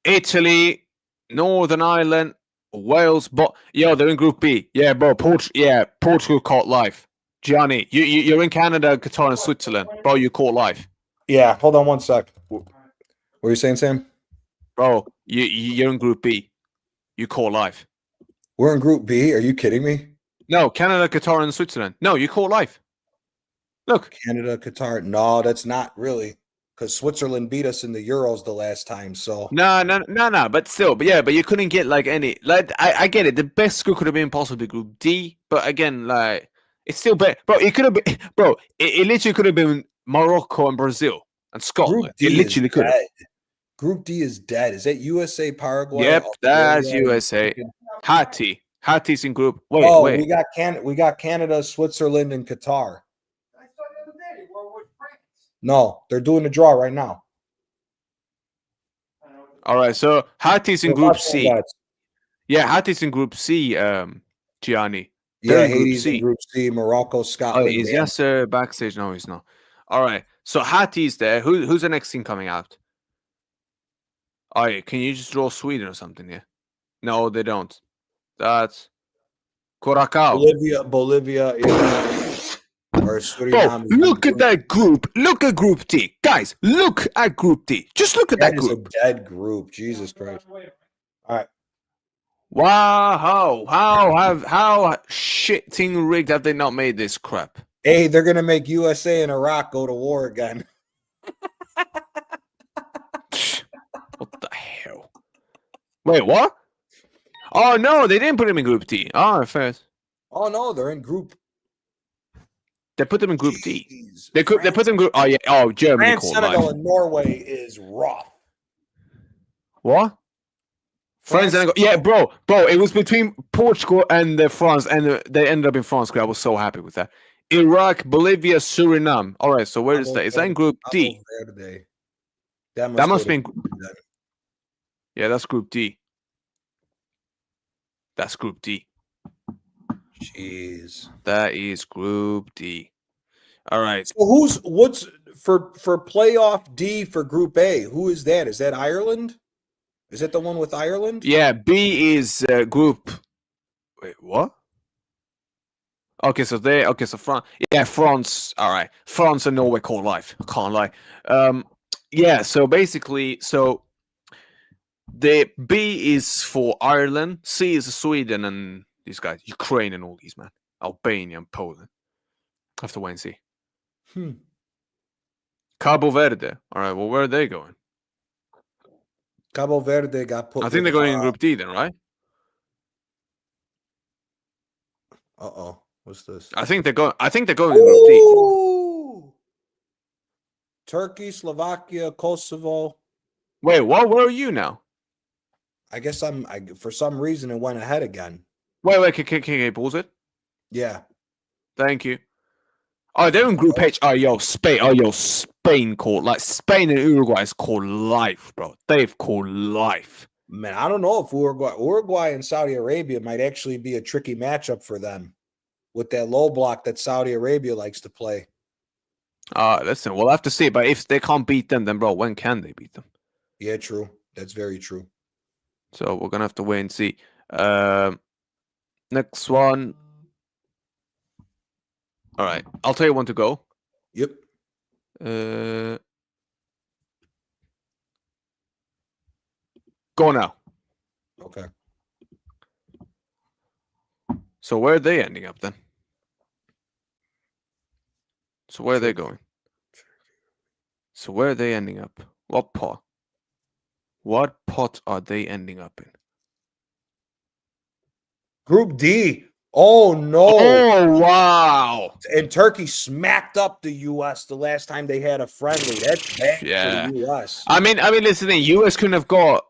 Italy, Northern Ireland, Wales. But yo, they're in Group B. Yeah, bro. Portugal caught live. Gianni, you're in Canada, Qatar, and Switzerland, bro. You caught live, Yeah, hold on one sec. What were you saying, Sam? bro. You're in Group B. You caught live. We're in Group B. Are you kidding me? No, Canada, Qatar, and Switzerland. No, you caught live. Look, Canada, Qatar. No, that's not really, because Switzerland beat us in the Euros the last time. So no. But still, but you couldn't get like any. Like I get it. The best group could have been possibly Group D, but again, like it's still better, bro. It could have been, bro. It literally could have been Morocco and Brazil and Scotland. Group D It literally is could have. dead. Group D is dead. Is that USA, Paraguay? Yep, that's Australia, USA. freaking- Hatti's in group. Wait. we got Canada, Switzerland, and Qatar. No, they're doing the draw right now. All right, so Hatti's in They're Group watching C. that. Yeah, Hatti's in Group C. Gianni. Yeah, They're in Group Haiti's C. in Group C, Morocco, Oh, Scotland. is man. Yasser backstage? No, he's not. All right, so Hatti's there. Who's the next team coming out? Oh, yeah, can you just draw Sweden or something here? No, they don't. That's Curacao. Bolivia, yeah. Or Bro, Suriname. look at that group. Look at Group D. Guys, look at Group D. Just look at that That is group. a dead group. Jesus Christ. All right. Wow, how shitting rigged have they not made this crap? Hey, they're gonna make USA and Iraq go to war again. What the hell? Wait, what? Oh no, they didn't put him in Group D. Oh, fair. Oh no, they're in Group. They put them in Group D. Jeez. They put them in Group. Oh yeah. Oh, Germany France, called Senegal, live. and Norway is rough. What? France, Senegal. Yeah, bro. It was between Portugal and France, and they ended up in France. I was so happy with that. Iraq, Bolivia, Suriname. All right, so where is that? Is that in Group D? That must be be in. Yeah, that's Group D. That's Group D. Jeez. That is Group D. All right. So what's for playoff D for Group A? Who is that? Is that Ireland? Is that the one with Ireland? Yeah, B is Group. Wait, what? Okay, so France. Yeah, France. All right, France and Norway call live. I can't lie. Yeah. So basically, the B is for Ireland. C is Sweden and these guys, Ukraine and all these man, Albania and Poland. Have to wait and see. Cabo Verde. All right. Well, where are they going? Cabo Verde got put. I think they're going in Group D then, right? Uh-oh. What's this? I think they're going in Group D. Turkey, Slovakia, Kosovo. Wait, what? Where are you now? I guess for some reason it went ahead again. Wait, can you pause it? Yeah. Thank you. Oh, they're in Group H. Oh, yo, Spain called like Spain and Uruguay is called life, bro. They've called life. Man, I don't know if Uruguay and Saudi Arabia might actually be a tricky matchup for them with that low block that Saudi Arabia likes to play. Listen, we'll have to see. But if they can't beat them, then bro, when can they beat them? Yeah, true. That's very true. So we're gonna have to wait and see. Next one. All right, I'll tell you when to go. Yep. Go now. Okay. So where are they ending up then? So where are they going? So where are they ending up? What pot? What pot are they ending up in? Group D. Oh no. Oh wow! And Turkey smacked up the U.S. the last time they had a friendly. That's bad for Yeah. the U.S. I mean, listen, the US couldn't have got.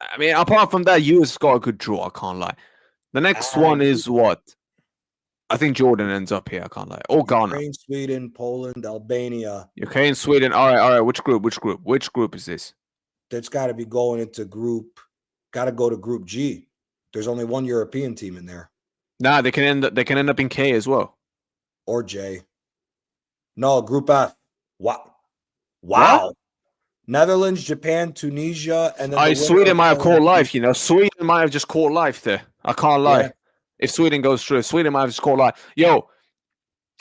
I mean, apart from that, US got a good draw. I can't lie. The next one is what? I think Jordan ends up here. I can't lie. Or Ghana. Ukraine, Sweden, Poland, Albania. Ukraine, Sweden. All right. Which group? Which group is this? That's got to be going into group. Got to go to Group G. There's only one European team in there, Nah, they can end up in K as well. or J. No, Group F. Wow. What? Netherlands, Japan, Tunisia, and then the Sweden might have caught Poland. life. You know, Sweden might have just caught life there. I can't lie. Yeah. If Sweden goes through, Sweden might have just caught life. Yo,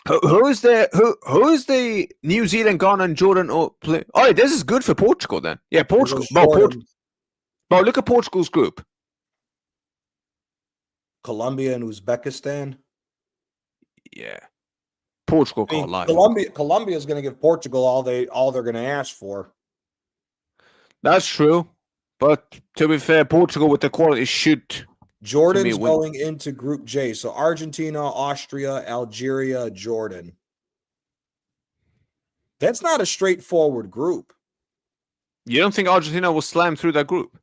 who's the New Zealand, Ghana, and Jordan? Oh, this is good for Portugal then. Yeah, Portugal. Bro, look at Portugal's group. Colombia and Uzbekistan. Yeah, Portugal I mean, caught life. Colombia is going to give Portugal all they're going to ask for. That's true, but to be fair, Portugal with the quality should. Jordan's going into Group J. So Argentina, Austria, Algeria, Jordan. That's not a straightforward group. You don't think Argentina will slam through that group?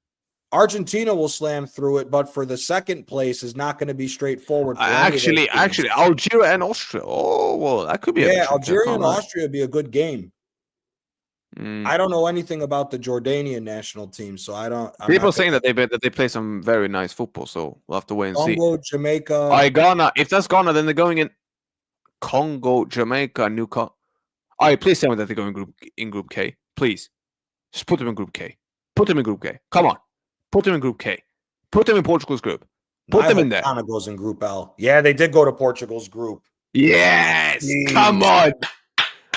Argentina will slam through it, but for the second place is not going to be straightforward. For Actually, Algeria and Austria. Oh, well, that could be. Algeria and Austria would be a good game. I don't know anything about the Jordanian national team, so I'm People saying that they play some very nice football, so we'll have to wait and see. Congo, Jamaica. All right, Ghana. If that's Ghana, then they're going in Congo, Jamaica, Newcastle. All right, please tell me that they're going in Group K. Please, just put them in Group K. Put them in Group K. Come on, put them in Group K. Put them in Portugal's group. Put them in there. Ghana goes in Group L. Yeah, they did go to Portugal's group. Yes, come on.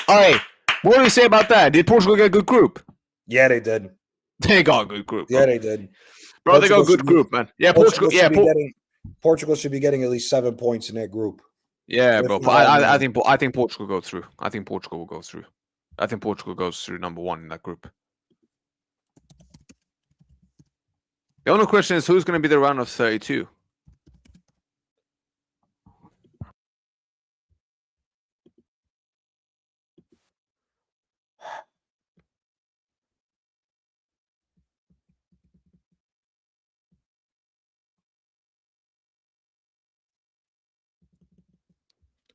All right. What do you say about that? Did Portugal get a good group? Yeah, they did. They got a good group. Bro. Yeah, they did. Bro, they got a good group, man. Yeah, Portugal. Portugal should be getting at least 7 points in that group. Yeah, bro. I think Portugal go through. I think Portugal will go through. I think Portugal goes through number one in that group. The only question is who's going to be the round of 32.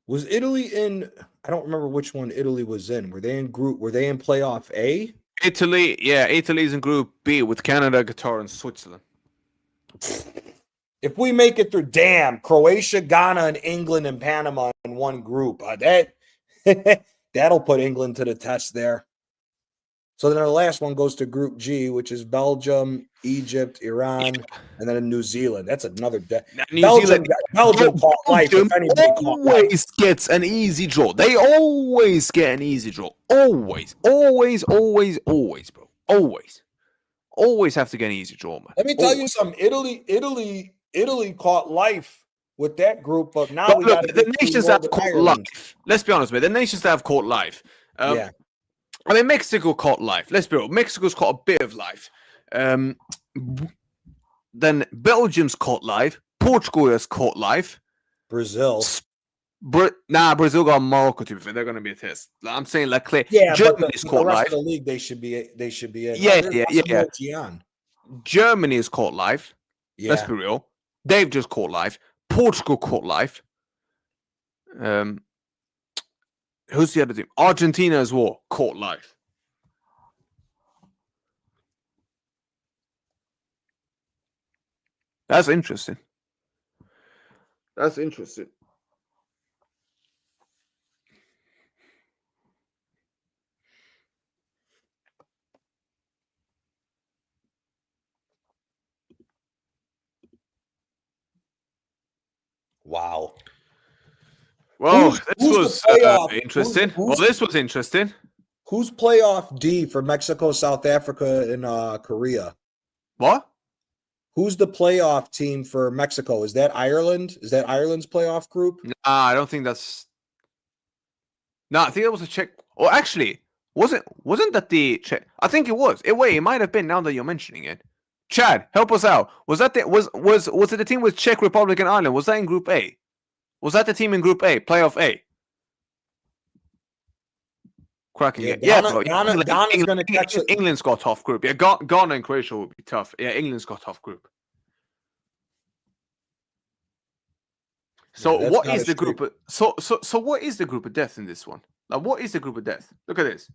Was Italy in? I don't remember which one Italy was in. Were they in playoff A? Italy, yeah, Italy's in Group B with Canada, Qatar, and Switzerland. If we make it through, Croatia, Ghana, and England and Panama in one group, that'll put England to the test there. So then the last one goes to Group G, which is Belgium, Egypt, Iran, and then New Zealand. That's another Belgium caught life. Always gets an easy draw. They always get an easy draw. Always, bro. Always have to get an easy draw, man. Let me tell you something. Italy caught life with that group, but now we got the nations that have caught life. Let's be honest, man. The nations that have caught life. Yeah. I mean, Mexico caught life. Let's be real. Mexico's caught a bit of life. Then Belgium's caught life. Portugal has caught life. Brazil. Brazil got Morocco, to be fair. They're going to be a test. I'm saying, like, clear. Yeah, Germany's but caught the rest life. of the league, they should be in. Yeah. Germany is caught life. Yeah. Let's be real. They've just caught life. Portugal caught life. Who's the other team? Argentina as well caught life. That's interesting. Wow. Well, Who's this the was playoff? interesting. Who's- Well, this was interesting. Who's playoff D for Mexico, South Africa, and Korea? What? Who's the playoff team for Mexico? Is that Ireland? Is that Ireland's playoff group? Nah, I don't think that's. No, I think that was a Czech. Or actually, wasn't that the Czech? I think it was. It might have been. Now that you're mentioning it, Chad, help us out. Was that the was it the team with Czech Republic and Ireland? Was that in Group A? Was that the team in Group A, playoff A? Cracking it. Yeah, bro. Ghana's going to catch it. England's got a tough group. Yeah, Ghana and Croatia will be tough. Yeah, England's got a tough group. So Yeah, what is the group? So what is the group of death in this one? Like, what is the group of death? Look at this.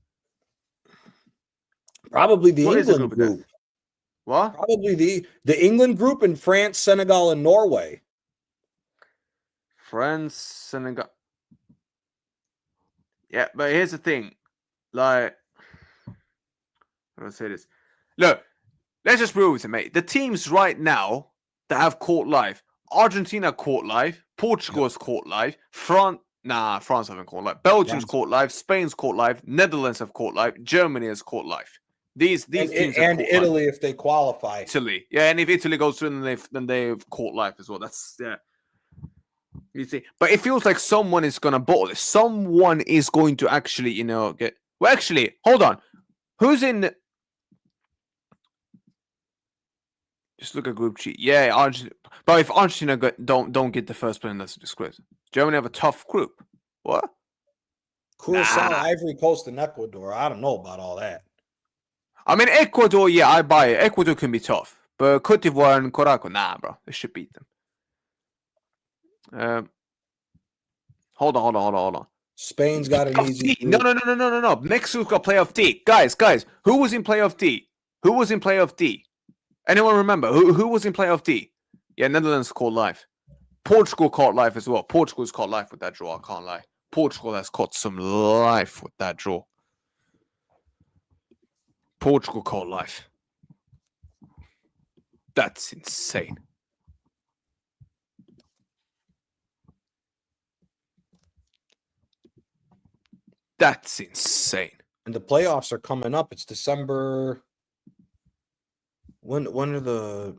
Probably the What is the England group of group. death? What? Probably the England group and France, Senegal, and Norway. France, Senegal. Yeah, but here's the thing. Like, how do I say this? Look, let's just prove it, mate. The teams right now that have caught live. Argentina caught live. Portugal's caught live. France haven't caught live. Belgium's caught live. Spain's caught live. Netherlands have caught live. Germany has caught live. These teams have caught Italy live. if they qualify. Italy, yeah, and if Italy goes through, then they've caught live as well. That's yeah. You see, but it feels like someone is gonna bottle this. Someone is going to actually, get. Well, actually, hold on. Who's in? Just look at Group G. Yeah, Argentina. But if Argentina don't get the first place, that's a disgrace. Germany have a tough group. What? Curacao, Ivory Coast, and Ecuador. I don't know about all that. I mean, Ecuador, yeah, I buy it. Ecuador can be tough. But Cote d'Ivoire and Morocco, nah, bro. They should beat them. Hold on. Spain's got an easy group. No. Mexico's got playoff D. Guys, who was in playoff D? Anyone remember? Who was in playoff D? Yeah, Netherlands caught live. Portugal caught live as well. Portugal's caught live with that draw, I can't lie. Portugal has caught some life with that draw. Portugal caught live. That's insane. That's insane. And the playoffs are coming up. It's December. When are the?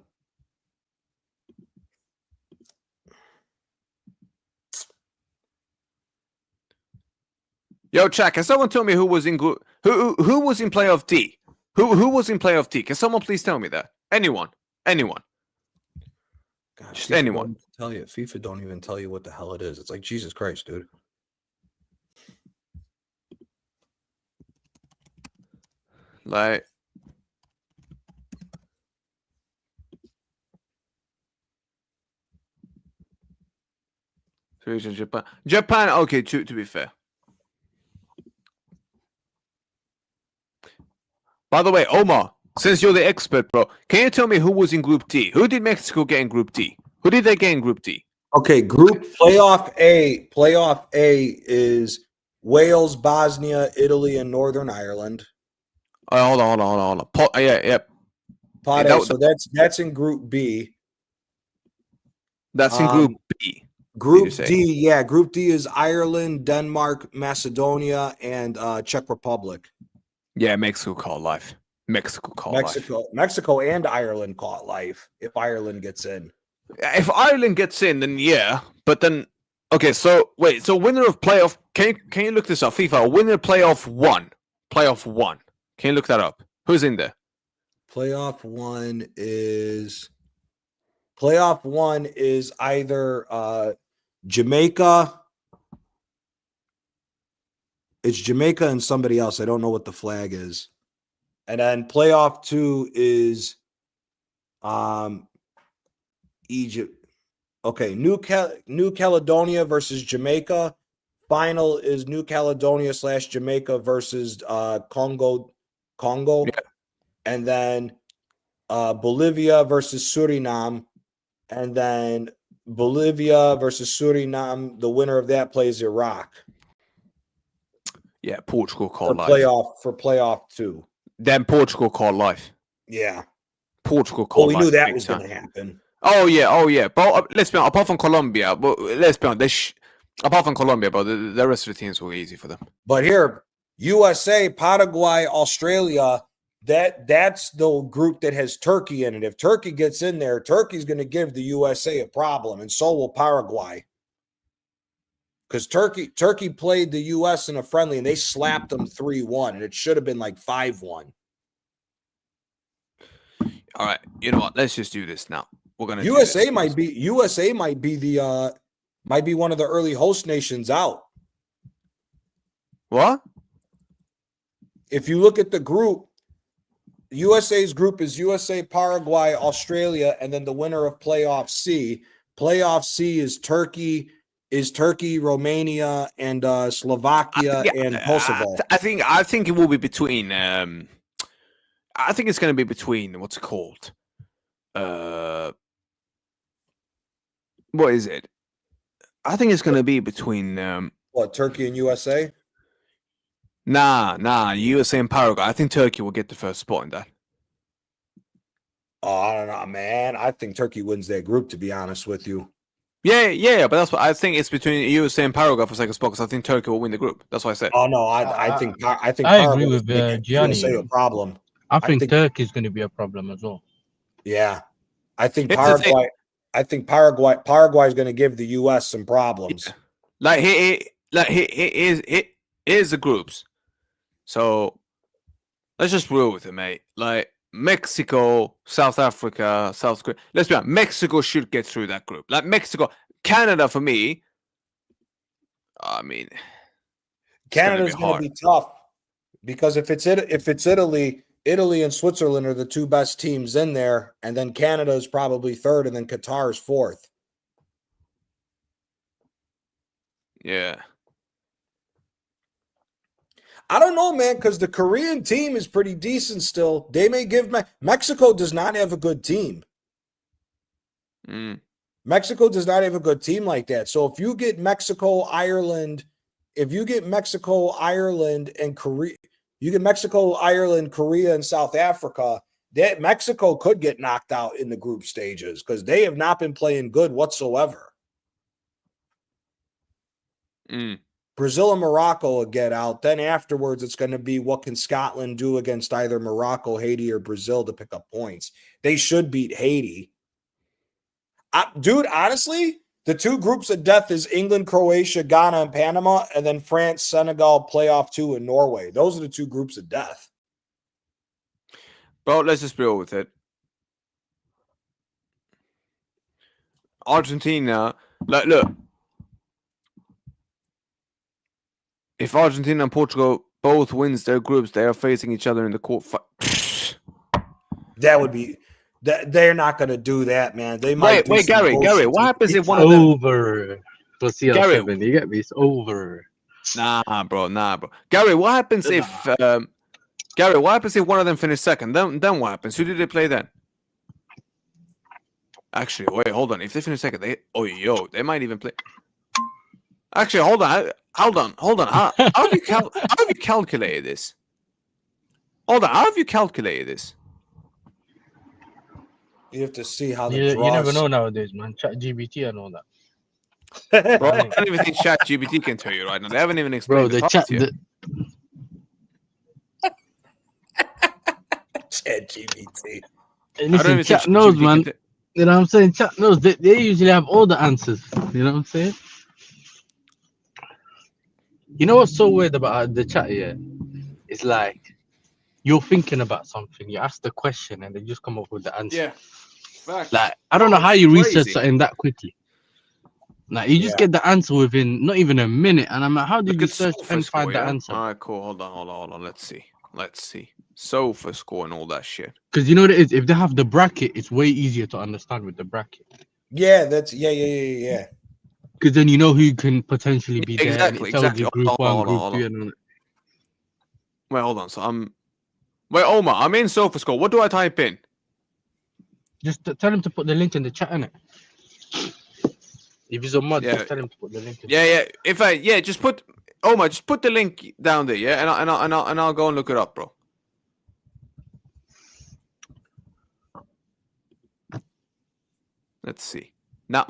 Yo, chat, can someone tell me who was in group? Who was in playoff D? Who was in playoff D? Can someone please tell me that? Anyone? God, Just FIFA anyone. don't tell you. FIFA don't even tell you what the hell it is. It's like Jesus Christ, dude. Like, Japan. Okay, to be fair. By the way, Omar, since you're the expert, bro, can you tell me who was in Group D? Who did Mexico get in Group D? Who did they get in Group D? Okay, group playoff A. Playoff A is Wales, Bosnia, Italy, and Northern Ireland. Hold on. Yeah. So that's in Group B. That's in Group B. Group D, yeah. Group D is Ireland, Denmark, Macedonia, and Czech Republic. Yeah, Mexico caught life. Mexico and Ireland caught life if Ireland gets in. If Ireland gets in, then yeah. But then, okay. So wait. So winner of playoff. Can you look this up? FIFA winner playoff one. Playoff one. Can you look that up? Who's in there? Playoff one is either Jamaica. It's Jamaica and somebody else. I don't know what the flag is. And then playoff two is Egypt. Okay, New Caledonia versus Jamaica. Final is New Caledonia / Jamaica versus Congo. Yeah. And then Bolivia versus Suriname. And then Bolivia versus Suriname. The winner of that plays Iraq. Yeah, Portugal caught life. For playoff two. Then Portugal caught life. Yeah. Portugal caught life. We knew that was going to happen. Oh yeah. But let's be honest, apart from Colombia, but let's be honest, apart from Colombia, but the rest of the teams were easy for them. But here, USA, Paraguay, Australia, that's the group that has Turkey in it. If Turkey gets in there, Turkey's going to give the USA a problem, and so will Paraguay. Because Turkey played the US in a friendly and they slapped them 3-1, and it should have been like 5-1. All right, you know what? Let's just do this now. We're gonna USA might be one of the early host nations out. What? If you look at the group, USA's group is USA, Paraguay, Australia, and then the winner of Playoff C. Playoff C is Turkey, Romania, and Slovakia and Kosovo. I think it will be between. I think it's going to be between what's it called? What is it? I think it's going to be between. What, Turkey and USA? Nah, USA and Paraguay. I think Turkey will get the first spot in that. Oh, I don't know, man. I think Turkey wins that group, to be honest with you. Yeah, but that's what I think. It's between USA and Paraguay for second spot because I think Turkey will win the group. That's what I said. Oh no, I think I Paraguay agree with Gianni. USA a problem. I think Turkey is going to be a problem as well. Yeah, I think Here's the thing. Paraguay. I think Paraguay is going to give the U.S. some problems. Yeah. Here's the groups. So let's just roll with it, mate. Like Mexico, South Africa, South Korea. Let's be honest, Mexico should get through that group. Like Mexico, Canada for me. I mean, Canada's going to be tough because if it's Italy and Switzerland are the two best teams in there, and then Canada is probably third, and then Qatar is fourth. Yeah. I don't know, man, because the Korean team is pretty decent still. They may give Mexico does not have a good team. Mexico does not have a good team like that. So if you get Mexico, Ireland, and Korea, you get Mexico, Ireland, Korea, and South Africa, that Mexico could get knocked out in the group stages because they have not been playing good whatsoever. Brazil and Morocco will get out. Then afterwards, it's going to be what can Scotland do against either Morocco, Haiti, or Brazil to pick up points. They should beat Haiti. Dude, honestly, the two groups of death is England, Croatia, Ghana, and Panama, and then France, Senegal, playoff 2, and Norway. Those are the two groups of death. Bro, let's just be real with it. Argentina, look. If Argentina and Portugal both wins their groups, they are facing each other in the quarter. That would be. They're not going to do that, man. They might. Wait, Gary. What happens if one It's of them over for CR7? You get me? It's over. Nah, bro. Gary, what happens if one of them finishes second? Then what happens? Who do they play then? Actually, wait, hold on. If they finish second, they might even play. Actually, hold on. How have you calculated this? Hold on. How have you calculated this? You have to see how the You draws. never know nowadays, man. Chat GBT and all that. Bro, I don't even think Chat GBT can tell you right now. They haven't even explained Bro, the chat. yet. Chat GBT. Listen, chat knows, man. You know what I'm saying? Chat knows. They usually have all the answers. You know what I'm saying? You know what's so weird about the chat here? It's like you're thinking about something, you ask the question, and they just come up with the answer. Yeah. Facts. Like, I don't know how you crazy. research something that quickly. Like, you just get the answer within not even a minute, and I'm like, how did you search and find the answer? All right, cool. Hold on. Let's see. Sofa score and all that shit. Because you know what it is? If they have the bracket, it's way easier to understand with the bracket. Yeah, that's yeah. Because then you know who can potentially be there. Exactly. Group one, group Hold two, on. and Wait, hold on. So Wait, Omar, I'm in Sofa score. What do I type in? just tell him to put the link in the chat, innit? If he's a mod, Yeah. just tell him to put the link in. Yeah. Just put Omar. Just put the link down there. Yeah, and I'll go and look it up, bro. Let's see. Now,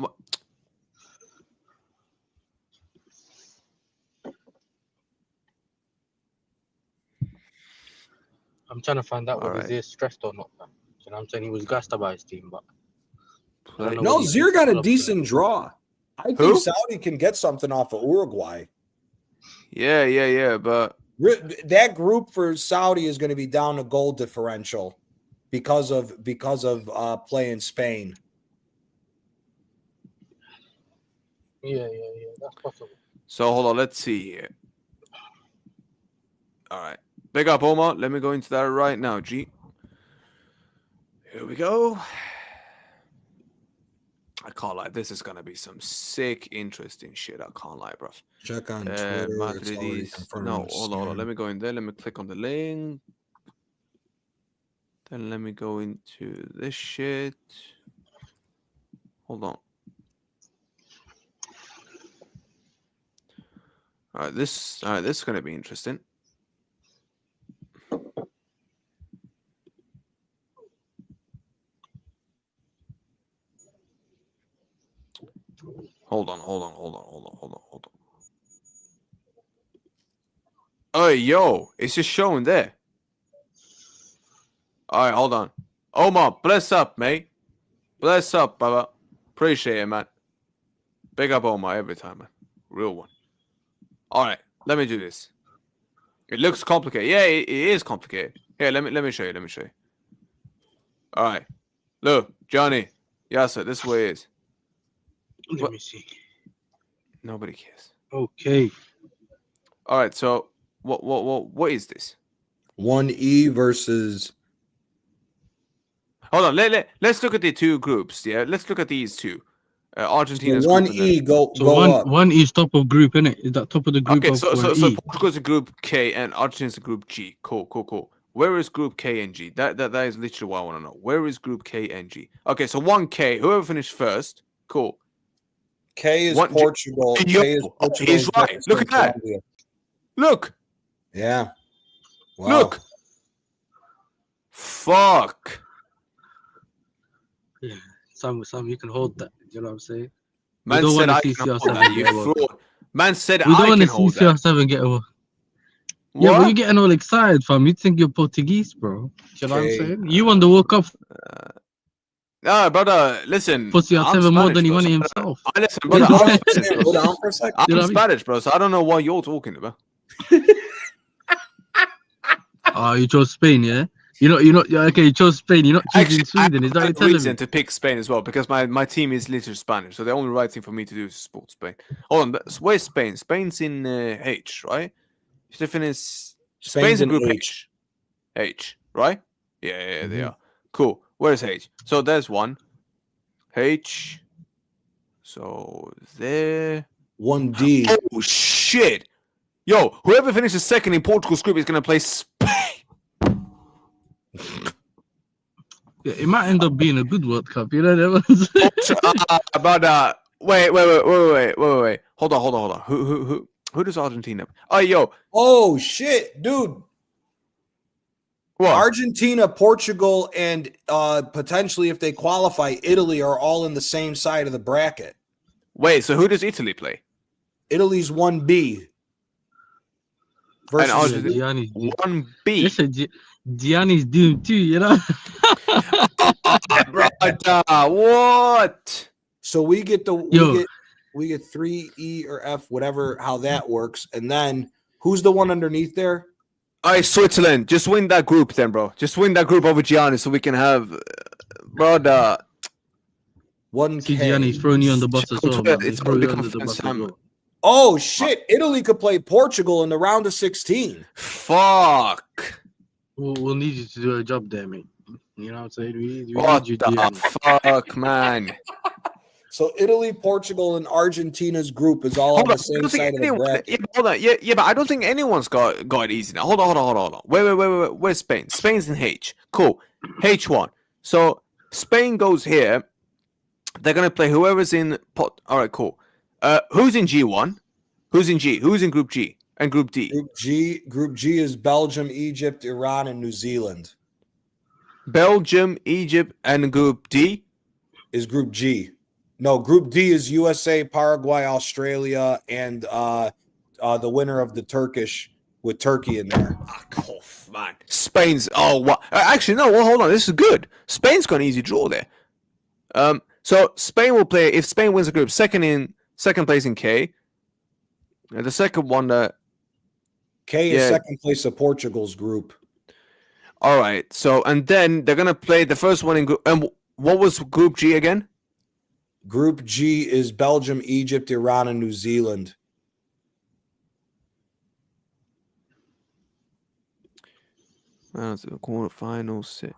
I'm trying to find out All whether right. they're stressed or not, man. You know what I'm saying? He was gassed about his team, but I don't know No, what he Zir thinks got the a club's gonna decent do. draw. I think Who? Saudi can get something off of Uruguay. yeah, but That group for Saudi is going to be down to goal differential because of play in Spain. Yeah, that's possible. so hold on. Let's see here. All right. Big up, Omar. Let me go into that right now, G. Here we go. I can't lie. This is gonna be some sick, interesting shit. I can't lie, bro. Check on Twitter. It's already Madridis. confirmed. No, hold on. Let me go in there. Let me click on the link. Then let me go into this shit. Hold on. All right, this is gonna be interesting. Hold on. Oh, yo, it's just showing there. All right, hold on. Omar, bless up, mate. Bless up, brother. Appreciate it, man. Big up Omar every time, man. Real one. All right, let me do this. It looks complicated. Yeah, it is complicated. Here, let me show you. Let me show you. All right. Look, Johnny. Yes, sir. This is what it is. Let me see. Nobody cares. Okay. All right. So, what is this? 1E versus. Hold on. Let's look at the two groups. Yeah, let's look at these two. Argentina's So group. 1E go So go up. one is top of group, innit? Is that top of the group Okay, of so E? Portugal's in group K and Argentina's in group G. Cool. Where is group K and G? That is literally what I want to know. Where is group K and G? Okay, so 1K, whoever finished first, cool. K is 1G. Portugal. Yo, K is Portugal. he's right. Look at that. Colombia. Look. Yeah. Wow. Look. Fuck. Yeah. Some you can hold that. You know what I'm saying? Man don't said wanna I see can hold CR7 that. You get a World fraud. Man said We don't I want can to see hold that. CR7 get over. What? Yeah, but you're getting all excited, fam. You think you're Portuguese, bro. You know what I'm Okay. saying? You won the World Cup No, brother, listen. for CR7 I'm more Spanish, than he bro. won So it I himself. listen, You brother. know I'm what I'm Spanish, saying? bro. Go down for a second. You know I'm what I mean? Spanish, bro. So I don't know what you're talking about. Oh, you chose Spain, yeah? Yeah, okay, you chose Spain. You're not choosing Sweden. Is that what you're telling reason me? to pick Spain as well because my team is literally Spanish, so the only right thing for me to do is support Spain. Hold on, where's Spain? Spain's in H, right? Stefan is Spain's in group H. H, right? Yeah, they are. Cool. Where's H? So there's one. H. So there. 1D. Oh shit! Yo, whoever finishes second in Portugal's group is gonna play Spain. Yeah, it might end up being a good World Cup. You know that was. But wait. Hold on. Who does Argentina? Oh, yo. Oh shit, dude. What? Argentina, Portugal, and potentially if they qualify, Italy are all in the same side of the bracket. Wait, so who does Italy play? Italy's 1B. Versus Argentina- Gianni's 1B. Listen, Gianni's doomed too. You know. Brother, what? so we get Yo. we get 3E or F, whatever, how that works. And then who's the one underneath there? All right, Switzerland. Just win that group then, bro. Just win that group over Gianni so we can have, brother. 1K. See, Gianni's throwing you on the bus as well, man. It's He's throwing you already under the bus as confirmed, well. Oh shit! Italy could play Portugal in the round of 16. Fuck. We'll need you to do a job there, mate. You know what I'm saying? We What need you, the Gianni. fuck, man? So Italy, Portugal, and Argentina's group is all on the same side of the bracket. Yeah, hold on. Yeah, but I don't think anyone's got it easy now. Hold on. Wait. Where's Spain? Spain's in H. Cool. H1. So Spain goes here. They're gonna play whoever's in pot. All right, cool. Who's in G1? Who's in G? Who's in Group G and Group D? Group G is Belgium, Egypt, Iran, and New Zealand. Belgium, Egypt, and Group D. is Group G. No, Group D is USA, Paraguay, Australia, and the winner of the Turkish with Turkey in there. Fuck off, man. Spain's. Oh, what? Actually, no. Well, hold on. This is good. Spain's got an easy draw there. So Spain will play if Spain wins the group, second place in K. And the second one, K is second place of Portugal's group. All right. So and then they're gonna play the first one in group. And what was Group G again? Group G is Belgium, Egypt, Iran, and New Zealand. That's the quarterfinals.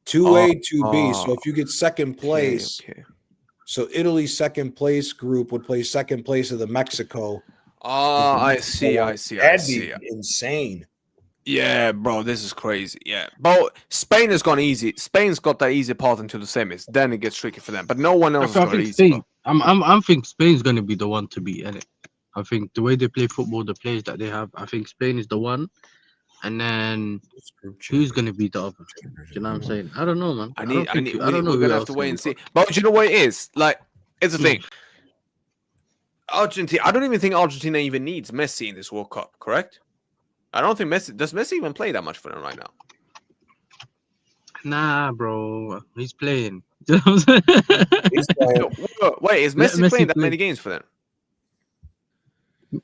2A, 2B. So if you get second place, okay. So Italy's second place group would play second place of the Mexico. Oh, I see. That'd be insane. Yeah, bro, this is crazy. Yeah, but Spain has gone easy. Spain's got that easy path into the semis. Then it gets tricky for them. But no one else has got it easy. Spain, I think Spain's going to be the one to beat, innit? I think the way they play football, the players that they have, I think Spain is the one. And then who's going to be the other? Do you know what I'm saying? I don't know, man. I don't know. We're going to have to wait and see. But you know what it is? Like, it's the thing. Argentina. I don't even think Argentina even needs Messi in this World Cup. Correct? I don't think Messi. Does Messi even play that much for them right now? Nah, bro. He's playing. You know what I'm saying? Wait, is Messi playing that many games for them?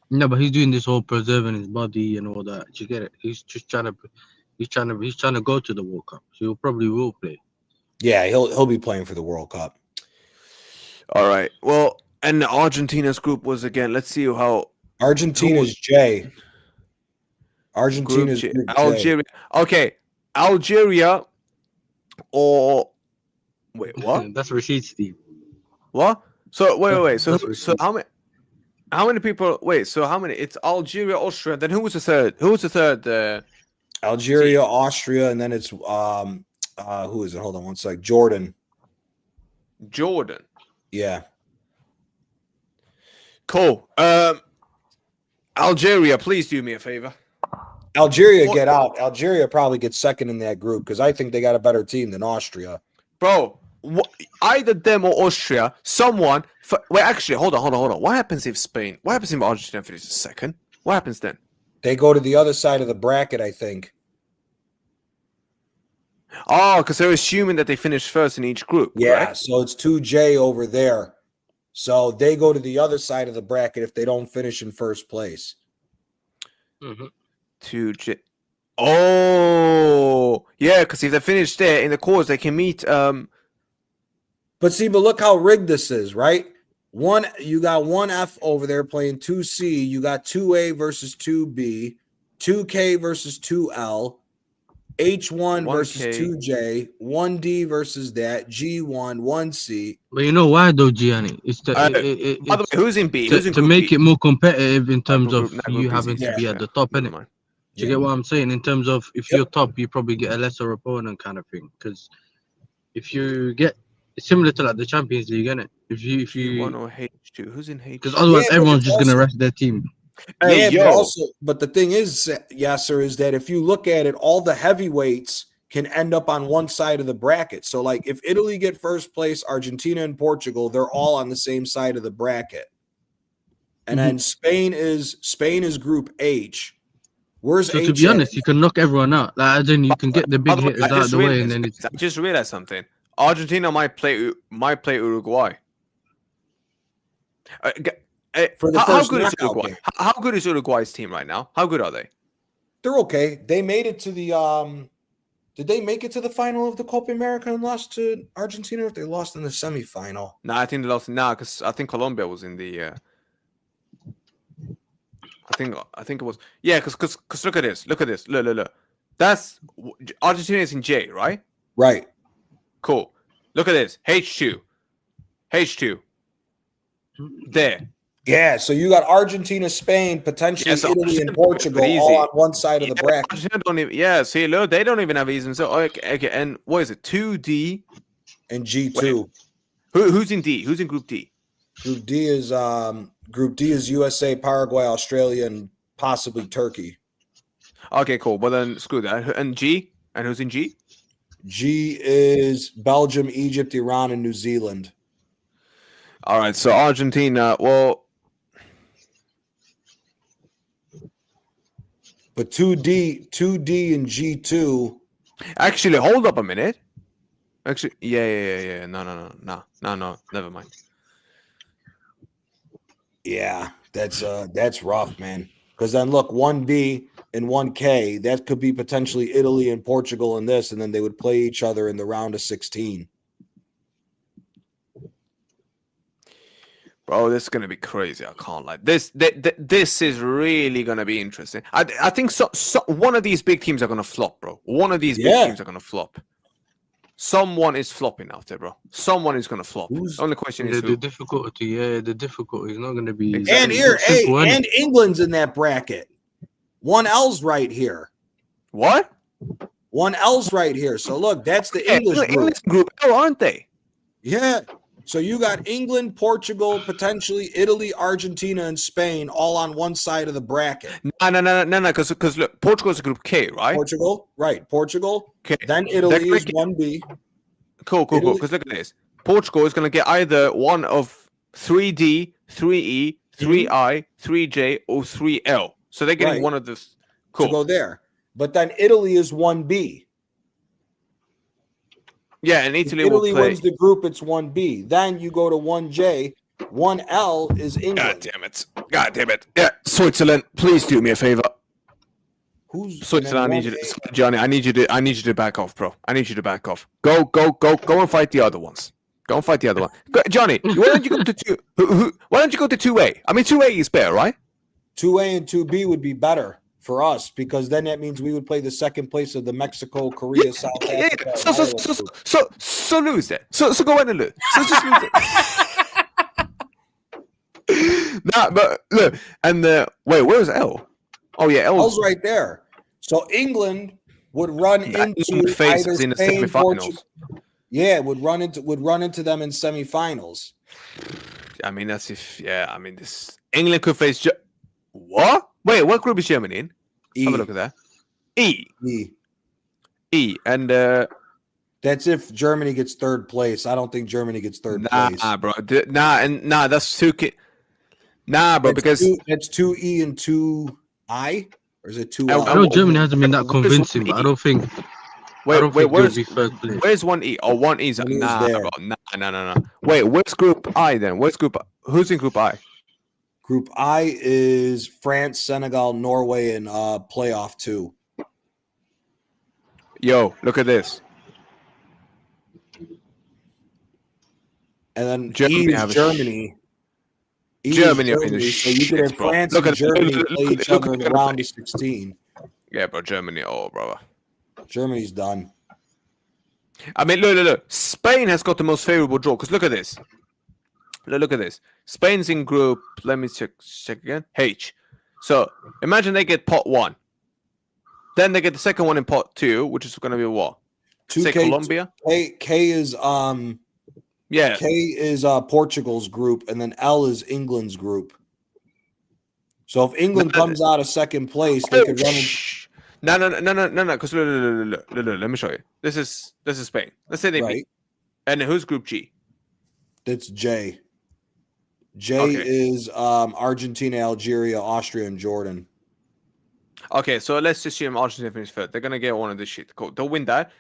No, but he's doing this whole preserving his body and all that. You get it? He's just trying to go to the World Cup. So he probably will play. Yeah, he'll be playing for the World Cup. All right. Well, and Argentina's group was again. Let's see how Argentina's J. Argentina's group Algeria. Okay, Algeria or wait, what? That's Rashid, Steve. What? So wait. So how many people? Wait. So how many? It's Algeria, Austria. Then who was the third? Algeria, team? Austria, and then it's who is it? Hold on one sec. Jordan. Yeah. Cool. Algeria, please do me a favor. Algeria get out. Algeria probably gets second in that group because I think they got a better team than Austria. Bro, either them or Austria, someone. Wait, actually, hold on. What happens if Argentina finishes second? What happens then? They go to the other side of the bracket, I think. Oh, because they're assuming that they finish first in each group. Yeah, correct? So it's 2J over there. So they go to the other side of the bracket if they don't finish in first place. Mm-hmm. 2J. Oh, yeah, because if they finish there in the quarters, they can meet. But look how rigged this is, right? You got 1F over there playing 2C. You got 2A versus 2B, 2K versus 2L, H1 versus 2J, 1D versus that, G1, 1C. But you know why though, Gianni? It's by the way, who's in B? To make it more competitive in terms of you having to be at the top, innit? Do you get what I'm saying? In terms of if you're top, you probably get a lesser opponent kind of thing. Because if you get it's similar to like the Champions League, innit? If you G1 or H2, who's in H2? Because otherwise everyone's just gonna rest their team. But the thing is, Yasser, is that if you look at it, all the heavyweights can end up on one side of the bracket. So, like, if Italy get first place, Argentina and Portugal, they're all on the same side of the bracket. And then Spain is Group H. Where's H? To be honest, you can knock everyone out. Like, then you can get the big hitters out of the way, and then it's. I just realized something. Argentina might play Uruguay. How good is Uruguay? How good is Uruguay's team right now? How good are they? They're okay. They made it to the Did they make it to the final of the Copa America and lost to Argentina, or they lost in the semifinal? No, I think they lost. Because I think Colombia was in the. I think it was. Yeah, because look at this. Look. That's Argentina is in J, right? Right. Cool. Look at this. H2. There. Yeah, so you got Argentina, Spain, potentially Italy, and Portugal all on one side of the bracket. See, look, they don't even have easy. So, okay, and what is it? 2D and G2. Who's in D? Who's in Group D? Group D is USA, Paraguay, Australia, and possibly Turkey. Okay, cool. Well then, screw that. And G? And who's in G? G is Belgium, Egypt, Iran, and New Zealand. All right, so Argentina. Well, but 2D and G2. Actually, hold up a minute. Actually, yeah. No. Never mind. Yeah, that's rough, man. Because then look, 1B and 1K, that could be potentially Italy and Portugal in this, and then they would play each other in the round of 16. Bro, this is gonna be crazy. I can't lie. This is really gonna be interesting. I think so one of these big teams are gonna flop, bro. One of these big teams are gonna flop. Someone is flopping out there, bro. Someone is gonna flop. The only question is the difficulty. Yeah, the difficulty is not gonna be. And here, and England's in that bracket. 1L's right here. What? 1L's right here. So look, that's the English group. Oh, aren't they? Yeah. So you got England, Portugal, potentially Italy, Argentina, and Spain all on one side of the bracket. No. Because look, Portugal's Group K, right? Portugal. Okay. Then Italy is 1B. Cool. Because look at this. Portugal is going to get either one of 3D, 3E, 3I, 3J, or 3L. So they're getting one of the. Cool. To go there. But then Italy is 1B. Yeah, and Italy wins the group, it's 1B. Then you go to 1J. 1L is England. God damn it. Yeah, Switzerland, please do me a favor. Who's Switzerland? Johnny, I need you to back off, bro. I need you to back off. Go and fight the other ones. Go, Johnny, why don't you go to 2? Why don't you go to 2A? I mean, 2A is better, right? 2A and 2B would be better for us because then that means we would play the second place of the Mexico, Korea, South Africa. So lose it. So go ahead and lose. So just lose it. Nah, but look, and wait, where's L? Oh yeah, L's right there. So England would run into faces in the semifinals. Yeah, would run into them in semifinals. I mean, that's if this England could face what? Wait, what group is Germany in? E. Have a look at that. E, and that's if Germany gets third place. I don't think Germany gets third place. Nah, bro. That's two. Nah, bro, because that's 2E and 2I, or is it 2L? I know Germany hasn't been that convincing, but I don't think. Wait, where's 1E? Oh, 1E is nah. Wait, where's Group I then? Who's in Group I? Group I is France, Senegal, Norway, and playoff 2. Yo, look at this. And then Germany. Germany. So you could have France and Germany play each other in the round of 16. Yeah, but Germany, brother. Germany's done. I mean, look. Spain has got the most favorable draw because look at this. Look at this. Spain's in group. Let me check again. H. So imagine they get pot 1. Then they get the second one in pot 2, which is going to be what? Say Colombia. K is yeah. K is Portugal's group, and then L is England's group. So if England comes out of second place, they could run. No. Because look, let me show you. This is Spain. Let's say they beat. And who's Group G? That's J. J is Argentina, Algeria, Austria, and Jordan. Okay, so let's assume Argentina finishes third. They're gonna get one of this shit. Cool. They'll win that.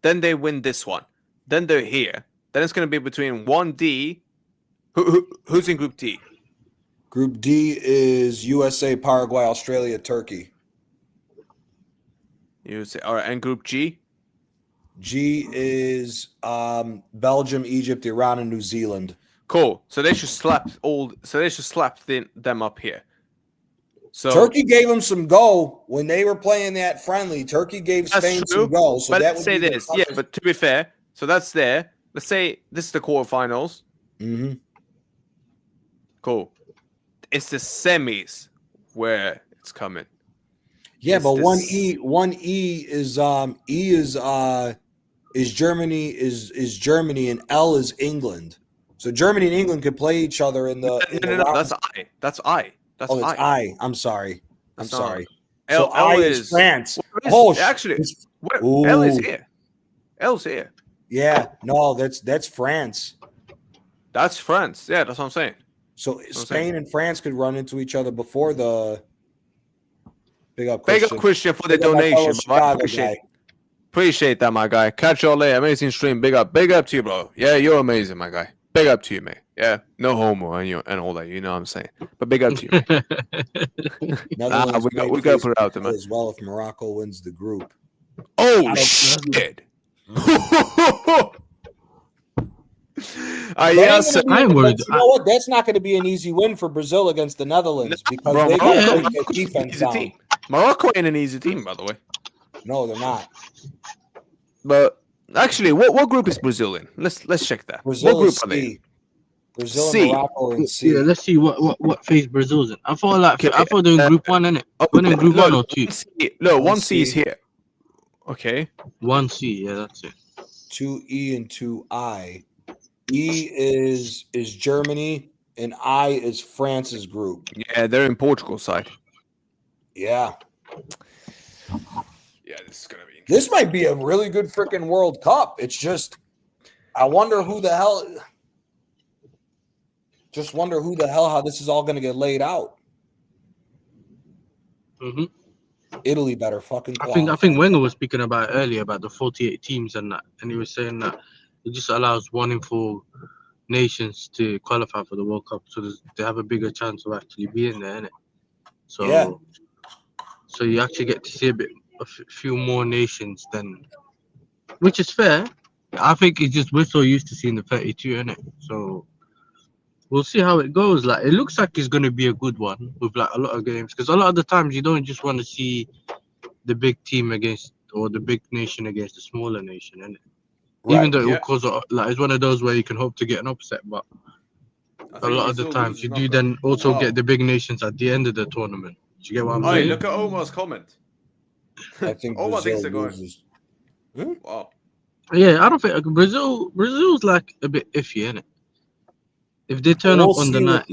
Then they win this one. Then they're here. Then it's gonna be between 1D. Who's in Group D? Group D is USA, Paraguay, Australia, Turkey. USA. All right, and Group G? G is Belgium, Egypt, Iran, and New Zealand. Cool. So they should slap them up here. So Turkey gave them some go when they were playing that friendly. Turkey gave Spain some go. So but that let's say this. Yeah, but to be fair, so that's there. Let's say this is the quarterfinals. Mm-hmm. Cool. It's the semis where it's coming. Yeah, but 1E is Germany is Germany and L is England. So Germany and England could play each other in the. No. That's I. That's I. I'm sorry. L I is France. L is here. L is here. else here. Yeah, no, that's France. That's France. Yeah, that's what I'm saying. So Spain and France could run into each other before the. Big up Christian for the donation. Appreciate that, my guy. Catch y'all later. Amazing stream. Big up to you, bro. Yeah, you're amazing, my guy. Big up to you, mate. Yeah, no homo and all that. You know what I'm saying? But big up to you, mate. we got to put it out there, man. As well, if Morocco wins the group. Oh shit! Yes, I'm worried. You know what? That's not going to be an easy win for Brazil against the Netherlands because they got to take defense down. Morocco ain't an easy team, by the way. No, they're not. But actually, what group is Brazil in? Let's check that. Brazil what group are they? Brazil C. and Morocco in C. Yeah, let's see what phase Brazil's in. I thought they're in group 1, innit? We're in group 1 or 2. Look, 1C is here. Okay. 1C, yeah, that's it. 2E and 2I. E is Germany and I is France's group. Yeah, they're in Portugal side. Yeah. Yeah, this is gonna be. This might be a really good freaking World Cup. It's just, I wonder who the hell. Just wonder who the hell how this is all gonna get laid out. Mm-hmm. Italy better fucking qualify. I think Wenger was speaking about earlier about the 48 teams and that, and he was saying that it just allows 1 in 4 nations to qualify for the World Cup, so they have a bigger chance of actually being there, innit? So, yeah. So you actually get to see a few more nations than, which is fair. I think it's just we're so used to seeing the 32, innit? So we'll see how it goes. Like, it looks like it's gonna be a good one with like a lot of games, because a lot of the times you don't just want to see the big team against or the big nation against the smaller nation, innit? Right. Even though it will cause it's one of those where you can hope to get an upset, but a lot of the times you do then also get the big nations at the end of the tournament. Do you get what I'm saying? Look at Omar's comment. I think Omar Brazil thinks they're loses. going. Wow. Yeah, I don't think Brazil's like a bit iffy, innit? If they turn up on the night,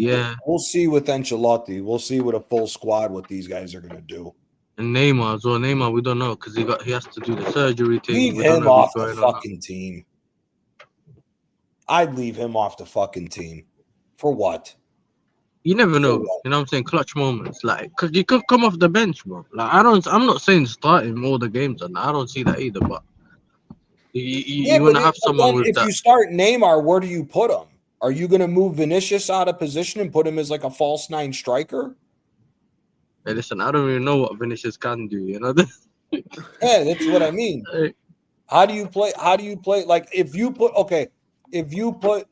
we'll see with Ancelotti. We'll see with a full squad what these guys are gonna do. And Neymar as well. Neymar, we don't know because he has to do the surgery thing. Leave him off the fucking team. I'd leave him off the fucking team. For what? You never know. You know what I'm saying? Clutch moments, like, cause you could come off the bench, bro. Like, I'm not saying start him all the games, and I don't see that either. But you want to have someone with that. If you start Neymar, where do you put him? Are you going to move Vinicius out of position and put him as like a false 9 striker? Hey, listen, I don't even know what Vinicius can do. You know. Yeah, that's what I mean. How do you play? Like, if you put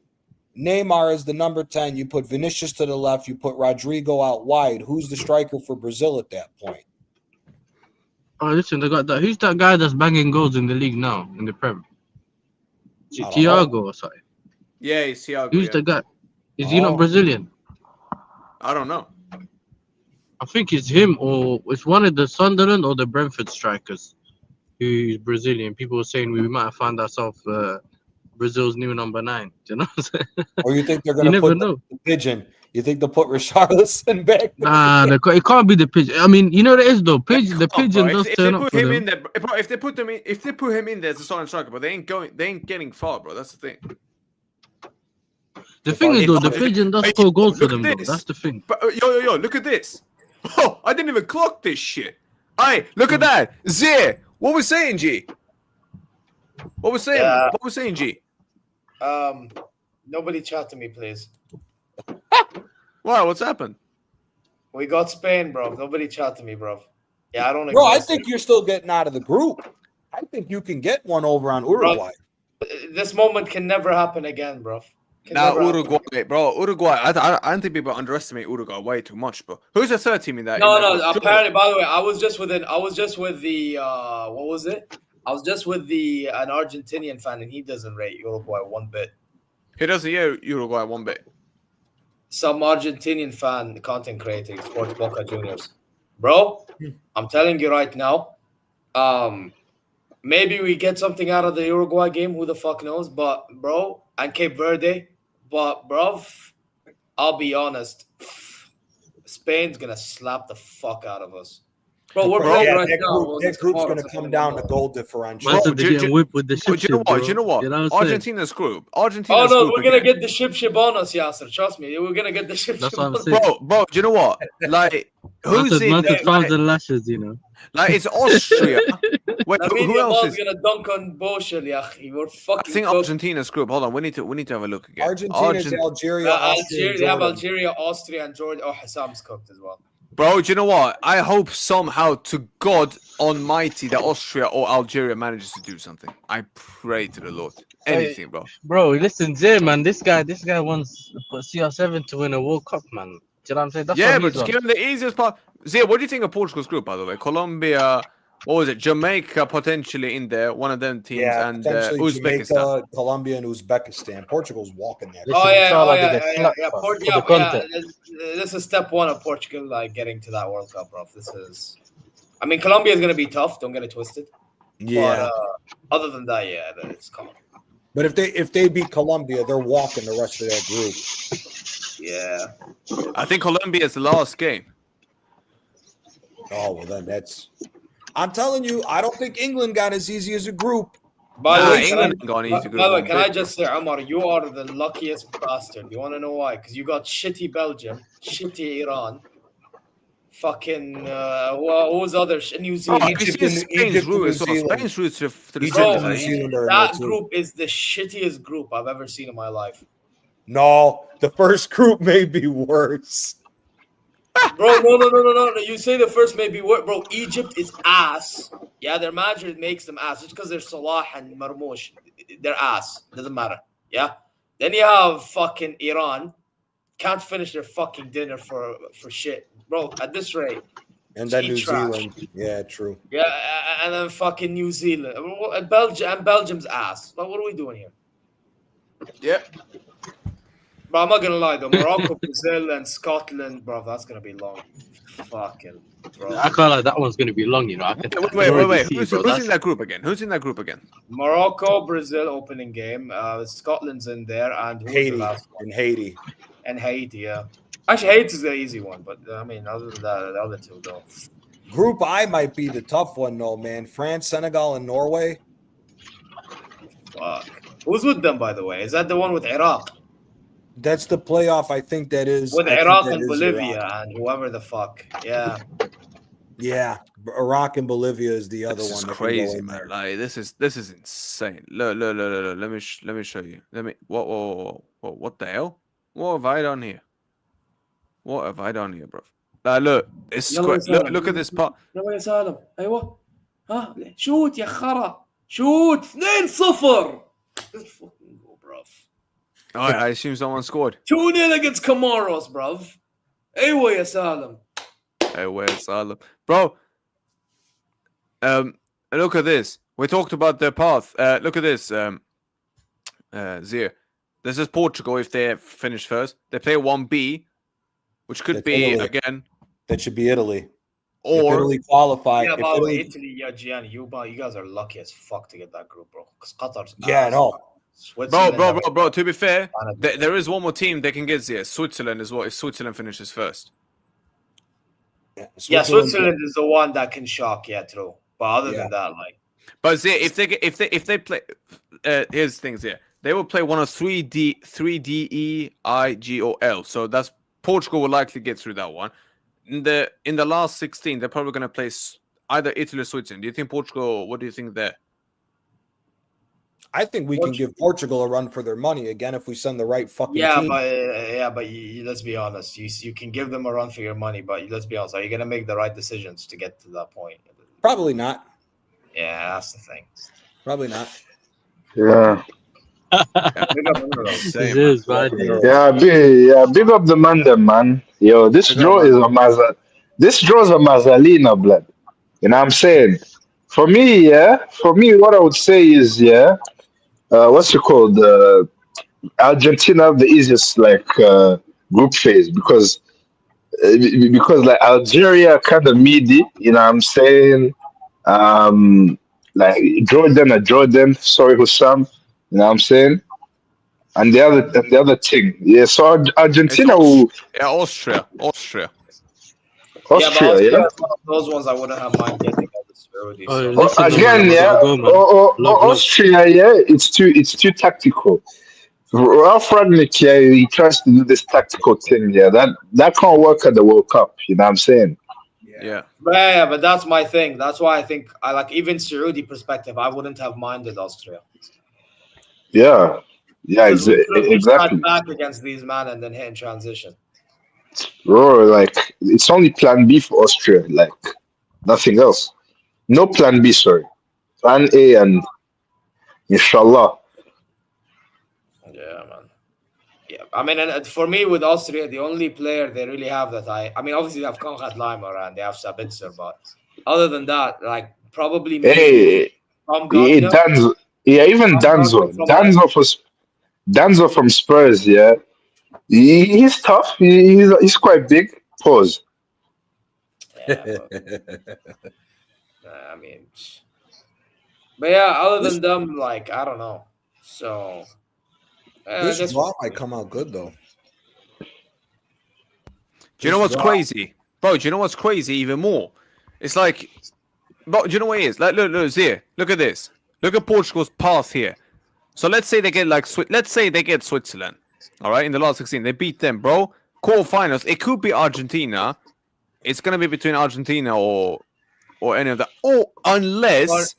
Neymar as the number 10, you put Vinicius to the left, you put Rodrigo out wide. Who's the striker for Brazil at that point? Oh, listen, they got that. Who's that guy that's banging goals in the league now in the Prem? Thiago or something. Yeah, he's Thiago. Who's the guy? Is he not Brazilian? I don't know. I think it's him, or it's one of the Sunderland or the Brentford strikers who's Brazilian. People were saying we might have found ourselves Brazil's new number 9. You know what I'm saying? Or you think they're going to put the pigeon? You think they'll put Richarlison back? Nah, it can't be the pigeon. I mean, you know what it is though. The pigeon does turn up for them. If they put him in there as a starting striker, but they ain't getting far, bro. That's the thing. The thing is though, the pigeon does score goals for them though. That's the thing. But, yo, look at this. Oh, I didn't even clock this shit. Aye, look at that. Zir, what was saying, G? What was saying, G? Nobody chat to me, please. Wow, what's happened? We got Spain, bro. Nobody chat to me, bro. Yeah, I don't. Bro, I think you're still getting out of the group. I think you can get one over on Uruguay. Bro, this moment can never happen again, bro. Now Uruguay, bro. Uruguay. I don't think people underestimate Uruguay way too much, bro. Who's the third team in that? No. Apparently, by the way, I was just with the what was it? I was just with an Argentinian fan, and he doesn't rate Uruguay one bit. He doesn't rate Uruguay one bit. Some Argentinian fan, content creator, Sports Boca Juniors. Bro, I'm telling you right now, maybe we get something out of the Uruguay game. Who the fuck knows? But, bro, and Cape Verde. But, bro, I'll be honest. Spain's going to slap the fuck out of us. Bro, we're playing right that now. that group's going to come down to goal differential. Man said they're getting whipped with the ship. Do you know what? You know what? You know what I'm saying? Argentina's group. Oh Argentina's no, group we're gonna again. get the ship on us, Yasser. Trust me, we're gonna get the ship That's what I'm on us. saying. Bro, do you know what? Like, who's in? Man said Like, thousand lashes, you know. like it's Austria. Wait, who else is? Gonna dunk on Boschel, yachi. We're fucking. I think Argentina's group. Hold on, we need to have a look again. Argentina's Algeria, Austria, they have Algeria, Austria, and Georgia. Oh, Hassam's cooked as well. Bro, do you know what? I hope somehow to God Almighty that Austria or Algeria manages to do something. I pray to the Lord. Anything, bro. Bro, listen, Zay, man. This guy wants CR7 to win a World Cup, man. Do you know what I'm saying? That's Yeah, what but he's just on. give him the easiest part. Zia, what do you think of Portugal's group, by the way? Colombia, what was it? Jamaica potentially in there, one of them teams, and Uzbekistan. Jamaica, Colombia, and Uzbekistan. Portugal's walking there. This is step one of Portugal, like getting to that World Cup, bro. I mean, Colombia is gonna be tough. Don't get it twisted. Yeah. But other than that, yeah, it's common. But if they beat Colombia, they're walking the rest of that group. Yeah. I think Colombia is the last game. Oh well, then that's. I'm telling you, I don't think England got as easy as a group. By the way, can I just say, Amar, you are the luckiest bastard. You want to know why? Because you got shitty Belgium, shitty Iran, fucking who's other New Zealand. Spain's route to the that group is the shittiest group I've ever seen in my life. No, the first group may be worse. Bro, no. You say the first may be worse. Bro, Egypt is ass. Yeah, their manager makes them ass. Just because they're Salah and Marmoush, they're ass. Doesn't matter. Yeah. Then you have fucking Iran. Can't finish their fucking dinner for shit. Bro, at this rate. And then New Zealand. Yeah, true. Yeah, and then fucking New Zealand. Belgium's ass. But what are we doing here? Yep. But I'm not gonna lie though, Morocco, Brazil, and Scotland, bro, that's gonna be long. Fucking bro. I can't like that one's gonna be long, you know. Wait. Who's in that group again? Who's in that group again? Morocco, Brazil opening game. Scotland's in there, and Haiti. The last one? And Haiti, yeah. Actually, Haiti's the easy one, but I mean, other than that, the other two though. Group I might be the tough one though, man. France, Senegal, and Norway. Fuck. Who's with them, by the way? Is that the one with Iraq? That's the playoff. I think that is with Iraq and Bolivia and whoever the fuck. Yeah. Yeah, Iraq and Bolivia is the other one. This is crazy, man. Like this is insane. Look. Let me show you. What the hell? What have I done here? What have I done here, bro? Look, it's look at this part. يلا يا سالم ايوه ها شوت يا خرا شوت 2-0. Let's fucking go, bruv. Oh, I assume someone scored. 2-0 against Comoros, bruv. ايوه يا سالم. Ewa Salam. Bro, look at this. We talked about their path. Look at this, Zir. This is Portugal if they finish first. They play 1B, which could be, Italy. Again. That should be Italy. Or if Italy qualify. Yeah, by the way, Italy, yeah, Gianni, you guys are lucky as fuck to get that group, bro. Because Qatar's Bro, to be fair, there is one more team they can get here. Switzerland is what if Switzerland finishes first. Yeah, Switzerland is the one that can shock, yeah, true. But other than that, like, but if they play, here's things here. They will play one of 3D I G O L. So that's Portugal will likely get through that one. In the last 16, they're probably gonna play either Italy or Switzerland. Do you think Portugal? What do you think there? I think we can give Portugal a run for their money again if we send the right fucking team. But let's be honest. You can give them a run for your money, but let's be honest. Are you gonna make the right decisions to get to that point? Probably not. Yeah, that's the thing. Probably not. Yeah. Big up the Mandem, man. Yo, this draw is a Mazzalina, blood. You know what I'm saying? For me, what I would say is, what's it called? Argentina, the easiest group phase because like Algeria kind of meaty, you know what I'm saying? Like Jordan, sorry Hussam, you know what I'm saying? And the other thing, so Argentina will Austria. Austria, Austria yeah. is one of those ones I wouldn't have mind getting at the Saudi. Oh, So. listen, man, Again, I yeah. gotta go, man. Love. Austria, yeah. It's too tactical. Ralph Ragnick, yeah, he tries to do this tactical thing. Yeah, that can't work at the World Cup. You know what I'm saying? Yeah. But that's my thing. That's why I think I like even Saudi perspective. I wouldn't have minded Austria Yeah, because we could have just sat exactly. back against these men and then hit in transition. Bro, like it's only Plan B for Austria. Like nothing else. No Plan B. Sorry, Plan A and inshallah. Yeah, man. Yeah, I mean, and for me with Austria, the only player they really have that I mean, obviously they have Konrad Leimer and they have Sabitzer, but other than that, like probably maybe Hey, Tom hey, Gagner. Danzo. Yeah, even Tom Gagner Danzo. from like Danzo from Spurs. Yeah, he's tough. He's quite big. Pause. yeah, I mean, but yeah, other than them, like I don't know. So I This guess draw might come out good though. Do you know what's crazy? Bro, do you know what's crazy even more? It's like, bro, do you know what it is? Like, look, here. Look at this. Look at Portugal's path here. So let's say they get like, let's say they get Switzerland. All right, in the last 16, they beat them, bro. Quarterfinals, it could be Argentina. It's gonna be between Argentina or any of that. Or unless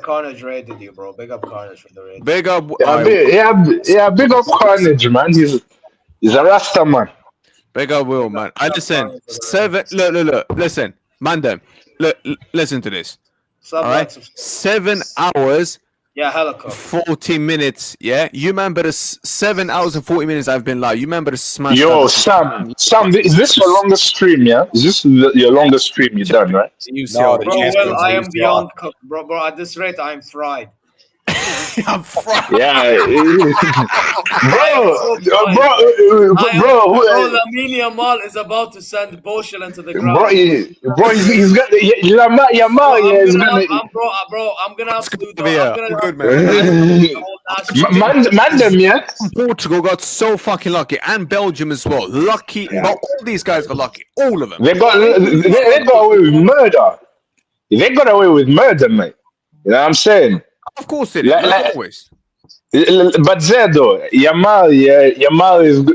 Carnage raided you, bro. Big up Carnage for the raid. big up, Big up Carnage, man. He's a Rasta man. Big up Will, man. I listen. Look. Listen, Mandem. Look, listen to this. All right, 7 hours. Yeah, helicopter. 40 minutes. Yeah, you remember the 7 hours and 40 minutes I've been live. You remember the smash? Yo, Sam, is this your longest stream? Yeah, is this your longest stream you've done, right? No, bro, well, I am beyond cooked, bro. At this rate, I am fried. I'm fried. Yeah, bro, Lamine Yamal is about to send Boschel into the ground. He's got Yamal. Yeah, he's gonna. I'm gonna have to do that. Mandem, yeah. Portugal got so fucking lucky, and Belgium as well. Lucky, but all these guys got lucky. All of them. They got away with murder. They got away with murder, mate. You know what I'm saying? Of course they did. Always. But there though, Yamal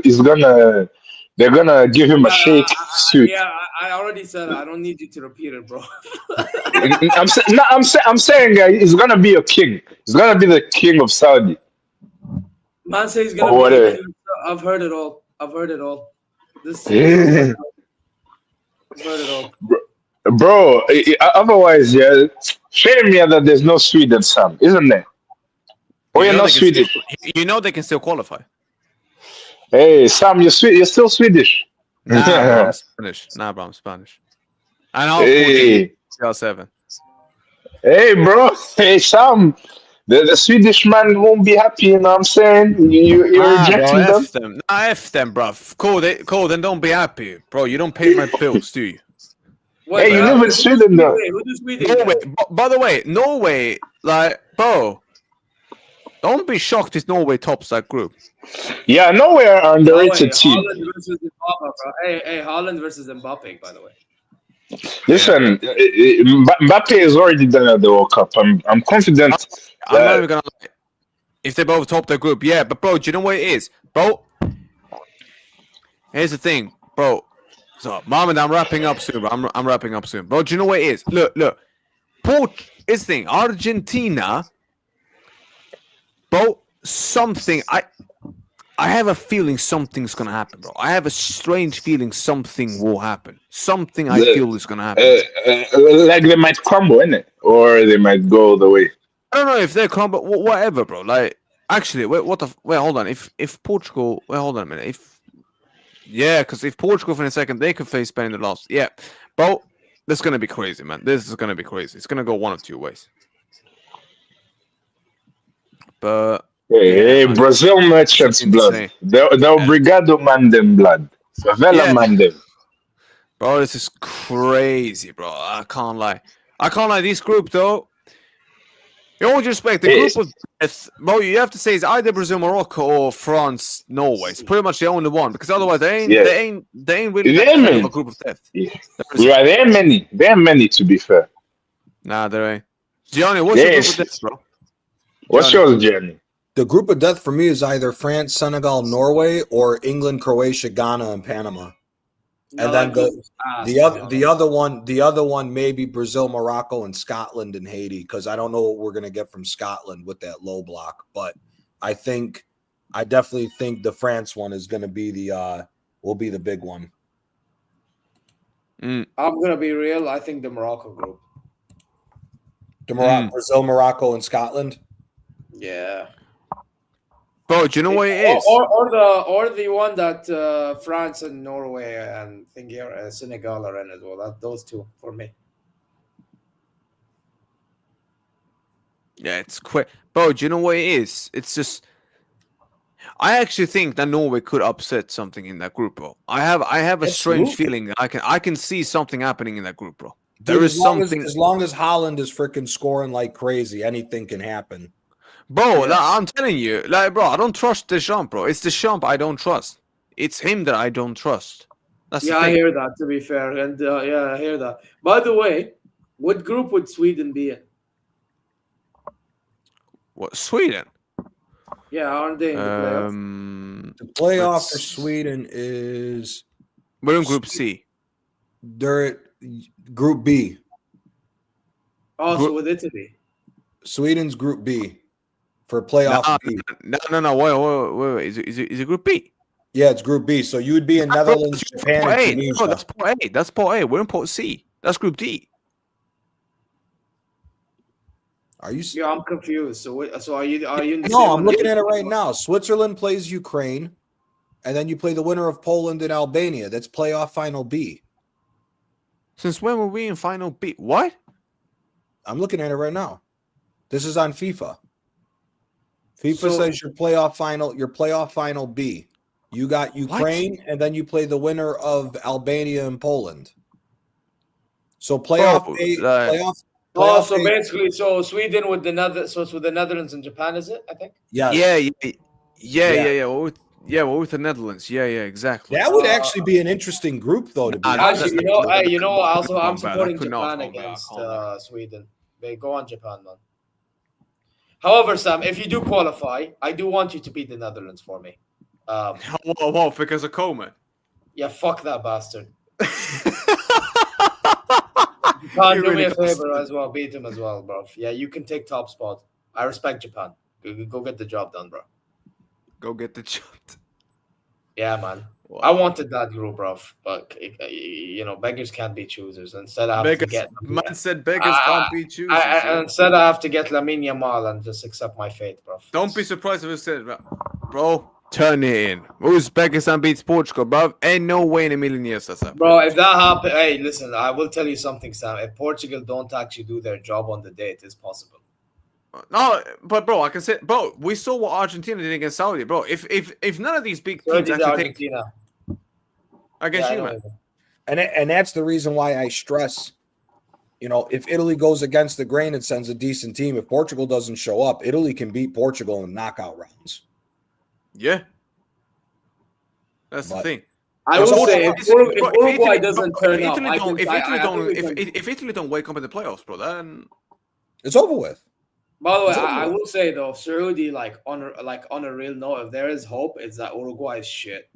is gonna. They're gonna give him a shake suit. Yeah, I already said it. I don't need you to repeat it, bro. I'm saying, he's gonna be a king. He's gonna be the king of Saudi. Man says he's gonna be the king. I've heard it all. I've heard it all. I've heard it all. Bro, otherwise, yeah, shame yeah that there's no Sweden, Sam, isn't there? Oh, you're not Swedish. You know they can still qualify. Hey, Sam, you're still Swedish. Nah, bro, I'm Spanish. I'm Spanish. And I'll 7. Hey, bro. Hey, Sam. The Swedish man won't be happy, you know what I'm saying? You're rejecting them? F them, bro. Cool, then don't be happy. Bro, you don't pay my bills, do you? Wait, hey, you live in Sweden, though. Norway. By the way, Norway, like, bro, don't be shocked if Norway tops that group. Yeah, Norway are underrated team. Holland versus Mbappe, bro. Hey, Holland versus Mbappe, by the way. Listen, Mbappe is already done at the World Cup. I'm confident. I'm not even gonna lie. If they both top their group, yeah. But bro, do you know what it is, bro? Here's the thing, bro. So, Mohammed, I'm wrapping up soon. Bro. I'm wrapping up soon, bro. Do you know what it is? Look. It's the thing. Argentina, bro. Something. I have a feeling something's gonna happen, bro. I have a strange feeling something will happen. Something I feel is gonna happen. Like they might crumble, innit? Or they might go the way. I don't know if they crumble, whatever, bro. Like, actually, wait, hold on. If Portugal, hold on a minute. Because if Portugal for a second, they could face Spain in the last. Yeah, bro, this is gonna be crazy, man. This is gonna be crazy. It's gonna go one of two ways. But. Hey, Brazil merchants blood. The Obrigado Mandem blood. Favela Mandem. Bro, this is crazy, bro. I can't lie. This group, though, You all respect the group of death. Well, you have to say it's either Brazil, Morocco, or France, Norway. It's pretty much the only one because otherwise they ain't really that kind of a group of death. Yeah, there are many to be fair. Nah, there ain't. Gianni, what's your group of death, bro? What's yours, Gianni? The group of death for me is either France, Senegal, Norway, or England, Croatia, Ghana, and Panama. And then the other one may be Brazil, Morocco, and Scotland and Haiti, because I don't know what we're gonna get from Scotland with that low block. But I definitely think the France one is gonna be will be the big one. I'm gonna be real. I think the Morocco group. Brazil, Morocco, and Scotland. Yeah. Bro, do you know what it is? Or the one that France and Norway and Senegal are in as well. Those two for me. Yeah, it's quick. Bro, do you know what it is? It's just I actually think that Norway could upset something in that group, bro. I have a strange feeling that I can see something happening in that group, bro. There is something. As long as Holland is freaking scoring like crazy, anything can happen. Bro, like, I'm telling you, like, bro, I don't trust Deschamps, bro. It's Deschamps I don't trust. It's him that I don't trust. That's the thing. I hear that. To be fair, and I hear that. By the way, what group would Sweden be in? What, Sweden? Yeah, aren't they in the playoffs? The playoff for Sweden is we're in Group C. They're at Group B. Also with Italy. Sweden's Group B. For playoff B. No. Wait. Is it Group B? Yeah, it's Group B. So you would be in Netherlands, Japan, and Tunisia. No, that's Port A. That's Port A. We're in Port C. That's Group D. Are you? Yeah, I'm confused. So are you? In the no, I'm looking at it right now. Switzerland plays Ukraine, and then you play the winner of Poland and Albania. That's playoff final B. Since when were we in final B? What? I'm looking at it right now. This is on FIFA. FIFA says your playoff final B. You got Ukraine, and then you play the winner of Albania and Poland. So playoff A, playoff so basically, Sweden with so it's with the Netherlands and Japan, is it? I think. Yes. Yeah. Well, with the Netherlands. Yeah, exactly. That would actually be an interesting group, though. To be actually, also I'm supporting Japan against Sweden. They go on Japan, man. However, Sam, if you do qualify, I do want you to beat the Netherlands for me. Whoa, because of Coleman. Yeah, fuck that bastard. You can't do me a favor as well. Beat him as well, bro. Yeah, you can take top spot. I respect Japan. Go get the job done, bro. Go get the job done. Yeah, man. Wow. I wanted that group, bro. But, beggars can't be choosers. Instead, I have to get... Man said beggars can't be choosers. Instead, I have to get Lamine Yamal and just accept my fate, bro. Don't be surprised if it said, bro, turn it in. Uzbekistan beats Portugal, bro. Ain't no way in a million years that's happening. Bro, if that happens... Hey, listen, I will tell you something, Sam. If Portugal don't actually do their job on the day, it is possible. No, but bro, I can say, bro, we saw what Argentina did against Saudi, bro. If none of these big teams actually think against you, man, and that's the reason why I stress, if Italy goes against the grain and sends a decent team, if Portugal doesn't show up, Italy can beat Portugal in knockout rounds. Yeah, that's the thing. I will say if Uruguay doesn't turn up, if Italy don't wake up in the playoffs, bro, then it's over with. By the way, I will say though, Saudi, on a real note, if there is hope, it's that Uruguay is shit.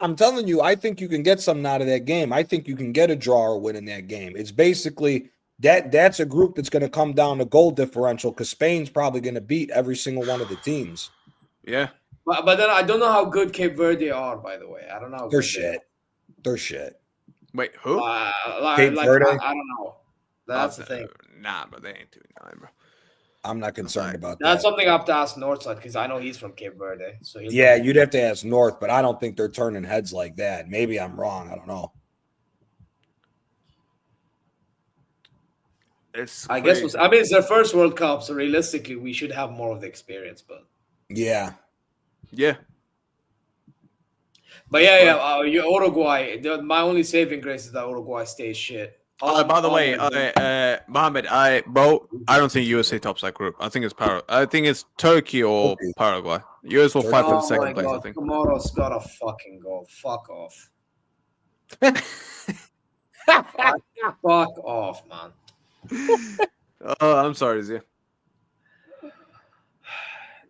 I'm telling you, I think you can get something out of that game. I think you can get a draw or win in that game. It's basically that's a group that's going to come down to goal differential because Spain's probably going to beat every single one of the teams. Yeah, but then I don't know how good Cape Verde are. By the way, I don't know. How They're shit. They're shit. Wait, who? Cape Verde? I don't know. That's the thing. Nah, but they ain't doing that, bro. I'm not concerned about that. That's something I have to ask Northside because I know he's from Cape Verde. So you'd have to ask North, but I don't think they're turning heads like that. Maybe I'm wrong. I don't know. It's their first World Cup, so realistically, we should have more of the experience. But yeah. But Uruguay. My only saving grace is that Uruguay stays shit. By the way, Mohammed, I don't think USA tops that group. I think it's Turkey or Paraguay. US will fight for the second place. I think Tomorrow's gotta fucking go. Fuck off. Fuck off, man. Oh, I'm sorry, Zia.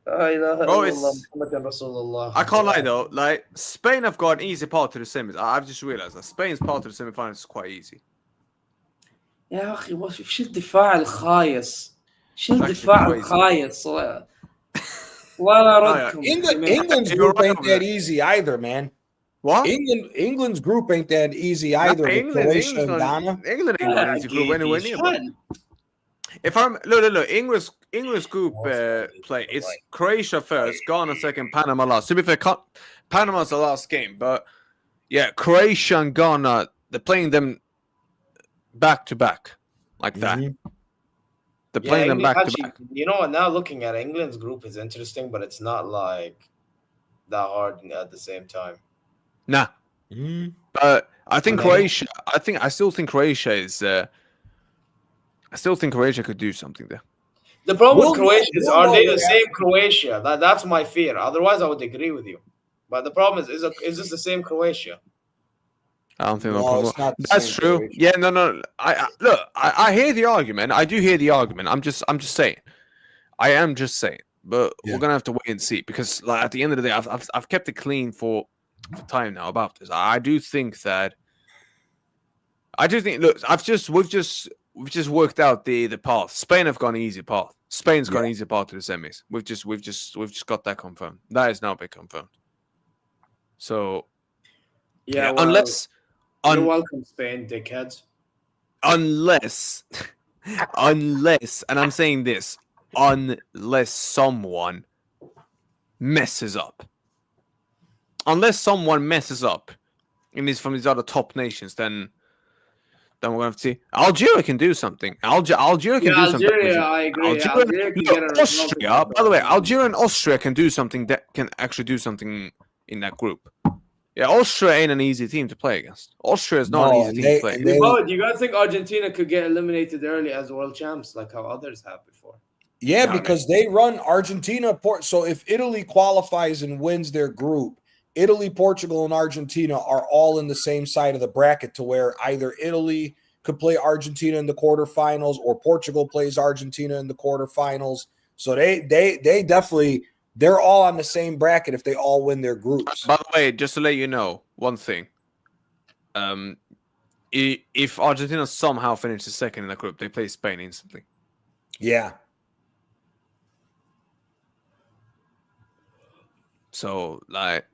I can't lie though. Like Spain have got an easy path to the semis. I've just realized that Spain's path to the semifinals is quite easy. يا اخي وش الدفاع الخايس الدفاع الخايس ولا ردكم England's group ain't that easy either, man. What? England's group ain't that easy either. Croatia and Ghana. England ain't an easy group anywhere near. If I'm look, English group play. It's Croatia first, Ghana second, Panama last. To be fair, Panama's the last game, but yeah, Croatia and Ghana, they're playing them back to back like that. They're playing them back to back. You know what? Now looking at England's group is interesting, but it's not like that hard at the same time. Nah, but I think Croatia. I still think Croatia is. I still think Croatia could do something there. The problem with Croatia is, are they the same Croatia? That's my fear. Otherwise, I would agree with you. But the problem is this the same Croatia? I don't think that's true. Croatia. Yeah, no. I hear the argument. I do hear the argument. I'm just saying. I am just saying. But we're gonna have to wait and see because, like, at the end of the day, I've kept it clean for time now about this. I do think that. Look, we've just worked out the path. Spain have got an easy path. Spain's got an easy path to the semis. We've just got that confirmed. That is now been confirmed. So well, unless you're welcome, Spain, dickheads. Unless, and I'm saying this, unless someone messes up. Unless someone messes up from these other top nations, then we're going to have to see. Algeria can do something. Algeria can do something. Algeria, I agree. Algeria can get a Austria, by the way, Algeria and Austria can do something that can actually do something in that group. Yeah, Austria ain't an easy team to play against. Austria is not an easy team to play against. You guys think Argentina could get eliminated early as world champs like how others have before? Yeah, because they run Argentina. So if Italy qualifies and wins their group, Italy, Portugal, and Argentina are all in the same side of the bracket to where either Italy could play Argentina in the quarterfinals or Portugal plays Argentina in the quarterfinals. So they definitely, they're all on the same bracket if they all win their groups. By the way, just to let you know, one thing. If Argentina somehow finishes second in the group, they play Spain instantly. Yeah. So, like,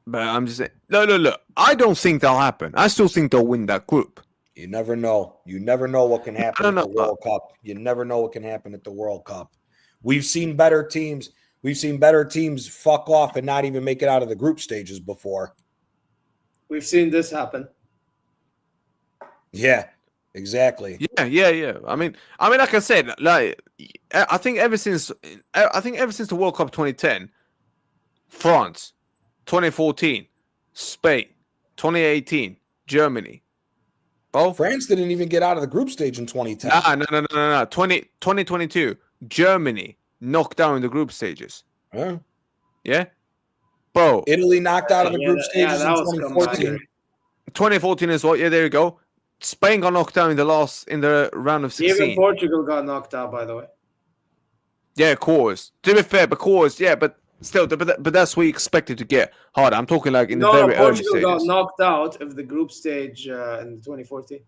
but I'm just saying, look. I don't think that'll happen. I still think they'll win that group. You never know. You never know what can happen at the World Cup. You never know what can happen at the World Cup. We've seen better teams. We've seen better teams fuck off and not even make it out of the group stages before. We've seen this happen. Yeah, exactly. Yeah. I mean, like I said, like I think ever since the World Cup 2010, France, 2014, Spain, 2018, Germany. Oh, France didn't even get out of the group stage in 2010. No. 2022, Germany knocked down in the group stages. Huh? Yeah, bro. Italy knocked out of the group stages in 2014. 2014 as well. Yeah, there you go. Spain got knocked down in the round of 16. Even Portugal got knocked out, by the way. Yeah, of course. To be fair, but still, but that's what you expected to get hard. I'm talking like in the very early stages. Portugal got knocked out of the group stage in 2014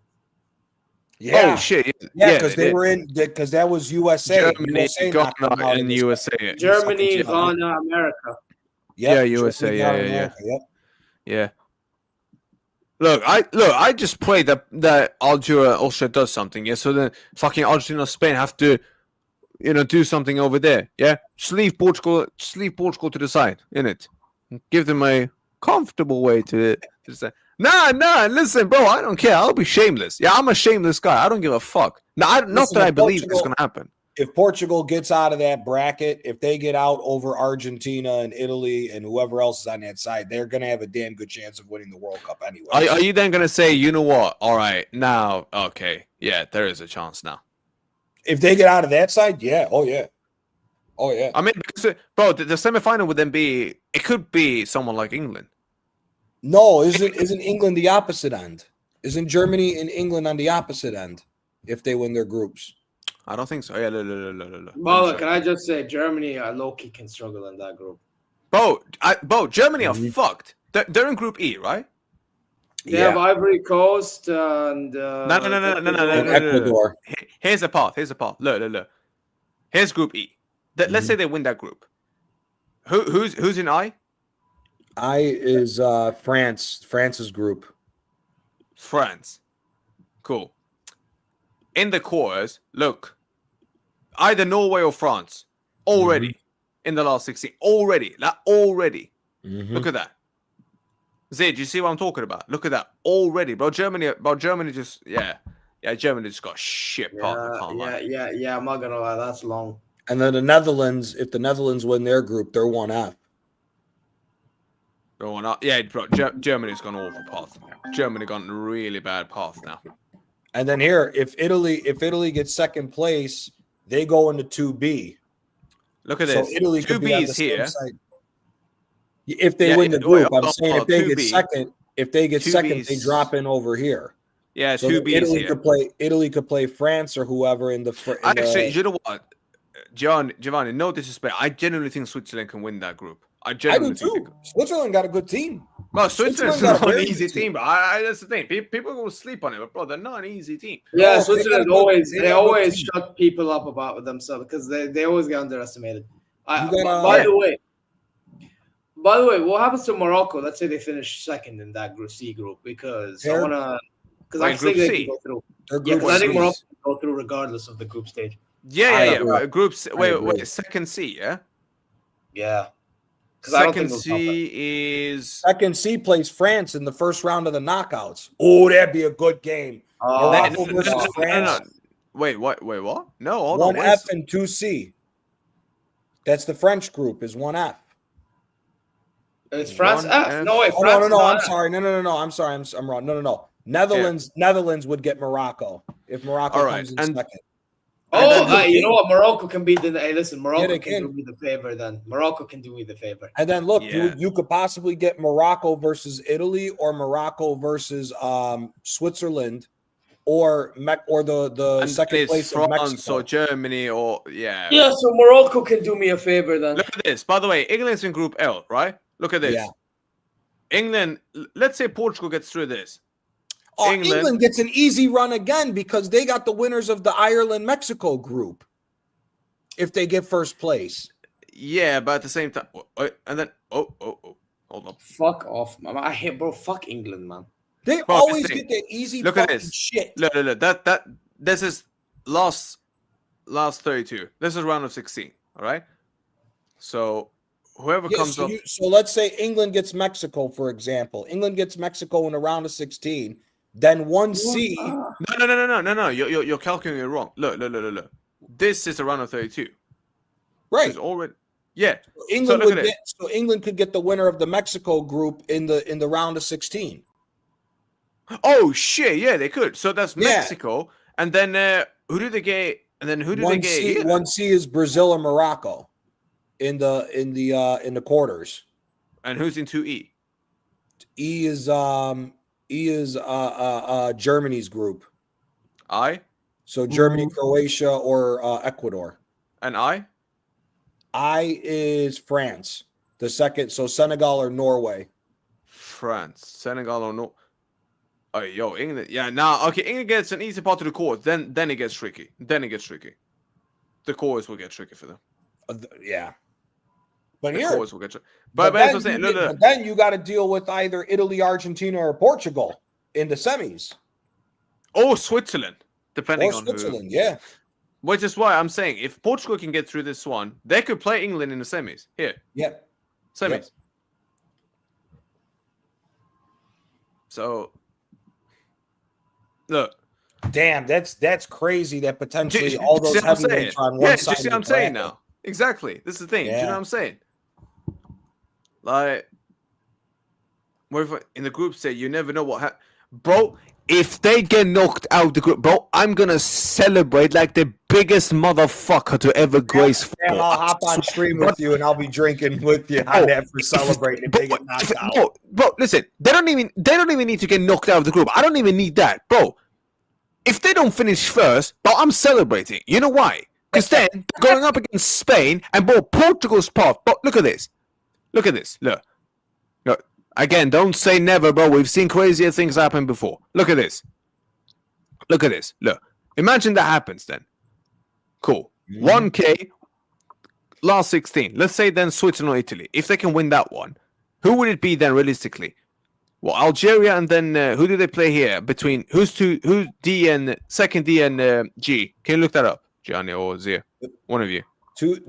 Yeah. Oh shit. Yeah, because they were in because that was USA. Germany, Ghana, and USA. Germany, Ghana, America. Yeah, USA. Yeah. Look, I just pray that Algeria, Austria does something. Yeah, so then fucking Argentina, Spain have to, do something over there. Yeah, just leave Portugal to the side, innit? Give them a comfortable way to say, nah. Listen, bro, I don't care. I'll be shameless. Yeah, I'm a shameless guy. I don't give a fuck. Not that I believe it's gonna happen. if Portugal gets out of that bracket, if they get out over Argentina and Italy and whoever else is on that side, they're going to have a damn good chance of winning the World Cup anyway. Are you then going to say, you know what? All right, now, okay, yeah, there is a chance now. If they get out of that side, yeah, oh yeah. I mean, because, bro, the semifinal would then be, it could be someone like England. No, isn't England the opposite end? Isn't Germany and England on the opposite end if they win their groups? I don't think so. Yeah, look. Well, can I just say Germany low-key can struggle in that group. Bro, Germany are fucked. They're in Group E, right? They have Ivory Coast and No. Ecuador. Here's a path. Look. Here's Group E. Let's say they win that group. Who's in I? I is France. France's group. France. Cool. In the quarters, look. Either Norway or France. Already. In the last 16. Already. Look at that. Zay, do you see what I'm talking about? Look at that. Already. Bro, Germany just, Germany just got shit path. Yeah, I'm not going to lie. That's long. And then the Netherlands, if the Netherlands win their group, they're 1F. They're 1F. Yeah, bro, Germany's gone awful path. Germany gone really bad path now. And then here, if Italy gets second place, they go into 2B. Look at this. So Italy 2B is here. If they win the group, I'm saying if they 2B. get second, they drop in over here. Yeah, so 2B is here. Italy could play France or whoever in the. Actually, you know what, Giovanni? No disrespect. I genuinely think Switzerland can win that group. I do too. Switzerland got a good team. Well, Switzerland's not an easy team, but that's the thing. People will sleep on it, but bro, they're not an easy team. Yeah, Switzerland always shut people up about themselves because they always get underestimated. By the way, what happens to Morocco? Let's say they finish second in that Group C group because I think they can go through. Because I think Morocco can go through regardless of the group stage. Yeah. Groups. Wait. Second C, yeah. Yeah. Second C plays France in the first round of the knockouts. Oh, that'd be a good game. Morocco versus France. No. Wait, what? No, hold 1F and 2C. That's the French group. Is 1F. It's France F. No, wait. No. I'm sorry. No. I'm sorry. I'm wrong. No. Netherlands would get Morocco if Morocco comes in second. You know what? Morocco can be Morocco can do me the favor then. Morocco can do me the favor. And then look, you could possibly get Morocco versus Italy or Morocco versus Switzerland or the second place of France or Germany or Yeah, so Morocco can do me a favor then. Look at this. By the way, England's in Group L, right? Look at this. Yeah. England, let's say Portugal gets through this. England gets an easy run again because they got the winners of the Ireland-Mexico group if they get first place. Yeah, but at the same time, and then hold on. Fuck off, man. I hate, bro. Fuck England, man. They always get that easy. Look at this shit. Look. This is last 32. This is round of 16. All right. So whoever comes up. So let's say England gets Mexico, for example. England gets Mexico in the round of 16. Then 1C. No. You're calculating it wrong. Look. This is a round of 32. Right. Already. Yeah. So England could get the winner of the Mexico group in the round of 16. Oh shit! Yeah, they could. So that's Mexico, and then who do they get? And then who do they get? 1C is Brazil or Morocco in the quarters. And who's in 2E? E is Germany's group. So Germany, Croatia, or Ecuador. And I is France. The second, so Senegal or Norway. France, Senegal or no. Oh, yo, England. Yeah, now okay. England gets an easy part to the court. Then it gets tricky. The courts will get tricky for them. Yeah. But the here, courts will get tricky. But then you got to deal with either Italy, Argentina, or Portugal in the semis. Or Switzerland, depending on Switzerland, who. Yeah. Which is why I'm saying if Portugal can get through this one, they could play England in the semis. Here. Yeah. Semis. Yep. So, look, Damn, that's crazy that potentially all those heavyweights are on one side. You see what I'm saying now? Exactly. This is the thing. Do you know what I'm saying? Like, in the group stage, you never know what happens. Bro, if they get knocked out the group, bro, I'm going to celebrate like the biggest motherfucker to ever grace football. I'll hop on stream with you and I'll be drinking with you on that for celebrating if they get knocked out. Bro, listen, they don't even need to get knocked out of the group. I don't even need that. Bro, if they don't finish first, bro, I'm celebrating. You know why? Because then going up against Spain and bro, Portugal's path. Bro, look at this. Look. Again, don't say never, bro. We've seen crazier things happen before. Look at this. Look. Imagine that happens then. Cool. 1K, last 16. Let's say then Switzerland or Italy. If they can win that one, who would it be then realistically? Well, Algeria and then who do they play here? Between who's D and second D and G? Can you look that up, Gianni or Zia? One of you.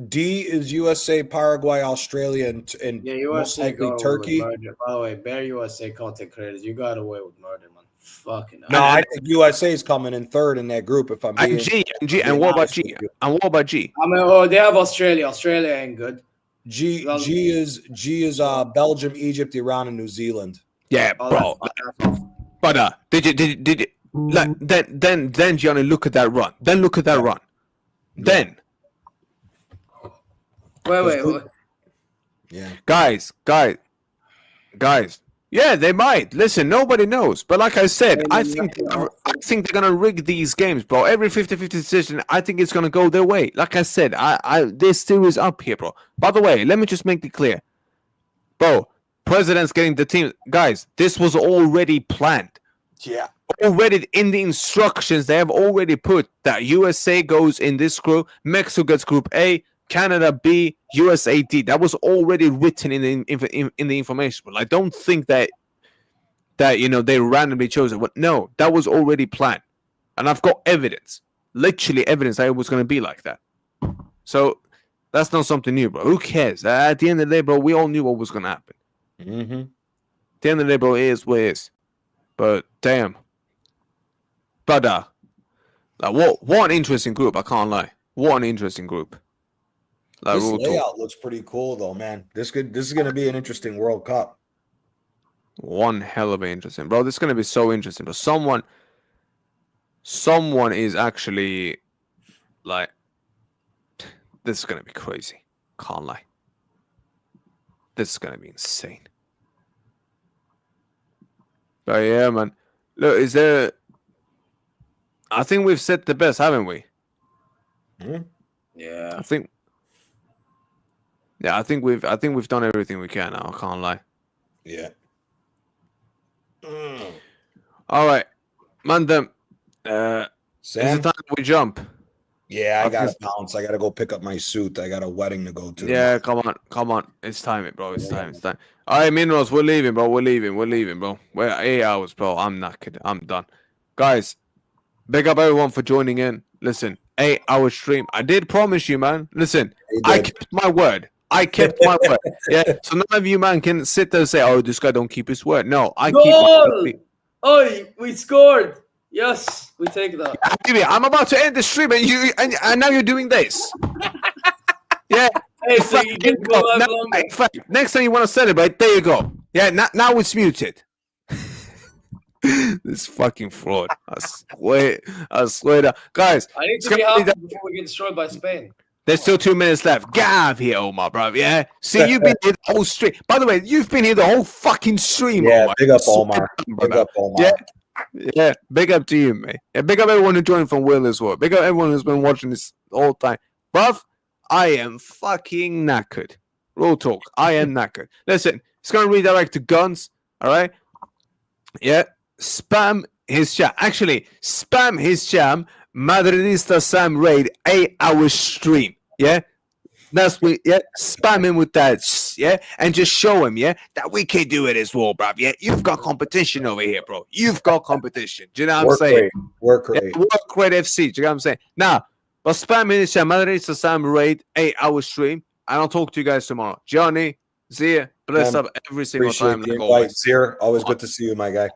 D is USA, Paraguay, Australia, and most likely Turkey. By the way, Bear USA content creators, you got away with murder, man. Fucking no, I think USA is coming in third in that group. If I'm being, and what about G? And what about G? I mean, they have Australia. Australia ain't good. G is Belgium, Egypt, Iran, and New Zealand. Yeah, bro. But did you like then Gianni, look at that run. Then look at that run. Then. Wait. Yeah. Guys. Yeah, they might. Listen, nobody knows. But like I said, I think they're gonna rig these games, bro. Every 50-50 decision, I think it's gonna go their way. Like I said, this series up here, bro. By the way, let me just make it clear. Bro, president's getting the team. Guys, this was already planned. Yeah. Already in the instructions, they have already put that USA goes in this group, Mexico gets group A, Canada B, USA D. That was already written in the information. But I don't think that they randomly chose it. No, that was already planned, and I've got evidence, literally evidence that it was going to be like that. So that's not something new, bro. Who cares? At the end of the day, bro, we all knew what was going to happen. Mm-hmm. At the end of the day, bro, it is what it is. But damn, but what an interesting group. I can't lie. What an interesting group. This layout looks pretty cool, though, man. This is going to be an interesting World Cup. One hell of an interesting, bro. This is going to be so interesting. But someone is actually like, this is going to be crazy. Can't lie. This is going to be insane. But yeah, man. Look, I think we've said the best, haven't we? Mm-hmm. Yeah. I think we've done everything we can now. I can't lie. Yeah. All right, Mandem. Is it time we jump? Yeah, I gotta bounce. I gotta go pick up my suit. I got a wedding to go to. Yeah, come on. It's time, bro. It's time. All right, Minerals, we're leaving, bro. We're leaving, bro. We're 8 hours, bro. I'm knackered. I'm done. Guys, big up everyone for joining in. Listen, 8-hour stream. I did promise you, man. Listen, I kept my word. Yeah. So none of you, man, can sit there and say, "Oh, this guy don't keep his word." No, I keep my word. Oh, we scored. Yes, we take that. Yeah, I'm about to end the stream, and now you're doing this. Yeah. Hey, so you can go in fact, next time you want to celebrate, there you go. Yeah. Now it's muted. This fucking fraud. I swear to guys. I need to be happy before we get destroyed by Spain. There's still 2 minutes left. Get out of here, Omar, bro. Yeah. See, you've been here the whole stream. By the way, you've been here the whole fucking stream, yeah, Omar. Big up, Omar. Big up, Omar. Yeah. Big up to you, mate. Yeah, big up everyone who joined from Will as well. Big up everyone who's been watching this all time. Bruv, I am fucking knackered. Real talk. I am knackered. Listen, it's going to redirect to guns. All right? Yeah. Spam his chat. Actually, spam his jam. Madridista Sam Raid 8-hour stream. Yeah, that's what. Yeah, spam him with that. Yeah, and just show him. Yeah, that we can do it as well, bro. Yeah, you've got competition over here, bro. You've got competition. Do you know what I'm saying? Work rate. Yeah, work rate FC. Do you know what I'm saying? Now, but spam his chat. Madridista Sam Raid 8-hour stream. And I'll talk to you guys tomorrow. Johnny, Zia, bless up every single time. Like always. Zia, always good to see you, my guy.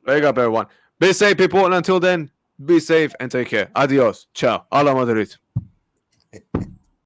Wake up, everyone. Be safe, people. And until then, Be safe and take care. Adios. Ciao. Alla Madrid.